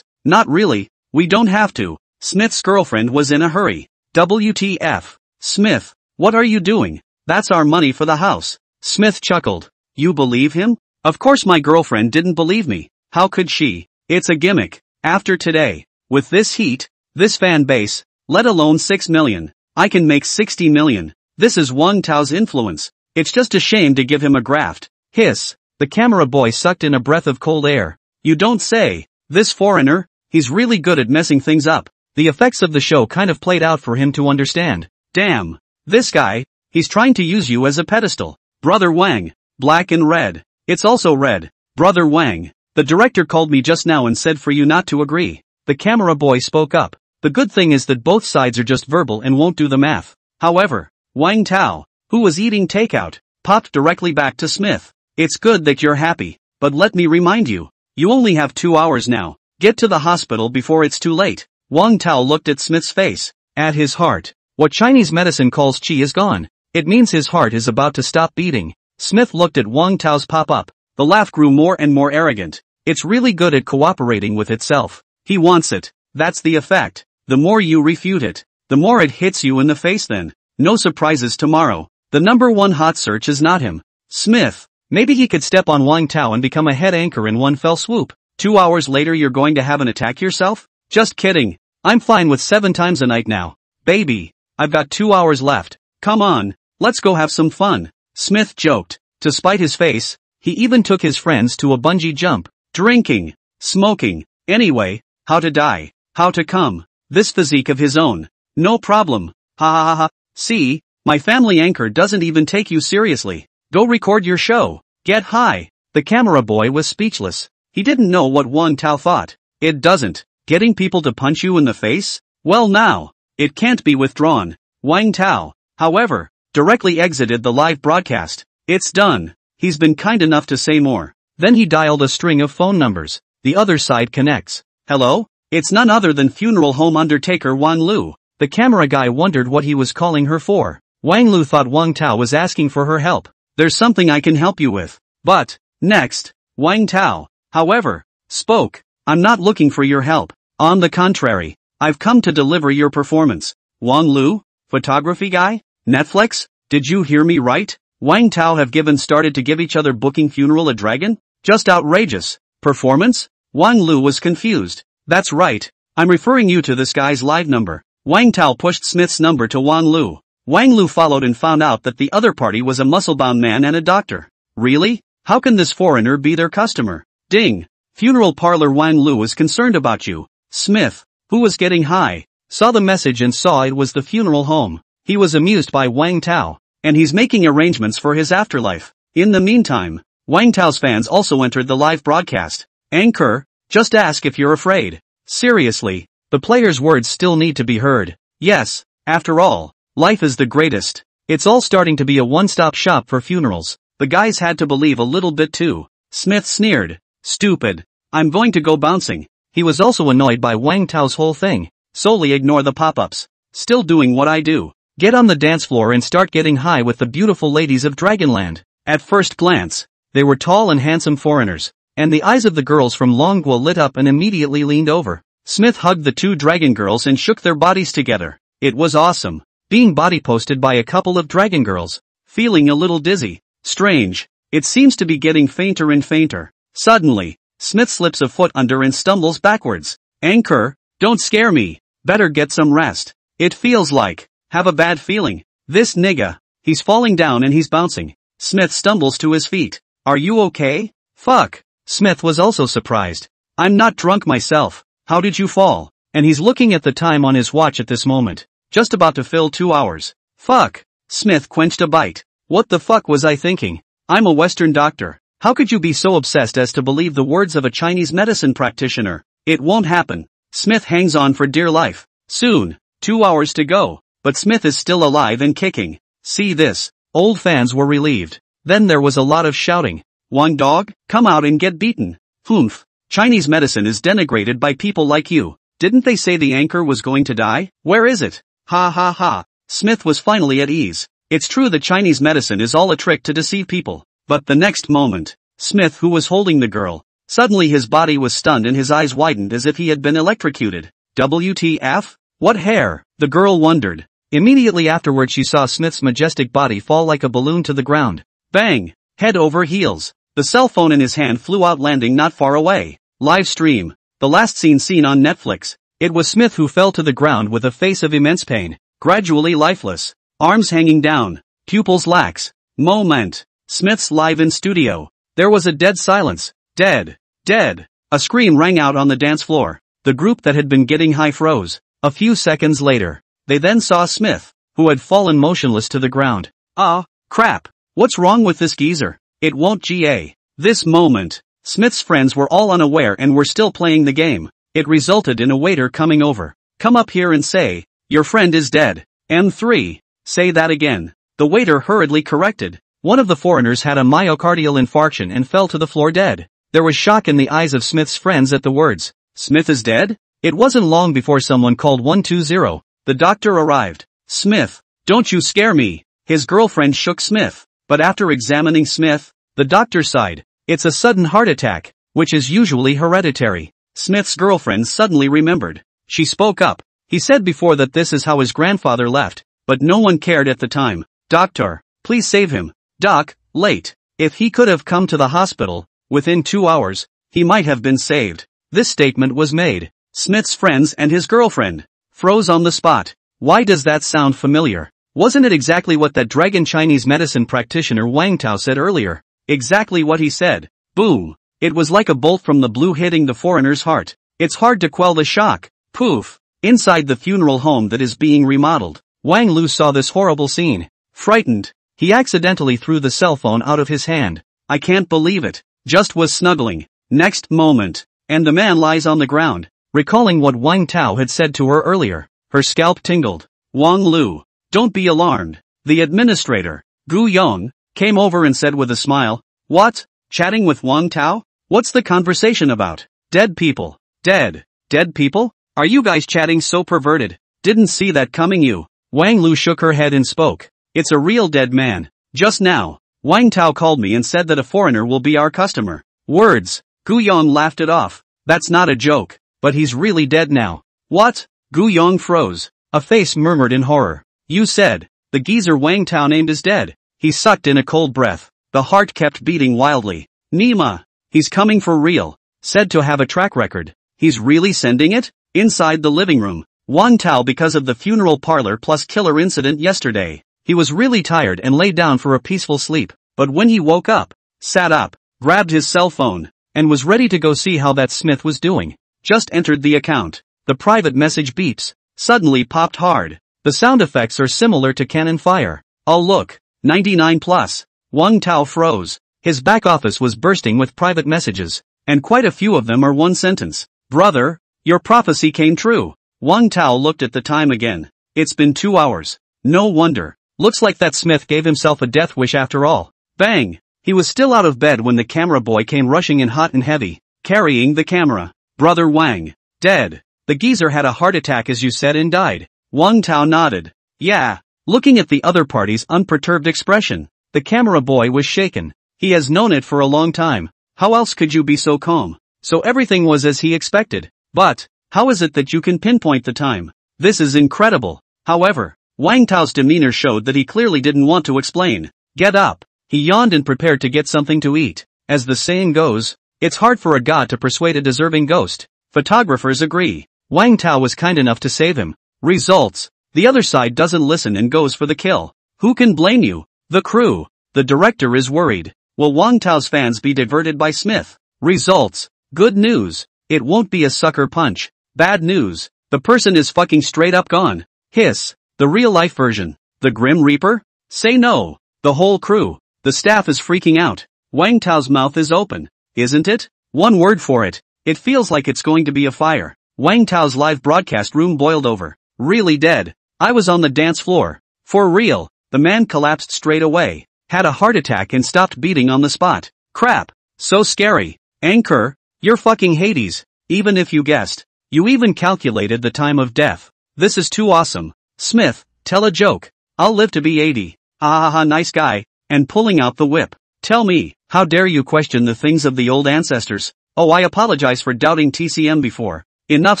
Not really, we don't have to. Smith's girlfriend was in a hurry. WTF. Smith, what are you doing? That's our money for the house. Smith chuckled. You believe him? Of course my girlfriend didn't believe me. How could she? It's a gimmick. After today, with this heat, this fan base, let alone 6 million, I can make 60 million. This is Wang Tao's influence. It's just a shame to give him a graft. Hiss. The camera boy sucked in a breath of cold air. You don't say. This foreigner, he's really good at messing things up. The effects of the show kind of played out for him to understand. Damn. This guy, he's trying to use you as a pedestal. Brother Wang. Black and red. It's also red. Brother Wang. The director called me just now and said for you not to agree. The camera boy spoke up. The good thing is that both sides are just verbal and won't do the math. However, Wang Tao, who was eating takeout, popped directly back to Smith. It's good that you're happy, but let me remind you, you only have 2 hours now. Get to the hospital before it's too late. Wang Tao looked at Smith's face. At his heart, what Chinese medicine calls qi is gone. It means his heart is about to stop beating. Smith looked at Wang Tao's pop-up. The laugh grew more and more arrogant. It's really good at cooperating with itself. He wants it. That's the effect. The more you refute it, the more it hits you in the face then. No surprises tomorrow. The #1 hot search is not him. Smith. Maybe he could step on Wang Tao and become a head anchor in one fell swoop. 2 hours later you're going to have an attack yourself? Just kidding. I'm fine with 7 times a night now. Baby. I've got 2 hours left. Come on. Let's go have some fun. Smith joked. To spite his face, he even took his friends to a bungee jump. Drinking. Smoking. Anyway, how to die. How to come. This physique of his own. No problem. Ha ha ha ha. See, my family anchor doesn't even take you seriously. Go record your show. Get high. The camera boy was speechless. He didn't know what Wang Tao thought. It doesn't. Getting people to punch you in the face? Well now, it can't be withdrawn. Wang Tao, however, directly exited the live broadcast. It's done. He's been kind enough to say more. Then he dialed a string of phone numbers. The other side connects. Hello? It's none other than funeral home undertaker Wang Lu. The camera guy wondered what he was calling her for. Wang Lu thought Wang Tao was asking for her help. There's something I can help you with. But, next, Wang Tao, however, spoke. I'm not looking for your help. On the contrary, I've come to deliver your performance. Wang Lu? Photography guy? Netflix? Did you hear me right? Wang Tao have started to give each other booking funeral a dragon? Just outrageous. Performance? Wang Lu was confused. That's right. I'm referring you to this guy's live number. Wang Tao pushed Smith's number to Wang Lu. Wang Lu followed and found out that the other party was a muscle-bound man and a doctor. Really? How can this foreigner be their customer? Ding. Funeral parlor Wang Lu is concerned about you. Smith, who was getting high, saw the message and saw it was the funeral home. He was amused by Wang Tao, and he's making arrangements for his afterlife. In the meantime, Wang Tao's fans also entered the live broadcast. Anchor, just ask if you're afraid. Seriously, the player's words still need to be heard. Yes, after all, life is the greatest. It's all starting to be a one-stop shop for funerals. The guys had to believe a little bit too. Smith sneered. Stupid. I'm going to go bouncing. He was also annoyed by Wang Tao's whole thing. Solely ignore the pop-ups. Still doing what I do. Get on the dance floor and start getting high with the beautiful ladies of Dragonland. At first glance, they were tall and handsome foreigners, and the eyes of the girls from Longguo lit up and immediately leaned over. Smith hugged the 2 dragon girls and shook their bodies together. It was awesome. being body posted by a couple of dragon girls, feeling a little dizzy. Strange. It seems to be getting fainter and fainter. Suddenly, Smith slips a foot under and stumbles backwards. Anchor, don't scare me. Better get some rest. It feels like, have a bad feeling. This nigga. He's falling down and he's bouncing. Smith stumbles to his feet. Are you okay? Fuck. Smith was also surprised. I'm not drunk myself. How did you fall? And he's looking at the time on his watch at this moment. Just about to fill 2 hours. Fuck. Smith quenched a bite. What the fuck was I thinking? I'm a Western doctor. How could you be so obsessed as to believe the words of a Chinese medicine practitioner? It won't happen. Smith hangs on for dear life. Soon. 2 hours to go. But Smith is still alive and kicking. See this. Old fans were relieved. Then there was a lot of shouting. Wang dog, come out and get beaten. Humph. Chinese medicine is denigrated by people like you. Didn't they say the anchor was going to die? Where is it? Ha ha ha. Smith was finally at ease. It's true that Chinese medicine is all a trick to deceive people. But the next moment, Smith, who was holding the girl, suddenly his body was stunned and his eyes widened as if he had been electrocuted. WTF? What hair? The girl wondered. Immediately afterward she saw Smith's majestic body fall like a balloon to the ground. Bang! Head over heels. The cell phone in his hand flew out, landing not far away. Live stream. The last scene seen on Netflix. It was Smith who fell to the ground with a face of immense pain, gradually lifeless. Arms hanging down. Pupils lax. Moment. Smith's live in studio. There was a dead silence. Dead. Dead. A scream rang out on the dance floor. The group that had been getting high froze. A few seconds later, they then saw Smith, who had fallen motionless to the ground. Ah, crap. What's wrong with this geezer? It won't GA. This moment, Smith's friends were all unaware and were still playing the game. It resulted in a waiter coming over. Come up here and say, your friend is dead. M3. Say that again. The waiter hurriedly corrected. One of the foreigners had a myocardial infarction and fell to the floor dead. There was shock in the eyes of Smith's friends at the words. Smith is dead? It wasn't long before someone called 120. The doctor arrived. Smith, don't you scare me. His girlfriend shook Smith. But after examining Smith, the doctor sighed. It's a sudden heart attack, which is usually hereditary. Smith's girlfriend suddenly remembered. She spoke up. He said before that this is how his grandfather left, but no one cared at the time. Doctor, please save him. Doc, late. If he could have come to the hospital, within 2 hours, he might have been saved. This statement was made. Smith's friends and his girlfriend froze on the spot. Why does that sound familiar? Wasn't it exactly what that dragon Chinese medicine practitioner Wang Tao said earlier? Exactly what he said. Boom. It was like a bolt from the blue hitting the foreigner's heart. It's hard to quell the shock. Poof. Inside the funeral home that is being remodeled, Wang Lu saw this horrible scene. Frightened, he accidentally threw the cell phone out of his hand. I can't believe it. Just was snuggling. Next moment, and the man lies on the ground. Recalling what Wang Tao had said to her earlier, her scalp tingled. Wang Lu, don't be alarmed. The administrator, Gu Yong, came over and said with a smile, what? Chatting with Wang Tao? What's the conversation about? Dead people. Dead. Dead people? Are you guys chatting so perverted? Didn't see that coming you. Wang Lu shook her head and spoke. It's a real dead man. Just now, Wang Tao called me and said that a foreigner will be our customer. Words. Gu Yong laughed it off. That's not a joke. But he's really dead now. What? Gu Yong froze. A face murmured in horror. You said, the geezer Wang Tao named is dead. He sucked in a cold breath. The heart kept beating wildly. Nima. He's coming for real. Said to have a track record. He's really sending it? Inside the living room, Wang Tao, because of the funeral parlor plus killer incident yesterday, he was really tired and lay down for a peaceful sleep. But when he woke up, sat up, grabbed his cell phone, and was ready to go see how that Smith was doing. Just entered the account. The private message beeps. Suddenly popped hard. The sound effects are similar to cannon fire. Oh look, 99 plus. Wang Tao froze. His back office was bursting with private messages, and quite a few of them are one sentence. Brother, your prophecy came true. Wang Tao looked at the time again. It's been 2 hours. No wonder. Looks like that Smith gave himself a death wish after all. Bang! He was still out of bed when the camera boy came rushing in hot and heavy, carrying the camera. Brother Wang. Dead. The geezer had a heart attack as you said and died. Wang Tao nodded. Yeah. Looking at the other party's unperturbed expression, the camera boy was shaken. He has known it for a long time. How else could you be so calm? So everything was as he expected. But, how is it that you can pinpoint the time? This is incredible. However, Wang Tao's demeanor showed that he clearly didn't want to explain. Get up. He yawned and prepared to get something to eat. As the saying goes, it's hard for a god to persuade a deserving ghost. Photographers agree. Wang Tao was kind enough to save him. Results. The other side doesn't listen and goes for the kill. Who can blame you? The crew. The director is worried. Will Wang Tao's fans be diverted by Smith? Results. Good news. It won't be a sucker punch. Bad news. The person is fucking straight up gone. Hiss. The real life version. The Grim Reaper? Say no. The whole crew. The staff is freaking out. Wang Tao's mouth is open. Isn't it? One word for it. It feels like it's going to be a fire. Wang Tao's live broadcast room boiled over. Really dead. I was on the dance floor. For real. The man collapsed straight away. Had a heart attack and stopped beating on the spot. Crap. So scary. Anchor. You're fucking Hades. Even if you guessed. You even calculated the time of death. This is too awesome. Smith, tell a joke. I'll live to be 80. Ah, nice guy. And pulling out the whip. Tell me, how dare you question the things of the old ancestors? Oh, I apologize for doubting TCM before. Enough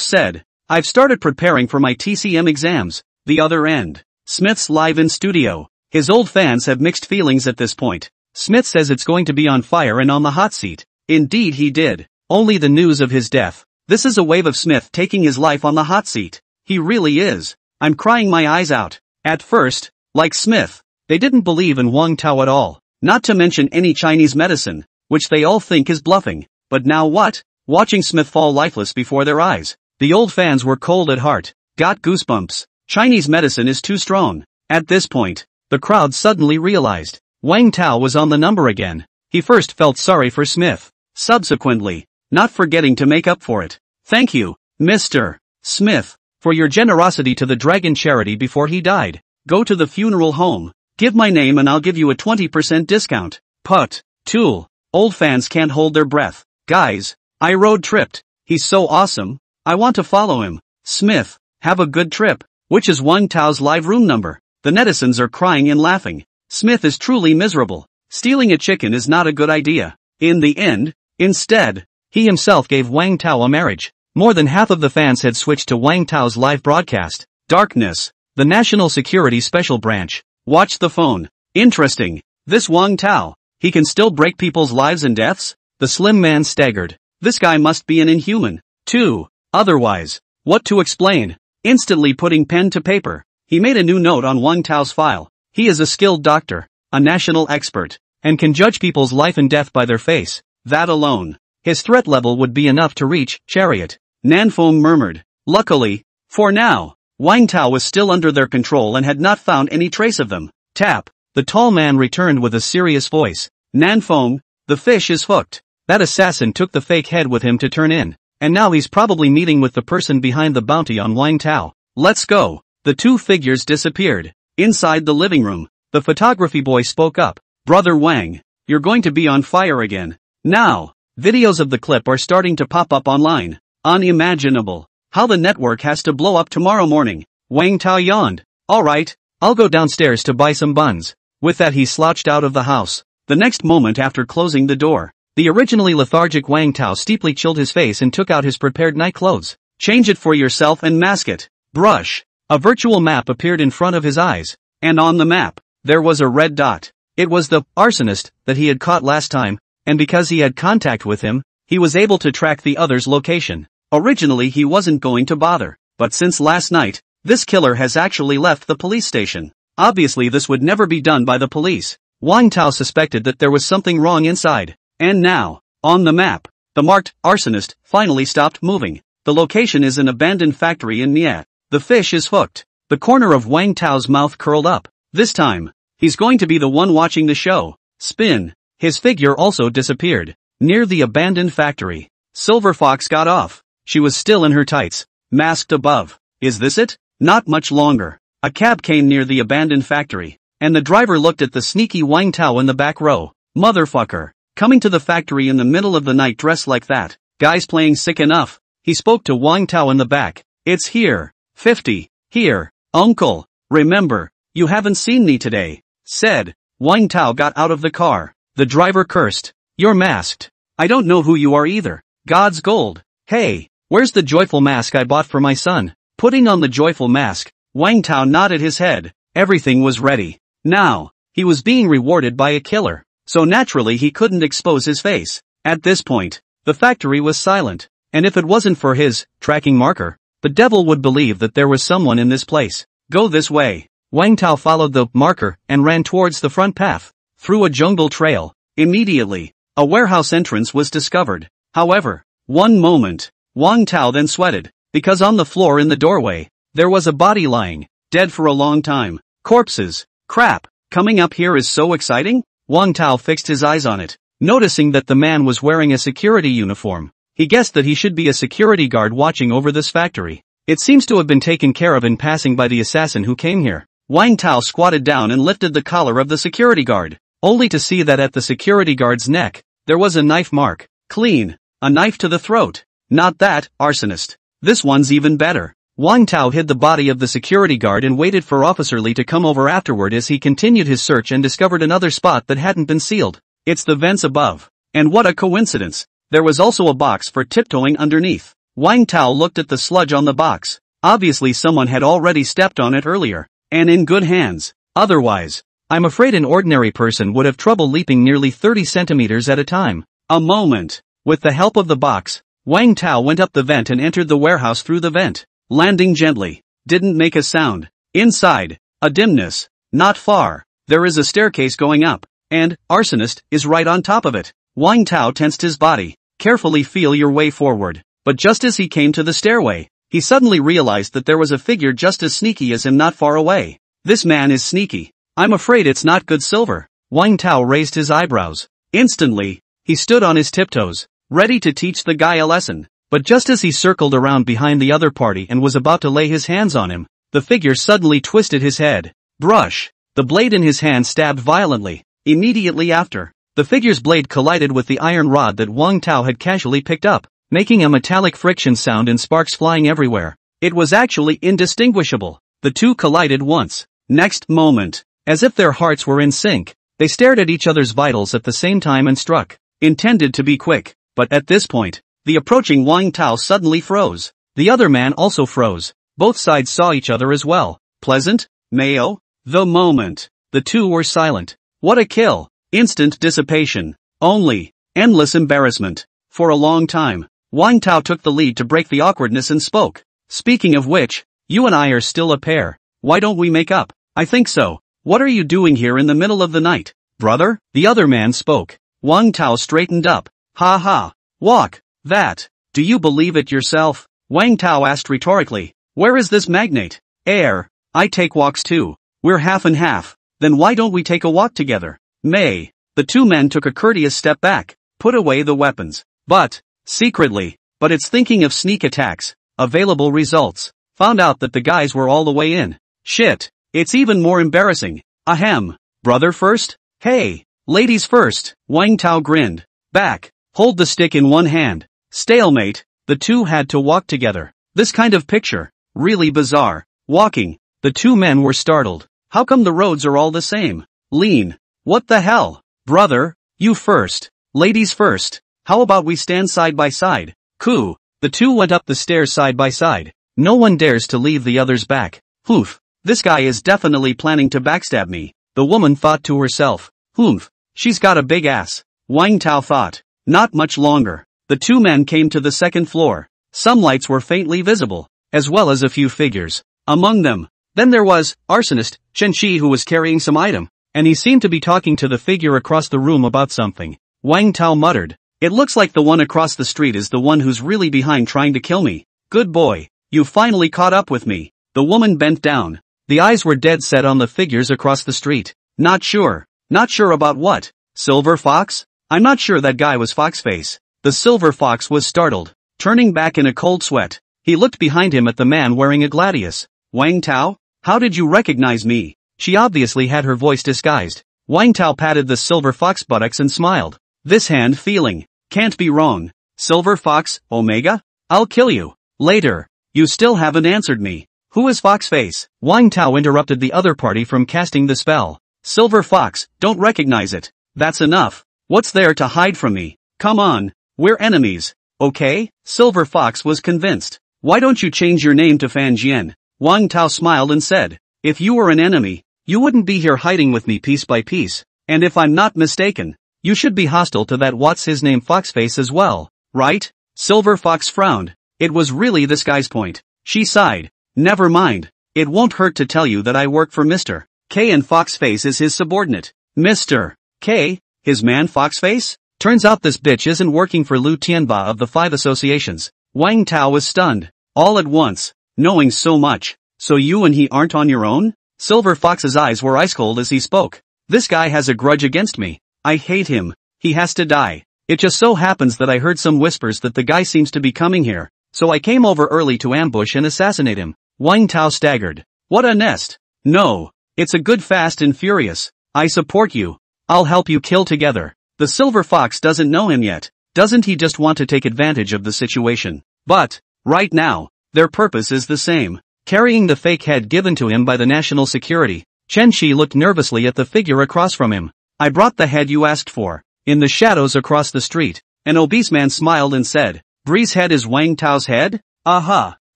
said. I've started preparing for my TCM exams. The other end. Smith's live in studio. His old fans have mixed feelings at this point. Smith says it's going to be on fire and on the hot seat. Indeed he did. Only the news of his death. This is a wave of Smith taking his life on the hot seat. He really is. I'm crying my eyes out. At first, like Smith, they didn't believe in Wang Tao at all. Not to mention any Chinese medicine, which they all think is bluffing. But now what? Watching Smith fall lifeless before their eyes. The old fans were cold at heart. Got goosebumps. Chinese medicine is too strong. At this point, the crowd suddenly realized Wang Tao was on the number again. He first felt sorry for Smith. Subsequently, not forgetting to make up for it. Thank you, Mr. Smith, for your generosity to the Dragon Charity before he died. Go to the funeral home. Give my name and I'll give you a 20% discount. Put. Tool. Old fans can't hold their breath. Guys, I road tripped. He's so awesome. I want to follow him. Smith, have a good trip. Which is Wang Tao's live room number? The netizens are crying and laughing. Smith is truly miserable. Stealing a chicken is not a good idea. In the end, instead, he himself gave Wang Tao a marriage. More than half of the fans had switched to Wang Tao's live broadcast. Darkness. The National Security Special Branch. Watch the phone. Interesting. This Wang Tao, he can still break people's lives and deaths? The slim man staggered. This guy must be an inhuman, too. Otherwise, what to explain? Instantly putting pen to paper, he made a new note on Wang Tao's file. He is a skilled doctor, a national expert, and can judge people's life and death by their face. That alone. His threat level would be enough to reach Chariot. Nanfeng murmured. Luckily, for now, Wang Tao was still under their control and had not found any trace of them. Tap. The tall man returned with a serious voice. Nanfeng, the fish is hooked. That assassin took the fake head with him to turn in. And now he's probably meeting with the person behind the bounty on Wang Tao. Let's go. The two figures disappeared. Inside the living room, the photography boy spoke up. Brother Wang, you're going to be on fire again. Now, videos of the clip are starting to pop up online. Unimaginable. How the network has to blow up tomorrow morning. Wang Tao yawned. Alright, I'll go downstairs to buy some buns. With that he slouched out of the house. The next moment after closing the door, the originally lethargic Wang Tao steeply chilled his face and took out his prepared night clothes. Change it for yourself and mask it. Brush. A virtual map appeared in front of his eyes. And on the map, there was a red dot. It was the arsonist that he had caught last time, and because he had contact with him, he was able to track the other's location. Originally he wasn't going to bother, but since last night, this killer has actually left the police station. Obviously this would never be done by the police. Wang Tao suspected that there was something wrong inside. And now, on the map, the marked arsonist finally stopped moving. The location is an abandoned factory in Nia. The fish is hooked. The corner of Wang Tao's mouth curled up. This time, he's going to be the one watching the show. Spin. His figure also disappeared. Near the abandoned factory, Silver Fox got off. She was still in her tights, masked above. Is this it? Not much longer. A cab came near the abandoned factory, and the driver looked at the sneaky Wang Tao in the back row. Motherfucker. Coming to the factory in the middle of the night dressed like that. Guy's playing sick enough. He spoke to Wang Tao in the back. It's here. 50. Here. Uncle. Remember, you haven't seen me today. Said. Wang Tao got out of the car. The driver cursed. You're masked. I don't know who you are either. God's gold. Hey, where's the joyful mask I bought for my son? Putting on the joyful mask, Wang Tao nodded his head. Everything was ready. Now, he was being rewarded by a killer, so naturally he couldn't expose his face. At this point, the factory was silent, and if it wasn't for his tracking marker, the devil would believe that there was someone in this place. Go this way. Wang Tao followed the marker and ran towards the front path, through a jungle trail. Immediately, a warehouse entrance was discovered. However, one moment, Wang Tao then sweated, because on the floor in the doorway, there was a body lying, dead for a long time. Corpses. Crap, coming up here is so exciting? Wang Tao fixed his eyes on it, noticing that the man was wearing a security uniform. He guessed that he should be a security guard watching over this factory. It seems to have been taken care of in passing by the assassin who came here. Wang Tao squatted down and lifted the collar of the security guard, only to see that at the security guard's neck, there was a knife mark. Clean. A knife to the throat. Not that, arsonist. This one's even better. Wang Tao hid the body of the security guard and waited for Officer Li to come over afterward as he continued his search and discovered another spot that hadn't been sealed. It's the vents above. And what a coincidence. There was also a box for tiptoeing underneath. Wang Tao looked at the sludge on the box. Obviously someone had already stepped on it earlier. And in good hands. Otherwise, I'm afraid an ordinary person would have trouble leaping nearly 30 centimeters at a time. A moment. With the help of the box, Wang Tao went up the vent and entered the warehouse through the vent, landing gently. Didn't make a sound. Inside, a dimness. Not far. There is a staircase going up, and arsonist is right on top of it. Wang Tao tensed his body. Carefully feel your way forward. But just as he came to the stairway, he suddenly realized that there was a figure just as sneaky as him not far away. This man is sneaky. I'm afraid it's not good silver. Wang Tao raised his eyebrows. Instantly, he stood on his tiptoes, ready to teach the guy a lesson. But just as he circled around behind the other party and was about to lay his hands on him, the figure suddenly twisted his head. Brush. The blade in his hand stabbed violently. Immediately after, the figure's blade collided with the iron rod that Wang Tao had casually picked up, making a metallic friction sound and sparks flying everywhere. It was actually indistinguishable. The two collided once. Next moment, as if their hearts were in sync, they stared at each other's vitals at the same time and struck. Intended to be quick, but at this point, the approaching Wang Tao suddenly froze. The other man also froze. Both sides saw each other as well. Pleasant? Mayo? The moment. The two were silent. What a kill. Instant dissipation. Only. Endless embarrassment. For a long time, Wang Tao took the lead to break the awkwardness and spoke. Speaking of which, you and I are still a pair. Why don't we make up? I think so. What are you doing here in the middle of the night, brother? The other man spoke. Wang Tao straightened up. Ha ha. Walk. That. Do you believe it yourself? Wang Tao asked rhetorically. Where is this magnate? Air. I take walks too. We're half and half. Then why don't we take a walk together? May. The two men took a courteous step back, put away the weapons. But, secretly, it's thinking of sneak attacks. Available results. Found out that the guys were all the way in. Shit. It's even more embarrassing. Ahem. Brother first? Hey. Ladies first. Wang Tao grinned. Back. Hold the stick in one hand. Stalemate. The two had to walk together. This kind of picture. Really bizarre. Walking. The two men were startled. How come the roads are all the same? Lean. What the hell? Brother, you first. Ladies first. How about we stand side by side? Coo. The two went up the stairs side by side. No one dares to leave the other's back. Hoof. This guy is definitely planning to backstab me. The woman thought to herself. Hoof. She's got a big ass. Wang Tao thought. Not much longer. The two men came to the second floor. Some lights were faintly visible, as well as a few figures. Among them, then there was, arsonist, Chen Shi, who was carrying some item, and he seemed to be talking to the figure across the room about something. Wang Tao muttered. It looks like the one across the street is the one who's really behind trying to kill me. Good boy. You finally caught up with me. The woman bent down. The eyes were dead set on the figures across the street. Not sure. Not sure about what? Silver Fox? I'm not sure that guy was Foxface. The Silver Fox was startled, turning back in a cold sweat. He looked behind him at the man wearing a gladius. Wang Tao? How did you recognize me? She obviously had her voice disguised. Wang Tao patted the Silver Fox buttocks and smiled. This hand feeling. Can't be wrong. Silver Fox, Omega? I'll kill you. Later. You still haven't answered me. Who is Foxface? Wang Tao interrupted the other party from casting the spell. Silver Fox, don't recognize it. That's enough. What's there to hide from me? Come on. We're enemies. Okay? Silver Fox was convinced. Why don't you change your name to Fan Jian? Wang Tao smiled and said, if you were an enemy, you wouldn't be here hiding with me piece by piece, and if I'm not mistaken, you should be hostile to that what's-his-name Foxface as well, right? Silver Fox frowned. It was really this guy's point. She sighed. Never mind. It won't hurt to tell you that I work for Mr. K and Foxface is his subordinate. Mr. K? His man Foxface? Turns out this bitch isn't working for Lu Tianba of the 5 associations. Wang Tao was stunned. All at once. Knowing so much. So you and he aren't on your own? Silver Fox's eyes were ice cold as he spoke. This guy has a grudge against me. I hate him. He has to die. It just so happens that I heard some whispers that the guy seems to be coming here, so I came over early to ambush and assassinate him. Wang Tao staggered. What a nest. No. It's a good Fast and Furious. I support you. I'll help you kill together. The Silver Fox doesn't know him yet. Doesn't he just want to take advantage of the situation? But, right now, their purpose is the same. Carrying the fake head given to him by the national security, Chen Shi looked nervously at the figure across from him. I brought the head you asked for. In the shadows across the street, an obese man smiled and said, Bree's head is Wang Tao's head? Aha.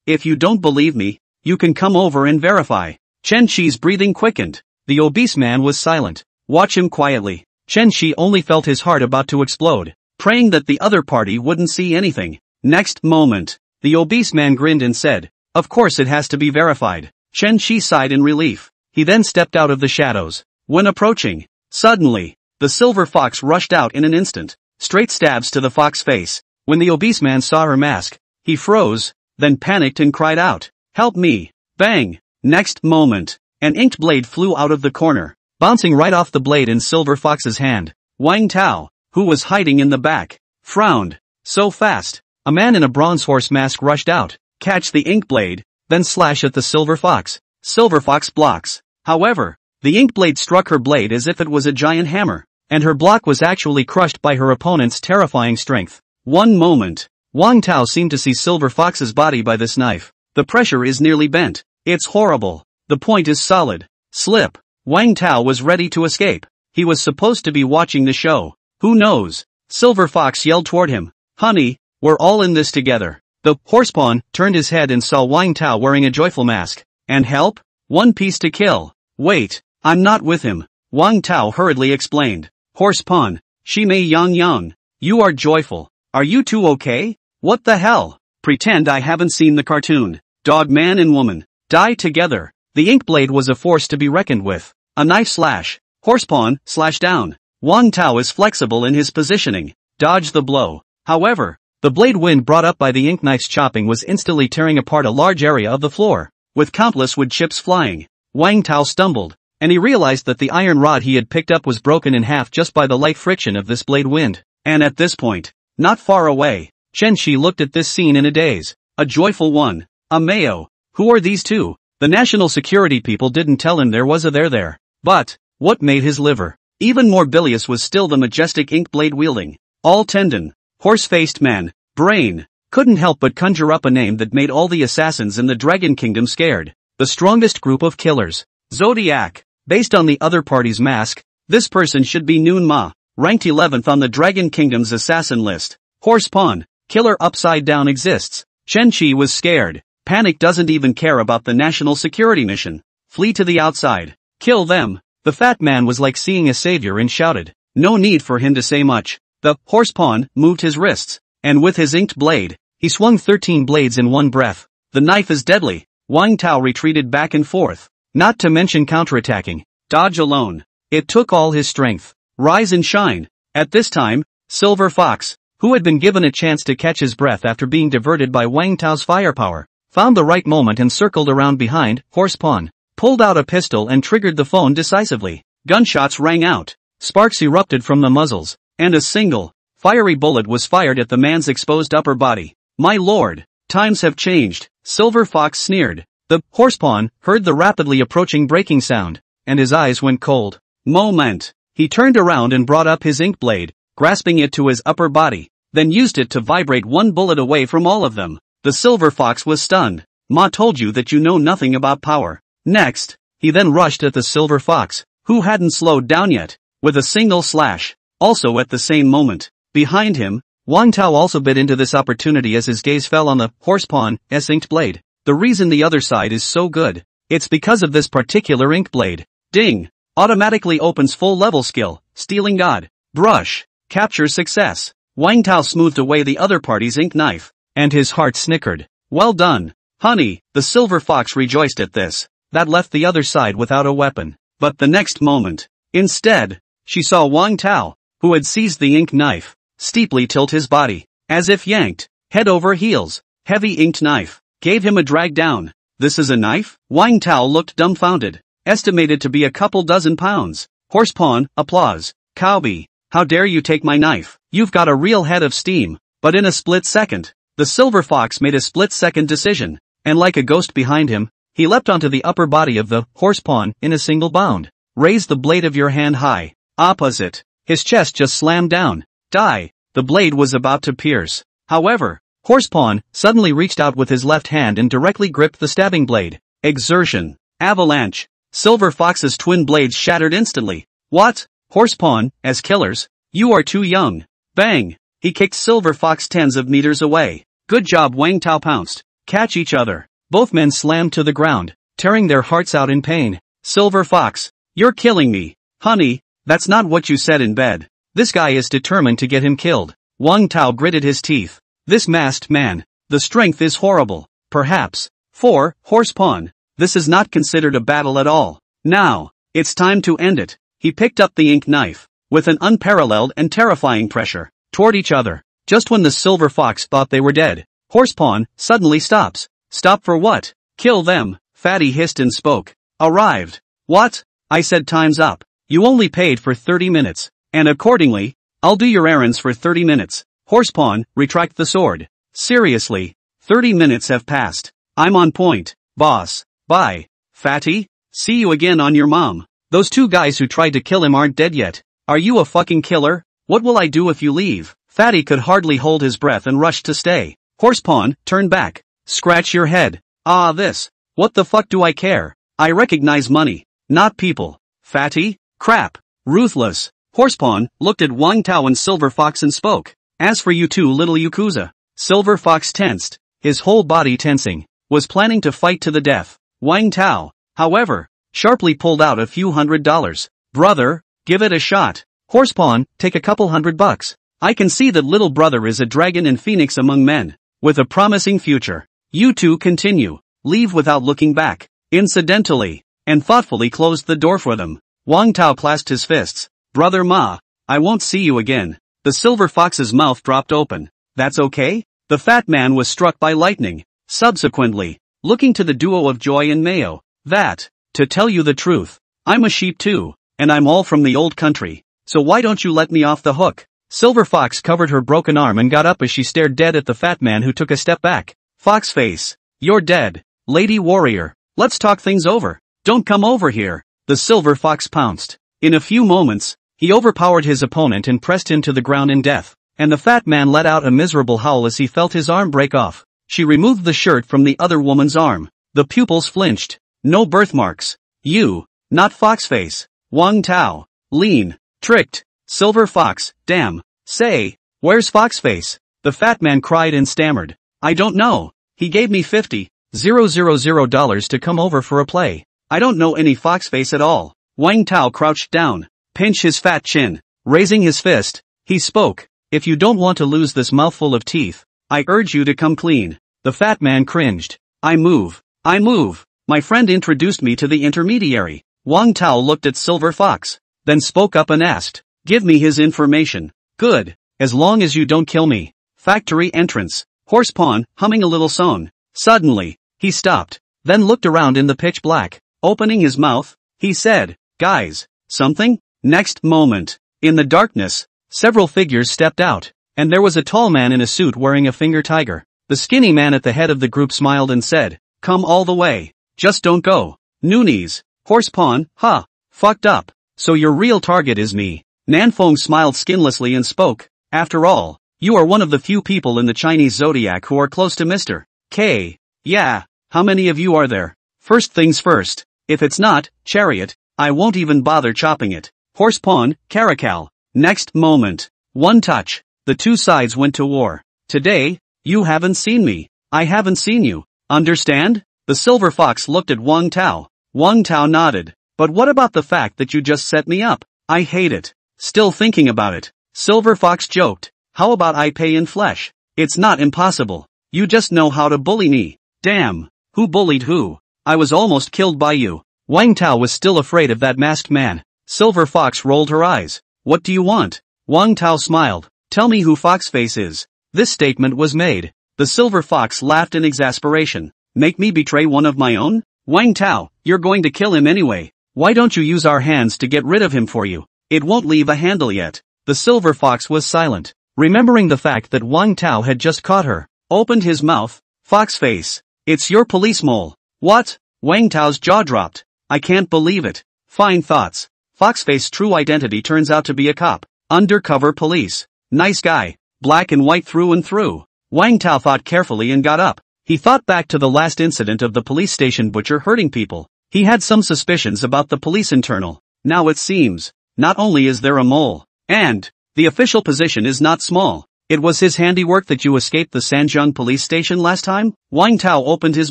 If you don't believe me, you can come over and verify. Chen Shi's breathing quickened. The obese man was silent. Watch him quietly. Chen Shi only felt his heart about to explode, praying that the other party wouldn't see anything. Next moment, the obese man grinned and said, of course it has to be verified. Chen Shi sighed in relief. He then stepped out of the shadows. When approaching, suddenly, the Silver Fox rushed out in an instant. Straight stabs to the fox face. When the obese man saw her mask, he froze, then panicked and cried out, help me. Bang! Next moment, an inked blade flew out of the corner, bouncing right off the blade in Silver Fox's hand. Wang Tao, who was hiding in the back, frowned. So fast. A man in a bronze horse mask rushed out, catch the ink blade, then slash at the Silver Fox. Silver Fox blocks. However, the ink blade struck her blade as if it was a giant hammer, and her block was actually crushed by her opponent's terrifying strength. One moment. Wang Tao seemed to see Silver Fox's body by this knife. The pressure is nearly bent. It's horrible. The point is solid. Slip. Wang Tao was ready to escape. He was supposed to be watching the show. Who knows? Silver Fox yelled toward him. Honey, we're all in this together. The horsepawn turned his head and saw Wang Tao wearing a joyful mask. And help? One piece to kill. Wait, I'm not with him. Wang Tao hurriedly explained. Horsepawn, Shimei Yang Yang. You are joyful. Are you two okay? What the hell? Pretend I haven't seen the cartoon. Dog man and woman. Die together. The ink blade was a force to be reckoned with. A knife slash. Horsepawn, slash down. Wang Tao is flexible in his positioning. Dodge the blow. However, the blade wind brought up by the ink knife's chopping was instantly tearing apart a large area of the floor, with countless wood chips flying. Wang Tao stumbled, and he realized that the iron rod he had picked up was broken in half just by the light friction of this blade wind. And at this point, not far away, Chen Shi looked at this scene in a daze. A joyful one. A Mayo. Who are these two? The national security people didn't tell him there was a there. But, what made his liver even more bilious was still the majestic ink blade wielding, all tendon, horse-faced man, brain, couldn't help but conjure up a name that made all the assassins in the Dragon Kingdom scared. The strongest group of killers. Zodiac. Based on the other party's mask, this person should be Noon Ma, ranked 11th on the Dragon Kingdom's assassin list. Horsepawn. Killer upside down exists. Chen Shi was scared. Panic doesn't even care about the national security mission. Flee to the outside. Kill them. The fat man was like seeing a savior and shouted. No need for him to say much. The horsepawn moved his wrists, and with his inked blade, he swung 13 blades in one breath. The knife is deadly. Wang Tao retreated back and forth, not to mention counterattacking. Dodge alone. It took all his strength. Rise and shine. At this time, Silver Fox, who had been given a chance to catch his breath after being diverted by Wang Tao's firepower, found the right moment and circled around behind Horsepawn, pulled out a pistol and triggered the phone decisively. Gunshots rang out. Sparks erupted from the muzzles, and a single, fiery bullet was fired at the man's exposed upper body. My lord, times have changed, Silver Fox sneered. The horsepawn heard the rapidly approaching breaking sound, and his eyes went cold. Moment. He turned around and brought up his ink blade, grasping it to his upper body, then used it to vibrate one bullet away from all of them. The Silver Fox was stunned. Ma told you that you know nothing about power. Next, he then rushed at the Silver Fox, who hadn't slowed down yet, with a single slash. Also at the same moment, behind him, Wang Tao also bit into this opportunity as his gaze fell on the horsepawn's inked blade. The reason the other side is so good, it's because of this particular ink blade. Ding! Automatically opens full level skill, stealing god. Brush. Capture success. Wang Tao smoothed away the other party's ink knife, and his heart snickered. Well done, honey. The silver fox rejoiced at this. That left the other side without a weapon. But the next moment, instead, she saw Wang Tao, who had seized the ink knife, steeply tilt his body, as if yanked, head over heels. Heavy inked knife gave him a drag down. This is a knife? Wang Tao looked dumbfounded. Estimated to be a couple dozen pounds. Horsepawn, applause. Cowbie, how dare you take my knife? You've got a real head of steam. But in a split second, the silver fox made a split-second decision, and like a ghost behind him, he leapt onto the upper body of the horsepawn in a single bound. Raise the blade of your hand high. Opposite. His chest just slammed down. Die. The blade was about to pierce. However, Horsepawn suddenly reached out with his left hand and directly gripped the stabbing blade. Exertion. Avalanche. Silver Fox's twin blades shattered instantly. What? Horsepawn, as killers? You are too young. Bang! He kicked Silver Fox tens of meters away. Good job. Wang Tao pounced. Catch each other. Both men slammed to the ground, tearing their hearts out in pain. Silver Fox, you're killing me. Honey, that's not what you said in bed. This guy is determined to get him killed. Wang Tao gritted his teeth. This masked man, the strength is horrible. Perhaps. 4. Horsepawn. This is not considered a battle at all. Now, it's time to end it. He picked up the ink knife, with an unparalleled and terrifying pressure, toward each other. Just when the Silver Fox thought they were dead, Horsepawn suddenly stops. Stop for what? Kill them, Fatty hissed and spoke. Arrived. What? I said time's up. You only paid for 30 minutes, and accordingly, I'll do your errands for 30 minutes. Horsepawn, retract the sword. Seriously, 30 minutes have passed. I'm on point, boss. Bye, Fatty. See you again on your mom. Those two guys who tried to kill him aren't dead yet. Are you a fucking killer? What will I do if you leave? Fatty could hardly hold his breath and rushed to stay. Horsepawn, turn back. Scratch your head. Ah, this. What the fuck do I care? I recognize money, not people. Fatty? Crap. Ruthless. Horsepawn looked at Wang Tao and Silver Fox and spoke. As for you two little Yakuza. Silver Fox tensed, his whole body tensing, was planning to fight to the death. Wang Tao, however, sharply pulled out a few $100s. Brother, give it a shot. Horsepawn, take a couple $100. I can see that little brother is a dragon and phoenix among men, with a promising future. You two continue. Leave without looking back. Incidentally, and thoughtfully closed the door for them. Wang Tao clasped his fists. Brother Ma, I won't see you again. The Silver Fox's mouth dropped open. That's okay? The fat man was struck by lightning. Subsequently, looking to the duo of Joy and Mayo. That, to tell you the truth, I'm a sheep too, and I'm all from the old country. So why don't you let me off the hook? Silver Fox covered her broken arm and got up as she stared dead at the fat man who took a step back. Foxface, you're dead. Lady Warrior, let's talk things over. Don't come over here. The Silver Fox pounced. In a few moments, he overpowered his opponent and pressed him to the ground in death, and the fat man let out a miserable howl as he felt his arm break off. She removed the shirt from the other woman's arm. The pupils flinched. No birthmarks. You, not Foxface. Wang Tao, lean, tricked. Silver Fox, damn. Say, where's Foxface? The fat man cried and stammered. I don't know. He gave me $50,000 to come over for a play. I don't know any Foxface at all. Wang Tao crouched down, pinched his fat chin. Raising his fist, he spoke. If you don't want to lose this mouthful of teeth, I urge you to come clean. The fat man cringed. I move. My friend introduced me to the intermediary. Wang Tao looked at Silver Fox, then spoke up and asked, give me his information. Good, as long as you don't kill me. Factory entrance. Horsepawn, humming a little song. Suddenly, he stopped, then looked around in the pitch black. Opening his mouth, he said, guys, something? Next moment, in the darkness, several figures stepped out, and there was a tall man in a suit wearing a finger tiger. The skinny man at the head of the group smiled and said, come all the way. Just don't go. Noonies. Horsepawn, huh? Fucked up. So your real target is me. Nanfeng smiled skinlessly and spoke. After all, you are one of the few people in the Chinese zodiac who are close to Mr. K. Yeah, how many of you are there? First things first. If it's not, Chariot, I won't even bother chopping it. Horsepawn, Caracal. Next moment. One touch. The two sides went to war. Today, you haven't seen me. I haven't seen you. Understand? The silver fox looked at Wang Tao. Wang Tao nodded. But what about the fact that you just set me up? I hate it. Still thinking about it. Silver fox joked. How about I pay in flesh? It's not impossible. You just know how to bully me. Damn. Who bullied who? I was almost killed by you. Wang Tao was still afraid of that masked man. Silver fox rolled her eyes. What do you want? Wang Tao smiled. Tell me who Foxface is. This statement was made. The silver fox laughed in exasperation. Make me betray one of my own? Wang Tao, you're going to kill him anyway. Why don't you use our hands to get rid of him for you? It won't leave a handle yet. The silver fox was silent, remembering the fact that Wang Tao had just caught her. Opened his mouth. Foxface. It's your police mole. What? Wang Tao's jaw dropped. I can't believe it. Fine thoughts. Foxface's true identity turns out to be a cop. Undercover police. Nice guy. Black and white through and through. Wang Tao thought carefully and got up. He thought back to the last incident of the police station butcher hurting people. He had some suspicions about the police internal. Now it seems, not only is there a mole, and the official position is not small. It was his handiwork that you escaped the Sanjiang police station last time? Wang Tao opened his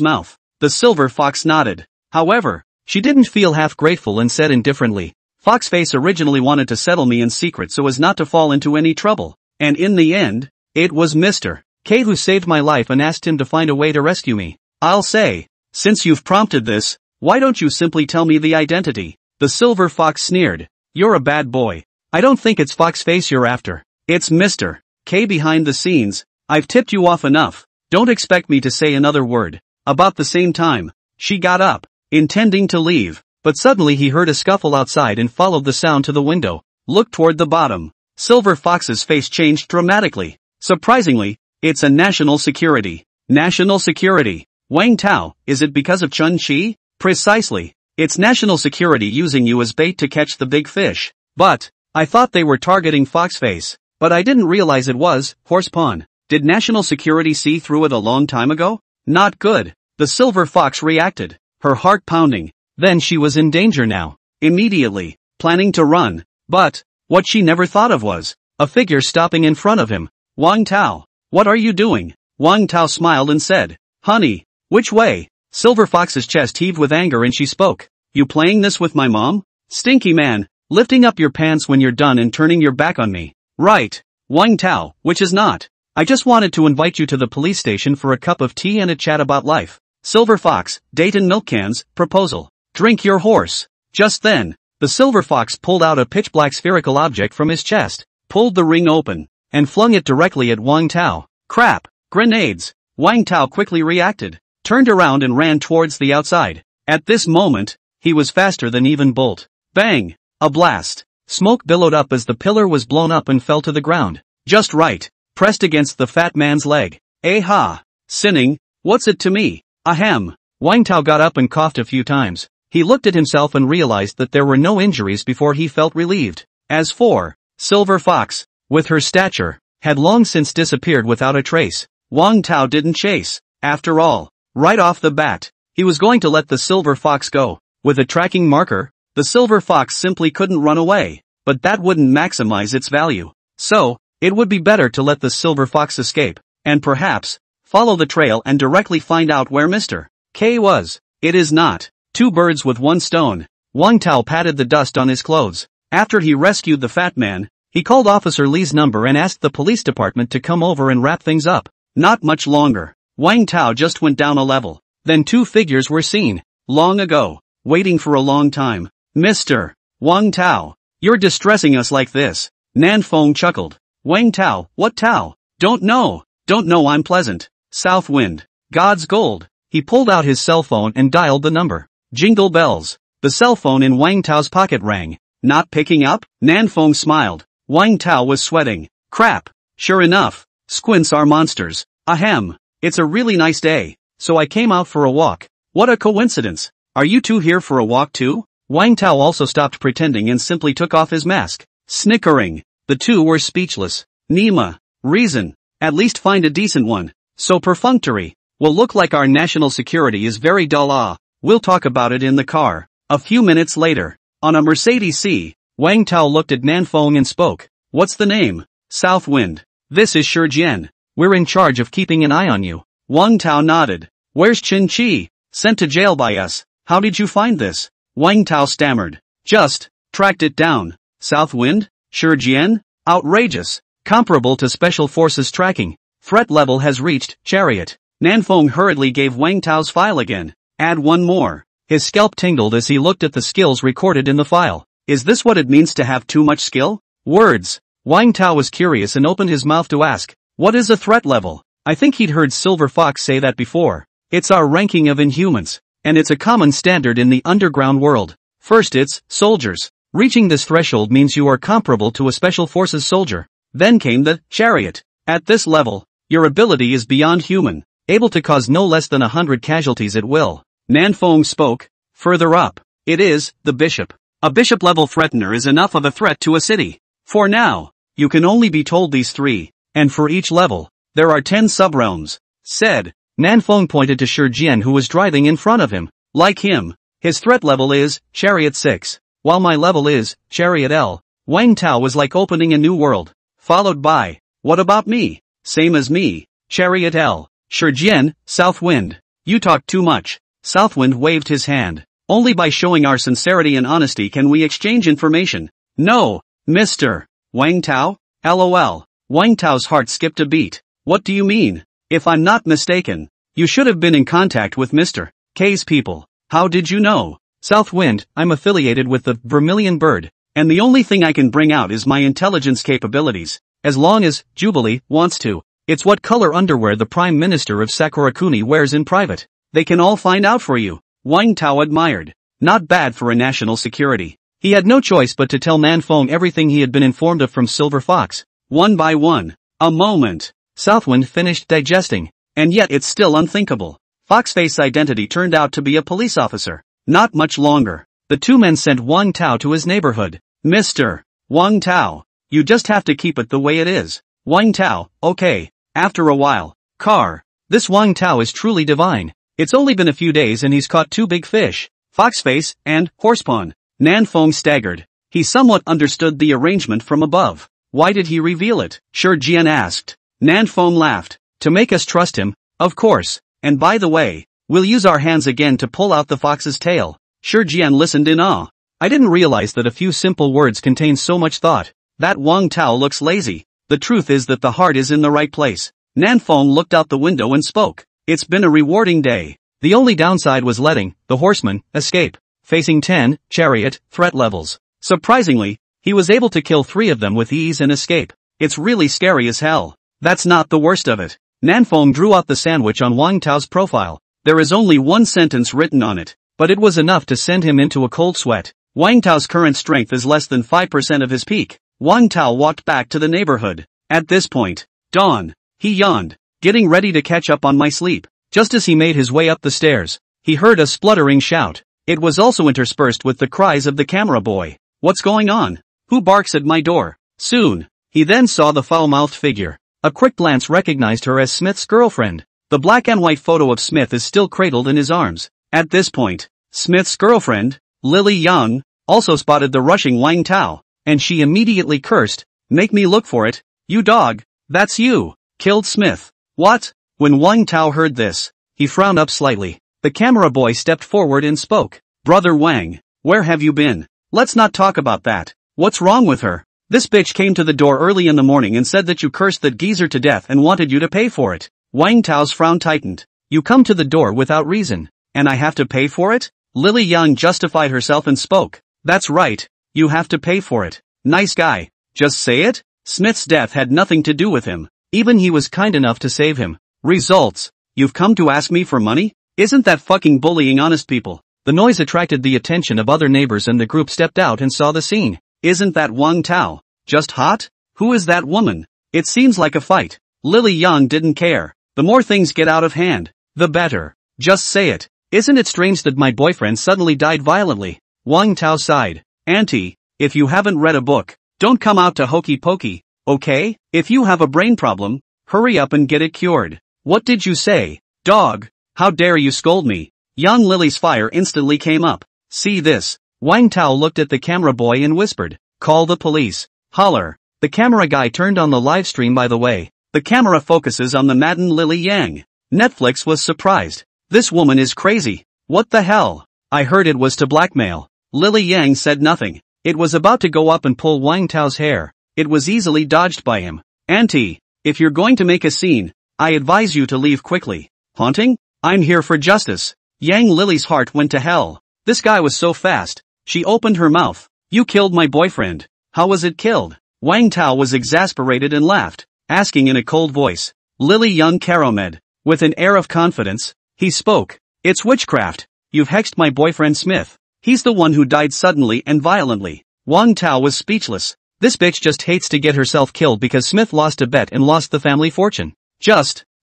mouth. The silver fox nodded. However, she didn't feel half grateful and said indifferently, Foxface originally wanted to settle me in secret so as not to fall into any trouble. And in the end, it was Mr. K who saved my life and asked him to find a way to rescue me. I'll say, since you've prompted this, why don't you simply tell me the identity? The silver fox sneered. You're a bad boy. I don't think it's Foxface you're after. It's Mr. K behind the scenes. I've tipped you off enough. Don't expect me to say another word. About the same time, she got up, intending to leave, but suddenly he heard a scuffle outside and followed the sound to the window. Looked toward the bottom. Silver Fox's face changed dramatically. Surprisingly, it's a national security. National security. Wang Tao, is it because of Chun-Chi? Precisely. It's national security using you as bait to catch the big fish. But, I thought they were targeting Foxface. But I didn't realize it was, horsepawn. Did national security see through it a long time ago? Not good. The silver fox reacted, her heart pounding. Then she was in danger now. Immediately, planning to run. But, what she never thought of was, a figure stopping in front of him. Wang Tao, what are you doing? Wang Tao smiled and said, honey, which way? Silver Fox's chest heaved with anger and she spoke. You playing this with my mom? Stinky man, lifting up your pants when you're done and turning your back on me. Right. Wang Tao, which is not. I just wanted to invite you to the police station for a cup of tea and a chat about life. Silver Fox, Dayton milk cans, proposal. Drink your horse. Just then, the silver fox pulled out a pitch-black spherical object from his chest, pulled the ring open, and flung it directly at Wang Tao. Crap! Grenades! Wang Tao quickly reacted, turned around and ran towards the outside. At this moment, he was faster than even Bolt. Bang! A blast. Smoke billowed up as the pillar was blown up and fell to the ground. Just right. Pressed against the fat man's leg. Ha! Sinning, what's it to me? Ahem. Wang Tao got up and coughed a few times. He looked at himself and realized that there were no injuries before he felt relieved. As for Silver Fox, with her stature, had long since disappeared without a trace. Wang Tao didn't chase. After all, right off the bat, he was going to let the Silver Fox go. With a tracking marker, the Silver Fox simply couldn't run away, but that wouldn't maximize its value. So, it would be better to let the Silver Fox escape, and perhaps, follow the trail and directly find out where Mr. K was. It is not. Two birds with one stone. Wang Tao patted the dust on his clothes. After he rescued the fat man, he called Officer Li's number and asked the police department to come over and wrap things up. Not much longer. Wang Tao just went down a level. Then two figures were seen. Long ago. Waiting for a long time. Mr. Wang Tao. You're distressing us like this. Nan Feng chuckled. Wang Tao, what Tao? Don't know I'm pleasant. South wind. God's gold. He pulled out his cell phone and dialed the number. Jingle bells. The cell phone in Wang Tao's pocket rang. Not picking up? Nan Feng smiled. Wang Tao was sweating. Crap. Sure enough. Squints are monsters. Ahem. It's a really nice day, so I came out for a walk. What a coincidence. Are you two here for a walk too? Wang Tao also stopped pretending and simply took off his mask. Snickering. The two were speechless. Nima. Reason. At least find a decent one. So perfunctory. Will look like our national security is very dull. We'll talk about it in the car. A few minutes later, on a Mercedes C, Wang Tao looked at Nan Feng and spoke. What's the name? Southwind. This is Shi Jian. We're in charge of keeping an eye on you. Wang Tao nodded. Where's Chin Chi? Sent to jail by us. How did you find this? Wang Tao stammered. Just tracked it down. Southwind? Shijian? Outrageous. Comparable to Special Forces tracking. Threat level has reached Chariot. Nanfeng hurriedly gave Wang Tao's file again. Add one more. His scalp tingled as he looked at the skills recorded in the file. Is this what it means to have too much skill? Words. Wang Tao was curious and opened his mouth to ask, what is a threat level? I think he'd heard Silver Fox say that before. It's our ranking of Inhumans. And it's a common standard in the underground world. First it's soldiers. Reaching this threshold means you are comparable to a Special Forces soldier. Then came the Chariot. At this level, your ability is beyond human, able to cause no less than 100 casualties at will. Nanfeng spoke. Further up, it is the Bishop. A Bishop-level threatener is enough of a threat to a city. For now, you can only be told these 3, and for each level, there are 10 subrealms. Said. Nanfeng pointed to Shijian who was driving in front of him. Like him, his threat level is Chariot 6, while my level is Chariot L. Wang Tao was like opening a new world. Followed by, what about me? Same as me, Chariot L. Shijian, Southwind. You talk too much. Southwind waved his hand. Only by showing our sincerity and honesty can we exchange information. No, Mr. Wang Tao? LOL. Wang Tao's heart skipped a beat. What do you mean? If I'm not mistaken, you should have been in contact with Mr. K's people. How did you know? Southwind, I'm affiliated with the Vermilion Bird, and the only thing I can bring out is my intelligence capabilities. As long as Jubilee wants to. It's what color underwear the Prime Minister of Sakurakuni wears in private. They can all find out for you. Wang Tao admired. Not bad for a national security. He had no choice but to tell Nanfeng everything he had been informed of from Silver Fox. One by one. A moment. Southwind finished digesting. And yet it's still unthinkable. Foxface's identity turned out to be a police officer. Not much longer. The two men sent Wang Tao to his neighborhood. Mr. Wang Tao. You just have to keep it the way it is. Wang Tao, okay. After a while. Car. This Wang Tao is truly divine. It's only been a few days and he's caught 2 big fish. Foxface and Horsepawn. Nanfeng staggered. He somewhat understood the arrangement from above. Why did he reveal it? Shijian asked. Nanfeng laughed. To make us trust him, of course. And by the way, we'll use our hands again to pull out the fox's tail. Shijian listened in awe. I didn't realize that a few simple words contain so much thought. That Wang Tao looks lazy. The truth is that the heart is in the right place. Nanfeng looked out the window and spoke. It's been a rewarding day. The only downside was letting the horseman escape. Facing 10 Chariot threat levels. Surprisingly, he was able to kill 3 of them with ease and escape. It's really scary as hell. That's not the worst of it. Nanfeng drew out the sandwich on Wang Tao's profile. There is only one sentence written on it, but it was enough to send him into a cold sweat. Wang Tao's current strength is less than 5% of his peak. Wang Tao walked back to the neighborhood. At this point, dawn. He yawned, getting ready to catch up on my sleep. Just as he made his way up the stairs, he heard a spluttering shout. It was also interspersed with the cries of the camera boy. What's going on? Who barks at my door? Soon, he then saw the foul-mouthed figure. A quick glance recognized her as Smith's girlfriend. The black and white photo of Smith is still cradled in his arms. At this point, Smith's girlfriend, Lily Young, also spotted the rushing Wang Tao, and she immediately cursed. Make me look for it, you dog. That's you. Killed Smith. What? When Wang Tao heard this, he frowned up slightly. The camera boy stepped forward and spoke. Brother Wang, where have you been? Let's not talk about that. What's wrong with her? This bitch came to the door early in the morning and said that you cursed that geezer to death and wanted you to pay for it. Wang Tao's frown tightened. You come to the door without reason, and I have to pay for it? Lily Young justified herself and spoke. That's right, you have to pay for it. Nice guy. Just say it? Smith's death had nothing to do with him. Even he was kind enough to save him. Results. You've come to ask me for money? Isn't that fucking bullying honest people? The noise attracted the attention of other neighbors and the group stepped out and saw the scene. Isn't that Wang Tao just hot? Who is that woman? It seems like a fight. Lily Young didn't care. The more things get out of hand, the better. Just say it. Isn't it strange that my boyfriend suddenly died violently? Wang Tao sighed. Auntie, if you haven't read a book, don't come out to hokey pokey, okay? If you have a brain problem, hurry up and get it cured. What did you say, dog? How dare you scold me? Young Lily's fire instantly came up. See this. Wang Tao looked at the camera boy and whispered. Call the police. Holler. The camera guy turned on the live stream by the way. The camera focuses on the Madden Lily Yang. Netflix was surprised. This woman is crazy. What the hell? I heard it was to blackmail. Lily Yang said nothing. It was about to go up and pull Wang Tao's hair. It was easily dodged by him. Auntie, if you're going to make a scene, I advise you to leave quickly. Haunting? I'm here for justice. Yang Lily's heart went to hell. This guy was so fast. She opened her mouth. You killed my boyfriend. How was it killed? Wang Tao was exasperated and laughed, asking in a cold voice. Lily Young Caromed. With an air of confidence, he spoke. It's witchcraft. You've hexed my boyfriend Smith. He's the one who died suddenly and violently. Wang Tao was speechless. This bitch just hates to get herself killed because Smith lost a bet and lost the family fortune.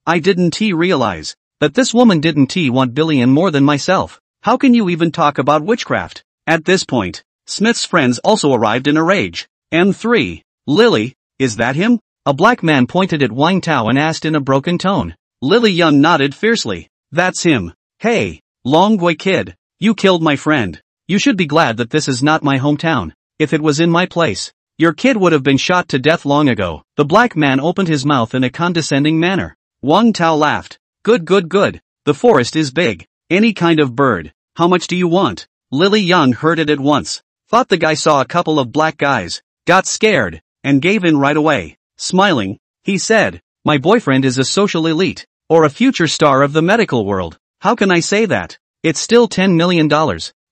I didn't realize that this woman didn't want billion more than myself. How can you even talk about witchcraft? At this point, Smith's friends also arrived in a rage. M3. Lily, is that him? A black man pointed at Wang Tao and asked in a broken tone. Lily Young nodded fiercely. That's him. Hey, long boy kid, you killed my friend. You should be glad that this is not my hometown. If it was in my place, your kid would have been shot to death long ago. The black man opened his mouth in a condescending manner. Wang Tao laughed. Good. The forest is big. Any kind of bird. How much do you want? Lily Young heard it at once. Thought the guy saw a couple of black guys. Got scared, and gave in right away. Smiling, he said, my boyfriend is a social elite, or a future star of the medical world. How can I say that? It's still $10 million.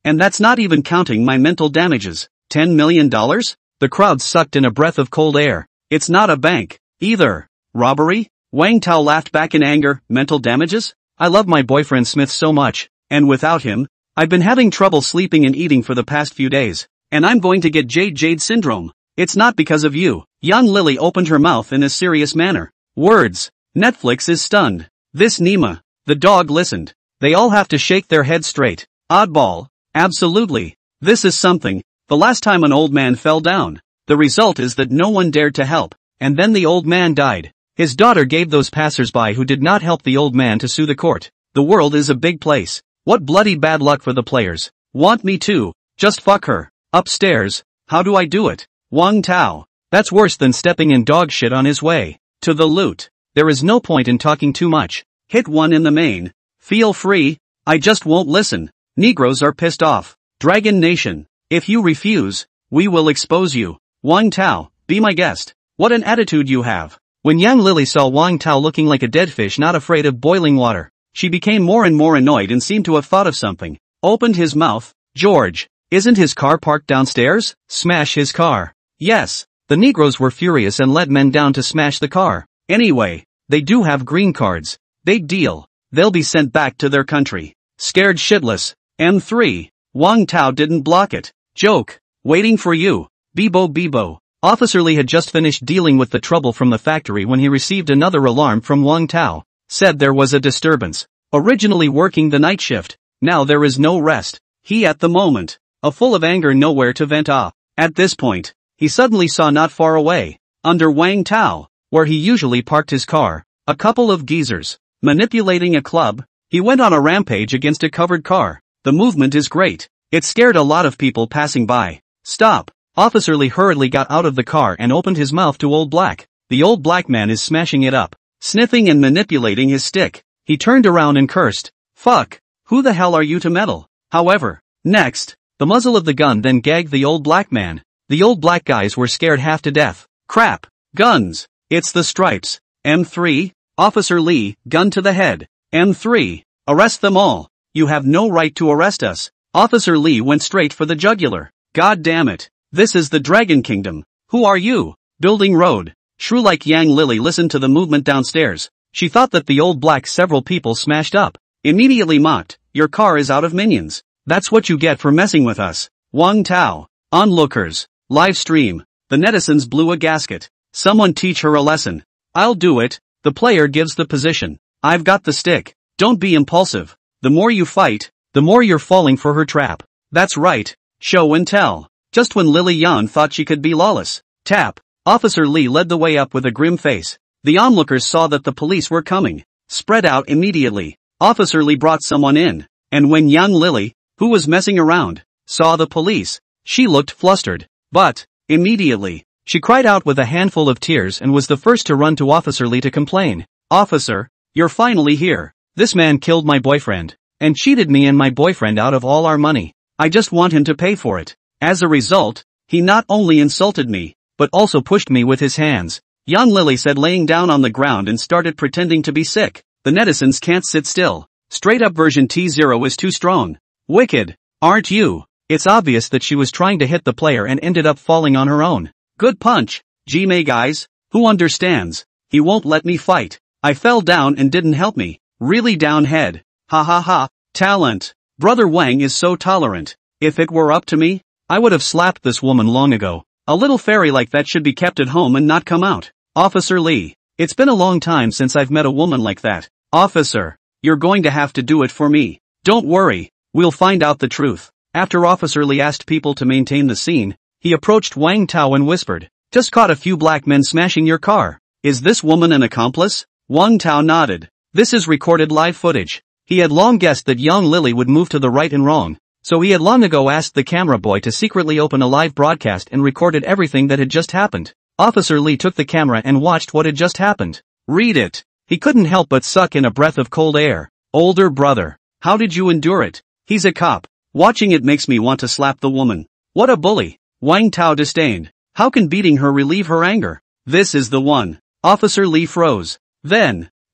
And that's not even counting my mental damages. $10 million? The crowd sucked in a breath of cold air. It's not a bank, either. Robbery? Wang Tao laughed back in anger. Mental damages? I love my boyfriend Smith so much, and without him, I've been having trouble sleeping and eating for the past few days, and I'm going to get Jade syndrome. It's not because of you. Young Lily opened her mouth in a serious manner. Words. Netflix is stunned. This Nima. The dog listened. They all have to shake their head straight. Oddball. Absolutely. This is something. The last time an old man fell down. The result is that no one dared to help, and then the old man died. His daughter gave those passers-by who did not help the old man to sue the court. The world is a big place. What bloody bad luck for the players. Want me to? Just fuck her. Upstairs. How do I do it? Wang Tao. That's worse than stepping in dog shit on his way to the loot. There is no point in talking too much. Hit one in the main. Feel free. I just won't listen. Negroes are pissed off. Dragon Nation. If you refuse, we will expose you. Wang Tao, be my guest. What an attitude you have. When Yang Lily saw Wang Tao looking like a dead fish not afraid of boiling water, she became more and more annoyed and seemed to have thought of something. Opened his mouth. George, isn't his car parked downstairs? Smash his car. Yes. The Negroes were furious and led men down to smash the car. Anyway, they do have green cards. Big deal. They'll be sent back to their country. Scared shitless. M3. Wang Tao didn't block it. Joke. Waiting for you. Bibo. Officer Lee had just finished dealing with the trouble from the factory when he received another alarm from Wang Tao. Said there was a disturbance. Originally working the night shift. Now there is no rest. He at the moment. Full of anger, nowhere to vent off. At this point, he suddenly saw not far away, under Wang Tao, where he usually parked his car, a couple of geezers. Manipulating a club, he went on a rampage against a covered car. The movement is great. It scared a lot of people passing by. Stop. Officer Lee hurriedly got out of the car and opened his mouth to Old Black. The old black man is smashing it up, sniffing and manipulating his stick. He turned around and cursed. Fuck. Who the hell are you to meddle? However, next, the muzzle of the gun then gagged the old black man. The old black guys were scared half to death. Crap. Guns. It's the stripes. M3. Officer Lee, gun to the head. M3. Arrest them all. You have no right to arrest us. Officer Lee went straight for the jugular. God damn it. This is the Dragon Kingdom. Who are you? Building road. Shrew like Yang Lily listened to the movement downstairs. She thought that the old black several people smashed up. Immediately mocked. Your car is out of minions. That's what you get for messing with us. Wang Tao. Onlookers. Live stream. The netizens blew a gasket. Someone teach her a lesson. I'll do it. The player gives the position. I've got the stick. Don't be impulsive. The more you fight, the more you're falling for her trap. That's right. Show and tell. Just when Lily Yan thought she could be lawless. Tap. Officer Lee led the way up with a grim face. The onlookers saw that the police were coming. Spread out immediately. Officer Lee brought someone in. And when young Lily, who was messing around, saw the police, she looked flustered. But, immediately, she cried out with a handful of tears and was the first to run to Officer Lee to complain. Officer, you're finally here. This man killed my boyfriend. And cheated me and my boyfriend out of all our money. I just want him to pay for it. As a result, he not only insulted me, but also pushed me with his hands. Young Lily said, laying down on the ground and started pretending to be sick. The netizens can't sit still. Straight up version T0 is too strong. Wicked, aren't you? It's obvious that she was trying to hit the player and ended up falling on her own. Good punch. Gmae guys, who understands? He won't let me fight. I fell down and didn't help me. Really down head. Ha ha ha. Talent. Brother Wang is so tolerant. If it were up to me, I would have slapped this woman long ago. A little fairy like that should be kept at home and not come out. Officer Lee. It's been a long time since I've met a woman like that. Officer, you're going to have to do it for me. Don't worry, we'll find out the truth. After Officer Lee asked people to maintain the scene, he approached Wang Tao and whispered, just caught a few black men smashing your car. Is this woman an accomplice? Wang Tao nodded. This is recorded live footage. He had long guessed that young Lily would move to the right and wrong, so he had long ago asked the camera boy to secretly open a live broadcast and recorded everything that had just happened. Officer Lee took the camera and watched what had just happened. Read it. He couldn't help but suck in a breath of cold air. Older brother. How did you endure it? He's a cop. Watching it makes me want to slap the woman. What a bully. Wang Tao disdained. How can beating her relieve her anger? This is the one. Officer Lee froze.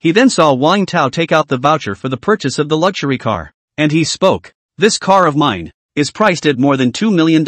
He then saw Wang Tao take out the voucher for the purchase of the luxury car. And he spoke. This car of mine is priced at more than $2 million.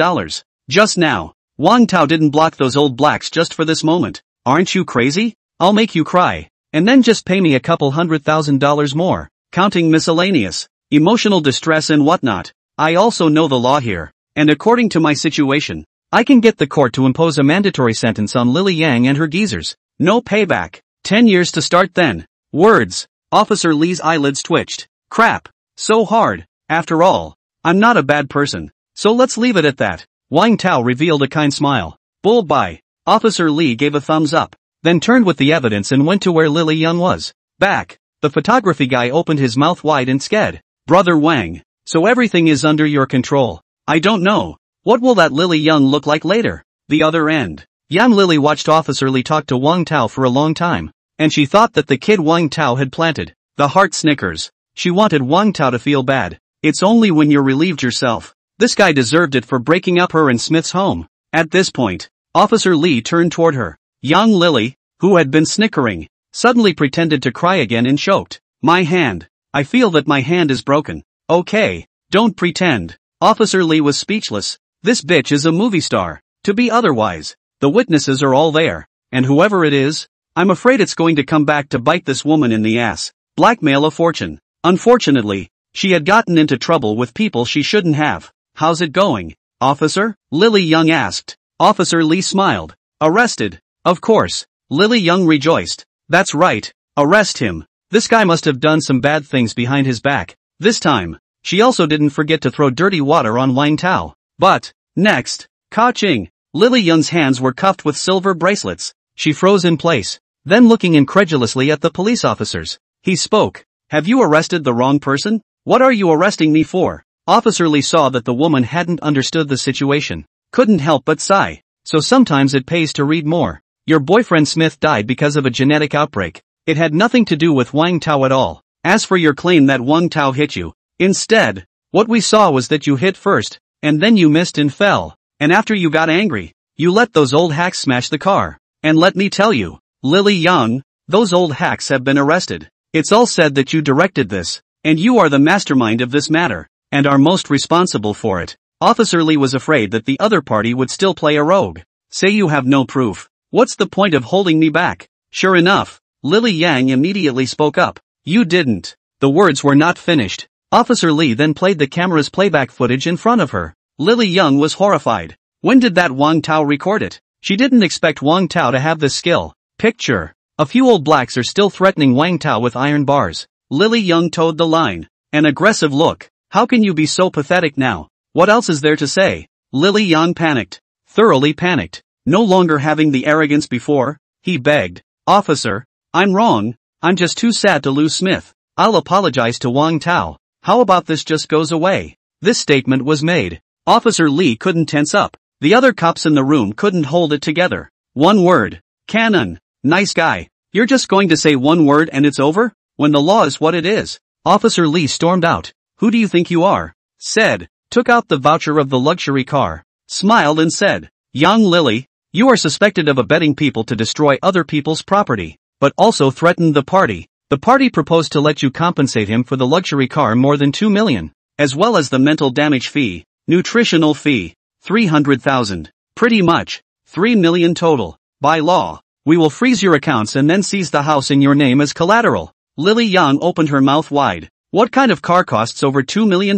Just now, Wang Tao didn't block those old blacks just for this moment. Aren't you crazy? I'll make you cry. And then just pay me a couple $100,000 more, counting miscellaneous, emotional distress and whatnot. I also know the law here. And according to my situation, I can get the court to impose a mandatory sentence on Lily Yang and her geezers. No payback. 10 years to start then. Words. Officer Lee's eyelids twitched. Crap. So hard. After all, I'm not a bad person. So let's leave it at that. Wang Tao revealed a kind smile. Bull bye. Officer Lee gave a thumbs up, then turned with the evidence and went to where Lily Young was. Back. The photography guy opened his mouth wide and scared. Brother Wang. So everything is under your control. I don't know. What will that Lily Young look like later? The other end. Young Lily watched Officer Lee talk to Wang Tao for a long time. And she thought that the kid Wang Tao had planted. The heart snickers. She wanted Wang Tao to feel bad. It's only when you're relieved yourself. This guy deserved it for breaking up her and Smith's home. At this point, Officer Lee turned toward her. Young Lily, who had been snickering, suddenly pretended to cry again and choked. My hand. I feel that my hand is broken. Okay, don't pretend. Officer Lee was speechless. This bitch is a movie star. To be otherwise. The witnesses are all there. And whoever it is, I'm afraid it's going to come back to bite this woman in the ass. Blackmail a fortune. Unfortunately, she had gotten into trouble with people she shouldn't have. How's it going, officer? Lily Young asked. Officer Lee smiled. Arrested. Of course. Lily Young rejoiced. That's right. Arrest him. This guy must have done some bad things behind his back. This time, she also didn't forget to throw dirty water on Wang Tao. But, next, Ka-ching. Lily Young's hands were cuffed with silver bracelets. She froze in place, then looking incredulously at the police officers. He spoke. Have you arrested the wrong person? What are you arresting me for? Officer Lee saw that the woman hadn't understood the situation. Couldn't help but sigh. So sometimes it pays to read more. Your boyfriend Smith died because of a genetic outbreak. It had nothing to do with Wang Tao at all. As for your claim that Wang Tao hit you, instead, what we saw was that you hit first, and then you missed and fell. And after you got angry, you let those old hacks smash the car. And let me tell you, Lily Young, those old hacks have been arrested. It's all said that you directed this, and you are the mastermind of this matter, and are most responsible for it. Officer Lee was afraid that the other party would still play a rogue. Say you have no proof. What's the point of holding me back? Sure enough, Lily Yang immediately spoke up. You didn't. The words were not finished. Officer Lee then played the camera's playback footage in front of her. Lily Young was horrified. When did that Wang Tao record it? She didn't expect Wang Tao to have this skill. Picture. A few old blacks are still threatening Wang Tao with iron bars. Lily Young towed the line. An aggressive look. How can you be so pathetic now? What else is there to say? Lily Young panicked. Thoroughly panicked. No longer having the arrogance before, he begged. Officer, I'm wrong. I'm just too sad to lose Smith. I'll apologize to Wang Tao. How about this just goes away? This statement was made. Officer Lee couldn't tense up. The other cops in the room couldn't hold it together. One word. Cannon. Nice guy. You're just going to say one word and it's over? when the law is what it is. Officer Lee stormed out. Who do you think you are? Said, took out the voucher of the luxury car, smiled and said, young Lily, you are suspected of abetting people to destroy other people's property, but also threatened the party. The party proposed to let you compensate him for the luxury car more than 2 million, as well as the mental damage fee, nutritional fee, 300,000, pretty much, 3 million total. By law, we will freeze your accounts and then seize the house in your name as collateral. Lily Young opened her mouth wide. What kind of car costs over $2 million?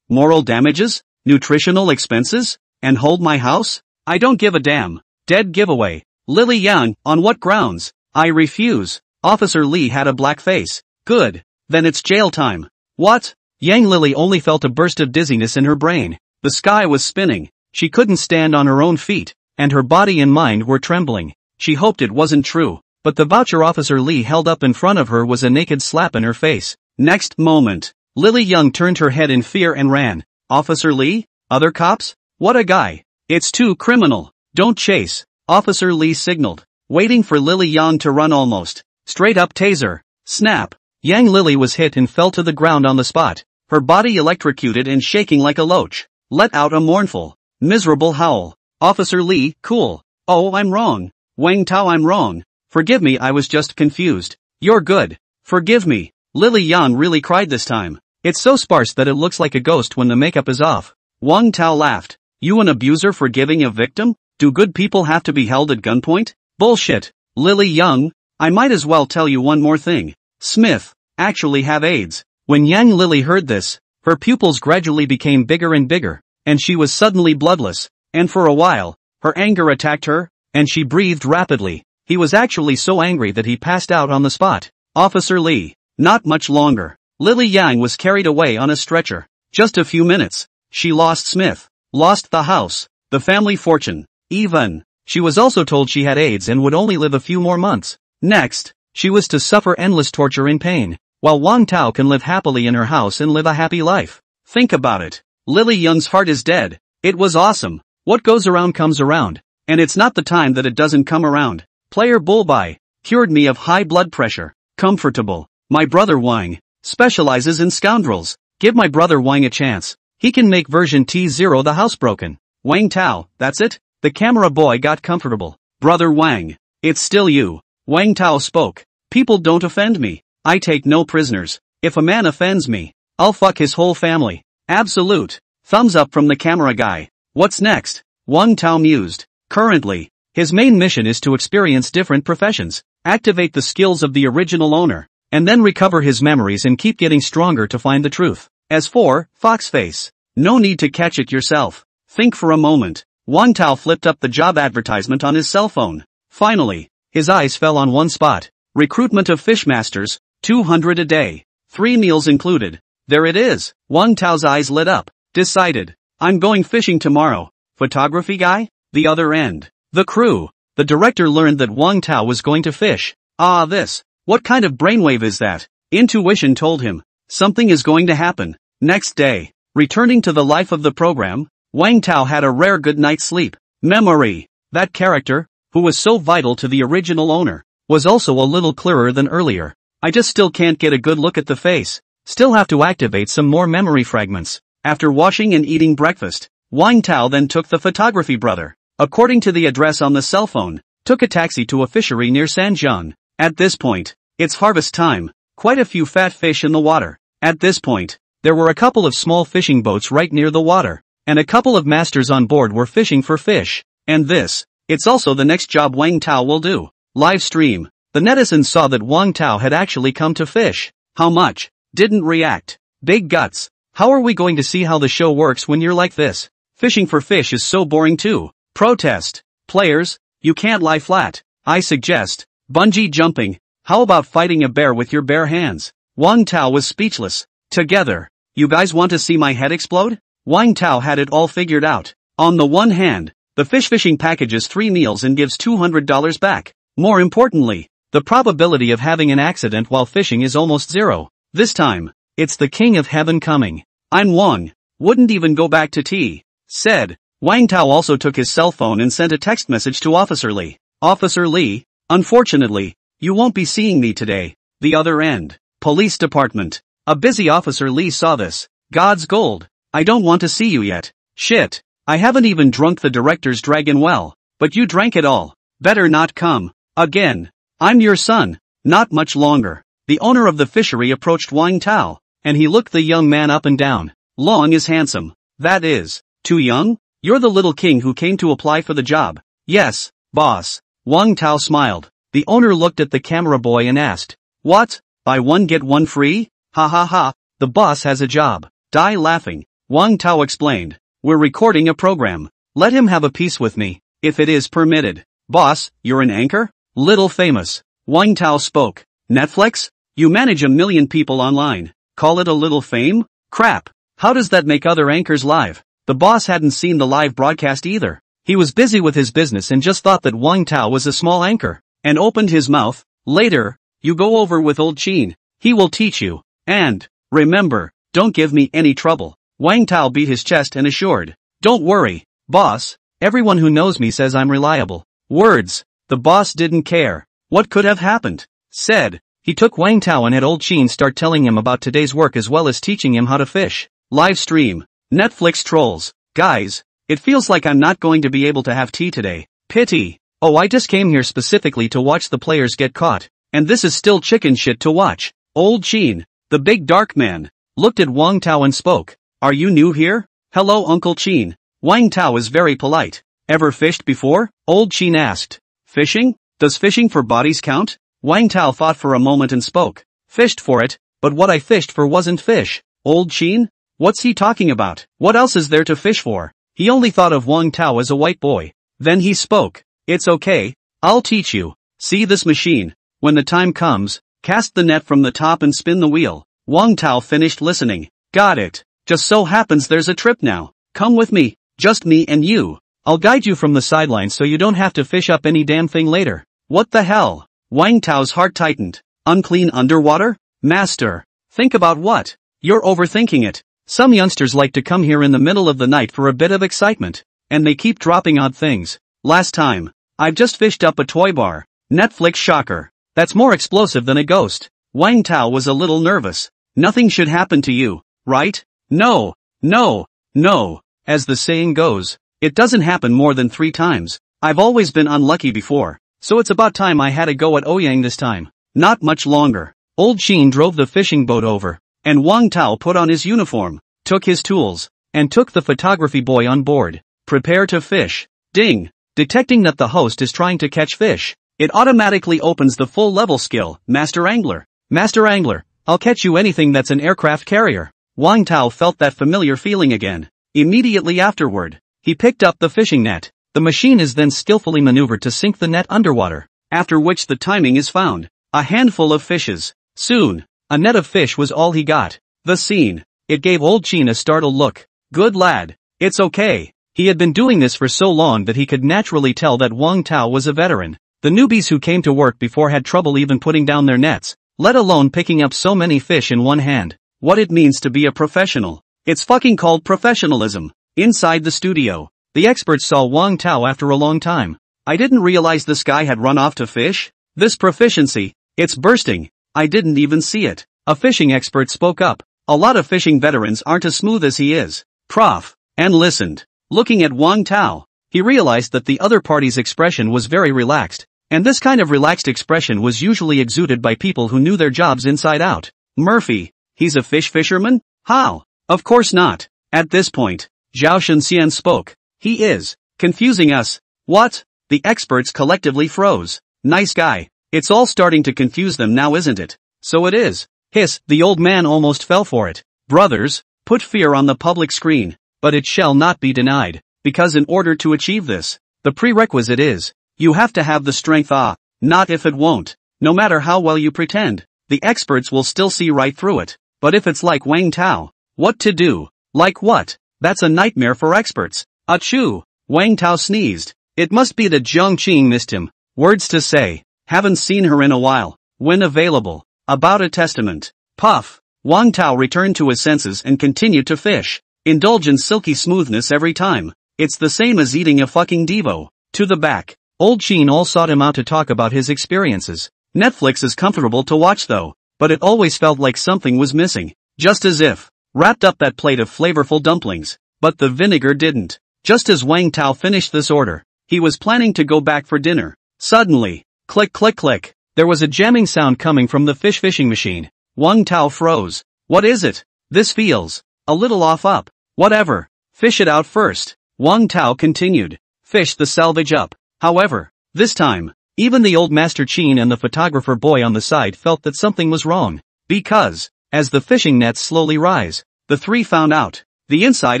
Moral damages? Nutritional expenses? And hold my house? I don't give a damn. Dead giveaway. Lily Young, on what grounds? I refuse. Officer Lee had a black face. Good. Then it's jail time. What? Yang Lily only felt a burst of dizziness in her brain. The sky was spinning. She couldn't stand on her own feet, and her body and mind were trembling. She hoped it wasn't true, but the voucher Officer Lee held up in front of her was a naked slap in her face. Next moment, Lily Young turned her head in fear and ran. Officer Lee? Other cops? What a guy. It's too criminal. Don't chase. Officer Lee signaled, waiting for Lily Young to run almost. Straight up taser. Snap. Yang Lily was hit and fell to the ground on the spot, her body electrocuted and shaking like a loach. Let out a mournful, miserable howl. Officer Lee, cool. Oh, I'm wrong. Wang Tao, I'm wrong. Forgive me, I was just confused. You're good. Forgive me. Lily Yang really cried this time. It's so sparse that it looks like a ghost when the makeup is off. Wang Tao laughed. You an abuser forgiving a victim? Do good people have to be held at gunpoint? Bullshit. Lily Young, I might as well tell you one more thing. Smith actually have AIDS. When Yang Lily heard this, her pupils gradually became bigger and bigger, and she was suddenly bloodless, and for a while, her anger attacked her, and she breathed rapidly. He was actually so angry that he passed out on the spot. Officer Lee, not much longer. Lily Yang was carried away on a stretcher. Just a few minutes. She lost Smith, lost the house, the family fortune, even. She was also told she had AIDS and would only live a few more months. Next, she was to suffer endless torture and pain, while Wang Tao can live happily in her house and live a happy life. Think about it. Lily Young's heart is dead. It was awesome. What goes around comes around. And it's not the time that it doesn't come around. Player Bullby cured me of high blood pressure. Comfortable. My brother Wang specializes in scoundrels. Give my brother Wang a chance. He can make version T0 the housebroken. Wang Tao, that's it? The camera boy got comfortable. Brother Wang, it's still you. Wang Tao spoke. People don't offend me. I take no prisoners. If a man offends me, I'll fuck his whole family. Absolute. Thumbs up from the camera guy. What's next? Wang Tao mused. Currently, his main mission is to experience different professions, activate the skills of the original owner, and then recover his memories and keep getting stronger to find the truth. As for Foxface, no need to catch it yourself. Think for a moment. Wang Tao flipped up the job advertisement on his cell phone. Finally, his eyes fell on one spot. Recruitment of fishmasters, 200 a day. 3 meals included. There it is. Wang Tao's eyes lit up. Decided. I'm going fishing tomorrow. Photography guy? The other end. The crew. The director learned that Wang Tao was going to fish. Ah, this. What kind of brainwave is that? Intuition told him. Something is going to happen. Next day, returning to the life of the program, Wang Tao had a rare good night's sleep. Memory. That character, who was so vital to the original owner, was also a little clearer than earlier. I just still can't get a good look at the face. Still have to activate some more memory fragments. After washing and eating breakfast, Wang Tao then took the photography brother, according to the address on the cell phone, took a taxi to a fishery near Sanjiang. At this point, it's harvest time. Quite a few fat fish in the water. At this point, there were a couple of small fishing boats right near the water, and a couple of masters on board were fishing for fish. And this, it's also the next job Wang Tao will do. Live stream. The netizens saw that Wang Tao had actually come to fish. How much? Didn't react. Big guts. How are we going to see how the show works when you're like this? Fishing for fish is so boring too. Protest. Players, you can't lie flat. I suggest bungee jumping. How about fighting a bear with your bare hands? Wang Tao was speechless. Together. You guys want to see my head explode? Wang Tao had it all figured out. On the one hand, the fish fishing package is 3 meals and gives $200 back. More importantly, the probability of having an accident while fishing is almost zero. This time, it's the king of heaven coming. I'm Wang. Wouldn't even go back to tea. Said. Wang Tao also took his cell phone and sent a text message to Officer Lee. Officer Lee, unfortunately, you won't be seeing me today. The other end. Police department. A busy officer Lee saw this. God's gold. I don't want to see you yet. Shit. I haven't even drunk the director's dragon well. But you drank it all. Better not come. Again. I'm your son. Not much longer. The owner of the fishery approached Wang Tao, and he looked the young man up and down. Long is handsome. That is. Too young? You're the little king who came to apply for the job. Yes, boss. Wang Tao smiled. The owner looked at the camera boy and asked, what? Buy one get one free? Ha ha ha, the boss has a job. Die laughing. Wang Tao explained. We're recording a program. Let him have a piece with me, if it is permitted. Boss, you're an anchor? Little famous. Wang Tao spoke. Netflix? You manage 1 million people online. Call it a little fame? Crap. How does that make other anchors live? The boss hadn't seen the live broadcast either. He was busy with his business and just thought that Wang Tao was a small anchor, and opened his mouth. Later, you go over with old Qin. He will teach you. And, remember, don't give me any trouble. Wang Tao beat his chest and assured. Don't worry, boss. Everyone who knows me says I'm reliable. Words. The boss didn't care. What could have happened? Said. He took Wang Tao and had old Qin start telling him about today's work as well as teaching him how to fish. Live stream. Netflix trolls. Guys, it feels like I'm not going to be able to have tea today. Pity. Oh, I just came here specifically to watch the players get caught. And this is still chicken shit to watch. Old Qin, the big dark man, looked at Wang Tao and spoke. Are you new here? Hello Uncle Qin. Wang Tao is very polite. Ever fished before? Old Qin asked. Fishing? Does fishing for bodies count? Wang Tao thought for a moment and spoke. Fished for it, but what I fished for wasn't fish. Old Qin? What's he talking about? What else is there to fish for? He only thought of Wang Tao as a white boy. Then he spoke. It's okay. I'll teach you. See this machine? When the time comes, cast the net from the top and spin the wheel. Wang Tao finished listening. Got it. Just so happens there's a trip now. Come with me. Just me and you. I'll guide you from the sidelines so you don't have to fish up any damn thing later. What the hell? Wang Tao's heart tightened. Unclean underwater? Master. Think about what? You're overthinking it. Some youngsters like to come here in the middle of the night for a bit of excitement. And they keep dropping odd things. Last time, I've just fished up a toy bar. Netflix shocker. That's more explosive than a ghost. Wang Tao was a little nervous. Nothing should happen to you, right? No, no, no. As the saying goes, it doesn't happen more than 3 times. I've always been unlucky before, so it's about time I had a go at Ouyang this time. Not much longer. Old Qin drove the fishing boat over, and Wang Tao put on his uniform, took his tools, and took the photography boy on board. Prepare to fish. Ding. Detecting that the host is trying to catch fish, it automatically opens the full level skill, Master Angler. Master Angler, I'll catch you anything that's an aircraft carrier. Wang Tao felt that familiar feeling again. Immediately afterward, he picked up the fishing net. The machine is then skillfully maneuvered to sink the net underwater, after which the timing is found. A handful of fishes. Soon, a net of fish was all he got. The scene. It gave old Qin a startled look. Good lad. It's okay. He had been doing this for so long that he could naturally tell that Wang Tao was a veteran. The newbies who came to work before had trouble even putting down their nets, let alone picking up so many fish in one hand. What it means to be a professional. It's fucking called professionalism. Inside the studio, the experts saw Wang Tao after a long time. I didn't realize this guy had run off to fish. This proficiency, it's bursting. I didn't even see it. A fishing expert spoke up. A lot of fishing veterans aren't as smooth as he is. Prof. And listened. Looking at Wang Tao, he realized that the other party's expression was very relaxed, and this kind of relaxed expression was usually exuded by people who knew their jobs inside out. Murphy, he's a fisherman? How? Of course not. At this point, Zhao Shunxian spoke. He is confusing us. What? The experts collectively froze. Nice guy. It's all starting to confuse them now, isn't it? So it is. Hiss, the old man almost fell for it. Brothers, put fear on the public screen. But it shall not be denied, because in order to achieve this, the prerequisite is, you have to have the strength. Not if it won't. No matter how well you pretend, the experts will still see right through it. But if it's like Wang Tao, what to do? Like what? That's a nightmare for experts. Achoo! Wang Tao sneezed. It must be that Jiang Qing missed him. Words to say. Haven't seen her in a while. When available. About a testament. Puff. Wang Tao returned to his senses and continued to fish. Indulge in silky smoothness every time. It's the same as eating a fucking Devo. To the back. Old Qin all sought him out to talk about his experiences. Netflix is comfortable to watch though, but it always felt like something was missing. Just as if wrapped up that plate of flavorful dumplings. But the vinegar didn't. Just as Wang Tao finished this order, he was planning to go back for dinner. Suddenly, click click click, there was a jamming sound coming from the fish fishing machine. Wang Tao froze. What is it? This feels a little off up. Whatever. Fish it out first. Wang Tao continued. Fish the salvage up. However, this time, even the old Master Chin and the photographer boy on the side felt that something was wrong. Because, as the fishing nets slowly rise, the three found out, the inside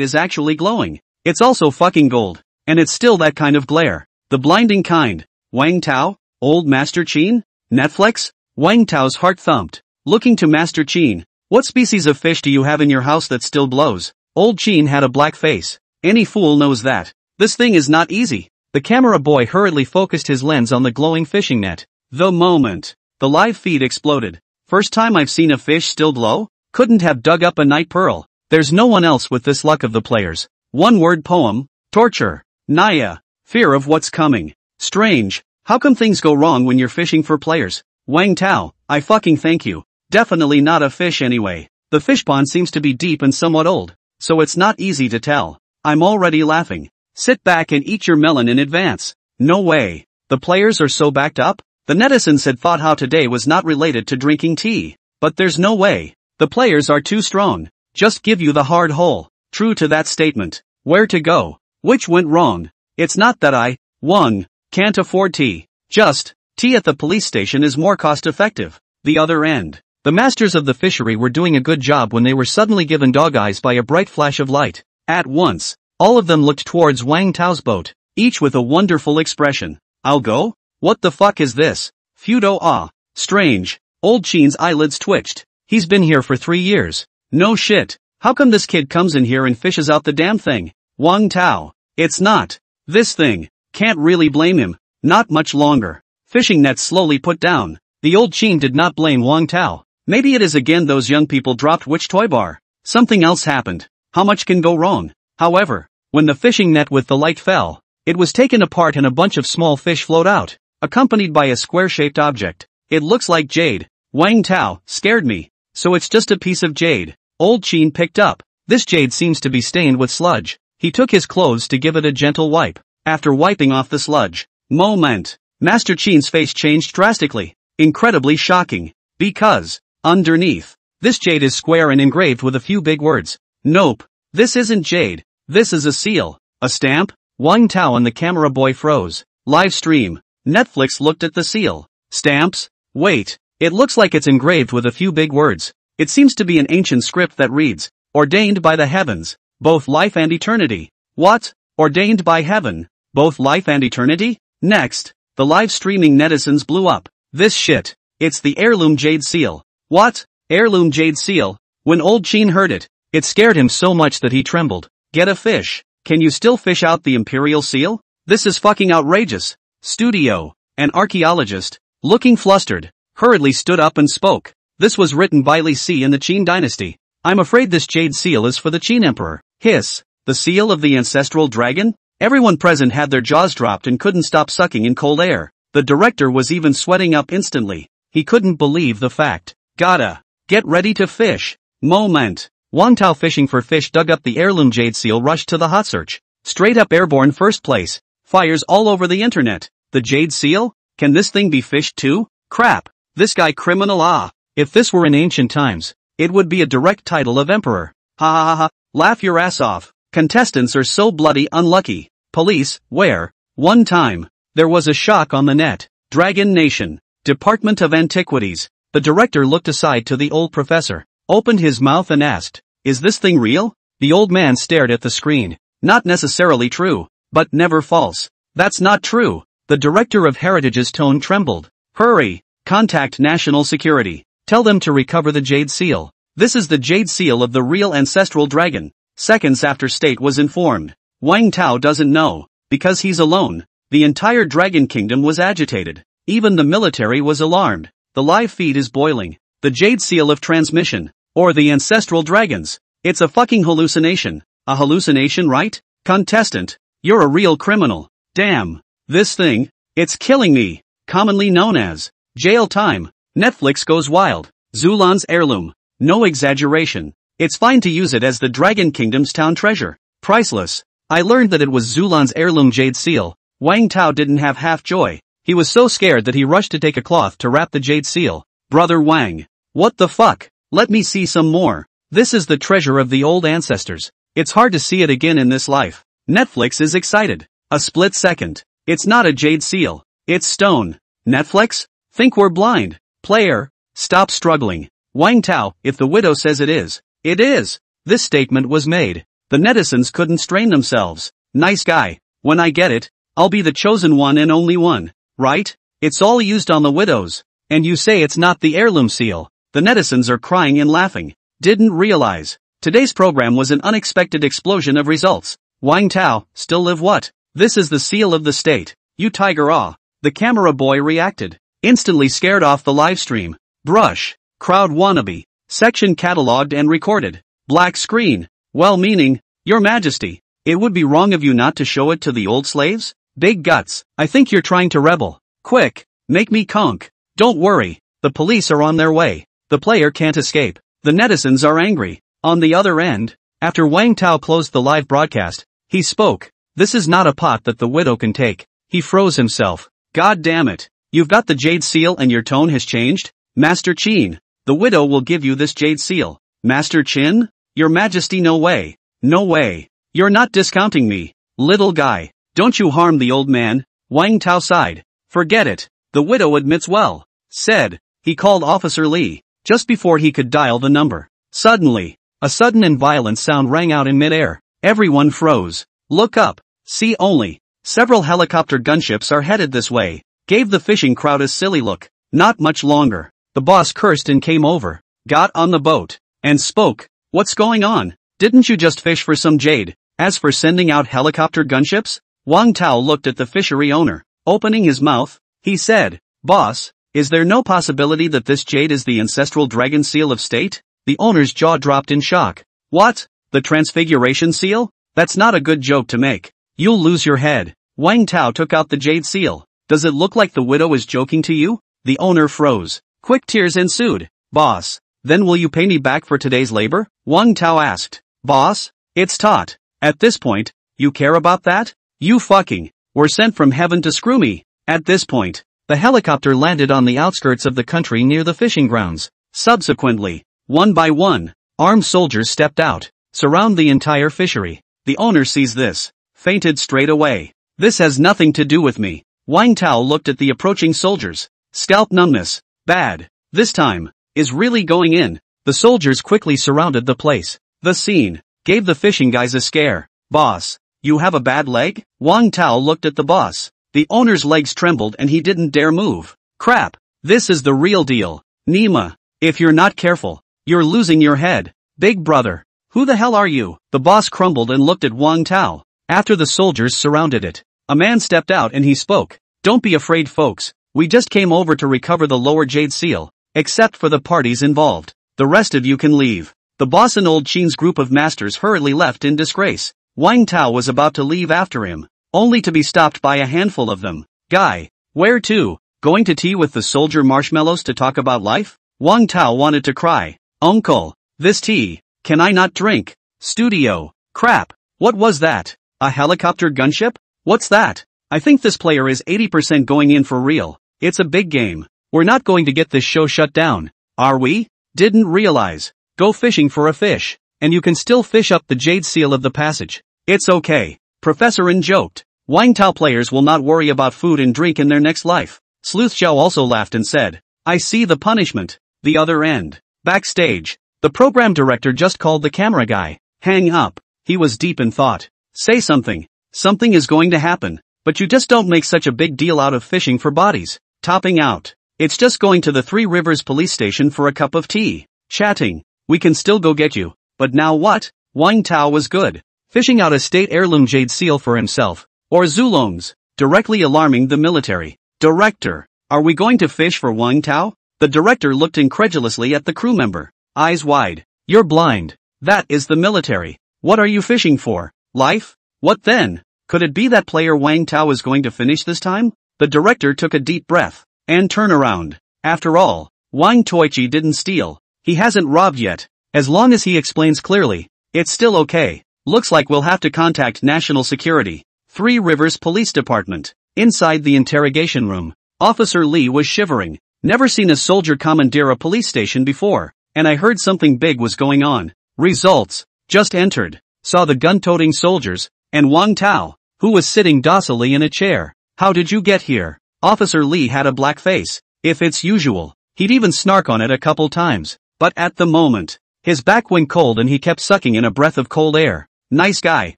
is actually glowing. It's also fucking gold. And it's still that kind of glare. The blinding kind. Wang Tao? Old Master Chin? Netflix? Wang Tao's heart thumped. Looking to Master Chin. What species of fish do you have in your house that still blows? Old Chin had a black face. Any fool knows that. This thing is not easy. The camera boy hurriedly focused his lens on the glowing fishing net. The moment the live feed exploded. First time I've seen a fish still glow? Couldn't have dug up a night pearl. There's no one else with this luck of the players. One word poem. Torture. Naya. Fear of what's coming. Strange. How come things go wrong when you're fishing for players? Wang Tao, I fucking thank you. Definitely not a fish anyway. The fish pond seems to be deep and somewhat old, so it's not easy to tell. I'm already laughing. Sit back and eat your melon in advance. No way. The players are so backed up? The netizens had thought how today was not related to drinking tea. But there's no way. The players are too strong. Just give you the hard hole. True to that statement. Where to go? Which went wrong? It's not that I, Wang, can't afford tea. Just, tea at the police station is more cost effective. The other end. The masters of the fishery were doing a good job when they were suddenly given dog eyes by a bright flash of light. At once, all of them looked towards Wang Tao's boat, each with a wonderful expression. I'll go? What the fuck is this? Feudo ah. Strange. Old Chin's eyelids twitched. He's been here for 3 years. No shit. How come this kid comes in here and fishes out the damn thing? Wang Tao. It's not this thing. Can't really blame him. Not much longer. Fishing nets slowly put down. The old Chin did not blame Wang Tao. Maybe it is again those young people dropped which toy bar. Something else happened. How much can go wrong? However, when the fishing net with the light fell, it was taken apart and a bunch of small fish flowed out, accompanied by a square-shaped object. It looks like jade. Wang Tao scared me. So it's just a piece of jade. Old Chin picked up. This jade seems to be stained with sludge. He took his clothes to give it a gentle wipe. After wiping off the sludge, Master Chin's face changed drastically. Incredibly shocking. Because, underneath, this jade is square and engraved with a few big words. Nope. This isn't jade. This is a seal. A stamp? Wang Tao and the camera boy froze. Live stream. Netflix looked at the seal. Stamps? Wait. It looks like it's engraved with a few big words. It seems to be an ancient script that reads, ordained by the heavens, both life and eternity. What? Ordained by heaven, both life and eternity? Next, the live streaming netizens blew up. This shit. It's the heirloom jade seal. What? Heirloom jade seal? When old Chin heard it, it scared him so much that he trembled. Get a fish. Can you still fish out the imperial seal? This is fucking outrageous. Studio. An archaeologist, looking flustered, hurriedly stood up and spoke. This was written by Li Si in the Qin dynasty. I'm afraid this jade seal is for the Qin emperor. Hiss. The seal of the ancestral dragon? Everyone present had their jaws dropped and couldn't stop sucking in cold air. The director was even sweating up instantly. He couldn't believe the fact. Gotta get ready to fish. Moment. Wang Tao fishing for fish dug up the heirloom jade seal, rushed to the hot search. Straight up airborne first place. Fires all over the internet. The jade seal? Can this thing be fished too? Crap. This guy criminal ah. If this were in ancient times, it would be a direct title of emperor. Ha ha ha ha. Laugh your ass off. Contestants are so bloody unlucky. Police, where? One time, there was a shock on the net. Dragon Nation. Department of Antiquities. The director looked aside to the old professor, opened his mouth and asked, is this thing real? The old man stared at the screen. Not necessarily true, but never false. That's not true. The director of Heritage's tone trembled. Hurry. Contact National Security. Tell them to recover the jade seal. This is the jade seal of the real ancestral dragon. Seconds after State was informed. Wang Tao doesn't know, because he's alone. The entire dragon kingdom was agitated. Even the military was alarmed. The live feed is boiling. The jade seal of transmission. Or the ancestral dragons. It's a fucking hallucination. A hallucination, right? Contestant. You're a real criminal. Damn. This thing. It's killing me. Commonly known as Jail time. Netflix goes wild. Zulan's heirloom. No exaggeration. It's fine to use it as the Dragon Kingdom's town treasure. Priceless. I learned that it was Zulan's heirloom jade seal. Wang Tao didn't have half joy. He was so scared that he rushed to take a cloth to wrap the jade seal. Brother Wang. What the fuck? Let me see some more. This is the treasure of the old ancestors. It's hard to see it again in this life. Netflix is excited. A split second. It's not a jade seal. It's stone. Netflix? Think we're blind. Player. Stop struggling. Wang Tao, if the widow says it is, it is. This statement was made. The netizens couldn't strain themselves. Nice guy. When I get it, I'll be the chosen one and only one. Right? It's all used on the widows. And you say it's not the heirloom seal. The netizens are crying and laughing. Didn't realize. Today's program was an unexpected explosion of results. Wang Tao, still live what? This is the seal of the state. You tiger ah. The camera boy reacted. Instantly scared off the live stream. Brush. Crowd wannabe. Section catalogued and recorded. Black screen. Well-meaning, Your Majesty. It would be wrong of you not to show it to the old slaves? Big guts. I think you're trying to rebel. Quick. Make me conk. Don't worry. The police are on their way. The player can't escape. The netizens are angry. On the other end, after Wang Tao closed the live broadcast, he spoke. This is not a pot that the widow can take. He froze himself. God damn it. You've got the jade seal and your tone has changed? Master Qin. The widow will give you this jade seal. Master Qin? Your Majesty, no way. No way. You're not discounting me. Little guy. Don't you harm the old man. Wang Tao sighed. Forget it. The widow admits well. Said. He called Officer Li. Just before he could dial the number. Suddenly, a sudden and violent sound rang out in midair. Everyone froze. Look up. See only. Several helicopter gunships are headed this way. Gave the fishing crowd a silly look. Not much longer. The boss cursed and came over. Got on the boat. And spoke. What's going on? Didn't you just fish for some jade? As for sending out helicopter gunships? Wang Tao looked at the fishery owner. Opening his mouth, he said, Boss, is there no possibility that this jade is the ancestral dragon seal of state? The owner's jaw dropped in shock. What? The transfiguration seal? That's not a good joke to make. You'll lose your head. Wang Tao took out the jade seal. Does it look like the widow is joking to you? The owner froze. Quick tears ensued. Boss, then will you pay me back for today's labor? Wang Tao asked. Boss, it's taught. At this point, you care about that? You fucking were sent from heaven to screw me. At this point, the helicopter landed on the outskirts of the country near the fishing grounds. Subsequently, one by one, armed soldiers stepped out, surround the entire fishery. The owner sees this, fainted straight away. This has nothing to do with me. Wang Tao looked at the approaching soldiers. Scalp numbness. Bad. This time, is really going in. The soldiers quickly surrounded the place. The scene gave the fishing guys a scare. Boss, you have a bad leg? Wang Tao looked at the boss. The owner's legs trembled and he didn't dare move. Crap. This is the real deal. Nima, if you're not careful, you're losing your head. Big brother, who the hell are you? The boss crumbled and looked at Wang Tao. After the soldiers surrounded it, a man stepped out and he spoke. Don't be afraid, folks. We just came over to recover the lower jade seal, except for the parties involved. The rest of you can leave. The boss and old Qin's group of masters hurriedly left in disgrace. Wang Tao was about to leave after him, only to be stopped by a handful of them. Guy, where to? Going to tea with the soldier marshmallows to talk about life? Wang Tao wanted to cry. Uncle, this tea, can I not drink? Studio, crap, what was that? A helicopter gunship? What's that? I think this player is 80% going in for real. It's a big game. We're not going to get this show shut down, are we? Didn't realize. Go fishing for a fish, and you can still fish up the jade seal of the passage. It's okay. Professor N joked. Wang Tao players will not worry about food and drink in their next life. Sleuth Xiao also laughed and said, I see the punishment. The other end. Backstage. The program director just called the camera guy. Hang up. He was deep in thought. Say something. Something is going to happen. But you just don't make such a big deal out of fishing for bodies. Topping out. It's just going to the Three Rivers police station for a cup of tea. Chatting. We can still go get you. But now what? Wang Tao was good. Fishing out a state heirloom jade seal for himself. Or Zulong's. Directly alarming the military. Director. Are we going to fish for Wang Tao? The director looked incredulously at the crew member. Eyes wide. You're blind. That is the military. What are you fishing for? Life? What then? Could it be that player Wang Tao is going to finish this time? The director took a deep breath. And turn around. After all, Wang Toichi didn't steal. He hasn't robbed yet. As long as he explains clearly, it's still okay. Looks like we'll have to contact National Security. Three Rivers Police Department. Inside the interrogation room, Officer Lee was shivering. Never seen a soldier commandeer a police station before, and I heard something big was going on. Results. Just entered. Saw the gun-toting soldiers, and Wang Tao, who was sitting docilely in a chair. How did you get here? Officer Lee had a black face. If it's usual, he'd even snark on it a couple times. But at the moment, his back went cold and he kept sucking in a breath of cold air. Nice guy.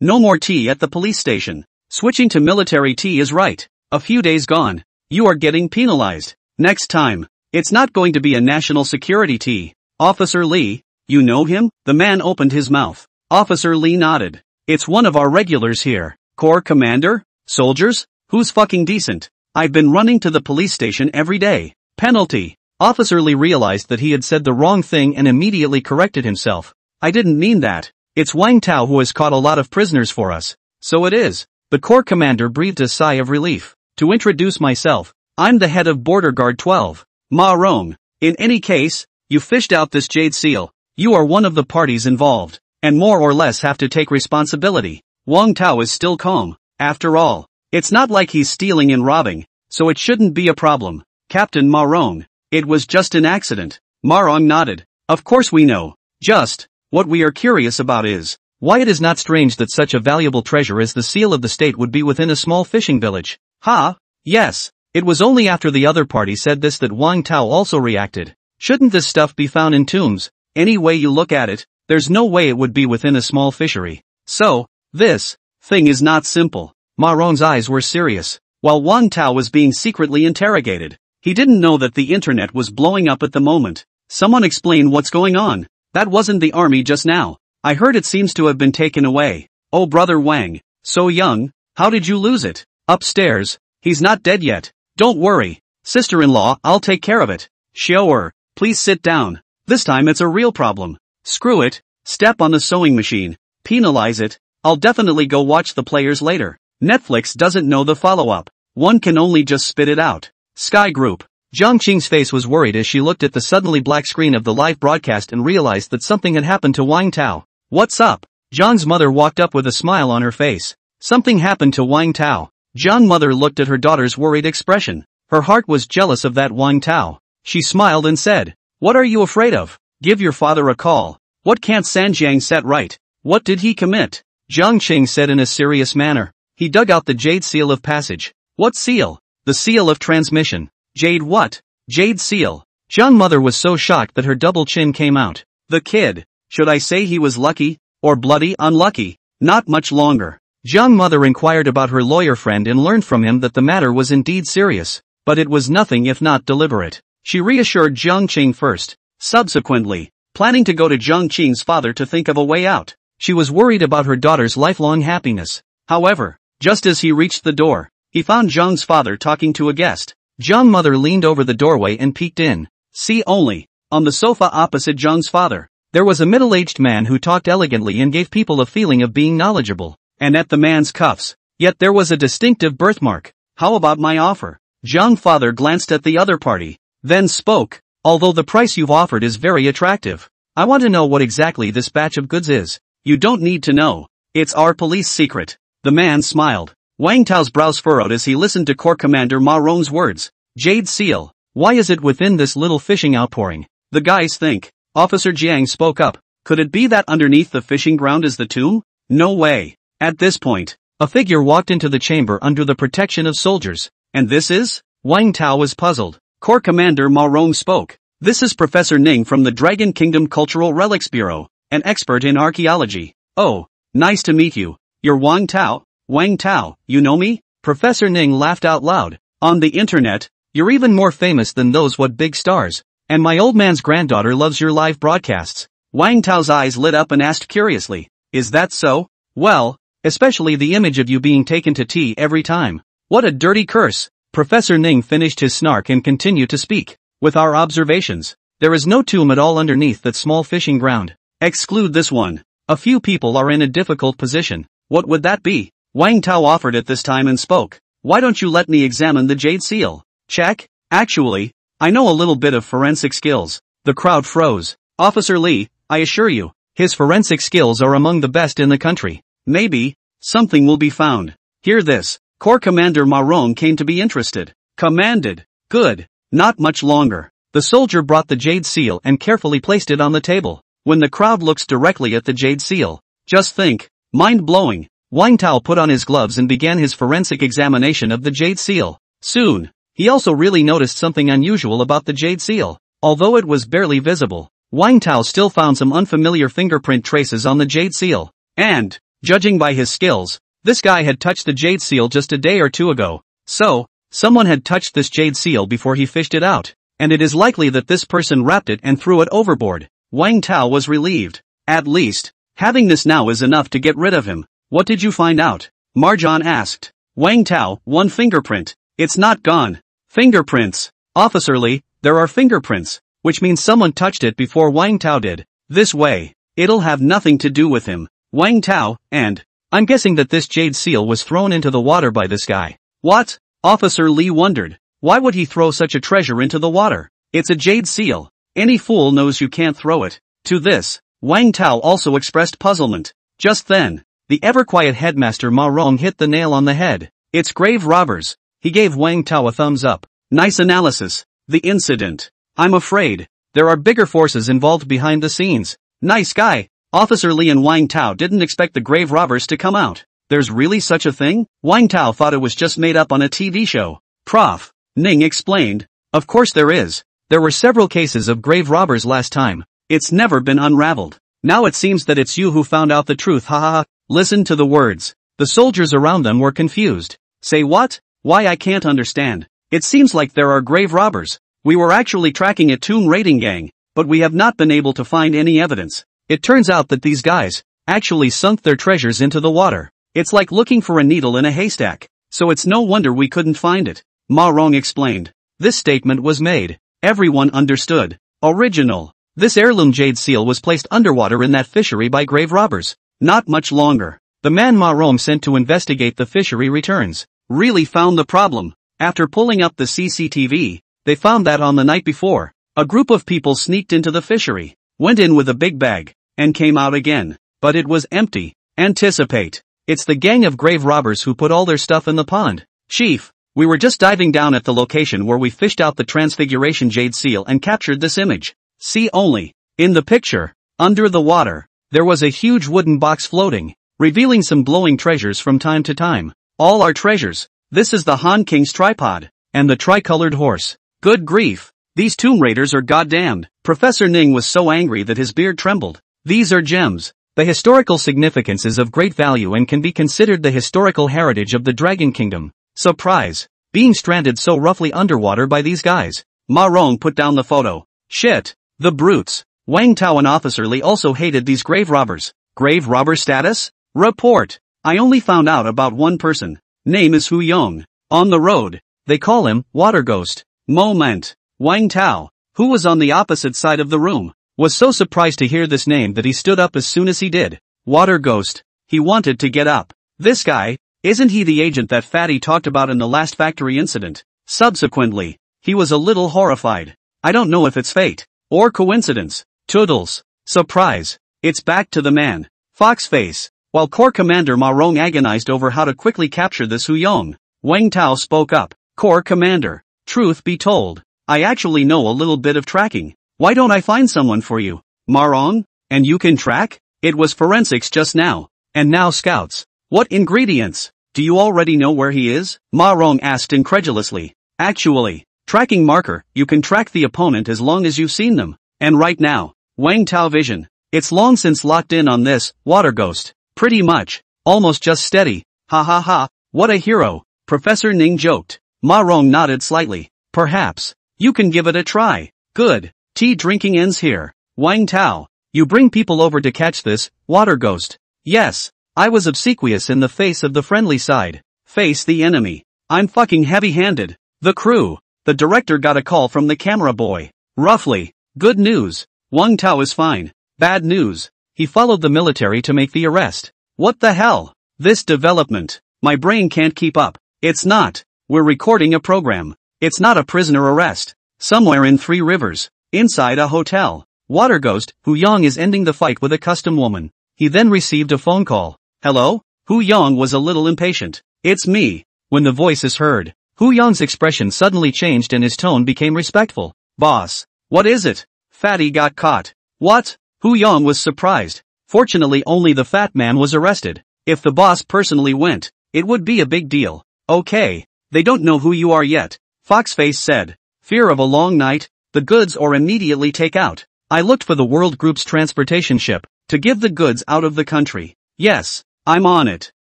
No more tea at the police station. Switching to military tea is right. A few days gone. You are getting penalized. Next time, it's not going to be a national security tea. Officer Lee, you know him? The man opened his mouth. Officer Lee nodded. It's one of our regulars here. Corps commander? Soldiers? Who's fucking decent? I've been running to the police station every day. Penalty. Officer Lee realized that he had said the wrong thing and immediately corrected himself. I didn't mean that. It's Wang Tao who has caught a lot of prisoners for us. So it is. The Corps commander breathed a sigh of relief. To introduce myself, I'm the head of Border Guard 12. Ma Rong. In any case, you fished out this jade seal. You are one of the parties involved, and more or less have to take responsibility. Wang Tao is still calm. After all, it's not like he's stealing and robbing, so it shouldn't be a problem. Captain Ma Rong. It was just an accident. Ma Rong nodded. Of course we know. Just, what we are curious about is, why it is not strange that such a valuable treasure as the seal of the state would be within a small fishing village. Ha? Yes. It was only after the other party said this that Wang Tao also reacted. Shouldn't this stuff be found in tombs? Any way you look at it, there's no way it would be within a small fishery. So, this thing is not simple. Ma Rong's eyes were serious. While Wang Tao was being secretly interrogated, he didn't know that the internet was blowing up at the moment. Someone explain what's going on. That wasn't the army just now. I heard it seems to have been taken away. Oh brother Wang, so young, how did you lose it? Upstairs. He's not dead yet. Don't worry. Sister-in-law, I'll take care of it. Xiaoer, please sit down. This time it's a real problem. Screw it. Step on the sewing machine. Penalize it. I'll definitely go watch the players later. Netflix doesn't know the follow-up. One can only just spit it out. Sky Group. Zhang Qing's face was worried as she looked at the suddenly black screen of the live broadcast and realized that something had happened to Wang Tao. What's up? Zhang's mother walked up with a smile on her face. Something happened to Wang Tao. Zhang's mother looked at her daughter's worried expression. Her heart was jealous of that Wang Tao. She smiled and said, "What are you afraid of? Give your father a call. What can't Sanjiang set right? What did he commit?" Zhang Qing said in a serious manner. He dug out the jade seal of passage. What seal? The seal of transmission. Jade what? Jade seal. Zhang's mother was so shocked that her double chin came out. The kid. Should I say he was lucky, or bloody unlucky? Not much longer. Zhang's mother inquired about her lawyer friend and learned from him that the matter was indeed serious, but it was nothing if not deliberate. She reassured Zhang Qing first. Subsequently, planning to go to Zhang Qing's father to think of a way out. She was worried about her daughter's lifelong happiness. However, just as he reached the door, he found Zhang's father talking to a guest. Zhang's mother leaned over the doorway and peeked in. See only, on the sofa opposite Zhang's father, there was a middle-aged man who talked elegantly and gave people a feeling of being knowledgeable. And at the man's cuffs, yet there was a distinctive birthmark. How about my offer? Zhang's father glanced at the other party, then spoke. Although the price you've offered is very attractive, I want to know what exactly this batch of goods is. You don't need to know. It's our police secret. The man smiled. Wang Tao's brows furrowed as he listened to Corps Commander Ma Rong's words. Jade seal. Why is it within this little fishing outpouring? The guys think. Officer Jiang spoke up. Could it be that underneath the fishing ground is the tomb? No way. At this point, a figure walked into the chamber under the protection of soldiers. And this is? Wang Tao was puzzled. Corps Commander Ma Rong spoke. This is Professor Ning from the Dragon Kingdom Cultural Relics Bureau, an expert in archaeology. Oh, nice to meet you. You're Wang Tao? Wang Tao, you know me? Professor Ning laughed out loud. On the internet, you're even more famous than those what big stars. And my old man's granddaughter loves your live broadcasts. Wang Tao's eyes lit up and asked curiously. Is that so? Well, especially the image of you being taken to tea every time. What a dirty curse. Professor Ning finished his snark and continued to speak. With our observations, there is no tomb at all underneath that small fishing ground. Exclude this one. A few people are in a difficult position. What would that be? Wang Tao offered at this time and spoke. Why don't you let me examine the jade seal? Check. Actually, I know a little bit of forensic skills. The crowd froze. Officer Lee, I assure you, his forensic skills are among the best in the country. Maybe something will be found. Hear this. Corps Commander Ma Rong came to be interested. Commanded. Good. Not much longer. The soldier brought the jade seal and carefully placed it on the table. When the crowd looks directly at the jade seal, just think. Mind-blowing. Wang Tao put on his gloves and began his forensic examination of the jade seal. Soon, he also really noticed something unusual about the jade seal. Although it was barely visible, Wang Tao still found some unfamiliar fingerprint traces on the jade seal. And, judging by his skills, this guy had touched the jade seal just a day or two ago. So, someone had touched this jade seal before he fished it out. And it is likely that this person wrapped it and threw it overboard. Wang Tao was relieved. At least, having this now is enough to get rid of him. What did you find out? Marjan asked. Wang Tao, one fingerprint. It's not gone. Fingerprints. Officer Lee, there are fingerprints, which means someone touched it before Wang Tao did. This way, it'll have nothing to do with him. Wang Tao, and I'm guessing that this jade seal was thrown into the water by this guy. What? Officer Lee wondered. Why would he throw such a treasure into the water? It's a jade seal. Any fool knows you can't throw it. To this, Wang Tao also expressed puzzlement. Just then, the ever-quiet headmaster Ma Rong hit the nail on the head. It's grave robbers. He gave Wang Tao a thumbs up. Nice analysis. The incident. I'm afraid there are bigger forces involved behind the scenes. Nice guy. Officer Li and Wang Tao didn't expect the grave robbers to come out. There's really such a thing? Wang Tao thought it was just made up on a TV show. Prof. Ning explained. Of course there is. There were several cases of grave robbers last time. It's never been unraveled. Now it seems that it's you who found out the truth, ha ha ha. Listen to the words. The soldiers around them were confused. Say what? Why, I can't understand. It seems like there are grave robbers. We were actually tracking a Toon raiding gang, but we have not been able to find any evidence. It turns out that these guys actually sunk their treasures into the water. It's like looking for a needle in a haystack. So it's no wonder we couldn't find it. Ma Rong explained. This statement was made. Everyone understood. Original. This heirloom jade seal was placed underwater in that fishery by grave robbers. Not much longer. The man Ma Rong sent to investigate the fishery returns. Really found the problem. After pulling up the CCTV, they found that on the night before, a group of people sneaked into the fishery, went in with a big bag, and came out again. But it was empty. Anticipate. It's the gang of grave robbers who put all their stuff in the pond. Chief, we were just diving down at the location where we fished out the Transfiguration Jade Seal and captured this image. See only. In the picture, under the water, there was a huge wooden box floating, revealing some glowing treasures from time to time. All our treasures. This is the Han King's tripod, and the tricolored horse. Good grief. These tomb raiders are goddamned. Professor Ning was so angry that his beard trembled. These are gems. The historical significance is of great value and can be considered the historical heritage of the Dragon Kingdom. Surprise. Being stranded so roughly underwater by these guys. Ma Rong put down the photo. Shit. The brutes. Wang Tao and Officer Li also hated these grave robbers. Grave robber status? Report. I only found out about one person. Name is Hu Yong. On the road, they call him Water Ghost. Moment. Wang Tao, who was on the opposite side of the room, was so surprised to hear this name that he stood up as soon as he did. Water Ghost. He wanted to get up. This guy, isn't he the agent that Fatty talked about in the last factory incident? Subsequently, he was a little horrified. I don't know if it's fate, or coincidence. Toodles. Surprise. It's back to the man. Fox face. While Corps Commander Ma Rong agonized over how to quickly capture this Hu Yong, Wang Tao spoke up. Corps Commander, truth be told, I actually know a little bit of tracking. Why don't I find someone for you? Ma Rong? And you can track? It was forensics just now. And now scouts. What ingredients? Do you already know where he is? Ma Rong asked incredulously. Actually, tracking marker, you can track the opponent as long as you've seen them. And right now, Wang Tao vision. It's long since locked in on this, Water Ghost. Pretty much. Almost just steady. Ha ha ha. What a hero. Professor Ning joked. Ma Rong nodded slightly. Perhaps. You can give it a try. Good. Tea drinking ends here. Wang Tao. You bring people over to catch this, Water Ghost. Yes. I was obsequious in the face of the friendly side. Face the enemy. I'm fucking heavy-handed. The crew. The director got a call from the camera boy. Roughly. Good news. Wang Tao is fine. Bad news. He followed the military to make the arrest. What the hell? This development. My brain can't keep up. It's not. We're recording a program. It's not a prisoner arrest. Somewhere in Three Rivers. Inside a hotel. Water Ghost, Hu Yong is ending the fight with a custom woman. He then received a phone call. Hello? Hu Yong was a little impatient. It's me. When the voice is heard, Hu Yong's expression suddenly changed and his tone became respectful. Boss. What is it? Fatty got caught. What? Hu Yong was surprised. Fortunately only the fat man was arrested. If the boss personally went, it would be a big deal. Okay. They don't know who you are yet. Foxface said. Fear of a long night, the goods or immediately take out. I looked for the World Group's transportation ship, to give the goods out of the country. Yes, I'm on it.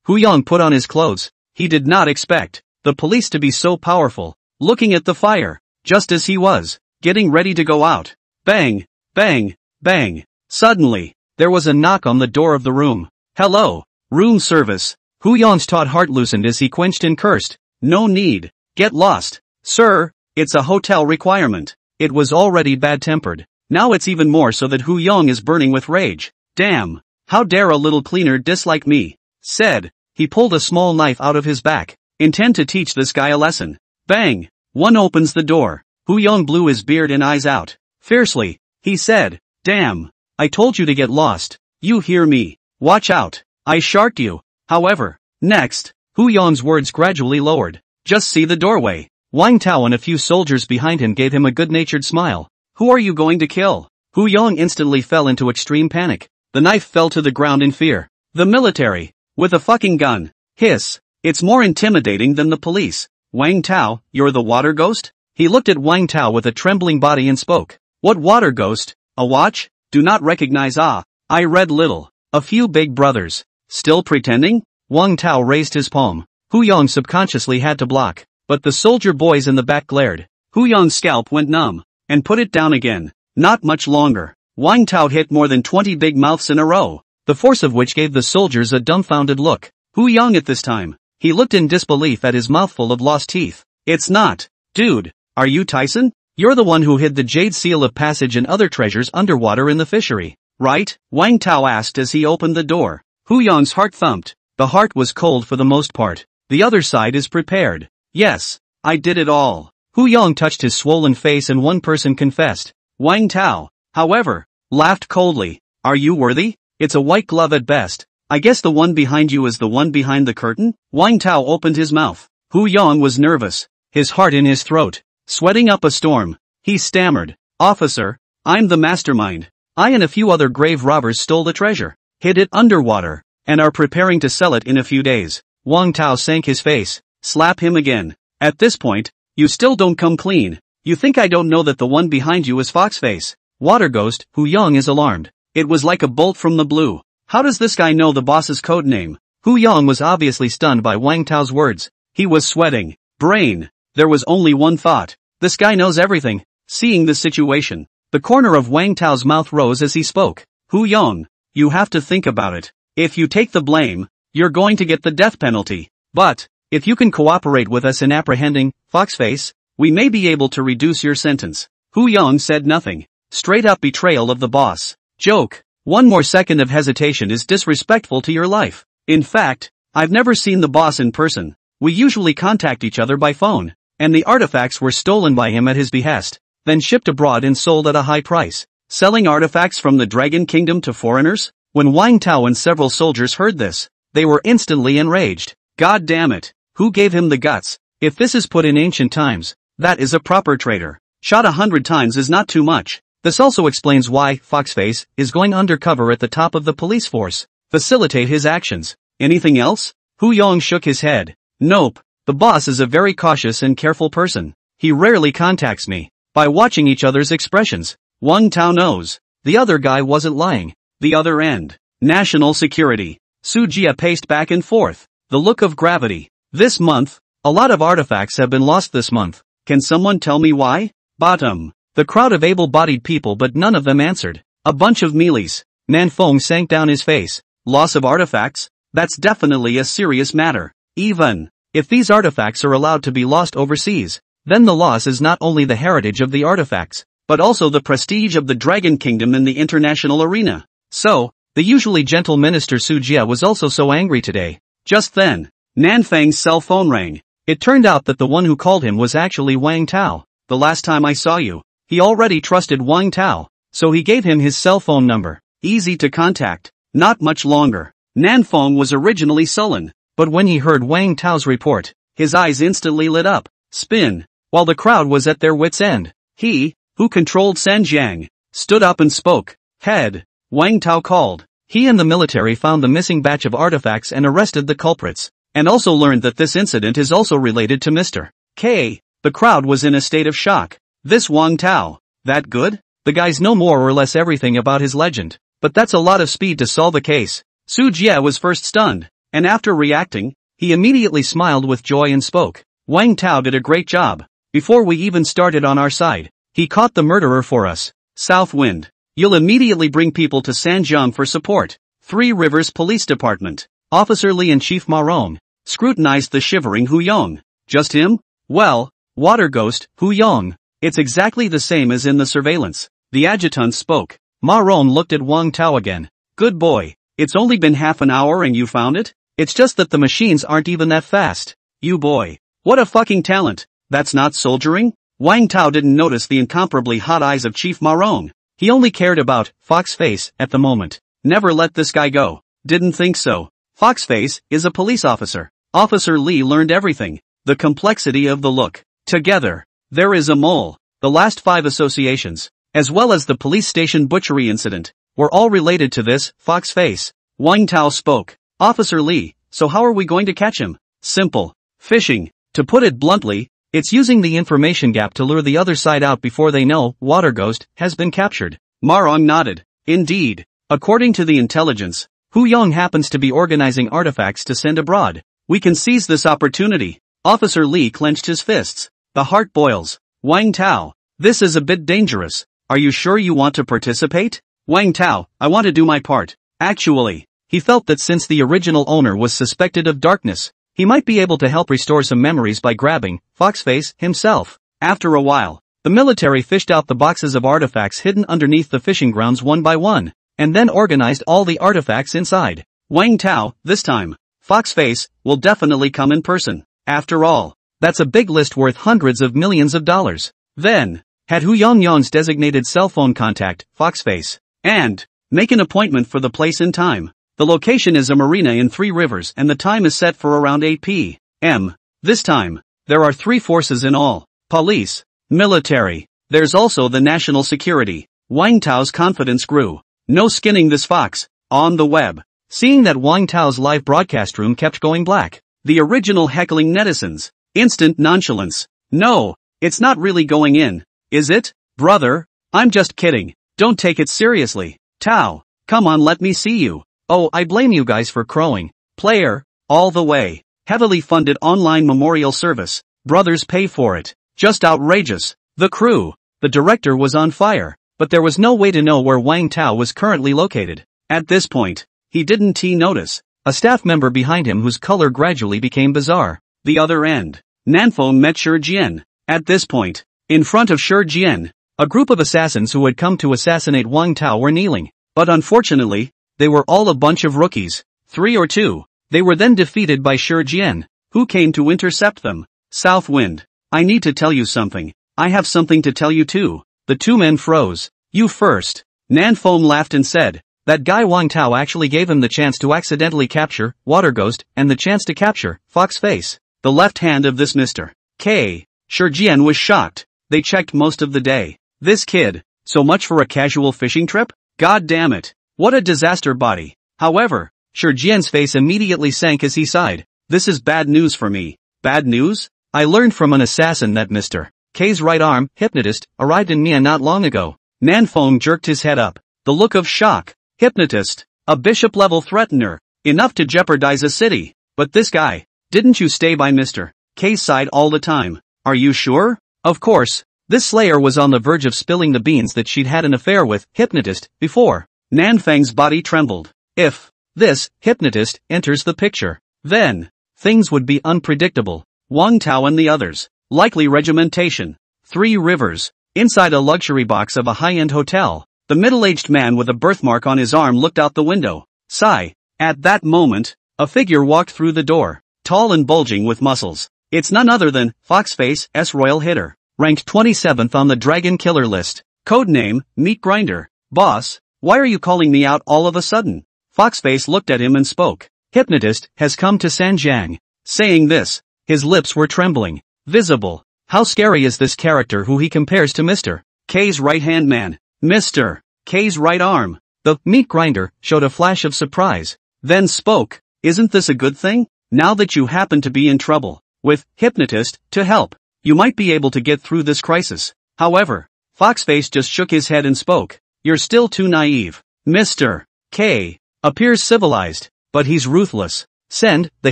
Hu Yong put on his clothes. He did not expect the police to be so powerful. Looking at the fire, just as he was getting ready to go out. Bang, bang, bang. Suddenly, there was a knock on the door of the room. Hello, room service. Hu Yong's taut heart loosened as he quenched and cursed. No need. Get lost. Sir, it's a hotel requirement. It was already bad-tempered. Now it's even more so that Hu Yong is burning with rage. Damn. How dare a little cleaner dislike me? Said. He pulled a small knife out of his back. Intend to teach this guy a lesson. Bang. One opens the door. Hu Yong blew his beard and eyes out. Fiercely. He said. Damn. I told you to get lost. You hear me. Watch out. I sharked you. However. Next. Hu Yong's words gradually lowered. Just see the doorway. Wang Tao and a few soldiers behind him gave him a good-natured smile. Who are you going to kill? Hu Yong instantly fell into extreme panic. The knife fell to the ground in fear. The military. With a fucking gun. Hiss. It's more intimidating than the police. Wang Tao, you're the water ghost? He looked at Wang Tao with a trembling body and spoke. What water ghost? A watch? Do not recognize. I read little. A few big brothers. Still pretending? Wang Tao raised his palm. Hu Yong subconsciously had to block. But the soldier boys in the back glared. Hu Yong's scalp went numb. And put it down again. Not much longer. Wang Tao hit more than 20 big mouths in a row. The force of which gave the soldiers a dumbfounded look. Hu Yong at this time. He looked in disbelief at his mouthful of lost teeth. It's not. Dude. Are you Tyson? You're the one who hid the jade seal of passage and other treasures underwater in the fishery, right? Wang Tao asked as he opened the door. Hu Yong's heart thumped. The heart was cold for the most part. The other side is prepared. Yes. I did it all. Hu Yong touched his swollen face and one person confessed. Wang Tao, however, laughed coldly. Are you worthy? It's a white glove at best. I guess the one behind you is the one behind the curtain? Wang Tao opened his mouth. Hu Yong was nervous. His heart in his throat. Sweating up a storm. He stammered. Officer, I'm the mastermind. I and a few other grave robbers stole the treasure, hid it underwater, and are preparing to sell it in a few days. Wang Tao sank his face. Slap him again. At this point, you still don't come clean. You think I don't know that the one behind you is Foxface? Water Ghost, Hu Yong is alarmed. It was like a bolt from the blue. How does this guy know the boss's code name? Hu Yong was obviously stunned by Wang Tao's words. He was sweating. Brain. There was only one thought. This guy knows everything. Seeing the situation, the corner of Wang Tao's mouth rose as he spoke. Hu Yong, you have to think about it. If you take the blame, you're going to get the death penalty. But, if you can cooperate with us in apprehending Foxface, we may be able to reduce your sentence. Hu Yong said nothing. Straight up betrayal of the boss. Joke. One more second of hesitation is disrespectful to your life. In fact, I've never seen the boss in person. We usually contact each other by phone. And the artifacts were stolen by him at his behest, then shipped abroad and sold at a high price. Selling artifacts from the Dragon Kingdom to foreigners? When Wang Tao and several soldiers heard this, they were instantly enraged. God damn it. Who gave him the guts? If this is put in ancient times, that is a proper traitor. Shot 100 times is not too much. This also explains why Foxface is going undercover at the top of the police force. Facilitate his actions. Anything else? Hu Yong shook his head. Nope. The boss is a very cautious and careful person. He rarely contacts me. By watching each other's expressions, Wang Tao knows. The other guy wasn't lying. The other end. National security. Su Jia paced back and forth. The look of gravity. This month, a lot of artifacts have been lost this month. Can someone tell me why? Bottom. The crowd of able-bodied people, but none of them answered. A bunch of mealies. Nan Feng sank down his face. Loss of artifacts? That's definitely a serious matter. Even if these artifacts are allowed to be lost overseas, then the loss is not only the heritage of the artifacts, but also the prestige of the Dragon Kingdom in the international arena. So, the usually gentle Minister Su Jia was also so angry today. Just then, Nan Feng's cell phone rang. It turned out that the one who called him was actually Wang Tao. the last time I saw you. He already trusted Wang Tao, so he gave him his cell phone number. Easy to contact. Not much longer. Nanfeng was originally sullen, but when he heard Wang Tao's report, his eyes instantly lit up. Spin. While the crowd was at their wits' end, he, who controlled Sanjiang, stood up and spoke. Head. Wang Tao called. He and the military found the missing batch of artifacts and arrested the culprits, and also learned that this incident is also related to Mr. K. The crowd was in a state of shock. This Wang Tao, that good? The guys know more or less everything about his legend, but that's a lot of speed to solve a case. Su Jie was first stunned, and after reacting, he immediately smiled with joy and spoke. Wang Tao did a great job. Before we even started on our side, he caught the murderer for us. South Wind. You'll immediately bring people to Sanjiang for support. Three Rivers Police Department. Officer Li and Chief Ma Rong scrutinized the shivering Hu Yong. Just him? Well, Water Ghost, Hu Yong. It's exactly the same as in the surveillance. The adjutant spoke. Ma Rong looked at Wang Tao again. Good boy. It's only been half an hour and you found it? It's just that the machines aren't even that fast. You boy. What a fucking talent. That's not soldiering? Wang Tao didn't notice the incomparably hot eyes of Chief Ma Rong. He only cared about Foxface at the moment. Never let this guy go. Didn't think so. Foxface is a police officer. Officer Li learned everything. The complexity of the look. Together. There is a mole. The last 5 associations, as well as the police station butchery incident, were all related to this Foxface. Wang Tao spoke. Officer Li, so how are we going to catch him? Simple. Fishing. To put it bluntly, it's using the information gap to lure the other side out before they know Water Ghost has been captured. Ma Rong nodded. Indeed. According to the intelligence, Hu Yong happens to be organizing artifacts to send abroad. We can seize this opportunity. Officer Li clenched his fists. The heart boils. Wang Tao, this is a bit dangerous. Are you sure you want to participate? Wang Tao, I want to do my part. Actually, he felt that since the original owner was suspected of darkness, he might be able to help restore some memories by grabbing Foxface himself. After a while, the military fished out the boxes of artifacts hidden underneath the fishing grounds one by one, and then organized all the artifacts inside. Wang Tao, this time, Foxface, will definitely come in person. After all, that's a big list worth hundreds of millions of dollars. Then, had Hu Yongyong's designated cell phone contact Foxface, and make an appointment for the place in time. The location is a marina in 3 Rivers and the time is set for around 8 p.m. This time, there are 3 forces in all. Police, military. There's also the national security. Wang Tao's confidence grew. No skinning this fox. On the web. Seeing that Wang Tao's live broadcast room kept going black. The original heckling netizens. Instant nonchalance. No, it's not really going in, is it? Brother, I'm just kidding. Don't take it seriously. Tao, come on, let me see you. Oh, I blame you guys for crowing. Player, all the way. Heavily funded online memorial service. Brothers pay for it. Just outrageous. The crew. The director was on fire, but there was no way to know where Wang Tao was currently located. At this point, he didn't notice a staff member behind him whose color gradually became bizarre. The other end. Nanfeng met Shi Jian. At this point, in front of Shi Jian, a group of assassins who had come to assassinate Wang Tao were kneeling. But unfortunately, they were all a bunch of rookies. 3 or 2. They were then defeated by Shi Jian, who came to intercept them. South Wind, I need to tell you something. I have something to tell you too. The 2 men froze. You first. Nanfeng laughed and said, that guy Wang Tao actually gave him the chance to accidentally capture Water Ghost and the chance to capture Foxface. The left hand of this Mr. K. Shi Jian was shocked. They checked most of the day. This kid, so much for a casual fishing trip? God damn it. What a disaster body. However, Shi Jian's face immediately sank as he sighed. This is bad news for me. Bad news? I learned from an assassin that Mr. K's right arm, hypnotist, arrived in Mia not long ago. Nanfeng jerked his head up. The look of shock. Hypnotist. A bishop-level threatener. Enough to jeopardize a city. But this guy. Didn't you stay by Mr. K's side all the time? Are you sure? Of course. This slayer was on the verge of spilling the beans that she'd had an affair with hypnotist before. Nanfeng's body trembled. If this hypnotist enters the picture, then things would be unpredictable. Wang Tao and the others. Likely regimentation. 3 Rivers. Inside a luxury box of a high-end hotel, the middle-aged man with a birthmark on his arm looked out the window. Sigh. At that moment, a figure walked through the door. Tall and bulging with muscles. It's none other than Foxface's royal hitter. ranked 27th on the Dragon Killer list. Codename, Meat Grinder. Boss, why are you calling me out all of a sudden? Foxface looked at him and spoke. Hypnotist has come to Sanjiang. Saying this, his lips were trembling. Visible. How scary is this character who he compares to Mr. K's right-hand man? Mr. K's right arm. The meat grinder showed a flash of surprise, then spoke. Isn't this a good thing? Now that you happen to be in trouble, with Hypnotist to help, you might be able to get through this crisis. However, Foxface just shook his head and spoke. You're still too naive. Mr. K appears civilized, but he's ruthless. Send the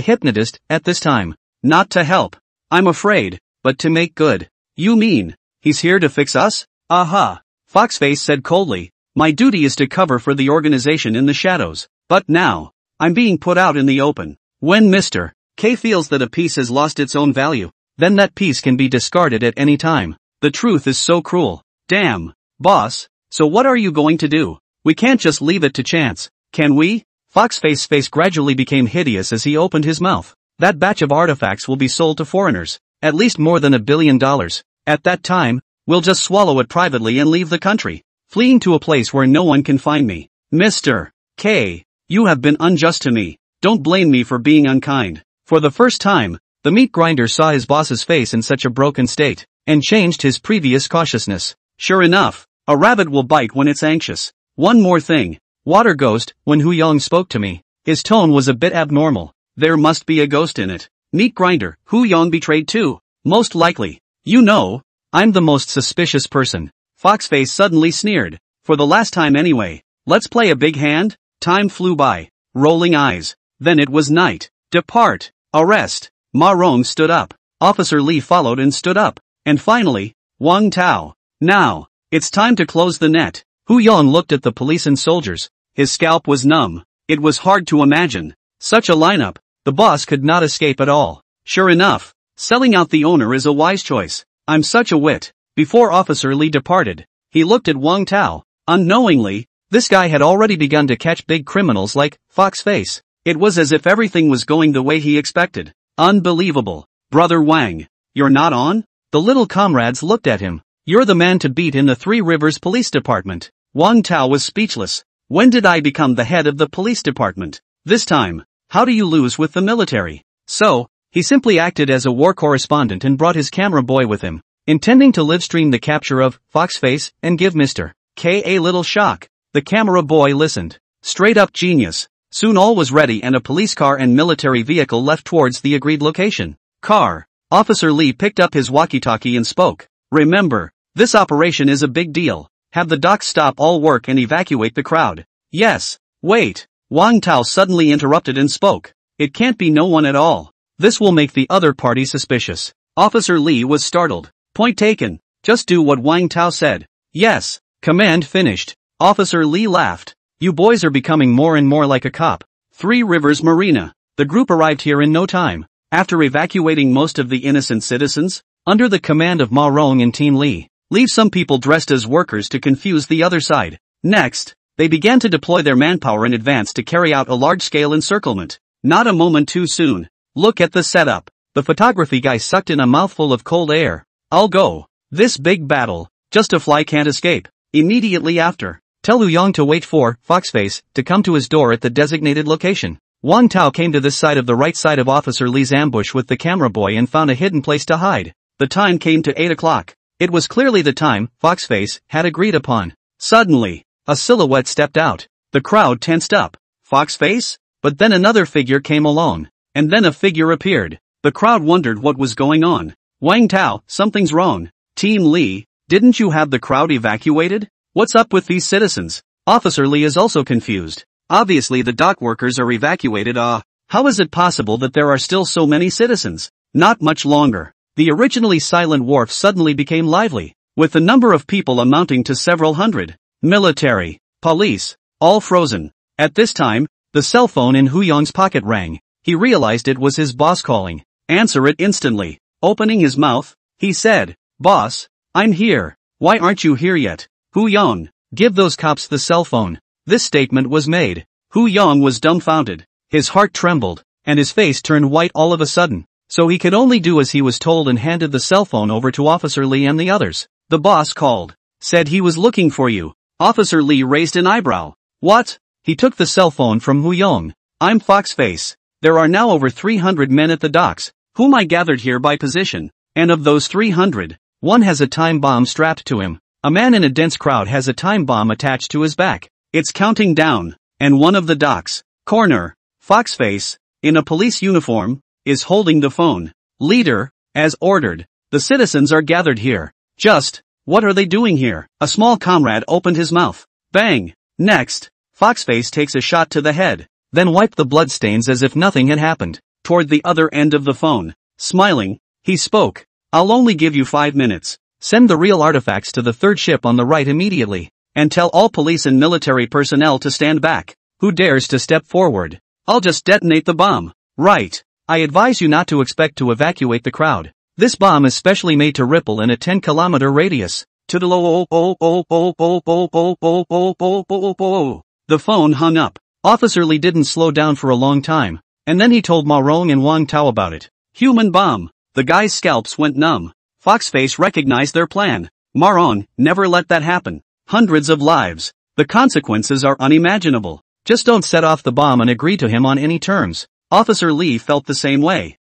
Hypnotist at this time. Not to help, I'm afraid, but to make good. You mean, he's here to fix us? Aha. Foxface said coldly. My duty is to cover for the organization in the shadows, but now, I'm being put out in the open. When Mr. K feels that a piece has lost its own value, then that piece can be discarded at any time. The truth is so cruel. Damn. Boss, so what are you going to do? We can't just leave it to chance, can we? Foxface's face gradually became hideous as he opened his mouth. That batch of artifacts will be sold to foreigners, at least more than $1 billion. At that time, we'll just swallow it privately and leave the country, fleeing to a place where no one can find me. Mr. K, you have been unjust to me. Don't blame me for being unkind. For the first time, the meat grinder saw his boss's face in such a broken state, and changed his previous cautiousness. Sure enough, a rabbit will bite when it's anxious. One more thing. Water ghost, when Hu Yong spoke to me, his tone was a bit abnormal. There must be a ghost in it. Meat grinder, Hu Yong betrayed too. Most likely. You know, I'm the most suspicious person. Foxface suddenly sneered. For the last time anyway. Let's play a big hand? Time flew by. Rolling eyes. Then it was night. Depart. Arrest. Ma Rong stood up. Officer Li followed and stood up. And finally, Wang Tao. Now, it's time to close the net. Hu Yong looked at the police and soldiers. His scalp was numb. It was hard to imagine such a lineup. The boss could not escape at all. Sure enough, selling out the owner is a wise choice. I'm such a wit. Before Officer Li departed, he looked at Wang Tao. Unknowingly, this guy had already begun to catch big criminals like Foxface. It was as if everything was going the way he expected. Unbelievable. Brother Wang, you're not on? The little comrades looked at him. You're the man to beat in the Three Rivers Police Department. Wang Tao was speechless. When did I become the head of the police department? This time, how do you lose with the military? So, he simply acted as a war correspondent and brought his camera boy with him, intending to livestream the capture of Foxface and give Mr. K a little shock. The camera boy listened. Straight up genius. Soon all was ready and a police car and military vehicle left towards the agreed location. Car. Officer Li picked up his walkie-talkie and spoke. Remember, this operation is a big deal. Have the docs stop all work and evacuate the crowd. Yes. Wait. Wang Tao suddenly interrupted and spoke. It can't be no one at all. This will make the other party suspicious. Officer Li was startled. Point taken. Just do what Wang Tao said. Yes. Command finished. Officer Li laughed. You boys are becoming more and more like a cop. Three Rivers Marina. The group arrived here in no time. After evacuating most of the innocent citizens, under the command of Ma Rong and Team Li, leave some people dressed as workers to confuse the other side. Next, they began to deploy their manpower in advance to carry out a large-scale encirclement. Not a moment too soon. Look at the setup. The photography guy sucked in a mouthful of cold air. I'll go. This big battle, just a fly can't escape. Immediately after, tell Hu Yong to wait for Foxface to come to his door at the designated location. Wang Tao came to this side of the right side of Officer Li's ambush with the camera boy and found a hidden place to hide. The time came to 8 o'clock. It was clearly the time Foxface had agreed upon. Suddenly, a silhouette stepped out. The crowd tensed up. Foxface? But then another figure came along. And then a figure appeared. The crowd wondered what was going on. Wang Tao, something's wrong. Team Li, didn't you have the crowd evacuated? What's up with these citizens? Officer Li is also confused. Obviously the dock workers are evacuated. How is it possible that there are still so many citizens? Not much longer. The originally silent wharf suddenly became lively, with the number of people amounting to several hundred. Military, police, all frozen. At this time, the cell phone in Hu Yong's pocket rang. He realized it was his boss calling. Answer it instantly. Opening his mouth, he said, Boss, I'm here. Why aren't you here yet? Hu Yong, give those cops the cell phone. This statement was made. Hu Yong was dumbfounded. His heart trembled, and his face turned white all of a sudden. so he could only do as he was told and handed the cell phone over to Officer Lee and the others. The boss called. Said he was looking for you. Officer Lee raised an eyebrow. What? He took the cell phone from Hu Yong. I'm Foxface. There are now over 300 men at the docks, whom I gathered here by position. And of those 300, one has a time bomb strapped to him. A man in a dense crowd has a time bomb attached to his back. It's counting down, and one of the docks, corner, Foxface, in a police uniform, is holding the phone. Leader, as ordered, the citizens are gathered here. Just, what are they doing here? A small comrade opened his mouth. Bang! Next, Foxface takes a shot to the head, then wiped the bloodstains as if nothing had happened. Toward the other end of the phone, smiling, he spoke. I'll only give you 5 minutes. Send the real artifacts to the third ship on the right immediately, and tell all police and military personnel to stand back. Who dares to step forward? I'll just detonate the bomb. Right. I advise you not to expect to evacuate the crowd. This bomb is specially made to ripple in a 10-kilometer radius. The phone hung up. Officer Lee didn't slow down for a long time, and then he told Ma Rong and Wang Tao about it. Human bomb. The guys' scalps went numb. Foxface recognized their plan. Ma Rong, never let that happen. Hundreds of lives. The consequences are unimaginable. Just don't set off the bomb and agree to him on any terms. Officer Lee felt the same way.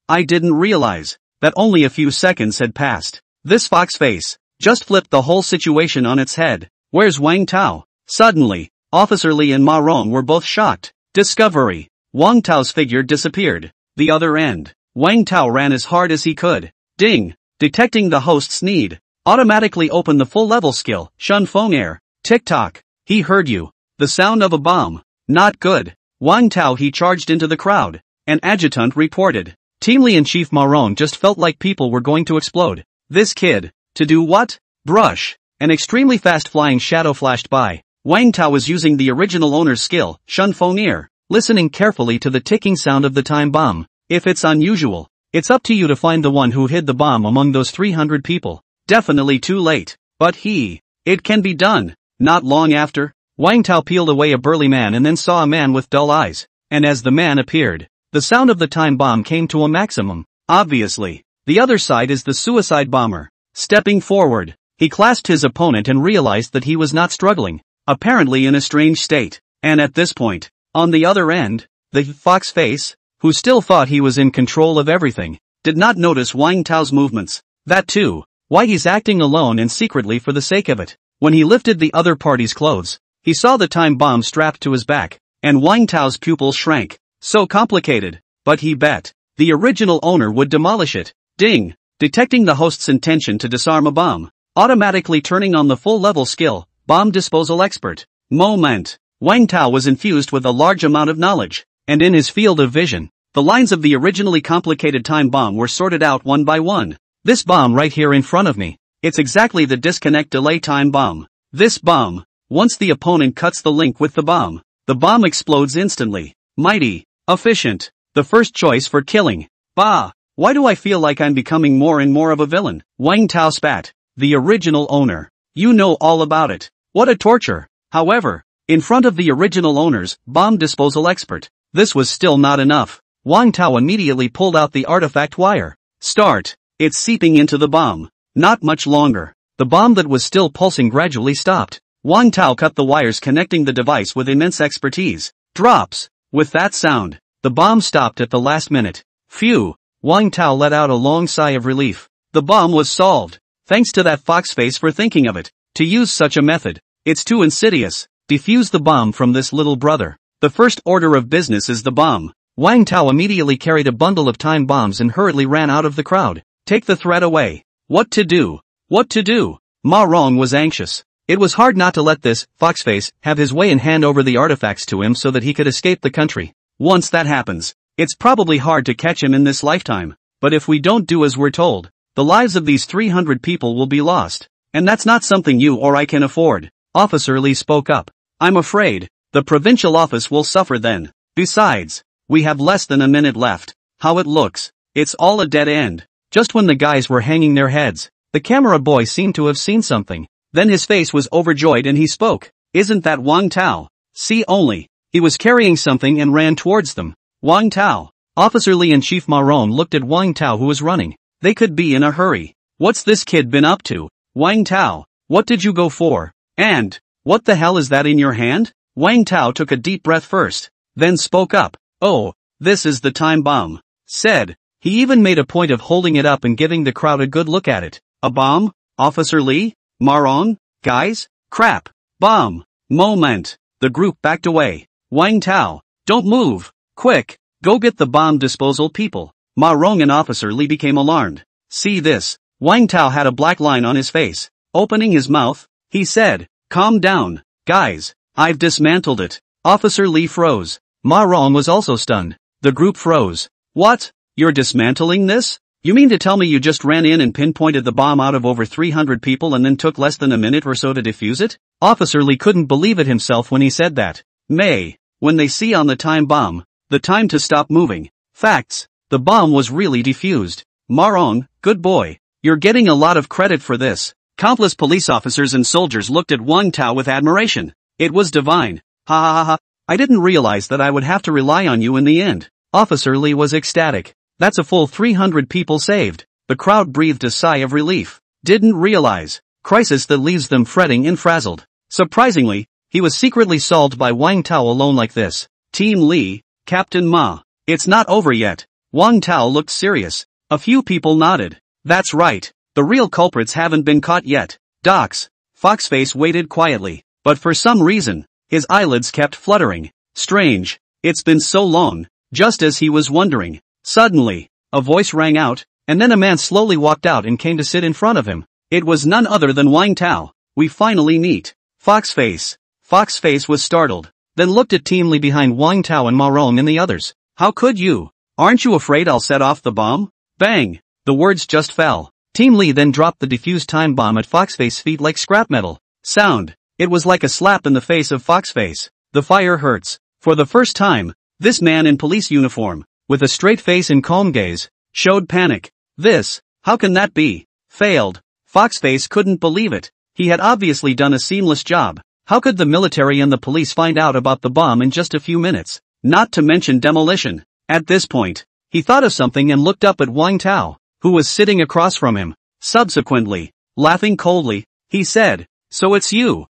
I didn't realize that only a few seconds had passed. This Foxface just flipped the whole situation on its head. Where's Wang Tao? Suddenly, Officer Lee and Ma Rong were both shocked. Discovery. Wang Tao's figure disappeared. The other end. Wang Tao ran as hard as he could. Ding! Detecting the host's need. Automatically open the full level skill. Shun Feng Air. Tick-tock. He heard you. The sound of a bomb. Not good. Wang Tao he charged into the crowd. An adjutant reported. Team Lee and Chief Ma Rong just felt like people were going to explode. This kid. To do what? Brush. An extremely fast flying shadow flashed by. Wang Tao was using the original owner's skill, Shun Feng Air, listening carefully to the ticking sound of the time bomb. If it's unusual, it's up to you to find the one who hid the bomb among those 300 people. Definitely too late. But it can be done. Not long after, Wang Tao peeled away a burly man and then saw a man with dull eyes. And as the man appeared, the sound of the time bomb came to a maximum. Obviously, the other side is the suicide bomber. Stepping forward, he clasped his opponent and realized that he was not struggling, apparently in a strange state. And at this point, on the other end, the Foxface, who still thought he was in control of everything, did not notice Wang Tao's movements. That too, why he's acting alone and secretly for the sake of it. When he lifted the other party's clothes, he saw the time bomb strapped to his back, and Wang Tao's pupils shrank. So complicated, but he bet the original owner would demolish it. Ding! Detecting the host's intention to disarm a bomb, automatically turning on the full-level skill, Bomb Disposal Expert. Moment. Wang Tao was infused with a large amount of knowledge, and in his field of vision, the lines of the originally complicated time bomb were sorted out one by one. This bomb right here in front of me, it's exactly the disconnect delay time bomb. This bomb, once the opponent cuts the link with the bomb explodes instantly. Mighty. Efficient. The first choice for killing. Bah! Why do I feel like I'm becoming more and more of a villain? Wang Tao spat. The original owner. You know all about it. What a torture. However, in front of the original owner's bomb disposal expert, this was still not enough. Wang Tao immediately pulled out the artifact wire. Start. It's seeping into the bomb. Not much longer. The bomb that was still pulsing gradually stopped. Wang Tao cut the wires connecting the device with immense expertise. Drops. With that sound, the bomb stopped at the last minute. Phew! Wang Tao let out a long sigh of relief. The bomb was solved. Thanks to that Foxface for thinking of it. To use such a method, it's too insidious. Defuse the bomb from this little brother. The first order of business is the bomb. Wang Tao immediately carried a bundle of time bombs and hurriedly ran out of the crowd. Take the threat away. What to do? What to do? Ma Rong was anxious. It was hard not to let this Foxface have his way and hand over the artifacts to him so that he could escape the country. Once that happens, it's probably hard to catch him in this lifetime. But if we don't do as we're told, the lives of these 300 people will be lost. And that's not something you or I can afford. Officer Lee spoke up. I'm afraid the provincial office will suffer then. Besides, we have less than a minute left. How it looks, it's all a dead end. Just when the guys were hanging their heads, the camera boy seemed to have seen something. Then his face was overjoyed and he spoke. Isn't that Wang Tao? See only. He was carrying something and ran towards them. Wang Tao. Officer Lee and Chief Marong looked at Wang Tao, who was running. They could be in a hurry. What's this kid been up to? Wang Tao, what did you go for? And, what the hell is that in your hand? Wang Tao took a deep breath first, then spoke up. Oh, this is the time bomb. Said. He even made a point of holding it up and giving the crowd a good look at it. A bomb? Officer Lee? Marong? Guys? Crap. Bomb. Moment. The group backed away. Wang Tao, don't move. Quick. Go get the bomb disposal people. Marong and Officer Lee became alarmed. See this. Wang Tao had a black line on his face. Opening his mouth, he said, calm down. Guys, I've dismantled it. Officer Lee froze. Marong was also stunned. The group froze. What? You're dismantling this? You mean to tell me you just ran in and pinpointed the bomb out of over 300 people and then took less than a minute or so to defuse it? Officer Lee couldn't believe it himself when he said that. When they see on the time bomb, the time to stop moving. Facts. The bomb was really defused. Marong, good boy. You're getting a lot of credit for this. Countless police officers and soldiers looked at Wang Tao with admiration. It was divine. Ha ha ha ha. I didn't realize that I would have to rely on you in the end. Officer Lee was ecstatic. That's a full 300 people saved. The crowd breathed a sigh of relief. Didn't realize. Crisis that leaves them fretting and frazzled. Surprisingly, he was secretly solved by Wang Tao alone like this. Team Lee, Captain Ma. It's not over yet. Wang Tao looked serious. A few people nodded. That's right. The real culprits haven't been caught yet. Docs. Foxface waited quietly. But for some reason, his eyelids kept fluttering. Strange. It's been so long. Just as he was wondering. Suddenly, a voice rang out, and then a man slowly walked out and came to sit in front of him. It was none other than Wang Tao. We finally meet. Foxface. Foxface was startled, then looked at Team Lee behind Wang Tao and Marong and the others. How could you? Aren't you afraid I'll set off the bomb? Bang! The words just fell. Team Lee then dropped the defused time bomb at Foxface's feet like scrap metal. Sound. It was like a slap in the face of Foxface. The fire hurts. For the first time, this man in police uniform, with a straight face and calm gaze, showed panic. How can that be? Failed. Foxface couldn't believe it. He had obviously done a seamless job. How could the military and the police find out about the bomb in just a few minutes? Not to mention demolition. At this point, he thought of something and looked up at Wang Tao, who was sitting across from him. Subsequently, laughing coldly, he said, so it's you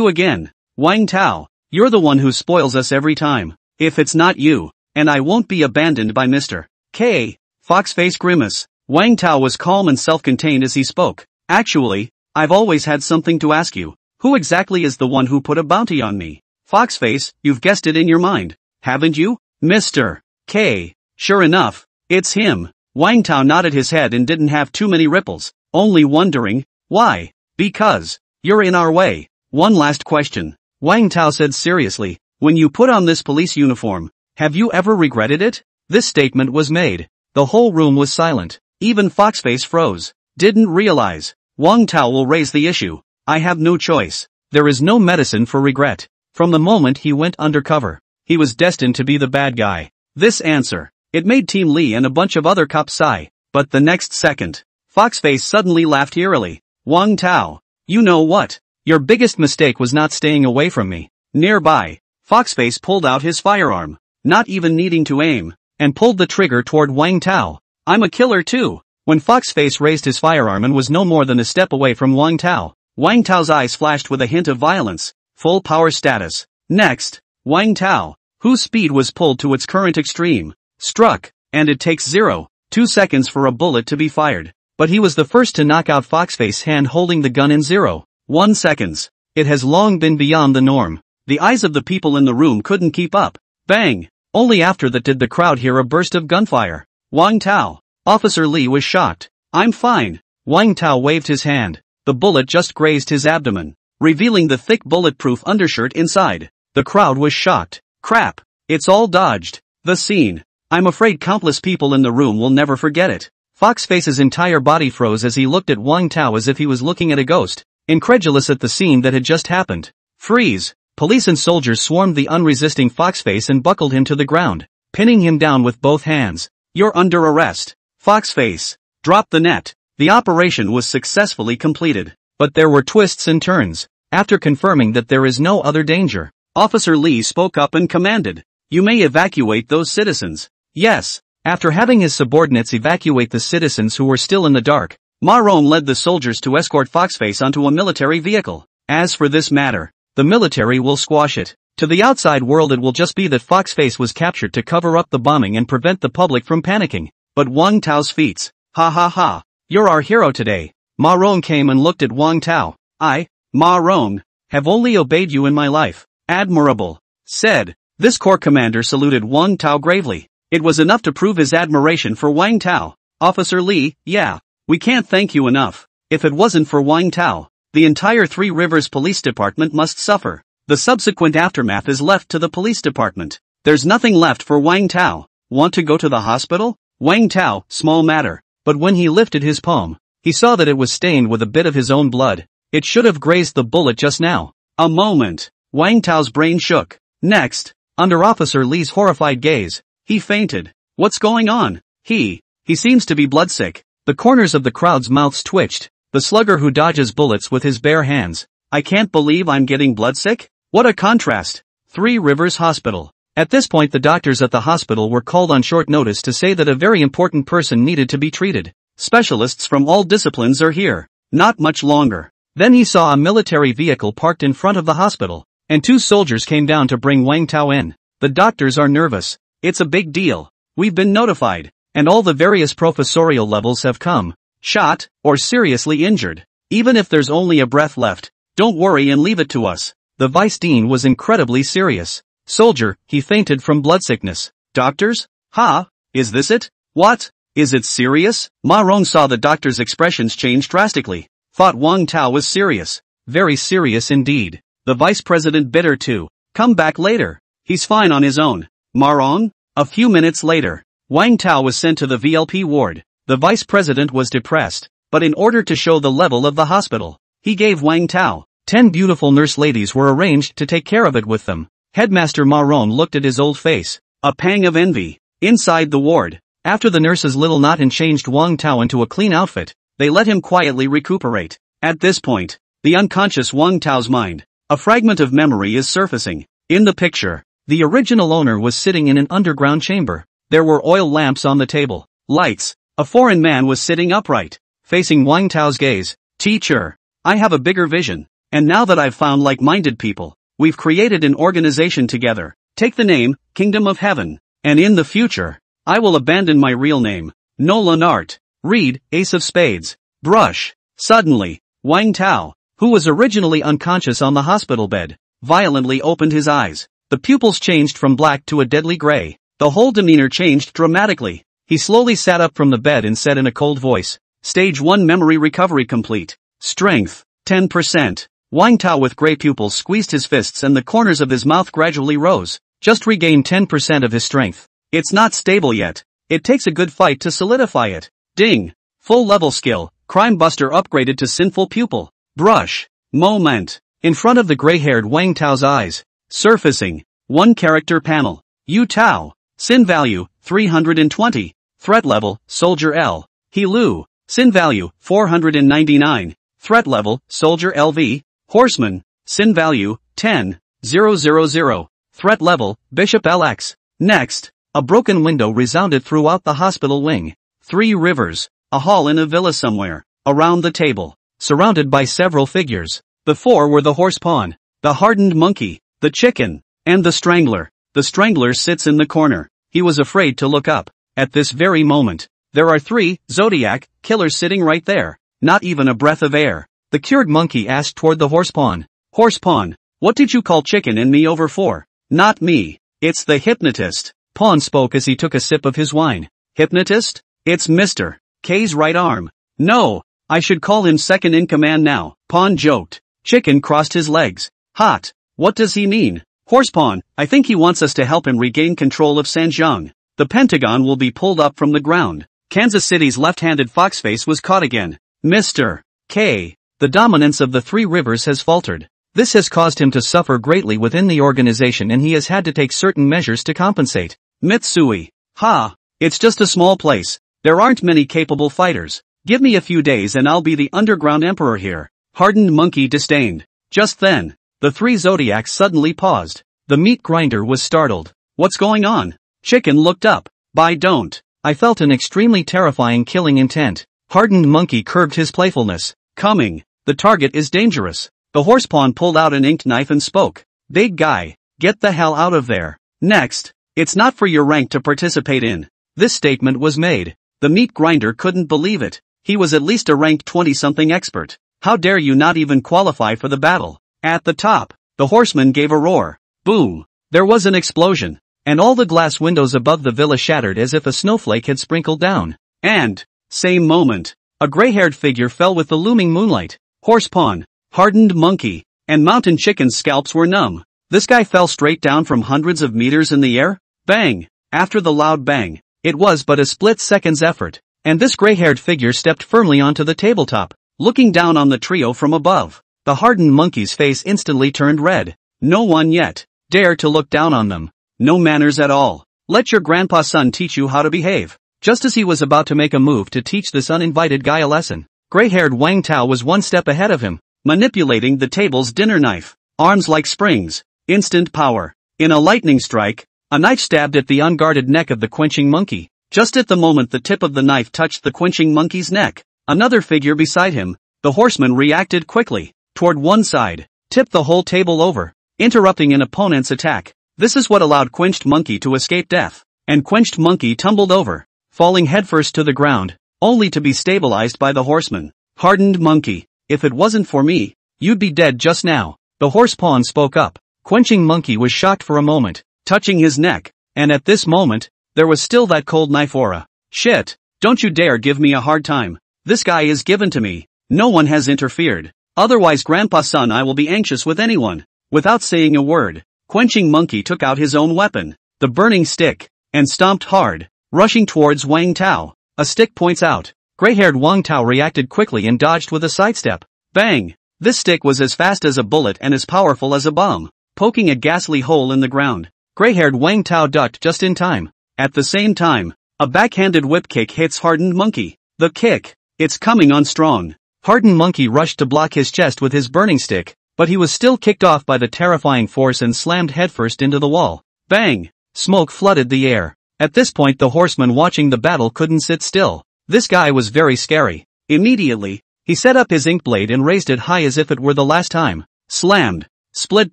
again. Wang Tao, you're the one who spoils us every time. If it's not you, and I won't be abandoned by Mr. K. Foxface grimace. Wang Tao was calm and self-contained as he spoke. Actually, I've always had something to ask you. Who exactly is the one who put a bounty on me? Foxface, you've guessed it in your mind, haven't you? Mr. K. Sure enough, it's him. Wang Tao nodded his head and didn't have too many ripples, only wondering, why? Because, you're in our way. One last question. Wang Tao said seriously, when you put on this police uniform, have you ever regretted it? This statement was made. The whole room was silent. Even Foxface froze. Didn't realize. Wang Tao will raise the issue. I have no choice. There is no medicine for regret. From the moment he went undercover, he was destined to be the bad guy. This answer, it made Team Lee and a bunch of other cops sigh. But the next second, Foxface suddenly laughed eerily. Wang Tao, you know what? Your biggest mistake was not staying away from me. Nearby, Foxface pulled out his firearm, not even needing to aim, and pulled the trigger toward Wang Tao. I'm a killer too. When Foxface raised his firearm and was no more than a step away from Wang Tao's eyes flashed with a hint of violence. Full power status. Next, Wang Tao, whose speed was pulled to its current extreme, struck, and it takes 0.2 seconds for a bullet to be fired. But he was the first to knock out Foxface's hand holding the gun in 0.1 seconds. It has long been beyond the norm. The eyes of the people in the room couldn't keep up. Bang! Only after that did the crowd hear a burst of gunfire. Wang Tao. Officer Lee was shocked. I'm fine. Wang Tao waved his hand. The bullet just grazed his abdomen, revealing the thick bulletproof undershirt inside. The crowd was shocked. Crap. It's all dodged. The scene. I'm afraid countless people in the room will never forget it. Foxface's entire body froze as he looked at Wang Tao as if he was looking at a ghost, incredulous at the scene that had just happened. Freeze. Police and soldiers swarmed the unresisting Foxface and buckled him to the ground, pinning him down with both hands. You're under arrest. Foxface. Drop the net. The operation was successfully completed. But there were twists and turns. After confirming that there is no other danger, Officer Lee spoke up and commanded, you may evacuate those citizens. Yes. After having his subordinates evacuate the citizens who were still in the dark, Ma Rong led the soldiers to escort Foxface onto a military vehicle. As for this matter, the military will squash it. To the outside world it will just be that Foxface was captured to cover up the bombing and prevent the public from panicking. But Wang Tao's feats. Ha ha ha. You're our hero today. Ma Rong came and looked at Wang Tao. I, Ma Rong, have only obeyed you in my life. Admirable. Said. This corps commander saluted Wang Tao gravely. It was enough to prove his admiration for Wang Tao. Officer Li, yeah, we can't thank you enough. If it wasn't for Wang Tao, the entire Three Rivers Police Department must suffer. The subsequent aftermath is left to the police department. There's nothing left for Wang Tao. Want to go to the hospital? Wang Tao, small matter. But when he lifted his palm, he saw that it was stained with a bit of his own blood. It should have grazed the bullet just now. A moment. Wang Tao's brain shook. Next, under Officer Li's horrified gaze, he fainted. What's going on? He seems to be bloodsick. The corners of the crowd's mouths twitched. The slugger who dodges bullets with his bare hands. I can't believe I'm getting bloodsick? What a contrast. Three Rivers Hospital. At this point the doctors at the hospital were called on short notice to say that a very important person needed to be treated. Specialists from all disciplines are here. Not much longer. Then he saw a military vehicle parked in front of the hospital, and two soldiers came down to bring Wang Tao in. The doctors are nervous. It's a big deal. We've been notified, and all the various professorial levels have come. Shot, or seriously injured. Even if there's only a breath left, don't worry and leave it to us. The vice dean was incredibly serious. Soldier, he fainted from bloodsickness. Doctors? Ha? Is this it? What? Is it serious? Ma Rong saw the doctor's expressions change drastically. Thought Wang Tao was serious. Very serious indeed. The vice president bit her too. Come back later. He's fine on his own. Ma Rong? A few minutes later, Wang Tao was sent to the VLP ward. The vice president was depressed, but in order to show the level of the hospital, he gave Wang Tao 10 beautiful nurse ladies were arranged to take care of it with them. Headmaster Ma Rong looked at his old face. A pang of envy. Inside the ward, after the nurses little knot and changed Wang Tao into a clean outfit, they let him quietly recuperate. At this point, the unconscious Wang Tao's mind, a fragment of memory is surfacing. In the picture, the original owner was sitting in an underground chamber. There were oil lamps on the table, lights. A foreign man was sitting upright, facing Wang Tao's gaze. Teacher, I have a bigger vision, and now that I've found like-minded people, we've created an organization together. Take the name, Kingdom of Heaven, and in the future, I will abandon my real name. Nolan Art. Read, Ace of Spades. Brush. Suddenly, Wang Tao, who was originally unconscious on the hospital bed, violently opened his eyes. The pupils changed from black to a deadly gray. The whole demeanor changed dramatically. He slowly sat up from the bed and said in a cold voice, Stage 1 memory recovery complete. Strength, 10%. Wang Tao with gray pupils squeezed his fists and the corners of his mouth gradually rose. Just regained 10% of his strength. It's not stable yet. It takes a good fight to solidify it. Ding. Full level skill. Crime Buster upgraded to Sinful Pupil. Brush. Moment. In front of the gray-haired Wang Tao's eyes. Surfacing. One character panel. Yu Tao. Sin value, 320. Threat level, Soldier L. He Lu. Sin value, 499. Threat level, Soldier LV. Horseman. Sin value, 10,000. Threat level, Bishop LX. Next, a broken window resounded throughout the hospital wing. Three Rivers. A hall in a villa somewhere. Around the table. Surrounded by several figures. The four were the horse pawn, the hardened monkey, the chicken, and the strangler. The strangler sits in the corner. He was afraid to look up. At this very moment, there are three Zodiac killers sitting right there. Not even a breath of air. The cured monkey asked toward the horse pawn. Horse pawn, what did you call chicken and me over for? Not me. It's the hypnotist. Pawn spoke as he took a sip of his wine. Hypnotist? It's Mr. K's right arm. No, I should call him second in command now. Pawn joked. Chicken crossed his legs. Hot. What does he mean? Horse pawn, I think he wants us to help him regain control of Sanjiang. The Pentagon will be pulled up from the ground. Kansas City's left-handed Foxface was caught again. Mr. K. The dominance of the Three Rivers has faltered. This has caused him to suffer greatly within the organization and he has had to take certain measures to compensate. Mitsui. Ha. It's just a small place. There aren't many capable fighters. Give me a few days and I'll be the underground emperor here. Hardened monkey disdained. Just then, the three Zodiacs suddenly paused. The meat grinder was startled. What's going on? Chicken looked up. Don't. I felt an extremely terrifying killing intent. Hardened monkey curbed his playfulness. Coming. The target is dangerous. The horse pawn pulled out an inked knife and spoke. Big guy, get the hell out of there. Next. It's not for your rank to participate in. This statement was made. The meat grinder couldn't believe it. He was at least a ranked 20-something expert. How dare you not even qualify for the battle? At the top, the horseman gave a roar. Boom. There was an explosion. And all the glass windows above the villa shattered as if a snowflake had sprinkled down. And, same moment, a gray-haired figure fell with the looming moonlight. Horse pawn, hardened monkey, and mountain chicken's scalps were numb. This guy fell straight down from hundreds of meters in the air. Bang! After the loud bang, it was but a split-second's effort, and this gray-haired figure stepped firmly onto the tabletop, looking down on the trio from above. The hardened monkey's face instantly turned red. No one yet dared to look down on them. No manners at all. Let your grandpa's son teach you how to behave. Just as he was about to make a move to teach this uninvited guy a lesson, gray-haired Wang Tao was one step ahead of him, manipulating the table's dinner knife. Arms like springs. Instant power. In a lightning strike, a knife stabbed at the unguarded neck of the quenching monkey. Just at the moment the tip of the knife touched the quenching monkey's neck, another figure beside him, the horseman, reacted quickly, toward one side, tipped the whole table over, interrupting an opponent's attack. This is what allowed quenched monkey to escape death, and quenched monkey tumbled over, falling headfirst to the ground, only to be stabilized by the horseman. Hardened monkey, if it wasn't for me, you'd be dead just now. The horse pawn spoke up. Quenching monkey was shocked for a moment, touching his neck, and at this moment, there was still that cold knife aura. Shit, don't you dare give me a hard time. This guy is given to me. No one has interfered. Otherwise grandpa's son I will be anxious with anyone. Without saying a word, quenching monkey took out his own weapon, the burning stick, and stomped hard, rushing towards Wang Tao. A stick points out. Gray-haired Wang Tao reacted quickly and dodged with a sidestep. Bang! This stick was as fast as a bullet and as powerful as a bomb, poking a ghastly hole in the ground. Gray-haired Wang Tao ducked just in time. At the same time, a backhanded whip kick hits hardened monkey. The kick. It's coming on strong. Hardened monkey rushed to block his chest with his burning stick, but he was still kicked off by the terrifying force and slammed headfirst into the wall. Bang! Smoke flooded the air. At this point the horseman watching the battle couldn't sit still. This guy was very scary. Immediately, he set up his ink blade and raised it high as if it were the last time. Slammed. Split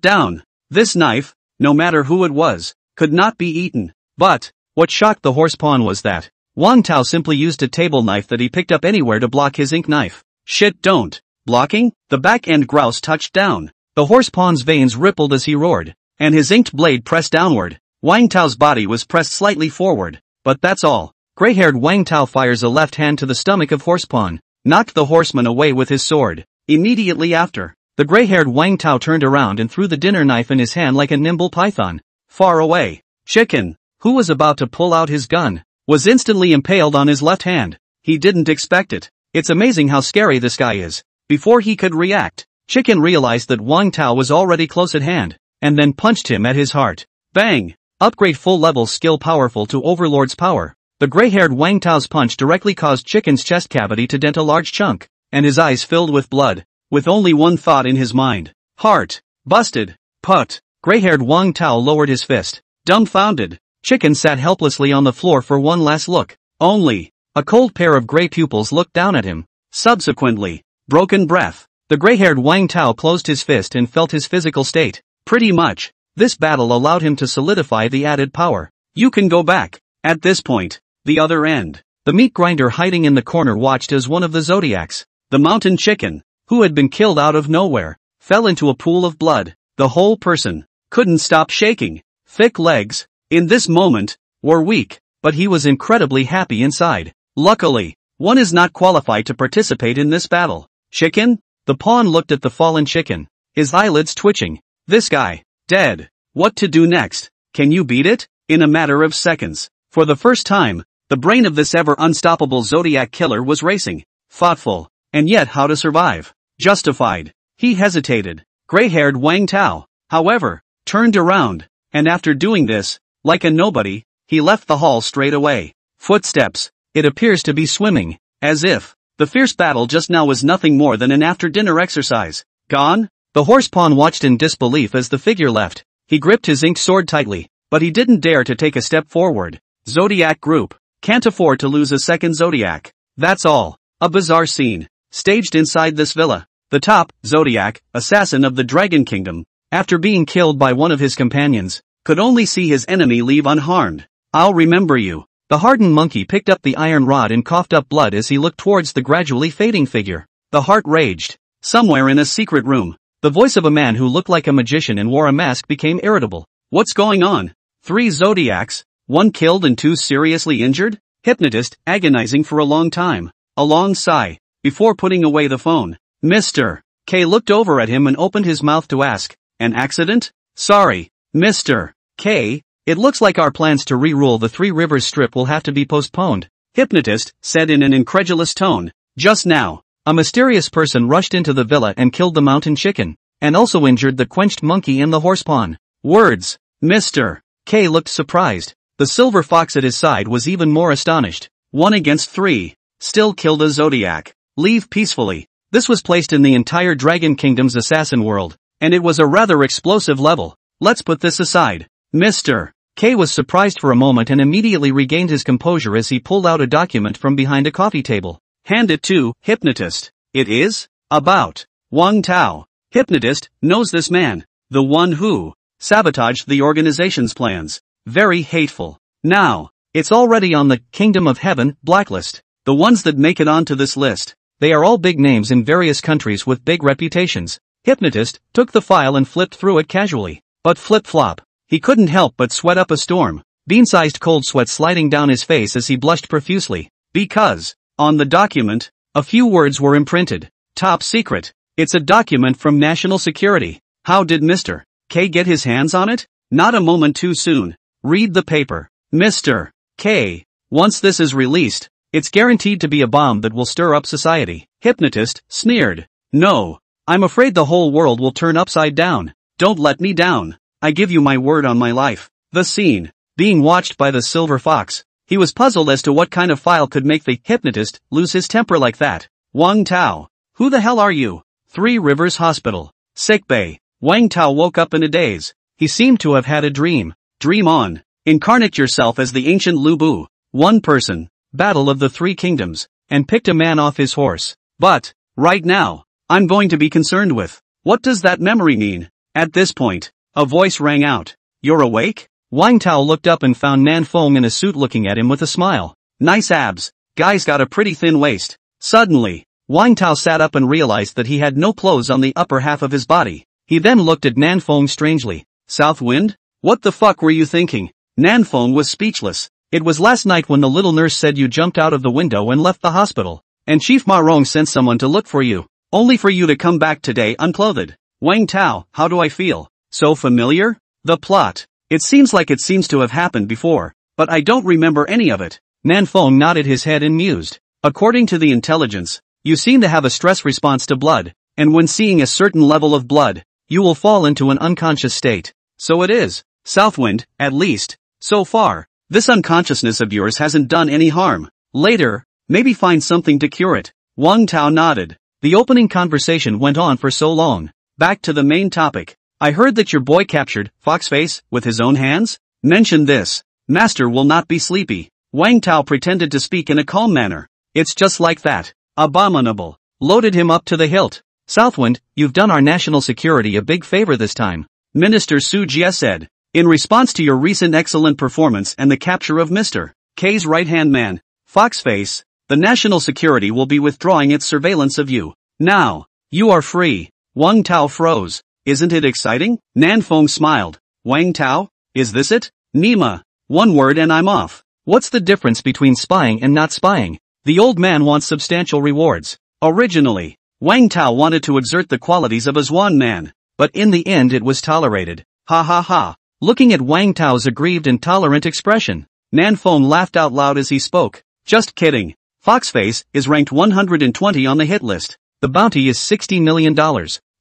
down. This knife, no matter who it was, could not be eaten. But, what shocked the horse pawn was that Wang Tao simply used a table knife that he picked up anywhere to block his ink knife. Shit, don't. Blocking? The back end grouse touched down. The horse pawn's veins rippled as he roared, and his inked blade pressed downward. Wang Tao's body was pressed slightly forward, but that's all. Gray-haired Wang Tao fires a left hand to the stomach of horse pawn, knocked the horseman away with his sword. Immediately after, the gray-haired Wang Tao turned around and threw the dinner knife in his hand like a nimble python. Far away, Chicken, who was about to pull out his gun, was instantly impaled on his left hand. He didn't expect it. It's amazing how scary this guy is. Before he could react, Chicken realized that Wang Tao was already close at hand, and then punched him at his heart. Bang! Upgrade full level skill powerful to Overlord's power. The gray-haired Wang Tao's punch directly caused Chicken's chest cavity to dent a large chunk, and his eyes filled with blood, with only one thought in his mind. Heart. Busted. Put. Gray-haired Wang Tao lowered his fist. Dumbfounded, Chicken sat helplessly on the floor for one last look. Only a cold pair of gray pupils looked down at him. Subsequently, broken breath. The gray-haired Wang Tao closed his fist and felt his physical state. Pretty much, this battle allowed him to solidify the added power. You can go back. At this point, the other end, the meat grinder hiding in the corner watched as one of the zodiacs, the mountain chicken, who had been killed out of nowhere, fell into a pool of blood. The whole person couldn't stop shaking. Thick legs, in this moment, were weak, but he was incredibly happy inside. Luckily, one is not qualified to participate in this battle. Chicken? The pawn looked at the fallen chicken, his eyelids twitching. This guy, dead. What to do next? Can you beat it? In a matter of seconds, for the first time, the brain of this ever unstoppable Zodiac killer was racing. Thoughtful, and yet how to survive. Justified. He hesitated. Gray-haired Wang Tao, however, turned around, and after doing this, like a nobody, he left the hall straight away. Footsteps. It appears to be swimming, as if the fierce battle just now was nothing more than an after-dinner exercise. Gone? The horse pawn watched in disbelief as the figure left. He gripped his inked sword tightly, but he didn't dare to take a step forward. Zodiac Group. Can't afford to lose a second Zodiac. That's all. A bizarre scene. Staged inside this villa. The top, Zodiac, assassin of the Dragon Kingdom, after being killed by one of his companions, could only see his enemy leave unharmed. I'll remember you. The hardened monkey picked up the iron rod and coughed up blood as he looked towards the gradually fading figure. The heart raged. Somewhere in a secret room, the voice of a man who looked like a magician and wore a mask became irritable. What's going on? 3 Zodiacs, 1 killed and 2 seriously injured? Hypnotist, agonizing for a long time. A long sigh, before putting away the phone. Mr. K looked over at him and opened his mouth to ask, an accident? Sorry, Mr. K, it looks like our plans to re-rule the Three Rivers Strip will have to be postponed. Hypnotist said in an incredulous tone. Just now, a mysterious person rushed into the villa and killed the mountain chicken, and also injured the quenched monkey and the horse pawn. Words. Mr. K looked surprised. The silver fox at his side was even more astonished. 1 against 3. Still killed a Zodiac. Leave peacefully. This was placed in the entire Dragon Kingdom's assassin world, and it was a rather explosive level. Let's put this aside. Mr. K was surprised for a moment and immediately regained his composure as he pulled out a document from behind a coffee table. Hand it to Hypnotist. It is about Wang Tao. Hypnotist knows this man. The one who sabotaged the organization's plans. Very hateful. Now, it's already on the Kingdom of Heaven blacklist. The ones that make it onto this list. They are all big names in various countries with big reputations. Hypnotist took the file and flipped through it casually. But flip-flop. He couldn't help but sweat up a storm. Bean-sized cold sweat sliding down his face as he blushed profusely. Because, on the document, a few words were imprinted. Top secret. It's a document from national security. How did Mr. K get his hands on it? Not a moment too soon. Read the paper. Mr. K. Once this is released, it's guaranteed to be a bomb that will stir up society. Hypnotist sneered. No. I'm afraid the whole world will turn upside down. Don't let me down. I give you my word on my life. The scene. Being watched by the silver fox. He was puzzled as to what kind of file could make the hypnotist lose his temper like that. Wang Tao. Who the hell are you? Three Rivers Hospital. Sick bay. Wang Tao woke up in a daze. He seemed to have had a dream. Dream on. Incarnate yourself as the ancient Lu Bu. One person. Battle of the Three Kingdoms. And picked a man off his horse. But, right now, I'm going to be concerned with. What does that memory mean? At this point, a voice rang out. You're awake? Wang Tao looked up and found Nan Feng in a suit looking at him with a smile. Nice abs. Guy's got a pretty thin waist. Suddenly, Wang Tao sat up and realized that he had no clothes on the upper half of his body. He then looked at Nan Feng strangely. South wind? What the fuck were you thinking? Nan Feng was speechless. It was last night when the little nurse said you jumped out of the window and left the hospital. And Chief Ma Rong sent someone to look for you. Only for you to come back today unclothed. Wang Tao, how do I feel? So familiar? The plot. It seems like it seems to have happened before, but I don't remember any of it. Nan Feng nodded his head and mused. According to the intelligence, you seem to have a stress response to blood, and when seeing a certain level of blood, you will fall into an unconscious state. So it is. Southwind, at least. So far, this unconsciousness of yours hasn't done any harm. Later, maybe find something to cure it. Wang Tao nodded. The opening conversation went on for so long. Back to the main topic. I heard that your boy captured Foxface with his own hands? Mention this. Master will not be sleepy. Wang Tao pretended to speak in a calm manner. It's just like that. Abominable. Loaded him up to the hilt. Southwind, you've done our national security a big favor this time. Minister Su Jie said. In response to your recent excellent performance and the capture of Mr. K's right-hand man, Foxface, the national security will be withdrawing its surveillance of you. Now, you are free. Wang Tao froze. Isn't it exciting? Nan Feng smiled. Wang Tao? Is this it? Nima. One word and I'm off. What's the difference between spying and not spying? The old man wants substantial rewards. Originally, Wang Tao wanted to exert the qualities of a Zhuan man, but in the end it was tolerated. Ha ha ha. Looking at Wang Tao's aggrieved and tolerant expression, Nan Feng laughed out loud as he spoke. Just kidding. Foxface is ranked 120 on the hit list. The bounty is $60 million.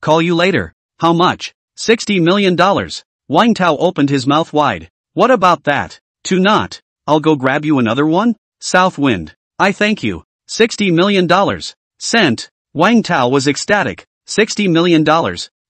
Call you later. How much? $60 million. Wang Tao opened his mouth wide. What about that? To not. I'll go grab you another one? Southwind. I thank you. $60 million. Sent. Wang Tao was ecstatic. $60 million.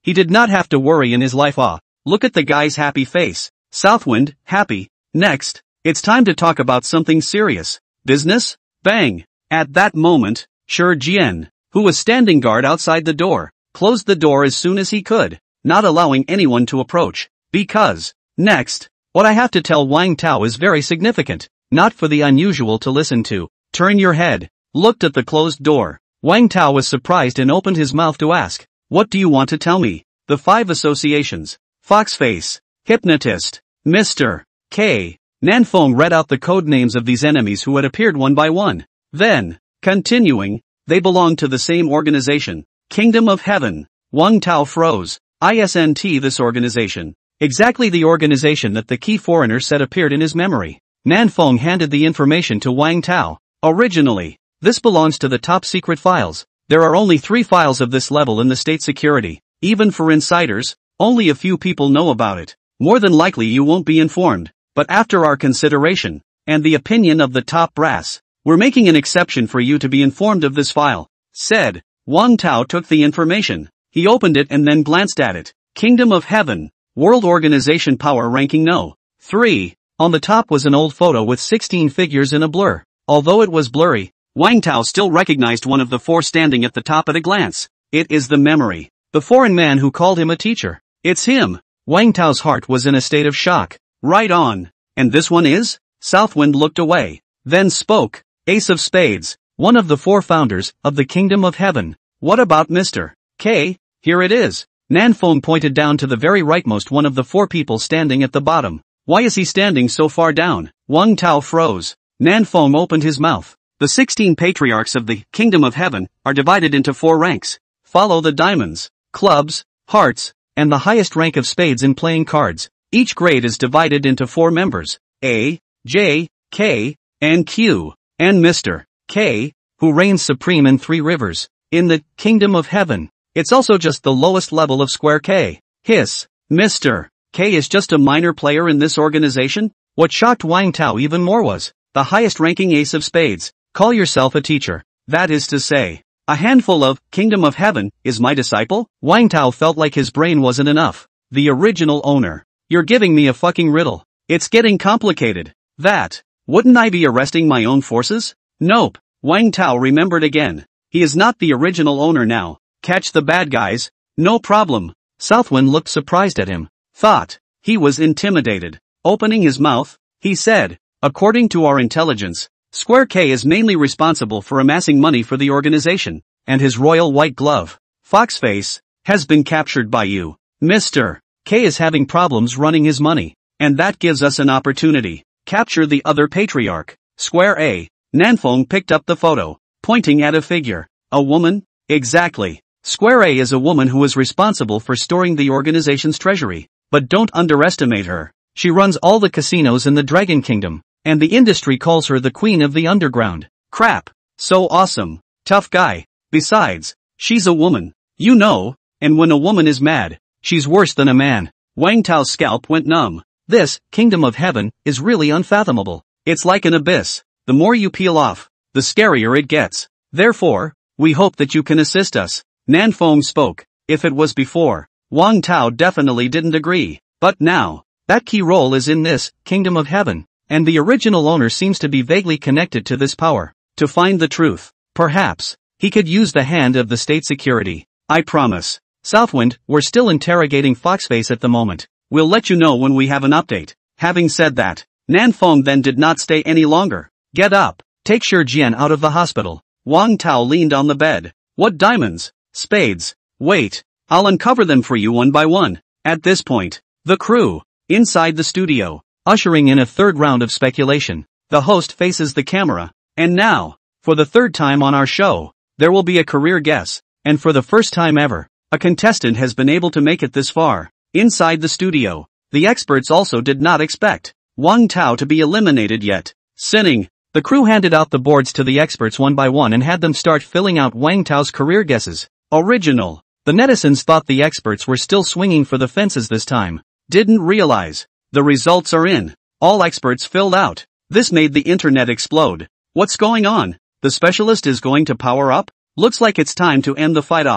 He did not have to worry in his life. Look at the guy's happy face. Southwind, happy. Next. It's time to talk about something serious. Business? Bang! At that moment, Shi Jian, who was standing guard outside the door, closed the door as soon as he could, not allowing anyone to approach. Because, next, what I have to tell Wang Tao is very significant, not for the unusual to listen to. Turn your head. Looked at the closed door. Wang Tao was surprised and opened his mouth to ask, "What do you want to tell me?" The 5 associations. Foxface, Hypnotist, Mr. K. Nanfeng read out the code names of these enemies who had appeared one by one. Then, continuing, they belonged to the same organization, Kingdom of Heaven. Wang Tao froze. Isn't this organization? Exactly the organization that the key foreigner said appeared in his memory. Nanfeng handed the information to Wang Tao. Originally, this belongs to the top secret files. There are only 3 files of this level in the state security. Even for insiders, only a few people know about it. More than likely you won't be informed. But after our consideration, and the opinion of the top brass, we're making an exception for you to be informed of this file. Said. Wang Tao took the information. He opened it and then glanced at it. Kingdom of Heaven. World Organization Power Ranking No. 3. On the top was an old photo with 16 figures in a blur. Although it was blurry, Wang Tao still recognized one of the 4 standing at the top at a glance. It is the memory. The foreign man who called him a teacher. It's him. Wang Tao's heart was in a state of shock. Right on. And this one is? Southwind looked away. Then spoke. Ace of Spades. One of the 4 founders of the Kingdom of Heaven. What about Mr. K? Here it is. Nanfeng pointed down to the very rightmost one of the 4 people standing at the bottom. Why is he standing so far down? Wang Tao froze. Nanfeng opened his mouth. The 16 patriarchs of the Kingdom of Heaven are divided into 4 ranks. Follow the diamonds, clubs, hearts, and the highest rank of spades in playing cards. Each grade is divided into 4 members, A, J, K, and Q, and Mr. K, who reigns supreme in 3 rivers, in the Kingdom of Heaven. It's also just the lowest level of square K. Hiss. Mr. K is just a minor player in this organization? What shocked Wang Tao even more was the highest ranking Ace of Spades. Call yourself a teacher. That is to say, a handful of Kingdom of Heaven is my disciple? Wang Tao felt like his brain wasn't enough. The original owner. You're giving me a fucking riddle. It's getting complicated. That. Wouldn't I be arresting my own forces? Nope. Wang Tao remembered again. He is not the original owner now. Catch the bad guys? No problem. Southwind looked surprised at him. Thought he was intimidated. Opening his mouth, he said, according to our intelligence, Square K is mainly responsible for amassing money for the organization, and his royal white glove, Foxface, has been captured by you. Mr. K is having problems running his money, and that gives us an opportunity. Capture the other patriarch. Square A. Nanfeng picked up the photo, pointing at a figure. A woman? Exactly. Square A is a woman who is responsible for storing the organization's treasury. But don't underestimate her. She runs all the casinos in the Dragon Kingdom, and the industry calls her the queen of the underground. Crap. So awesome. Tough guy. Besides, she's a woman. You know, and when a woman is mad, she's worse than a man. Wang Tao's scalp went numb. This Kingdom of Heaven is really unfathomable. It's like an abyss. The more you peel off, the scarier it gets. Therefore, we hope that you can assist us. Nanfeng spoke. If it was before, Wang Tao definitely didn't agree. But now, that key role is in this Kingdom of Heaven, and the original owner seems to be vaguely connected to this power. To find the truth, perhaps, he could use the hand of the state security. I promise. Southwind, we're still interrogating Foxface at the moment. We'll let you know when we have an update. Having said that, Nanfeng then did not stay any longer. Get up. Take Shi Jian out of the hospital. Wang Tao leaned on the bed. What diamonds? Spades. Wait. I'll uncover them for you one by one. At this point, the crew, inside the studio, ushering in a third round of speculation. The host faces the camera. And now, for the 3rd time on our show, there will be a career guess. And for the first time ever, a contestant has been able to make it this far. Inside the studio, the experts also did not expect Wang Tao to be eliminated yet. Sinning, the crew handed out the boards to the experts one by one and had them start filling out Wang Tao's career guesses. Original. The netizens thought the experts were still swinging for the fences this time. Didn't realize. The results are in. All experts filled out. This made the internet explode. What's going on? The specialist is going to power up? Looks like it's time to end the fight.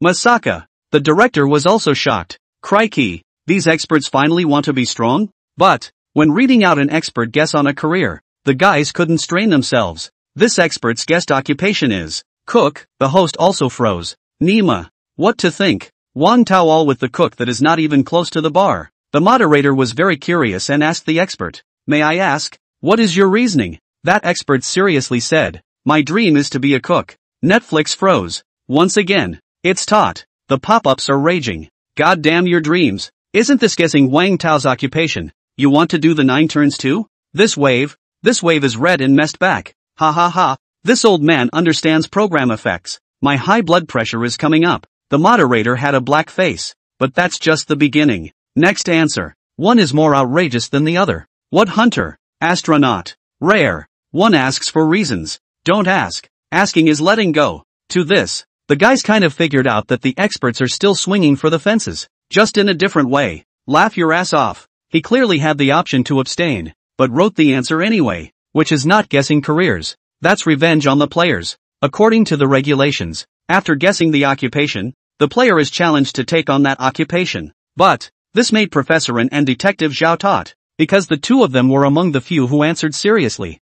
Masaka. The director was also shocked. Crikey. These experts finally want to be strong? But, When reading out an expert guess on a career, the guys couldn't strain themselves. This expert's guest occupation is cook. The host also froze. Nima. What to think? Wang Tao, all with the cook that is not even close to the bar. The moderator was very curious and asked the expert, "May I ask, what is your reasoning?" That expert seriously said, "My dream is to be a cook." Netflix froze. Once again. It's taut. The pop-ups are raging. God damn your dreams. Isn't this guessing Wang Tao's occupation? You want to do the 9 turns too? This wave is red and messed back. Ha ha ha. This old man understands program effects. My high blood pressure is coming up. The moderator had a black face. But that's just the beginning. Next answer. One is more outrageous than the other. What hunter? Astronaut. Rare. One asks for reasons. Don't ask. Asking is letting go. To this, the guys kind of figured out that the experts are still swinging for the fences, just in a different way. Laugh your ass off. He clearly had the option to abstain, but wrote the answer anyway, which is not guessing careers. That's revenge on the players. According to the regulations, after guessing the occupation, the player is challenged to take on that occupation. But this made Professor and Detective Zhao taut, because the two of them were among the few who answered seriously.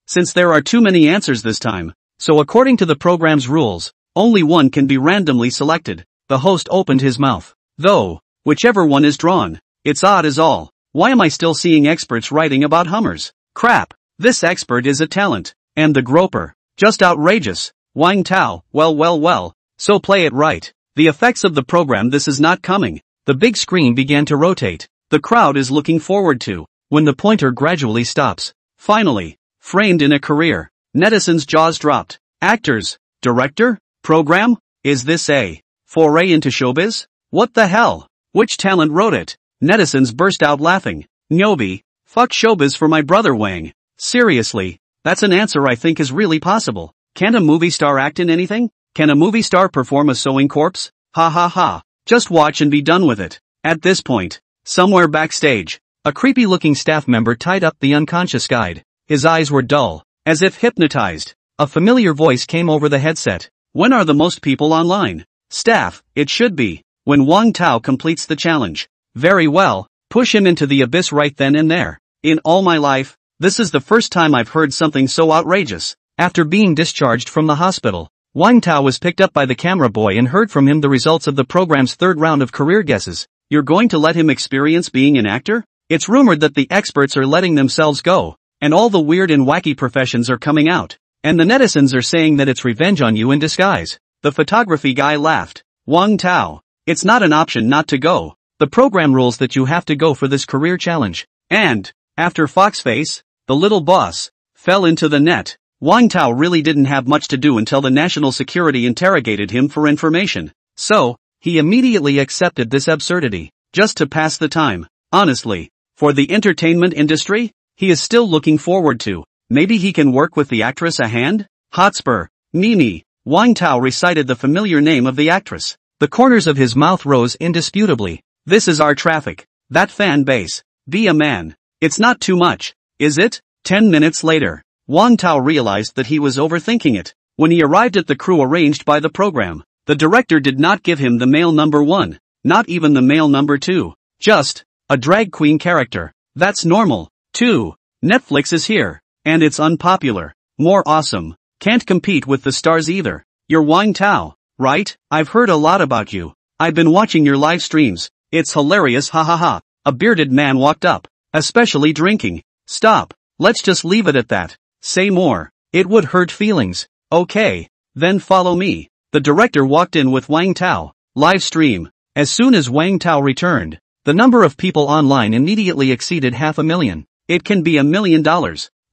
Since there are too many answers this time, so according to the program's rules, only one can be randomly selected. The host opened his mouth. Though, whichever one is drawn, it's odd as all. Why am I still seeing experts writing about Hummers? Crap. This expert is a talent. And the groper. Just outrageous. Wang Tao, well. So play it right. The effects of the program. This is not coming. The big screen began to rotate. The crowd is looking forward to when the pointer gradually stops. Finally, framed in a career. Netizens' jaws dropped. Actors, director, program? Is this a foray into showbiz? What the hell? Which talent wrote it? Netizens burst out laughing. Nyobi, fuck showbiz for my brother Wang. Seriously, that's an answer I think is really possible. Can't a movie star act in anything? Can a movie star perform a sewing corpse? Ha ha ha. Just watch and be done with it. At this point, somewhere backstage, a creepy-looking staff member tied up the unconscious guide. His eyes were dull, as if hypnotized. A familiar voice came over the headset. When are the most people online? Staff, it should be when Wang Tao completes the challenge. Very well, push him into the abyss right then and there. In all my life, this is the first time I've heard something so outrageous. After being discharged from the hospital, Wang Tao was picked up by the camera boy and heard from him the results of the program's third round of career guesses. You're going to let him experience being an actor? It's rumored that the experts are letting themselves go, and all the weird and wacky professions are coming out. And the netizens are saying that it's revenge on you in disguise. The photography guy laughed. Wang Tao, it's not an option not to go. The program rules that you have to go for this career challenge. And, after Foxface, the little boss, fell into the net, Wang Tao really didn't have much to do until the national security interrogated him for information. So, he immediately accepted this absurdity, just to pass the time. Honestly, for the entertainment industry, he is still looking forward to. Maybe he can work with the actress a hand? Hotspur, Mimi. Wang Tao recited the familiar name of the actress. The corners of his mouth rose indisputably. This is our traffic. That fan base. Be a man. It's not too much, is it? 10 minutes later, Wang Tao realized that he was overthinking it. When he arrived at the crew arranged by the program, the director did not give him the male number 1, not even the male number 2. Just a drag queen character. That's normal. 2. Netflix is here. And it's unpopular. More awesome. Can't compete with the stars either. You're Wang Tao, right? I've heard a lot about you. I've been watching your live streams. It's hilarious, ha ha ha. A bearded man walked up. Especially drinking. Stop. Let's just leave it at that. Say more. It would hurt feelings. Okay. Then follow me. The director walked in with Wang Tao. Live stream. As soon as Wang Tao returned, the number of people online immediately exceeded 500,000. It can be $1 million.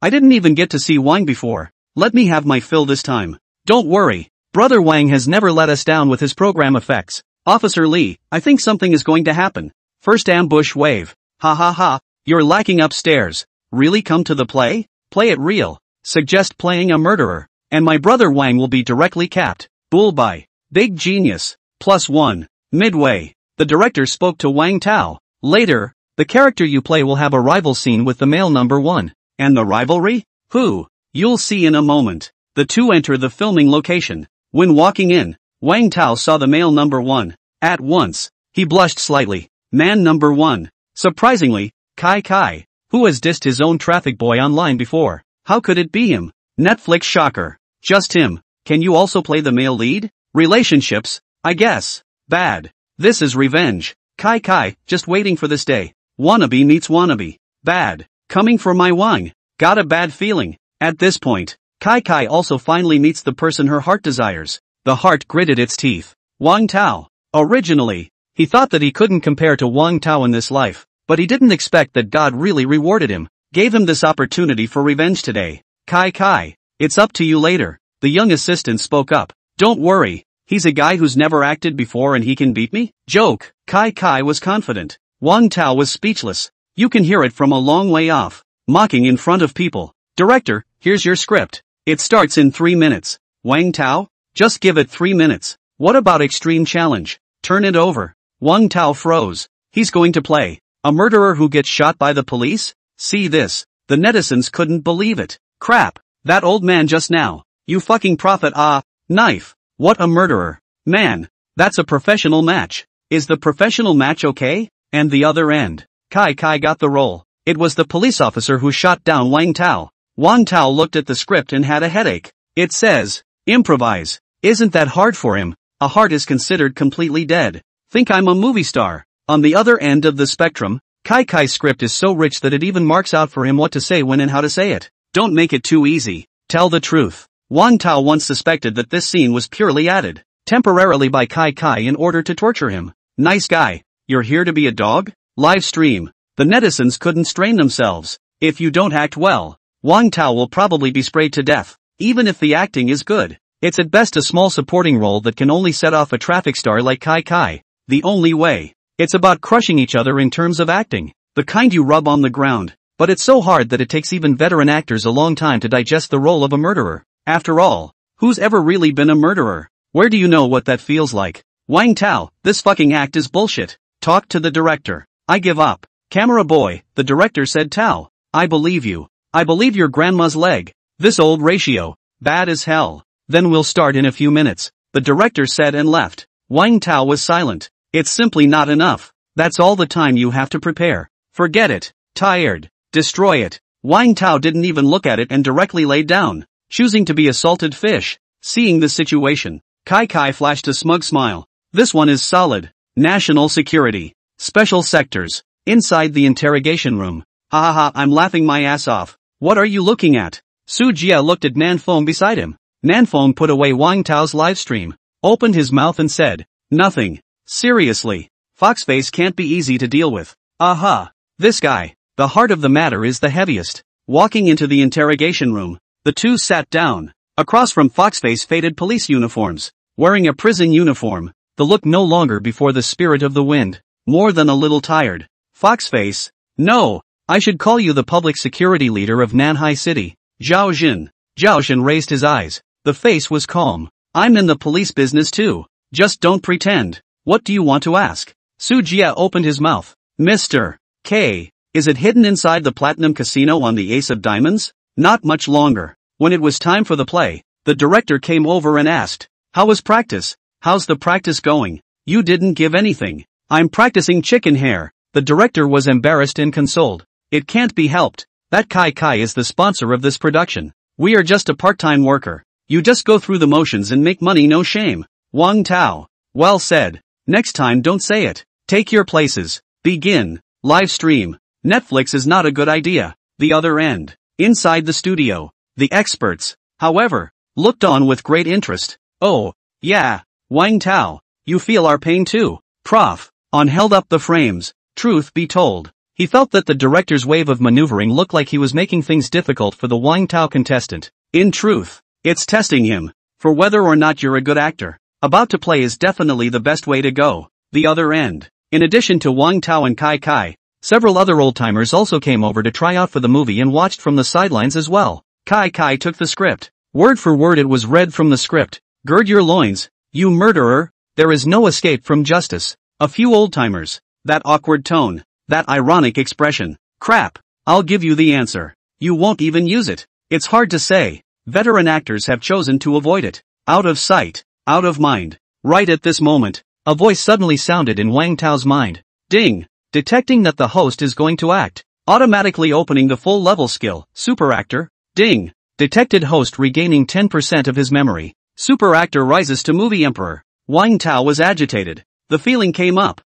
I didn't even get to see Wang before. Let me have my fill this time. Don't worry. Brother Wang has never let us down with his program effects. Officer Lee, I think something is going to happen. First ambush wave. Ha ha ha. You're lacking upstairs. Really come to the play? Play it real. Suggest playing a murderer. And my brother Wang will be directly capped. Bull by. Big genius. +1. Midway. The director spoke to Wang Tao. Later, the character you play will have a rival scene with the male number 1. And the rivalry? Who? You'll see in a moment. The two enter the filming location. When walking in, Wang Tao saw the male number 1. At once, he blushed slightly. Man number 1. Surprisingly, Kai. Who has dissed his own traffic boy online before? How could it be him? Netflix shocker. Just him. Can you also play the male lead? Relationships, I guess. Bad. This is revenge. Kai, just waiting for this day. Wannabe meets wannabe. Bad. Coming for my Wang. Got a bad feeling. At this point, Kai also finally meets the person her heart desires. The heart gritted its teeth. Wang Tao. Originally, he thought that he couldn't compare to Wang Tao in this life, but he didn't expect that God really rewarded him, gave him this opportunity for revenge today. Kai, it's up to you later. The young assistant spoke up. Don't worry, he's a guy who's never acted before and he can beat me? Joke. Kai was confident. Wang Tao was speechless. You can hear it from a long way off. Mocking in front of people. Director, here's your script. It starts in 3 minutes. Wang Tao? Just give it 3 minutes. What about extreme challenge? Turn it over. Wang Tao froze. He's going to play a murderer who gets shot by the police? See this. The netizens couldn't believe it. Crap. That old man just now. You fucking prophet. Knife. What a murderer. Man. That's a professional match. Is the professional match okay? And the other end. Kai got the role. It was the police officer who shot down Wang Tao. Wang Tao looked at the script and had a headache. It says, improvise. Isn't that hard for him? A heart is considered completely dead. Think I'm a movie star. On the other end of the spectrum, Kai's script is so rich that it even marks out for him what to say when and how to say it. Don't make it too easy. Tell the truth. Wang Tao once suspected that this scene was purely added, temporarily by Kai in order to torture him. Nice guy. You're here to be a dog? Live stream. The netizens couldn't strain themselves. If you don't act well, Wang Tao will probably be sprayed to death. Even if the acting is good, it's at best a small supporting role that can only set off a traffic star like Kai. The only way. It's about crushing each other in terms of acting. The kind you rub on the ground. But it's so hard that it takes even veteran actors a long time to digest the role of a murderer. After all, who's ever really been a murderer? Where do you know what that feels like? Wang Tao, this fucking act is bullshit. Talk to the director. I give up. Camera boy, the director said. Tao, I believe you. I believe your grandma's leg. This old ratio. Bad as hell. Then we'll start in a few minutes. The director said and left. Wang Tao was silent. It's simply not enough. That's all the time you have to prepare. Forget it. Tired. Destroy it. Wang Tao didn't even look at it and directly laid down, choosing to be a salted fish. Seeing the situation, Kai flashed a smug smile. This one is solid. National security. Special sectors. Inside the interrogation room. I'm laughing my ass off. What are you looking at? Su Jia looked at Nanfeng beside him. Nanfeng put away Wang Tao's livestream, opened his mouth and said, nothing. Seriously. Foxface can't be easy to deal with. This guy. The heart of the matter is the heaviest. Walking into the interrogation room, the two sat down. Across from Foxface faded police uniforms. Wearing a prison uniform, the look no longer before the spirit of the wind. More than a little tired. Foxface. No. I should call you the public security leader of Nanhai City. Zhao Jin. Zhao Jin raised his eyes. The face was calm. I'm in the police business too. Just don't pretend. What do you want to ask? Su Jia opened his mouth. Mr. K. Is it hidden inside the Platinum Casino on the Ace of Diamonds? Not much longer. When it was time for the play, the director came over and asked, how was practice? How's the practice going? You didn't give anything. I'm practicing chicken hair. The director was embarrassed and consoled. It can't be helped. That Kai is the sponsor of this production. We are just a part-time worker. You just go through the motions and make money, no shame. Wang Tao. Well said. Next time don't say it. Take your places. Begin. Live stream. Netflix is not a good idea. The other end. Inside the studio. The experts, however, looked on with great interest. Oh, yeah. Wang Tao. You feel our pain too. Prof. On held up the frames. Truth be told, he felt that the director's wave of maneuvering looked like he was making things difficult for the Wang Tao contestant. In truth, it's testing him. For whether or not you're a good actor, about to play is definitely the best way to go. The other end. In addition to Wang Tao and Kai, several other old-timers also came over to try out for the movie and watched from the sidelines as well. Kai took the script. Word for word it was read from the script. Gird your loins, you murderer. There is no escape from justice. A few old-timers. That awkward tone. That ironic expression. Crap. I'll give you the answer. You won't even use it. It's hard to say. Veteran actors have chosen to avoid it. Out of sight. Out of mind. Right at this moment, a voice suddenly sounded in Wang Tao's mind. Ding. Detecting that the host is going to act. Automatically opening the full level skill, Super Actor, ding. Detected host regaining 10% of his memory. Super Actor rises to movie emperor. Wang Tao was agitated. The feeling came up.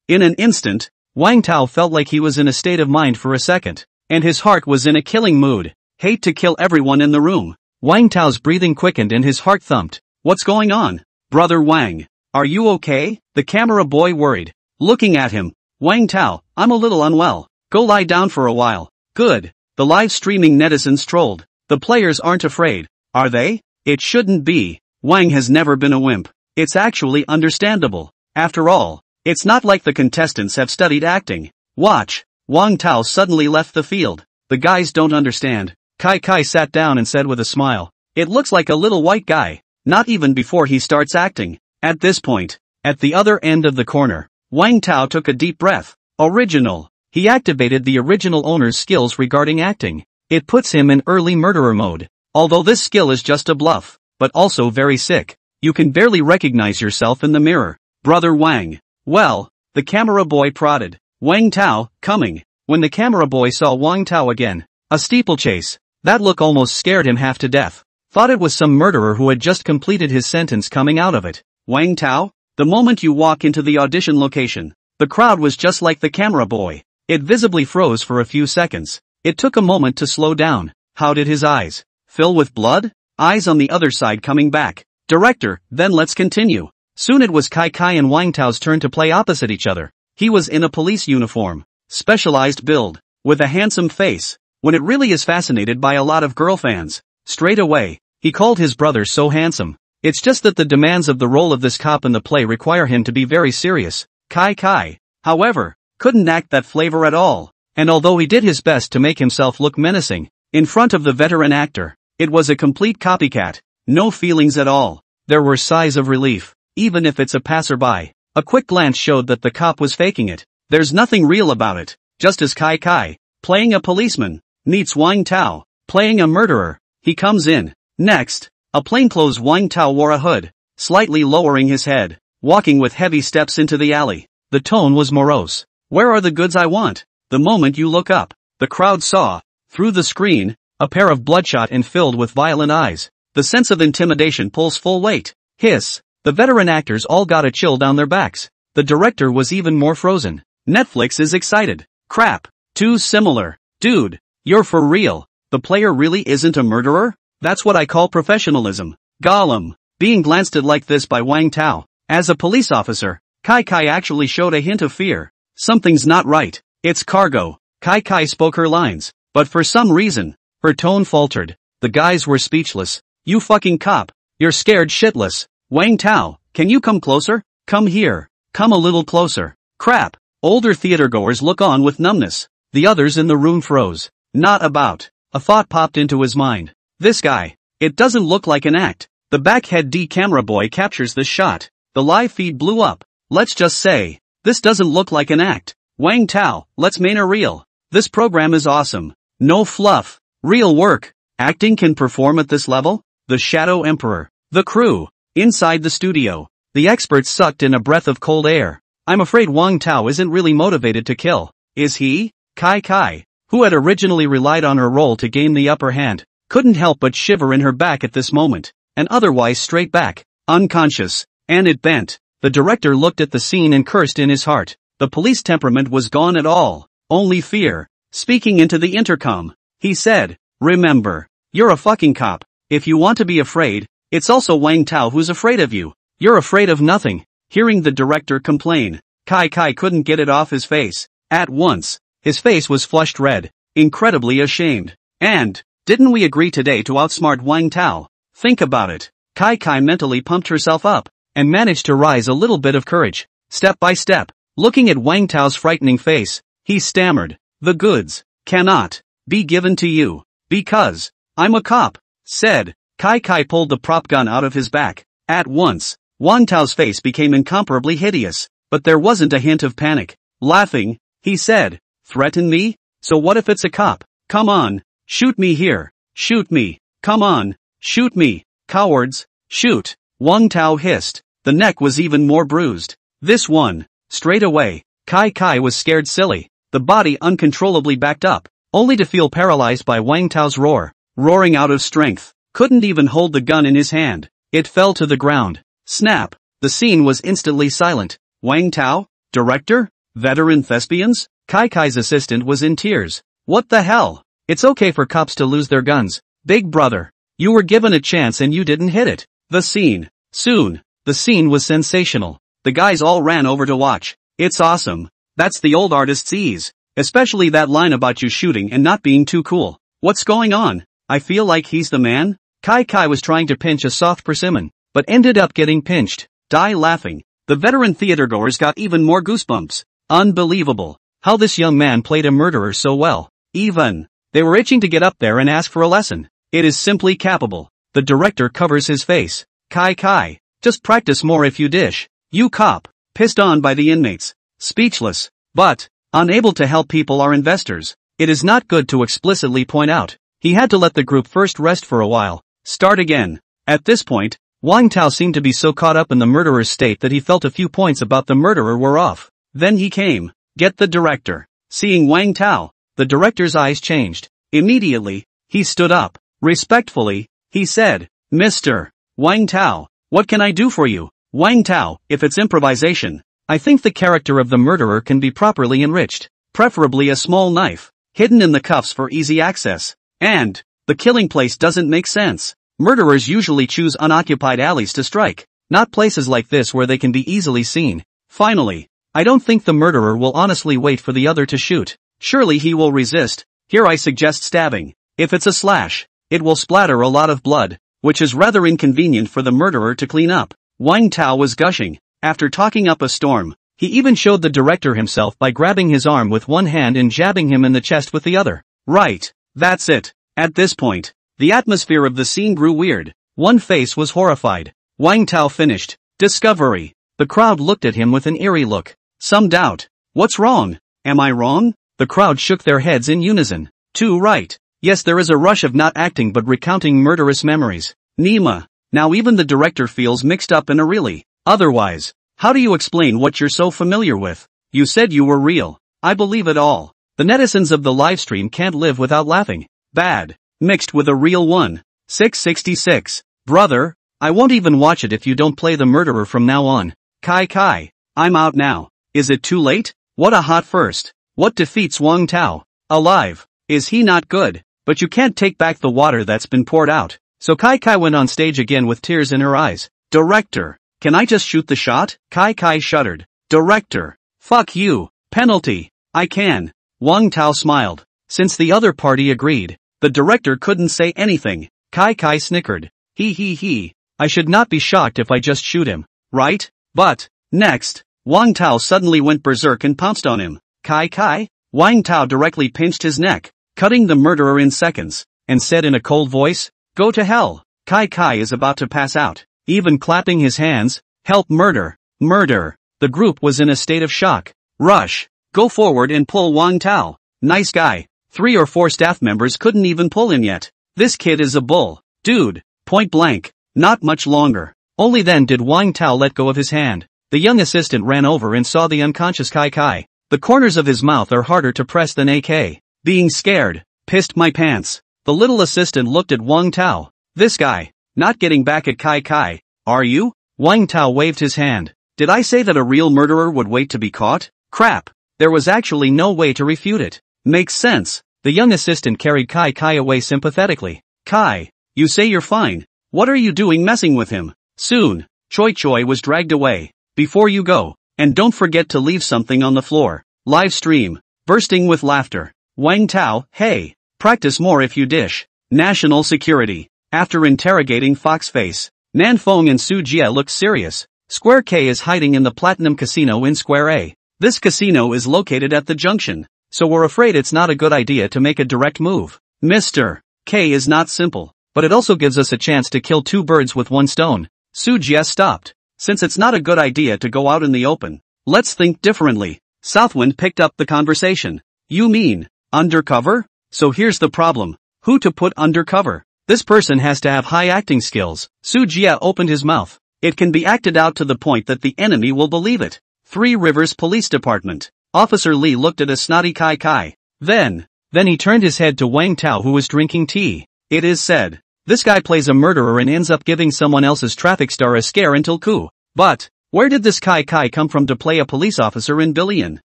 In an instant, Wang Tao felt like he was in a state of mind for a second. And his heart was in a killing mood. Hate to kill everyone in the room. Wang Tao's breathing quickened and his heart thumped. What's going on? Brother Wang. Are you okay? The camera boy worried. Looking at him. Wang Tao, I'm a little unwell. Go lie down for a while. Good. The live streaming netizens trolled. The players aren't afraid, are they? It shouldn't be. Wang has never been a wimp. It's actually understandable. After all, it's not like the contestants have studied acting. Watch. Wang Tao suddenly left the field. The guys don't understand. Kai sat down and said with a smile. It looks like a little white guy. Not even before he starts acting. At this point, at the other end of the corner, Wang Tao took a deep breath. Original. He activated the original owner's skills regarding acting. It puts him in early murderer mode. Although this skill is just a bluff, but also very sick. You can barely recognize yourself in the mirror. Brother Wang. Well, the camera boy prodded. Wang Tao, coming. When the camera boy saw Wang Tao again, a steeplechase, that look almost scared him half to death. Thought it was some murderer who had just completed his sentence coming out of it. Wang Tao? The moment you walk into the audition location, the crowd was just like the camera boy. It visibly froze for a few seconds. It took a moment to slow down. How did his eyes fill with blood? Eyes on the other side coming back. Director, then let's continue. Soon it was Kai and Wang Tao's turn to play opposite each other. He was in a police uniform. Specialized build. With a handsome face. When it really is fascinated by a lot of girl fans. Straight away, he called his brother so handsome. It's just that the demands of the role of this cop in the play require him to be very serious. Kai, however, couldn't act that flavor at all. And although he did his best to make himself look menacing, in front of the veteran actor, it was a complete copycat. No feelings at all. There were sighs of relief, even if it's a passerby. A quick glance showed that the cop was faking it. There's nothing real about it. Just as Kai, playing a policeman, meets Wang Tao, playing a murderer. He comes in. Next, a plainclothes Wang Tao wore a hood, slightly lowering his head, walking with heavy steps into the alley. The tone was morose. Where are the goods I want? The moment you look up, the crowd saw, through the screen, a pair of bloodshot and filled with violent eyes. The sense of intimidation pulls full weight. Hiss. The veteran actors all got a chill down their backs. The director was even more frozen. Netflix is excited. Crap. Too similar. Dude, you're for real. The player really isn't a murderer? That's what I call professionalism. Gollum. Being glanced at like this by Wang Tao. As a police officer, Kai actually showed a hint of fear. Something's not right. It's cargo. Kai spoke her lines, but for some reason, her tone faltered. The guys were speechless. You fucking cop. You're scared shitless. Wang Tao, can you come closer? Come here. Come a little closer. Crap. Older theatergoers look on with numbness. The others in the room froze. Not about. A thought popped into his mind. This guy. It doesn't look like an act. The backhead D camera boy captures this shot. The live feed blew up. Let's just say, this doesn't look like an act. Wang Tao, let's make it real. This program is awesome. No fluff. Real work. Acting can perform at this level? The Shadow Emperor. The crew. Inside the studio. The experts sucked in a breath of cold air. I'm afraid Wang Tao isn't really motivated to kill. Is he? Kai, who had originally relied on her role to gain the upper hand, couldn't help but shiver in her back at this moment. And otherwise straight back. Unconscious. And it bent. The director looked at the scene and cursed in his heart. The police temperament was gone at all. Only fear. Speaking into the intercom, he said, remember, you're a fucking cop. If you want to be afraid, it's also Wang Tao who's afraid of you. You're afraid of nothing. Hearing the director complain, Kai couldn't get it off his face. At once, his face was flushed red, incredibly ashamed. And, didn't we agree today to outsmart Wang Tao? Think about it. Kai mentally pumped herself up, and managed to rise a little bit of courage. Step by step, looking at Wang Tao's frightening face, he stammered, the goods cannot be given to you, because I'm a cop, said. Kai pulled the prop gun out of his back. At once, Wang Tao's face became incomparably hideous, but there wasn't a hint of panic. Laughing, he said, threaten me? So what if it's a cop? Come on, shoot me here. Shoot me. Come on, shoot me. Cowards, shoot. Wang Tao hissed. The neck was even more bruised. This one. Straight away, Kai was scared silly. the body uncontrollably backed up, only to feel paralyzed by Wang Tao's roar. Roaring out of strength, couldn't even hold the gun in his hand. It fell to the ground. Snap! The scene was instantly silent. Wang Tao? Director? Veteran thespians? Kai Kai's assistant was in tears. What the hell? It's okay for cops to lose their guns. Big brother. You were given a chance and you didn't hit it. The scene. Soon. The scene was sensational. The guys all ran over to watch. It's awesome. That's the old artist's ease. Especially that line about you shooting and not being too cool. What's going on? I feel like he's the man. Kai Kai was trying to pinch a soft persimmon, but ended up getting pinched. Die laughing. The veteran theatergoers got even more goosebumps. Unbelievable. How this young man played a murderer so well. Even. They were itching to get up there and ask for a lesson. It is simply capable. The director covers his face. Kai Kai. Just practice more if you dish. You cop. Pissed on by the inmates. Speechless. But, unable to help people are investors. It is not good to explicitly point out. He had to let the group first rest for a while. Start again. At this point, Wang Tao seemed to be so caught up in the murderer's state that he felt a few points about the murderer were off. Then he came. Get the director. Seeing Wang Tao, the director's eyes changed. Immediately, he stood up. Respectfully, he said, Mr. Wang Tao, what can I do for you? Wang Tao, if it's improvisation, I think the character of the murderer can be properly enriched. Preferably a small knife, hidden in the cuffs for easy access. And, the killing place doesn't make sense. Murderers usually choose unoccupied alleys to strike, not places like this where they can be easily seen. Finally, I don't think the murderer will honestly wait for the other to shoot. Surely he will resist. Here I suggest stabbing. If it's a slash, it will splatter a lot of blood, which is rather inconvenient for the murderer to clean up. Wang Tao was gushing. After talking up a storm, he even showed the director himself by grabbing his arm with one hand and jabbing him in the chest with the other. Right. That's it. At this point, the atmosphere of the scene grew weird. One face was horrified. Wang Tao finished. Discovery. The crowd looked at him with an eerie look. Some doubt. What's wrong? Am I wrong? The crowd shook their heads in unison. Too right. Yes, there is a rush of not acting but recounting murderous memories. Nima. Now even the director feels mixed up in a really. Otherwise, how do you explain what you're so familiar with? You said you were real. I believe it all. The netizens of the livestream can't live without laughing. Bad. Mixed with a real one. 666. Brother, I won't even watch it if you don't play the murderer from now on. Kai Kai. I'm out now. Is it too late? What a hot first. What defeats Wang Tao? Alive. Is he not good? But you can't take back the water that's been poured out. So Kai Kai went on stage again with tears in her eyes. Director. Can I just shoot the shot? Kai Kai shuddered. Director. Fuck you. Penalty. I can. Wang Tao smiled. Since the other party agreed, the director couldn't say anything. Kai Kai snickered. He. I should not be shocked if I just shoot him. Right? But, next, Wang Tao suddenly went berserk and pounced on him. Kai Kai? Wang Tao directly pinched his neck, cutting the murderer in seconds, and said in a cold voice, Go to hell. Kai Kai is about to pass out, even clapping his hands. Help murder. Murder. The group was in a state of shock. Rush. Go forward and pull Wang Tao. Nice guy. 3 or 4 staff members couldn't even pull him yet. This kid is a bull. Dude. Point blank. Not much longer. Only then did Wang Tao let go of his hand. The young assistant ran over and saw the unconscious Kai Kai. The corners of his mouth are harder to press than AK. Being scared. Pissed my pants. The little assistant looked at Wang Tao. This guy. Not getting back at Kai Kai. Are you? Wang Tao waved his hand. Did I say that a real murderer would wait to be caught? Crap. There was actually no way to refute it. Makes sense. The young assistant carried Kai Kai away sympathetically. Kai. You say you're fine. What are you doing messing with him? Soon. Choi Choi was dragged away. Before you go. And don't forget to leave something on the floor. Live stream. Bursting with laughter. Wang Tao, hey. Practice more if you dish. National security. After interrogating Foxface, Nanfeng and Su Jia looked serious. Square K is hiding in the Platinum Casino in Square A. This casino is located at the junction, so we're afraid it's not a good idea to make a direct move. Mr. K is not simple, but it also gives us a chance to kill 2 birds with 1 stone. Su Jia stopped. Since it's not a good idea to go out in the open, let's think differently. Southwind picked up the conversation. You mean, undercover? So here's the problem. Who to put undercover? This person has to have high acting skills. Su Jia opened his mouth. It can be acted out to the point that the enemy will believe it. 3 Rivers Police Department. Officer Lee looked at a snotty Kai Kai. Then he turned his head to Wang Tao, who was drinking tea. It is said, this guy plays a murderer and ends up giving someone else's traffic star a scare until coup. But where did this Kai Kai come from to play a police officer in Billion?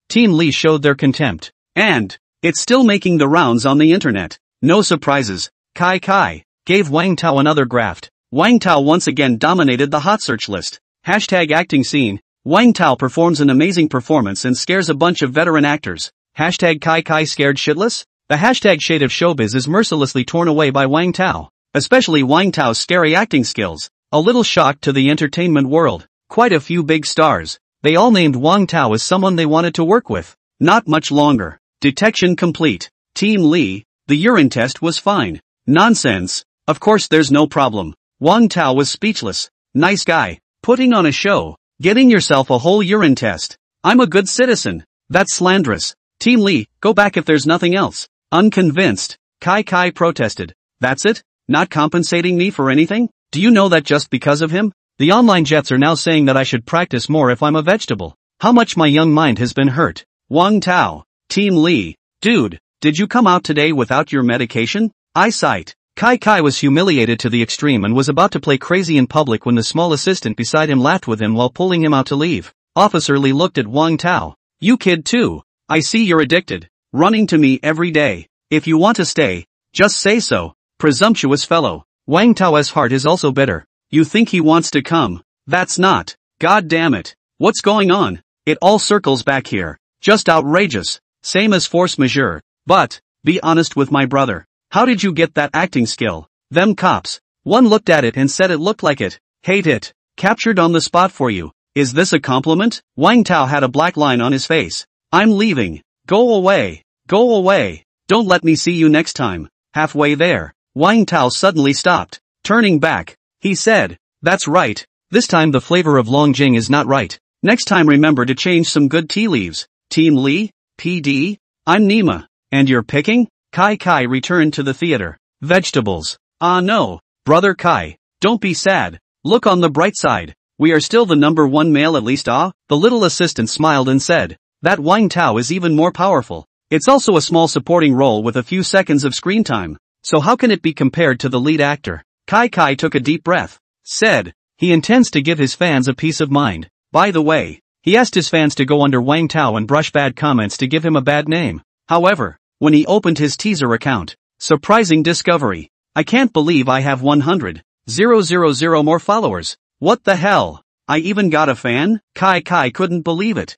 Team Lee showed their contempt. And it's still making the rounds on the internet. No surprises. Kai Kai gave Wang Tao another graft. Wang Tao once again dominated the hot search list. Hashtag acting scene. Wang Tao performs an amazing performance and scares a bunch of veteran actors. Hashtag Kai Kai scared shitless? The hashtag shade of showbiz is mercilessly torn away by Wang Tao. Especially Wang Tao's scary acting skills. A little shock to the entertainment world. Quite a few big stars. They all named Wang Tao as someone they wanted to work with. Not much longer. Detection complete. Team Lee, the urine test was fine. Nonsense. Of course there's no problem. Wang Tao was speechless. Nice guy. Putting on a show. Getting yourself a whole urine test. I'm a good citizen. That's slanderous. Team Lee, go back if there's nothing else. Unconvinced. Kai Kai protested. That's it? Not compensating me for anything? Do you know that just because of him? The online jets are now saying that I should practice more if I'm a vegetable. How much my young mind has been hurt. Wang Tao. Team Lee. Dude, did you come out today without your medication? Eyesight. Kai Kai was humiliated to the extreme and was about to play crazy in public when the small assistant beside him laughed with him while pulling him out to leave. Officer Lee looked at Wang Tao. You kid too. I see you're addicted. Running to me every day. If you want to stay, just say so. Presumptuous fellow. Wang Tao's heart is also bitter. You think he wants to come? That's not. God damn it. What's going on? It all circles back here. Just outrageous. Same as force majeure. But, be honest with my brother. How did you get that acting skill? Them cops. One looked at it and said it looked like it. Hate it. Captured on the spot for you. Is this a compliment? Wang Tao had a black line on his face. I'm leaving. Go away. Go away. Don't let me see you next time. Halfway there, Wang Tao suddenly stopped. Turning back, he said, that's right. This time the flavor of Longjing is not right. Next time remember to change some good tea leaves. Team Lee, PD, I'm Nima. And you're picking? Kai Kai returned to the theater. Vegetables. Ah no, brother Kai, don't be sad. Look on the bright side. We are still the #1 male at least ah? The little assistant smiled and said, that Wang Tao is even more powerful. It's also a small supporting role with a few seconds of screen time. So how can it be compared to the lead actor? Kai Kai took a deep breath. Said, he intends to give his fans a peace of mind. By the way, he asked his fans to go under Wang Tao and brush bad comments to give him a bad name. However, when he opened his teaser account, surprising discovery. I can't believe I have 100,000 more followers. What the hell? I even got a fan? Kai Kai couldn't believe it.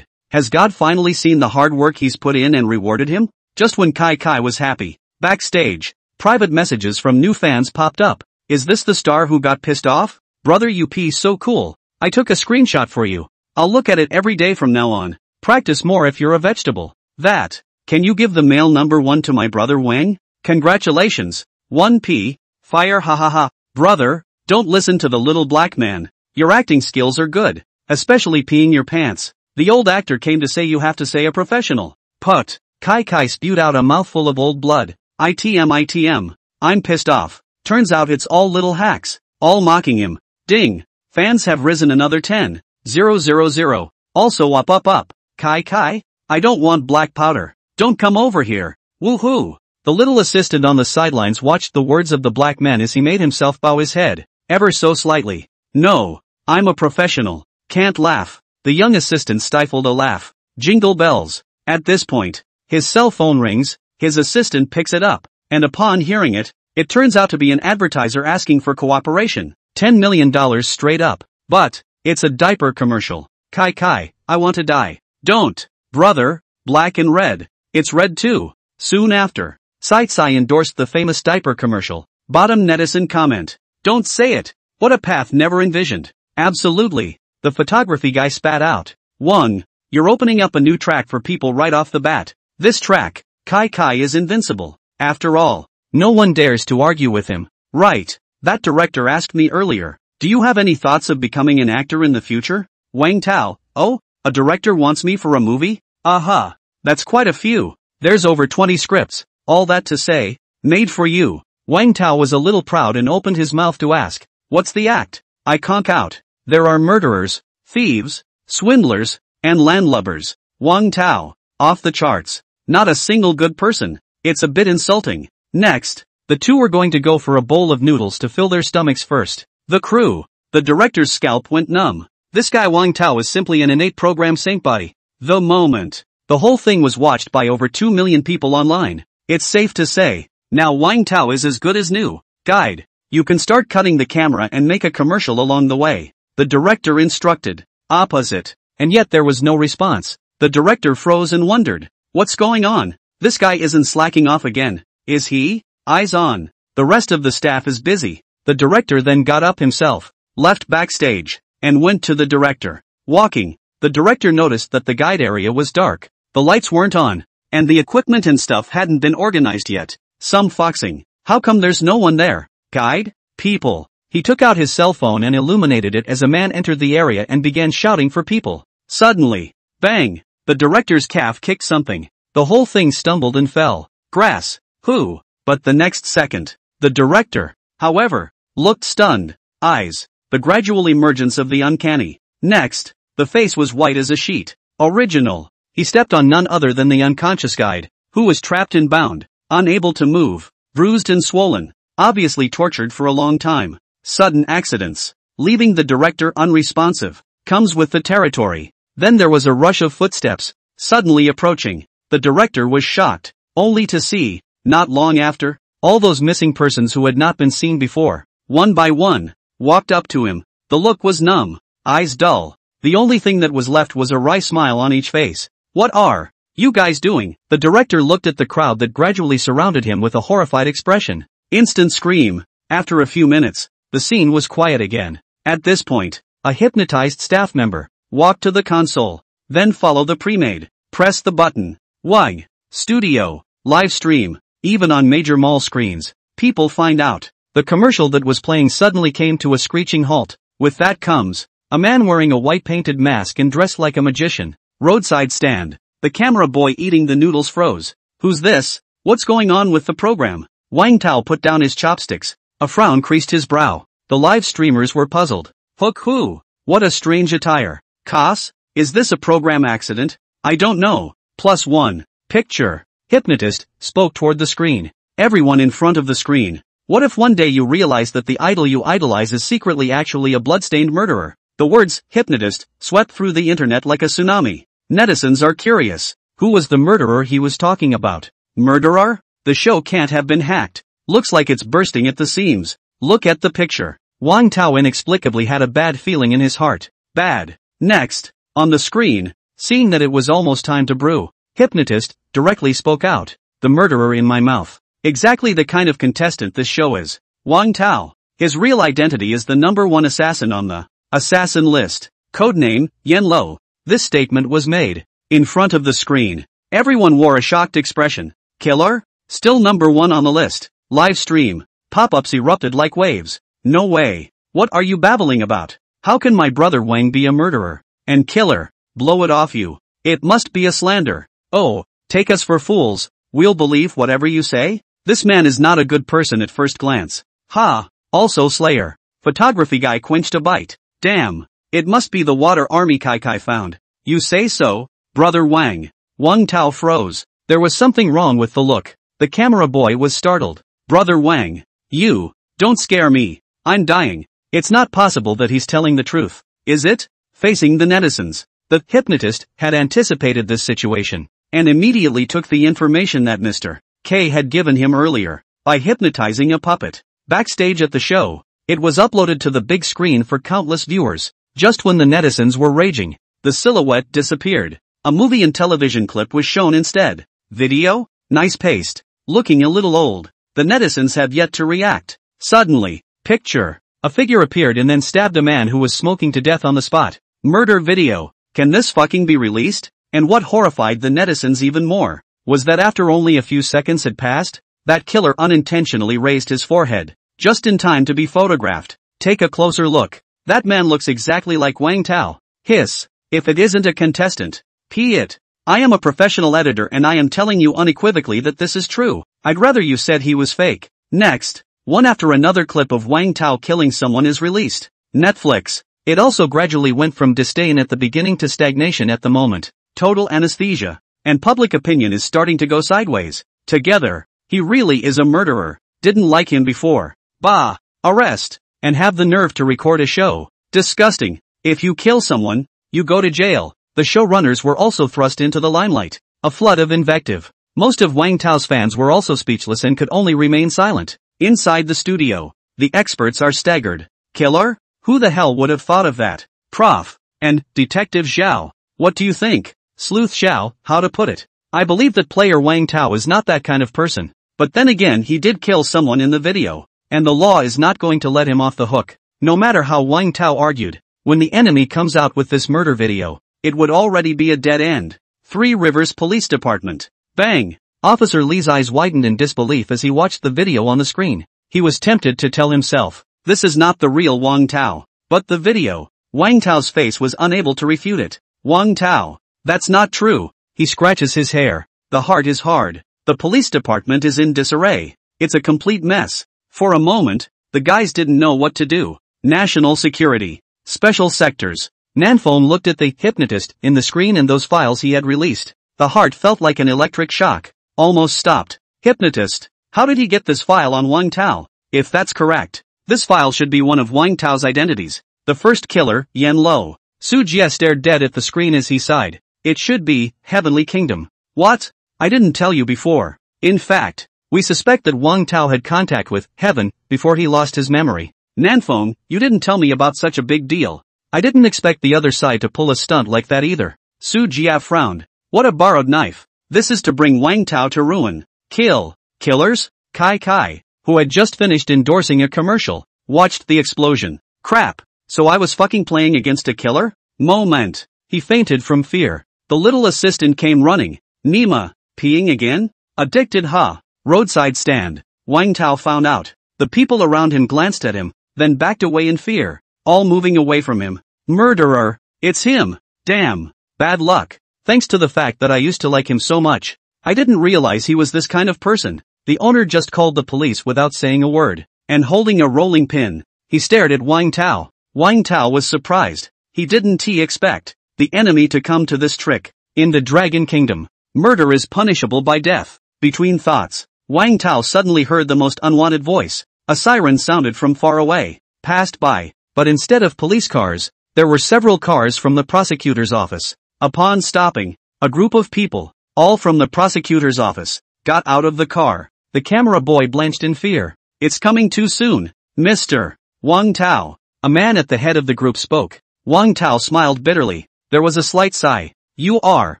Has God finally seen the hard work he's put in and rewarded him? Just when Kai Kai was happy, backstage, private messages from new fans popped up. Is this the star who got pissed off? Brother UP so cool. I took a screenshot for you. I'll look at it every day from now on. Practice more if you're a vegetable. That. Can you give the male #1 to my brother Wang? Congratulations. 1P. Fire hahaha. Brother, don't listen to the little black man. Your acting skills are good. Especially peeing your pants. The old actor came to say you have to say a professional. Put. Kai Kai spewed out a mouthful of old blood. ITM. I'm pissed off. Turns out it's all little hacks. All mocking him. Ding. Fans have risen another 10,000. Also up. Kai Kai? I don't want black powder. Don't come over here. Woohoo. The little assistant on the sidelines watched the words of the black man as he made himself bow his head, ever so slightly. No. I'm a professional. Can't laugh. The young assistant stifled a laugh. Jingle bells. At this point, his cell phone rings, his assistant picks it up, and upon hearing it, it turns out to be an advertiser asking for cooperation. $10 million straight up. But, it's a diaper commercial. Kai Kai, I want to die. Don't. Brother, black and red. It's red too. Soon after, Sai endorsed the famous diaper commercial. Bottom netizen comment. Don't say it. What a path never envisioned. Absolutely. The photography guy spat out. Wang, you're opening up a new track for people right off the bat. This track, Kai Kai is invincible. After all, no one dares to argue with him. Right. That director asked me earlier. Do you have any thoughts of becoming an actor in the future? Wang Tao, oh, a director wants me for a movie? Aha. That's quite a few. There's over 20 scripts. All that to say, made for you. Wang Tao was a little proud and opened his mouth to ask, what's the act? I conk out. There are murderers, thieves, swindlers, and landlubbers. Wang Tao. Off the charts. Not a single good person. It's a bit insulting. Next, the two were going to go for a bowl of noodles to fill their stomachs first. The crew. The director's scalp went numb. This guy Wang Tao is simply an innate program saint body. The moment. The whole thing was watched by over 2 million people online. It's safe to say, now Wang Tao is as good as new. Guide. You can start cutting the camera and make a commercial along the way. The director instructed. Opposite. And yet there was no response. The director froze and wondered. What's going on? This guy isn't slacking off again, is he? Eyes on. The rest of the staff is busy. The director then got up himself, left backstage, and went to the director. Walking, the director noticed that the guide area was dark. The lights weren't on, and the equipment and stuff hadn't been organized yet. Some foxing. How come there's no one there? Guide? People. He took out his cell phone and illuminated it as a man entered the area and began shouting for people. Suddenly, bang! The director's calf kicked something. The whole thing stumbled and fell. Grass. Who? But the next second, the director, however, looked stunned. Eyes. The gradual emergence of the uncanny. Next, the face was white as a sheet. Original. He stepped on none other than the unconscious guide, who was trapped and bound, unable to move, bruised and swollen, obviously tortured for a long time. Sudden accidents, leaving the director unresponsive, comes with the territory. Then there was a rush of footsteps, suddenly approaching. The director was shocked, only to see, not long after, all those missing persons who had not been seen before, one by one, walked up to him. The look was numb, eyes dull. The only thing that was left was a wry smile on each face. What are you guys doing? The director looked at the crowd that gradually surrounded him with a horrified expression. Instant scream. After a few minutes, the scene was quiet again. At this point, a hypnotized staff member walked to the console, then follow the pre-made, press the button. WAG. Studio. Live stream. Even on major mall screens, people find out. The commercial that was playing suddenly came to a screeching halt. With that comes a man wearing a white painted mask and dressed like a magician. Roadside stand. The camera boy eating the noodles froze. Who's this? What's going on with the program? Wang Tao put down his chopsticks. A frown creased his brow. The live streamers were puzzled. Hook who? What a strange attire. Cos? Is this a program accident? I don't know. +1. Picture. Hypnotist spoke toward the screen. Everyone in front of the screen. What if one day you realize that the idol you idolize is secretly actually a bloodstained murderer? The words, hypnotist, swept through the internet like a tsunami. Netizens are curious. Who was the murderer he was talking about? Murderer? The show can't have been hacked. Looks like it's bursting at the seams. Look at the picture. Wang Tao inexplicably had a bad feeling in his heart. Bad. Next, on the screen, seeing that it was almost time to brew, hypnotist directly spoke out. The murderer in my mouth. Exactly the kind of contestant this show is. Wang Tao. His real identity is the #1 assassin on the assassin list. Codename, Yen Lo. This statement was made in front of the screen. Everyone wore a shocked expression. Killer? Still #1 on the list. Live stream. Pop-ups erupted like waves. No way. What are you babbling about? How can my brother Wang be a murderer and killer? Blow it off you. It must be a slander. Oh, take us for fools. We'll believe whatever you say? This man is not a good person at first glance. Ha. Also Slayer. Photography guy quenched a bite. Damn. It must be the water army Kai found. You say so, brother Wang. Wang Tao froze. There was something wrong with the look. The camera boy was startled. Brother Wang. You. Don't scare me. I'm dying. It's not possible that he's telling the truth. Is it? Facing the netizens. The hypnotist had anticipated this situation, and immediately took the information that Mr. K had given him earlier, by hypnotizing a puppet. Backstage at the show, it was uploaded to the big screen for countless viewers. Just when the netizens were raging, the silhouette disappeared. A movie and television clip was shown instead. Video? Nice paste. Looking a little old. The netizens have yet to react. Suddenly, picture. A figure appeared and then stabbed a man who was smoking to death on the spot. Murder video. Can this fucking be released? And what horrified the netizens even more, was that after only a few seconds had passed, that killer unintentionally raised his forehead, just in time to be photographed. Take a closer look. That man looks exactly like Wang Tao. Hiss. If it isn't a contestant. Pee it. I am a professional editor and I am telling you unequivocally that this is true. I'd rather you said he was fake. Next, one after another clip of Wang Tao killing someone is released. Netflix. It also gradually went from disdain at the beginning to stagnation at the moment. total anesthesia. And public opinion is starting to go sideways. Together, he really is a murderer. Didn't like him before. Bah! Arrest! And have the nerve to record a show. Disgusting. If you kill someone, you go to jail. The showrunners were also thrust into the limelight. A flood of invective. Most of Wang Tao's fans were also speechless and could only remain silent. Inside the studio, the experts are staggered. Killer? Who the hell would have thought of that? Prof. And Detective Xiao. What do you think? Sleuth Xiao, how to put it? I believe that player Wang Tao is not that kind of person. But then again, he did kill someone in the video. And the law is not going to let him off the hook. No matter how Wang Tao argued, when the enemy comes out with this murder video, it would already be a dead end. Three Rivers Police Department. Bang! Officer Lee's eyes widened in disbelief as he watched the video on the screen. He was tempted to tell himself, this is not the real Wang Tao. But the video, Wang Tao's face was unable to refute it. Wang Tao. That's not true. He scratches his hair. The heart is hard. The police department is in disarray. It's a complete mess. For a moment, the guys didn't know what to do. National security. Special sectors. Nanfone looked at the hypnotist in the screen and those files he had released. The heart felt like an electric shock. Almost stopped. Hypnotist. How did he get this file on Wang Tao? If that's correct, this file should be one of Wang Tao's identities. The first killer, Yan Lo. Su Jie stared dead at the screen as he sighed. It should be Heavenly Kingdom. What? I didn't tell you before. In fact, we suspect that Wang Tao had contact with Heaven before he lost his memory. Nanfone, you didn't tell me about such a big deal. I didn't expect the other side to pull a stunt like that either. Su Jie frowned. What a borrowed knife. This is to bring Wang Tao to ruin. Kill. Killers? Kai, who had just finished endorsing a commercial, watched the explosion. Crap. So I was fucking playing against a killer? Moment. He fainted from fear. The little assistant came running. Nima, peeing again? Addicted huh? Roadside stand. Wang Tao found out. The people around him glanced at him, then backed away in fear, all moving away from him. Murderer. It's him. Damn. Bad luck. Thanks to the fact that I used to like him so much. I didn't realize he was this kind of person. The owner just called the police without saying a word. And holding a rolling pin, he stared at Wang Tao. Wang Tao was surprised. He didn't expect the enemy to come to this trick. In the Dragon Kingdom, murder is punishable by death. Between thoughts, Wang Tao suddenly heard the most unwanted voice. A siren sounded from far away, passed by, but instead of police cars, there were several cars from the prosecutor's office. Upon stopping, a group of people, all from the prosecutor's office, got out of the car. The camera boy blenched in fear. It's coming too soon, Mr. Wang Tao. A man at the head of the group spoke. Wang Tao smiled bitterly. There was a slight sigh. You are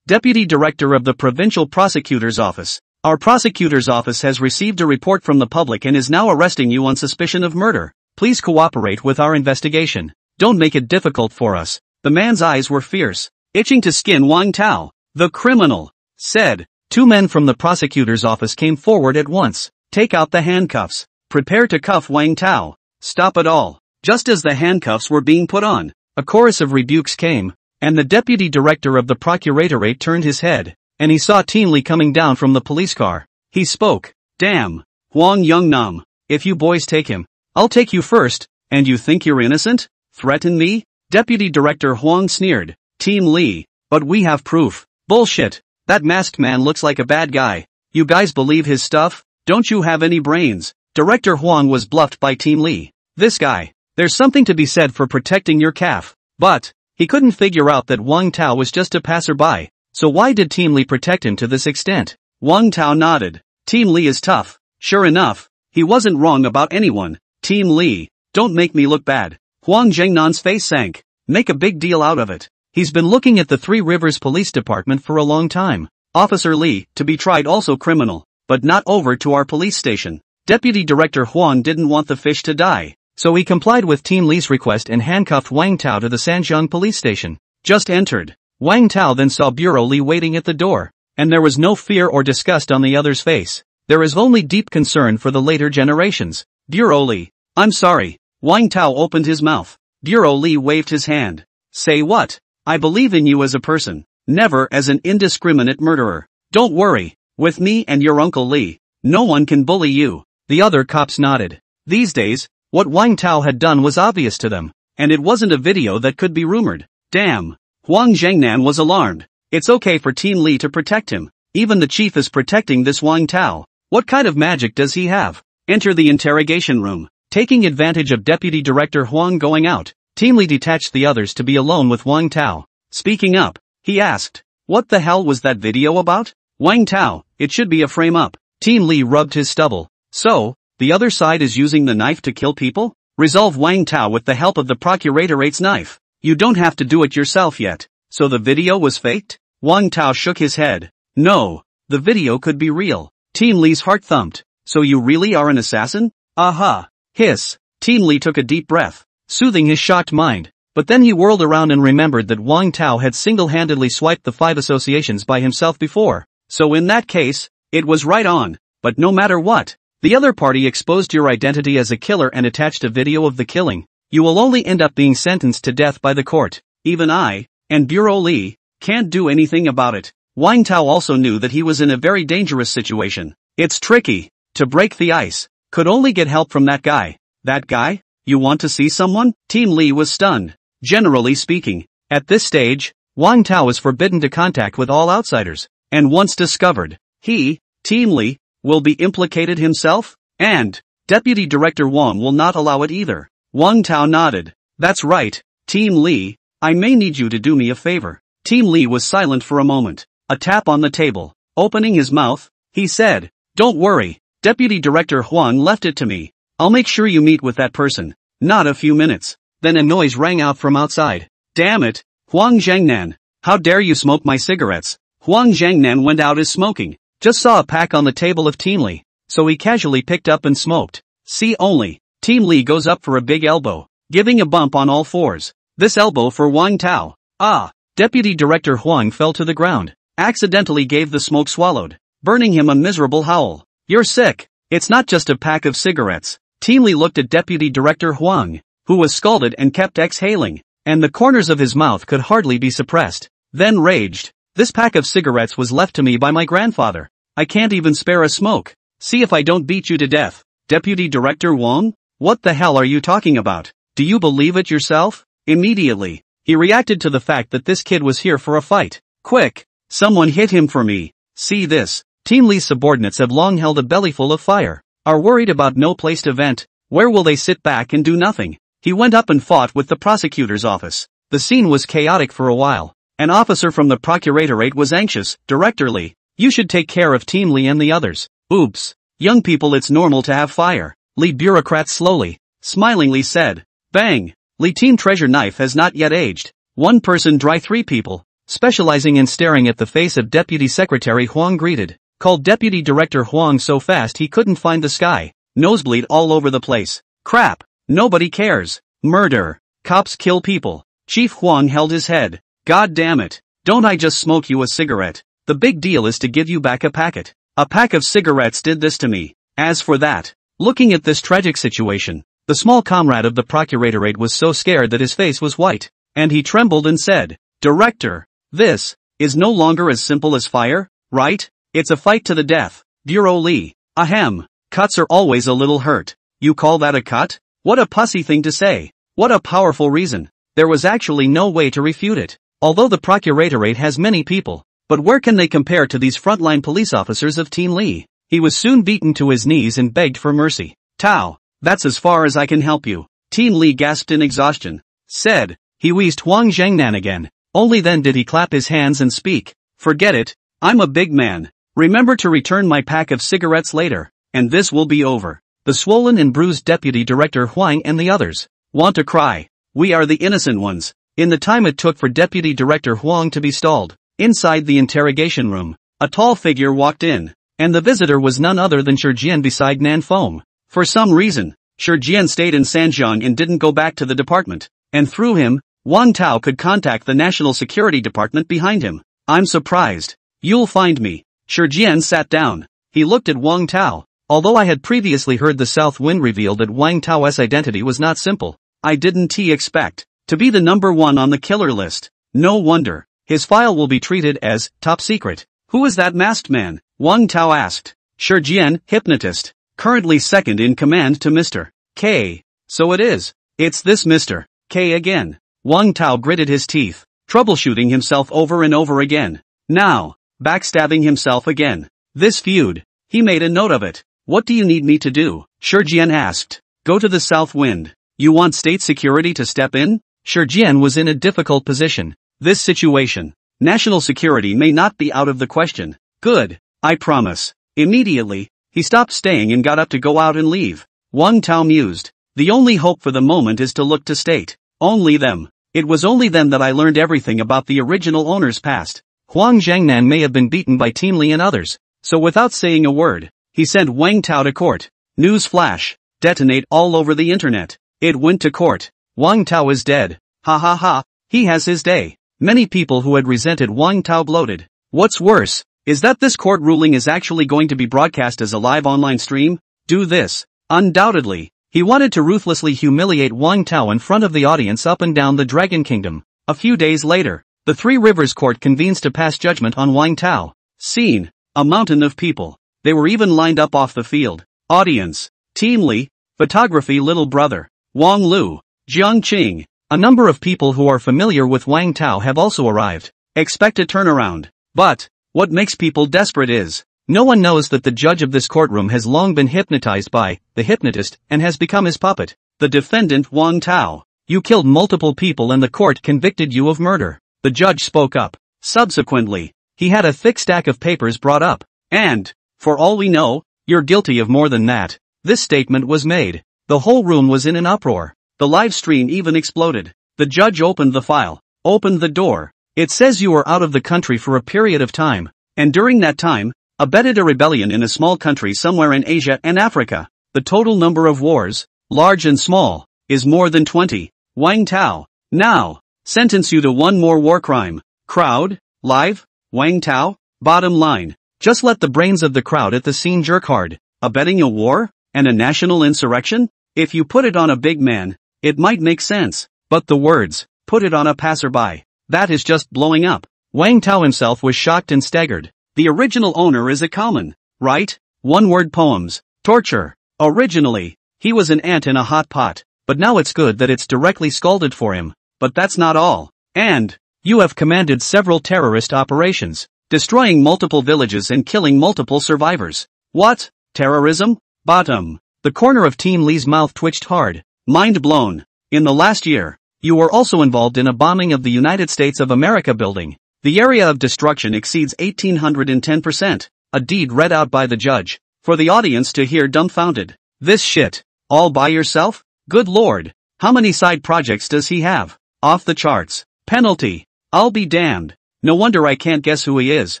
Deputy Director of the Provincial Prosecutor's Office. Our prosecutor's office has received a report from the public and is now arresting you on suspicion of murder. Please cooperate with our investigation. Don't make it difficult for us. The man's eyes were fierce, itching to skin Wang Tao. The criminal said. Two men from the prosecutor's office came forward at once. Take out the handcuffs. Prepare to cuff Wang Tao. Stop it all. Just as the handcuffs were being put on, a chorus of rebukes came, and the deputy director of the procuratorate turned his head, and he saw Team Lee coming down from the police car. He spoke. Damn. Huang Yungnam. If you boys take him, I'll take you first. And you think you're innocent? Threaten me? Deputy Director Huang sneered. Team Lee. But we have proof. Bullshit. That masked man looks like a bad guy. You guys believe his stuff? Don't you have any brains? Director Huang was bluffed by Team Lee. This guy. There's something to be said for protecting your calf. But he couldn't figure out that Wang Tao was just a passerby. So why did Team Lee protect him to this extent? Wang Tao nodded. Team Lee is tough. Sure enough, he wasn't wrong about anyone. Team Lee, don't make me look bad. Huang Zhengnan's face sank. Make a big deal out of it. He's been looking at the Three Rivers Police Department for a long time. Officer Lee, to be tried also criminal, but not over to our police station. Deputy Director Huang didn't want the fish to die, so he complied with Team Lee's request and handcuffed Wang Tao to the Sanjiang police station. Just entered. Wang Tao then saw Bureau Lee waiting at the door, and there was no fear or disgust on the other's face. There is only deep concern for the later generations. Bureau Lee. I'm sorry. Wang Tao opened his mouth. Bureau Lee waved his hand. Say what? I believe in you as a person, never as an indiscriminate murderer. Don't worry. With me and your Uncle Lee, no one can bully you. The other cops nodded. These days, what Wang Tao had done was obvious to them, and it wasn't a video that could be rumored. Damn. Huang Zhengnan was alarmed. It's okay for Team Lee to protect him. Even the chief is protecting this Wang Tao. What kind of magic does he have? Enter the interrogation room. Taking advantage of Deputy Director Huang going out, Team Lee detached the others to be alone with Wang Tao. Speaking up, he asked, "What the hell was that video about?" "Wang Tao, it should be a frame-up." Team Lee rubbed his stubble. "So, the other side is using the knife to kill people? Resolve Wang Tao with the help of the Procurator's knife. You don't have to do it yourself yet. So the video was faked?" Wang Tao shook his head. "No, the video could be real." Team Lee's heart thumped. "So you really are an assassin?" "Aha." Hiss. Team Lee took a deep breath, soothing his shocked mind. But then he whirled around and remembered that Wang Tao had single-handedly swiped the 5 associations by himself before. So in that case, it was right on. But no matter what, the other party exposed your identity as a killer and attached a video of the killing. You will only end up being sentenced to death by the court. Even I, and Bureau Lee, can't do anything about it. Wang Tao also knew that he was in a very dangerous situation. It's tricky. To break the ice, could only get help from that guy. That guy? You want to see someone? Team Lee was stunned. Generally speaking, at this stage, Wang Tao is forbidden to contact with all outsiders. And once discovered, he, Team Lee, will be implicated himself? And Deputy Director Wang will not allow it either. Wang Tao nodded. "That's right, Team Lee, I may need you to do me a favor." Team Lee was silent for a moment. A tap on the table. Opening his mouth, he said, "Don't worry, Deputy Director Huang left it to me. I'll make sure you meet with that person." Not a few minutes. Then a noise rang out from outside. "Damn it, Huang Zhangnan, how dare you smoke my cigarettes?" Huang Zhangnan went out as smoking. Just saw a pack on the table of Team Lee, so he casually picked up and smoked. See only, Team Lee goes up for a big elbow, giving a bump on all fours. This elbow for Wang Tao. Ah! Deputy Director Huang fell to the ground, accidentally gave the smoke swallowed, burning him a miserable howl. "You're sick. It's not just a pack of cigarettes." Team Lee looked at Deputy Director Huang, who was scalded and kept exhaling, and the corners of his mouth could hardly be suppressed. Then raged. "This pack of cigarettes was left to me by my grandfather. I can't even spare a smoke. See if I don't beat you to death." "Deputy Director Wang? What the hell are you talking about? Do you believe it yourself?" Immediately, he reacted to the fact that this kid was here for a fight. "Quick! Someone hit him for me. See this." Team Lee's subordinates have long held a bellyful of fire, are worried about no place to vent. Where will they sit back and do nothing? He went up and fought with the prosecutor's office. The scene was chaotic for a while. An officer from the Procuratorate was anxious. "Director Lee, you should take care of Team Lee and the others." "Oops. Young people, it's normal to have fire," Lee bureaucrat slowly, smilingly said. Bang! Lee Team Treasure Knife has not yet aged. One person dry 3 people, specializing in staring at the face of Deputy Secretary Huang greeted. Called Deputy Director Huang so fast he couldn't find the sky. Nosebleed all over the place. Crap! Nobody cares. Murder. Cops kill people. Chief Huang held his head. God damn it. Don't I just smoke you a cigarette? The big deal is to give you back a packet. A pack of cigarettes did this to me. As for that, looking at this tragic situation, the small comrade of the Procuratorate was so scared that his face was white, and he trembled and said, Director, this is no longer as simple as fire, right? It's a fight to the death. Bureau Lee. Ahem. Cuts are always a little hurt. You call that a cut? What a pussy thing to say. What a powerful reason. There was actually no way to refute it. Although the Procuratorate has many people, but where can they compare to these frontline police officers of Team Lee? He was soon beaten to his knees and begged for mercy. Tao, that's as far as I can help you. Team Lee gasped in exhaustion. Said, he wheezed Huang Zhangnan again. Only then did he clap his hands and speak. Forget it, I'm a big man. Remember to return my pack of cigarettes later, and this will be over. The swollen and bruised Deputy Director Huang and the others want to cry. We are the innocent ones. In the time it took for Deputy Director Huang to be stalled, inside the interrogation room, a tall figure walked in, and the visitor was none other than Shijian beside Nan Feng. For some reason, Shijian stayed in Sanjiang and didn't go back to the department, and through him, Wang Tao could contact the National Security Department behind him. I'm surprised. You'll find me. Shijian sat down. He looked at Wang Tao. Although I had previously heard the South Wind reveal that Wang Tao's identity was not simple, I didn't expect to be the number 1 on the killer list. No wonder. His file will be treated as top secret. Who is that masked man? Wang Tao asked. Shijian, hypnotist. Currently second in command to Mr. K. So it is. It's this Mr. K again. Wang Tao gritted his teeth. troubleshooting himself over and over again. Now, backstabbing himself again. This feud. He made a note of it. What do you need me to do? Shijian asked. Go to the south wind. You want state security to step in? Shijian was in a difficult position. This situation. National security may not be out of the question. Good. I promise. Immediately, he stopped staying and got up to go out and leave. Wang Tao mused. The only hope for the moment is to look to state. Only them. It was only then that I learned everything about the original owner's past. Huang Jiangnan may have been beaten by Team Li and others. So without saying a word, he sent Wang Tao to court. News flash. Detonate all over the internet. It went to court. Wang Tao is dead. Ha ha ha. He has his day. Many people who had resented Wang Tao bloated. What's worse, is that this court ruling is actually going to be broadcast as a live online stream? Do this. Undoubtedly, he wanted to ruthlessly humiliate Wang Tao in front of the audience up and down the Dragon Kingdom. A few days later, the Three Rivers Court convenes to pass judgment on Wang Tao. Scene. A mountain of people. They were even lined up off the field. Audience. Team Li. Photography Little Brother. Wang Lu. Jiang Qing. A number of people who are familiar with Wang Tao have also arrived. Expect a turnaround. But, what makes people desperate is, no one knows that the judge of this courtroom has long been hypnotized by the hypnotist and has become his puppet. The defendant Wang Tao. You killed multiple people and the court convicted you of murder. The judge spoke up. Subsequently, he had a thick stack of papers brought up. And, for all we know, you're guilty of more than that. This statement was made. The whole room was in an uproar. The live stream even exploded. The judge opened the file. Opened the door. It says you were out of the country for a period of time. And during that time, abetted a rebellion in a small country somewhere in Asia and Africa. The total number of wars, large and small, is more than 20. Wang Tao. Now, sentence you to one more war crime. Crowd, live, Wang Tao. Bottom line. Just let the brains of the crowd at the scene jerk hard. Abetting a war? And a national insurrection? If you put it on a big man, it might make sense. But the words, put it on a passerby. That is just blowing up. Wang Tao himself was shocked and staggered. The original owner is a common, right? One-word poems. Torture. Originally, he was an ant in a hot pot. But now it's good that it's directly scalded for him. But that's not all. And, you have commanded several terrorist operations. Destroying multiple villages and killing multiple survivors. What? Terrorism? Bottom. The corner of Team Li's mouth twitched hard. Mind blown. In the last year, you were also involved in a bombing of the United States of America building. The area of destruction exceeds 1810%. A deed read out by the judge. For the audience to hear dumbfounded. This shit. All by yourself? Good lord. How many side projects does he have? Off the charts. Penalty. I'll be damned. No wonder I can't guess who he is.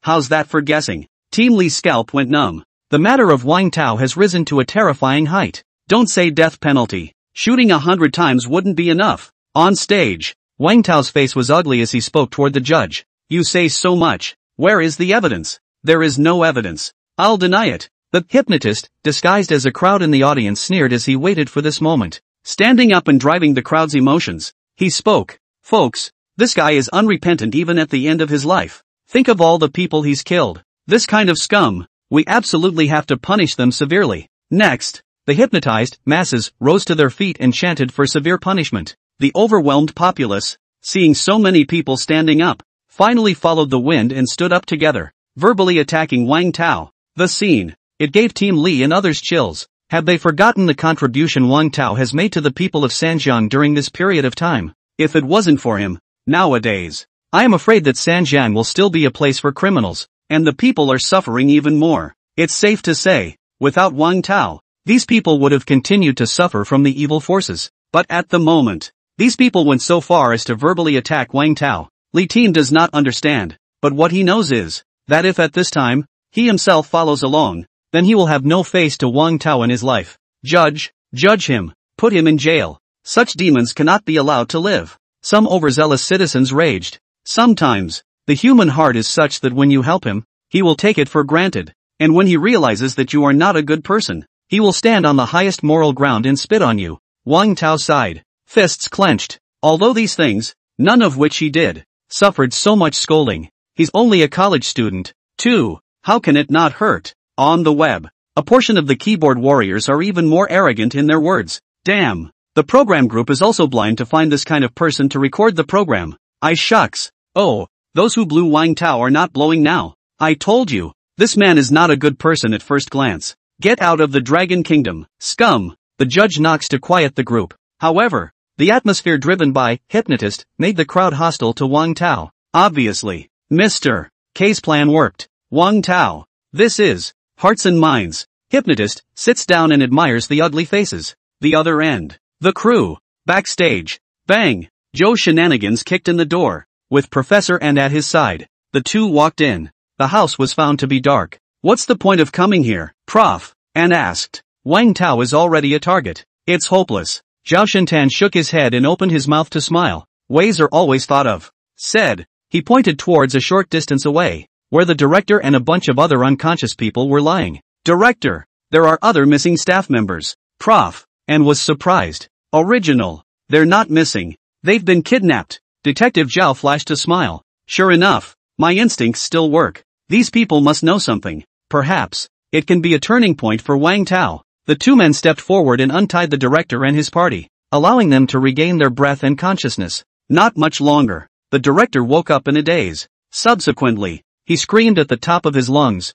How's that for guessing? Team Li's scalp went numb. The matter of Wang Tao has risen to a terrifying height. Don't say death penalty. Shooting 100 times wouldn't be enough. On stage, Wang Tao's face was ugly as he spoke toward the judge. You say so much. Where is the evidence? There is no evidence. I'll deny it. The hypnotist, disguised as a crowd in the audience, sneered as he waited for this moment. Standing up and driving the crowd's emotions, he spoke. Folks, this guy is unrepentant even at the end of his life. Think of all the people he's killed. This kind of scum. We absolutely have to punish them severely. Next, the hypnotized masses rose to their feet and chanted for severe punishment. The overwhelmed populace, seeing so many people standing up, finally followed the wind and stood up together, verbally attacking Wang Tao. The scene. It gave Team Li and others chills. Have they forgotten the contribution Wang Tao has made to the people of Sanjiang during this period of time? If it wasn't for him, nowadays, I am afraid that Sanjiang will still be a place for criminals. And the people are suffering even more. It's safe to say, without Wang Tao, these people would have continued to suffer from the evil forces. But at the moment, these people went so far as to verbally attack Wang Tao. Li Tin does not understand, but what he knows is, that if at this time, he himself follows along, then he will have no face to Wang Tao in his life. Judge him, put him in jail. Such demons cannot be allowed to live. Some overzealous citizens raged. Sometimes, the human heart is such that when you help him, he will take it for granted. And when he realizes that you are not a good person, he will stand on the highest moral ground and spit on you. Wang Tao sighed, fists clenched. Although these things, none of which he did, suffered so much scolding. He's only a college student, too. How can it not hurt? On the web, a portion of the keyboard warriors are even more arrogant in their words. Damn. The program group is also blind to find this kind of person to record the program. I shucks. Oh, those who blew Wang Tao are not blowing now. I told you. This man is not a good person at first glance. Get out of the Dragon Kingdom, scum. The judge knocks to quiet the group. However, the atmosphere driven by hypnotist made the crowd hostile to Wang Tao. Obviously, Mr. K's plan worked. Wang Tao. This is Hearts and Minds. Hypnotist sits down and admires the ugly faces. The other end. The crew. Backstage. Bang. Joe Shenanigans kicked in the door. With Professor and at his side. The two walked in. The house was found to be dark. What's the point of coming here, Prof? Anne asked. Wang Tao is already a target. It's hopeless. Zhao Shintan shook his head and opened his mouth to smile. Ways are always thought of. Said. He pointed towards a short distance away, where the director and a bunch of other unconscious people were lying. Director, there are other missing staff members. Prof. And was surprised. Original. They're not missing. They've been kidnapped. Detective Zhao flashed a smile. Sure enough, my instincts still work. These people must know something. Perhaps it can be a turning point for Wang Tao. The two men stepped forward and untied the director and his party, allowing them to regain their breath and consciousness. Not much longer. The director woke up in a daze. Subsequently, he screamed at the top of his lungs.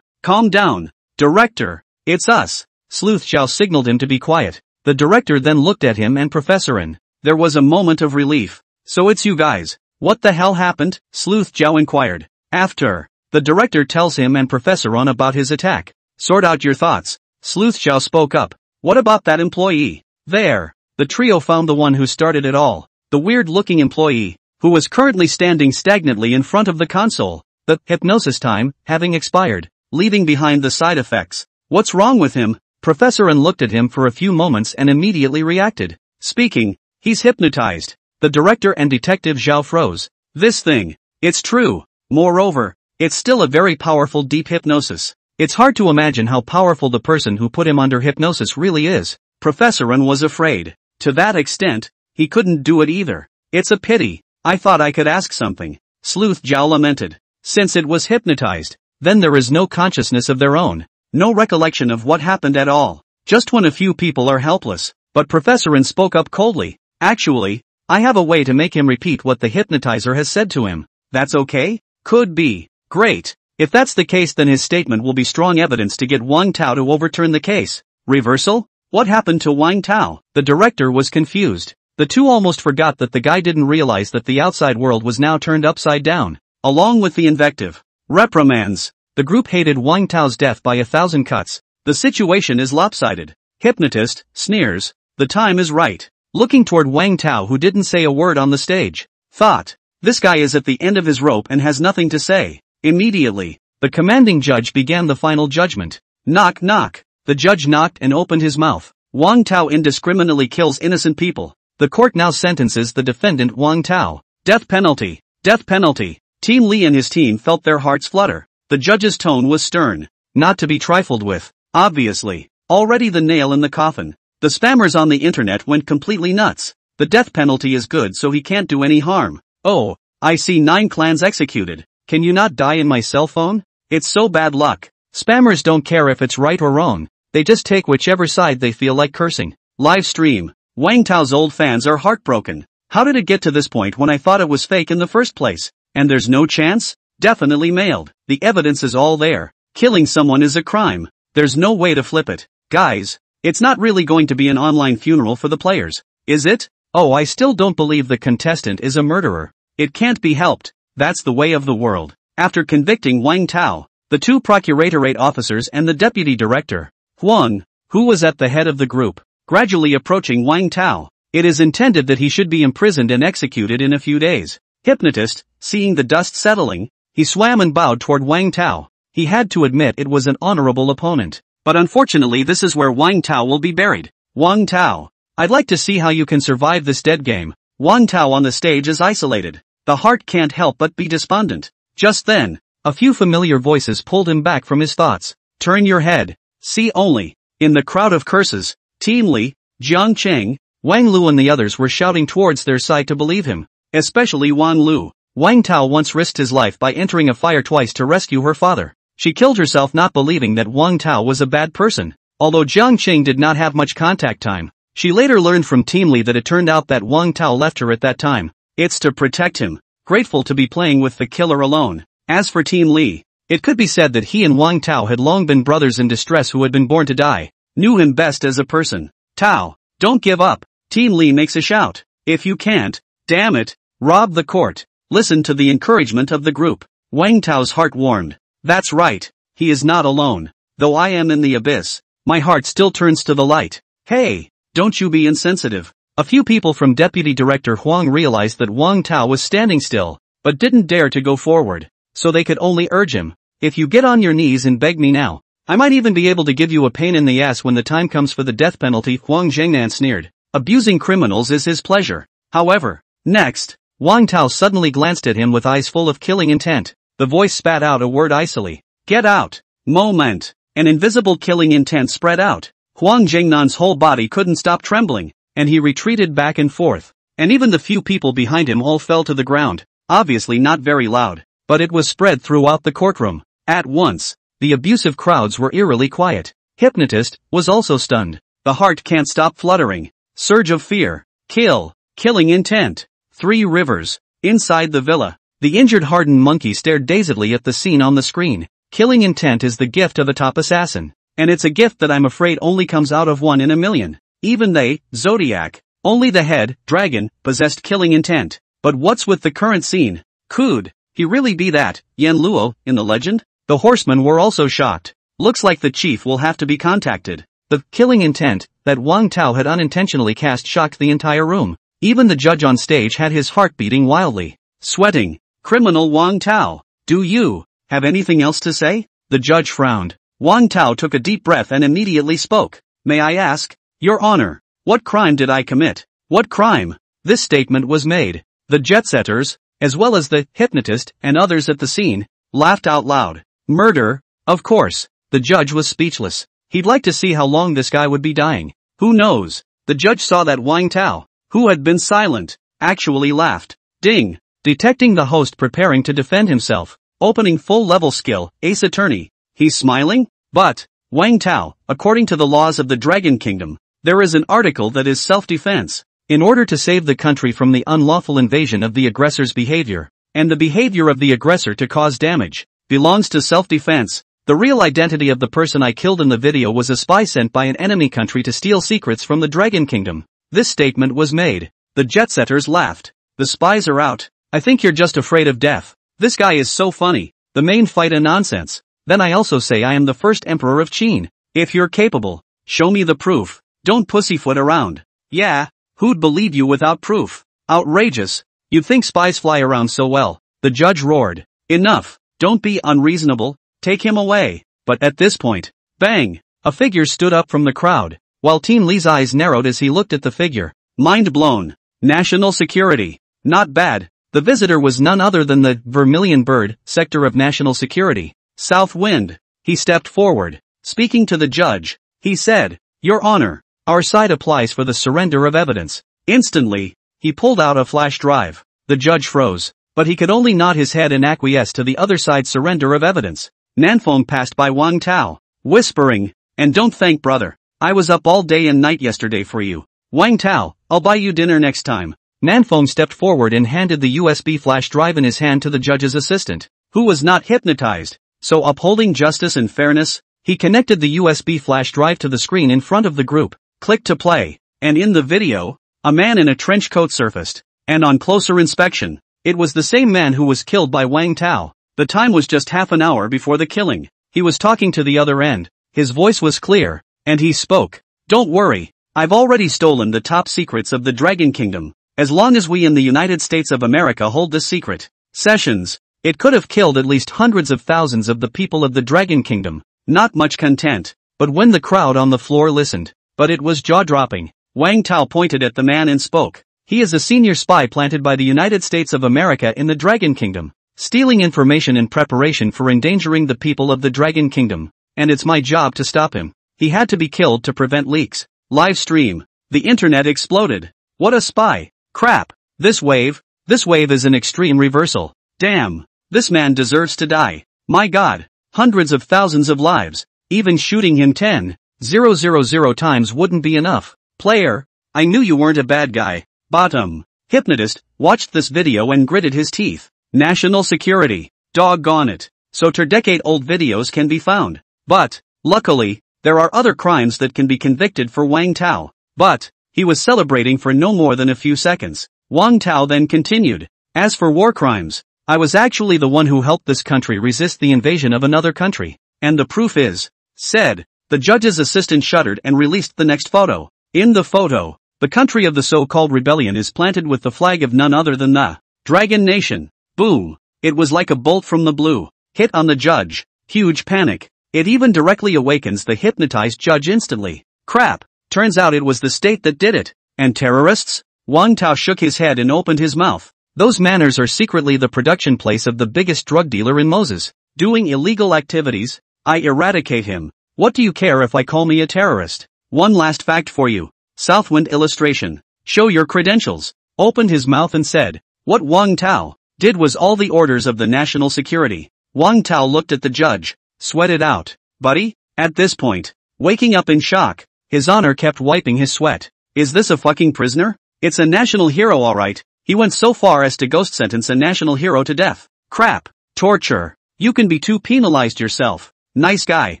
Calm down. Director, it's us. Sleuth Zhao signaled him to be quiet. The director then looked at him and Professor N. There was a moment of relief. So it's you guys. What the hell happened? Sleuth Zhao inquired. After, the director tells him and Professor N about his attack. Sort out your thoughts. Sleuth Zhao spoke up. What about that employee? There. The trio found the one who started it all. The weird-looking employee, who was currently standing stagnantly in front of the console. The hypnosis time having expired, leaving behind the side effects. What's wrong with him? Professor N looked at him for a few moments and immediately reacted. Speaking, he's hypnotized. The director and Detective Zhao froze. This thing, it's true. Moreover, it's still a very powerful deep hypnosis. It's hard to imagine how powerful the person who put him under hypnosis really is. Professor N was afraid. To that extent, he couldn't do it either. It's a pity. I thought I could ask something. Sleuth Zhao lamented. Since it was hypnotized, then there is no consciousness of their own. No recollection of what happened at all. Just when a few people are helpless. But Professor N spoke up coldly. Actually, I have a way to make him repeat what the hypnotizer has said to him. That's okay? Could be. Great. If that's the case, then his statement will be strong evidence to get Wang Tao to overturn the case. Reversal? What happened to Wang Tao? The director was confused. The two almost forgot that the guy didn't realize that the outside world was now turned upside down. Along with the invective. Reprimands. The group hated Wang Tao's death by 1,000 cuts. The situation is lopsided. Hypnotist, sneers. The time is right. Looking toward Wang Tao, who didn't say a word on the stage. Thought. This guy is at the end of his rope and has nothing to say. Immediately, the commanding judge began the final judgment. Knock knock. The judge knocked and opened his mouth. Wang Tao indiscriminately kills innocent people. The court now sentences the defendant Wang Tao. Death penalty. Death penalty. Team Lee and his team felt their hearts flutter. The judge's tone was stern. Not to be trifled with. Obviously. Already the nail in the coffin. The spammers on the internet went completely nuts. The death penalty is good, so he can't do any harm. Oh, I see 9 clans executed. Can you not die in my cell phone? It's so bad luck. Spammers don't care if it's right or wrong. They just take whichever side they feel like cursing. Live stream. Wang Tao's old fans are heartbroken. How did it get to this point when I thought it was fake in the first place? And there's no chance? Definitely mailed. The evidence is all there. Killing someone is a crime. There's no way to flip it. Guys, it's not really going to be an online funeral for the players, is it? Oh, I still don't believe the contestant is a murderer. It can't be helped. That's the way of the world. After convicting Wang Tao, the 2 procuratorate officers and the deputy director, Huang, who was at the head of the group, gradually approaching Wang Tao. It is intended that he should be imprisoned and executed in a few days. Hypnotist, seeing the dust settling, he swam and bowed toward Wang Tao. He had to admit it was an honorable opponent. But unfortunately this is where Wang Tao will be buried. Wang Tao, I'd like to see how you can survive this dead game. Wang Tao on the stage is isolated. The heart can't help but be despondent. Just then, a few familiar voices pulled him back from his thoughts. Turn your head. See only. In the crowd of curses, Team Li, Jiang Cheng, Wang Lu and the others were shouting towards their side to believe him. Especially Wang Lu. Wang Tao once risked his life by entering a fire twice to rescue her father. She killed herself not believing that Wang Tao was a bad person. Although Jiang Cheng did not have much contact time, she later learned from Team Li that it turned out that Wang Tao left her at that time. It's to protect him. Grateful to be playing with the killer alone. As for Team Lee, it could be said that he and Wang Tao had long been brothers in distress who had been born to die. Knew him best as a person. Tao, don't give up. Team Lee makes a shout. If you can't, damn it, rob the court. Listen to the encouragement of the group. Wang Tao's heart warmed. That's right. He is not alone. Though I am in the abyss, my heart still turns to the light. Hey, don't you be insensitive. A few people from Deputy Director Huang realized that Wang Tao was standing still, but didn't dare to go forward, so they could only urge him. If you get on your knees and beg me now, I might even be able to give you a pain in the ass when the time comes for the death penalty. Huang Zhengnan sneered. Abusing criminals is his pleasure. However, next, Wang Tao suddenly glanced at him with eyes full of killing intent. The voice spat out a word icily. Get out. Moment. An invisible killing intent spread out. Huang Zhengnan's whole body couldn't stop trembling, and he retreated back and forth. And even the few people behind him all fell to the ground, obviously not very loud, but it was spread throughout the courtroom. At once, the abusive crowds were eerily quiet. Hypnotist was also stunned. The heart can't stop fluttering. Surge of fear. Killing intent. 3 rivers. Inside the villa, the injured hardened monkey stared dazedly at the scene on the screen. Killing intent is the gift of a top assassin. And it's a gift that I'm afraid only comes out of 1 in a million. Even they, Zodiac, only the head, dragon, possessed killing intent. But what's with the current scene? Could he really be that Yan Luo in the legend? The horsemen were also shocked. Looks like the chief will have to be contacted. The killing intent that Wang Tao had unintentionally cast shocked the entire room. Even the judge on stage had his heart beating wildly. Sweating. Criminal Wang Tao, do you have anything else to say? The judge frowned. Wang Tao took a deep breath and immediately spoke. May I ask, Your Honor, what crime did I commit? What crime? This statement was made. The jet-setters, as well as the hypnotist and others at the scene, laughed out loud. Murder? Of course. The judge was speechless. He'd like to see how long this guy would be dying. Who knows? The judge saw that Wang Tao, who had been silent, actually laughed. Ding! Detecting the host preparing to defend himself. Opening full-level skill, Ace Attorney. He's smiling? But, Wang Tao, according to the laws of the Dragon Kingdom, there is an article that is self-defense. In order to save the country from the unlawful invasion of the aggressor's behavior, and the behavior of the aggressor to cause damage, belongs to self-defense. The real identity of the person I killed in the video was a spy sent by an enemy country to steal secrets from the Dragon Kingdom. This statement was made. The jet-setters laughed. The spies are out. I think you're just afraid of death. This guy is so funny. The main fight a nonsense. Then I also say I am the first emperor of Qin. If you're capable, show me the proof. Don't pussyfoot around. Yeah, who'd believe you without proof? Outrageous. You'd think spies fly around so well. The judge roared. Enough. Don't be unreasonable. Take him away. But at this point, bang! A figure stood up from the crowd, while Team Lee's eyes narrowed as he looked at the figure. Mind blown. National security. Not bad. The visitor was none other than the Vermilion Bird, Sector of National Security. South Wind. He stepped forward. Speaking to the judge, he said, Your Honor, our side applies for the surrender of evidence. Instantly, he pulled out a flash drive. The judge froze, but he could only nod his head and acquiesce to the other side's surrender of evidence. Nanfeng passed by Wang Tao, whispering, And don't thank brother. I was up all day and night yesterday for you. Wang Tao, I'll buy you dinner next time. Nanfeng stepped forward and handed the USB flash drive in his hand to the judge's assistant, who was not hypnotized. So upholding justice and fairness, he connected the USB flash drive to the screen in front of the group, clicked to play, and in the video, a man in a trench coat surfaced. And on closer inspection, it was the same man who was killed by Wang Tao. The time was just half an hour before the killing. He was talking to the other end. His voice was clear, and he spoke. Don't worry, I've already stolen the top secrets of the Dragon Kingdom. As long as we in the United States of America hold this secret, sessions, it could have killed at least hundreds of thousands of the people of the Dragon Kingdom. Not much content, but when the crowd on the floor listened, but it was jaw-dropping. Wang Tao pointed at the man and spoke. He is a senior spy planted by the United States of America in the Dragon Kingdom, stealing information in preparation for endangering the people of the Dragon Kingdom, and it's my job to stop him. He had to be killed to prevent leaks. Live stream. The internet exploded. What a spy. Crap. This wave is an extreme reversal. Damn. This man deserves to die. My God. Hundreds of thousands of lives. Even shooting him 10,000 times wouldn't be enough. Player, I knew you weren't a bad guy. Bottom. Hypnotist watched this video and gritted his teeth. National security. Doggone it. So 2-decade-old videos can be found. But, luckily, there are other crimes that can be convicted for Wang Tao. But, he was celebrating for no more than a few seconds. Wang Tao then continued. As for war crimes, I was actually the one who helped this country resist the invasion of another country. And the proof is, said. The judge's assistant shuddered and released the next photo. In the photo, the country of the so-called rebellion is planted with the flag of none other than the Dragon Nation. Boom. It was like a bolt from the blue. Hit on the judge. Huge panic. It even directly awakens the hypnotized judge instantly. Crap. Turns out it was the state that did it. And terrorists? Wang Tao shook his head and opened his mouth. Those manners are secretly the production place of the biggest drug dealer in Moses. Doing illegal activities? I eradicate him. What do you care if I call me a terrorist? One last fact for you. Southwind illustration. Show your credentials. Opened his mouth and said. What Wang Tao did was all the orders of the national security. Wang Tao looked at the judge. Sweated out. Buddy? At this point, waking up in shock, his honor kept wiping his sweat. Is this a fucking prisoner? It's a national hero alright. He went so far as to ghost sentence a national hero to death. Crap. Torture. You can be too penalized yourself. Nice guy.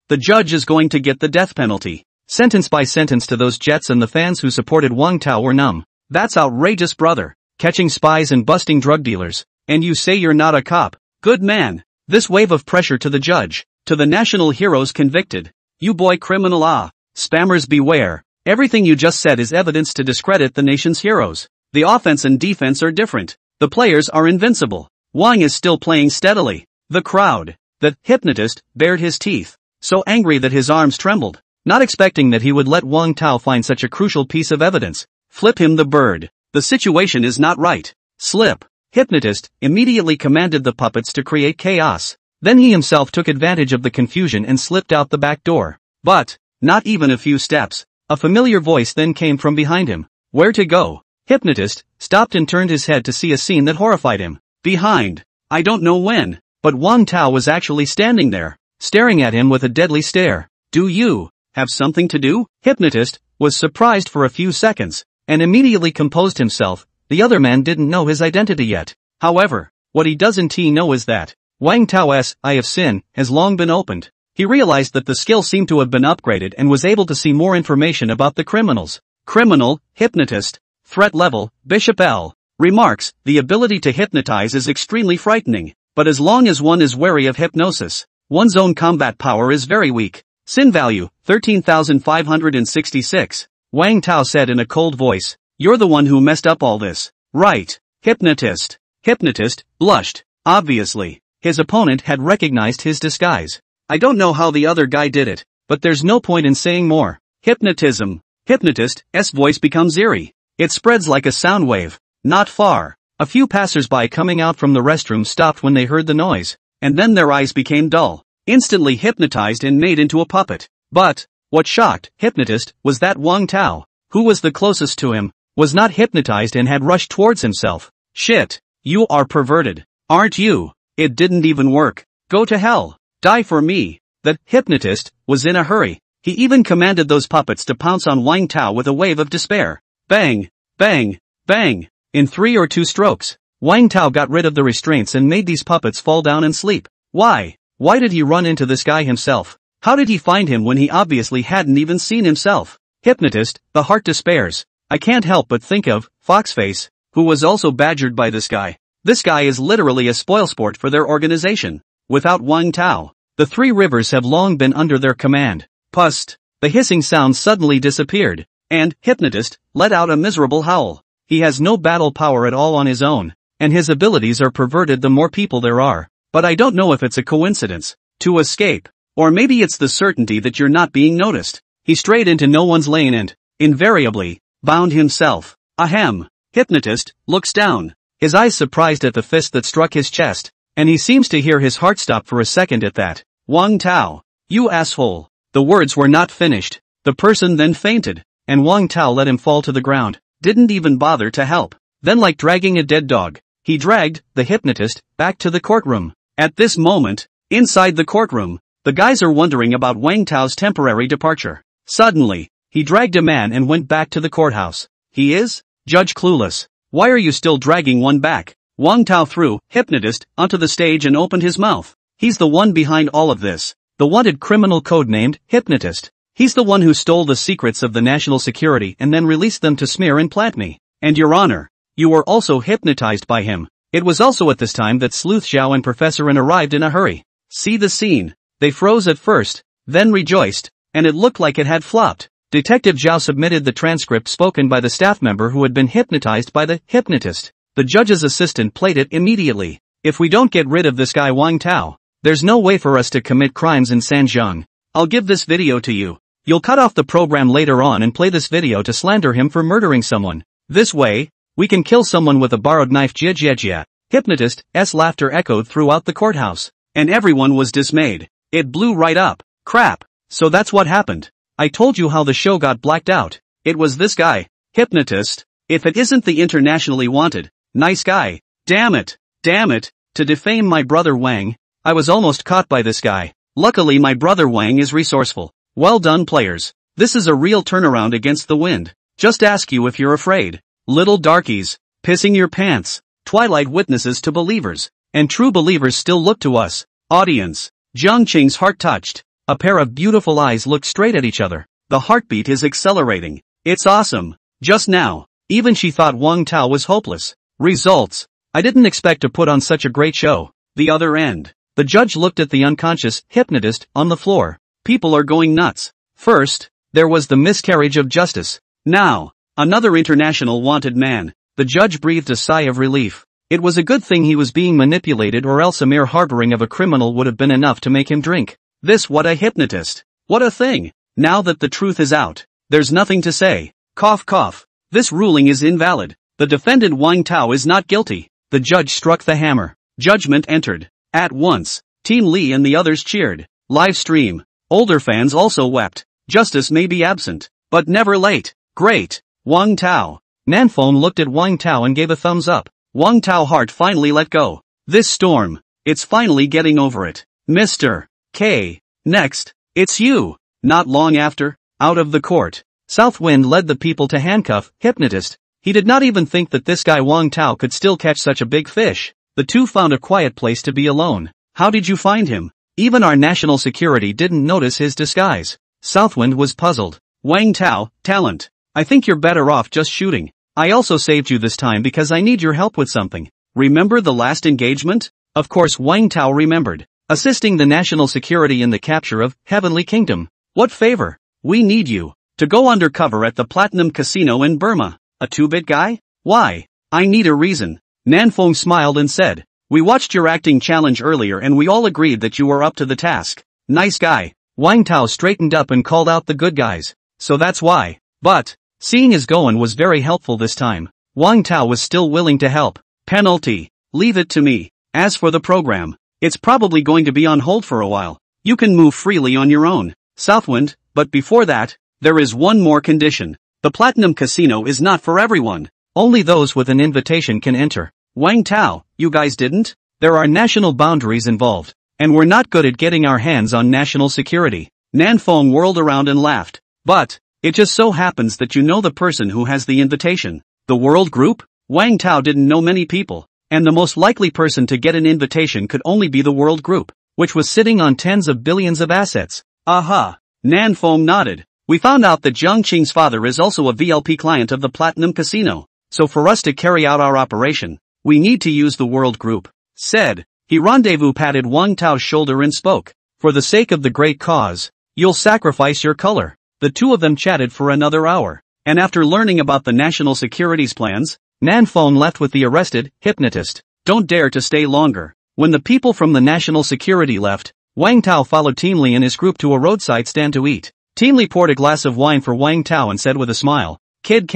The judge is going to get the death penalty. Sentence by sentence to those jets, and the fans who supported Wang Tao were numb. That's outrageous, brother. Catching spies and busting drug dealers. And you say you're not a cop. Good man. This wave of pressure to the judge. To the national heroes convicted. You boy criminal Spammers beware. Everything you just said is evidence to discredit the nation's heroes. The offense and defense are different. The players are invincible. Wang is still playing steadily. The crowd. The hypnotist bared his teeth. So angry that his arms trembled. Not expecting that he would let Wang Tao find such a crucial piece of evidence. Flip him the bird. The situation is not right. Slip. Hypnotist immediately commanded the puppets to create chaos. Then he himself took advantage of the confusion and slipped out the back door. But, not even a few steps, a familiar voice then came from behind him. Where to go? Hypnotist stopped and turned his head to see a scene that horrified him. Behind. I don't know when, but Wang Tao was actually standing there, staring at him with a deadly stare. Do you have something to do? Hypnotist was surprised for a few seconds, and immediately composed himself. The other man didn't know his identity yet. However, what he doesn't know is that Wang Tao's eye of sin has long been opened. He realized that the skill seemed to have been upgraded and was able to see more information about the criminals. Criminal, hypnotist, threat level, Bishop L. Remarks, the ability to hypnotize is extremely frightening, but as long as one is wary of hypnosis, one's own combat power is very weak. Sin value, 13,566. Wang Tao said in a cold voice, you're the one who messed up all this, right? Hypnotist. Hypnotist blushed. Obviously, his opponent had recognized his disguise. I don't know how the other guy did it, but there's no point in saying more. Hypnotism. Hypnotist's voice becomes eerie. It spreads like a sound wave. Not far. A few passers-by coming out from the restroom stopped when they heard the noise, and then their eyes became dull. Instantly hypnotized and made into a puppet. But, what shocked Hypnotist was that Wang Tao, who was the closest to him, was not hypnotized and had rushed towards himself. Shit. You are perverted. Aren't you? It didn't even work. Go to hell. Die for me. The hypnotist was in a hurry. He even commanded those puppets to pounce on Wang Tao with a wave of despair. Bang, bang, bang. In 3 or 2 strokes, Wang Tao got rid of the restraints and made these puppets fall down and sleep. Why? Why did he run into this guy himself? How did he find him when he obviously hadn't even seen himself? Hypnotist, the heart despairs. I can't help but think of Foxface, who was also badgered by this guy. This guy is literally a spoilsport for their organization. Without Wang Tao, the 3 rivers have long been under their command. Pust. The hissing sound suddenly disappeared, and Hypnotist let out a miserable howl. He has no battle power at all on his own, and his abilities are perverted the more people there are. But I don't know if it's a coincidence. To escape. Or maybe it's the certainty that you're not being noticed. He strayed into no one's lane and, invariably, bound himself. Ahem. Hypnotist looks down, his eyes surprised at the fist that struck his chest, and he seems to hear his heart stop for a second at that. Wang Tao. You asshole. The words were not finished. The person then fainted, and Wang Tao let him fall to the ground. Didn't even bother to help. Then, like dragging a dead dog, he dragged the hypnotist back to the courtroom. At this moment, inside the courtroom, the guys are wondering about Wang Tao's temporary departure. Suddenly, he dragged a man and went back to the courthouse. He is? Judge Clueless. Why are you still dragging one back? Wang Tao threw, hypnotist, onto the stage and opened his mouth. He's the one behind all of this. The wanted criminal codenamed Hypnotist. He's the one who stole the secrets of the national security and then released them to smear and plant me. And Your Honor, you were also hypnotized by him. It was also at this time that Sleuth Xiao and Professor N arrived in a hurry. See the scene. They froze at first, then rejoiced, and it looked like it had flopped. Detective Zhao submitted the transcript spoken by the staff member who had been hypnotized by the hypnotist. The judge's assistant played it immediately. If we don't get rid of this guy Wang Tao, there's no way for us to commit crimes in Sanjiang. I'll give this video to you. You'll cut off the program later on and play this video to slander him for murdering someone. This way, we can kill someone with a borrowed knife. Jia jia jia. Hypnotist's laughter echoed throughout the courthouse. And everyone was dismayed. It blew right up. Crap. So that's what happened. I told you how the show got blacked out. It was this guy. Hypnotist. If it isn't the internationally wanted, nice guy. Damn it. Damn it. To defame my brother Wang. I was almost caught by this guy. Luckily my brother Wang is resourceful. Well done players. This is a real turnaround against the wind. Just ask you if you're afraid. Little darkies. Pissing your pants. Twilight witnesses to believers. And true believers still look to us. Audience. Jiang Qing's heart touched. A pair of beautiful eyes looked straight at each other. The heartbeat is accelerating. It's awesome. Just now, even she thought Wang Tao was hopeless. Results. I didn't expect to put on such a great show. The other end. The judge looked at the unconscious hypnotist on the floor. People are going nuts. First, there was the miscarriage of justice. Now, another international wanted man. The judge breathed a sigh of relief. It was a good thing he was being manipulated, or else a mere harboring of a criminal would have been enough to make him drink. This what a hypnotist. What a thing. Now that the truth is out, there's nothing to say. Cough cough. This ruling is invalid. The defendant Wang Tao is not guilty. The judge struck the hammer. Judgment entered. At once, Team Lee and the others cheered. Live stream. Older fans also wept. Justice may be absent, but never late. Great. Wang Tao. Nanfeng looked at Wang Tao and gave a thumbs up. Wang Tao heart finally let go. This storm. It's finally getting over it. Mr. K. Next. It's you. Not long after, out of the court, Southwind led the people to handcuff Hypnotist. He did not even think that this guy Wang Tao could still catch such a big fish. The two found a quiet place to be alone. How did you find him? Even our national security didn't notice his disguise. Southwind was puzzled. Wang Tao, talent. I think you're better off just shooting. I also saved you this time because I need your help with something. Remember the last engagement? Of course Wang Tao remembered. Assisting the national security in the capture of Heavenly Kingdom. What favor? We need you to go undercover at the Platinum Casino in Burma. A 2-bit guy? Why? I need a reason. Nanfeng smiled and said, we watched your acting challenge earlier and we all agreed that you were up to the task. Nice guy. Wang Tao straightened up and called out the good guys. So that's why. But, seeing as Goen was very helpful this time, Wang Tao was still willing to help. Penalty. Leave it to me. As for the program, it's probably going to be on hold for a while. You can move freely on your own, Southwind, but before that, there is one more condition. The Platinum Casino is not for everyone. Only those with an invitation can enter. Wang Tao, you guys didn't? There are national boundaries involved, and we're not good at getting our hands on national security. Nanfeng whirled around and laughed. But, it just so happens that you know the person who has the invitation. The World Group? Wang Tao didn't know many people, and the most likely person to get an invitation could only be the World Group, which was sitting on tens of billions of assets. Aha! Nanfeng nodded. We found out that Jiang Qing's father is also a VLP client of the Platinum Casino, so for us to carry out our operation, we need to use the World Group. Said, he rendezvous patted Wang Tao's shoulder and spoke, for the sake of the great cause, you'll sacrifice your color. The two of them chatted for another hour, and after learning about the national security's plans, Nanfeng left with the arrested hypnotist. Don't dare to stay longer. When the people from the national security left, Wang Tao followed Team Lee and his group to a roadside stand to eat. Team Lee poured a glass of wine for Wang Tao and said with a smile, Kid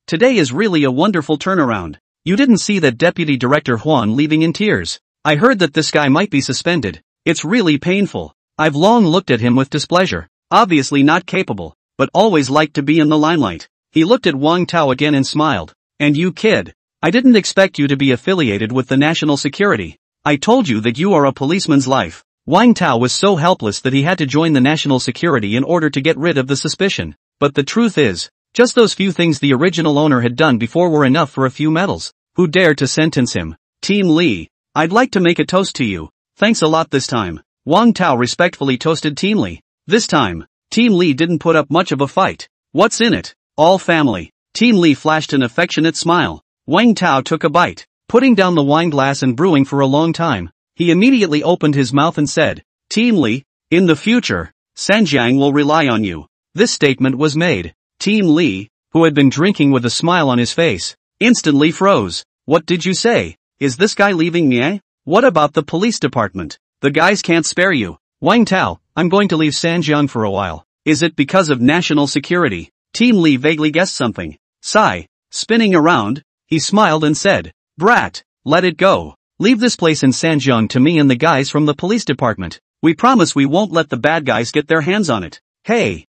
today is really a wonderful turnaround. You didn't see that Deputy Director Huan leaving in tears. I heard that this guy might be suspended. It's really painful. I've long looked at him with displeasure. Obviously not capable, but always liked to be in the limelight. He looked at Wang Tao again and smiled. And you kid, I didn't expect you to be affiliated with the national security. I told you that you are a policeman's life. Wang Tao was so helpless that he had to join the national security in order to get rid of the suspicion. But the truth is, Just those few things the original owner had done before were enough for a few medals. Who dared to sentence him? Team Lee. I'd like to make a toast to you. Thanks a lot this time. Wang Tao respectfully toasted Team Lee. This time, Team Lee didn't put up much of a fight. What's in it? All family. Team Lee flashed an affectionate smile. Wang Tao took a bite, putting down the wine glass and brewing for a long time. He immediately opened his mouth and said, Team Lee, in the future, Sanjiang will rely on you. This statement was made. Team Lee, who had been drinking with a smile on his face, instantly froze. What did you say? Is this guy leaving me, eh? What about the police department? The guys can't spare you. Wang Tao, I'm going to leave Sanjiang for a while. Is it because of national security? Team Lee vaguely guessed something. Sigh. Spinning around, he smiled and said, Brat, let it go. Leave this place in Sanjiang to me and the guys from the police department. We promise we won't let the bad guys get their hands on it. Hey,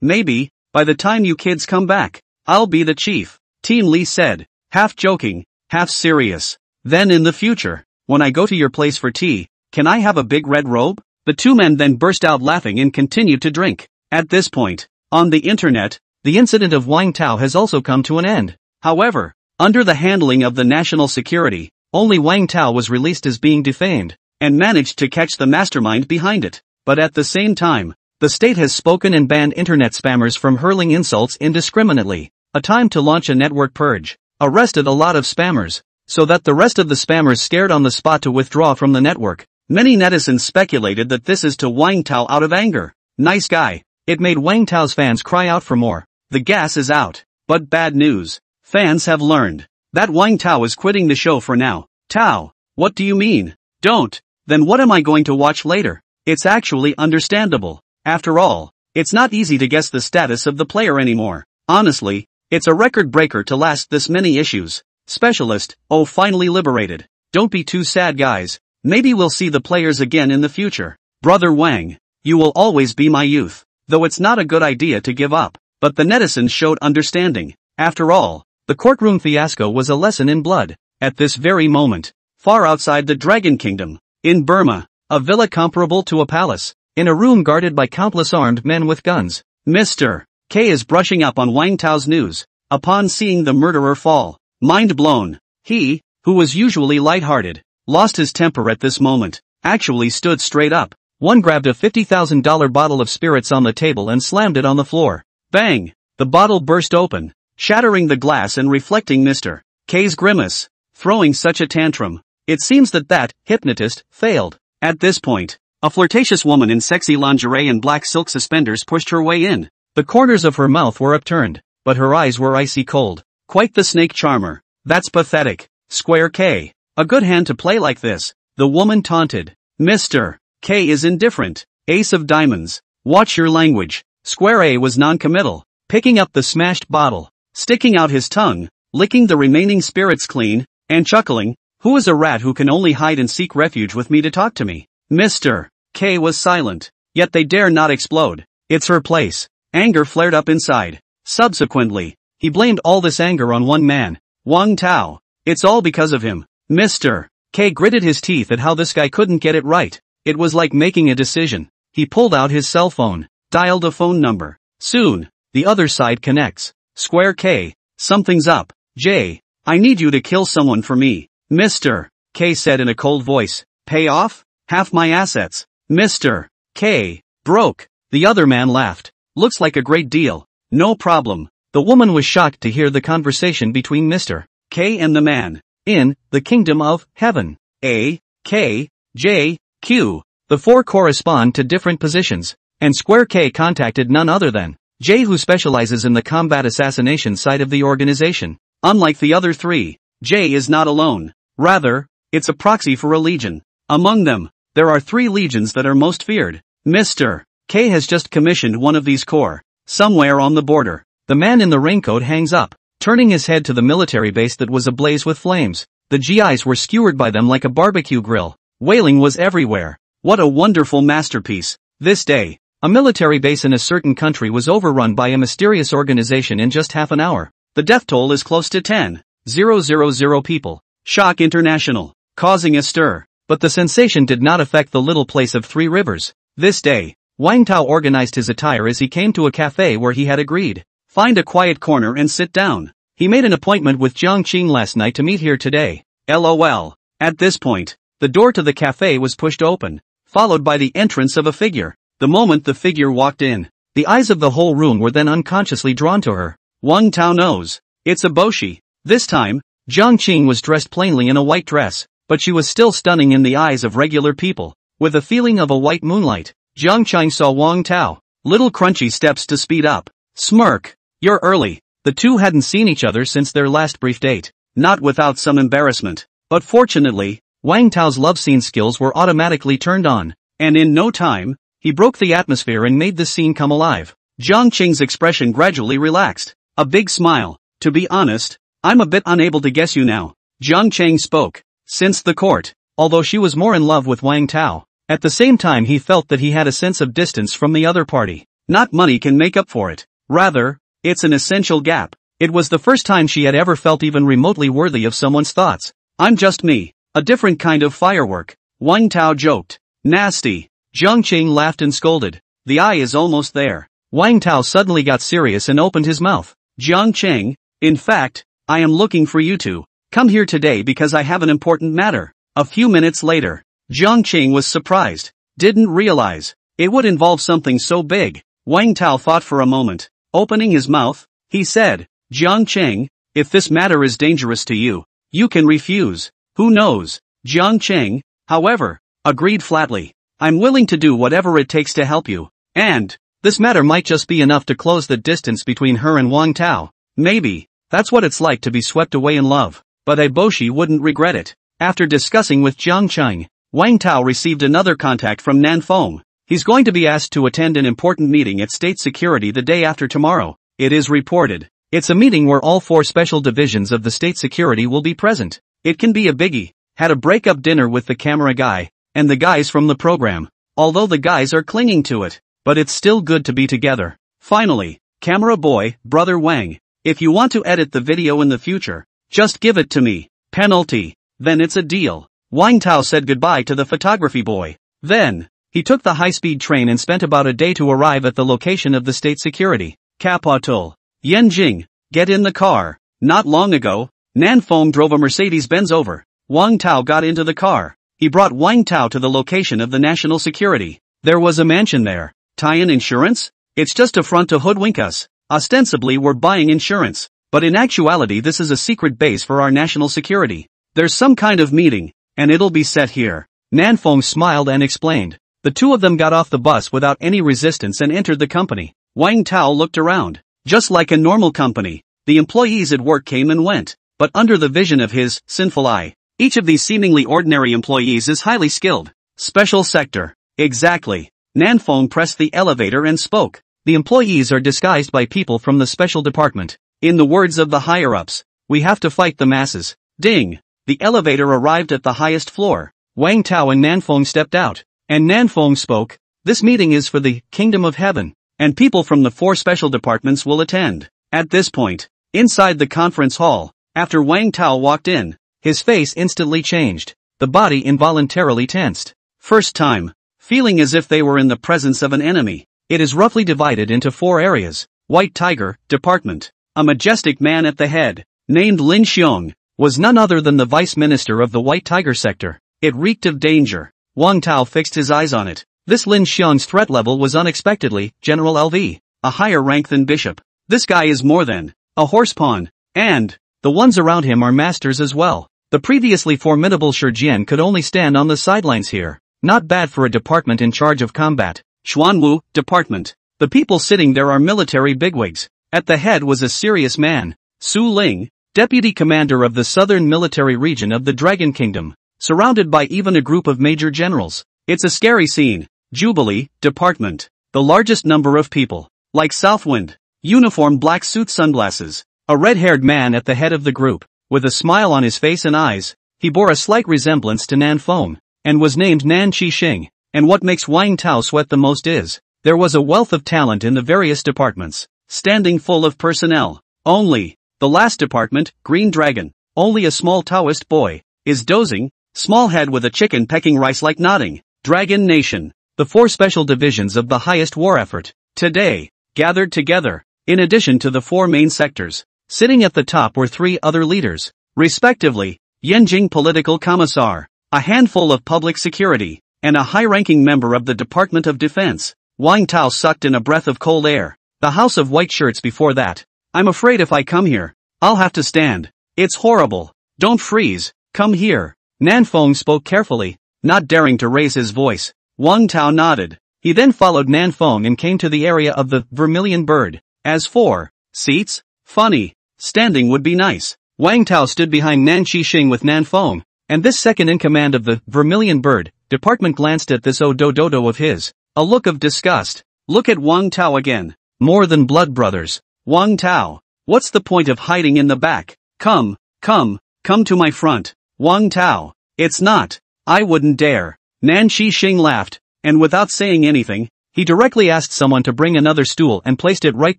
maybe, by the time you kids come back, I'll be the chief, Team Lee said, half joking, half serious. Then in the future, when I go to your place for tea, can I have a big red robe? The two men then burst out laughing and continued to drink. At this point, on the internet, the incident of Wang Tao has also come to an end. However, under the handling of the national security, only Wang Tao was released as being defamed, and managed to catch the mastermind behind it. But at the same time, the state has spoken and banned internet spammers from hurling insults indiscriminately. A time to launch a network purge. Arrested a lot of spammers, so that the rest of the spammers scared on the spot to withdraw from the network. Many netizens speculated that this is to Wang Tao out of anger. Nice guy. It made Wang Tao's fans cry out for more. The gas is out. But bad news. Fans have learned that Wang Tao is quitting the show for now. Tao, what do you mean? Don't. Then what am I going to watch later? It's actually understandable. After all, it's not easy to guess the status of the player anymore. Honestly, it's a record breaker to last this many issues. Specialist, oh, finally liberated. Don't be too sad, guys. Maybe we'll see the players again in the future. Brother Wang, you will always be my youth. Though it's not a good idea to give up. But the netizens showed understanding. After all, the courtroom fiasco was a lesson in blood. At this very moment, far outside the Dragon Kingdom, in Burma, a villa comparable to a palace, in a room guarded by countless armed men with guns, Mr. K is brushing up on Wang Tao's news. Upon seeing the murderer fall, mind blown, he, who was usually lighthearted, lost his temper at this moment, actually stood straight up. One grabbed a $50,000 bottle of spirits on the table and slammed it on the floor. Bang! The bottle burst open, shattering the glass and reflecting Mr. K's grimace. Throwing such a tantrum, it seems that hypnotist failed. At this point, a flirtatious woman in sexy lingerie and black silk suspenders pushed her way in. The corners of her mouth were upturned, but her eyes were icy cold. Quite the snake charmer. That's pathetic. Square K. A good hand to play like this, the woman taunted. Mr. K is indifferent. Ace of diamonds. Watch your language. Square A was non-committal, picking up the smashed bottle, sticking out his tongue, licking the remaining spirits clean, and chuckling. Who is a rat who can only hide and seek refuge with me to talk to me? Mr. K was silent, yet they dare not explode. It's her place. Anger flared up inside. Subsequently, he blamed all this anger on one man, Wang Tao. It's all because of him. Mr. K gritted his teeth at how this guy couldn't get it right. It was like making a decision. He pulled out his cell phone, dialed a phone number. Soon, the other side connects. Square K, something's up. J, I need you to kill someone for me. Mr. K said in a cold voice. Pay off? Half my assets. Mr. K, broke. The other man laughed. Looks like a great deal. No problem. The woman was shocked to hear the conversation between Mr. K and the man. In the kingdom of heaven. A, K, J, Q. The four correspond to different positions, and Square K contacted none other than J, who specializes in the combat assassination side of the organization. Unlike the other three, J is not alone. Rather, it's a proxy for a legion. Among them, there are 3 legions that are most feared. Mr. K has just commissioned one of these corps, somewhere on the border. The man in the raincoat hangs up, turning his head to the military base that was ablaze with flames. The GIs were skewered by them like a barbecue grill. Wailing was everywhere. What a wonderful masterpiece. This day, a military base in a certain country was overrun by a mysterious organization in just half an hour. The death toll is close to 10,000 people. Shock international, causing a stir. But the sensation did not affect the little place of 3 Rivers. This day, Wang Tao organized his attire as he came to a cafe where he had agreed Find a quiet corner and sit down. He made an appointment with Jiang Qing last night to meet here today. LOL. At this point, the door to the cafe was pushed open, followed by the entrance of a figure. The moment the figure walked in, the eyes of the whole room were then unconsciously drawn to her. Wang Tao knows. It's a boshi. This time, Jiang Qing was dressed plainly in a white dress, but she was still stunning in the eyes of regular people. With a feeling of a white moonlight, Jiang Qing saw Wang Tao. Little crunchy steps to speed up. Smirk. You're early. The two hadn't seen each other since their last brief date, not without some embarrassment. But fortunately, Wang Tao's love scene skills were automatically turned on, and in no time, he broke the atmosphere and made the scene come alive. Jiang Qing's expression gradually relaxed. A big smile. To be honest, I'm a bit unable to guess you now. Jiang Qing spoke. Since the court, although she was more in love with Wang Tao, at the same time he felt that he had a sense of distance from the other party. Not money can make up for it. Rather, it's an essential gap. It was the first time she had ever felt even remotely worthy of someone's thoughts. I'm just me. A different kind of firework. Wang Tao joked. Nasty. Jiang Qing laughed and scolded. The eye is almost there. Wang Tao suddenly got serious and opened his mouth. Jiang Qing, in fact, I am looking for you to come here today because I have an important matter. A few minutes later, Jiang Qing was surprised. Didn't realize it would involve something so big. Wang Tao thought for a moment. Opening his mouth, he said, Jiang Qing, if this matter is dangerous to you, you can refuse. Who knows? Jiang Qing, however, agreed flatly. I'm willing to do whatever it takes to help you. And this matter might just be enough to close the distance between her and Wang Tao. Maybe that's what it's like to be swept away in love. But a boshi wouldn't regret it. After discussing with Jiang Qing, Wang Tao received another contact from Nan Feng. He's going to be asked to attend an important meeting at State Security the day after tomorrow. It is reported. It's a meeting where all 4 special divisions of the State Security will be present. It can be a biggie. Had a break-up dinner with the camera guy and the guys from the program. Although the guys are clinging to it, but it's still good to be together. Finally, camera boy, brother Wang, if you want to edit the video in the future, just give it to me. Penalty. Then it's a deal. Wang Tao said goodbye to the photography boy. Then, he took the high-speed train and spent about a day to arrive at the location of the State Security. Capital. Yanjing, get in the car. Not long ago, Nan Feng drove a Mercedes-Benz over. Wang Tao got into the car. He brought Wang Tao to the location of the National Security. There was a mansion there. Tie-in insurance? It's just a front to hoodwink us. Ostensibly we're buying insurance, but in actuality this is a secret base for our national security. There's some kind of meeting, and it'll be set here. Nan Feng smiled and explained. The two of them got off the bus without any resistance and entered the company. Wang Tao looked around. Just like a normal company, the employees at work came and went, but under the vision of his sinful eye. Each of these seemingly ordinary employees is highly skilled. Special sector. Exactly. Nan Feng pressed the elevator and spoke. The employees are disguised by people from the special department. In the words of the higher-ups, we have to fight the masses. Ding. The elevator arrived at the highest floor. Wang Tao and Nan Feng stepped out, and Nan Feng spoke. This meeting is for the Kingdom of Heaven, and people from the 4 special departments will attend. At this point, inside the conference hall, after Wang Tao walked in, his face instantly changed. The body involuntarily tensed. First time, feeling as if they were in the presence of an enemy. It is roughly divided into 4 areas. White Tiger Department. A majestic man at the head, named Lin Xiong, was none other than the vice minister of the White Tiger sector. It reeked of danger. Wang Tao fixed his eyes on it. This Lin Xiong's threat level was unexpectedly General LV, a higher rank than Bishop. This guy is more than a horse pawn, and the ones around him are masters as well. The previously formidable Shi Jian could only stand on the sidelines here. Not bad for a department in charge of combat. Xuanwu Department. The people sitting there are military bigwigs. At the head was a serious man, Su Ling, deputy commander of the southern military region of the Dragon Kingdom, surrounded by even a group of major generals. It's a scary scene. Jubilee Department. The largest number of people, like Southwind. Uniform black suit, sunglasses. A red-haired man at the head of the group, with a smile on his face and eyes. He bore a slight resemblance to Nan Feng, and was named Nan Qixing. And what makes Wang Tao sweat the most is, there was a wealth of talent in the various departments, standing full of personnel. Only, the last department, Green Dragon, only a small Taoist boy, is dozing, small head with a chicken pecking rice like nodding. Dragon Nation, the 4 special divisions of the highest war effort, today, gathered together. In addition to the 4 main sectors, sitting at the top were 3 other leaders, respectively, Yanjing Political Commissar, a handful of public security, and a high-ranking member of the Department of Defense. Wang Tao sucked in a breath of cold air. The House of White Shirts before that. I'm afraid if I come here, I'll have to stand. It's horrible. Don't freeze, come here. Nanfeng spoke carefully, not daring to raise his voice. Wang Tao nodded. He then followed Nanfeng and came to the area of the Vermilion Bird. As for seats, funny, standing would be nice. Wang Tao stood behind Nan Qixing with Nanfeng, and this second in command of the Vermilion Bird department glanced at this Odododo of his, a look of disgust. Look at Wang Tao again. More than blood brothers. Wang Tao, what's the point of hiding in the back? Come to my front. Wang Tao, it's not. I wouldn't dare. Nan Qixing laughed, and without saying anything, he directly asked someone to bring another stool and placed it right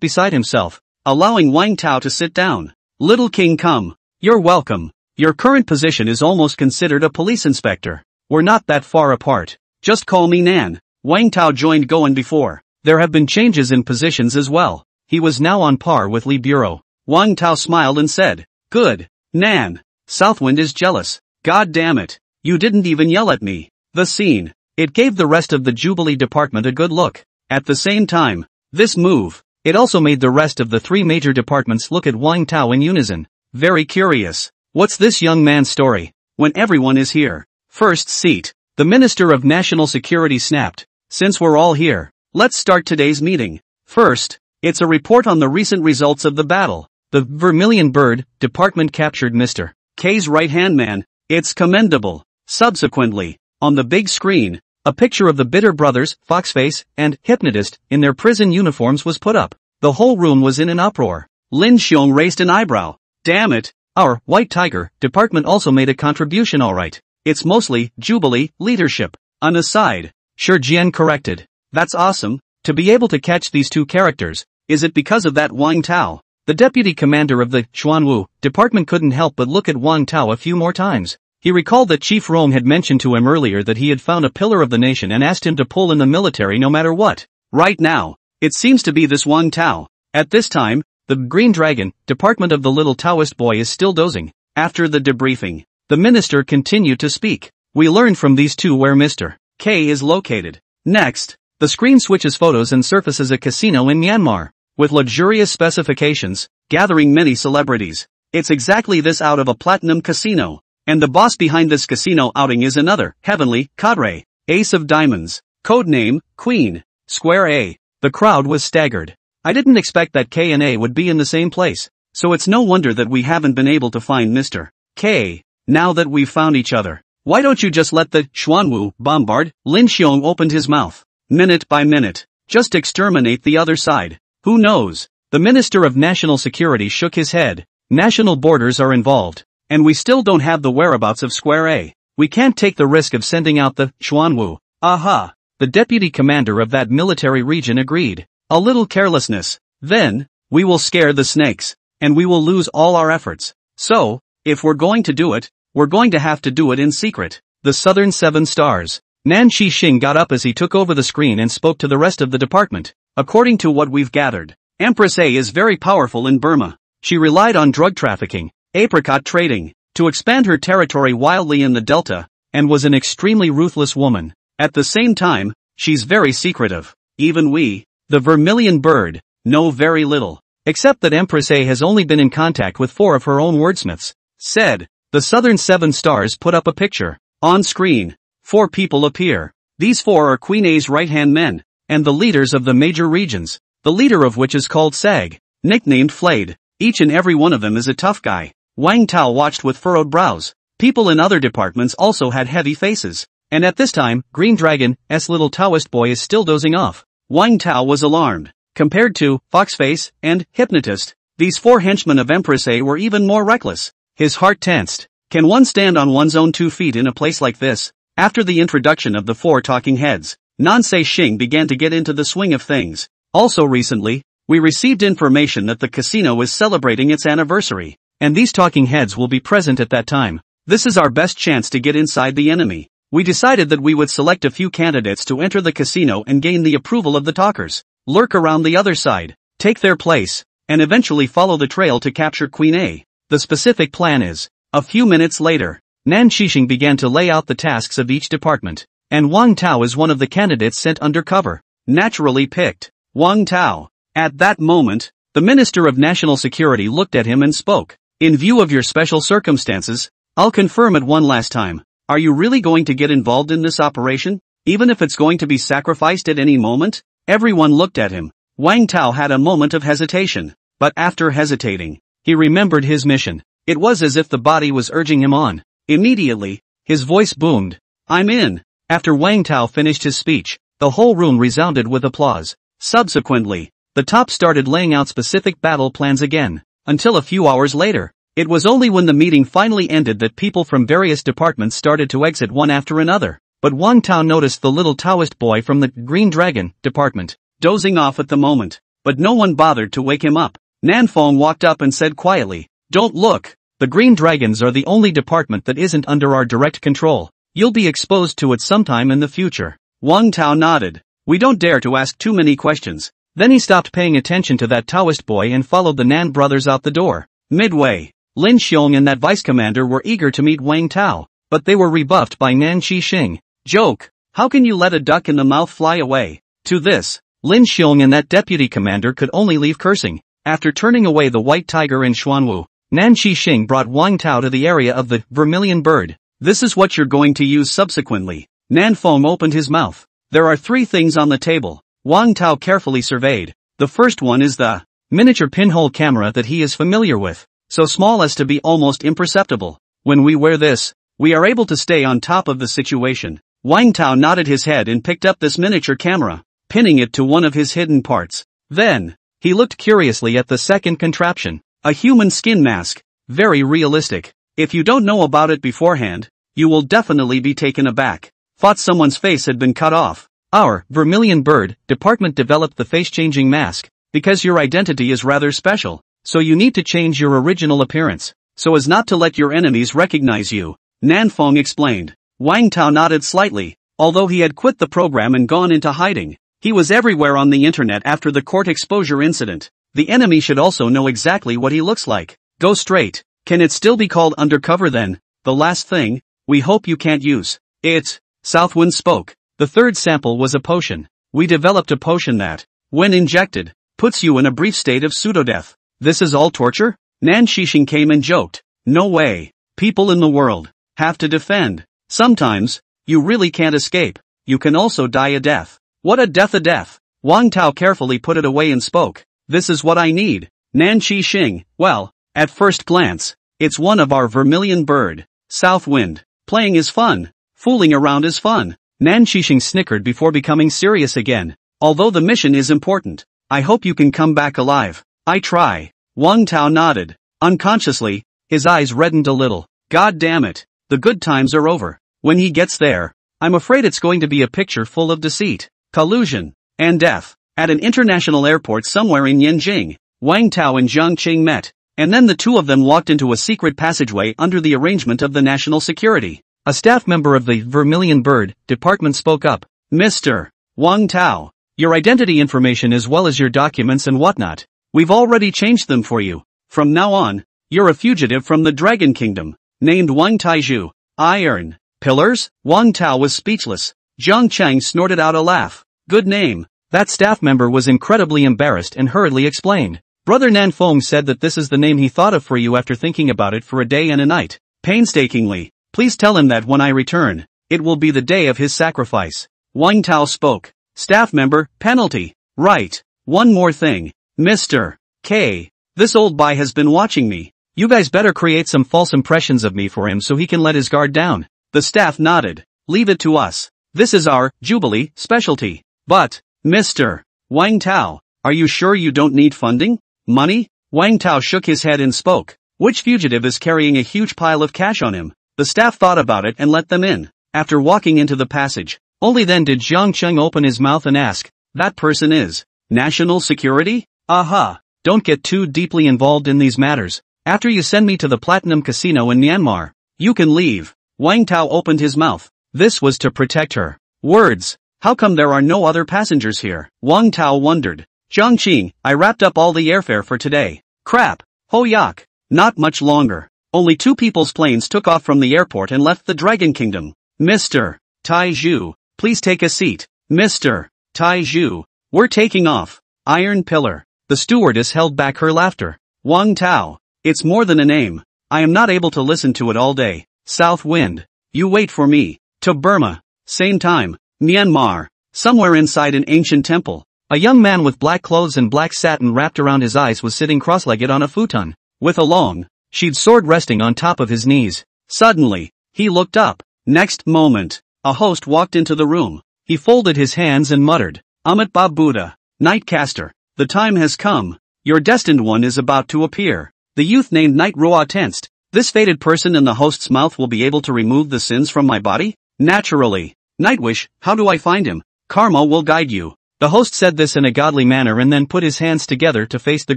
beside himself, allowing Wang Tao to sit down. Little king, come. You're welcome. Your current position is almost considered a police inspector. We're not that far apart. Just call me Nan. Wang Tao joined Goen before. There have been changes in positions as well. He was now on par with Li Bureau. Wang Tao smiled and said, good. Nan. Southwind is jealous. God damn it. You didn't even yell at me. The scene. It gave the rest of the Jubilee department a good look. At the same time, this move, it also made the rest of the 3 major departments look at Wang Tao in unison. Very curious. What's this young man's story? When everyone is here. First seat. The Minister of National Security snapped. Since we're all here, let's start today's meeting. First, it's a report on the recent results of the battle. The Vermilion Bird department captured Mr. K's right-hand man. It's commendable. Subsequently, on the big screen, a picture of the Bitter Brothers, Foxface, and Hypnotist in their prison uniforms was put up. The whole room was in an uproar. Lin Xiong raised an eyebrow. Damn it, our White Tiger department also made a contribution alright. It's mostly Jubilee leadership. An aside, Shi Jian corrected. That's awesome, to be able to catch these 2 characters. Is it because of that Wang Tao? The deputy commander of the Xuanwu department couldn't help but look at Wang Tao a few more times. He recalled that Chief Rome had mentioned to him earlier that he had found a pillar of the nation and asked him to pull in the military no matter what. Right now, it seems to be this Wang Tao. At this time, the Green Dragon department of the little Taoist boy is still dozing. After the debriefing, the minister continued to speak. We learned from these 2 where Mr. K is located. Next, the screen switches photos and surfaces a casino in Myanmar, with luxurious specifications, gathering many celebrities. It's exactly this out of a platinum casino. And the boss behind this casino outing is another, heavenly, cadre, Ace of Diamonds, codename, Queen, Square A. The crowd was staggered. I didn't expect that K and A would be in the same place, so it's no wonder that we haven't been able to find Mr. K. Now that we've found each other, why don't you just let the Xuanwu bombard? Lin Xiong opened his mouth. Minute by minute, just exterminate the other side. Who knows? The Minister of National Security shook his head. National borders are involved. And we still don't have the whereabouts of Square A. We can't take the risk of sending out the Xuanwu. Aha! The deputy commander of that military region agreed. A little carelessness. Then, we will scare the snakes, and we will lose all our efforts. So, if we're going to do it, we're going to have to do it in secret. The Southern 7 Stars. Nan Qixing got up as he took over the screen and spoke to the rest of the department. According to what we've gathered, Empress A is very powerful in Burma. She relied on drug trafficking, apricot trading, to expand her territory wildly in the Delta, and was an extremely ruthless woman. At the same time, she's very secretive. Even we, the Vermilion Bird, know very little. Except that Empress A has only been in contact with 4 of her own wordsmiths. Said, the Southern 7 Stars put up a picture. On screen, 4 people appear. These 4 are Queen A's right-hand men, and the leaders of the major regions, the leader of which is called Sag, nicknamed Flayed. Each and every one of them is a tough guy. Wang Tao watched with furrowed brows. People in other departments also had heavy faces. And at this time, Green Dragon's little Taoist boy is still dozing off. Wang Tao was alarmed. Compared to Foxface and Hypnotist, these 4 henchmen of Empress A were even more reckless. His heart tensed. Can one stand on one's own 2 feet in a place like this? After the introduction of the 4 talking heads, Nansei Xing began to get into the swing of things. Also recently, we received information that the casino is celebrating its anniversary. And these talking heads will be present at that time. This is our best chance to get inside the enemy. We decided that we would select a few candidates to enter the casino and gain the approval of the talkers. Lurk around the other side. take their place, and eventually follow the trail to capture Queen A. The specific plan is, a few minutes later, Nan Qixing began to lay out the tasks of each department, and Wang Tao is one of the candidates sent undercover. Naturally picked, Wang Tao. At that moment, the Minister of National Security looked at him and spoke. In view of your special circumstances, I'll confirm it one last time. Are you really going to get involved in this operation, even if it's going to be sacrificed at any moment? Everyone looked at him. Wang Tao had a moment of hesitation, but after hesitating, he remembered his mission. It was as if the body was urging him on. Immediately, his voice boomed. I'm in. After Wang Tao finished his speech, the whole room resounded with applause. Subsequently, the top started laying out specific battle plans again, until a few hours later. It was only when the meeting finally ended that people from various departments started to exit one after another. But Wang Tao noticed the little Taoist boy from the Green Dragon department, dozing off at the moment, but no one bothered to wake him up. Nanfeng walked up and said quietly, don't look. The Green Dragons are the only department that isn't under our direct control. You'll be exposed to it sometime in the future. Wang Tao nodded. We don't dare to ask too many questions. Then he stopped paying attention to that Taoist boy and followed the Nan brothers out the door. Midway, Lin Xiong and that vice commander were eager to meet Wang Tao, but they were rebuffed by Nan Qixing. Joke, how can you let a duck in the mouth fly away? To this, Lin Xiong and that deputy commander could only leave cursing. After turning away the white tiger in Xuanwu, Nan Qixing brought Wang Tao to the area of the vermilion bird. This is what you're going to use subsequently. Nan Feng opened his mouth. There are 3 things on the table. Wang Tao carefully surveyed. The first one is the miniature pinhole camera that he is familiar with, so small as to be almost imperceptible. When we wear this, we are able to stay on top of the situation. Wang Tao nodded his head and picked up this miniature camera, pinning it to one of his hidden parts. Then, he looked curiously at the second contraption, a human skin mask, very realistic. If you don't know about it beforehand, you will definitely be taken aback. Thought someone's face had been cut off. Our vermilion bird department developed the face-changing mask, because your identity is rather special, so you need to change your original appearance, so as not to let your enemies recognize you. Nanfeng explained. Wang Tao nodded slightly. Although he had quit the program and gone into hiding, he was everywhere on the internet after the court exposure incident. The enemy should also know exactly what he looks like. Go straight. Can it still be called undercover then? The last thing, we hope you can't use it. Southwind spoke. The third sample was a potion. We developed a potion that, when injected, puts you in a brief state of pseudo-death. This is all torture? Nan Qixing came and joked. No way. People in the world have to defend. Sometimes, you really can't escape. You can also die a death. What a death. Wang Tao carefully put it away and spoke. This is what I need. Nan Qixing, well, at first glance, it's one of our vermilion bird. Southwind. Playing is fun. Fooling around is fun. Nan Qixing snickered before becoming serious again. Although the mission is important, I hope you can come back alive. I try. Wang Tao nodded. Unconsciously, his eyes reddened a little. God damn it. The good times are over. When he gets there, I'm afraid it's going to be a picture full of deceit, collusion, and death. At an international airport somewhere in Yanjing, Wang Tao and Zhang Qing met, and then the two of them walked into a secret passageway under the arrangement of the national security. A staff member of the Vermilion Bird department spoke up. Mr. Wang Tao, your identity information as well as your documents and whatnot, we've already changed them for you. From now on, you're a fugitive from the Dragon Kingdom, named Wang Taizhu. Iron Pillars? Wang Tao was speechless. Zhang Cheng snorted out a laugh. Good name. That staff member was incredibly embarrassed and hurriedly explained. Brother Nanfeng said that this is the name he thought of for you after thinking about it for a day and a night. Painstakingly. Please tell him that when I return, it will be the day of his sacrifice. Wang Tao spoke. Staff member, penalty. Right. One more thing. Mr. K. This old guy has been watching me. You guys better create some false impressions of me for him so he can let his guard down. The staff nodded. Leave it to us. This is our Jubilee specialty. But, Mr. Wang Tao, are you sure you don't need funding? Money? Wang Tao shook his head and spoke. Which fugitive is carrying a huge pile of cash on him? The staff thought about it and let them in. After walking into the passage, only then did Zhang Cheng open his mouth and ask, that person is national security? Aha. Don't get too deeply involved in these matters. After you send me to the Platinum Casino in Myanmar, you can leave. Wang Tao opened his mouth. This was to protect her. Words. How come there are no other passengers here? Wang Tao wondered. Jiang Qing, I wrapped up all the airfare for today. Crap. Ho yak. Not much longer. Only 2 people's planes took off from the airport and left the Dragon Kingdom. Mr. Tai Zhu, please take a seat. Mr. Tai Zhu, we're taking off. Iron Pillar. The stewardess held back her laughter. Wang Tao. It's more than a name. I am not able to listen to it all day. South Wind. You wait for me. To Burma. Same time. Myanmar. Somewhere inside an ancient temple. A young man with black clothes and black satin wrapped around his eyes was sitting cross-legged on a futon, with a long, sheathed sword resting on top of his knees. Suddenly, he looked up. Next moment, a host walked into the room. He folded his hands and muttered, Amit Ba Buddha, Nightcaster, the time has come. Your destined one is about to appear. The youth named Night Ruo tensed. This fated person in the host's mouth will be able to remove the sins from my body? Naturally. Nightwish, how do I find him? Karma will guide you. The host said this in a godly manner and then put his hands together to face the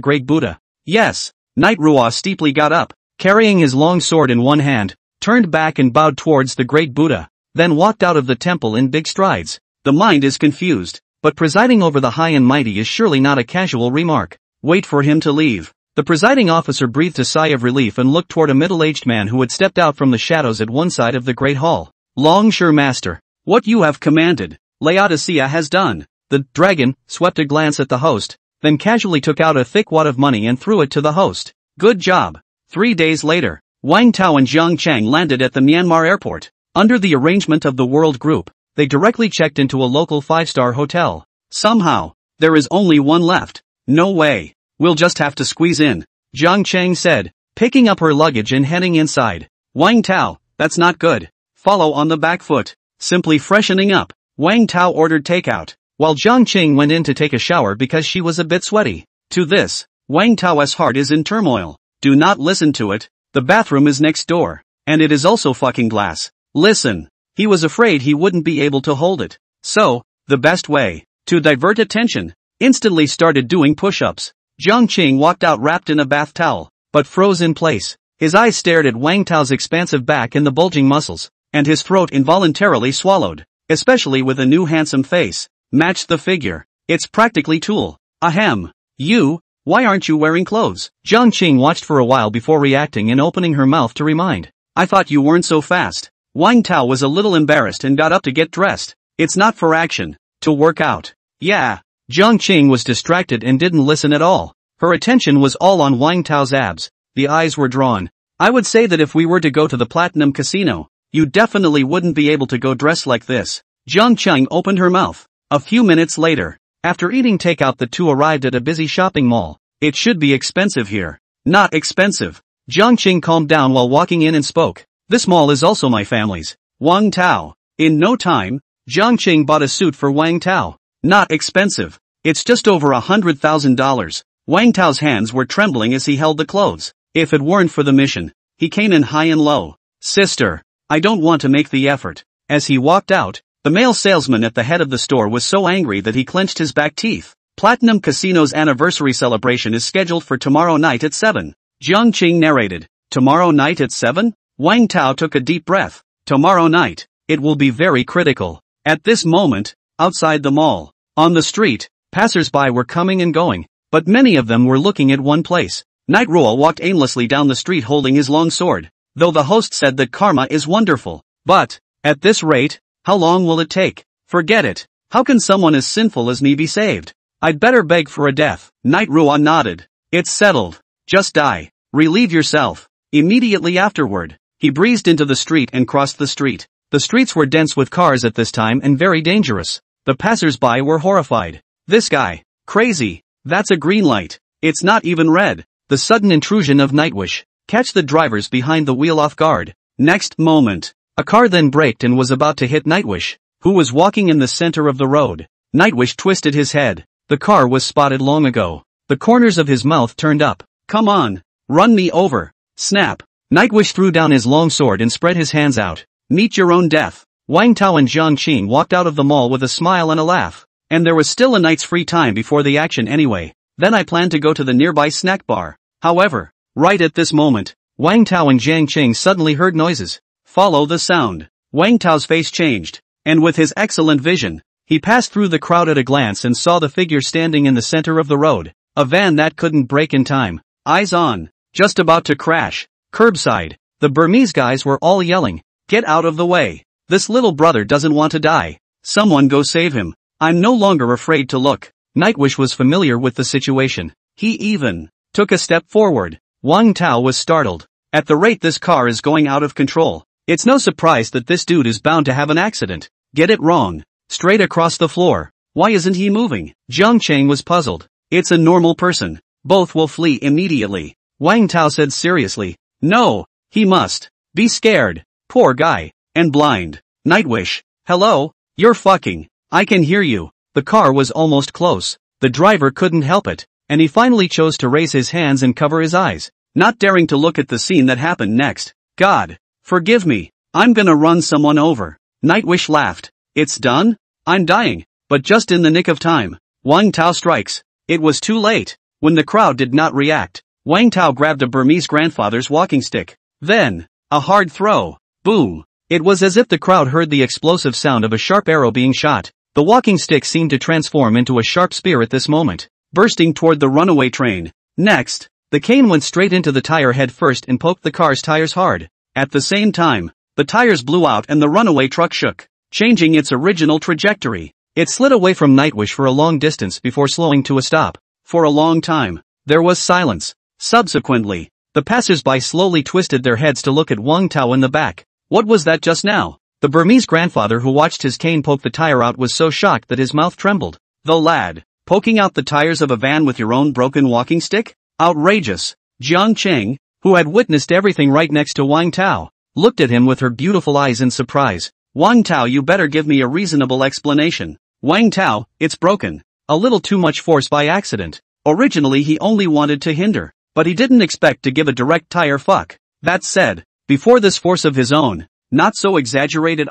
great Buddha. Yes. Night Ruo steeply got up, carrying his long sword in one hand, turned back and bowed towards the great Buddha, then walked out of the temple in big strides. The mind is confused, but presiding over the high and mighty is surely not a casual remark. Wait for him to leave. The presiding officer breathed a sigh of relief and looked toward a middle-aged man who had stepped out from the shadows at one side of the great hall. Longsure Master, what you have commanded, Laodicea has done. The dragon swept a glance at the host, then casually took out a thick wad of money and threw it to the host. Good job. 3 days later, Wang Tao and Jiang Chang landed at the Myanmar airport. Under the arrangement of the World Group, they directly checked into a local 5-star hotel. Somehow, there is only one left. No way. We'll just have to squeeze in, Jiang Chang said, picking up her luggage and heading inside. Wang Tao, that's not good. Follow on the back foot. Simply freshening up, Wang Tao ordered takeout, while Jiang Qing went in to take a shower because she was a bit sweaty. To this, Wang Tao's heart is in turmoil. Do not listen to it. The bathroom is next door, and it is also fucking glass. Listen. He was afraid he wouldn't be able to hold it. So, the best way to divert attention, instantly started doing push-ups. Jiang Qing walked out wrapped in a bath towel, but froze in place. His eyes stared at Wang Tao's expansive back and the bulging muscles, and his throat involuntarily swallowed, especially with a new handsome face. Match the figure. It's practically Tool. Ahem. You, why aren't you wearing clothes? Jiang Qing watched for a while before reacting and opening her mouth to remind. I thought you weren't so fast. Wang Tao was a little embarrassed and got up to get dressed. It's not for action. To work out. Yeah. Jiang Qing was distracted and didn't listen at all. Her attention was all on Wang Tao's abs. The eyes were drawn. I would say that if we were to go to the Platinum Casino, you definitely wouldn't be able to go dressed like this. Jiang Qing opened her mouth. A few minutes later, after eating takeout, the two arrived at a busy shopping mall. It should be expensive here. Not expensive. Jiang Qing calmed down while walking in and spoke. This mall is also my family's. Wang Tao. In no time, Jiang Qing bought a suit for Wang Tao. Not expensive. It's just over $100,000. Wang Tao's hands were trembling as he held the clothes. If it weren't for the mission, he came in high and low. Sister, I don't want to make the effort. As he walked out, the male salesman at the head of the store was so angry that he clenched his back teeth. Platinum Casino's anniversary celebration is scheduled for tomorrow night at 7. Jiang Qing narrated. Tomorrow night at 7? Wang Tao took a deep breath. Tomorrow night, it will be very critical. At this moment, outside the mall, on the street, passers-by were coming and going, but many of them were looking at one place. Night Ruo walked aimlessly down the street holding his long sword, though the host said that karma is wonderful. But, at this rate, how long will it take? Forget it. How can someone as sinful as me be saved? I'd better beg for a death. Night Ruo nodded. It's settled. Just die. Relieve yourself. Immediately afterward, he breezed into the street and crossed the street. The streets were dense with cars at this time and very dangerous. The passers-by were horrified. This guy. Crazy. That's a green light. It's not even red. The sudden intrusion of Nightwish. Catch the drivers behind the wheel off guard. Next moment, a car then braked and was about to hit Nightwish, who was walking in the center of the road. Nightwish twisted his head. The car was spotted long ago. The corners of his mouth turned up. Come on. Run me over. Snap. Nightwish threw down his long sword and spread his hands out. Meet your own death. Wang Tao and Jiang Qing walked out of the mall with a smile and a laugh. And there was still a night's free time before the action anyway. Then I planned to go to the nearby snack bar. However, right at this moment, Wang Tao and Jiang Qing suddenly heard noises. Follow the sound. Wang Tao's face changed, and with his excellent vision, He passed through the crowd at a glance and saw the figure standing in the center of the road. A van that couldn't brake in time. Eyes on. Just about to crash. Curbside. The Burmese guys were all yelling, "Get out of the way. This little brother doesn't want to die. Someone go save him." I'm no longer afraid to look. Nightwish was familiar with the situation. He even took a step forward. Wang Tao was startled. At the rate this car is going out of control, it's no surprise that this dude is bound to have an accident. Get it wrong. Straight across the floor. Why isn't he moving? Jiang Cheng was puzzled. It's a normal person. Both will flee immediately. Wang Tao said seriously. No, he must be scared. Poor guy. And blind. Nightwish. Hello? You're fucking. I can hear you. The car was almost close. The driver couldn't help it, and he finally chose to raise his hands and cover his eyes, not daring to look at the scene that happened next. God, forgive me. I'm gonna run someone over. Nightwish laughed. It's done? I'm dying. But just in the nick of time. Wang Tao strikes. It was too late. When the crowd did not react, Wang Tao grabbed a Burmese grandfather's walking stick. Then, a hard throw. Boom. It was as if the crowd heard the explosive sound of a sharp arrow being shot. The walking stick seemed to transform into a sharp spear at this moment, bursting toward the runaway train. Next, the cane went straight into the tire head first and poked the car's tires hard. At the same time, the tires blew out and the runaway truck shook, changing its original trajectory. It slid away from Nightwish for a long distance before slowing to a stop. For a long time, there was silence. Subsequently, the passers-by slowly twisted their heads to look at Wang Tao in the back. What was that just now? The Burmese grandfather who watched his cane poke the tire out was so shocked that his mouth trembled. The lad, poking out the tires of a van with your own broken walking stick? Outrageous. Jiang Cheng, who had witnessed everything right next to Wang Tao, looked at him with her beautiful eyes in surprise. Wang Tao, you better give me a reasonable explanation. Wang Tao, it's broken. A little too much force by accident. Originally he only wanted to hinder, but he didn't expect to give a direct tire fuck. That said, before this force of his own, not so exaggerated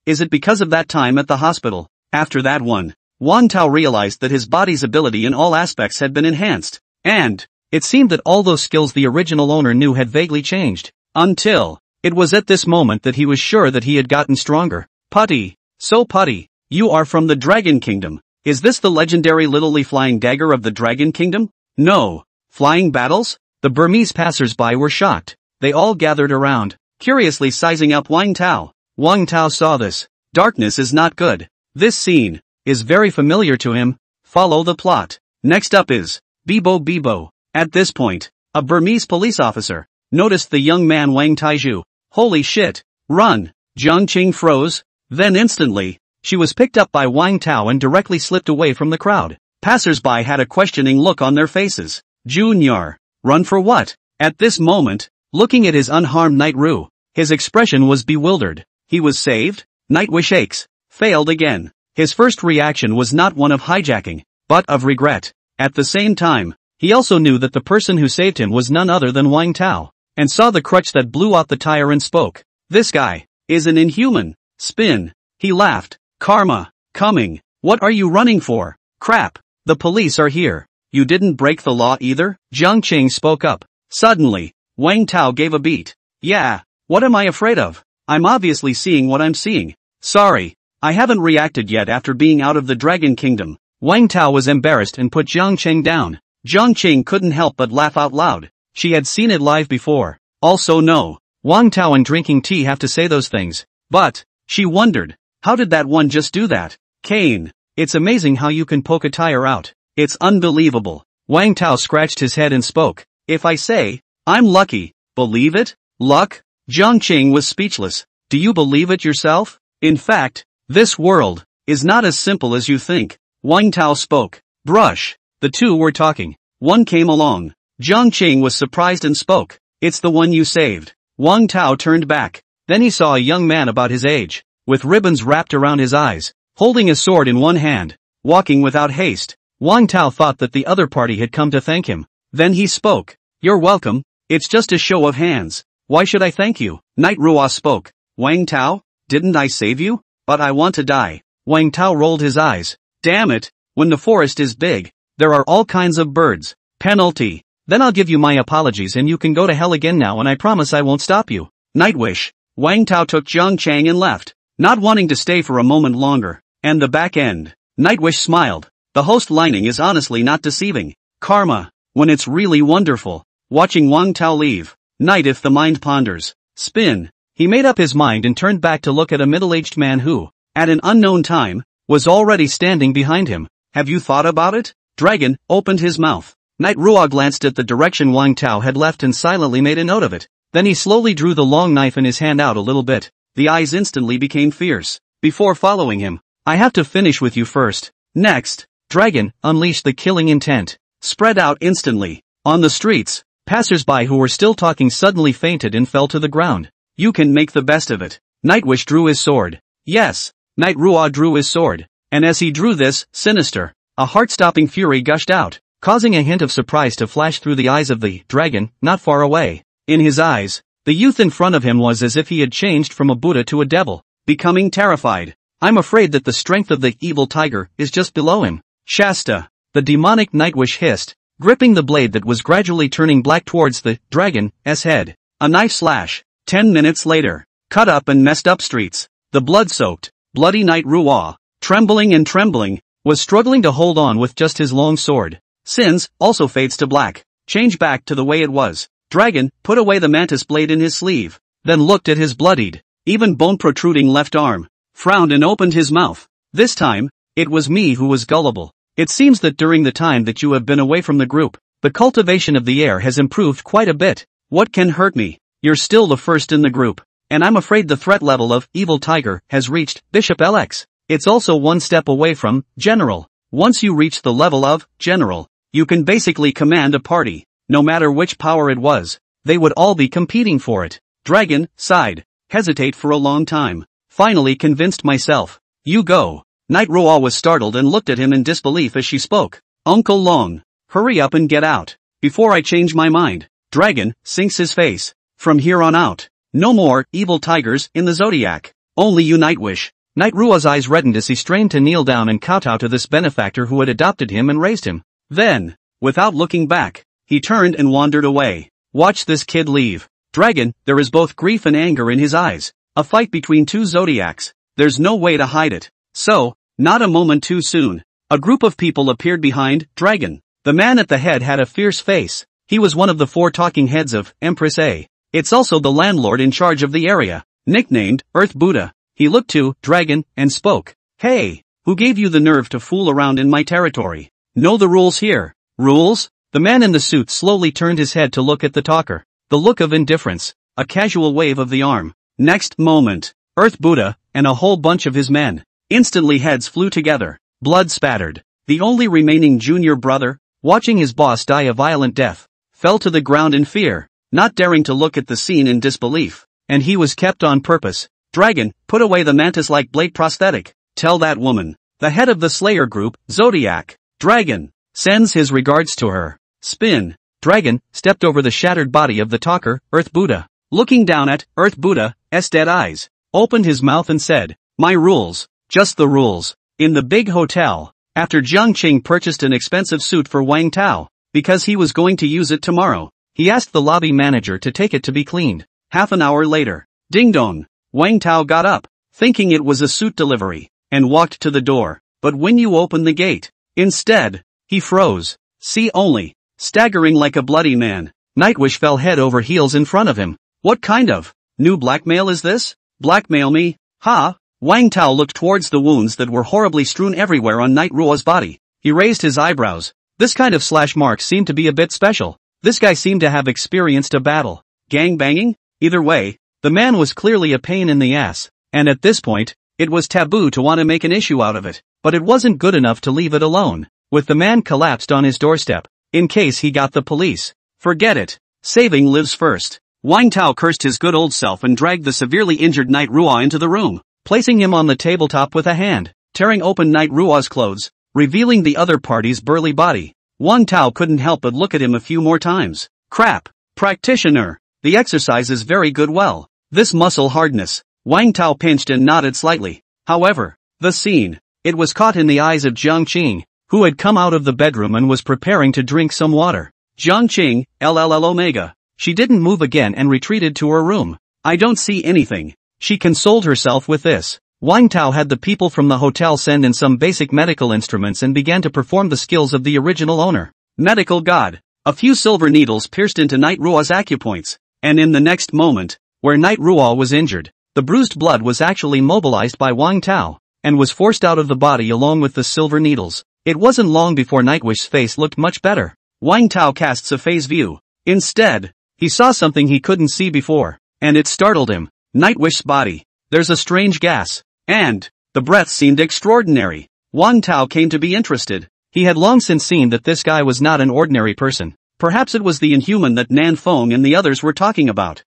is it because of that time at the hospital? After that one, Wang Tao realized that his body's ability in all aspects had been enhanced, and it seemed that all those skills the original owner knew had vaguely changed, until it was at this moment that he was sure that he had gotten stronger. Putty, so Putty, you are from the Dragon Kingdom. Is this the legendary little flying dagger of the Dragon Kingdom? No. Flying battles? The Burmese passers-by were shocked. They all gathered around, curiously sizing up Wang Tao. Wang Tao saw this. Darkness is not good. This scene is very familiar to him. Follow the plot. Next up is Bibo Bibo. At this point, a Burmese police officer noticed the young man Wang Taiju. Holy shit. Run. Jiang Qing froze. Then instantly, she was picked up by Wang Tao and directly slipped away from the crowd. Passers-by had a questioning look on their faces. Junior. Run for what? At this moment, looking at his unharmed Night Ru, his expression was bewildered. He was saved? Nightwish aches. Failed again. His first reaction was not one of hijacking, but of regret. At the same time, he also knew that the person who saved him was none other than Wang Tao, and saw the crutch that blew out the tire and spoke. This guy is an inhuman. Spin. He laughed. Karma. Coming. What are you running for? Crap. The police are here. You didn't break the law either? Jiang Qing spoke up. Suddenly, Wang Tao gave a beat. Yeah, what am I afraid of? I'm obviously seeing what I'm seeing. Sorry, I haven't reacted yet after being out of the Dragon Kingdom. Wang Tao was embarrassed and put Jiang Qing down. Jiang Qing couldn't help but laugh out loud. She had seen it live before. Also no, Wang Tao and drinking tea have to say those things. But, she wondered, how did that one just do that? Kane, it's amazing how you can poke a tire out. It's unbelievable. Wang Tao scratched his head and spoke. If I say, I'm lucky, believe it? Luck? Jiang Qing was speechless. Do you believe it yourself? In fact, this world is not as simple as you think. Wang Tao spoke. Brush. The two were talking. One came along. Jiang Qing was surprised and spoke. It's the one you saved. Wang Tao turned back. Then he saw a young man about his age, with ribbons wrapped around his eyes, holding a sword in one hand, walking without haste. Wang Tao thought that the other party had come to thank him. Then he spoke. You're welcome. It's just a show of hands. Why should I thank you? Night Rua spoke. Wang Tao, didn't I save you? But I want to die. Wang Tao rolled his eyes. Damn it, when the forest is big, there are all kinds of birds. Penalty. Then I'll give you my apologies and you can go to hell again now and I promise I won't stop you. Nightwish. Wang Tao took Jiang Chang and left, not wanting to stay for a moment longer. And the back end. Nightwish smiled. The host lining is honestly not deceiving. Karma. When it's really wonderful. Watching Wang Tao leave. Night if the mind ponders. Spin. He made up his mind and turned back to look at a middle-aged man who, at an unknown time, was already standing behind him. Have you thought about it? Dragon opened his mouth. Night Ruo glanced at the direction Wang Tao had left and silently made a note of it. Then he slowly drew the long knife in his hand out a little bit. The eyes instantly became fierce. Before following him, I have to finish with you first. Next, Dragon unleashed the killing intent. Spread out instantly. On the streets, passers-by who were still talking suddenly fainted and fell to the ground. You can make the best of it. Nightwish drew his sword. Yes, Night Ruo drew his sword. And as he drew this, sinister, a heart-stopping fury gushed out, causing a hint of surprise to flash through the eyes of the dragon, not far away. In his eyes, the youth in front of him was as if he had changed from a Buddha to a devil, becoming terrified. I'm afraid that the strength of the evil tiger is just below him. Shasta, the demonic Nightwish hissed, gripping the blade that was gradually turning black towards the dragon's head. A knife slash. 10 minutes later. Cut up and messed up streets. The blood-soaked, bloody Night Ruo, trembling, was struggling to hold on with just his long sword. Sins also fades to black. Change back to the way it was. Dragon put away the mantis blade in his sleeve, then looked at his bloodied, even bone-protruding left arm, frowned and opened his mouth. This time, it was me who was gullible. It seems that during the time that you have been away from the group, the cultivation of the air has improved quite a bit. What can hurt me? You're still the first in the group. And I'm afraid the threat level of Evil Tiger has reached Bishop LX. It's also one step away from General. Once you reach the level of General, you can basically command a party. No matter which power it was, they would all be competing for it. Dragon sighed. Hesitate for a long time. Finally convinced myself. You go. Night Ruo was startled and looked at him in disbelief as she spoke. Uncle Long, hurry up and get out, before I change my mind. Dragon sinks his face. From here on out, no more evil tigers in the zodiac. Only you Nightwish. Night Ruo's eyes reddened as he strained to kneel down and kowtow to this benefactor who had adopted him and raised him. Then, without looking back, he turned and wandered away. Watch this kid leave. Dragon, there is both grief and anger in his eyes. A fight between two zodiacs. There's no way to hide it. So, not a moment too soon, a group of people appeared behind Dragon. The man at the head had a fierce face. He was one of the 4 talking heads of Empress A. It's also the landlord in charge of the area, nicknamed Earth Buddha. He looked to Dragon and spoke. Hey, who gave you the nerve to fool around in my territory? Know the rules here. Rules? The man in the suit slowly turned his head to look at the talker. The look of indifference, a casual wave of the arm. Next moment, Earth Buddha, and a whole bunch of his men. Instantly heads flew together, blood spattered. The only remaining junior brother, watching his boss die a violent death, fell to the ground in fear, not daring to look at the scene in disbelief. And he was kept on purpose. Dragon, put away the mantis-like blade prosthetic. Tell that woman, the head of the Slayer group, Zodiac. Dragon, sends his regards to her. Spin. Dragon, stepped over the shattered body of the talker, Earth Buddha. Looking down at Earth Buddha's dead eyes, opened his mouth and said, my rules. Just the rules. In the big hotel, after Jiang Qing purchased an expensive suit for Wang Tao, because he was going to use it tomorrow, he asked the lobby manager to take it to be cleaned. Half an hour later, ding dong, Wang Tao got up, thinking it was a suit delivery, and walked to the door. But when you open the gate, instead, he froze. See only, staggering like a bloody man. Nightwish fell head over heels in front of him. What kind of new blackmail is this? Blackmail me? Ha! Wang Tao looked towards the wounds that were horribly strewn everywhere on Night Ruo's body. He raised his eyebrows. This kind of slash mark seemed to be a bit special. This guy seemed to have experienced a battle. Gang banging? Either way, the man was clearly a pain in the ass, and at this point, it was taboo to want to make an issue out of it. But it wasn't good enough to leave it alone. With the man collapsed on his doorstep, in case he got the police. Forget it. Saving lives first. Wang Tao cursed his good old self and dragged the severely injured Night Ruo into the room, placing him on the tabletop with a hand, tearing open Night Ruo's clothes, revealing the other party's burly body. Wang Tao couldn't help but look at him a few more times. Crap. Practitioner. The exercise is very good well. This muscle hardness. Wang Tao pinched and nodded slightly. However, the scene. It was caught in the eyes of Jiang Qing, who had come out of the bedroom and was preparing to drink some water. Jiang Qing, LLL Omega. She didn't move again and retreated to her room. I don't see anything. She consoled herself with this. Wang Tao had the people from the hotel send in some basic medical instruments and began to perform the skills of the original owner. Medical god. A few silver needles pierced into Night Ruo's acupoints, and in the next moment, where Night Ruo was injured, the bruised blood was actually mobilized by Wang Tao, and was forced out of the body along with the silver needles. It wasn't long before Nightwish's face looked much better. Wang Tao casts a phase view. Instead, he saw something he couldn't see before, and it startled him. Nightwish's body. There's a strange gas, and the breath seemed extraordinary. Wang Tao came to be interested. He had long since seen that this guy was not an ordinary person. Perhaps it was the inhuman that Nan Feng and the others were talking about.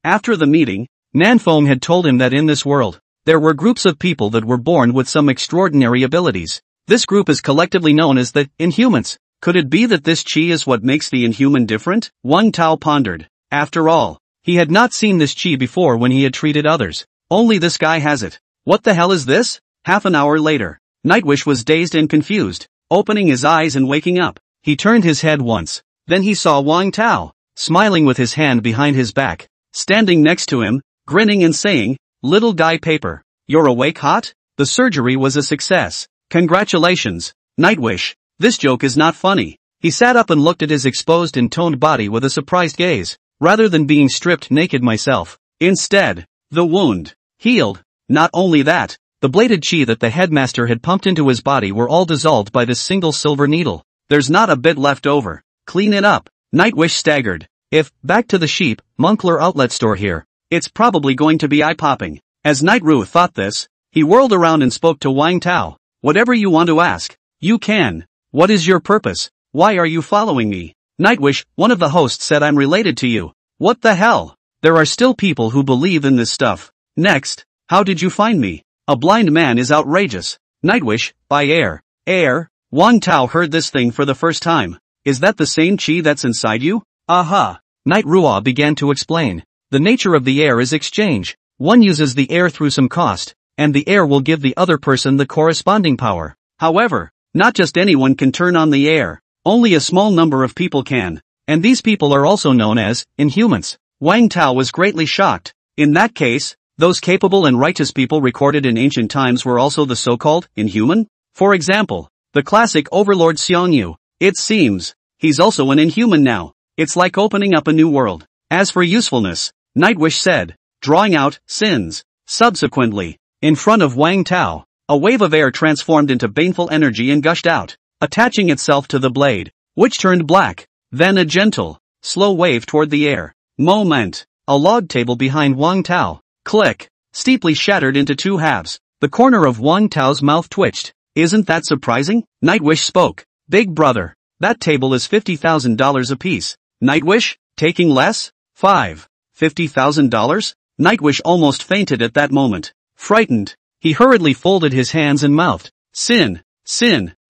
After the meeting, Nan Feng had told him that in this world, there were groups of people that were born with some extraordinary abilities. This group is collectively known as the Inhumans. Could it be that this chi is what makes the Inhuman different? Wang Tao pondered. After all, he had not seen this chi before when he had treated others. Only this guy has it. What the hell is this? Half an hour later, Nightwish was dazed and confused, opening his eyes and waking up. He turned his head once. Then he saw Wang Tao, smiling with his hand behind his back, standing next to him, grinning and saying, "Little guy paper, you're awake hot? The surgery was a success. Congratulations, Nightwish. This joke is not funny." He sat up and looked at his exposed and toned body with a surprised gaze. Rather than being stripped naked myself, instead, the wound healed. Not only that, the bladed chi that the headmaster had pumped into his body were all dissolved by this single silver needle. There's not a bit left over. Clean it up. Nightwish staggered. If, back to the sheep, Moncler outlet store here, it's probably going to be eye-popping. As Nightru thought this, he whirled around and spoke to Wang Tao. Whatever you want to ask, you can. What is your purpose? Why are you following me? Nightwish, one of the hosts said I'm related to you. What the hell? There are still people who believe in this stuff. Next, how did you find me? A blind man is outrageous. Nightwish, by air. Air? Wang Tao heard this thing for the first time. Is that the same chi that's inside you? Aha. Night Ruo began to explain. The nature of the air is exchange. One uses the air through some cost, and the air will give the other person the corresponding power. However, not just anyone can turn on the air. Only a small number of people can. And these people are also known as Inhumans. Wang Tao was greatly shocked. In that case, those capable and righteous people recorded in ancient times were also the so-called Inhuman? For example, the classic overlord Xiongyu. It seems, he's also an Inhuman now. It's like opening up a new world. As for usefulness, Nightwish said, drawing out sins. Subsequently, in front of Wang Tao, a wave of air transformed into baneful energy and gushed out, attaching itself to the blade, which turned black. Then a gentle, slow wave toward the air. Moment. A log table behind Wang Tao, click, steeply shattered into two halves. The corner of Wang Tao's mouth twitched. Isn't that surprising? Nightwish spoke. Big brother, that table is $50,000 apiece. Nightwish, taking less? $50,000? Nightwish almost fainted at that moment. Frightened, he hurriedly folded his hands and mouthed, Sin.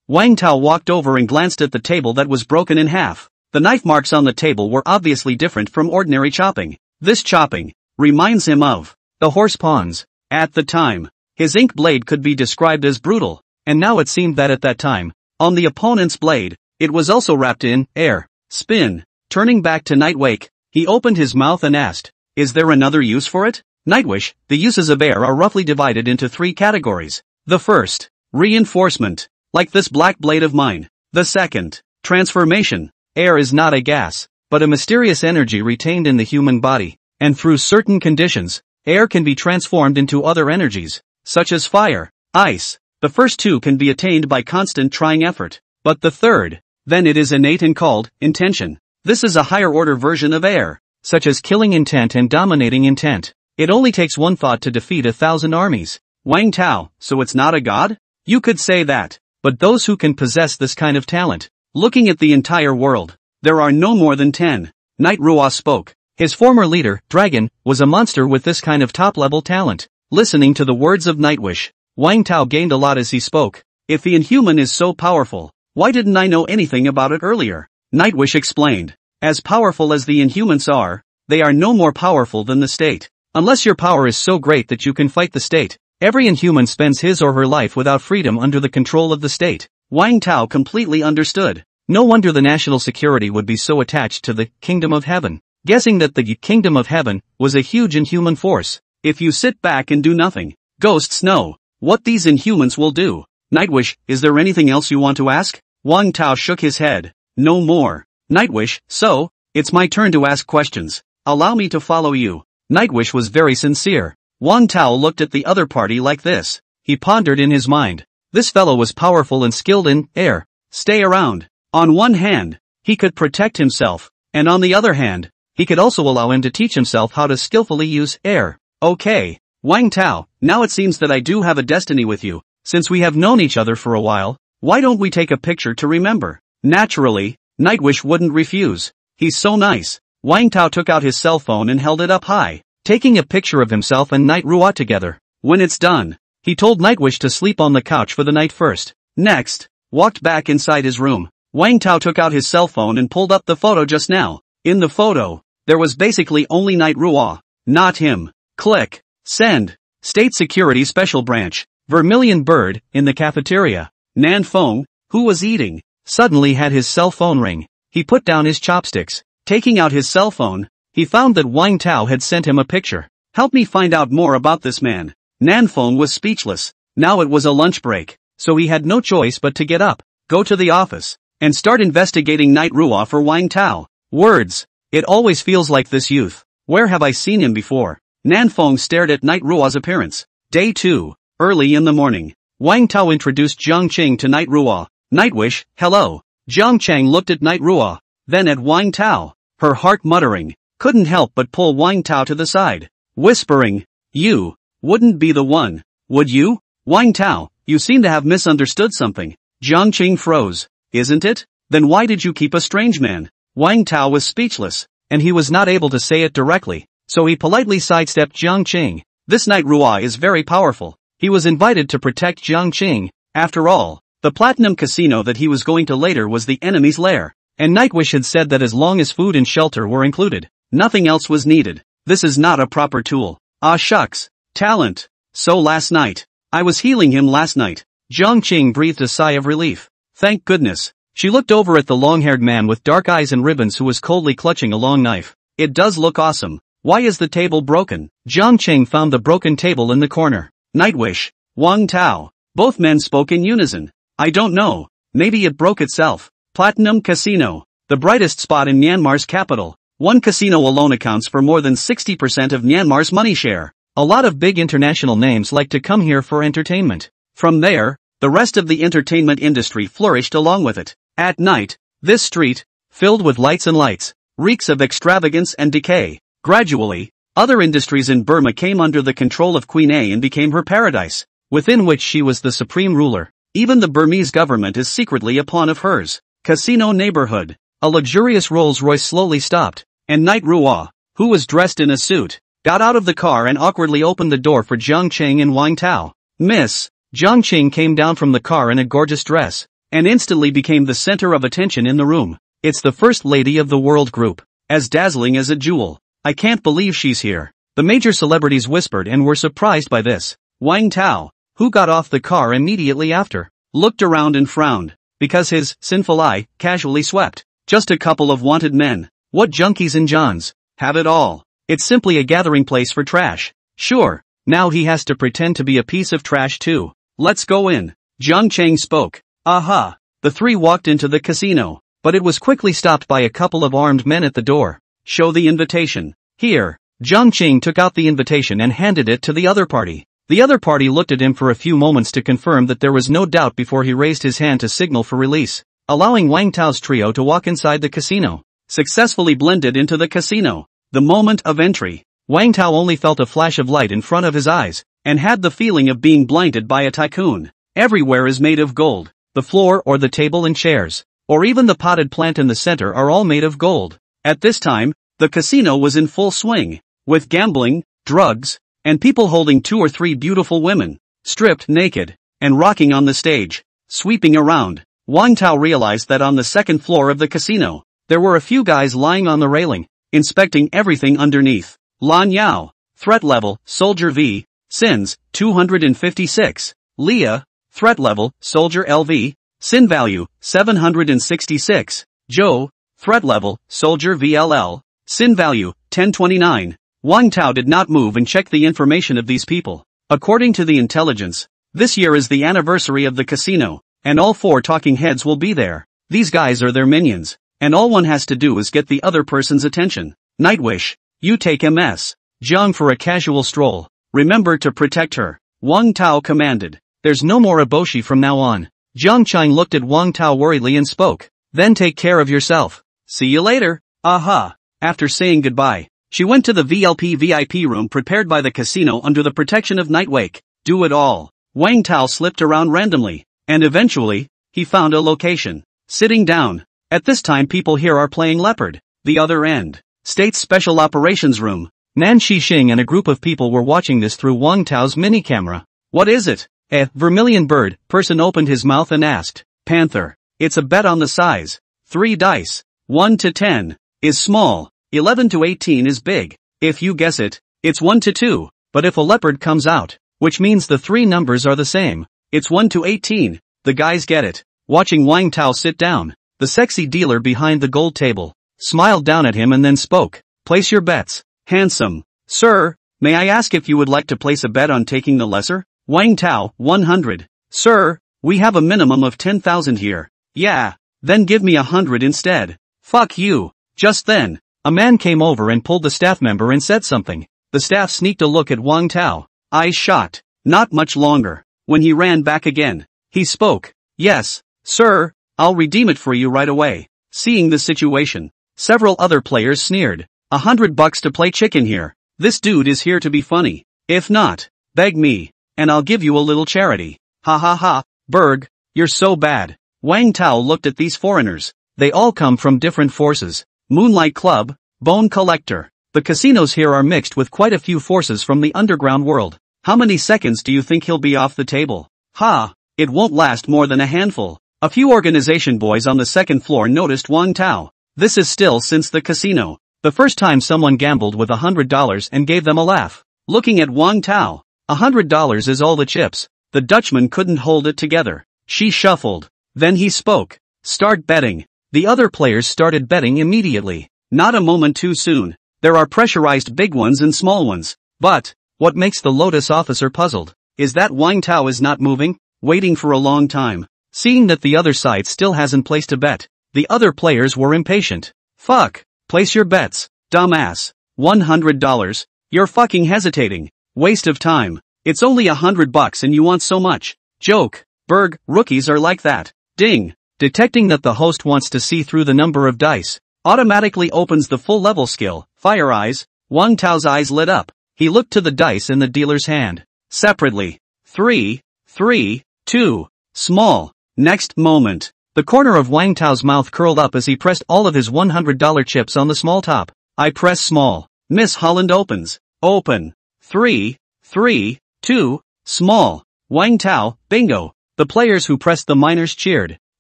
Wang Tao walked over and glanced at the table that was broken in half. The knife marks on the table were obviously different from ordinary chopping. This chopping reminds him of the horse pawns. At the time, his ink blade could be described as brutal, and now it seemed that at that time, on the opponent's blade, it was also wrapped in air. Spin. Turning back to Nightwake, he opened his mouth and asked, is there another use for it? Nightwish, the uses of air are roughly divided into three categories. The first, reinforcement, like this black blade of mine. The second, transformation. Air is not a gas, but a mysterious energy retained in the human body, and through certain conditions, air can be transformed into other energies, such as fire, ice. The first two can be attained by constant trying effort, but the third, then it is innate and called intention. This is a higher order version of air, such as killing intent and dominating intent. It only takes one thought to defeat 1,000 armies. Wang Tao, so it's not a god? You could say that, but those who can possess this kind of talent, looking at the entire world, there are no more than 10. Night Ruo spoke. His former leader, Dragon, was a monster with this kind of top-level talent. Listening to the words of Nightwish, Wang Tao gained a lot as he spoke. If the Inhuman is so powerful, why didn't I know anything about it earlier? Nightwish explained. As powerful as the Inhumans are, they are no more powerful than the state. Unless your power is so great that you can fight the state, every Inhuman spends his or her life without freedom under the control of the state. Wang Tao completely understood. No wonder the national security would be so attached to the Kingdom of Heaven, guessing that the Kingdom of Heaven was a huge Inhuman force. If you sit back and do nothing, Ghosts know what these inhumans will do. Nightwish, is there anything else you want to ask? Wang Tao shook his head. No more. Nightwish, so, it's my turn to ask questions. Allow me to follow you. Nightwish was very sincere. Wang Tao looked at the other party like this. He pondered in his mind. This fellow was powerful and skilled in air. Stay around. On one hand, he could protect himself, and on the other hand, he could also allow him to teach himself how to skillfully use air. Okay, Wang Tao, now it seems that I do have a destiny with you. Since we have known each other for a while, why don't we take a picture to remember? Naturally, Nightwish wouldn't refuse. He's so nice. Wang Tao took out his cell phone and held it up high, taking a picture of himself and Night Ruo together. When it's done, he told Nightwish to sleep on the couch for the night first. Next, walked back inside his room. Wang Tao took out his cell phone and pulled up the photo just now. In the photo, there was basically only Night Ruo, not him. Click. Send. State Security Special Branch. Vermilion Bird, in the cafeteria. Nan Feng, who was eating, suddenly had his cell phone ring. He put down his chopsticks. Taking out his cell phone, he found that Wang Tao had sent him a picture. Help me find out more about this man. Nan Feng was speechless. Now it was a lunch break, so he had no choice but to get up, go to the office, and start investigating Night Ruo for Wang Tao. Words. It always feels like this youth. Where have I seen him before? Nan Feng stared at Night Ruo's appearance. Day 2. Early in the morning. Wang Tao introduced Jiang Qing to Night Ruo. Nightwish, hello. Jiang Chang looked at Night Ruo, then at Wang Tao, her heart muttering, couldn't help but pull Wang Tao to the side, whispering, you wouldn't be the one, would you? Wang Tao, you seem to have misunderstood something. Jiang Qing froze. Isn't it? Then why did you keep a strange man? Wang Tao was speechless, and he was not able to say it directly, so he politely sidestepped Jiang Qing. This Night Ruo is very powerful. He was invited to protect Jiang Qing. After all, the platinum casino that he was going to later was the enemy's lair, and Nightwish had said that as long as food and shelter were included, nothing else was needed. This is not a proper tool. Ah shucks. Talent. So last night, I was healing him last night. Jiang Qing breathed a sigh of relief. Thank goodness. She looked over at the long-haired man with dark eyes and ribbons who was coldly clutching a long knife. It does look awesome. Why is the table broken? Jiang Qing found the broken table in the corner. Nightwish. Wang Tao. Both men spoke in unison. I don't know. Maybe it broke itself. Platinum Casino. The brightest spot in Myanmar's capital. One casino alone accounts for more than 60% of Myanmar's money share. A lot of big international names like to come here for entertainment. From there, the rest of the entertainment industry flourished along with it. At night, this street, filled with lights and lights, reeks of extravagance and decay. Gradually, other industries in Burma came under the control of Queen A and became her paradise, within which she was the supreme ruler. Even the Burmese government is secretly a pawn of hers. Casino neighborhood. A luxurious Rolls-Royce slowly stopped, and Night Ruo, who was dressed in a suit, got out of the car and awkwardly opened the door for Jiang Qing and Wang Tao. Miss. Jiang Qing came down from the car in a gorgeous dress, and instantly became the center of attention in the room. It's the first lady of the world group, as dazzling as a jewel. I can't believe she's here. The major celebrities whispered and were surprised by this. Wang Tao, who got off the car immediately after, looked around and frowned, because his sinful eye casually swept. Just a couple of wanted men. What junkies and johns. Have it all. It's simply a gathering place for trash. Sure, now he has to pretend to be a piece of trash too. Let's go in. Jiang Cheng spoke. Aha. The three walked into the casino, but it was quickly stopped by a couple of armed men at the door. Show the invitation. Here. Jiang Qing took out the invitation and handed it to the other party. The other party looked at him for a few moments to confirm that there was no doubt before he raised his hand to signal for release, allowing Wang Tao's trio to walk inside the casino. Successfully blended into the casino. The moment of entry, Wang Tao only felt a flash of light in front of his eyes, and had the feeling of being blinded by a tycoon. Everywhere is made of gold. The floor or the table and chairs, or even the potted plant in the center are all made of gold. At this time, the casino was in full swing, with gambling, drugs, and people holding 2 or 3 beautiful women, stripped naked, and rocking on the stage, sweeping around. Wang Tao realized that on the second floor of the casino, there were a few guys lying on the railing, inspecting everything underneath. Lan Yao, threat level, Soldier V, Sins, 256. Leah, threat level, Soldier LV, Sin value, 766. Zhou, threat level, Soldier VLL, Sin value, 1029. Wang Tao did not move and checked the information of these people. According to the intelligence, this year is the anniversary of the casino, and all 4 talking heads will be there. These guys are their minions, and all one has to do is get the other person's attention. Nightwish, you take Ms. Jiang for a casual stroll. Remember to protect her. Wang Tao commanded. There's no more eboshi from now on. Jiang Chang looked at Wang Tao worriedly and spoke. Then take care of yourself. See you later. Aha. After saying goodbye, she went to the VIP room prepared by the casino under the protection of Nightwake. Do it all. Wang Tao slipped around randomly, and eventually, he found a location. Sitting down. At this time people here are playing Leopard. The other end. State's Special Operations Room. Nan Shixing and a group of people were watching this through Wang Tao's mini camera. What is it? Vermilion bird. Person opened his mouth and asked. Panther. It's a bet on the size. 3 dice. 1 to 10 is small. 11 to 18 is big. If you guess it, it's 1 to 2. But if a leopard comes out, which means the 3 numbers are the same, it's 1 to 18. The guys get it. Watching Wang Tao sit down, the sexy dealer behind the gold table smiled down at him and then spoke. Place your bets. Handsome. Sir, may I ask if you would like to place a bet on taking the lesser? Wang Tao, 100. Sir, we have a minimum of 10,000 here. Yeah, then give me 100 instead. Fuck you. Just then, a man came over and pulled the staff member and said something. The staff sneaked a look at Wang Tao. Eyes shot. Not much longer. When he ran back again, he spoke. Yes, sir, I'll redeem it for you right away. Seeing the situation, several other players sneered. $100 to play chicken here. This dude is here to be funny. If not, beg me, and I'll give you a little charity. Ha ha ha, Berg, you're so bad. Wang Tao looked at these foreigners. They all come from different forces. Moonlight Club, Bone Collector. The casinos here are mixed with quite a few forces from the underground world. How many seconds do you think he'll be off the table? Ha, it won't last more than a handful. A few organization boys on the second floor noticed Wang Tao. This is still since the casino. The first time someone gambled with $100 and gave them a laugh. Looking at Wang Tao, $100 is all the chips. The Dutchman couldn't hold it together. She shuffled. Then he spoke. Start betting. The other players started betting immediately. Not a moment too soon. There are pressurized big ones and small ones. But, what makes the Lotus officer puzzled, is that Wang Tao is not moving, waiting for a long time. Seeing that the other side still hasn't placed a bet, the other players were impatient. Fuck. Place your bets, dumbass. $100. You're fucking hesitating. Waste of time. It's only $100 and you want so much. Joke. Berg, rookies are like that. Ding. Detecting that the host wants to see through the number of dice, automatically opens the full level skill, Fire Eyes. Wang Tao's eyes lit up. He looked to the dice in the dealer's hand. Separately. 3, 3, 2. Small. Next moment. The corner of Wang Tao's mouth curled up as he pressed all of his $100 chips on the small top. I press small. Miss Holland opens. Open. 3, 3, 2, small. Wang Tao, bingo. The players who pressed the minors cheered.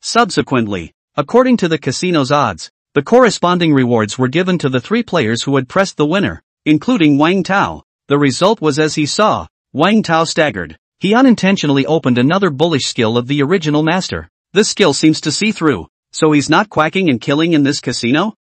Subsequently, according to the casino's odds, the corresponding rewards were given to the 3 players who had pressed the winner, including Wang Tao. The result was as he saw. Wang Tao staggered. He unintentionally opened another bullish skill of the original master. This skill seems to see through, so he's not quacking and killing in this casino?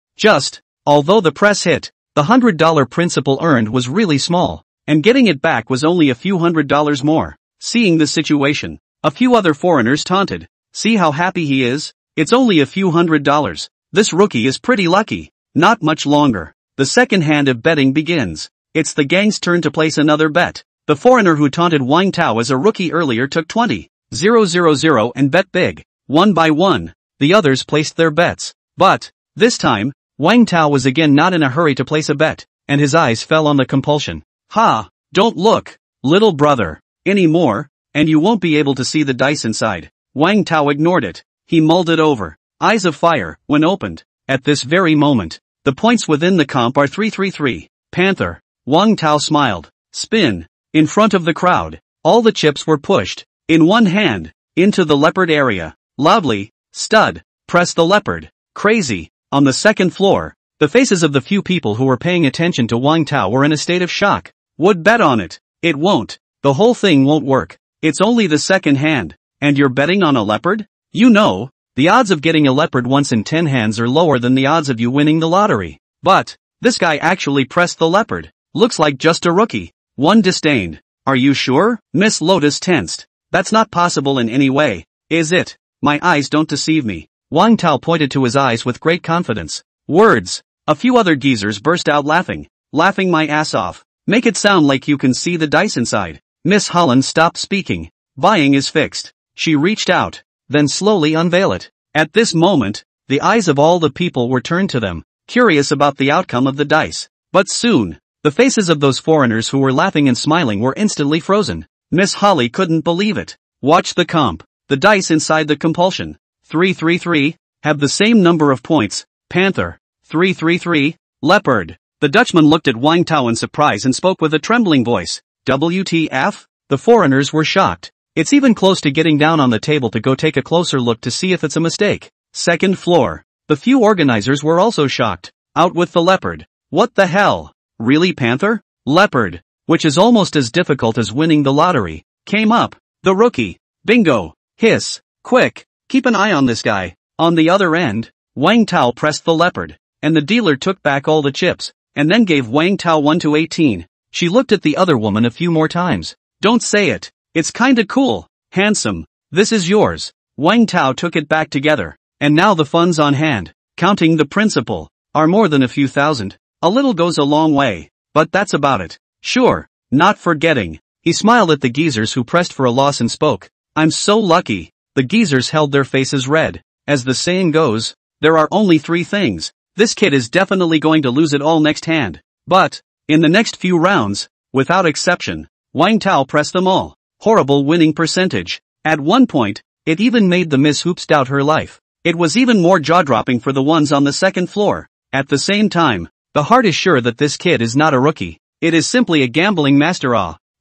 Although the press hit, the $100 principal earned was really small, and getting it back was only a few $100 more. Seeing the situation, a few other foreigners taunted. See how happy he is? It's only a few $100. This rookie is pretty lucky. Not much longer. The second hand of betting begins. It's the gang's turn to place another bet. The foreigner who taunted Wang Tao as a rookie earlier took 20,000 and bet big. One by one, the others placed their bets. But, this time, Wang Tao was again not in a hurry to place a bet, and his eyes fell on the compulsion. Ha! Don't look, little brother, anymore, and you won't be able to see the dice inside. Wang Tao ignored it. He mulled it over. Eyes of fire, when opened. At this very moment, the points within the comp are 333. Panther. Wang Tao smiled. Spin. In front of the crowd, all the chips were pushed, in one hand, into the leopard area. Loudly, stud, press the leopard. Crazy. On the second floor, the faces of the few people who were paying attention to Wang Tao were in a state of shock. Would bet on it. It won't. The whole thing won't work. It's only the second hand. And you're betting on a leopard? You know, the odds of getting a leopard once in 10 hands are lower than the odds of you winning the lottery. But, this guy actually pressed the leopard. Looks like just a rookie. One disdained. Are you sure? Miss Lotus tensed. That's not possible in any way, is it? My eyes don't deceive me. Wang Tao pointed to his eyes with great confidence. Words. A few other geezers burst out laughing. Laughing my ass off. Make it sound like you can see the dice inside. Miss Holland stopped speaking. Buying is fixed. She reached out, then slowly unveil it. At this moment, the eyes of all the people were turned to them, curious about the outcome of the dice. But soon, the faces of those foreigners who were laughing and smiling were instantly frozen. Miss Holly couldn't believe it. Watch the comp. The dice inside the compulsion. 333, have the same number of points. Panther. 333, leopard. The Dutchman looked at Wang Tao in surprise and spoke with a trembling voice. WTF? The foreigners were shocked. It's even close to getting down on the table to go take a closer look to see if it's a mistake. Second floor. The few organizers were also shocked. Out with the leopard. What the hell? Really, panther? Leopard, which is almost as difficult as winning the lottery, came up. The rookie. Bingo. Hiss. Quick. Keep an eye on this guy. On the other end, Wang Tao pressed the leopard, and the dealer took back all the chips, and then gave Wang Tao 1 to 18. She looked at the other woman a few more times. Don't say it. It's kinda cool. Handsome. This is yours. Wang Tao took it back together. And now the funds on hand, counting the principal, are more than a few thousand. A little goes a long way. But that's about it. Sure. Not forgetting. He smiled at the geezers who pressed for a loss and spoke. I'm so lucky. The geezers held their faces red. As the saying goes, there are only 3 things. This kid is definitely going to lose it all next hand. But, in the next few rounds, without exception, Wang Tao pressed them all. Horrible winning percentage. At one point, it even made the Miss Hoops doubt her life. It was even more jaw-dropping for the ones on the second floor. At the same time, the heart is sure that this kid is not a rookie. It is simply a gambling master.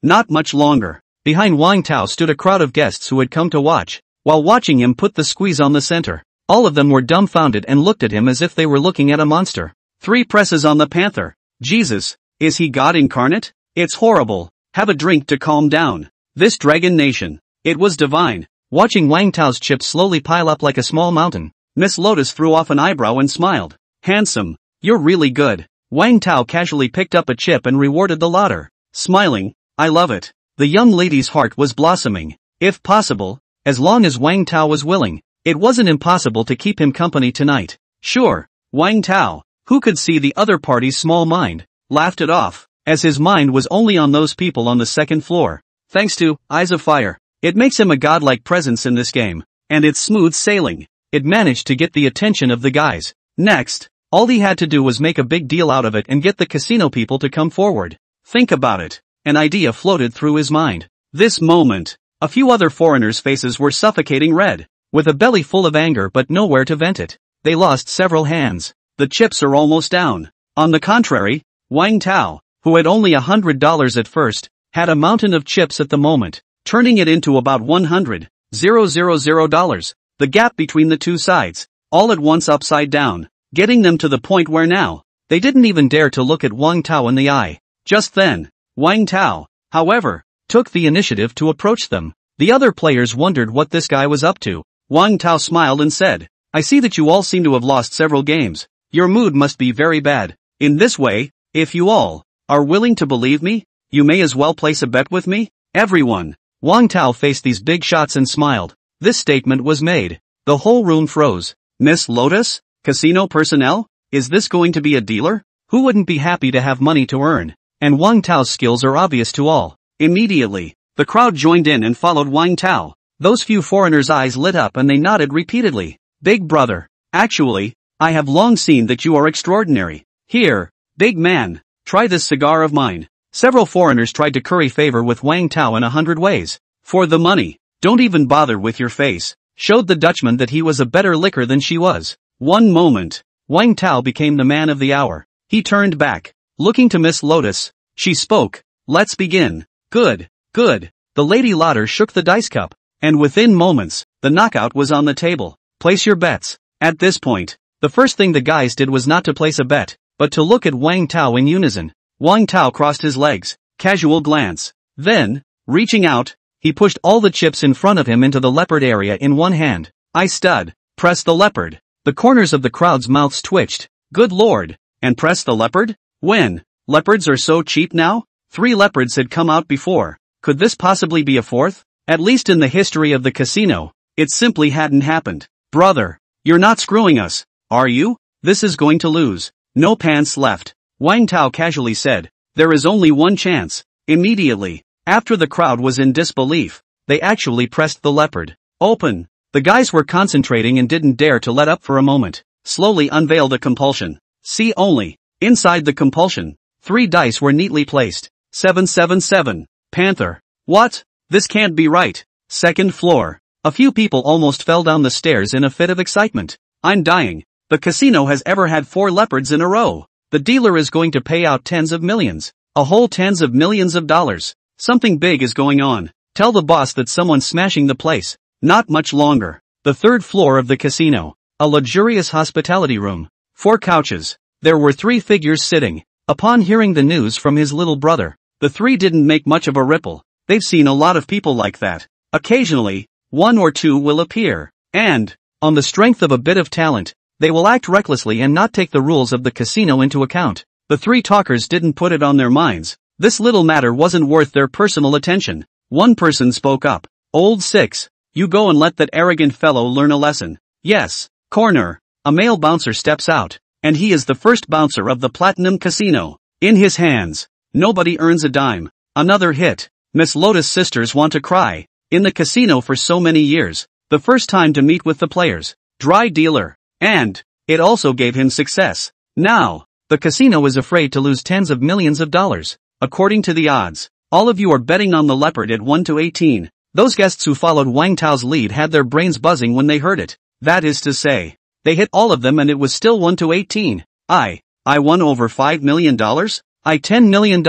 Not much longer. Behind Wang Tao stood a crowd of guests who had come to watch. While watching him put the squeeze on the center, all of them were dumbfounded and looked at him as if they were looking at a monster. 3 presses on the panther. Jesus, is he God incarnate? It's horrible. Have a drink to calm down. This dragon nation. It was divine. Watching Wang Tao's chips slowly pile up like a small mountain, Miss Lotus threw off an eyebrow and smiled. Handsome. You're really good. Wang Tao casually picked up a chip and rewarded the lotter. Smiling, I love it. The young lady's heart was blossoming. If possible, as long as Wang Tao was willing, it wasn't impossible to keep him company tonight. Sure, Wang Tao, who could see the other party's small mind, laughed it off, as his mind was only on those people on the second floor. Thanks to Eyes of Fire, it makes him a godlike presence in this game, and it's smooth sailing. It managed to get the attention of the guys. Next, all he had to do was make a big deal out of it and get the casino people to come forward. Think about it. An idea floated through his mind. This moment, a few other foreigners' faces were suffocating red, with a belly full of anger but nowhere to vent it. They lost several hands. The chips are almost down. On the contrary, Wang Tao, who had only $100 at first, had a mountain of chips at the moment, turning it into about $100,000. The gap between the two sides, all at once upside down, getting them to the point where now, they didn't even dare to look at Wang Tao in the eye. Just then, Wang Tao, however, took the initiative to approach them. The other players wondered what this guy was up to. Wang Tao smiled and said, I see that you all seem to have lost several games. Your mood must be very bad. In this way, if you all are willing to believe me, you may as well place a bet with me. Everyone. Wang Tao faced these big shots and smiled. This statement was made. The whole room froze. Miss Lotus? Casino personnel? Is this going to be a dealer? Who wouldn't be happy to have money to earn? And Wang Tao's skills are obvious to all. Immediately, the crowd joined in and followed Wang Tao. Those few foreigners' eyes lit up and they nodded repeatedly. Big brother. Actually, I have long seen that you are extraordinary. Here, big man, try this cigar of mine. Several foreigners tried to curry favor with Wang Tao in 100 ways. For the money. Don't even bother with your face. Showed the Dutchman that he was a better licker than she was. One moment. Wang Tao became the man of the hour. He turned back. Looking to Miss Lotus, she spoke. Let's begin. Good, good. The Lady Lotter shook the dice cup, and within moments, the knockout was on the table. Place your bets. At this point, the first thing the guys did was not to place a bet, but to look at Wang Tao in unison. Wang Tao crossed his legs, casual glance. Then, reaching out, he pushed all the chips in front of him into the leopard area in one hand. I stud. Press the leopard. The corners of the crowd's mouths twitched. Good lord. And press the leopard? When? Leopards are so cheap now? 3 leopards had come out before. Could this possibly be a fourth? At least in the history of the casino, it simply hadn't happened. Brother, you're not screwing us, are you? This is going to lose. No pants left. Wang Tao casually said. There is only one chance. Immediately, after the crowd was in disbelief, they actually pressed the leopard open. The guys were concentrating and didn't dare to let up for a moment. Slowly unveil the compulsion. See only. Inside the compulsion, 3 dice were neatly placed. 777. Panther. What? This can't be right. Second floor. A few people almost fell down the stairs in a fit of excitement. I'm dying. The casino has ever had 4 leopards in a row. The dealer is going to pay out tens of millions. A whole tens of millions of dollars. Something big is going on. Tell the boss that someone's smashing the place. Not much longer. The 3rd floor of the casino. A luxurious hospitality room. 4 couches. There were 3 figures sitting. Upon hearing the news from his little brother, the 3 didn't make much of a ripple. They've seen a lot of people like that. Occasionally, 1 or 2 will appear. And, on the strength of a bit of talent, they will act recklessly and not take the rules of the casino into account. The 3 talkers didn't put it on their minds. This little matter wasn't worth their personal attention. One person spoke up. Old 6. You go and let that arrogant fellow learn a lesson. Yes. Corner. A male bouncer steps out, and he is the first bouncer of the Platinum Casino. In his hands, nobody earns a dime. Another hit. Miss Lotus sisters want to cry. In the casino for so many years, the first time to meet with the players. Dry dealer. And, it also gave him success. Now, the casino is afraid to lose tens of millions of dollars. According to the odds, all of you are betting on the leopard at 1 to 18. Those guests who followed Wang Tao's lead had their brains buzzing when they heard it. That is to say, they hit all of them and it was still 1 to 18. I won over $5 million? $10 million.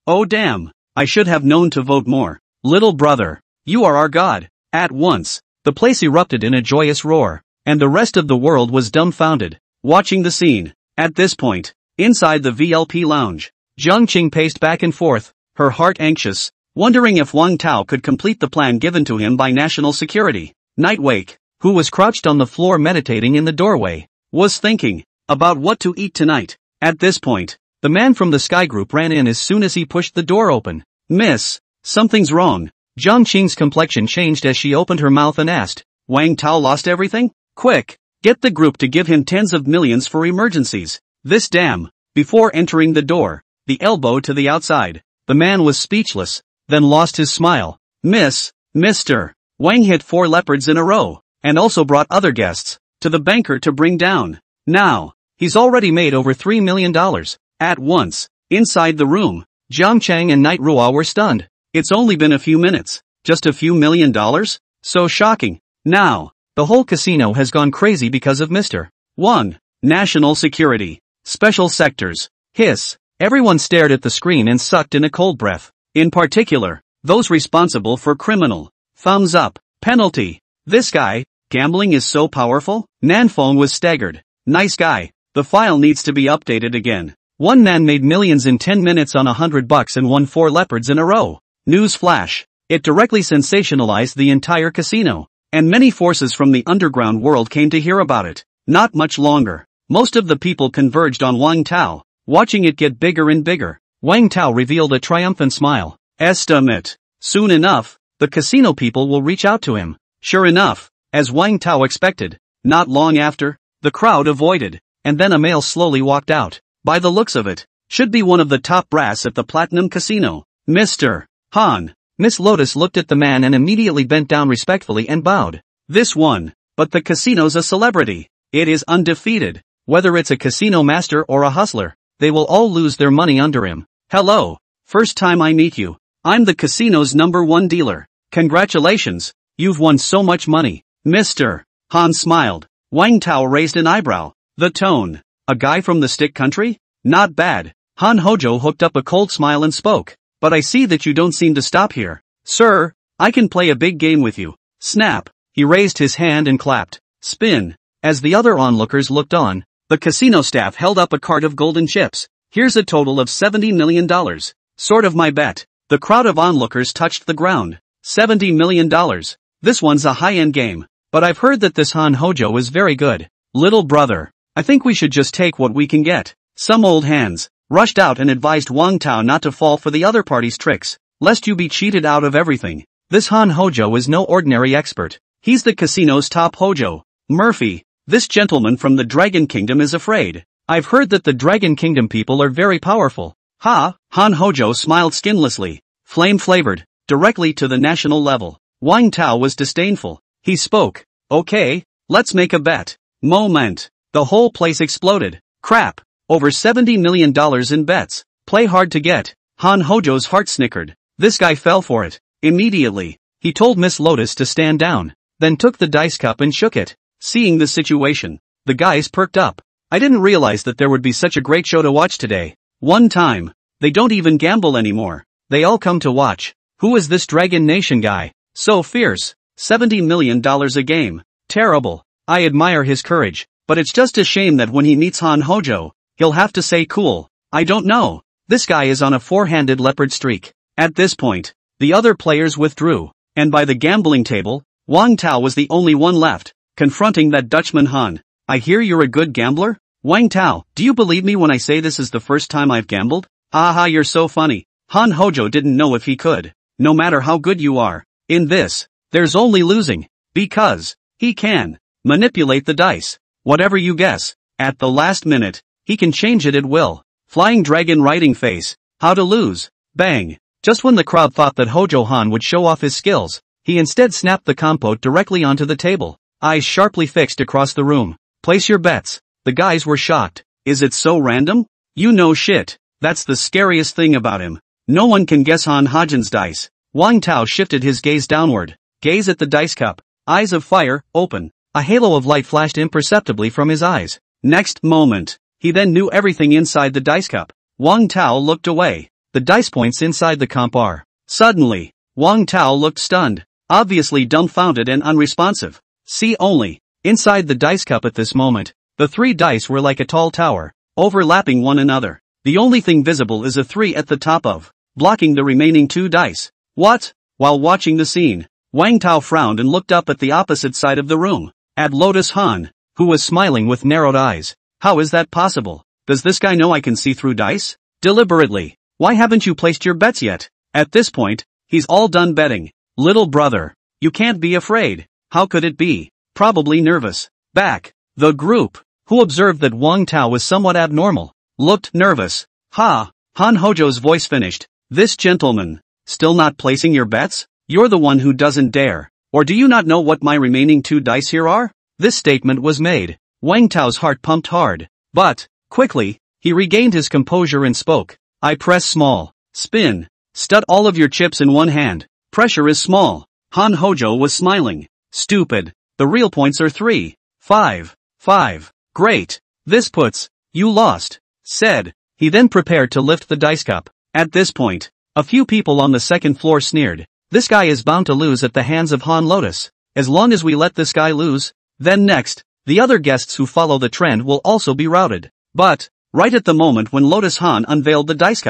Oh damn, I should have known to vote more. Little brother, you are our god. At once, the place erupted in a joyous roar, and the rest of the world was dumbfounded, watching the scene. At this point, inside the VLP lounge, Zhang Qing paced back and forth, her heart anxious, wondering if Wang Tao could complete the plan given to him by national security. Nightwake, who was crouched on the floor meditating in the doorway, was thinking about what to eat tonight. At this point, the man from the Sky Group ran in as soon as he pushed the door open. Miss, something's wrong. Zhang Qing's complexion changed as she opened her mouth and asked, Wang Tao lost everything? Quick, get the group to give him tens of millions for emergencies. This damn. Before entering the door, the elbow to the outside, the man was speechless, then lost his smile. Mr. Wang hit 4 leopards in a row, and also brought other guests to the banker to bring down. Now, he's already made over $3 million. At once, inside the room, Jiang Chang and Knight Rua were stunned. It's only been a few minutes, just a few $1 million? So shocking. Now, the whole casino has gone crazy because of Mr. Wang. National security. Special sectors. Hiss. Everyone stared at the screen and sucked in a cold breath. In particular, those responsible for criminal. Thumbs up. Penalty. This guy, gambling is so powerful? Nanfeng was staggered. Nice guy. The file needs to be updated again. One man made millions in 10 minutes on $100 and won 4 leopards in a row. News flash. It directly sensationalized the entire casino, and many forces from the underground world came to hear about it. Not much longer. Most of the people converged on Wang Tao, watching it get bigger and bigger. Wang Tao revealed a triumphant smile. Estimate. Soon enough, the casino people will reach out to him. Sure enough, as Wang Tao expected, not long after, the crowd avoided, and then a male slowly walked out. By the looks of it, should be one of the top brass at the Platinum Casino. Mr. Han. Miss Lotus looked at the man and immediately bent down respectfully and bowed. This one, but the casino's a celebrity. It is undefeated. Whether it's a casino master or a hustler, they will all lose their money under him. Hello. First time I meet you. I'm the casino's #1 dealer. Congratulations. You've won so much money. Mr. Han smiled. Wang Tao raised an eyebrow. The tone. A guy from the stick country? Not bad. Han Hojo hooked up a cold smile and spoke. But I see that you don't seem to stop here. Sir, I can play a big game with you. Snap. He raised his hand and clapped. Spin. As the other onlookers looked on, the casino staff held up a cart of golden chips. Here's a total of $70 million. Sort of my bet. The crowd of onlookers touched the ground. $70 million. This one's a high-end game. But I've heard that this Han Hojo is very good. Little brother, I think we should just take what we can get. Some old hands rushed out and advised Wang Tao not to fall for the other party's tricks. lest you be cheated out of everything. This Han Hojo is no ordinary expert. He's the casino's top Hojo. Murphy, this gentleman from the Dragon Kingdom is afraid. I've heard that the Dragon Kingdom people are very powerful. Ha, Han Hojo smiled skinlessly. Flame-flavored, directly to the national level. Wang Tao was disdainful. He spoke. Okay, let's make a bet. Moment. The whole place exploded. Crap. Over $70 million in bets. Play hard to get. Han Hojo's heart snickered. This guy fell for it. Immediately, he told Miss Lotus to stand down, then took the dice cup and shook it. Seeing the situation, the guys perked up. I didn't realize that there would be such a great show to watch today. One time. They don't even gamble anymore. They all come to watch. Who is this Dragon Nation guy? So fierce. $70 million a game. Terrible. I admire his courage, but it's just a shame that when he meets Han Hojo, he'll have to say cool. I don't know. This guy is on a four-handed leopard streak. At this point, the other players withdrew, and by the gambling table, Wang Tao was the only one left, confronting that Dutchman Han. I hear you're a good gambler? Wang Tao, do you believe me when I say this is the first time I've gambled? Aha, you're so funny. Han Hojo didn't know if he could. No matter how good you are, in this, there's only losing, because he can manipulate the dice. Whatever you guess, at the last minute, he can change it at will. Flying dragon writing face. How to lose. Bang. Just when the crowd thought that Hojo Han would show off his skills, he instead snapped the compote directly onto the table. Eyes sharply fixed across the room. Place your bets. The guys were shocked. Is it so random? You know shit. That's the scariest thing about him. No one can guess Han Hojan's dice. Wang Tao shifted his gaze downward. Gaze at the dice cup. Eyes of fire, open. A halo of light flashed imperceptibly from his eyes. Next moment, he then knew everything inside the dice cup. Wang Tao looked away. The dice points inside the comp are. Suddenly, Wang Tao looked stunned, obviously dumbfounded and unresponsive. See only, inside the dice cup at this moment, the three dice were like a tall tower, overlapping one another. The only thing visible is a 3 at the top of, blocking the remaining 2 dice. What? While watching the scene, Wang Tao frowned and looked up at the opposite side of the room, at Lotus Han, who was smiling with narrowed eyes. How is that possible? Does this guy know I can see through dice? Deliberately. Why haven't you placed your bets yet? At this point, he's all done betting. Little brother, you can't be afraid. How could it be? Probably nervous. Back. The group, who observed that Wang Tao was somewhat abnormal, looked nervous. Ha! Han Hojo's voice finished. This gentleman, still not placing your bets? You're the one who doesn't dare. Or do you not know what my remaining 2 dice here are? This statement was made. Wang Tao's heart pumped hard. But, quickly, he regained his composure and spoke. I press small. Spin. Stud all of your chips in one hand. Pressure is small. Han Hojo was smiling. Stupid. The real points are 3. 5. 5. Great. This puts. You lost. Said. He then prepared to lift the dice cup. At this point, a few people on the second floor sneered. This guy is bound to lose at the hands of Han Lotus. As long as we let this guy lose, then next, the other guests who follow the trend will also be routed. But, right at the moment when Lotus Han unveiled the dice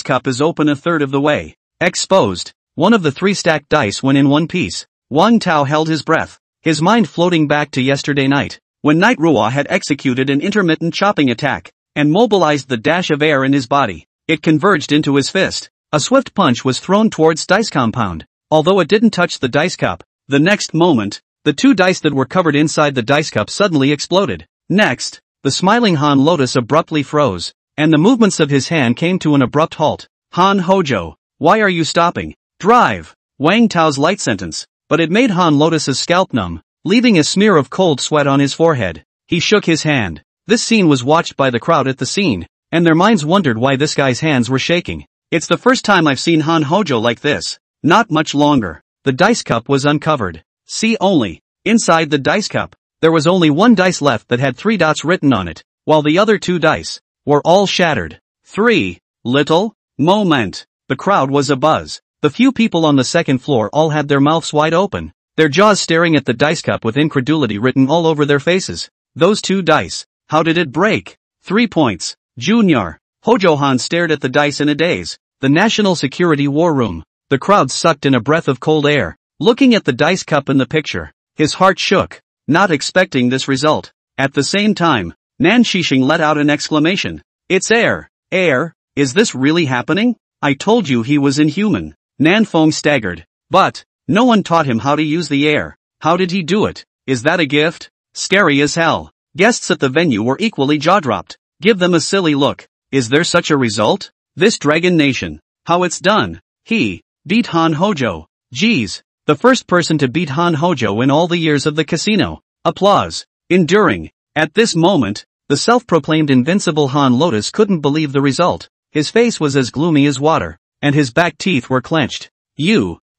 cup is open a third of the way. Exposed. One of the 3 stacked dice went in one piece. Wang Tao held his breath, his mind floating back to yesterday night, when Knight Ruo had executed an intermittent chopping attack, and mobilized the dash of air in his body. It converged into his fist. A swift punch was thrown towards dice compound. Although it didn't touch the dice cup, the next moment, the 2 dice that were covered inside the dice cup suddenly exploded. Next, the smiling Han Lotus abruptly froze, and the movements of his hand came to an abrupt halt. Han Hojo, why are you stopping? Drive! Wang Tao's light sentence, but it made Han Lotus's scalp numb, leaving a smear of cold sweat on his forehead. He shook his hand. This scene was watched by the crowd at the scene, and their minds wondered why this guy's hands were shaking. It's the first time I've seen Han Hojo like this. Not much longer. The dice cup was uncovered. See only, inside the dice cup, there was only 1 dice left that had 3 dots written on it, while the other 2 dice were all shattered. 3. Little moment. The crowd was abuzz. The few people on the second floor all had their mouths wide open, their jaws staring at the dice cup with incredulity written all over their faces. Those 2 dice. How did it break? 3 points. Junior. Hojo Han stared at the dice in a daze. The National Security War Room. The crowd sucked in a breath of cold air, looking at the dice cup in the picture. His heart shook, not expecting this result. At the same time, Nan Shishing let out an exclamation. It's air. Air? Is this really happening? I told you he was inhuman. Nanfeng staggered. But, no one taught him how to use the air. How did he do it? Is that a gift? Scary as hell. Guests at the venue were equally jaw-dropped. Give them a silly look. Is there such a result? This Dragon Nation. How it's done. He beat Han Hojo. Geez. The first person to beat Han Hojo in all the years of the casino. Applause. Enduring. At this moment, the self-proclaimed invincible Han Lotus couldn't believe the result. His face was as gloomy as water, and his back teeth were clenched.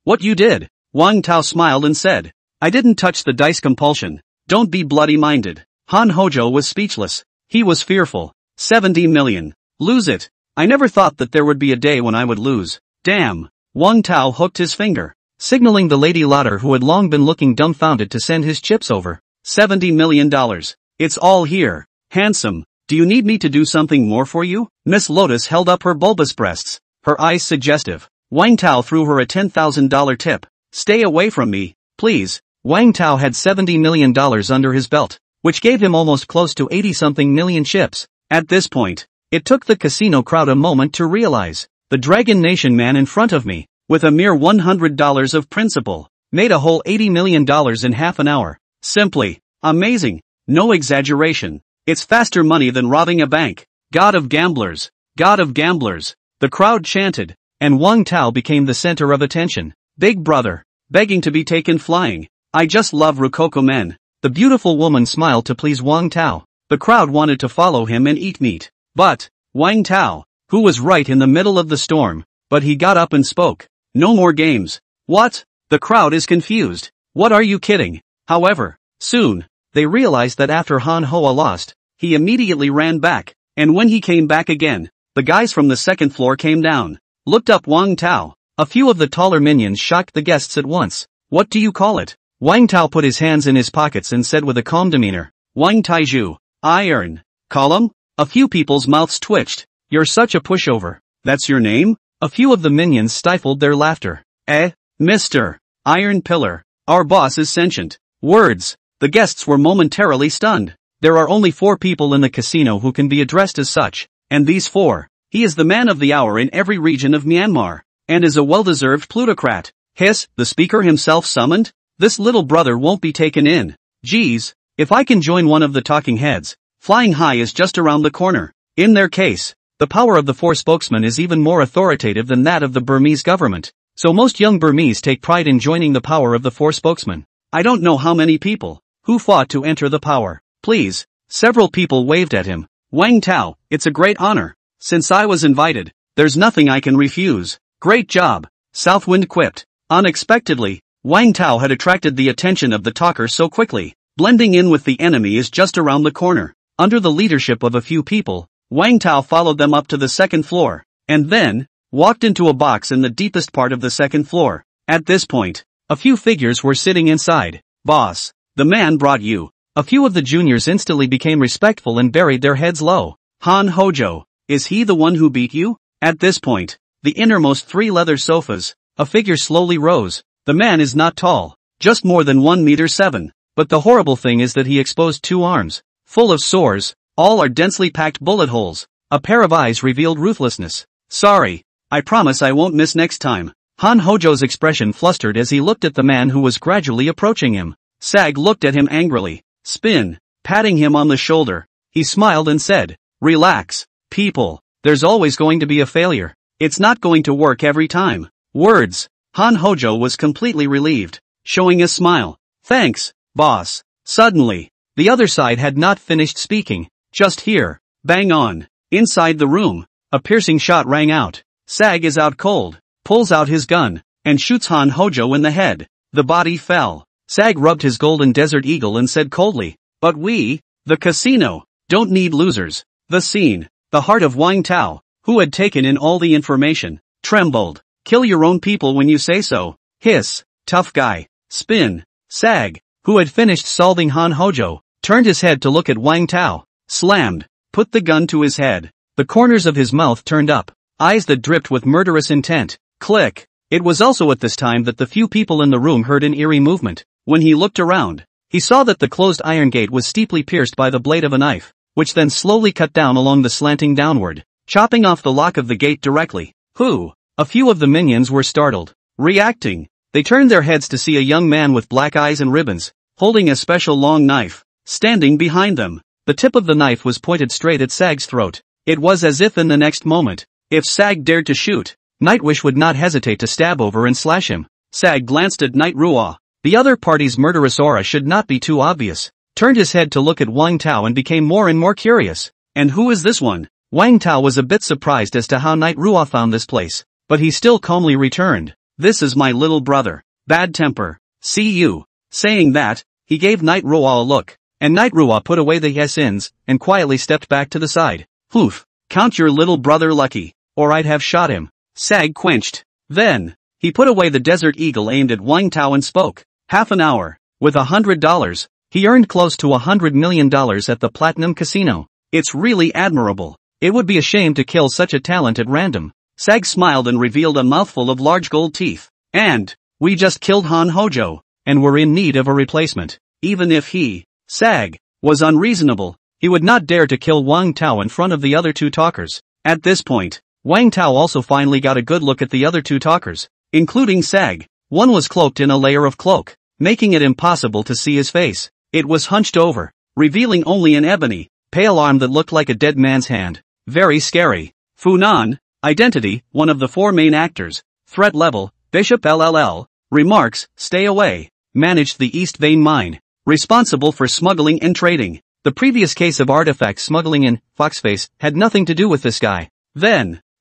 What you did? Wang Tao smiled and said. I didn't touch the dice compulsion. Don't be bloody-minded. Han Hojo was speechless. He was fearful. 70 million. Lose it. I never thought that there would be a day when I would lose. Damn. Wang Tao hooked his finger, signaling the Lady Lauder who had long been looking dumbfounded to send his chips over. $70 million. It's all here. Handsome. Do you need me to do something more for you? Miss Lotus held up her bulbous breasts, her eyes suggestive. Wang Tao threw her a $10,000 tip. Stay away from me, please. Wang Tao had $70 million under his belt, which gave him almost close to 80-something million chips. At this point, it took the casino crowd a moment to realize, the Dragon Nation man in front of me, with a mere $100 of principal, made a whole $80 million in half an hour. Simply amazing. No exaggeration. It's faster money than robbing a bank. God of gamblers. God of gamblers. The crowd chanted, and Wang Tao became the center of attention. Big brother. Begging to be taken flying. I just love Rococo men. The beautiful woman smiled to please Wang Tao. The crowd wanted to follow him and eat meat. But, Wang Tao, who was right in the middle of the storm, but he got up and spoke. No more games. What? The crowd is confused. What are you kidding? However, soon, they realized that after Han Hoa lost, he immediately ran back, and when he came back again, the guys from the second floor came down, looked up Wang Tao. A few of the taller minions shocked the guests at once. What do you call it? Wang Tao put his hands in his pockets and said with a calm demeanor, Wang Taiju, iron. Column? A few people's mouths twitched. You're such a pushover. That's your name? A few of the minions stifled their laughter. Mr. Iron Pillar. Our boss is sentient. Words. The guests were momentarily stunned. There are only 4 people in the casino who can be addressed as such, and these 4. He is the man of the hour in every region of Myanmar, and is a well-deserved plutocrat. Hiss, the speaker himself summoned? This little brother won't be taken in. Geez, if I can join one of the talking heads, flying high is just around the corner. In their case, the power of the 4 spokesmen is even more authoritative than that of the Burmese government, so most young Burmese take pride in joining the power of the 4 spokesmen. I don't know how many people who fought to enter the power. Please. Several people waved at him. Wang Tao, it's a great honor. Since I was invited, there's nothing I can refuse. Great job. Southwind quipped. Unexpectedly, Wang Tao had attracted the attention of the talker so quickly. Blending in with the enemy is just around the corner. Under the leadership of a few people, Wang Tao followed them up to the second floor, and then, walked into a box in the deepest part of the second floor. At this point, a few figures were sitting inside. Boss, the man brought you. A few of the juniors instantly became respectful and buried their heads low. Han Hojo, is he the one who beat you? At this point, the innermost 3 leather sofas, a figure slowly rose. The man is not tall, just more than 1 meter 7, but the horrible thing is that he exposed 2 arms, full of sores, all are densely packed bullet holes. A pair of eyes revealed ruthlessness. Sorry, I promise I won't miss next time. Han Hojo's expression flustered as he looked at the man who was gradually approaching him. Sag looked at him angrily. Spin, patting him on the shoulder. He smiled and said, relax, people, there's always going to be a failure. It's not going to work every time. Words. Han Hojo was completely relieved, showing a smile. Thanks, boss. Suddenly, the other side had not finished speaking. Just here. Bang on. Inside the room, a piercing shot rang out. Sag is out cold, pulls out his gun, and shoots Han Hojo in the head. The body fell. Sag rubbed his golden desert eagle and said coldly, but we, the casino, don't need losers. The scene, the heart of Wang Tao, who had taken in all the information, trembled. Kill your own people when you say so. Hiss, tough guy. Spin. Sag, who had finished solving Han Hojo, turned his head to look at Wang Tao. Slammed. Put the gun to his head. The corners of his mouth turned up. Eyes that dripped with murderous intent. Click. It was also at this time that the few people in the room heard an eerie movement. When he looked around, he saw that the closed iron gate was steeply pierced by the blade of a knife, which then slowly cut down along the slanting downward, chopping off the lock of the gate directly. Who? A few of the minions were startled. Reacting. They turned their heads to see a young man with black eyes and ribbons, holding a special long knife, standing behind them. The tip of the knife was pointed straight at Sag's throat. It was as if in the next moment, if Sag dared to shoot, Nightwish would not hesitate to stab over and slash him. Sag glanced at Night Ruoh. The other party's murderous aura should not be too obvious. Turned his head to look at Wang Tao and became more and more curious. And who is this one? Wang Tao was a bit surprised as to how Night Ruoh found this place, but he still calmly returned. This is my little brother. Bad temper. See you. Saying that, he gave Night Ruoh a look, and Night Ruoh put away the yes-ins, and quietly stepped back to the side. Poof. Count your little brother lucky, or I'd have shot him. Sag quenched. Then, he put away the Desert Eagle aimed at Wang Tao and spoke. Half an hour. With $100, he earned close to $100 million at the Platinum Casino. It's really admirable. It would be a shame to kill such a talent at random. Sag smiled and revealed a mouthful of large gold teeth. And, we just killed Han Hojo, and were in need of a replacement. Even if he, Sag, was unreasonable, he would not dare to kill Wang Tao in front of the other two talkers. At this point, Wang Tao also finally got a good look at the other two talkers, including Sag. One was cloaked in a layer of cloak, making it impossible to see his face. It was hunched over, revealing only an ebony, pale arm that looked like a dead man's hand. Very scary. Funan, identity, one of the four main actors. Threat level, Bishop LLL. Remarks, stay away. Managed the East Vein mine. Responsible for smuggling and trading. The previous case of artifact smuggling in Foxface had nothing to do with this guy.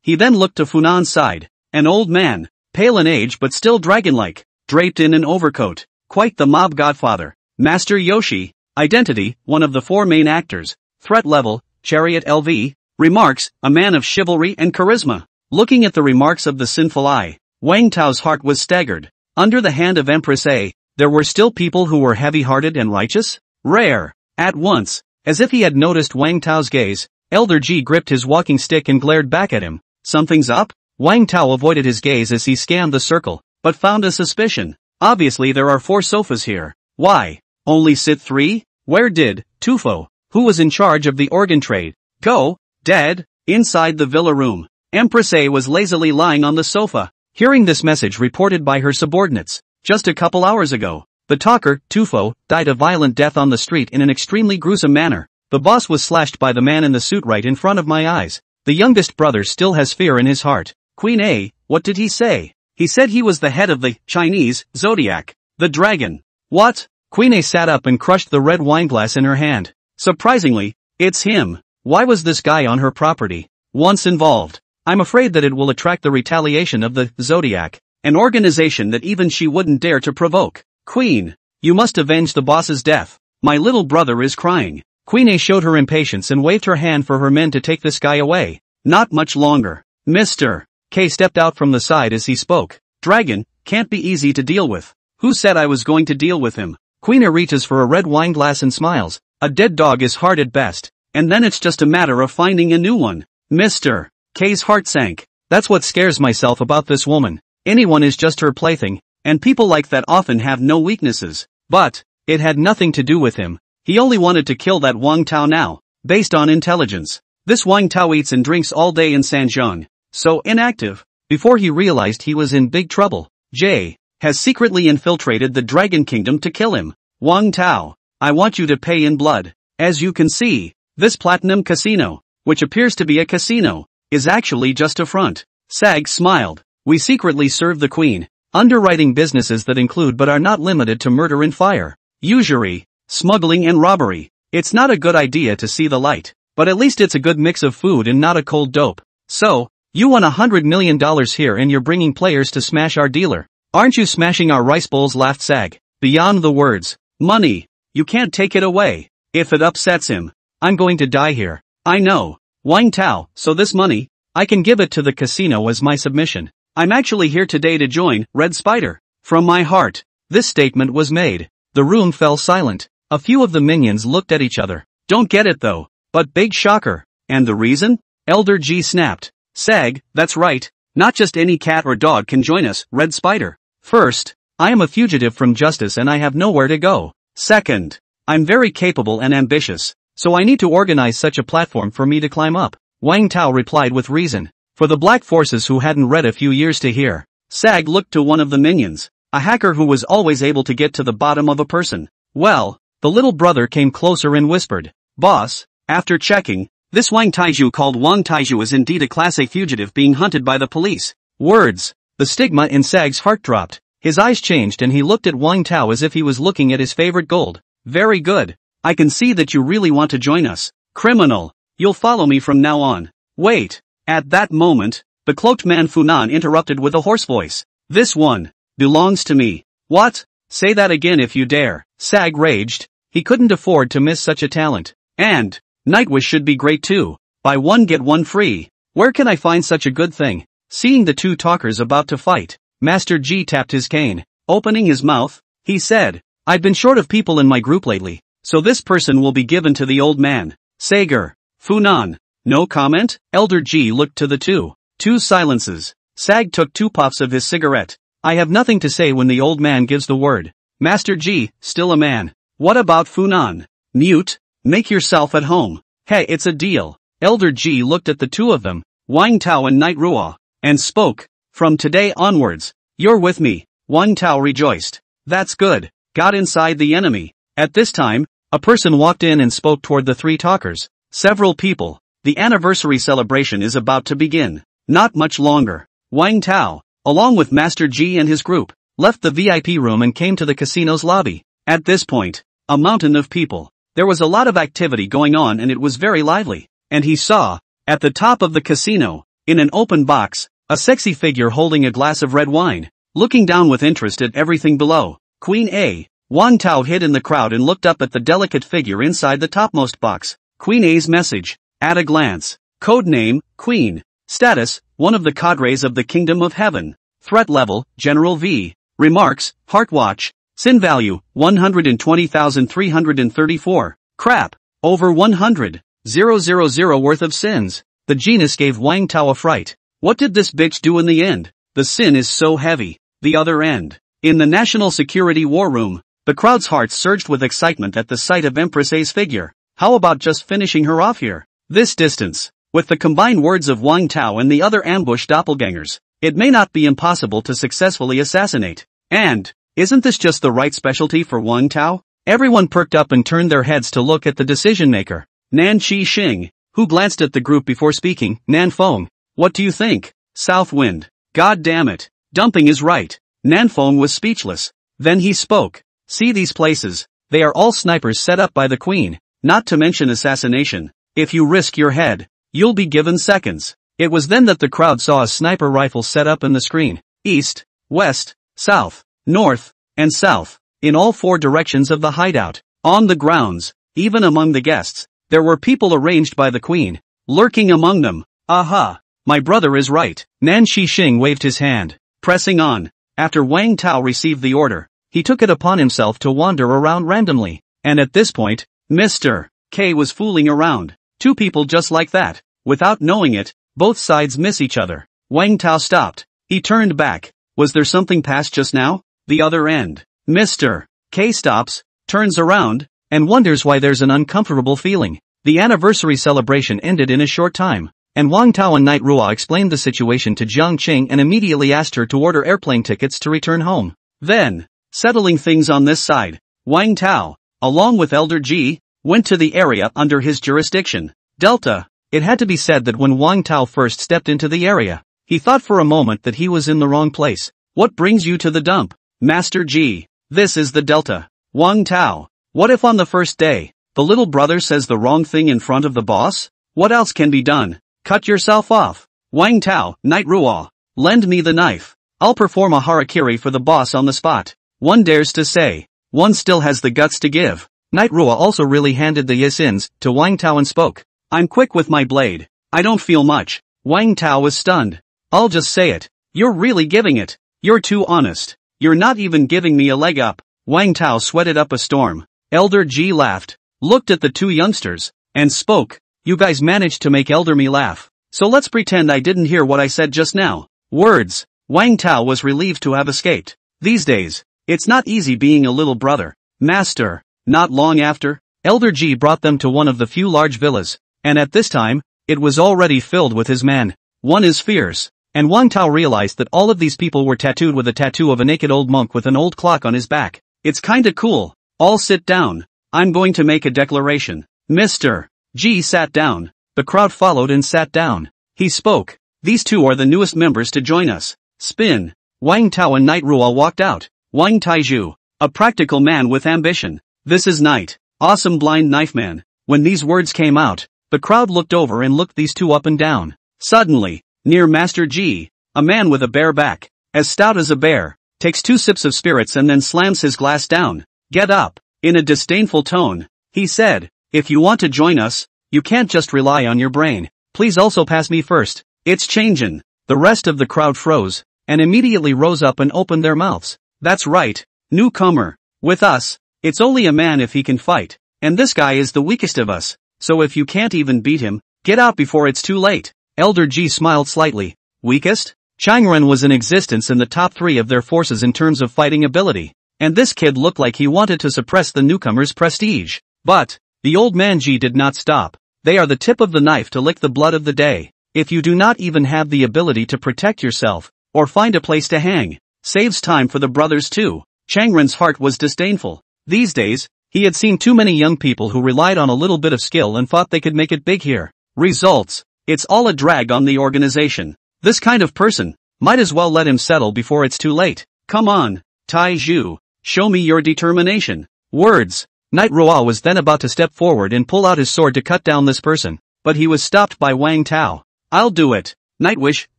He then looked to Funan's side. An old man, pale in age but still dragon-like, draped in an overcoat. Quite the mob godfather. Master Yoshi, identity, one of the four main actors. Threat level, Chariot LV. Remarks, a man of chivalry and charisma. Looking at the remarks of the sinful eye, Wang Tao's heart was staggered. Under the hand of Empress A, there were still people who were heavy-hearted and righteous? Rare. At once, as if he had noticed Wang Tao's gaze, Elder G gripped his walking stick and glared back at him. Something's up? Wang Tao avoided his gaze as he scanned the circle, but found a suspicion. Obviously there are 4 sofas here. Why? Only sit 3? Where did Tufo, who was in charge of the organ trade, go? Dead? Inside the villa room, Empress A was lazily lying on the sofa, hearing this message reported by her subordinates. Just a couple hours ago, the talker, Tufo, died a violent death on the street in an extremely gruesome manner. The boss was slashed by the man in the suit right in front of my eyes. The youngest brother still has fear in his heart. Queen A, what did he say? He said he was the head of the Chinese Zodiac, the dragon. What? Queen A sat up and crushed the red wineglass in her hand. Surprisingly, it's him. Why was this guy on her property? Once involved, I'm afraid that it will attract the retaliation of the Zodiac, an organization that even she wouldn't dare to provoke. Queen, you must avenge the boss's death. My little brother is crying. Queen A showed her impatience and waved her hand for her men to take this guy away. Not much longer. Mr. K stepped out from the side as he spoke. Dragon, can't be easy to deal with. Who said I was going to deal with him? Queen A reaches for a red wineglass and smiles. A dead dog is hard at best. And then it's just a matter of finding a new one. Mr. K's heart sank. That's what scares myself about this woman. Anyone is just her plaything, and people like that often have no weaknesses. But, it had nothing to do with him. He only wanted to kill that Wang Tao now, based on intelligence. This Wang Tao eats and drinks all day in Sanjiang, so inactive. Before he realized he was in big trouble, J has secretly infiltrated the Dragon Kingdom to kill him. Wang Tao, I want you to pay in blood. As you can see, this Platinum Casino, which appears to be a casino, is actually just a front. Sag smiled. We secretly serve the Queen, underwriting businesses that include but are not limited to murder and fire, usury, smuggling and robbery. It's not a good idea to see the light, but at least it's a good mix of food and not a cold dope. So, you won $100 million here and you're bringing players to smash our dealer. Aren't you smashing our rice bowls? Laughed Sag. Beyond the words. Money. You can't take it away. If it upsets him, I'm going to die here. I know. Wang Tao, so this money, I can give it to the casino as my submission. I'm actually here today to join Red Spider. From my heart. This statement was made. The room fell silent. A few of the minions looked at each other. Don't get it though. But big shocker. And the reason? Elder G snapped. Sag, that's right. Not just any cat or dog can join us, Red Spider. First, I am a fugitive from justice and I have nowhere to go. Second, I'm very capable and ambitious, so I need to organize such a platform for me to climb up. Wang Tao replied with reason. For the black forces who hadn't read a few years to hear, Sag looked to one of the minions, a hacker who was always able to get to the bottom of a person. Well, the little brother came closer and whispered, "Boss, after checking, this Wang Taiju called Wang Taiju is indeed a Class A fugitive being hunted by the police." Words. The stigma in Sag's heart dropped. His eyes changed and he looked at Wang Tao as if he was looking at his favorite gold. "Very good. I can see that you really want to join us. Criminal. You'll follow me from now on." "Wait." At that moment, the cloaked man Funan interrupted with a hoarse voice. "This one belongs to me." "What? Say that again if you dare." Sag raged. He couldn't afford to miss such a talent. "And Nightwish should be great too. Buy one get one free. Where can I find such a good thing?" Seeing the two talkers about to fight, Master G tapped his cane. Opening his mouth, he said, "I've been short of people in my group lately, so this person will be given to the old man." Sager. Funan. No comment? Elder G looked to the two. Two silences. Sag took 2 puffs of his cigarette. "I have nothing to say when the old man gives the word." Master G, still a man. "What about Funan?" "Mute. Make yourself at home." "Hey, it's a deal." Elder G looked at the two of them, Wang Tao and Night Ruo, and spoke. "From today onwards, you're with me." Wang Tao rejoiced. "That's good." Got inside the enemy. At this time, a person walked in and spoke toward the 3 talkers. "Several people. The anniversary celebration is about to begin. Not much longer." Wang Tao, along with Master G and his group, left the VIP room and came to the casino's lobby. At this point, a mountain of people. There was a lot of activity going on and it was very lively. And he saw, at the top of the casino, in an open box, a sexy figure holding a glass of red wine, looking down with interest at everything below. Queen A. Wang Tao hid in the crowd and looked up at the delicate figure inside the topmost box. Queen A's message. At a glance. Code name, Queen. Status, one of the cadres of the Kingdom of Heaven. Threat level, General V. Remarks, Heart Watch. Sin value, 120,334. Crap. Over 100,000 worth of sins. The genus gave Wang Tao a fright. What did this bitch do in the end? The sin is so heavy. The other end. In the National Security War Room, the crowd's hearts surged with excitement at the sight of Empress A's figure. How about just finishing her off here? This distance. With the combined words of Wang Tao and the other ambush doppelgangers, it may not be impossible to successfully assassinate. And, isn't this just the right specialty for Wang Tao? Everyone perked up and turned their heads to look at the decision-maker. Nan Qi Xing, who glanced at the group before speaking. Nan Feng. What do you think? South Wind. God damn it. Dumping is right. Nan Feng was speechless. Then he spoke. See these places, they are all snipers set up by the Queen, not to mention assassination. If you risk your head, you'll be given seconds. It was then that the crowd saw a sniper rifle set up in the screen. East, west, south, north, and south. In all 4 directions of the hideout. On the grounds, even among the guests, there were people arranged by the Queen, lurking among them. Aha! My brother is right. Nan Shixing waved his hand. Pressing on. After Wang Tao received the order, he took it upon himself to wander around randomly. And at this point, Mr. K was fooling around. 2 people just like that. Without knowing it, both sides miss each other. Wang Tao stopped. He turned back. Was there something past just now? The other end. Mr. K stops, turns around, and wonders why there's an uncomfortable feeling. The anniversary celebration ended in a short time, and Wang Tao and Night Ruo explained the situation to Jiang Qing and immediately asked her to order airplane tickets to return home. Then, settling things on this side, Wang Tao, along with Elder G, went to the area under his jurisdiction. Delta. It had to be said that when Wang Tao first stepped into the area, he thought for a moment that he was in the wrong place. What brings you to the dump? Master G. This is the Delta. Wang Tao. What if on the first day, the little brother says the wrong thing in front of the boss? What else can be done? Cut yourself off. Wang Tao, Night Ruo. Lend me the knife. I'll perform a harakiri for the boss on the spot. One dares to say. One still has the guts to give. Night Ruo also really handed the yisins to Wang Tao and spoke. I'm quick with my blade. I don't feel much. Wang Tao was stunned. I'll just say it. You're really giving it. You're too honest. You're not even giving me a leg up. Wang Tao sweated up a storm. Elder G laughed, looked at the 2 youngsters, and spoke. You guys managed to make Elder me laugh. So let's pretend I didn't hear what I said just now. Words. Wang Tao was relieved to have escaped. These days, it's not easy being a little brother. Master. Not long after, Elder G brought them to one of the few large villas, and at this time, it was already filled with his men. one is fierce. And Wang Tao realized that all of these people were tattooed with a tattoo of a naked old monk with an old clock on his back. It's kinda cool. All sit down. I'm going to make a declaration. Mr. G sat down. The crowd followed and sat down. He spoke. These two are the newest members to join us. Spin. Wang Tao and Knight Ruo walked out. Wang Taizhu. A practical man with ambition. This is Knight. Awesome blind knife man. When these words came out, the crowd looked over and looked these two up and down. Suddenly, near Master G, a man with a bare back, as stout as a bear, takes 2 sips of spirits and then slams his glass down. Get up. In a disdainful tone, he said, if you want to join us, you can't just rely on your brain. Please also pass me first. It's changin'. The rest of the crowd froze, and immediately rose up and opened their mouths. That's right. Newcomer. With us, it's only a man if he can fight. And this guy is the weakest of us. So if you can't even beat him, get out before it's too late. Elder G smiled slightly. Weakest? Changren was in existence in the top 3 of their forces in terms of fighting ability. And this kid looked like he wanted to suppress the newcomer's prestige. But, the old man G did not stop. They are the tip of the knife to lick the blood of the day. If you do not even have the ability to protect yourself, or find a place to hang, saves time for the brothers too. Changren's heart was disdainful. These days, he had seen too many young people who relied on a little bit of skill and thought they could make it big here. Results. It's all a drag on the organization. This kind of person, might as well let him settle before it's too late. Come on, Taizhu, show me your determination. Words. Knight Ruo was then about to step forward and pull out his sword to cut down this person, but he was stopped by Wang Tao. I'll do it. Nightwish,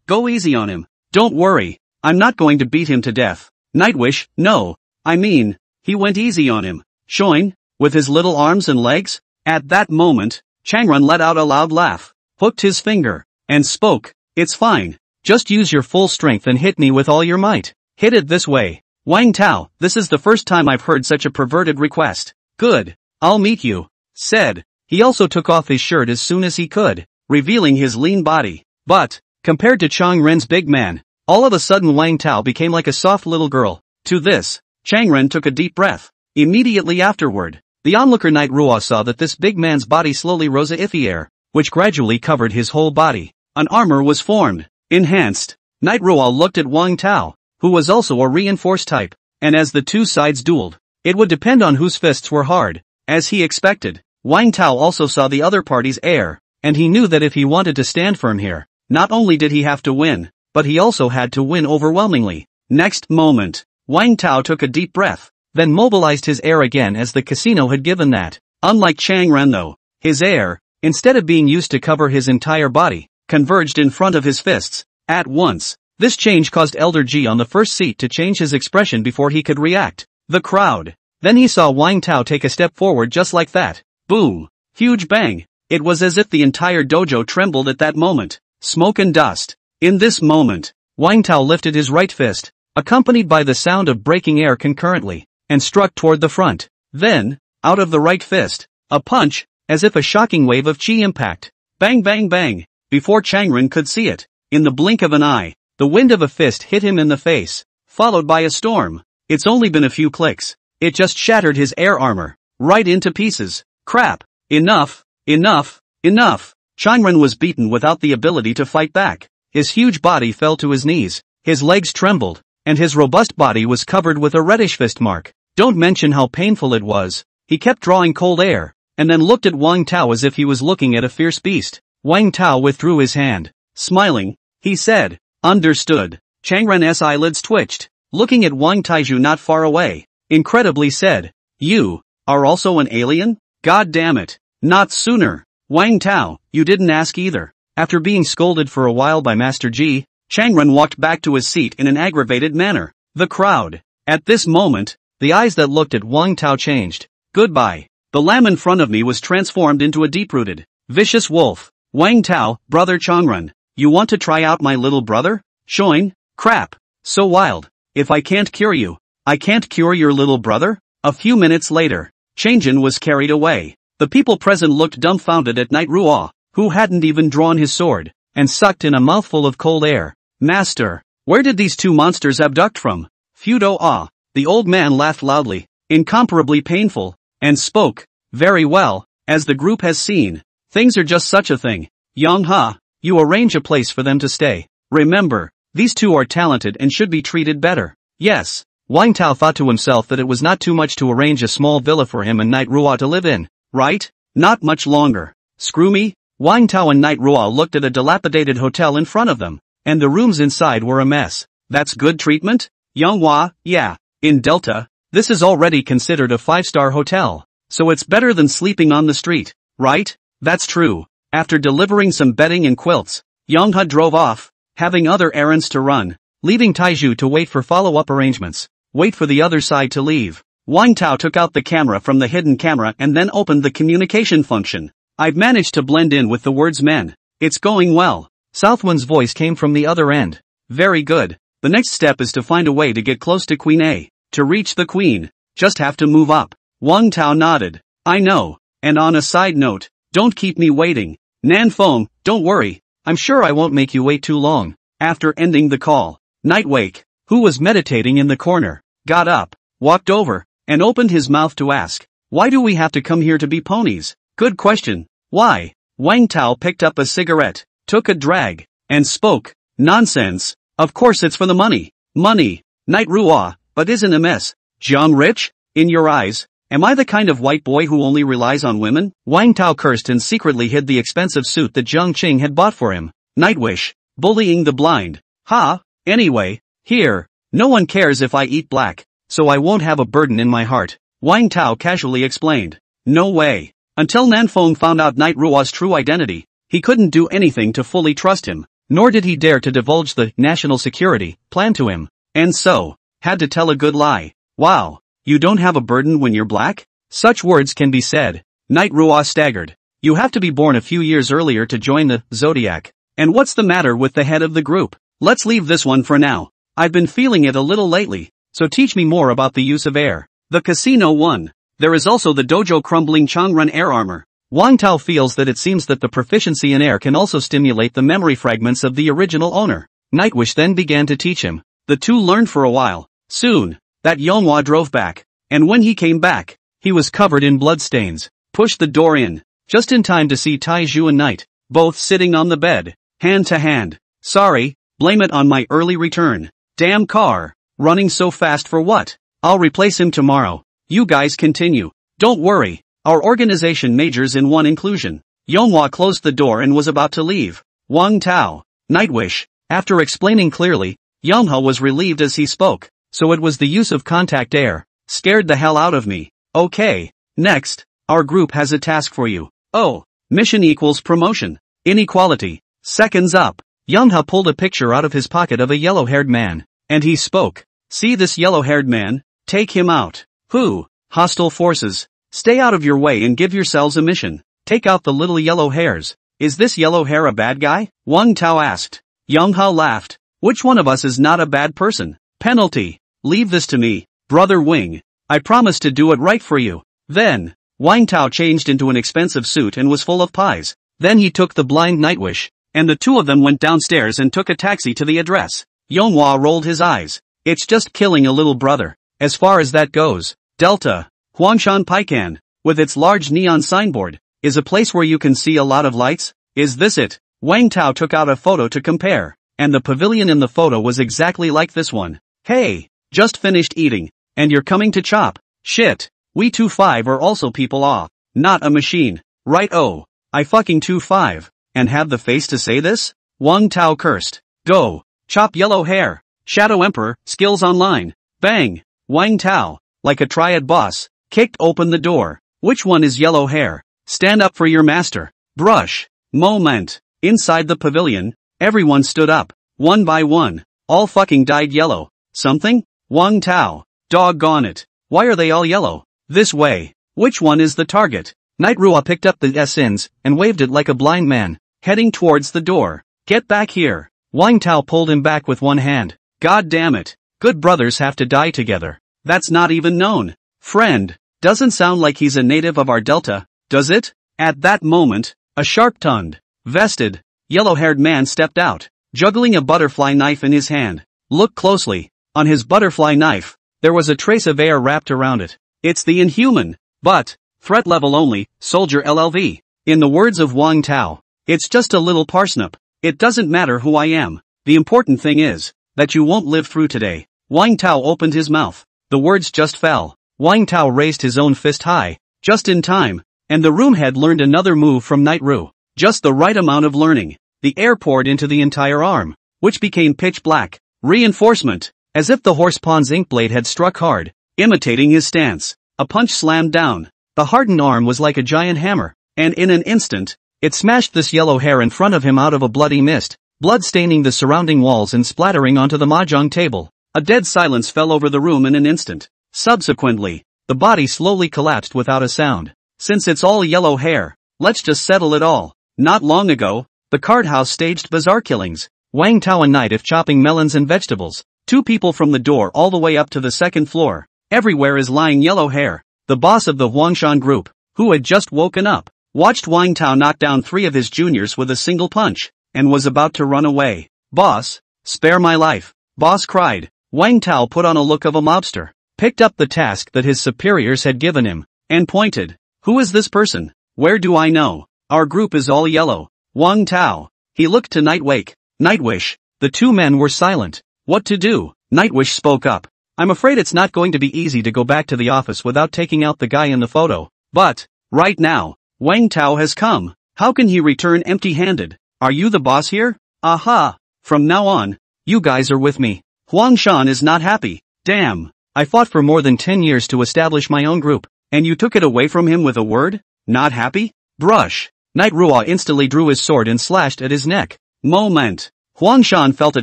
go easy on him. Don't worry, I'm not going to beat him to death. Nightwish, no. I mean, he went easy on him. Shoin, with his little arms and legs? At that moment, Changren let out a loud laugh, hooked his finger, and spoke. It's fine. Just use your full strength and hit me with all your might. Hit it this way. Wang Tao, this is the first time I've heard such a perverted request. Good. I'll meet you. Said. He also took off his shirt as soon as he could, revealing his lean body. But, compared to Changren's big man, all of a sudden Wang Tao became like a soft little girl. To this, Changren took a deep breath. Immediately afterward, the onlooker Knight Ruo saw that this big man's body slowly rose a iffy air, which gradually covered his whole body. An armor was formed, enhanced. Knight Ruo looked at Wang Tao, who was also a reinforced type, and as the two sides dueled, it would depend on whose fists were hard. As he expected, Wang Tao also saw the other party's air, and he knew that if he wanted to stand firm here, not only did he have to win, but he also had to win overwhelmingly. Next moment, Wang Tao took a deep breath, then mobilized his air again as the casino had given that. Unlike Changren though, his air, instead of being used to cover his entire body, converged in front of his fists. At once, this change caused Elder G on the first seat to change his expression before he could react. The crowd. Then he saw Wang Tao take a step forward just like that. Boom. Huge bang. It was as if the entire dojo trembled at that moment. Smoke and dust. In this moment, Wang Tao lifted his right fist, accompanied by the sound of breaking air concurrently, and struck toward the front. Then, out of the right fist, a punch, as if a shocking wave of chi impact. Bang bang bang. Before Changren could see it, in the blink of an eye, the wind of a fist hit him in the face, followed by a storm. It's only been a few clicks. It just shattered his air armor, right into pieces. Crap. Enough. Enough. Enough. Changren was beaten without the ability to fight back. His huge body fell to his knees, his legs trembled, and his robust body was covered with a reddish fist mark. Don't mention how painful it was. He kept drawing cold air, and then looked at Wang Tao as if he was looking at a fierce beast. Wang Tao withdrew his hand. Smiling, he said, understood. Changren's eyelids twitched, looking at Wang Taizhu not far away. Incredibly said, you are also an alien? God damn it. Not sooner. Wang Tao, you didn't ask either. After being scolded for a while by Master G, Changren walked back to his seat in an aggravated manner. The crowd. At this moment, the eyes that looked at Wang Tao changed. Goodbye. The lamb in front of me was transformed into a deep-rooted, vicious wolf. Wang Tao, brother Changren, you want to try out my little brother? Shoin? Crap. So wild. If I can't cure you, I can't cure your little brother? A few minutes later, Changren was carried away. The people present looked dumbfounded at Knight Ruo, who hadn't even drawn his sword, and sucked in a mouthful of cold air. Master, where did these two monsters abduct from? Feudo ah. The old man laughed loudly, incomparably painful, and spoke. Very well, as the group has seen, things are just such a thing. Yang ha. You arrange a place for them to stay. Remember, these two are talented and should be treated better. Yes. Wang Tao thought to himself that it was not too much to arrange a small villa for him and Knight Ruo to live in, right? Not much longer. Screw me. Wang Tao and Knight Ruo looked at a dilapidated hotel in front of them, and the rooms inside were a mess. That's good treatment? Yonghua, yeah. In Delta, this is already considered a 5-star hotel, so it's better than sleeping on the street, right? That's true. After delivering some bedding and quilts, Yonghua drove off, having other errands to run, leaving Taiju to wait for follow-up arrangements. Wait for the other side to leave. Wang Tao took out the camera from the hidden camera and then opened the communication function. I've managed to blend in with the words men. It's going well. Southwind's voice came from the other end. Very good. The next step is to find a way to get close to Queen A. To reach the Queen, just have to move up. Wang Tao nodded. I know. And on a side note, don't keep me waiting. Nan Feng, don't worry. I'm sure I won't make you wait too long. After ending the call, Nightwake, who was meditating in the corner, got up, walked over, and opened his mouth to ask, why do we have to come here to be ponies? Good question. Why? Wang Tao picked up a cigarette, took a drag, and spoke. Nonsense. Of course it's for the money. Money. Knight Ruo, but isn't a mess. Jiang rich? In your eyes, am I the kind of white boy who only relies on women? Wang Tao cursed and secretly hid the expensive suit that Jiang Qing had bought for him. Nightwish. Bullying the blind. Ha? Anyway, here. No one cares if I eat black, so I won't have a burden in my heart. Wang Tao casually explained. No way. Until Nanfeng found out Knight Ruo's true identity, he couldn't do anything to fully trust him, nor did he dare to divulge the national security plan to him. And so, had to tell a good lie. Wow, you don't have a burden when you're black? Such words can be said. Knight Ruo staggered. You have to be born a few years earlier to join the Zodiac. And what's the matter with the head of the group? Let's leave this one for now. I've been feeling it a little lately, so teach me more about the use of air. The casino 1. There is also the dojo crumbling Changrun air armor. Wang Tao feels that it seems that the proficiency in air can also stimulate the memory fragments of the original owner. Nightwish then began to teach him. The two learned for a while. Soon, that Yonghua drove back, and when he came back, he was covered in bloodstains. Pushed the door in, just in time to see Taiju and Knight, both sitting on the bed, hand to hand. Sorry, blame it on my early return. Damn car, running so fast for what? I'll replace him tomorrow. You guys continue. Don't worry, our organization majors in one inclusion. Yonghua closed the door and was about to leave. Wang Tao, Nightwish. After explaining clearly, Yonghua was relieved as he spoke, so it was the use of contact air. Scared the hell out of me. Okay, next, our group has a task for you. Oh, mission equals promotion. Inequality. Seconds up. Yonghua pulled a picture out of his pocket of a yellow-haired man, and he spoke. See this yellow-haired man? Take him out. Who? Hostile forces. Stay out of your way and give yourselves a mission. Take out the little yellow hairs. Is this yellow hair a bad guy? Wang Tao asked. Yonghua laughed. Which one of us is not a bad person? Penalty. Leave this to me, Brother Wing. I promise to do it right for you. Then, Wang Tao changed into an expensive suit and was full of pies. Then he took the blind Nightwish, and the two of them went downstairs and took a taxi to the address. Yonghua rolled his eyes. It's just killing a little brother. As far as that goes, Delta, Huangshan Paikan, with its large neon signboard, is a place where you can see a lot of lights. Is this it? Wang Tao took out a photo to compare, and the pavilion in the photo was exactly like this one. Hey, just finished eating, and you're coming to chop. Shit, we 2-5 are also people not a machine. Right? Oh, I fucking 2-5, and have the face to say this? Wang Tao cursed. Go, chop yellow hair. Shadow Emperor, skills online. Bang. Wang Tao, like a triad boss, kicked open the door. Which one is yellow hair? Stand up for your master. Brush. Moment. Inside the pavilion, everyone stood up. One by one. All fucking dyed yellow. Something? Wang Tao. Doggone it. Why are they all yellow? This way. Which one is the target? Knight Ruo picked up the SNs and waved it like a blind man, heading towards the door. Get back here. Wang Tao pulled him back with one hand. God damn it. Good brothers have to die together. That's not even known. Friend. Doesn't sound like he's a native of our delta, does it? At that moment, a sharp-tongued, vested, yellow-haired man stepped out, juggling a butterfly knife in his hand. Look closely. On his butterfly knife, there was a trace of air wrapped around it. It's the Inhuman. But, threat level only, Soldier LLV. In the words of Wang Tao, it's just a little parsnip. It doesn't matter who I am. The important thing is that you won't live through today. Wang Tao opened his mouth. The words just fell. Wang Tao raised his own fist high, just in time, and the room had learned another move from Night Ru. Just the right amount of learning. The air poured into the entire arm, which became pitch black. Reinforcement. As if the horse pawn's ink blade had struck hard, imitating his stance. A punch slammed down. The hardened arm was like a giant hammer, and in an instant, it smashed this yellow hair in front of him out of a bloody mist, blood staining the surrounding walls and splattering onto the mahjong table. A dead silence fell over the room in an instant. Subsequently, the body slowly collapsed without a sound. Since it's all yellow hair, let's just settle it all. Not long ago, the card house staged bizarre killings. Wang Tao and Night If chopping melons and vegetables. 2 people from the door all the way up to the 2nd floor. Everywhere is lying yellow hair. The boss of the Huangshan group, who had just woken up, watched Wang Tao knock down 3 of his juniors with a single punch, and was about to run away. Boss, spare my life. Boss cried. Wang Tao put on a look of a mobster, picked up the task that his superiors had given him, and pointed. Who is this person? Where do I know? Our group is all yellow. Wang Tao. He looked to Nightwish. The 2 men were silent. What to do? Nightwish spoke up. I'm afraid it's not going to be easy to go back to the office without taking out the guy in the photo. But, right now, Wang Tao has come. How can he return empty-handed? Are you the boss here? Aha! From now on, you guys are with me. Huangshan is not happy. Damn. I fought for more than 10 years to establish my own group, and you took it away from him with a word? Not happy? Brush. Night Ruo instantly drew his sword and slashed at his neck. Moment. Huangshan felt a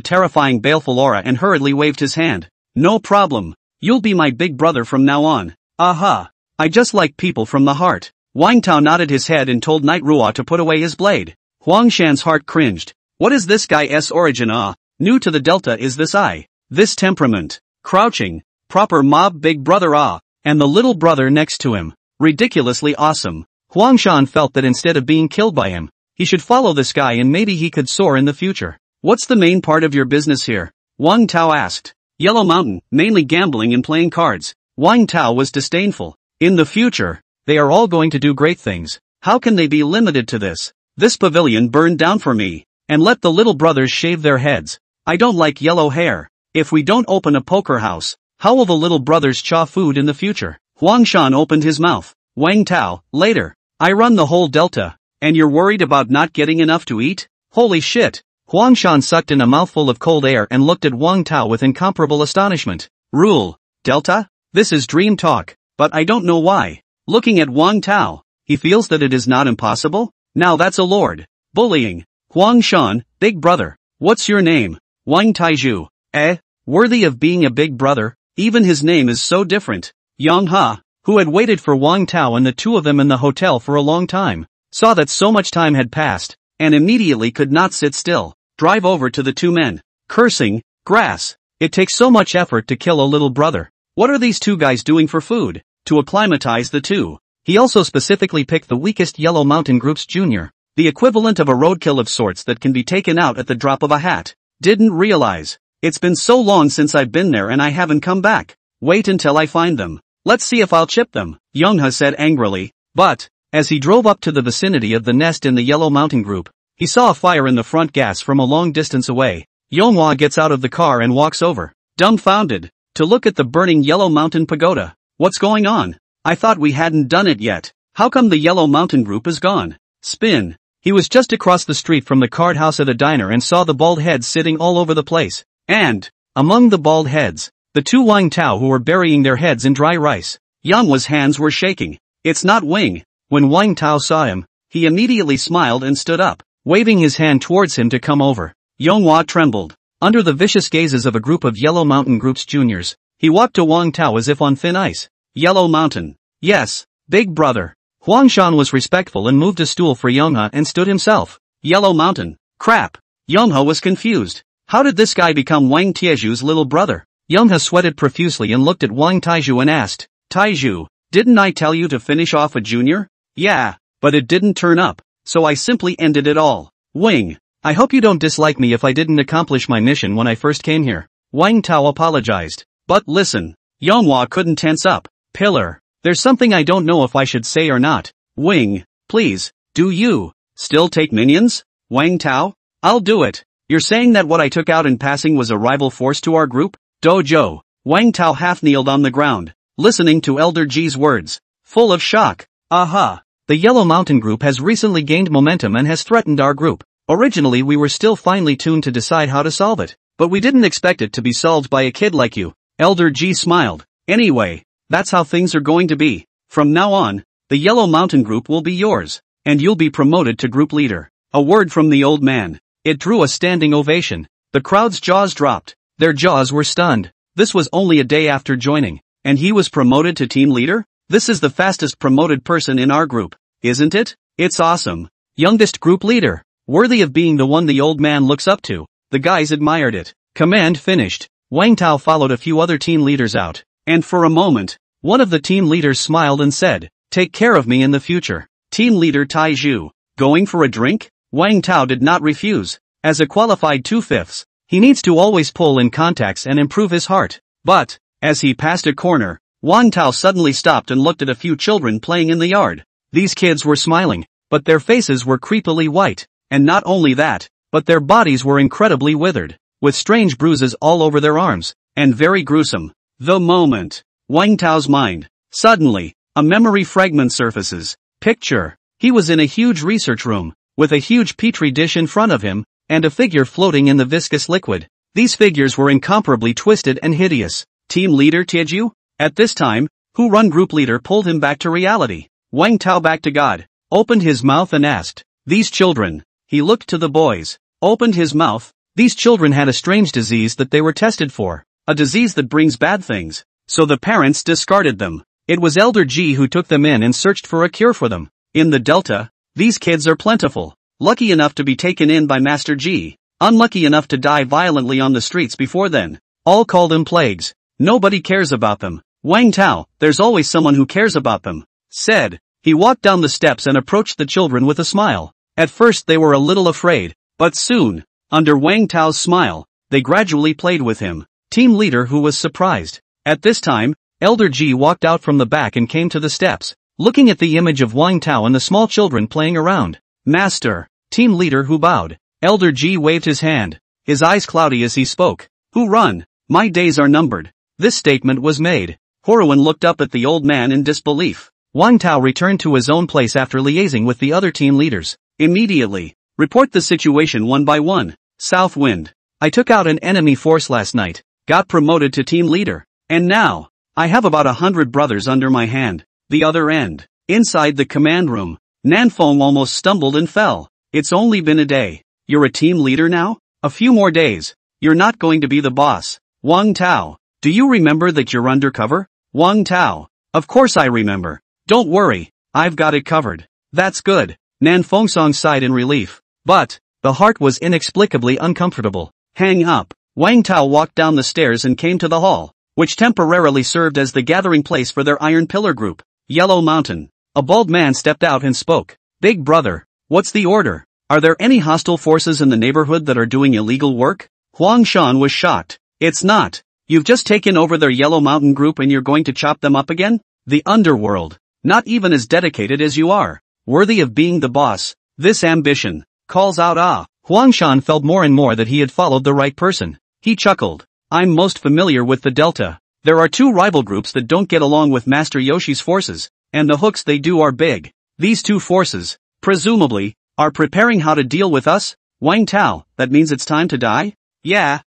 terrifying baleful aura and hurriedly waved his hand. No problem. You'll be my big brother from now on. Aha. I just like people from the heart. Wang Tao nodded his head and told Night Ruo to put away his blade. Huangshan's heart cringed. What is this guy's origin? New to the Delta is this this temperament. Crouching. Proper mob big brother and the little brother next to him. Ridiculously awesome. Huangshan felt that instead of being killed by him, he should follow this guy and maybe he could soar in the future. What's the main part of your business here? Wang Tao asked. Yellow Mountain, mainly gambling and playing cards. Wang Tao was disdainful. In the future, they are all going to do great things. How can they be limited to this? This pavilion burned down for me, and let the little brothers shave their heads. I don't like yellow hair. If we don't open a poker house, how will the little brothers chaw food in the future? Huangshan opened his mouth. Wang Tao, later. I run the whole Delta, and you're worried about not getting enough to eat? Holy shit. Huangshan sucked in a mouthful of cold air and looked at Wang Tao with incomparable astonishment. Rule. Delta? This is dream talk, but I don't know why. Looking at Wang Tao, he feels that it is not impossible? Now that's a lord. Bullying. Huangshan, big brother. What's your name? Wang Taiju. Worthy of being a big brother? Even his name is so different. Yang Ha, who had waited for Wang Tao and the 2 of them in the hotel for a long time, saw that so much time had passed, and immediately could not sit still. Drive over to the 2 men, cursing. Grass. It takes so much effort to kill a little brother. What are these 2 guys doing for food? To acclimatize the 2. He also specifically picked the weakest Yellow Mountain Group's junior, the equivalent of a roadkill of sorts that can be taken out at the drop of a hat. Didn't realize. It's been so long since I've been there and I haven't come back. Wait until I find them. Let's see if I'll chip them, Youngha said angrily. But, as he drove up to the vicinity of the nest in the Yellow Mountain Group, he saw a fire in the front gas from a long distance away. Yonghua gets out of the car and walks over, dumbfounded, to look at the burning Yellow Mountain Pagoda. What's going on? I thought we hadn't done it yet. How come the Yellow Mountain Group is gone? Spin. He was just across the street from the card house at a diner and saw the bald heads sitting all over the place. And, among the bald heads, the 2 Wang Tao who were burying their heads in dry rice. Yanghua's hands were shaking. It's not Wing. When Wang Tao saw him, he immediately smiled and stood up, waving his hand towards him to come over. Yonghua trembled. Under the vicious gazes of a group of Yellow Mountain Group's juniors, he walked to Wang Tao as if on thin ice. Yellow Mountain. Yes, big brother. Huangshan was respectful and moved a stool for Youngha and stood himself. Yellow Mountain. Crap. Youngha was confused. How did this guy become Wang Tieju's little brother? Youngha sweated profusely and looked at Wang Taiju and asked, Taiju, didn't I tell you to finish off a junior? Yeah, but it didn't turn up, so I simply ended it all. Wing, I hope you don't dislike me if I didn't accomplish my mission when I first came here. Wang Tao apologized. But listen. Yonghua couldn't tense up. Pillar. There's something I don't know if I should say or not. Wing, please, do you still take minions? Wang Tao? I'll do it. You're saying that what I took out in passing was a rival force to our group? Dojo. Wang Tao half kneeled on the ground, listening to Elder G's words, full of shock. Aha! The Yellow Mountain group has recently gained momentum and has threatened our group. Originally we were still finely tuned to decide how to solve it, but we didn't expect it to be solved by a kid like you. Elder G smiled. Anyway, that's how things are going to be. From now on, the Yellow Mountain group will be yours, and you'll be promoted to group leader. A word from the old man. It drew a standing ovation. The crowd's jaws dropped. Their jaws were stunned. This was only a day after joining, and he was promoted to team leader? This is the fastest promoted person in our group, isn't it? It's awesome. Youngest group leader. Worthy of being the one the old man looks up to. The guys admired it. Command finished. Wang Tao followed a few other team leaders out, and for a moment, one of the team leaders smiled and said, "Take care of me in the future." Team leader Tai Zhu. Going for a drink? Wang Tao did not refuse. As a qualified 2/5, he needs to always pull in contacts and improve his heart. But, as he passed a corner, Wang Tao suddenly stopped and looked at a few children playing in the yard. These kids were smiling, but their faces were creepily white, and not only that, but their bodies were incredibly withered, with strange bruises all over their arms, and very gruesome. The moment, Wang Tao's mind, suddenly, a memory fragment surfaces. Picture, he was in a huge research room, with a huge petri dish in front of him, and a figure floating in the viscous liquid. These figures were incomparably twisted and hideous. Team leader Tieju? At this time, who run group leader pulled him back to reality. Wang Tao back to God, opened his mouth and asked, "These children," he looked to the boys, opened his mouth. These children had a strange disease that they were tested for, a disease that brings bad things, so the parents discarded them. It was Elder G who took them in and searched for a cure for them. In the Delta, these kids are plentiful, lucky enough to be taken in by Master G, unlucky enough to die violently on the streets before then. All call them plagues. Nobody cares about them. Wang Tao, there's always someone who cares about them, said. He walked down the steps and approached the children with a smile. At first they were a little afraid, but soon, under Wang Tao's smile, they gradually played with him. Team leader who was surprised. At this time, Elder G walked out from the back and came to the steps, looking at the image of Wang Tao and the small children playing around. Master, team leader who bowed. Elder G waved his hand, his eyes cloudy as he spoke. Who run? My days are numbered. This statement was made. Horowin looked up at the old man in disbelief. Wang Tao returned to his own place after liaising with the other team leaders. Immediately, report the situation one by one. South Wind. I took out an enemy force last night, got promoted to team leader, and now, I have about 100 brothers under my hand. The other end. Inside the command room, Nanfeng almost stumbled and fell. It's only been a day. You're a team leader now? A few more days. You're not going to be the boss. Wang Tao, do you remember that you're undercover? Wang Tao, of course I remember. Don't worry, I've got it covered. That's good. Nanfeng Song sighed in relief. But, the heart was inexplicably uncomfortable. Hang up. Wang Tao walked down the stairs and came to the hall, which temporarily served as the gathering place for their Iron Pillar group. Yellow Mountain. A bald man stepped out and spoke. Big brother, what's the order? Are there any hostile forces in the neighborhood that are doing illegal work? Huang Shan was shocked. It's not. You've just taken over their Yellow Mountain group and you're going to chop them up again? The underworld. Not even as dedicated as you are. Worthy of being the boss. This ambition. Calls out ah. Huang Shan felt more and more that he had followed the right person. He chuckled. I'm most familiar with the Delta. There are two rival groups that don't get along with Master Yoshi's forces, and the hooks they do are big. These two forces, presumably, are preparing how to deal with us? Wang Tao, that means it's time to die? Yeah.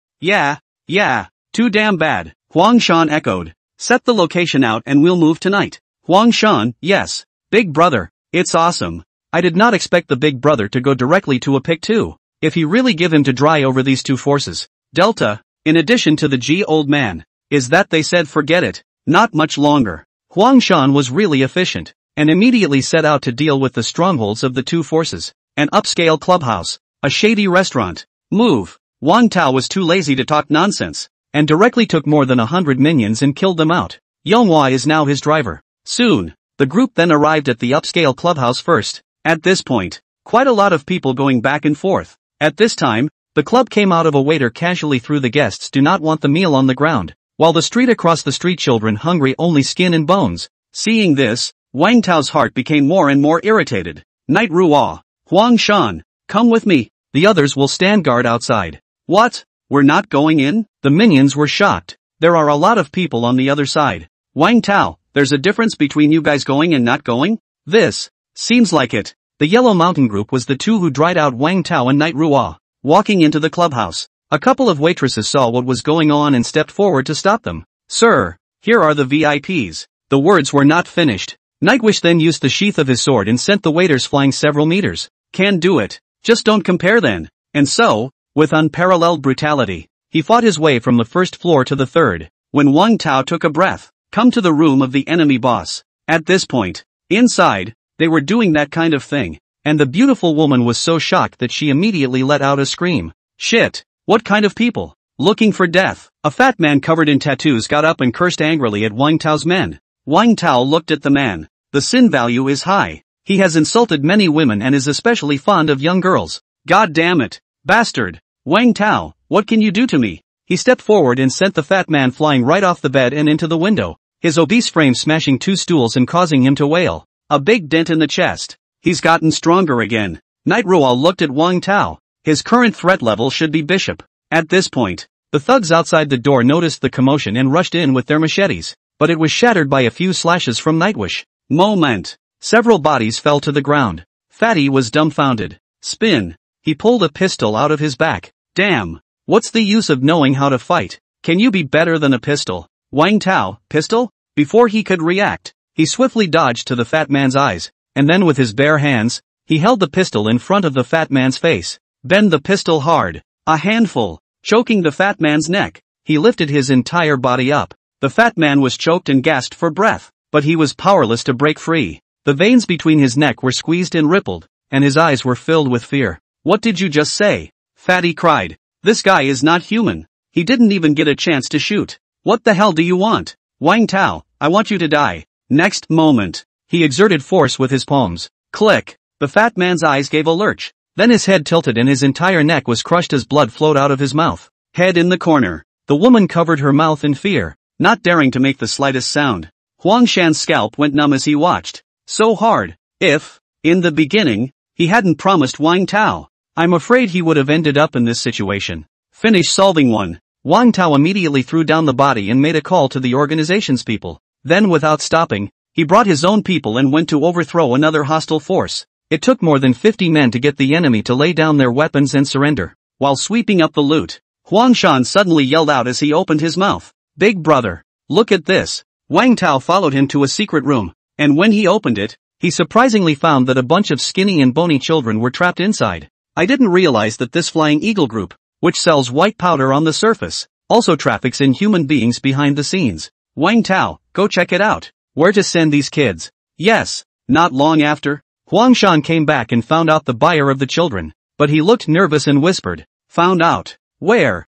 Too damn bad. Huang Shan echoed. Set the location out and we'll move tonight. Huang Shan, yes. Big brother, it's awesome. I did not expect the big brother to go directly to a pick too. If he really give him to dry over these two forces. Delta, in addition to the G old man. Is that they said forget it. Not much longer. Huang Shan was really efficient, and immediately set out to deal with the strongholds of the two forces. An upscale clubhouse. A shady restaurant. Move. Wang Tao was too lazy to talk nonsense, and directly took more than 100 minions and killed them out. Yonghua is now his driver. Soon, the group then arrived at the upscale clubhouse first. At this point, quite a lot of people going back and forth. At this time, the club came out of a waiter casually through the guests do not want the meal on the ground, while the street across the street children hungry only skin and bones. Seeing this, Wang Tao's heart became more and more irritated. Night Ruo. Huang Shan, come with me. The others will stand guard outside. What? We're not going in? The minions were shocked. There are a lot of people on the other side. Wang Tao, there's a difference between you guys going and not going? This seems like it. The Yellow Mountain group was the two who dried out Wang Tao and Night Ruo. Walking into the clubhouse, a couple of waitresses saw what was going on and stepped forward to stop them. Sir, here are the VIPs. The words were not finished. Nightwish then used the sheath of his sword and sent the waiters flying several meters. Can do it. Just don't compare then. And so, with unparalleled brutality, he fought his way from the first floor to the third. When Wang Tao took a breath, come to the room of the enemy boss. At this point, inside, they were doing that kind of thing, and the beautiful woman was so shocked that she immediately let out a scream. Shit, what kind of people? Looking for death. A fat man covered in tattoos got up and cursed angrily at Wang Tao's men. Wang Tao looked at the man. The sin value is high. He has insulted many women and is especially fond of young girls. God damn it, bastard. Wang Tao, what can you do to me? He stepped forward and sent the fat man flying right off the bed and into the window, his obese frame smashing two stools and causing him to wail. A big dent in the chest. He's gotten stronger again. Night Ruo looked at Wang Tao. His current threat level should be Bishop. At this point, the thugs outside the door noticed the commotion and rushed in with their machetes, but it was shattered by a few slashes from Nightwish. Moment. Several bodies fell to the ground. Fatty was dumbfounded. Spin. He pulled a pistol out of his back. Damn. What's the use of knowing how to fight? Can you be better than a pistol? Wang Tao, pistol? Before he could react, he swiftly dodged to the fat man's eyes, and then with his bare hands, he held the pistol in front of the fat man's face. Bend the pistol hard. A handful. Choking the fat man's neck, he lifted his entire body up. The fat man was choked and gasped for breath, but he was powerless to break free. The veins between his neck were squeezed and rippled, and his eyes were filled with fear. What did you just say? Fatty cried. This guy is not human. He didn't even get a chance to shoot. What the hell do you want? Wang Tao, I want you to die. Next moment, he exerted force with his palms. Click. The fat man's eyes gave a lurch. Then his head tilted and his entire neck was crushed as blood flowed out of his mouth. Head in the corner. The woman covered her mouth in fear, not daring to make the slightest sound. Huang Shan's scalp went numb as he watched. So hard. If, in the beginning, he hadn't promised Wang Tao, I'm afraid he would have ended up in this situation. Finish solving one. Wang Tao immediately threw down the body and made a call to the organization's people. Then without stopping, he brought his own people and went to overthrow another hostile force. It took more than 50 men to get the enemy to lay down their weapons and surrender. While sweeping up the loot, Huang Shan suddenly yelled out as he opened his mouth. Big brother, look at this. Wang Tao followed him to a secret room, and when he opened it, he surprisingly found that a bunch of skinny and bony children were trapped inside. I didn't realize that this Flying Eagle group, which sells white powder on the surface, also traffics in human beings behind the scenes. Wang Tao, go check it out. Where to send these kids? Yes. Not long after, Huang Shan came back and found out the buyer of the children, but he looked nervous and whispered, found out. Where?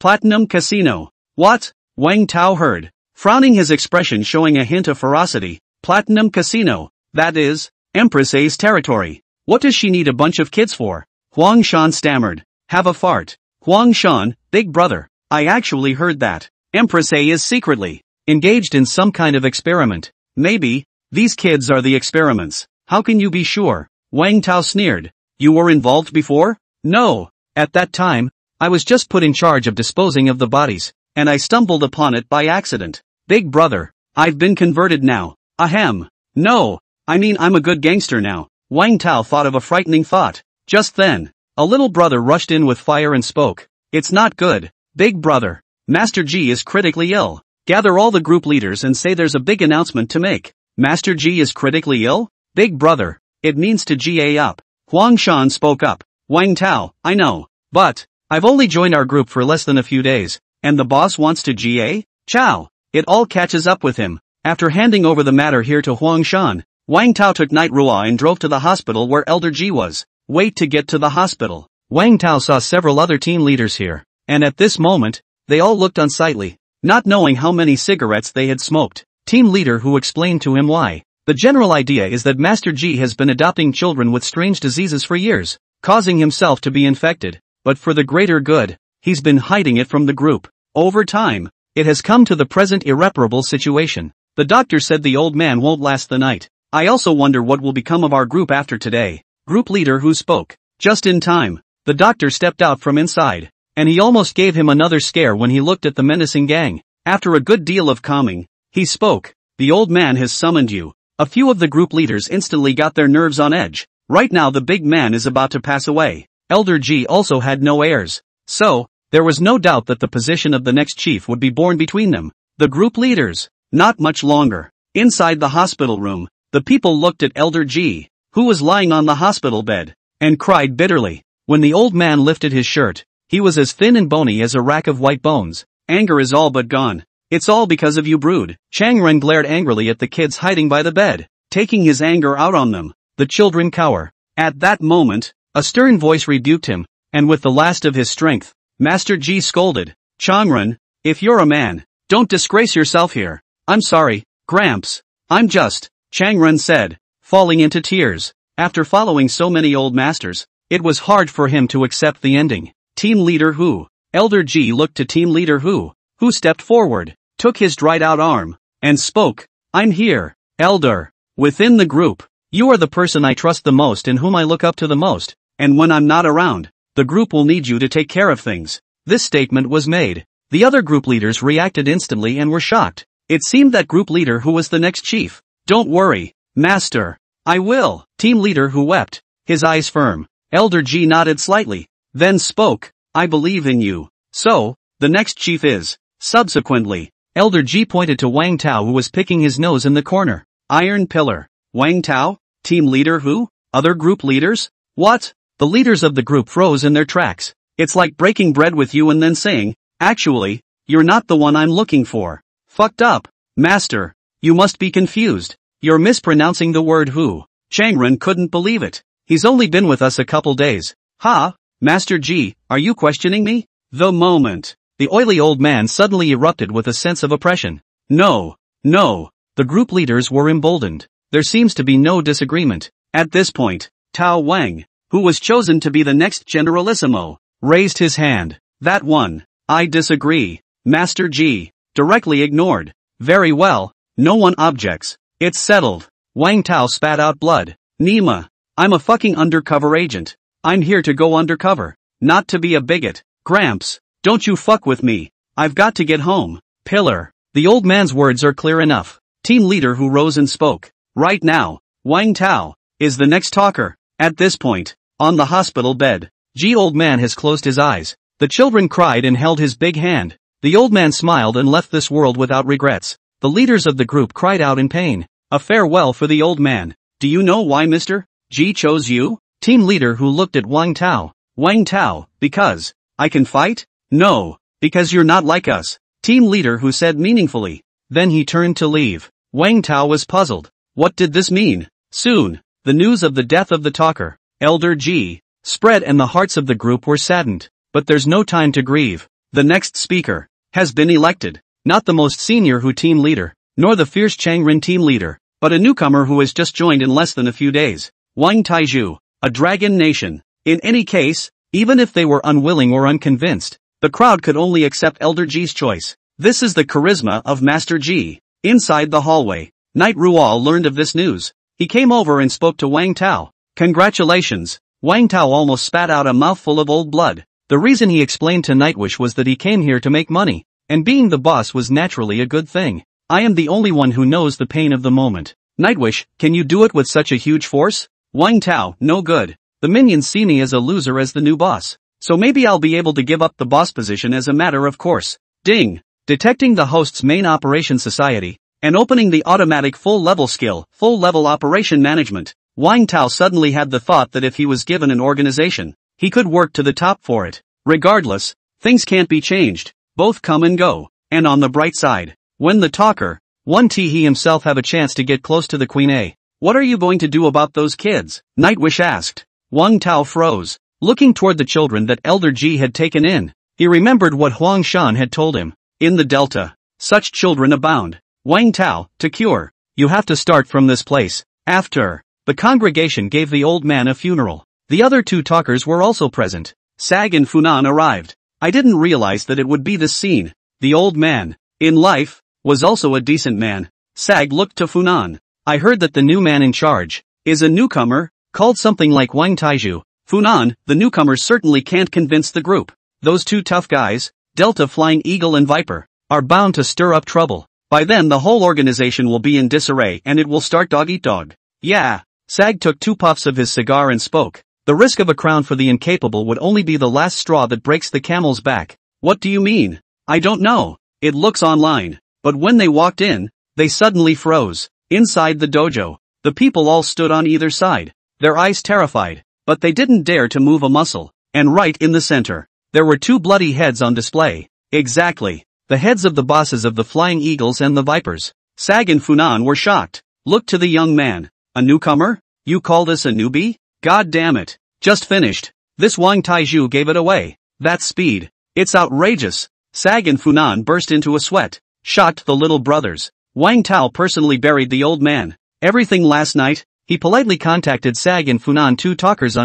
Platinum Casino. What? Wang Tao heard, frowning, his expression showing a hint of ferocity. Platinum Casino. That is, Empress A's territory. What does she need a bunch of kids for? Huang Shan stammered. Have a fart. Huang Shan, big brother, I actually heard that. Empress A is secretly engaged in some kind of experiment. Maybe, these kids are the experiments. How can you be sure? Wang Tao sneered. You were involved before? No. At that time, I was just put in charge of disposing of the bodies, and I stumbled upon it by accident. Big brother, I've been converted now. Ahem. No, I mean I'm a good gangster now. Wang Tao thought of a frightening thought. Just then, a little brother rushed in with fire and spoke. It's not good. Big brother, Master G is critically ill. Gather all the group leaders and say there's a big announcement to make. Master G is critically ill? Big brother, it means to GA up. Huang Shan spoke up. Wang Tao, I know, but I've only joined our group for less than a few days, and the boss wants to GA? Chow. It all catches up with him. After handing over the matter here to Huang Shan, Wang Tao took Night Ruo and drove to the hospital where Elder G was. Wait to get to the hospital. Wang Tao saw several other team leaders here, and at this moment, they all looked unsightly, not knowing how many cigarettes they had smoked. Team leader who explained to him why. The general idea is that Master G has been adopting children with strange diseases for years, causing himself to be infected, but for the greater good, he's been hiding it from the group. Over time, it has come to the present irreparable situation. The doctor said the old man won't last the night. I also wonder what will become of our group after today. Group leader who spoke. Just in time. The doctor stepped out from inside, and he almost gave him another scare when he looked at the menacing gang. After a good deal of calming, he spoke. The old man has summoned you. A few of the group leaders instantly got their nerves on edge. Right now the big man is about to pass away. Elder G also had no heirs. So, there was no doubt that the position of the next chief would be born between them. The group leaders. Not much longer. Inside the hospital room, the people looked at Elder G, who was lying on the hospital bed, and cried bitterly. When the old man lifted his shirt, he was as thin and bony as a rack of white bones. Anger is all but gone. It's all because of you, brood. Changren glared angrily at the kids hiding by the bed, taking his anger out on them. The children cower. At that moment, a stern voice rebuked him, and with the last of his strength, Master G scolded. Changren, if you're a man, don't disgrace yourself here. I'm sorry, Gramps. I'm just, Changren said, falling into tears. After following so many old masters, it was hard for him to accept the ending. Team Leader Who? Elder G looked to Team Leader Who stepped forward, took his dried-out arm, and spoke. I'm here, Elder. Within the group, you are the person I trust the most and whom I look up to the most, and when I'm not around, the group will need you to take care of things. This statement was made. The other group leaders reacted instantly and were shocked. It seemed that group leader Who was the next chief. Don't worry, Master. I will. Team Leader Who wept, his eyes firm. Elder G nodded slightly, then spoke. I believe in you. So, the next chief is. Subsequently, Elder G pointed to Wang Tao, who was picking his nose in the corner. Iron Pillar. Wang Tao? Team Leader Who? Other group leaders? What? The leaders of the group froze in their tracks. It's like breaking bread with you and then saying, actually, you're not the one I'm looking for. Fucked up. Master, you must be confused. You're mispronouncing the word who. Changren couldn't believe it. He's only been with us a couple days. Ha? Master G, are you questioning me? The moment. The oily old man suddenly erupted with a sense of oppression. No. The group leaders were emboldened. There seems to be no disagreement. At this point, Tao Wang, who was chosen to be the next Generalissimo, raised his hand. That one. I disagree. Master G, directly ignored. Very well, no one objects. It's settled. Wang Tao spat out blood. Nima, I'm a fucking undercover agent. I'm here to go undercover, not to be a bigot. Gramps, don't you fuck with me. I've got to get home. Pillar. The old man's words are clear enough. Team Leader Who rose and spoke. Right now, Wang Tao is the next talker. At this point, on the hospital bed, G old man has closed his eyes. The children cried and held his big hand. The old man smiled and left this world without regrets. The leaders of the group cried out in pain. A farewell for the old man. Do you know why Mr. G chose you? Team Leader Who looked at Wang Tao. Wang Tao, because I can fight? No, because you're not like us. Team Leader Who said meaningfully. Then he turned to leave. Wang Tao was puzzled. What did this mean? Soon, the news of the death of the talker, Elder G, spread and the hearts of the group were saddened. But there's no time to grieve. The next speaker has been elected. Not the most senior Who team leader, nor the fierce Changren team leader, but a newcomer who has just joined in less than a few days. Wang Taiju, a dragon nation. In any case, even if they were unwilling or unconvinced, the crowd could only accept Elder G's choice. This is the charisma of Master G. Inside the hallway, Knight Rual learned of this news. He came over and spoke to Wang Tao. Congratulations. Wang Tao almost spat out a mouthful of old blood. The reason he explained to Nightwish was that he came here to make money, and being the boss was naturally a good thing. I am the only one who knows the pain of the moment. Nightwish, can you do it with such a huge force? Wang Tao, no good. The minions see me as a loser as the new boss. So maybe I'll be able to give up the boss position as a matter of course. Ding. Detecting the host's main operation society, and opening the automatic full-level skill, full-level operation management. Wang Tao suddenly had the thought that if he was given an organization, he could work to the top for it. Regardless, things can't be changed. Both come and go. And on the bright side, when the talker, he himself have a chance to get close to the Queen A. What are you going to do about those kids? Nightwish asked. Wang Tao froze, looking toward the children that Elder G had taken in. He remembered what Huang Shan had told him. In the Delta, such children abound. Wang Tao, to cure, you have to start from this place. After, the congregation gave the old man a funeral. The other two talkers were also present. Sag and Funan arrived. I didn't realize that it would be this scene. The old man, in life, was also a decent man. Sag looked to Funan. I heard that the new man in charge is a newcomer, called something like Wang Taiju. Funan, the newcomers certainly can't convince the group. Those two tough guys, Delta Flying Eagle and Viper, are bound to stir up trouble. By then the whole organization will be in disarray and it will start dog-eat-dog. Yeah. Sag took 2 puffs of his cigar and spoke. The risk of a crown for the incapable would only be the last straw that breaks the camel's back. What do you mean? I don't know. It looks online. But when they walked in, they suddenly froze. Inside the dojo, the people all stood on either side, their eyes terrified, but they didn't dare to move a muscle. And right in the center, there were 2 bloody heads on display. Exactly. The heads of the bosses of the Flying Eagles and the Vipers. Sag and Funan were shocked. Looked to the young man. A newcomer? You called us a newbie? God damn it. Just finished. This Wang Taiju gave it away. That speed. It's outrageous. Sag and Funan burst into a sweat. Shocked the little brothers. Wang Tao personally buried the old man. Everything last night? He politely contacted Sag and Funan, 2 talkers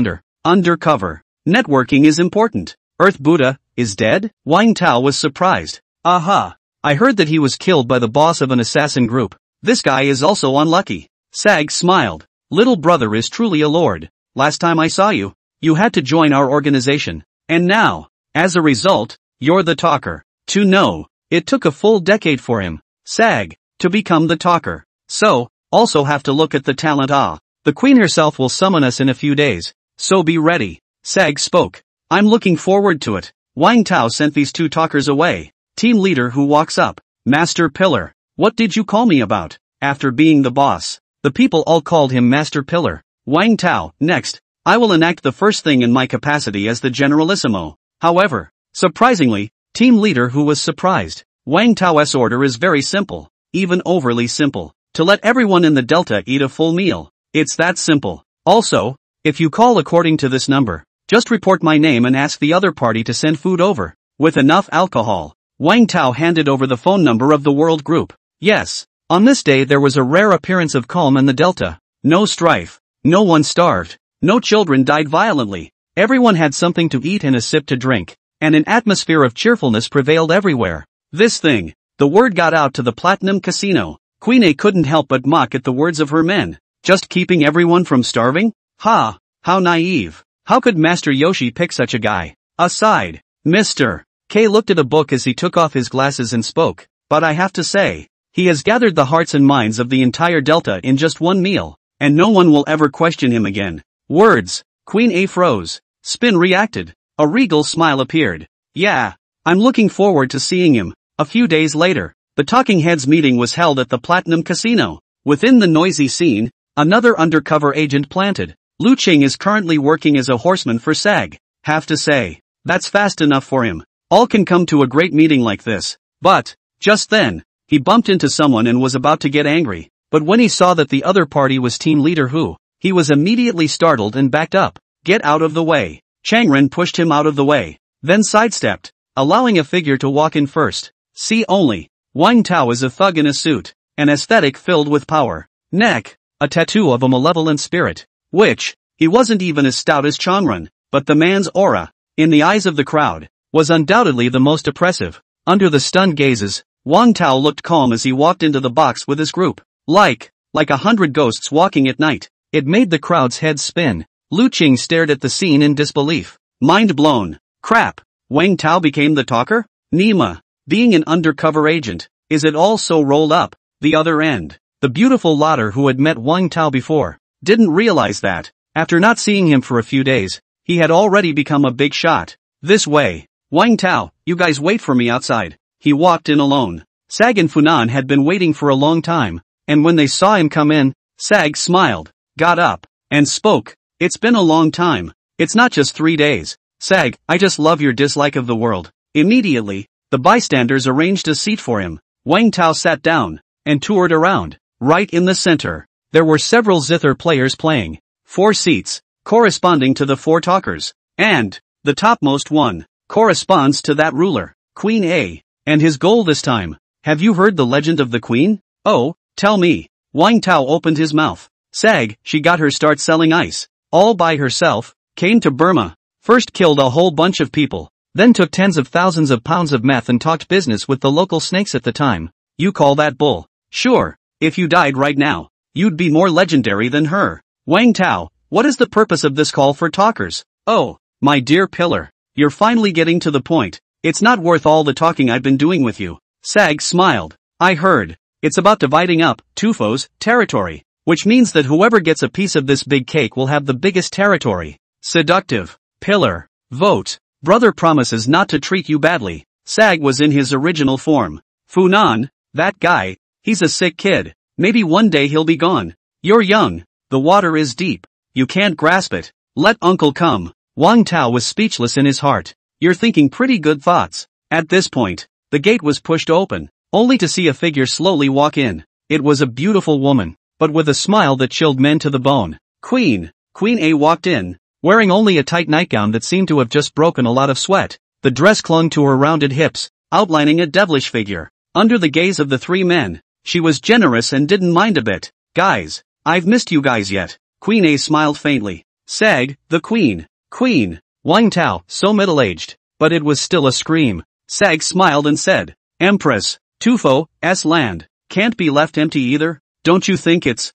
undercover. Networking is important. Earth Buddha is dead? Wang Tao was surprised. Aha. I heard that he was killed by the boss of an assassin group. This guy is also unlucky. Sag smiled. Little brother is truly a lord. Last time I saw you, you had to join our organization. And now, as a result, you're the talker. To know, it took a full decade for him, Sag, to become the talker. So, also have to look at the talent. The queen herself will summon us in a few days. So be ready. Sag spoke. I'm looking forward to it. Wang Tao sent these 2 talkers away. Team leader who walks up. Master Pillar. What did you call me about? After being the boss, the people all called him Master Pillar. Wang Tao, next, I will enact the first thing in my capacity as the Generalissimo. However, surprisingly, team leader who was surprised. Wang Tao's order is very simple, even overly simple. To let everyone in the Delta eat a full meal. It's that simple. Also, if you call according to this number, just report my name and ask the other party to send food over, with enough alcohol. Wang Tao handed over the phone number of the world group. Yes, on this day there was a rare appearance of calm in the Delta. No strife, no one starved, no children died violently, everyone had something to eat and a sip to drink, and an atmosphere of cheerfulness prevailed everywhere. The word got out to the Platinum Casino. Queen A couldn't help but mock at the words of her men. Just keeping everyone from starving? Ha, how naive. How could Master Yoshi pick such a guy? Aside, Mr. K looked at a book as he took off his glasses and spoke, but I have to say, he has gathered the hearts and minds of the entire Delta in just one meal, and no one will ever question him again. Words. Queen A froze. Spin reacted. A regal smile appeared. Yeah, I'm looking forward to seeing him. A few days later, the Talking Heads meeting was held at the Platinum Casino. Within the noisy scene, another undercover agent planted. Lu Qing is currently working as a horseman for Sag. Have to say, that's fast enough for him. All can come to a great meeting like this. But, just then, he bumped into someone and was about to get angry. But when he saw that the other party was team leader Hu, he was immediately startled and backed up. Get out of the way. Changren pushed him out of the way, then sidestepped, allowing a figure to walk in first. See only, Wang Tao is a thug in a suit, an aesthetic filled with power. Neck, a tattoo of a malevolent spirit. Which, he wasn't even as stout as Changren, but the man's aura, in the eyes of the crowd, was undoubtedly the most oppressive. Under the stunned gazes, Wang Tao looked calm as he walked into the box with his group. Like 100 ghosts walking at night. It made the crowd's heads spin. Lu Qing stared at the scene in disbelief. Mind blown. Crap. Wang Tao became the talker? Nima. Being an undercover agent. Is it all so rolled up? The other end. The beautiful Lauder who had met Wang Tao before, didn't realize that, after not seeing him for a few days, he had already become a big shot. This way. Wang Tao, you guys wait for me outside. He walked in alone. Sag and Funan had been waiting for a long time, and when they saw him come in, Sag smiled, got up, and spoke. It's been a long time. It's not just 3 days. Sag, I just love your dislike of the world. Immediately, the bystanders arranged a seat for him. Wang Tao sat down, and toured around. Right in the center, there were several zither players playing. 4 seats, corresponding to the 4 talkers. And, the topmost one, corresponds to that ruler, Queen A. And his goal this time. Have you heard the legend of the Queen? Oh, tell me. Wang Tao opened his mouth. Sag, she got her start selling ice. All by herself, came to Burma, first killed a whole bunch of people, then took tens of thousands of pounds of meth and talked business with the local snakes at the time. You call that bull? Sure, if you died right now, you'd be more legendary than her. Wang Tao, what is the purpose of this call for talkers? Oh, my dear pillar. You're finally getting to the point. It's not worth all the talking I've been doing with you. Sag smiled. I heard. It's about dividing up, Tufo's, territory. Which means that whoever gets a piece of this big cake will have the biggest territory. Seductive. Pillar. Vote. Brother promises not to treat you badly. Sag was in his original form. Funan, that guy, he's a sick kid. Maybe one day he'll be gone. You're young. The water is deep. You can't grasp it. Let uncle come. Wang Tao was speechless in his heart. You're thinking pretty good thoughts. At this point, the gate was pushed open, only to see a figure slowly walk in. It was a beautiful woman, but with a smile that chilled men to the bone. Queen A walked in, wearing only a tight nightgown that seemed to have just broken a lot of sweat. The dress clung to her rounded hips, outlining a devilish figure. Under the gaze of the three men, she was generous and didn't mind a bit. Guys, I've missed you guys yet. Queen A smiled faintly. Sag, the queen. Wang Tao, so middle-aged, but it was still a scream. Sag smiled and said, Empress, Tufo's land, can't be left empty either, don't you think it's,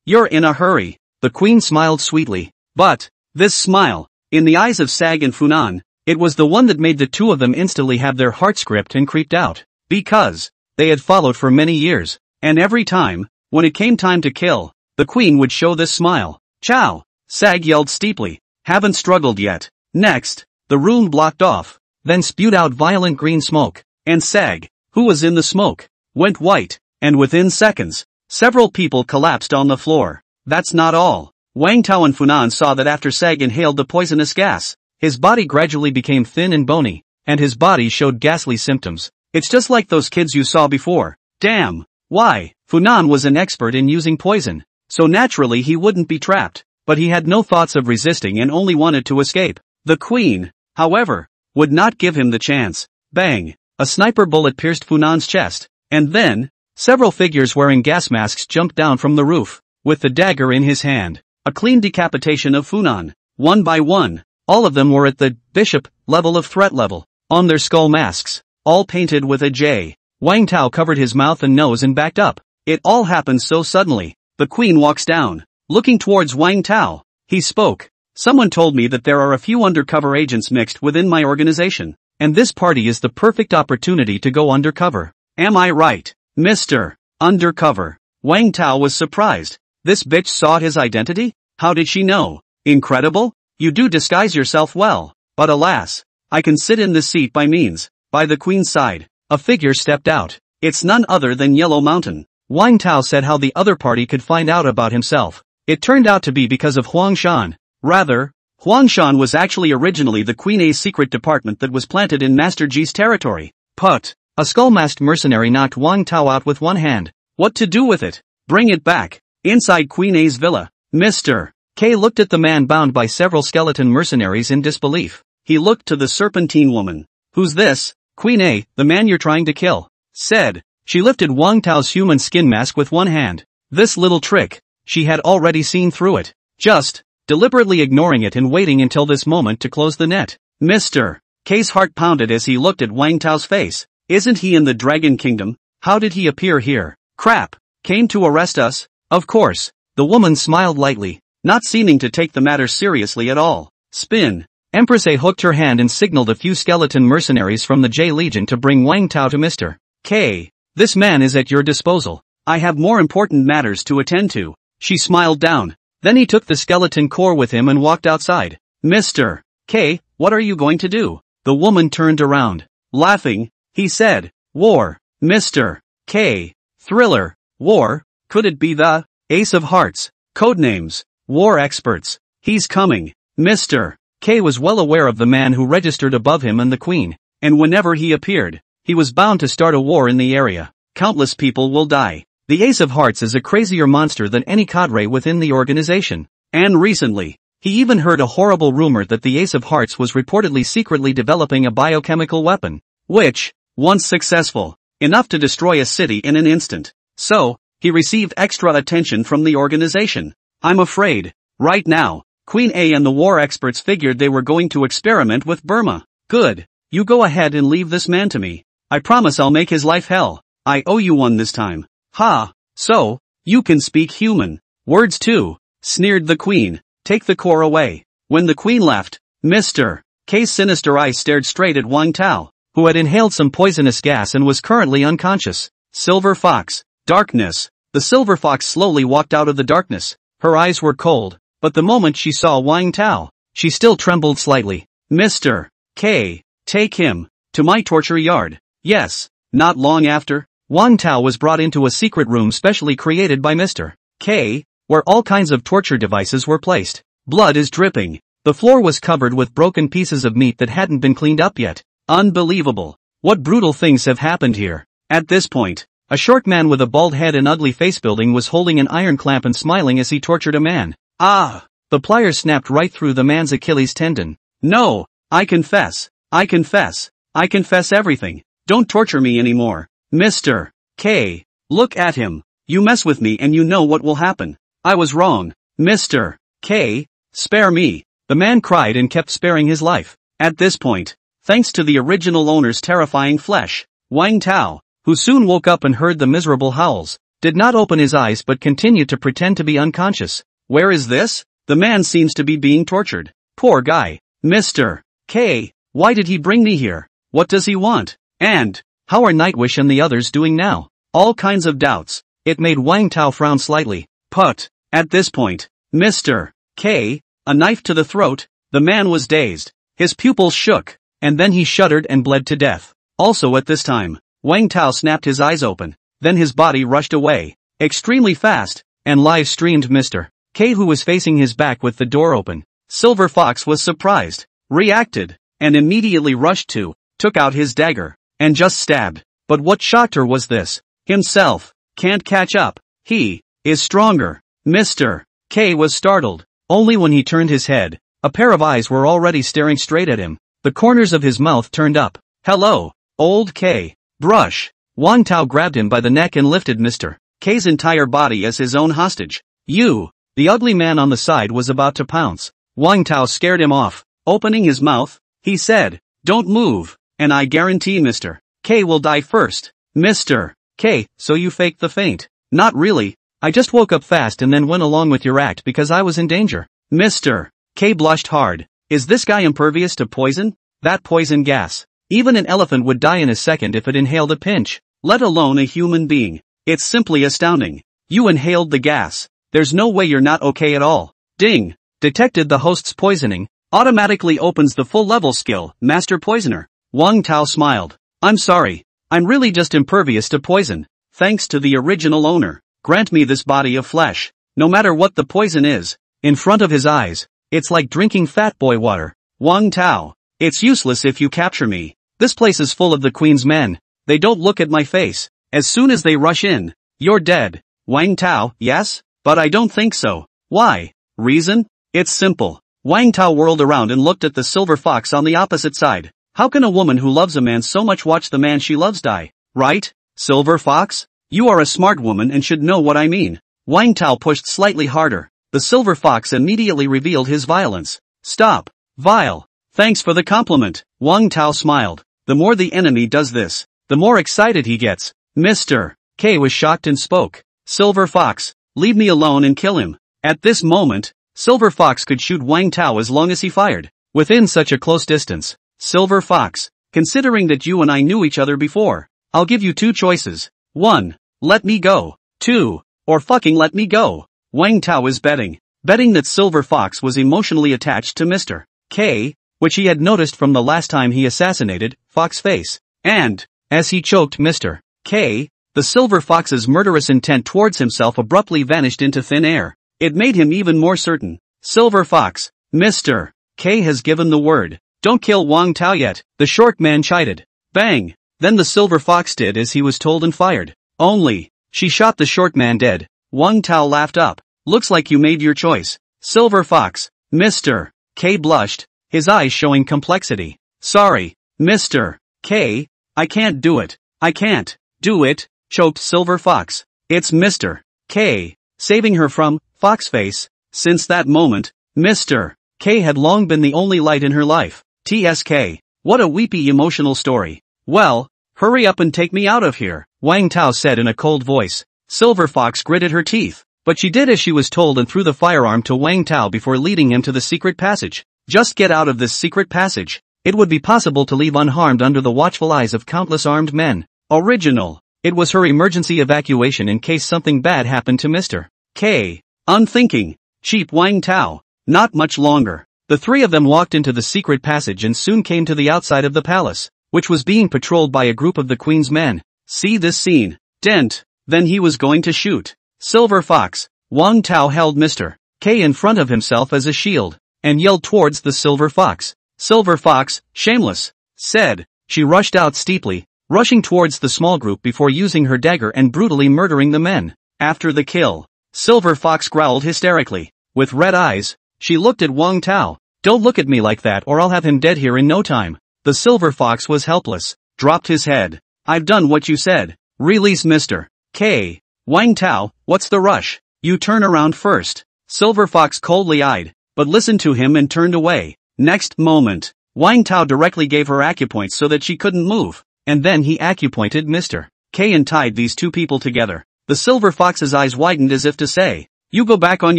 you're in a hurry. The queen smiled sweetly. But, this smile, in the eyes of Sag and Funan, it was the one that made the two of them instantly have their hearts gripped and creeped out. Because, they had followed for many years, and every time, when it came time to kill, the queen would show this smile. Chow! Sag yelled steeply. Haven't struggled yet. Next, the room blocked off, then spewed out violent green smoke, and Sag, who was in the smoke, went white, and within seconds, several people collapsed on the floor. That's not all. Wang Tao and Funan saw that after Sag inhaled the poisonous gas, his body gradually became thin and bony, and his body showed ghastly symptoms. It's just like those kids you saw before. Damn. Why? Funan was an expert in using poison, so naturally he wouldn't be trapped, but he had no thoughts of resisting and only wanted to escape. The queen, however, would not give him the chance. Bang! A sniper bullet pierced Funan's chest, and then, several figures wearing gas masks jumped down from the roof, with the dagger in his hand. A clean decapitation of Funan. One by one, all of them were at the bishop level of threat level, on their skull masks, all painted with a J. Wang Tao covered his mouth and nose and backed up. It all happened so suddenly. The queen walks down, looking towards Wang Tao. He spoke. Someone told me that there are a few undercover agents mixed within my organization, and this party is the perfect opportunity to go undercover. Am I right, Mr. Undercover? Wang Tao was surprised. This bitch saw his identity? How did she know? Incredible? You do disguise yourself well, but alas, I can sit in this seat by means. By the queen's side, a figure stepped out. It's none other than Yellow Mountain. Wang Tao said how the other party could find out about himself. It turned out to be because of Huang Shan. Rather, Huang Shan was actually originally the Queen A's secret department that was planted in Master Ji's territory. Put. A skull-masked mercenary knocked Wang Tao out with one hand. What to do with it? Bring it back. Inside Queen A's villa, Mr. K looked at the man bound by several skeleton mercenaries in disbelief. He looked to the serpentine woman. Who's this? Queen A, the man you're trying to kill, said. She lifted Wang Tao's human skin mask with one hand. This little trick, she had already seen through it. Just, deliberately ignoring it and waiting until this moment to close the net. Mr. K's heart pounded as he looked at Wang Tao's face. Isn't he in the Dragon Kingdom? How did he appear here? Crap. Came to arrest us? Of course. The woman smiled lightly, not seeming to take the matter seriously at all. Spin. Empress A hooked her hand and signaled a few skeleton mercenaries from the J Legion to bring Wang Tao to Mr. K. This man is at your disposal. I have more important matters to attend to. She smiled down. Then he took the skeleton core with him and walked outside. Mr. K, what are you going to do? The woman turned around. Laughing, he said, War. Mr. K. Thriller. War. Could it be the Ace of Hearts? Codenames. War experts. He's coming. Mr. K was well aware of the man who registered above him and the queen, and whenever he appeared, he was bound to start a war in the area. Countless people will die. The Ace of Hearts is a crazier monster than any cadre within the organization. And recently, he even heard a horrible rumor that the Ace of Hearts was reportedly secretly developing a biochemical weapon, which, once successful, enough to destroy a city in an instant. So, he received extra attention from the organization. I'm afraid, right now, Queen A and the war experts figured they were going to experiment with Burma. Good. You go ahead and leave this man to me. I promise I'll make his life hell. I owe you one this time. Ha. So, you can speak human. Words too, sneered the queen. Take the core away. When the queen left, Mr. K's sinister eyes stared straight at Wang Tao, who had inhaled some poisonous gas and was currently unconscious. Silver Fox. Darkness. The silver fox slowly walked out of the darkness. Her eyes were cold, but the moment she saw Wang Tao, she still trembled slightly. Mr. K. Take him to my torture yard. Yes. Not long after, Wang Tao was brought into a secret room specially created by Mr. K, where all kinds of torture devices were placed. Blood is dripping. The floor was covered with broken pieces of meat that hadn't been cleaned up yet. Unbelievable. What brutal things have happened here. At this point, a short man with a bald head and ugly face building was holding an iron clamp and smiling as he tortured a man. Ah! The pliers snapped right through the man's Achilles tendon. No! I confess. I confess. I confess everything. Don't torture me anymore. Mr. K. Look at him. You mess with me and you know what will happen. I was wrong. Mr. K. Spare me. The man cried and kept sparing his life. At this point, thanks to the original owner's terrifying flesh, Wang Tao, who soon woke up and heard the miserable howls, did not open his eyes but continued to pretend to be unconscious. Where is this? The man seems to be being tortured. Poor guy. Mr. K. Why did he bring me here? What does he want? And how are Nightwish and the others doing now? All kinds of doubts. It made Wang Tao frown slightly. But at this point, Mr. K. A knife to the throat. The man was dazed. His pupils shook, and then he shuddered and bled to death. Also at this time, Wang Tao snapped his eyes open. Then his body rushed away, extremely fast, and live-streamed Mr. K, who was facing his back with the door open. Silver Fox was surprised, reacted, and immediately rushed to, took out his dagger, and just stabbed. But what shocked her was this. Himself can't catch up. He is stronger. Mr. K was startled. Only when he turned his head, a pair of eyes were already staring straight at him. The corners of his mouth turned up. Hello, old K. Brush. Wang Tao grabbed him by the neck and lifted Mr. K's entire body as his own hostage. You. The ugly man on the side was about to pounce. Wang Tao scared him off. Opening his mouth, he said, "Don't move, and I guarantee Mr. K will die first." Mr. K, so you faked the faint. Not really. I just woke up fast and then went along with your act because I was in danger. Mr. K blushed hard. Is this guy impervious to poison? That poison gas. Even an elephant would die in a second if it inhaled a pinch, let alone a human being. It's simply astounding. You inhaled the gas. There's no way you're not okay at all. Ding. Detected the host's poisoning. Automatically opens the full level skill, Master Poisoner. Wang Tao smiled. I'm sorry. I'm really just impervious to poison. Thanks to the original owner. Grant me this body of flesh. No matter what the poison is, in front of his eyes, it's like drinking fat boy water. Wang Tao. It's useless if you capture me. This place is full of the Queen's men. They don't look at my face. As soon as they rush in, you're dead. Wang Tao, yes? But I don't think so. Why? Reason? It's simple. Wang Tao whirled around and looked at the silver fox on the opposite side. How can a woman who loves a man so much watch the man she loves die? Right? Silver fox? You are a smart woman and should know what I mean. Wang Tao pushed slightly harder. The silver fox immediately revealed his violence. Stop. Vile. Thanks for the compliment. Wang Tao smiled. The more the enemy does this, the more excited he gets. Mr. K was shocked and spoke. Silver fox, leave me alone and kill him. At this moment, Silver Fox could shoot Wang Tao as long as he fired. Within such a close distance. Silver Fox, considering that you and I knew each other before, I'll give you two choices. 1. Let me go. 2. Or fucking let me go. Wang Tao is betting that Silver Fox was emotionally attached to Mr. K, which he had noticed from the last time he assassinated Fox Face. And, as he choked Mr. K, the Silver Fox's murderous intent towards himself abruptly vanished into thin air. It made him even more certain. Silver Fox, Mr. K has given the word. Don't kill Wang Tao yet, the short man chided. Bang! Then the Silver Fox did as he was told and fired. Only, she shot the short man dead. Wang Tao laughed up. Looks like you made your choice. Silver Fox, Mr. K blushed, his eyes showing complexity. Sorry, Mr. K, I can't do it. I can't do it, choked Silver Fox. It's Mr. K, saving her from Foxface. Since that moment, Mr. K had long been the only light in her life. TSK. What a weepy emotional story. Well, hurry up and take me out of here, Wang Tao said in a cold voice. Silver Fox gritted her teeth. But she did as she was told and threw the firearm to Wang Tao before leading him to the secret passage. Just get out of this secret passage. It would be possible to leave unharmed under the watchful eyes of countless armed men. Original. It was her emergency evacuation in case something bad happened to Mr. K. Unthinking. Cheap Wang Tao. Not much longer. The three of them walked into the secret passage and soon came to the outside of the palace, which was being patrolled by a group of the queen's men. See this scene. Dent. Then he was going to shoot. Silver Fox. Wang Tao held Mr. K in front of himself as a shield, and yelled towards the Silver Fox. Silver Fox, shameless, said. She rushed out steeply, rushing towards the small group before using her dagger and brutally murdering the men. After the kill, Silver Fox growled hysterically. With red eyes, she looked at Wang Tao. Don't look at me like that or I'll have him dead here in no time. The Silver Fox was helpless, dropped his head. I've done what you said. Release Mr. K. Wang Tao, what's the rush? You turn around first. Silver Fox coldly eyed, but listened to him and turned away. Next moment, Wang Tao directly gave her acupoints so that she couldn't move, and then he acupointed Mr. K and tied these two people together. The Silver Fox's eyes widened as if to say, you go back on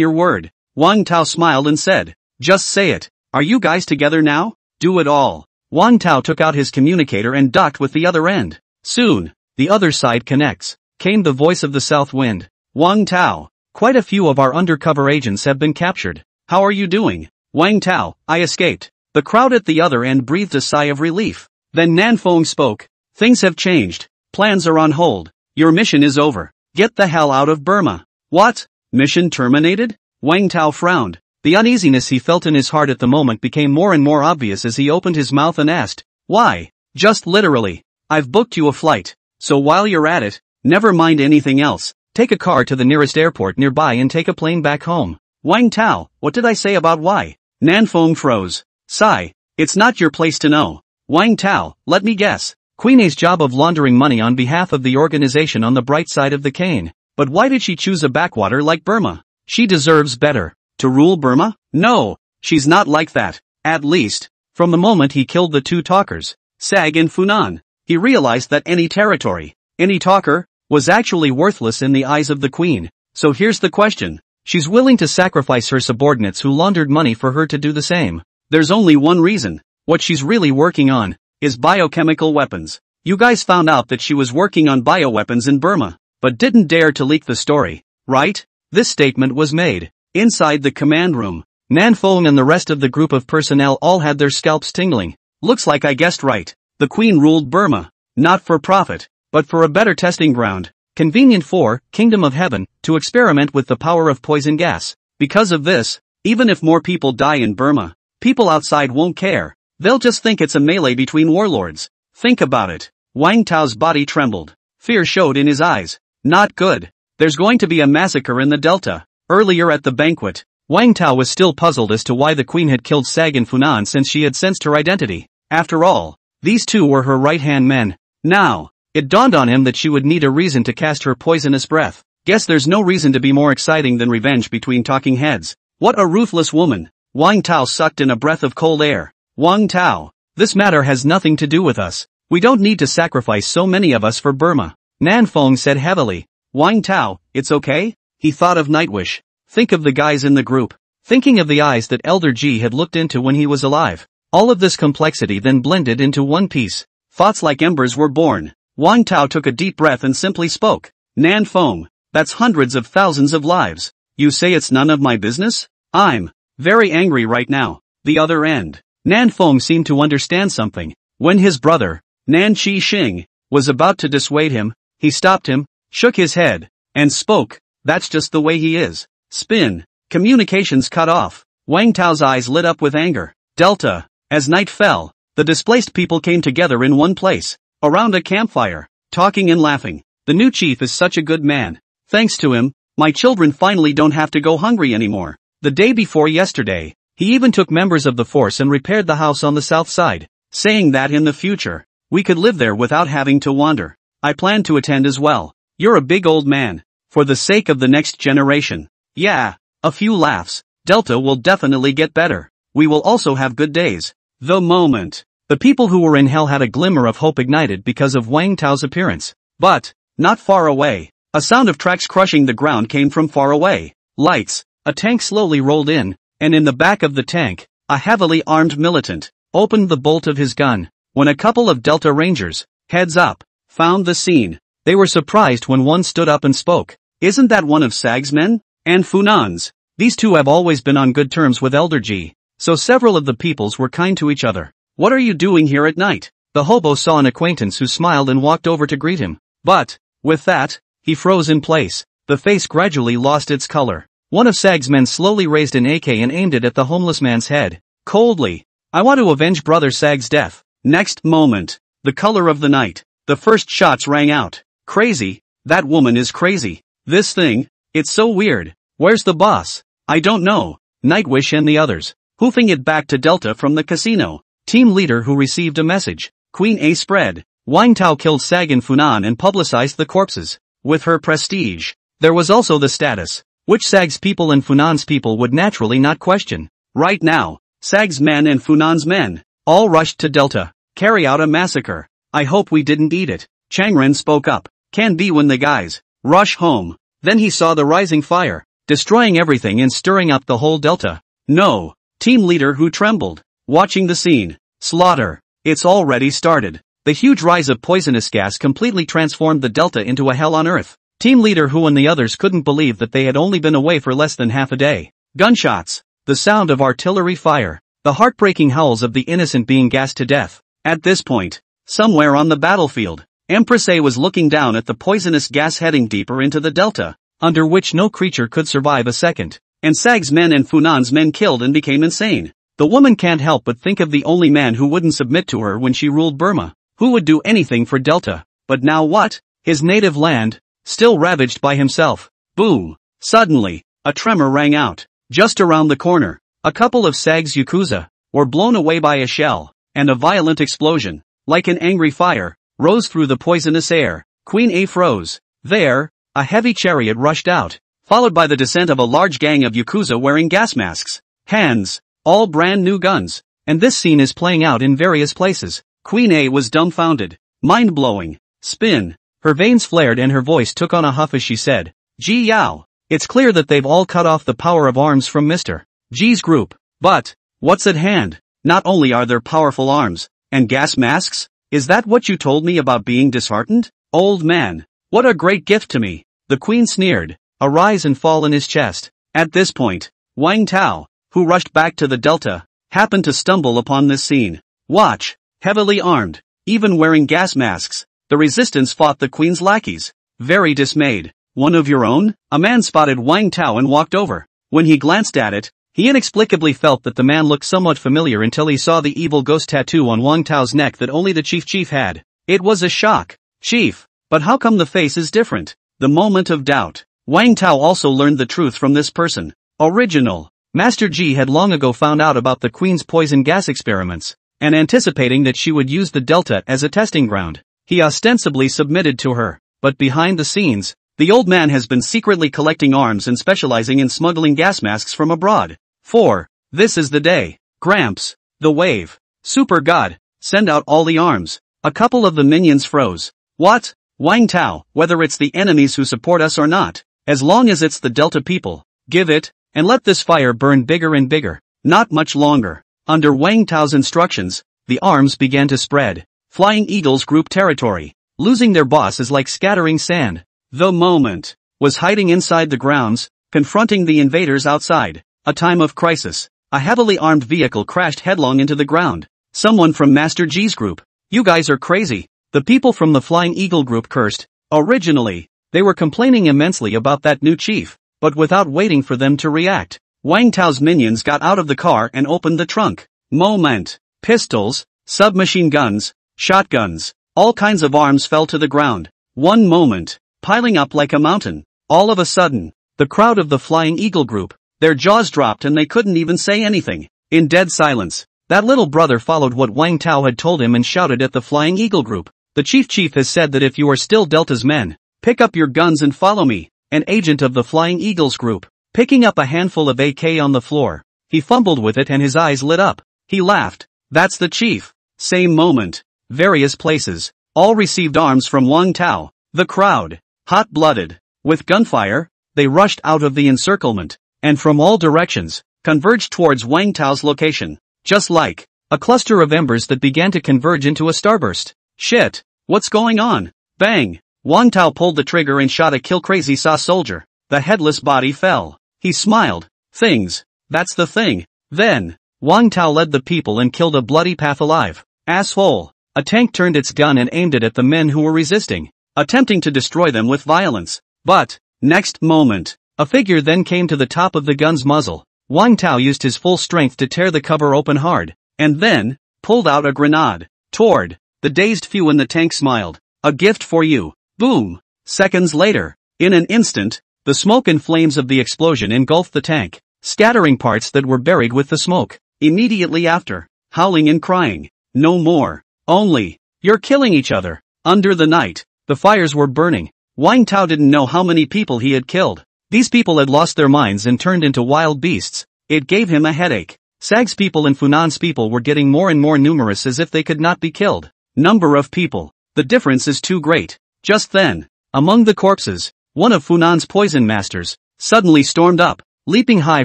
your word. Wang Tao smiled and said, just say it. Are you guys together now? Do it all. Wang Tao took out his communicator and docked with the other end. Soon, the other side connects, came the voice of the south wind. Wang Tao, quite a few of our undercover agents have been captured. How are you doing? Wang Tao, I escaped. The crowd at the other end breathed a sigh of relief. Then Nanfeng spoke. Things have changed. Plans are on hold. Your mission is over. Get the hell out of Burma. What? Mission terminated? Wang Tao frowned. The uneasiness he felt in his heart at the moment became more and more obvious as he opened his mouth and asked, why? Just literally. I've booked you a flight. So while you're at it, never mind anything else. Take a car to the nearest airport nearby and take a plane back home. Wang Tao, what did I say about why? Nanfeng froze. Sigh. It's not your place to know. Wang Tao, let me guess. Queen A's job of laundering money on behalf of the organization on the bright side of the cane. But why did she choose a backwater like Burma? She deserves better. To rule Burma? No, she's not like that. At least, from the moment he killed the two talkers, Sag and Funan, he realized that any territory, any talker, was actually worthless in the eyes of the queen. So here's the question. She's willing to sacrifice her subordinates who laundered money for her to do the same. There's only one reason. What she's really working on is biochemical weapons. You guys found out that she was working on bioweapons in Burma, but didn't dare to leak the story, right? This statement was made inside the command room. Nanfeng and the rest of the group of personnel all had their scalps tingling. Looks like I guessed right. The queen ruled Burma, not for profit, but for a better testing ground, convenient for Kingdom of Heaven, to experiment with the power of poison gas. Because of this, even if more people die in Burma, people outside won't care. They'll just think it's a melee between warlords. Think about it. Wang Tao's body trembled. Fear showed in his eyes. Not good. There's going to be a massacre in the Delta. Earlier at the banquet, Wang Tao was still puzzled as to why the queen had killed Sag and Funan since she had sensed her identity. After all, these two were her right-hand men. Now, it dawned on him that she would need a reason to cast her poisonous breath. Guess there's no reason to be more exciting than revenge between talking heads. What a ruthless woman. Wang Tao sucked in a breath of cold air. Wang Tao, this matter has nothing to do with us. We don't need to sacrifice so many of us for Burma. Nanfeng said heavily. Wang Tao, it's okay? He thought of Nightwish. Think of the guys in the group. Thinking of the eyes that Elder G had looked into when he was alive. All of this complexity then blended into one piece. Thoughts like embers were born. Wang Tao took a deep breath and simply spoke. Nanfeng, that's hundreds of thousands of lives. You say it's none of my business? I'm very angry right now. The other end. Nanfeng seemed to understand something. When his brother, Nan Chi Xing, was about to dissuade him, he stopped him, shook his head, and spoke. That's just the way he is. Spin. Communications cut off. Wang Tao's eyes lit up with anger. Delta. As night fell, the displaced people came together in one place, around a campfire, talking and laughing. The new chief is such a good man. Thanks to him, my children finally don't have to go hungry anymore. The day before yesterday, he even took members of the force and repaired the house on the south side, saying that in the future, we could live there without having to wander. I plan to attend as well. You're a big old man. For the sake of the next generation. Yeah. A few laughs. Delta will definitely get better. We will also have good days. The moment. The people who were in hell had a glimmer of hope ignited because of Wang Tao's appearance. But, not far away, A sound of tracks crushing the ground came from far away. Lights. A tank slowly rolled in, and in the back of the tank, a heavily armed militant opened the bolt of his gun. When a couple of Delta Rangers, heads up, found the scene, they were surprised when one stood up and spoke. Isn't that one of Sag's men? And Funan's? These two have always been on good terms with Elder G, so several of the peoples were kind to each other. What are you doing here at night? The hobo saw an acquaintance who smiled and walked over to greet him. But, with that, he froze in place. The face gradually lost its color. One of Sag's men slowly raised an AK and aimed it at the homeless man's head. Coldly. I want to avenge Brother Sag's death. Next moment. The color of the night. The first shots rang out. Crazy. That woman is crazy. This thing, it's so weird. Where's the boss? I don't know. Nightwish and the others. Hoofing it back to Delta from the casino. Team leader who received a message. Queen A spread. Wang Tao killed Sag and Funan and publicized the corpses. With her prestige. There was also the status, which Sag's people and Funan's people would naturally not question. Right now, Sag's men and Funan's men, all rushed to Delta, carry out a massacre. I hope we didn't eat it. Changren spoke up. Can be when the guys rush home. Then he saw the rising fire, destroying everything and stirring up the whole Delta. No. Team leader who trembled, watching the scene. Slaughter. It's already started. The huge rise of poisonous gas completely transformed the Delta into a hell on earth. Team leader who and the others couldn't believe that they had only been away for less than half a day. Gunshots. The sound of artillery fire. The heartbreaking howls of the innocent being gassed to death. At this point, somewhere on the battlefield, Empress A was looking down at the poisonous gas heading deeper into the Delta, under which no creature could survive a second. And Sag's men and Funan's men killed and became insane. The woman can't help but think of the only man who wouldn't submit to her when she ruled Burma, who would do anything for Delta. But now what? His native land, still ravaged by himself. Boom! Suddenly, a tremor rang out. Just around the corner, a couple of Sag's Yakuza were blown away by a shell, and a violent explosion, like an angry fire, rose through the poisonous air. Queen A froze. There, a heavy chariot rushed out, followed by the descent of a large gang of Yakuza wearing gas masks, hands, all brand new guns, and this scene is playing out in various places. Queen A was dumbfounded. Mind-blowing. Spin. Her veins flared and her voice took on a huff as she said, Ji Yao. It's clear that they've all cut off the power of arms from Mr. G's group. But, what's at hand? Not only are there powerful arms, and gas masks, is that what you told me about being disheartened? Old man. What a great gift to me. The queen sneered, a rise and fall in his chest. At this point, Wang Tao, who rushed back to the Delta, happened to stumble upon this scene. Watch. Heavily armed, even wearing gas masks, the resistance fought the queen's lackeys. Very dismayed. One of your own? A man spotted Wang Tao and walked over. When he glanced at it, he inexplicably felt that the man looked somewhat familiar until he saw the evil ghost tattoo on Wang Tao's neck that only the chief had. It was a shock. Chief, but how come the face is different? The moment of doubt. Wang Tao also learned the truth from this person. Original. Master G had long ago found out about the queen's poison gas experiments, and anticipating that she would use the Delta as a testing ground, he ostensibly submitted to her. But behind the scenes, the old man has been secretly collecting arms and specializing in smuggling gas masks from abroad. 4. This is the day. Gramps. The wave. Super God. Send out all the arms. A couple of the minions froze. What? Wang Tao, whether it's the enemies who support us or not, as long as it's the Delta people, give it, and let this fire burn bigger and bigger. Not much longer. Under Wang Tao's instructions, the arms began to spread. Flying Eagles group territory. Losing their boss is like scattering sand. The moment was hiding inside the grounds, confronting the invaders outside. A time of crisis. A heavily armed vehicle crashed headlong into the ground. Someone from Master G's group. You guys are crazy. The people from the Flying Eagle group cursed. Originally, they were complaining immensely about that new chief, but without waiting for them to react, Wang Tao's minions got out of the car and opened the trunk. Moment. Pistols, submachine guns, shotguns, all kinds of arms fell to the ground. One moment. Piling up like a mountain. All of a sudden, the crowd of the Flying Eagle group, their jaws dropped and they couldn't even say anything. In dead silence, that little brother followed what Wang Tao had told him and shouted at the Flying Eagle group. The chief has said that if you are still Delta's men, pick up your guns and follow me. An agent of the Flying Eagles group, picking up a handful of AK on the floor. He fumbled with it and his eyes lit up. He laughed. That's the chief. Same moment. Various places. All received arms from Wang Tao. The crowd. hot-blooded. With gunfire, they rushed out of the encirclement, and from all directions, converged towards Wang Tao's location. Just like a cluster of embers that began to converge into a starburst. Shit, what's going on? Bang! Wang Tao pulled the trigger and shot a kill-crazy Sa soldier. The headless body fell. He smiled. Things. That's the thing. Then, Wang Tao led the people and killed a bloody path alive. Asshole. A tank turned its gun and aimed it at the men who were resisting, attempting to destroy them with violence. But, next moment, a figure then came to the top of the gun's muzzle. Wang Tao used his full strength to tear the cover open hard, and then, pulled out a grenade. Toward the dazed few in the tank smiled. A gift for you. Boom. Seconds later, in an instant, the smoke and flames of the explosion engulfed the tank, scattering parts that were buried with the smoke. Immediately after, howling and crying. No more. Only, you're killing each other. Under the night, the fires were burning. Wang Tao didn't know how many people he had killed. These people had lost their minds and turned into wild beasts. It gave him a headache. Sag's people and Funan's people were getting more and more numerous as if they could not be killed. Number of people. The difference is too great. Just then, among the corpses, one of Funan's poison masters suddenly stormed up, leaping high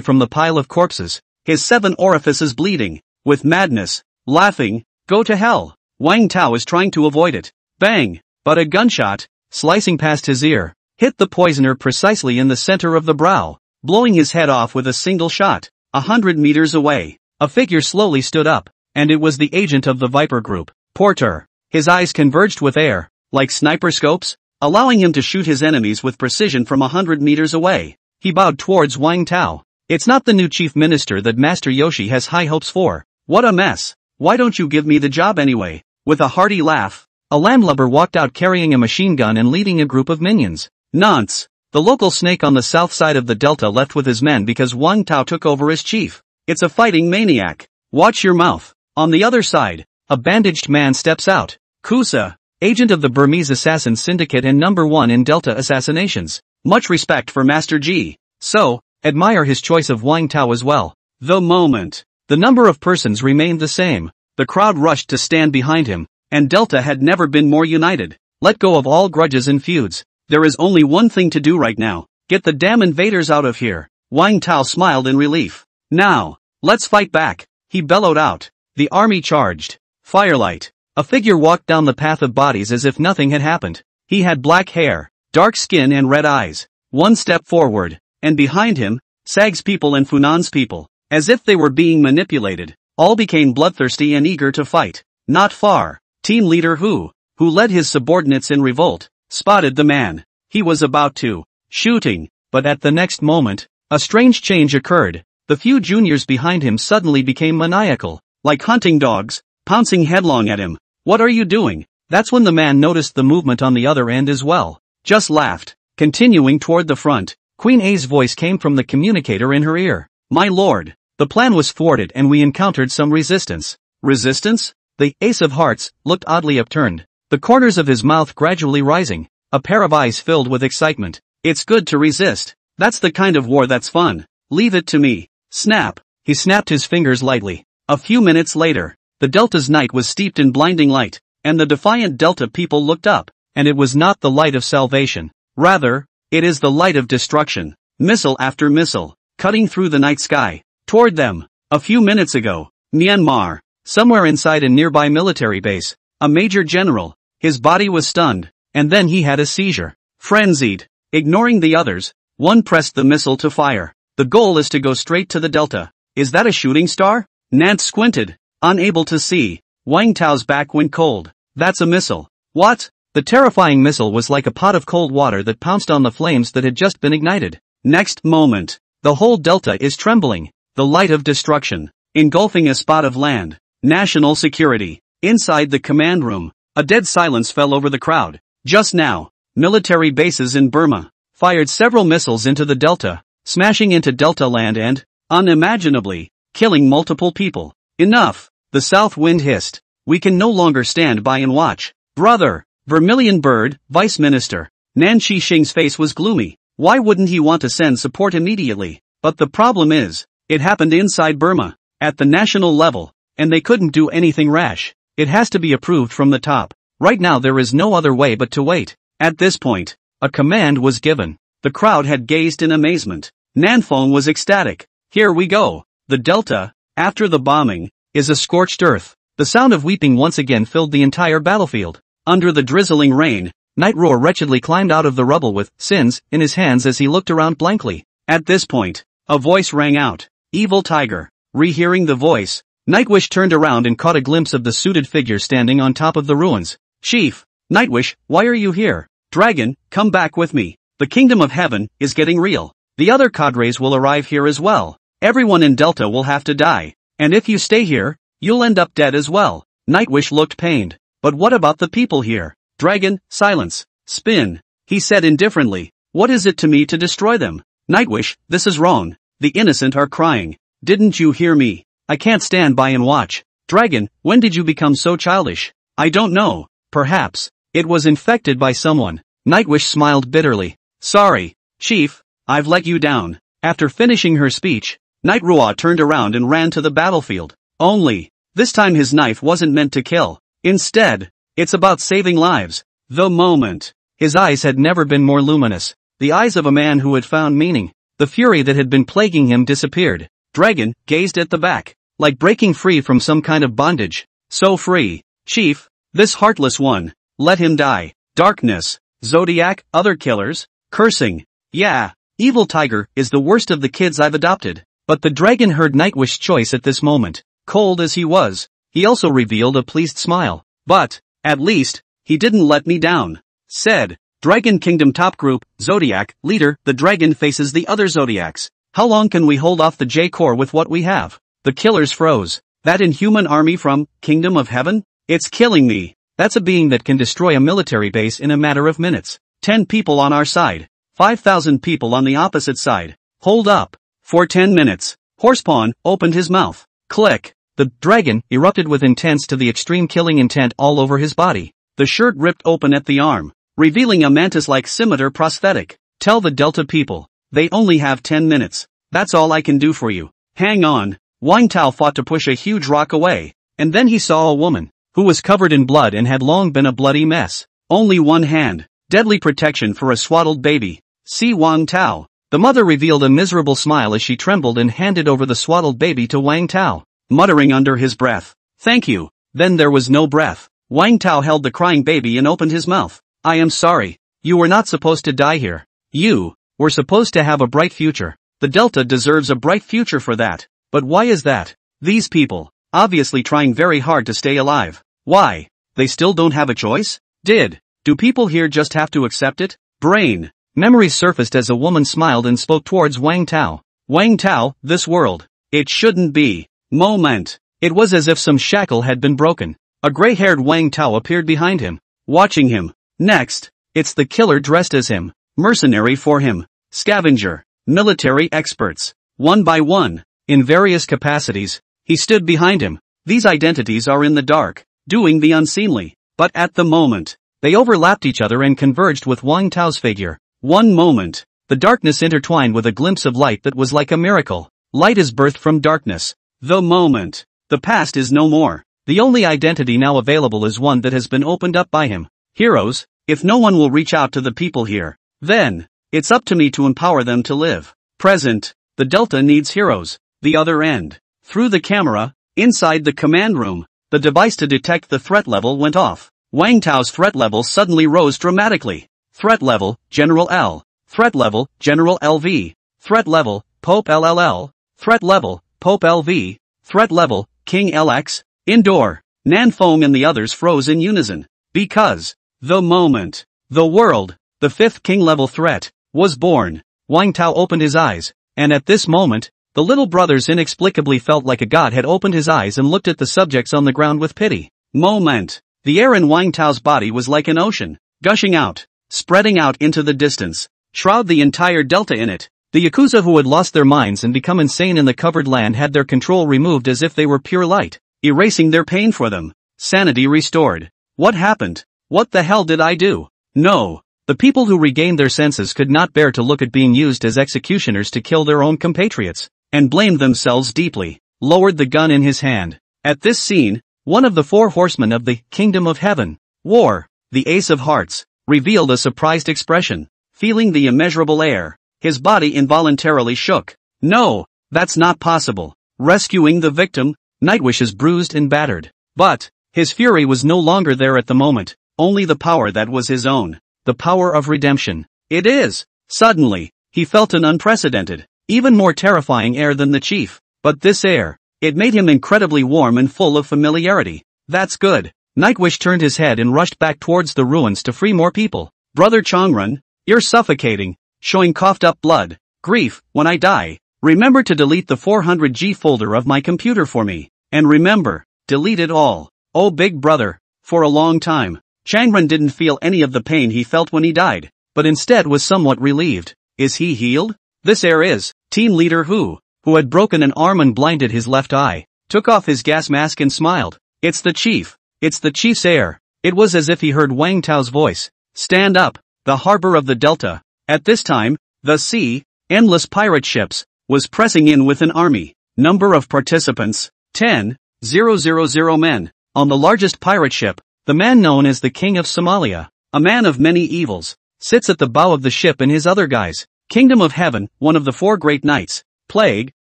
from the pile of corpses, his 7 orifices bleeding, with madness, laughing. Go to hell. Wang Tao is trying to avoid it. Bang! But a gunshot, slicing past his ear, hit the poisoner precisely in the center of the brow, blowing his head off with a single shot. 100 meters away, a figure slowly stood up, and it was the agent of the Viper Group, Porter. His eyes converged with air, like sniper scopes, allowing him to shoot his enemies with precision from 100 meters away. He bowed towards Wang Tao. It's not the new chief minister that Master Yoshi has high hopes for. What a mess. Why don't you give me the job anyway? With a hearty laugh, a landlubber walked out carrying a machine gun and leading a group of minions. Nonce. The local snake on the south side of the delta left with his men because Wang Tao took over as chief. It's a fighting maniac. Watch your mouth. On the other side, a bandaged man steps out. Kusa, agent of the Burmese Assassin Syndicate and number 1 in Delta assassinations. Much respect for Master G. So, admire his choice of Wang Tao as well. The moment the number of persons remained the same, the crowd rushed to stand behind him, and Delta had never been more united. Let go of all grudges and feuds. There is only one thing to do right now. Get the damn invaders out of here. Wang Tao smiled in relief. Now, let's fight back. He bellowed out. The army charged. Firelight. A figure walked down the path of bodies as if nothing had happened. He had black hair, dark skin and red eyes. One step forward, and behind him, Sag's people and Funan's people, as if they were being manipulated, all became bloodthirsty and eager to fight. Not far, team leader who led his subordinates in revolt, spotted the man. He was about to shooting, but at the next moment, a strange change occurred. The few juniors behind him suddenly became maniacal, like hunting dogs, pouncing headlong at him. What are you doing? That's when the man noticed the movement on the other end as well. Just laughed. Continuing toward the front, Queen A's voice came from the communicator in her ear. My lord, the plan was thwarted and we encountered some resistance. Resistance? The Ace of Hearts looked oddly upturned, the corners of his mouth gradually rising, a pair of eyes filled with excitement. It's good to resist. That's the kind of war that's fun. Leave it to me. Snap. He snapped his fingers lightly. A few minutes later, the Delta's night was steeped in blinding light, and the defiant Delta people looked up, and it was not the light of salvation. Rather, it is the light of destruction. Missile after missile, cutting through the night sky, toward them. A few minutes ago, Myanmar, somewhere inside a nearby military base, a major general, his body was stunned, and then he had a seizure. Frenzied, ignoring the others, one pressed the missile to fire. The goal is to go straight to the Delta. Is that a shooting star? Nance squinted, unable to see. Wang Tao's back went cold. That's a missile. What? The terrifying missile was like a pot of cold water that pounced on the flames that had just been ignited. Next moment, the whole Delta is trembling. The light of destruction, engulfing a spot of land. National security. Inside the command room, a dead silence fell over the crowd. Just now, military bases in Burma fired several missiles into the Delta, smashing into Delta land and, unimaginably, killing multiple people. Enough, the south wind hissed. We can no longer stand by and watch. Brother, Vermilion Bird, Vice Minister. Nan Shixing's face was gloomy. Why wouldn't he want to send support immediately? But the problem is, it happened inside Burma, at the national level, and they couldn't do anything rash. It has to be approved from the top. Right now there is no other way but to wait. At this point, A command was given. The crowd had gazed in amazement. Nanfeng was ecstatic. Here we go. The Delta, after the bombing, is a scorched earth. The sound of weeping once again filled the entire battlefield. Under the drizzling rain, Nightroar wretchedly climbed out of the rubble with sins in his hands as he looked around blankly. At this point, a voice rang out. Evil Tiger. Rehearing the voice, Nightwish turned around and caught a glimpse of the suited figure standing on top of the ruins. Chief, Nightwish, why are you here? Dragon, come back with me. The kingdom of heaven is getting real. The other cadres will arrive here as well. Everyone in Delta will have to die. And if you stay here, you'll end up dead as well. Nightwish looked pained. But what about the people here? Dragon, silence. Spin. He said indifferently. What is it to me to destroy them? Nightwish, this is wrong. The innocent are crying. Didn't you hear me? I can't stand by and watch. Dragon, when did you become so childish? I don't know. Perhaps it was infected by someone. Nightwish smiled bitterly. Sorry, Chief, I've let you down. After finishing her speech, Nightroar turned around and ran to the battlefield. Only, this time his knife wasn't meant to kill. Instead, it's about saving lives. The moment. His eyes had never been more luminous. The eyes of a man who had found meaning. The fury that had been plaguing him disappeared. Dragon gazed at the back, like breaking free from some kind of bondage. So free. Chief, this heartless one, let him die. Darkness. Zodiac, other killers, cursing. Yeah, Evil Tiger is the worst of the kids I've adopted. But the dragon heard Nightwish's choice at this moment. Cold as he was, he also revealed a pleased smile. But, at least, he didn't let me down. Said, Dragon Kingdom Top Group, Zodiac, Leader, the dragon faces the other Zodiacs. How long can we hold off the J-Corps with what we have? The killers froze. That inhuman army from Kingdom of Heaven? It's killing me. That's a being that can destroy a military base in a matter of minutes. 10 people on our side. 5,000 people on the opposite side. Hold up. For 10 minutes. Horsepawn opened his mouth. Click. The dragon erupted with intense to the extreme killing intent all over his body. The shirt ripped open at the arm, revealing a mantis-like scimitar prosthetic. Tell the Delta people, they only have 10 minutes. That's all I can do for you. Hang on. Wang Tao fought to push a huge rock away, and then he saw a woman, who was covered in blood and had long been a bloody mess. Only one hand. Deadly protection for a swaddled baby. See Wang Tao. The mother revealed a miserable smile as she trembled and handed over the swaddled baby to Wang Tao, muttering under his breath. Thank you. Then there was no breath. Wang Tao held the crying baby and opened his mouth. I am sorry. You were not supposed to die here. You were supposed to have a bright future. The Delta deserves a bright future for that. But why is that? These people, obviously trying very hard to stay alive. Why? They still don't have a choice? Do people here just have to accept it? Brain. Memories surfaced as a woman smiled and spoke towards Wang Tao. Wang Tao, this world. It shouldn't be. Moment. It was as if some shackle had been broken. A gray-haired Wang Tao appeared behind him, watching him. Next, it's the killer dressed as him. Mercenary for him. Scavenger. Military experts. One by one, in various capacities, he stood behind him. These identities are in the dark, doing the unseemly. But at the moment, they overlapped each other and converged with Wang Tao's figure. One moment, the darkness intertwined with a glimpse of light that was like a miracle. Light is birthed from darkness. The moment. The past is no more. The only identity now available is one that has been opened up by him. Heroes, if no one will reach out to the people here, then, it's up to me to empower them to live. Present, the Delta needs heroes. The other end. Through the camera, inside the command room, the device to detect the threat level went off. Wang Tao's threat level suddenly rose dramatically. Threat level, General L. Threat level, General LV. Threat level, Pope LLL. Threat level, Pope LV. Threat level, King LX. Indoor. Nanfeng and the others froze in unison. Because, the moment, the world, the fifth king level threat, was born. Wang Tao opened his eyes, and at this moment, the little brothers inexplicably felt like a god had opened his eyes and looked at the subjects on the ground with pity. Moment. The air in Wang Tao's body was like an ocean, gushing out, spreading out into the distance, shroud the entire Delta in it. The Yakuza who had lost their minds and become insane in the covered land had their control removed as if they were pure light, erasing their pain for them. Sanity restored. What happened? What the hell did I do? No. The people who regained their senses could not bear to look at being used as executioners to kill their own compatriots, and blamed themselves deeply, lowered the gun in his hand. At this scene, one of the four horsemen of the Kingdom of Heaven, War, the Ace of Hearts, revealed a surprised expression. Feeling the immeasurable air, his body involuntarily shook. No, that's not possible. Rescuing the victim, Nightwish is bruised and battered. But his fury was no longer there at the moment, only the power that was his own. The power of redemption. It is. Suddenly, he felt an unprecedented, even more terrifying air than the chief. But this air, it made him incredibly warm and full of familiarity. That's good. Nightwish turned his head and rushed back towards the ruins to free more people. Brother Chongrun, you're suffocating, showing coughed up blood. Grief, when I die, remember to delete the 400G folder of my computer for me. And remember, delete it all. Oh big brother. For a long time, Changren didn't feel any of the pain he felt when he died, but instead was somewhat relieved. Is he healed? This air is. Team leader who had broken an arm and blinded his left eye, took off his gas mask and smiled. It's the chief. It's the chief's air. It was as if he heard Wang Tao's voice. Stand up, the harbor of the Delta. At this time, the sea, endless pirate ships, was pressing in with an army. Number of participants, 10,000 men. On the largest pirate ship, the man known as the King of Somalia, a man of many evils, sits at the bow of the ship and his other guys. Kingdom of Heaven, one of the 4 great knights. Plague,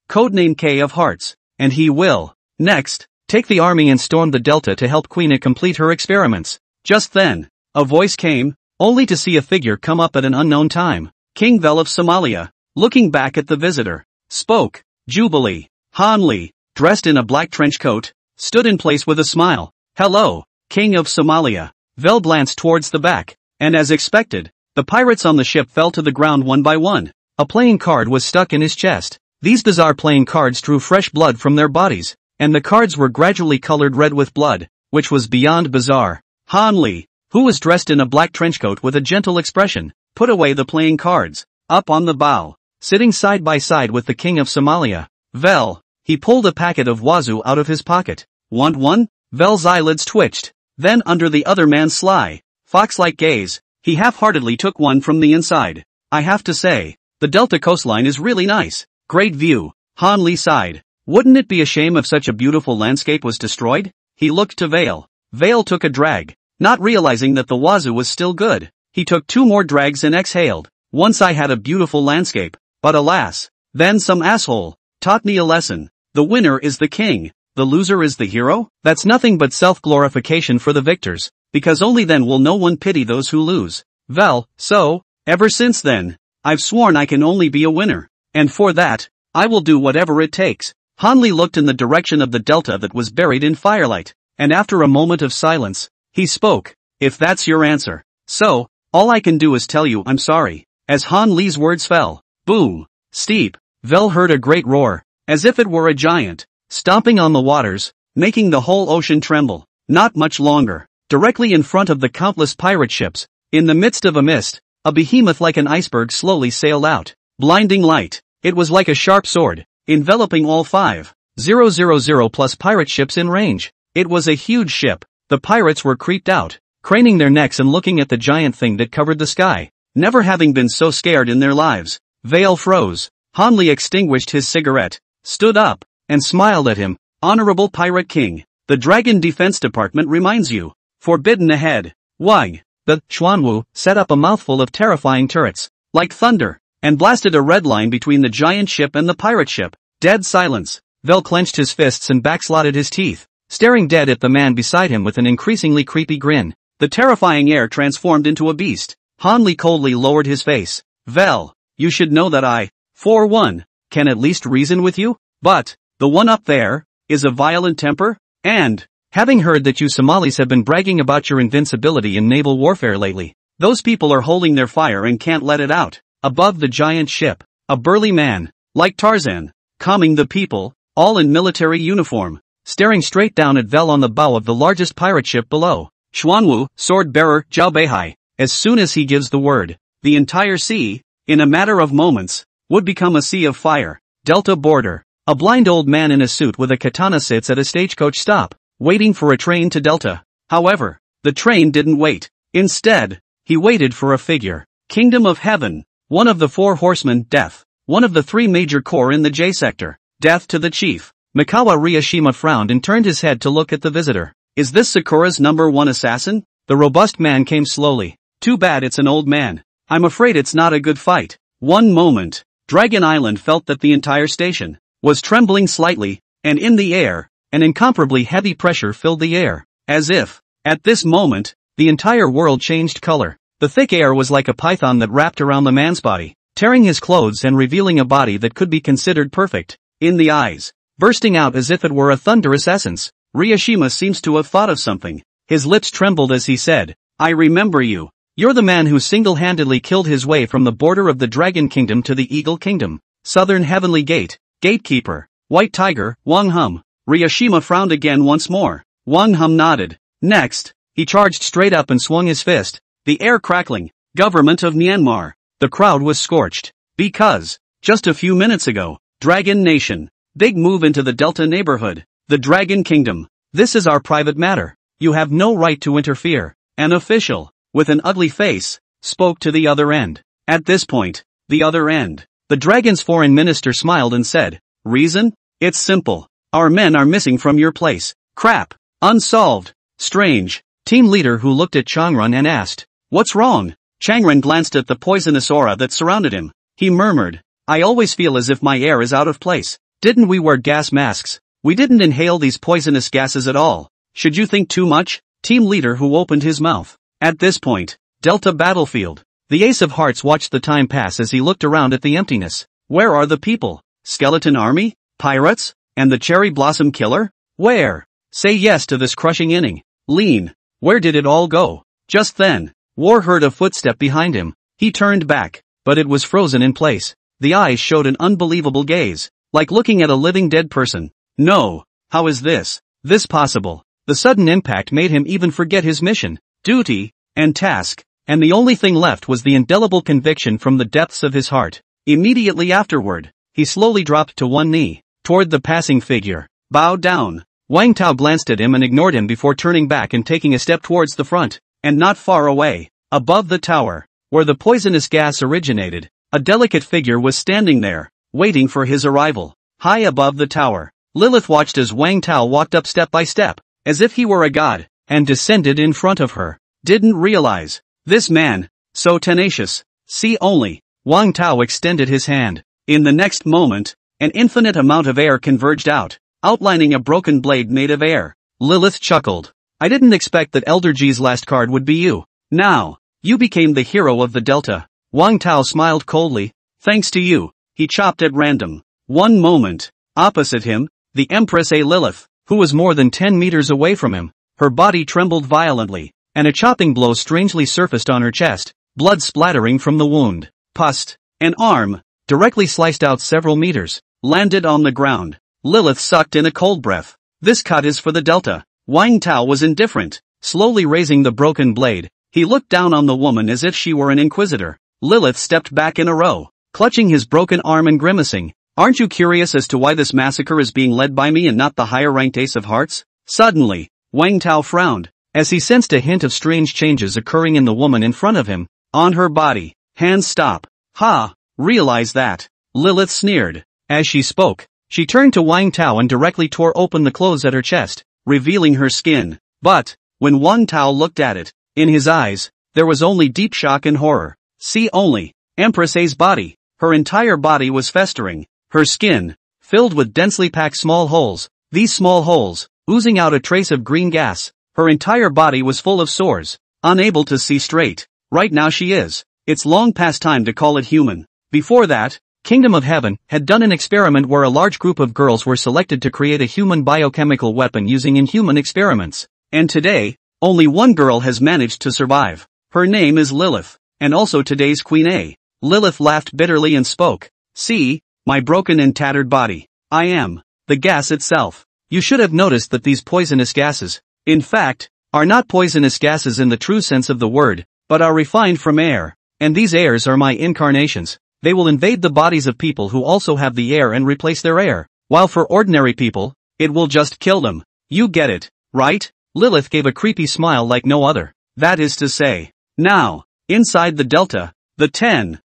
codename K of Hearts. And he will, next, take the army and storm the Delta to help Queena complete her experiments. Just then, a voice came, only to see a figure come up at an unknown time. King Vel of Somalia, looking back at the visitor, spoke. Jubilee. Han Li, dressed in a black trench coat, stood in place with a smile. Hello, King of Somalia. Vel glanced towards the back, and as expected, the pirates on the ship fell to the ground one by one. A playing card was stuck in his chest. These bizarre playing cards drew fresh blood from their bodies, and the cards were gradually colored red with blood, which was beyond bizarre. Han Li, who was dressed in a black trenchcoat with a gentle expression, put away the playing cards. Up on the bow, sitting side by side with the King of Somalia, Vel, he pulled a packet of wazoo out of his pocket. Want one? Vel's eyelids twitched. Then under the other man's sly, fox-like gaze, he half-heartedly took one from the inside. I have to say, the Delta coastline is really nice. Great view. Han Li sighed. Wouldn't it be a shame if such a beautiful landscape was destroyed? He looked to Vale. Vale took a drag, not realizing that the wazoo was still good. He took 2 more drags and exhaled. Once I had a beautiful landscape, but alas, then some asshole taught me a lesson. The winner is the king, the loser is the hero? That's nothing but self-glorification for the victors, because only then will no one pity those who lose. Vel, so, ever since then, I've sworn I can only be a winner. And for that, I will do whatever it takes. Han Li looked in the direction of the Delta that was buried in firelight, and after a moment of silence, he spoke. If that's your answer, so, all I can do is tell you I'm sorry. As Han Li's words fell, boom, steep, Vel heard a great roar, as if it were a giant, stomping on the waters, making the whole ocean tremble. Not much longer, directly in front of the countless pirate ships, in the midst of a mist, a behemoth like an iceberg slowly sailed out. Blinding light, it was like a sharp sword, enveloping all 5,000 plus pirate ships in range. It was a huge ship. The pirates were creeped out, craning their necks and looking at the giant thing that covered the sky, never having been so scared in their lives. Vale froze. Han Li extinguished his cigarette, stood up, and smiled at him. Honorable Pirate King, the Dragon Defense Department reminds you. Forbidden ahead. Wang, the Xuanwu, set up a mouthful of terrifying turrets, like thunder, and blasted a red line between the giant ship and the pirate ship. Dead silence. Vel clenched his fists and backslotted his teeth, staring dead at the man beside him with an increasingly creepy grin. The terrifying air transformed into a beast. Han Li coldly lowered his face. Vel, you should know that I, for one, can at least reason with you, but, the one up there, is a violent temper, and, having heard that you Somalis have been bragging about your invincibility in naval warfare lately, those people are holding their fire and can't let it out. Above the giant ship, a burly man, like Tarzan, calming the people, all in military uniform, staring straight down at Vel on the bow of the largest pirate ship below. Xuanwu, sword bearer, Zhao Beihai, as soon as he gives the word, the entire sea, in a matter of moments, would become a sea of fire. Delta border, a blind old man in a suit with a katana sits at a stagecoach stop, waiting for a train to Delta. However, the train didn't wait. Instead, he waited for a figure. Kingdom of Heaven, one of the 4 horsemen, Death, one of the 3 major corps in the J sector. Death to the chief. Mikawa Ryashima frowned and turned his head to look at the visitor. Is this Sakura's #1 assassin? The robust man came slowly, Too bad it's an old man. I'm afraid it's not a good fight. One moment. Dragon Island felt that the entire station was trembling slightly, and in the air, an incomparably heavy pressure filled the air, as if, at this moment, the entire world changed color. The thick air was like a python that wrapped around the man's body, tearing his clothes and revealing a body that could be considered perfect. In the eyes, bursting out as if it were a thunderous essence, Ryashima seems to have thought of something. His lips trembled as he said, "I remember you. You're the man who single-handedly killed his way from the border of the Dragon Kingdom to the Eagle Kingdom. Southern Heavenly Gate, Gatekeeper, White Tiger, Wang Hum." Ryashima frowned again once more. Wang Hum nodded. Next, he charged straight up and swung his fist, the air crackling. Government of Myanmar. The crowd was scorched. Because, just a few minutes ago, Dragon Nation. Big move into the Delta neighborhood. The Dragon Kingdom. This is our private matter. You have no right to interfere. An official, with an ugly face, spoke to the other end. At this point, the other end, the dragon's foreign minister smiled and said, "Reason? It's simple. Our men are missing from your place. Crap. Unsolved. Strange." Team leader who looked at Changrun and asked, "What's wrong?" Changrun glanced at the poisonous aura that surrounded him. He murmured, "I always feel as if my air is out of place. Didn't we wear gas masks? We didn't inhale these poisonous gases at all. Should you think too much?" Team leader who opened his mouth. At this point, Delta battlefield. The Ace of Hearts watched the time pass as he looked around at the emptiness. Where are the people? Skeleton army? Pirates? And the Cherry Blossom Killer? Where? Say yes to this crushing inning. Lean. Where did it all go? Just then, War heard a footstep behind him. He turned back, but it was frozen in place. The eyes showed an unbelievable gaze, like looking at a living dead person. No. How is this possible? The sudden impact made him even forget his mission, duty, and task, and the only thing left was the indelible conviction from the depths of his heart. Immediately afterward, he slowly dropped to one knee, toward the passing figure. Bow down. Wang Tao glanced at him and ignored him before turning back and taking a step towards the front, and not far away, above the tower, where the poisonous gas originated, a delicate figure was standing there, waiting for his arrival. High above the tower, Lilith watched as Wang Tao walked up step by step, as if he were a god, and descended in front of her. Didn't realize. This man, so tenacious. See only. Wang Tao extended his hand. In the next moment, an infinite amount of air converged out, outlining a broken blade made of air. Lilith chuckled. I didn't expect that Elder G's last card would be you. Now, you became the hero of the Delta. Wang Tao smiled coldly. Thanks to you. He chopped at random. One moment. Opposite him, the Empress A. Lilith, who was more than 10 meters away from him. Her body trembled violently, and a chopping blow strangely surfaced on her chest, blood splattering from the wound. Pust. An arm, directly sliced out several meters, landed on the ground. Lilith sucked in a cold breath. This cut is for the Delta. Wang Tao was indifferent. Slowly raising the broken blade, he looked down on the woman as if she were an inquisitor. Lilith stepped back in a row, clutching his broken arm and grimacing. Aren't you curious as to why this massacre is being led by me and not the higher-ranked Ace of Hearts? Suddenly, Wang Tao frowned, as he sensed a hint of strange changes occurring in the woman in front of him. On her body. Hands stop. Ha! Realize that. Lilith sneered. As she spoke, she turned to Wang Tao and directly tore open the clothes at her chest, revealing her skin. But, when Wang Tao looked at it, in his eyes, there was only deep shock and horror. See only. Empress A's body. Her entire body was festering. Her skin, filled with densely packed small holes. These small holes, oozing out a trace of green gas. Her entire body was full of sores. Unable to see straight. Right now she is. It's long past time to call it human. Before that, Kingdom of Heaven had done an experiment where a large group of girls were selected to create a human biochemical weapon using inhuman experiments. And today, only one girl has managed to survive. Her name is Lilith, and also today's Queen A. Lilith laughed bitterly and spoke. See, my broken and tattered body. I am the gas itself. You should have noticed that these poisonous gases, in fact, are not poisonous gases in the true sense of the word, but are refined from air. And these airs are my incarnations. They will invade the bodies of people who also have the air and replace their air. While for ordinary people, it will just kill them. You get it, right? Lilith gave a creepy smile like no other. That is to say. Now, inside the Delta, the 10,000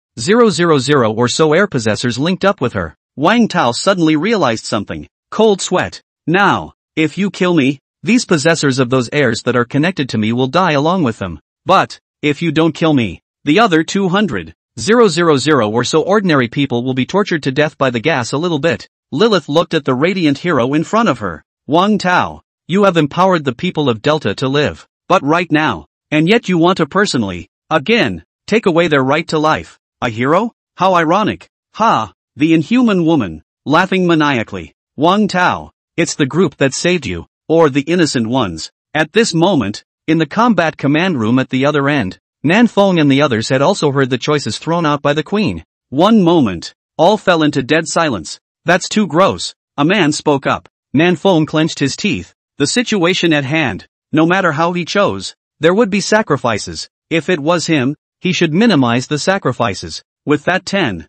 or so air possessors linked up with her. Wang Tao suddenly realized something. Cold sweat. Now, if you kill me, these possessors of those airs that are connected to me will die along with them. But, if you don't kill me. The other 200,000 or so ordinary people will be tortured to death by the gas a little bit. Lilith looked at the radiant hero in front of her. Wang Tao, you have empowered the people of Delta to live. But right now, and yet you want to personally, again, take away their right to life. A hero? How ironic. Ha, the inhuman woman, laughing maniacally. Wang Tao, it's the group that saved you, or the innocent ones. At this moment, in the combat command room at the other end, Nan Feng and the others had also heard the choices thrown out by the queen. One moment, all fell into dead silence. That's too gross. A man spoke up. Nan Feng clenched his teeth. The situation at hand, no matter how he chose, there would be sacrifices. If it was him, he should minimize the sacrifices. With that 10,000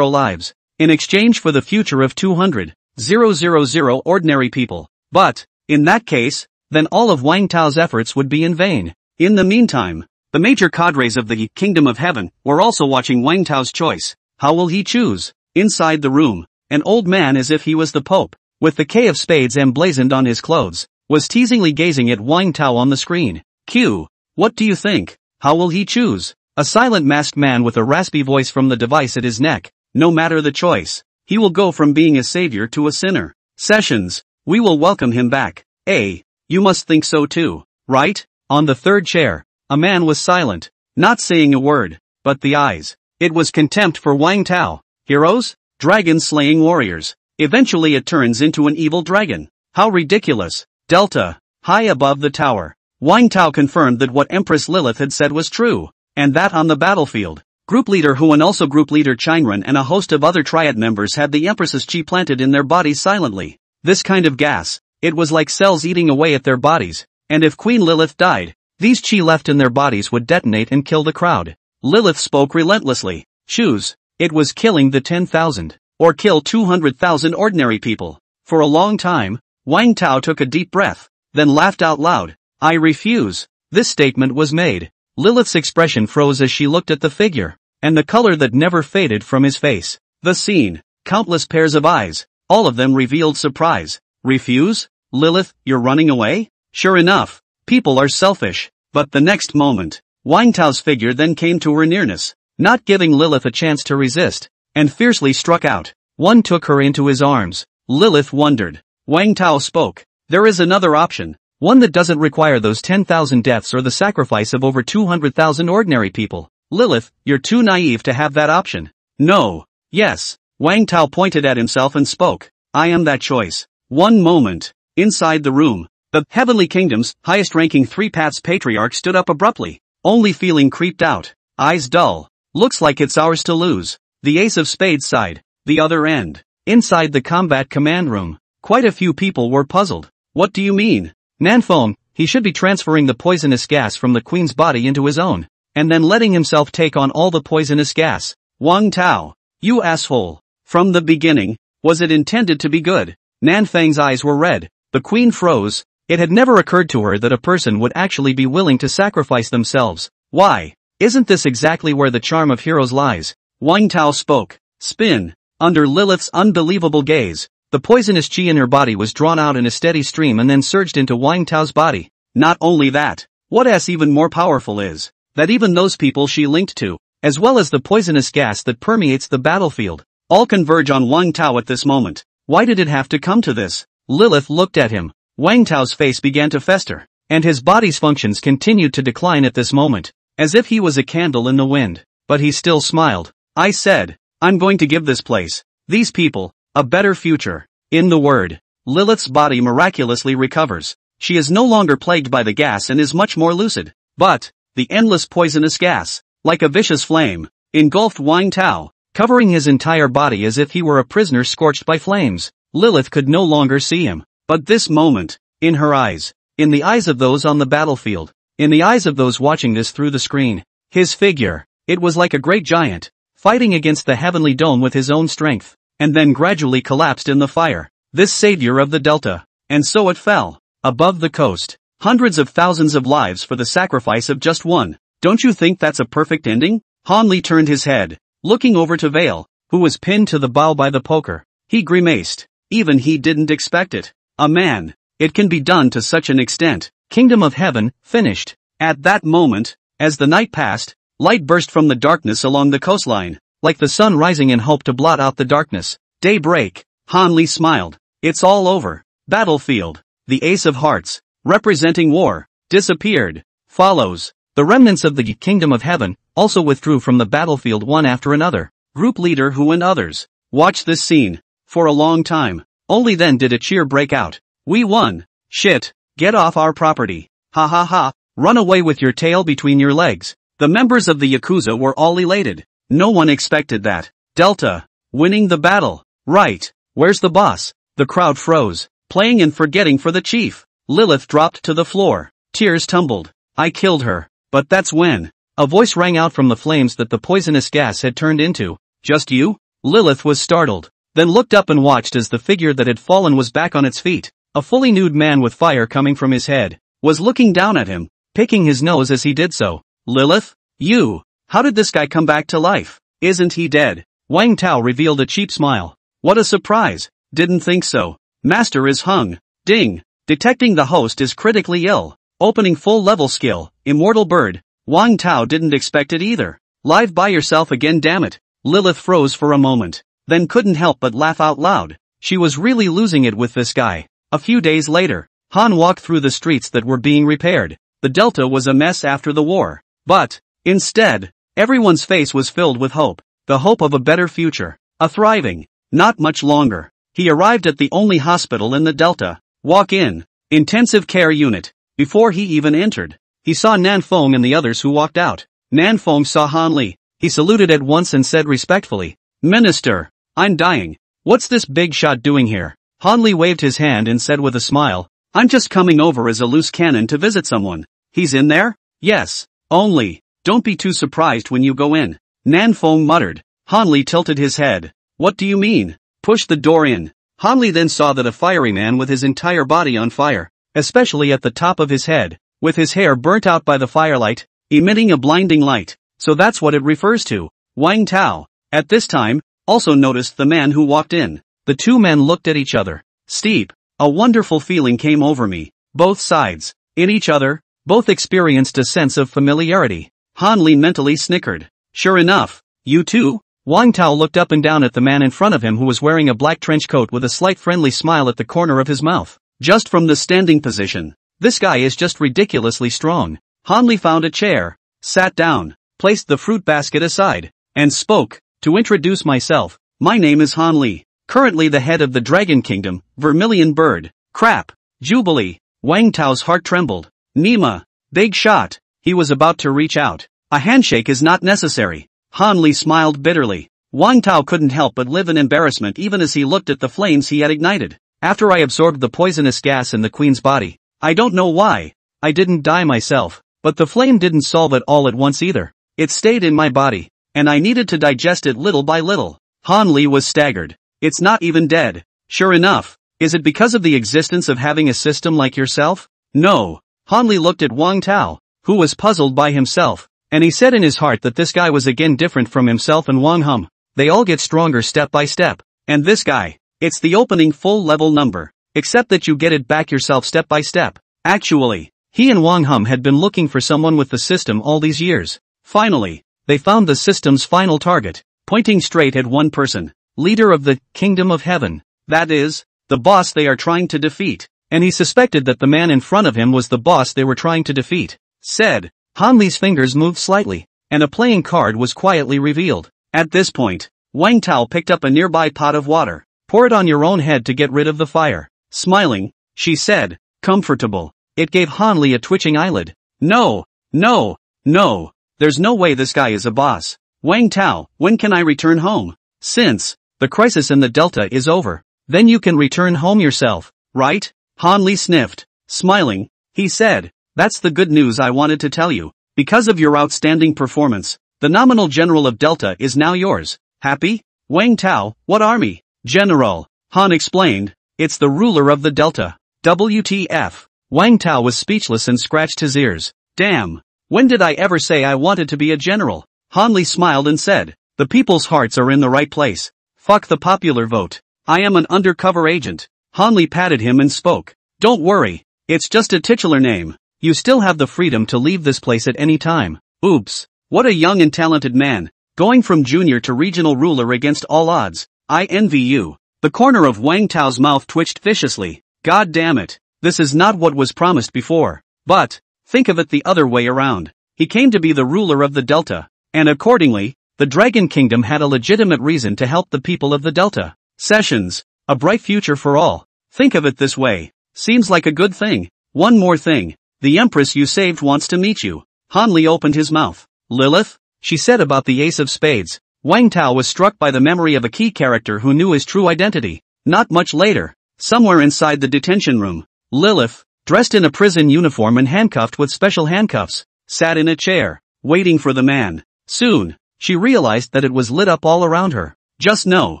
lives, in exchange for the future of 200,000 ordinary people. But, in that case, then all of Wang Tao's efforts would be in vain. In the meantime, the major cadres of the Kingdom of Heaven were also watching Wang Tao's choice. How will he choose? Inside the room, an old man as if he was the Pope, with the K of Spades emblazoned on his clothes, was teasingly gazing at Wang Tao on the screen. Q. What do you think? How will he choose? A silent masked man with a raspy voice from the device at his neck. No matter the choice, he will go from being a savior to a sinner. Sessions, we will welcome him back. You must think so too, right? On the third chair, a man was silent, not saying a word, but the eyes. It was contempt for Wang Tao. Heroes? Dragon-slaying warriors. Eventually it turns into an evil dragon. How ridiculous. Delta, high above the tower. Wang Tao confirmed that what Empress Lilith had said was true, and that on the battlefield, Group Leader Hu and also Group Leader Chinren and a host of other Triad members had the Empress's chi planted in their bodies silently. This kind of gas, it was like cells eating away at their bodies, and if Queen Lilith died, these chi left in their bodies would detonate and kill the crowd. Lilith spoke relentlessly. Choose. It was killing the 10,000, or kill 200,000 ordinary people. For a long time, Wang Tao took a deep breath, then laughed out loud. I refuse. This statement was made. Lilith's expression froze as she looked at the figure, and the color that never faded from his face. The scene, countless pairs of eyes, all of them revealed surprise. Refuse? Lilith, you're running away? Sure enough, people are selfish. But the next moment, Wang Tao's figure then came to her nearness, not giving Lilith a chance to resist, and fiercely struck out. One took her into his arms. Lilith wondered. Wang Tao spoke. There is another option, one that doesn't require those 10,000 deaths or the sacrifice of over 200,000 ordinary people. Lilith, you're too naive to have that option. No. Yes. Wang Tao pointed at himself and spoke. I am that choice. One moment. Inside the room, the Heavenly Kingdom's highest-ranking three-paths patriarch stood up abruptly, only feeling creeped out, eyes dull. Looks like it's ours to lose. The Ace of Spades sighed. The other end. Inside the combat command room, quite a few people were puzzled. What do you mean? Nan Feng, he should be transferring the poisonous gas from the queen's body into his own, and then letting himself take on all the poisonous gas. Wang Tao, you asshole. From the beginning, was it intended to be good? Nan Feng's eyes were red. The queen froze. It had never occurred to her that a person would actually be willing to sacrifice themselves. Why? Isn't this exactly where the charm of heroes lies? Wang Tao spoke. Spin. Under Lilith's unbelievable gaze, the poisonous chi in her body was drawn out in a steady stream and then surged into Wang Tao's body. Not only that, what's even more powerful is that even those people she linked to, as well as the poisonous gas that permeates the battlefield, all converge on Wang Tao at this moment. Why did it have to come to this? Lilith looked at him. Wang Tao's face began to fester, and his body's functions continued to decline at this moment, as if he was a candle in the wind. But he still smiled. I said, I'm going to give this place, these people, a better future. In the word, Lilith's body miraculously recovers. She is no longer plagued by the gas and is much more lucid. But, the endless poisonous gas, like a vicious flame, engulfed Wang Tao, covering his entire body as if he were a prisoner scorched by flames. Lilith could no longer see him. But this moment, in her eyes, in the eyes of those on the battlefield, in the eyes of those watching this through the screen, his figure, it was like a great giant, fighting against the heavenly dome with his own strength, and then gradually collapsed in the fire. This savior of the Delta. And so it fell, above the coast. Hundreds of thousands of lives for the sacrifice of just one. Don't you think that's a perfect ending? Han Li turned his head, looking over to Vale, who was pinned to the bow by the poker. He grimaced. Even he didn't expect it. A man. It can be done to such an extent. Kingdom of Heaven, finished. At that moment, As the night passed, light burst from the darkness along the coastline, like the sun rising in hope to blot out the darkness. Daybreak. Han Li smiled. It's all over. Battlefield. The Ace of Hearts, representing war, disappeared. Follows. The remnants of the Kingdom of Heaven also withdrew from the battlefield one after another. Group leader Hu and others watched this scene for a long time. Only then did a cheer break out. We won. Shit. Get off our property. Ha ha ha. Run away with your tail between your legs. The members of the Yakuza were all elated. No one expected that. Delta. Winning the battle. Right. Where's the boss? The crowd froze. Playing and forgetting for the chief. Lilith dropped to the floor. Tears tumbled. I killed her. But that's when a voice rang out from the flames that the poisonous gas had turned into. Just you? Lilith was startled, then looked up and watched as the figure that had fallen was back on its feet. A fully nude man with fire coming from his head was looking down at him, picking his nose as he did so. Lilith? You? How did this guy come back to life? Isn't he dead? Wang Tao revealed a cheap smile. What a surprise. Didn't think so. Master is hung. Ding. Detecting the host is critically ill. Opening full level skill, Immortal Bird. Wang Tao didn't expect it either. Live by yourself again, damn it. Lilith froze for a moment, then couldn't help but laugh out loud. She was really losing it with this guy. A few days later, Han walked through the streets that were being repaired. The Delta was a mess after the war. But, instead, everyone's face was filled with hope. The hope of a better future. A thriving. Not much longer. He arrived at the only hospital in the Delta. Walk in. Intensive care unit. Before he even entered, he saw Nan Feng and the others who walked out. Nan Feng saw Han Li. He saluted at once and said respectfully, Minister, I'm dying. What's this big shot doing here? Han Li waved his hand and said with a smile, I'm just coming over as a loose cannon to visit someone. He's in there? Yes. Only, don't be too surprised when you go in. Nan Feng muttered. Han Li tilted his head. What do you mean? Push the door in. Han Li then saw that a fiery man with his entire body on fire, especially at the top of his head, with his hair burnt out by the firelight, emitting a blinding light. So that's what it refers to. Wang Tao, at this time, also noticed the man who walked in. The two men looked at each other. Steep. A wonderful feeling came over me. Both sides. In each other, both experienced a sense of familiarity. Han Li mentally snickered. Sure enough. You too? Wang Tao looked up and down at the man in front of him who was wearing a black trench coat with a slight friendly smile at the corner of his mouth. Just from the standing position, this guy is just ridiculously strong. Han Li found a chair, sat down, placed the fruit basket aside, and spoke. To introduce myself, my name is Han Li, currently the head of the Dragon Kingdom, Vermilion Bird. Crap. Jubilee. Wang Tao's heart trembled. Nima. Big shot. He was about to reach out. A handshake is not necessary. Han Li smiled bitterly. Wang Tao couldn't help but live in embarrassment even as he looked at the flames he had ignited. After I absorbed the poisonous gas in the queen's body, I don't know why, I didn't die myself, but the flame didn't solve it all at once either. It stayed in my body, and I needed to digest it little by little. Han Li was staggered. It's not even dead. Sure enough. Is it because of the existence of having a system like yourself? No. Han Li looked at Wang Tao, who was puzzled by himself, and he said in his heart that this guy was again different from himself and Wang Hum. They all get stronger step by step. And this guy, it's the opening full level number, except that you get it back yourself step by step. Actually, he and Wang Hum had been looking for someone with the system all these years. Finally, they found the system's final target, pointing straight at one person, leader of the Kingdom of Heaven. That is, the boss they are trying to defeat. And he suspected that the man in front of him was the boss they were trying to defeat. Said. Han Li's fingers moved slightly, and a playing card was quietly revealed. At this point, Wang Tao picked up a nearby pot of water. Pour it on your own head to get rid of the fire. Smiling, she said, comfortable. It gave Han Li a twitching eyelid. No, no, no. There's no way this guy is a boss. Wang Tao, when can I return home? Since the crisis in the Delta is over, then you can return home yourself, right? Han Li sniffed. Smiling, he said, that's the good news I wanted to tell you. Because of your outstanding performance, the nominal general of Delta is now yours. Happy? Wang Tao, what army? General. Han explained, it's the ruler of the Delta. WTF. Wang Tao was speechless and scratched his ears. Damn. When did I ever say I wanted to be a general? Han Li smiled and said, the people's hearts are in the right place. Fuck the popular vote. I am an undercover agent. Han Li patted him and spoke. Don't worry. It's just a titular name. You still have the freedom to leave this place at any time. Oops. What a young and talented man. Going from junior to regional ruler against all odds. I envy you. The corner of Wang Tao's mouth twitched viciously. God damn it. This is not what was promised before. But, think of it the other way around. He came to be the ruler of the Delta. And accordingly, the Dragon Kingdom had a legitimate reason to help the people of the Delta. Sessions. A bright future for all. Think of it this way. Seems like a good thing. One more thing. The Empress you saved wants to meet you. Han Li opened his mouth. Lilith? She said about the Ace of Spades. Wang Tao was struck by the memory of a key character who knew his true identity. Not much later, somewhere inside the detention room, Lilith, dressed in a prison uniform and handcuffed with special handcuffs, sat in a chair, waiting for the man. Soon, she realized that it was lit up all around her. Just no.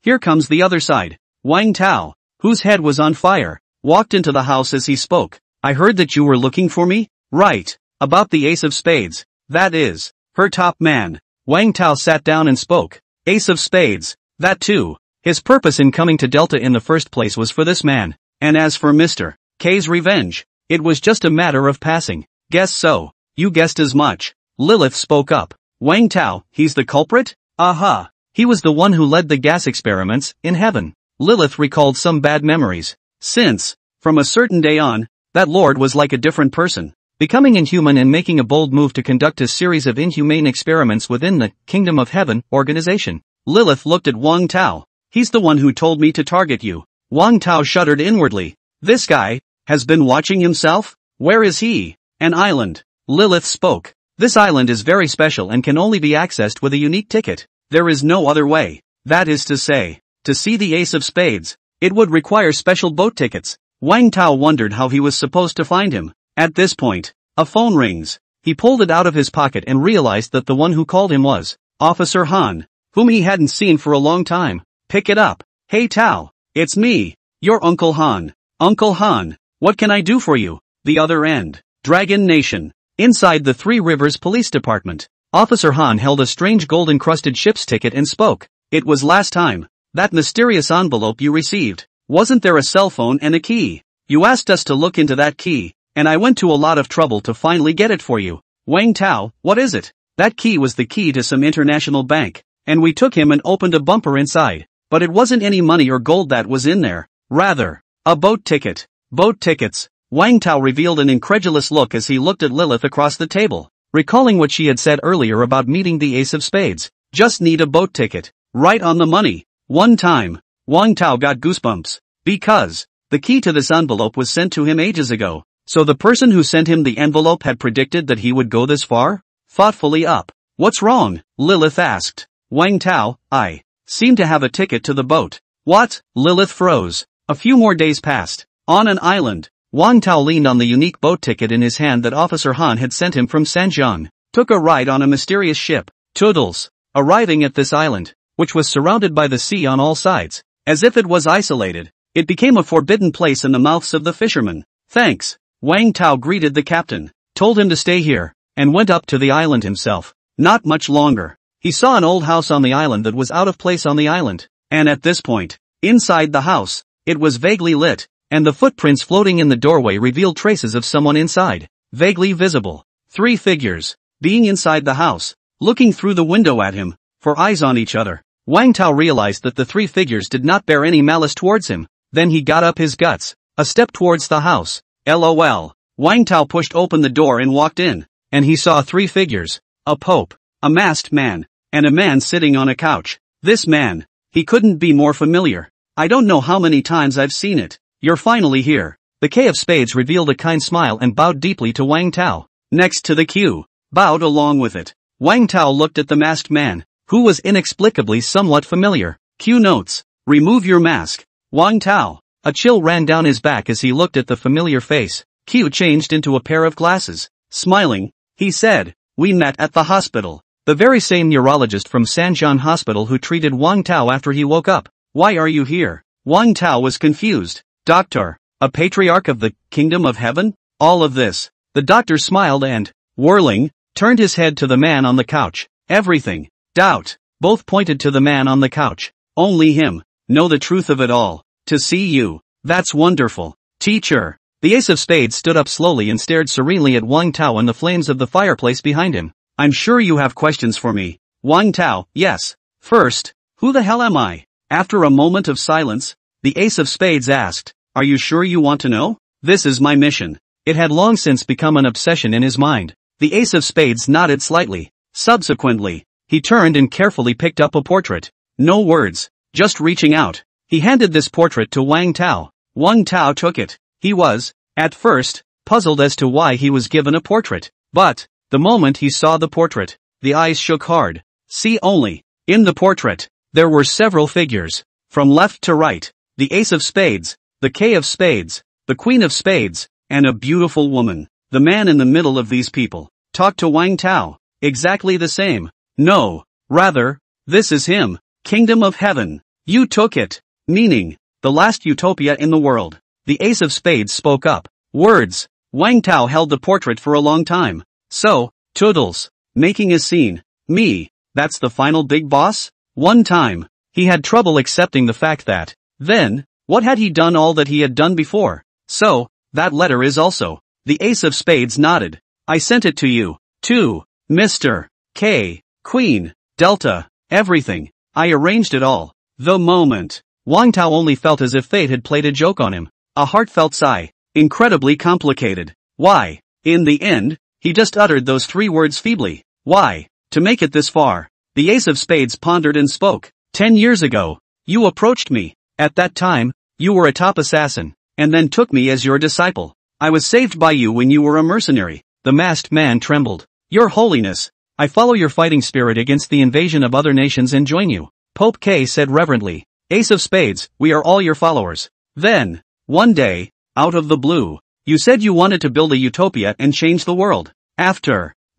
Here comes the other side. Wang Tao, whose head was on fire, walked into the house as he spoke. I heard that you were looking for me? Right. About the Ace of Spades. That is, her top man. Wang Tao sat down and spoke. Ace of Spades. That too. His purpose in coming to Delta in the first place was for this man. And as for Mr. K's revenge, it was just a matter of passing. Guess so. You guessed as much. Lilith spoke up. Wang Tao, he's the culprit? Aha. He was the one who led the gas experiments, in heaven. Lilith recalled some bad memories. Since, from a certain day on, that lord was like a different person. Becoming inhuman and making a bold move to conduct a series of inhumane experiments within the Kingdom of Heaven organization. Lilith looked at Wang Tao. He's the one who told me to target you. Wang Tao shuddered inwardly. This guy has been watching himself? Where is he? An island. Lilith spoke. This island is very special and can only be accessed with a unique ticket. There is no other way. That is to say, to see the Ace of Spades, it would require special boat tickets. Wang Tao wondered how he was supposed to find him. At this point, a phone rings. He pulled it out of his pocket and realized that the one who called him was Officer Han, whom he hadn't seen for a long time. Pick it up. Hey Tao, it's me, your Uncle Han. Uncle Han, what can I do for you? The other end. Dragon Nation. Inside the Three Rivers Police Department, Officer Han held a strange gold-encrusted ship's ticket and spoke. It was last time. That mysterious envelope you received. Wasn't there a cell phone and a key? You asked us to look into that key, and I went to a lot of trouble to finally get it for you. Wang Tao, what is it? That key was the key to some international bank, and we took him and opened a bumper inside. But it wasn't any money or gold that was in there. Rather, a boat ticket. Boat tickets. Wang Tao revealed an incredulous look as he looked at Lilith across the table, recalling what she had said earlier about meeting the Ace of Spades. Just need a boat ticket. Right on the money. One time, Wang Tao got goosebumps. Because, the key to this envelope was sent to him ages ago. So the person who sent him the envelope had predicted that he would go this far? Thoughtfully up. What's wrong? Lilith asked. Wang Tao, I seem to have a ticket to the boat. What? Lilith froze. A few more days passed. On an island, Wang Tao leaned on the unique boat ticket in his hand that Officer Han had sent him from Sanjiang. Took a ride on a mysterious ship, Toodles. Arriving at this island, which was surrounded by the sea on all sides, as if it was isolated, it became a forbidden place in the mouths of the fishermen. Thanks. Wang Tao greeted the captain, told him to stay here, and went up to the island himself. Not much longer. He saw an old house on the island that was out of place on the island, and at this point, inside the house, it was vaguely lit, and the footprints floating in the doorway revealed traces of someone inside, vaguely visible. 3 figures, being inside the house, looking through the window at him, for eyes on each other. Wang Tao realized that the 3 figures did not bear any malice towards him. Then he got up his guts, a step towards the house. LOL. Wang Tao pushed open the door and walked in, and he saw 3 figures, a pope, a masked man, and a man sitting on a couch. This man, he couldn't be more familiar. I don't know how many times I've seen it. You're finally here. The K of Spades revealed a kind smile and bowed deeply to Wang Tao. Next to the Q, bowed along with it. Wang Tao looked at the masked man, who was inexplicably somewhat familiar. Q notes, remove your mask. Wang Tao. A chill ran down his back as he looked at the familiar face. Q changed into a pair of glasses. Smiling, he said, we met at the hospital. The very same neurologist from Sanjiang Hospital who treated Wang Tao after he woke up. Why are you here? Wang Tao was confused. Doctor, a patriarch of the Kingdom of Heaven? All of this. The doctor smiled and, whirling, turned his head to the man on the couch. Everything. Doubt. Both pointed to the man on the couch. Only him. Know the truth of it all. To see you. That's wonderful. Teacher. The Ace of Spades stood up slowly and stared serenely at Wang Tao and the flames of the fireplace behind him. I'm sure you have questions for me. Wang Tao, yes. First, who the hell am I? After a moment of silence, the Ace of Spades asked, are you sure you want to know? This is my mission. It had long since become an obsession in his mind. The Ace of Spades nodded slightly. Subsequently, he turned and carefully picked up a portrait. No words, just reaching out. He handed this portrait to Wang Tao. Wang Tao took it. He was, at first, puzzled as to why he was given a portrait. But, the moment he saw the portrait, the eyes shook hard. See only. In the portrait, there were several figures. From left to right, the Ace of Spades, the K of Spades, the Queen of Spades, and a beautiful woman. The man in the middle of these people talked to Wang Tao. Exactly the same. No, rather, this is him. Kingdom of Heaven. You took it. Meaning, the last utopia in the world. The Ace of Spades spoke up. Words. Wang Tao held the portrait for a long time. So, Toodles. Making a scene. Me. That's the final big boss? One time, he had trouble accepting the fact that, then, what had he done all that he had done before? So, that letter is also. The Ace of Spades nodded. I sent it to you. Too. Mr. K. Queen. Delta. Everything. I arranged it all. The moment. Wang Tao only felt as if fate had played a joke on him. A heartfelt sigh. Incredibly complicated. Why? In the end, he just uttered those 3 words feebly. Why? To make it this far. The Ace of Spades pondered and spoke. 10 years ago, you approached me. At that time, you were a top assassin, and then took me as your disciple. I was saved by you when you were a mercenary. The masked man trembled. Your Holiness, I follow your fighting spirit against the invasion of other nations and join you. Pope K said reverently. Ace of Spades, we are all your followers. Then, one day, out of the blue, you said you wanted to build a utopia and change the world.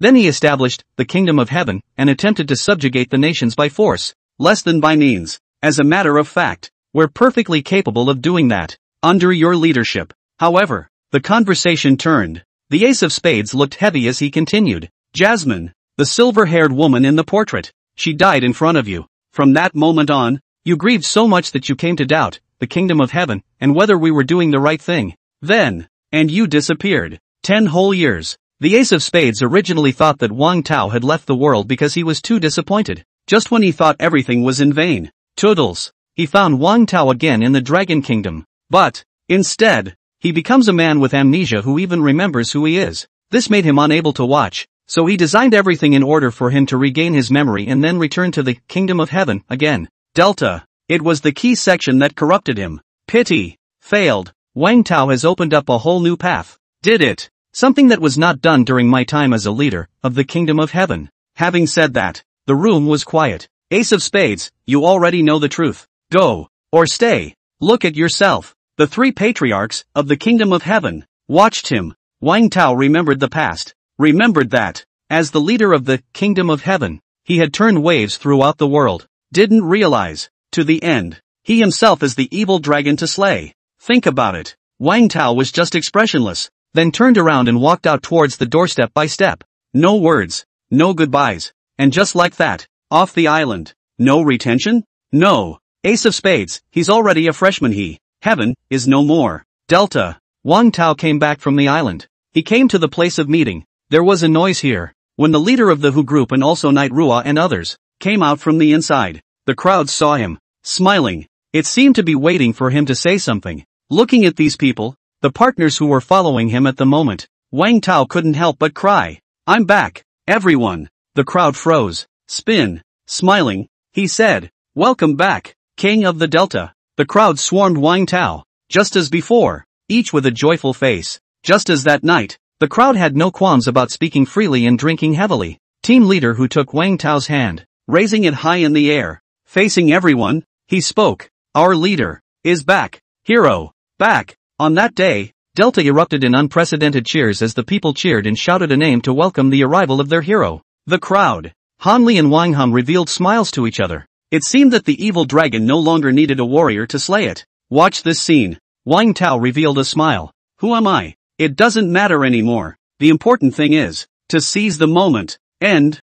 Then he established the Kingdom of Heaven and attempted to subjugate the nations by force, less than by means. As a matter of fact, we're perfectly capable of doing that, under your leadership. However, the conversation turned. The Ace of Spades looked heavy as he continued. Jasmine, the silver-haired woman in the portrait, she died in front of you. From that moment on, you grieved so much that you came to doubt the Kingdom of Heaven and whether we were doing the right thing. Then, and you disappeared. 10 whole years. The Ace of Spades originally thought that Wang Tao had left the world because he was too disappointed. Just when he thought everything was in vain. Toodles. He found Wang Tao again in the Dragon Kingdom. But, instead, he becomes a man with amnesia who even remembers who he is. This made him unable to watch, so he designed everything in order for him to regain his memory and then return to the Kingdom of Heaven again. Delta. It was the key section that corrupted him. Pity. Failed. Wang Tao has opened up a whole new path. Did it. Something that was not done during my time as a leader of the Kingdom of Heaven. Having said that, the room was quiet. Ace of Spades, you already know the truth. Go. Or stay. Look at yourself. The 3 patriarchs of the Kingdom of Heaven watched him. Wang Tao remembered the past. Remembered that, as the leader of the Kingdom of Heaven, he had turned waves throughout the world. Didn't realize, to the end, he himself is the evil dragon to slay. Think about it. Wang Tao was just expressionless, then turned around and walked out towards the door step by step. No words, no goodbyes, and just like that, off the island. No retention? No. Ace of Spades, he's already a freshman. Heaven is no more. Delta. Wang Tao came back from the island. He came to the place of meeting. There was a noise here. When the leader of the Hu group and also Knight Rua and others came out from the inside, the crowd saw him, smiling. It seemed to be waiting for him to say something. Looking at these people, the partners who were following him at the moment, Wang Tao couldn't help but cry. I'm back, everyone. The crowd froze. Spin. Smiling, he said, welcome back, King of the Delta. The crowd swarmed Wang Tao, just as before, each with a joyful face. Just as that night, the crowd had no qualms about speaking freely and drinking heavily. Team leader who took Wang Tao's hand, raising it high in the air, facing everyone, he spoke. Our leader is back. Hero. Back. On that day, Delta erupted in unprecedented cheers as the people cheered and shouted a name to welcome the arrival of their hero. The crowd, Hanli and Wang Hum revealed smiles to each other. It seemed that the evil dragon no longer needed a warrior to slay it. Watch this scene. Wang Tao revealed a smile. Who am I? It doesn't matter anymore. The important thing is to seize the moment. End.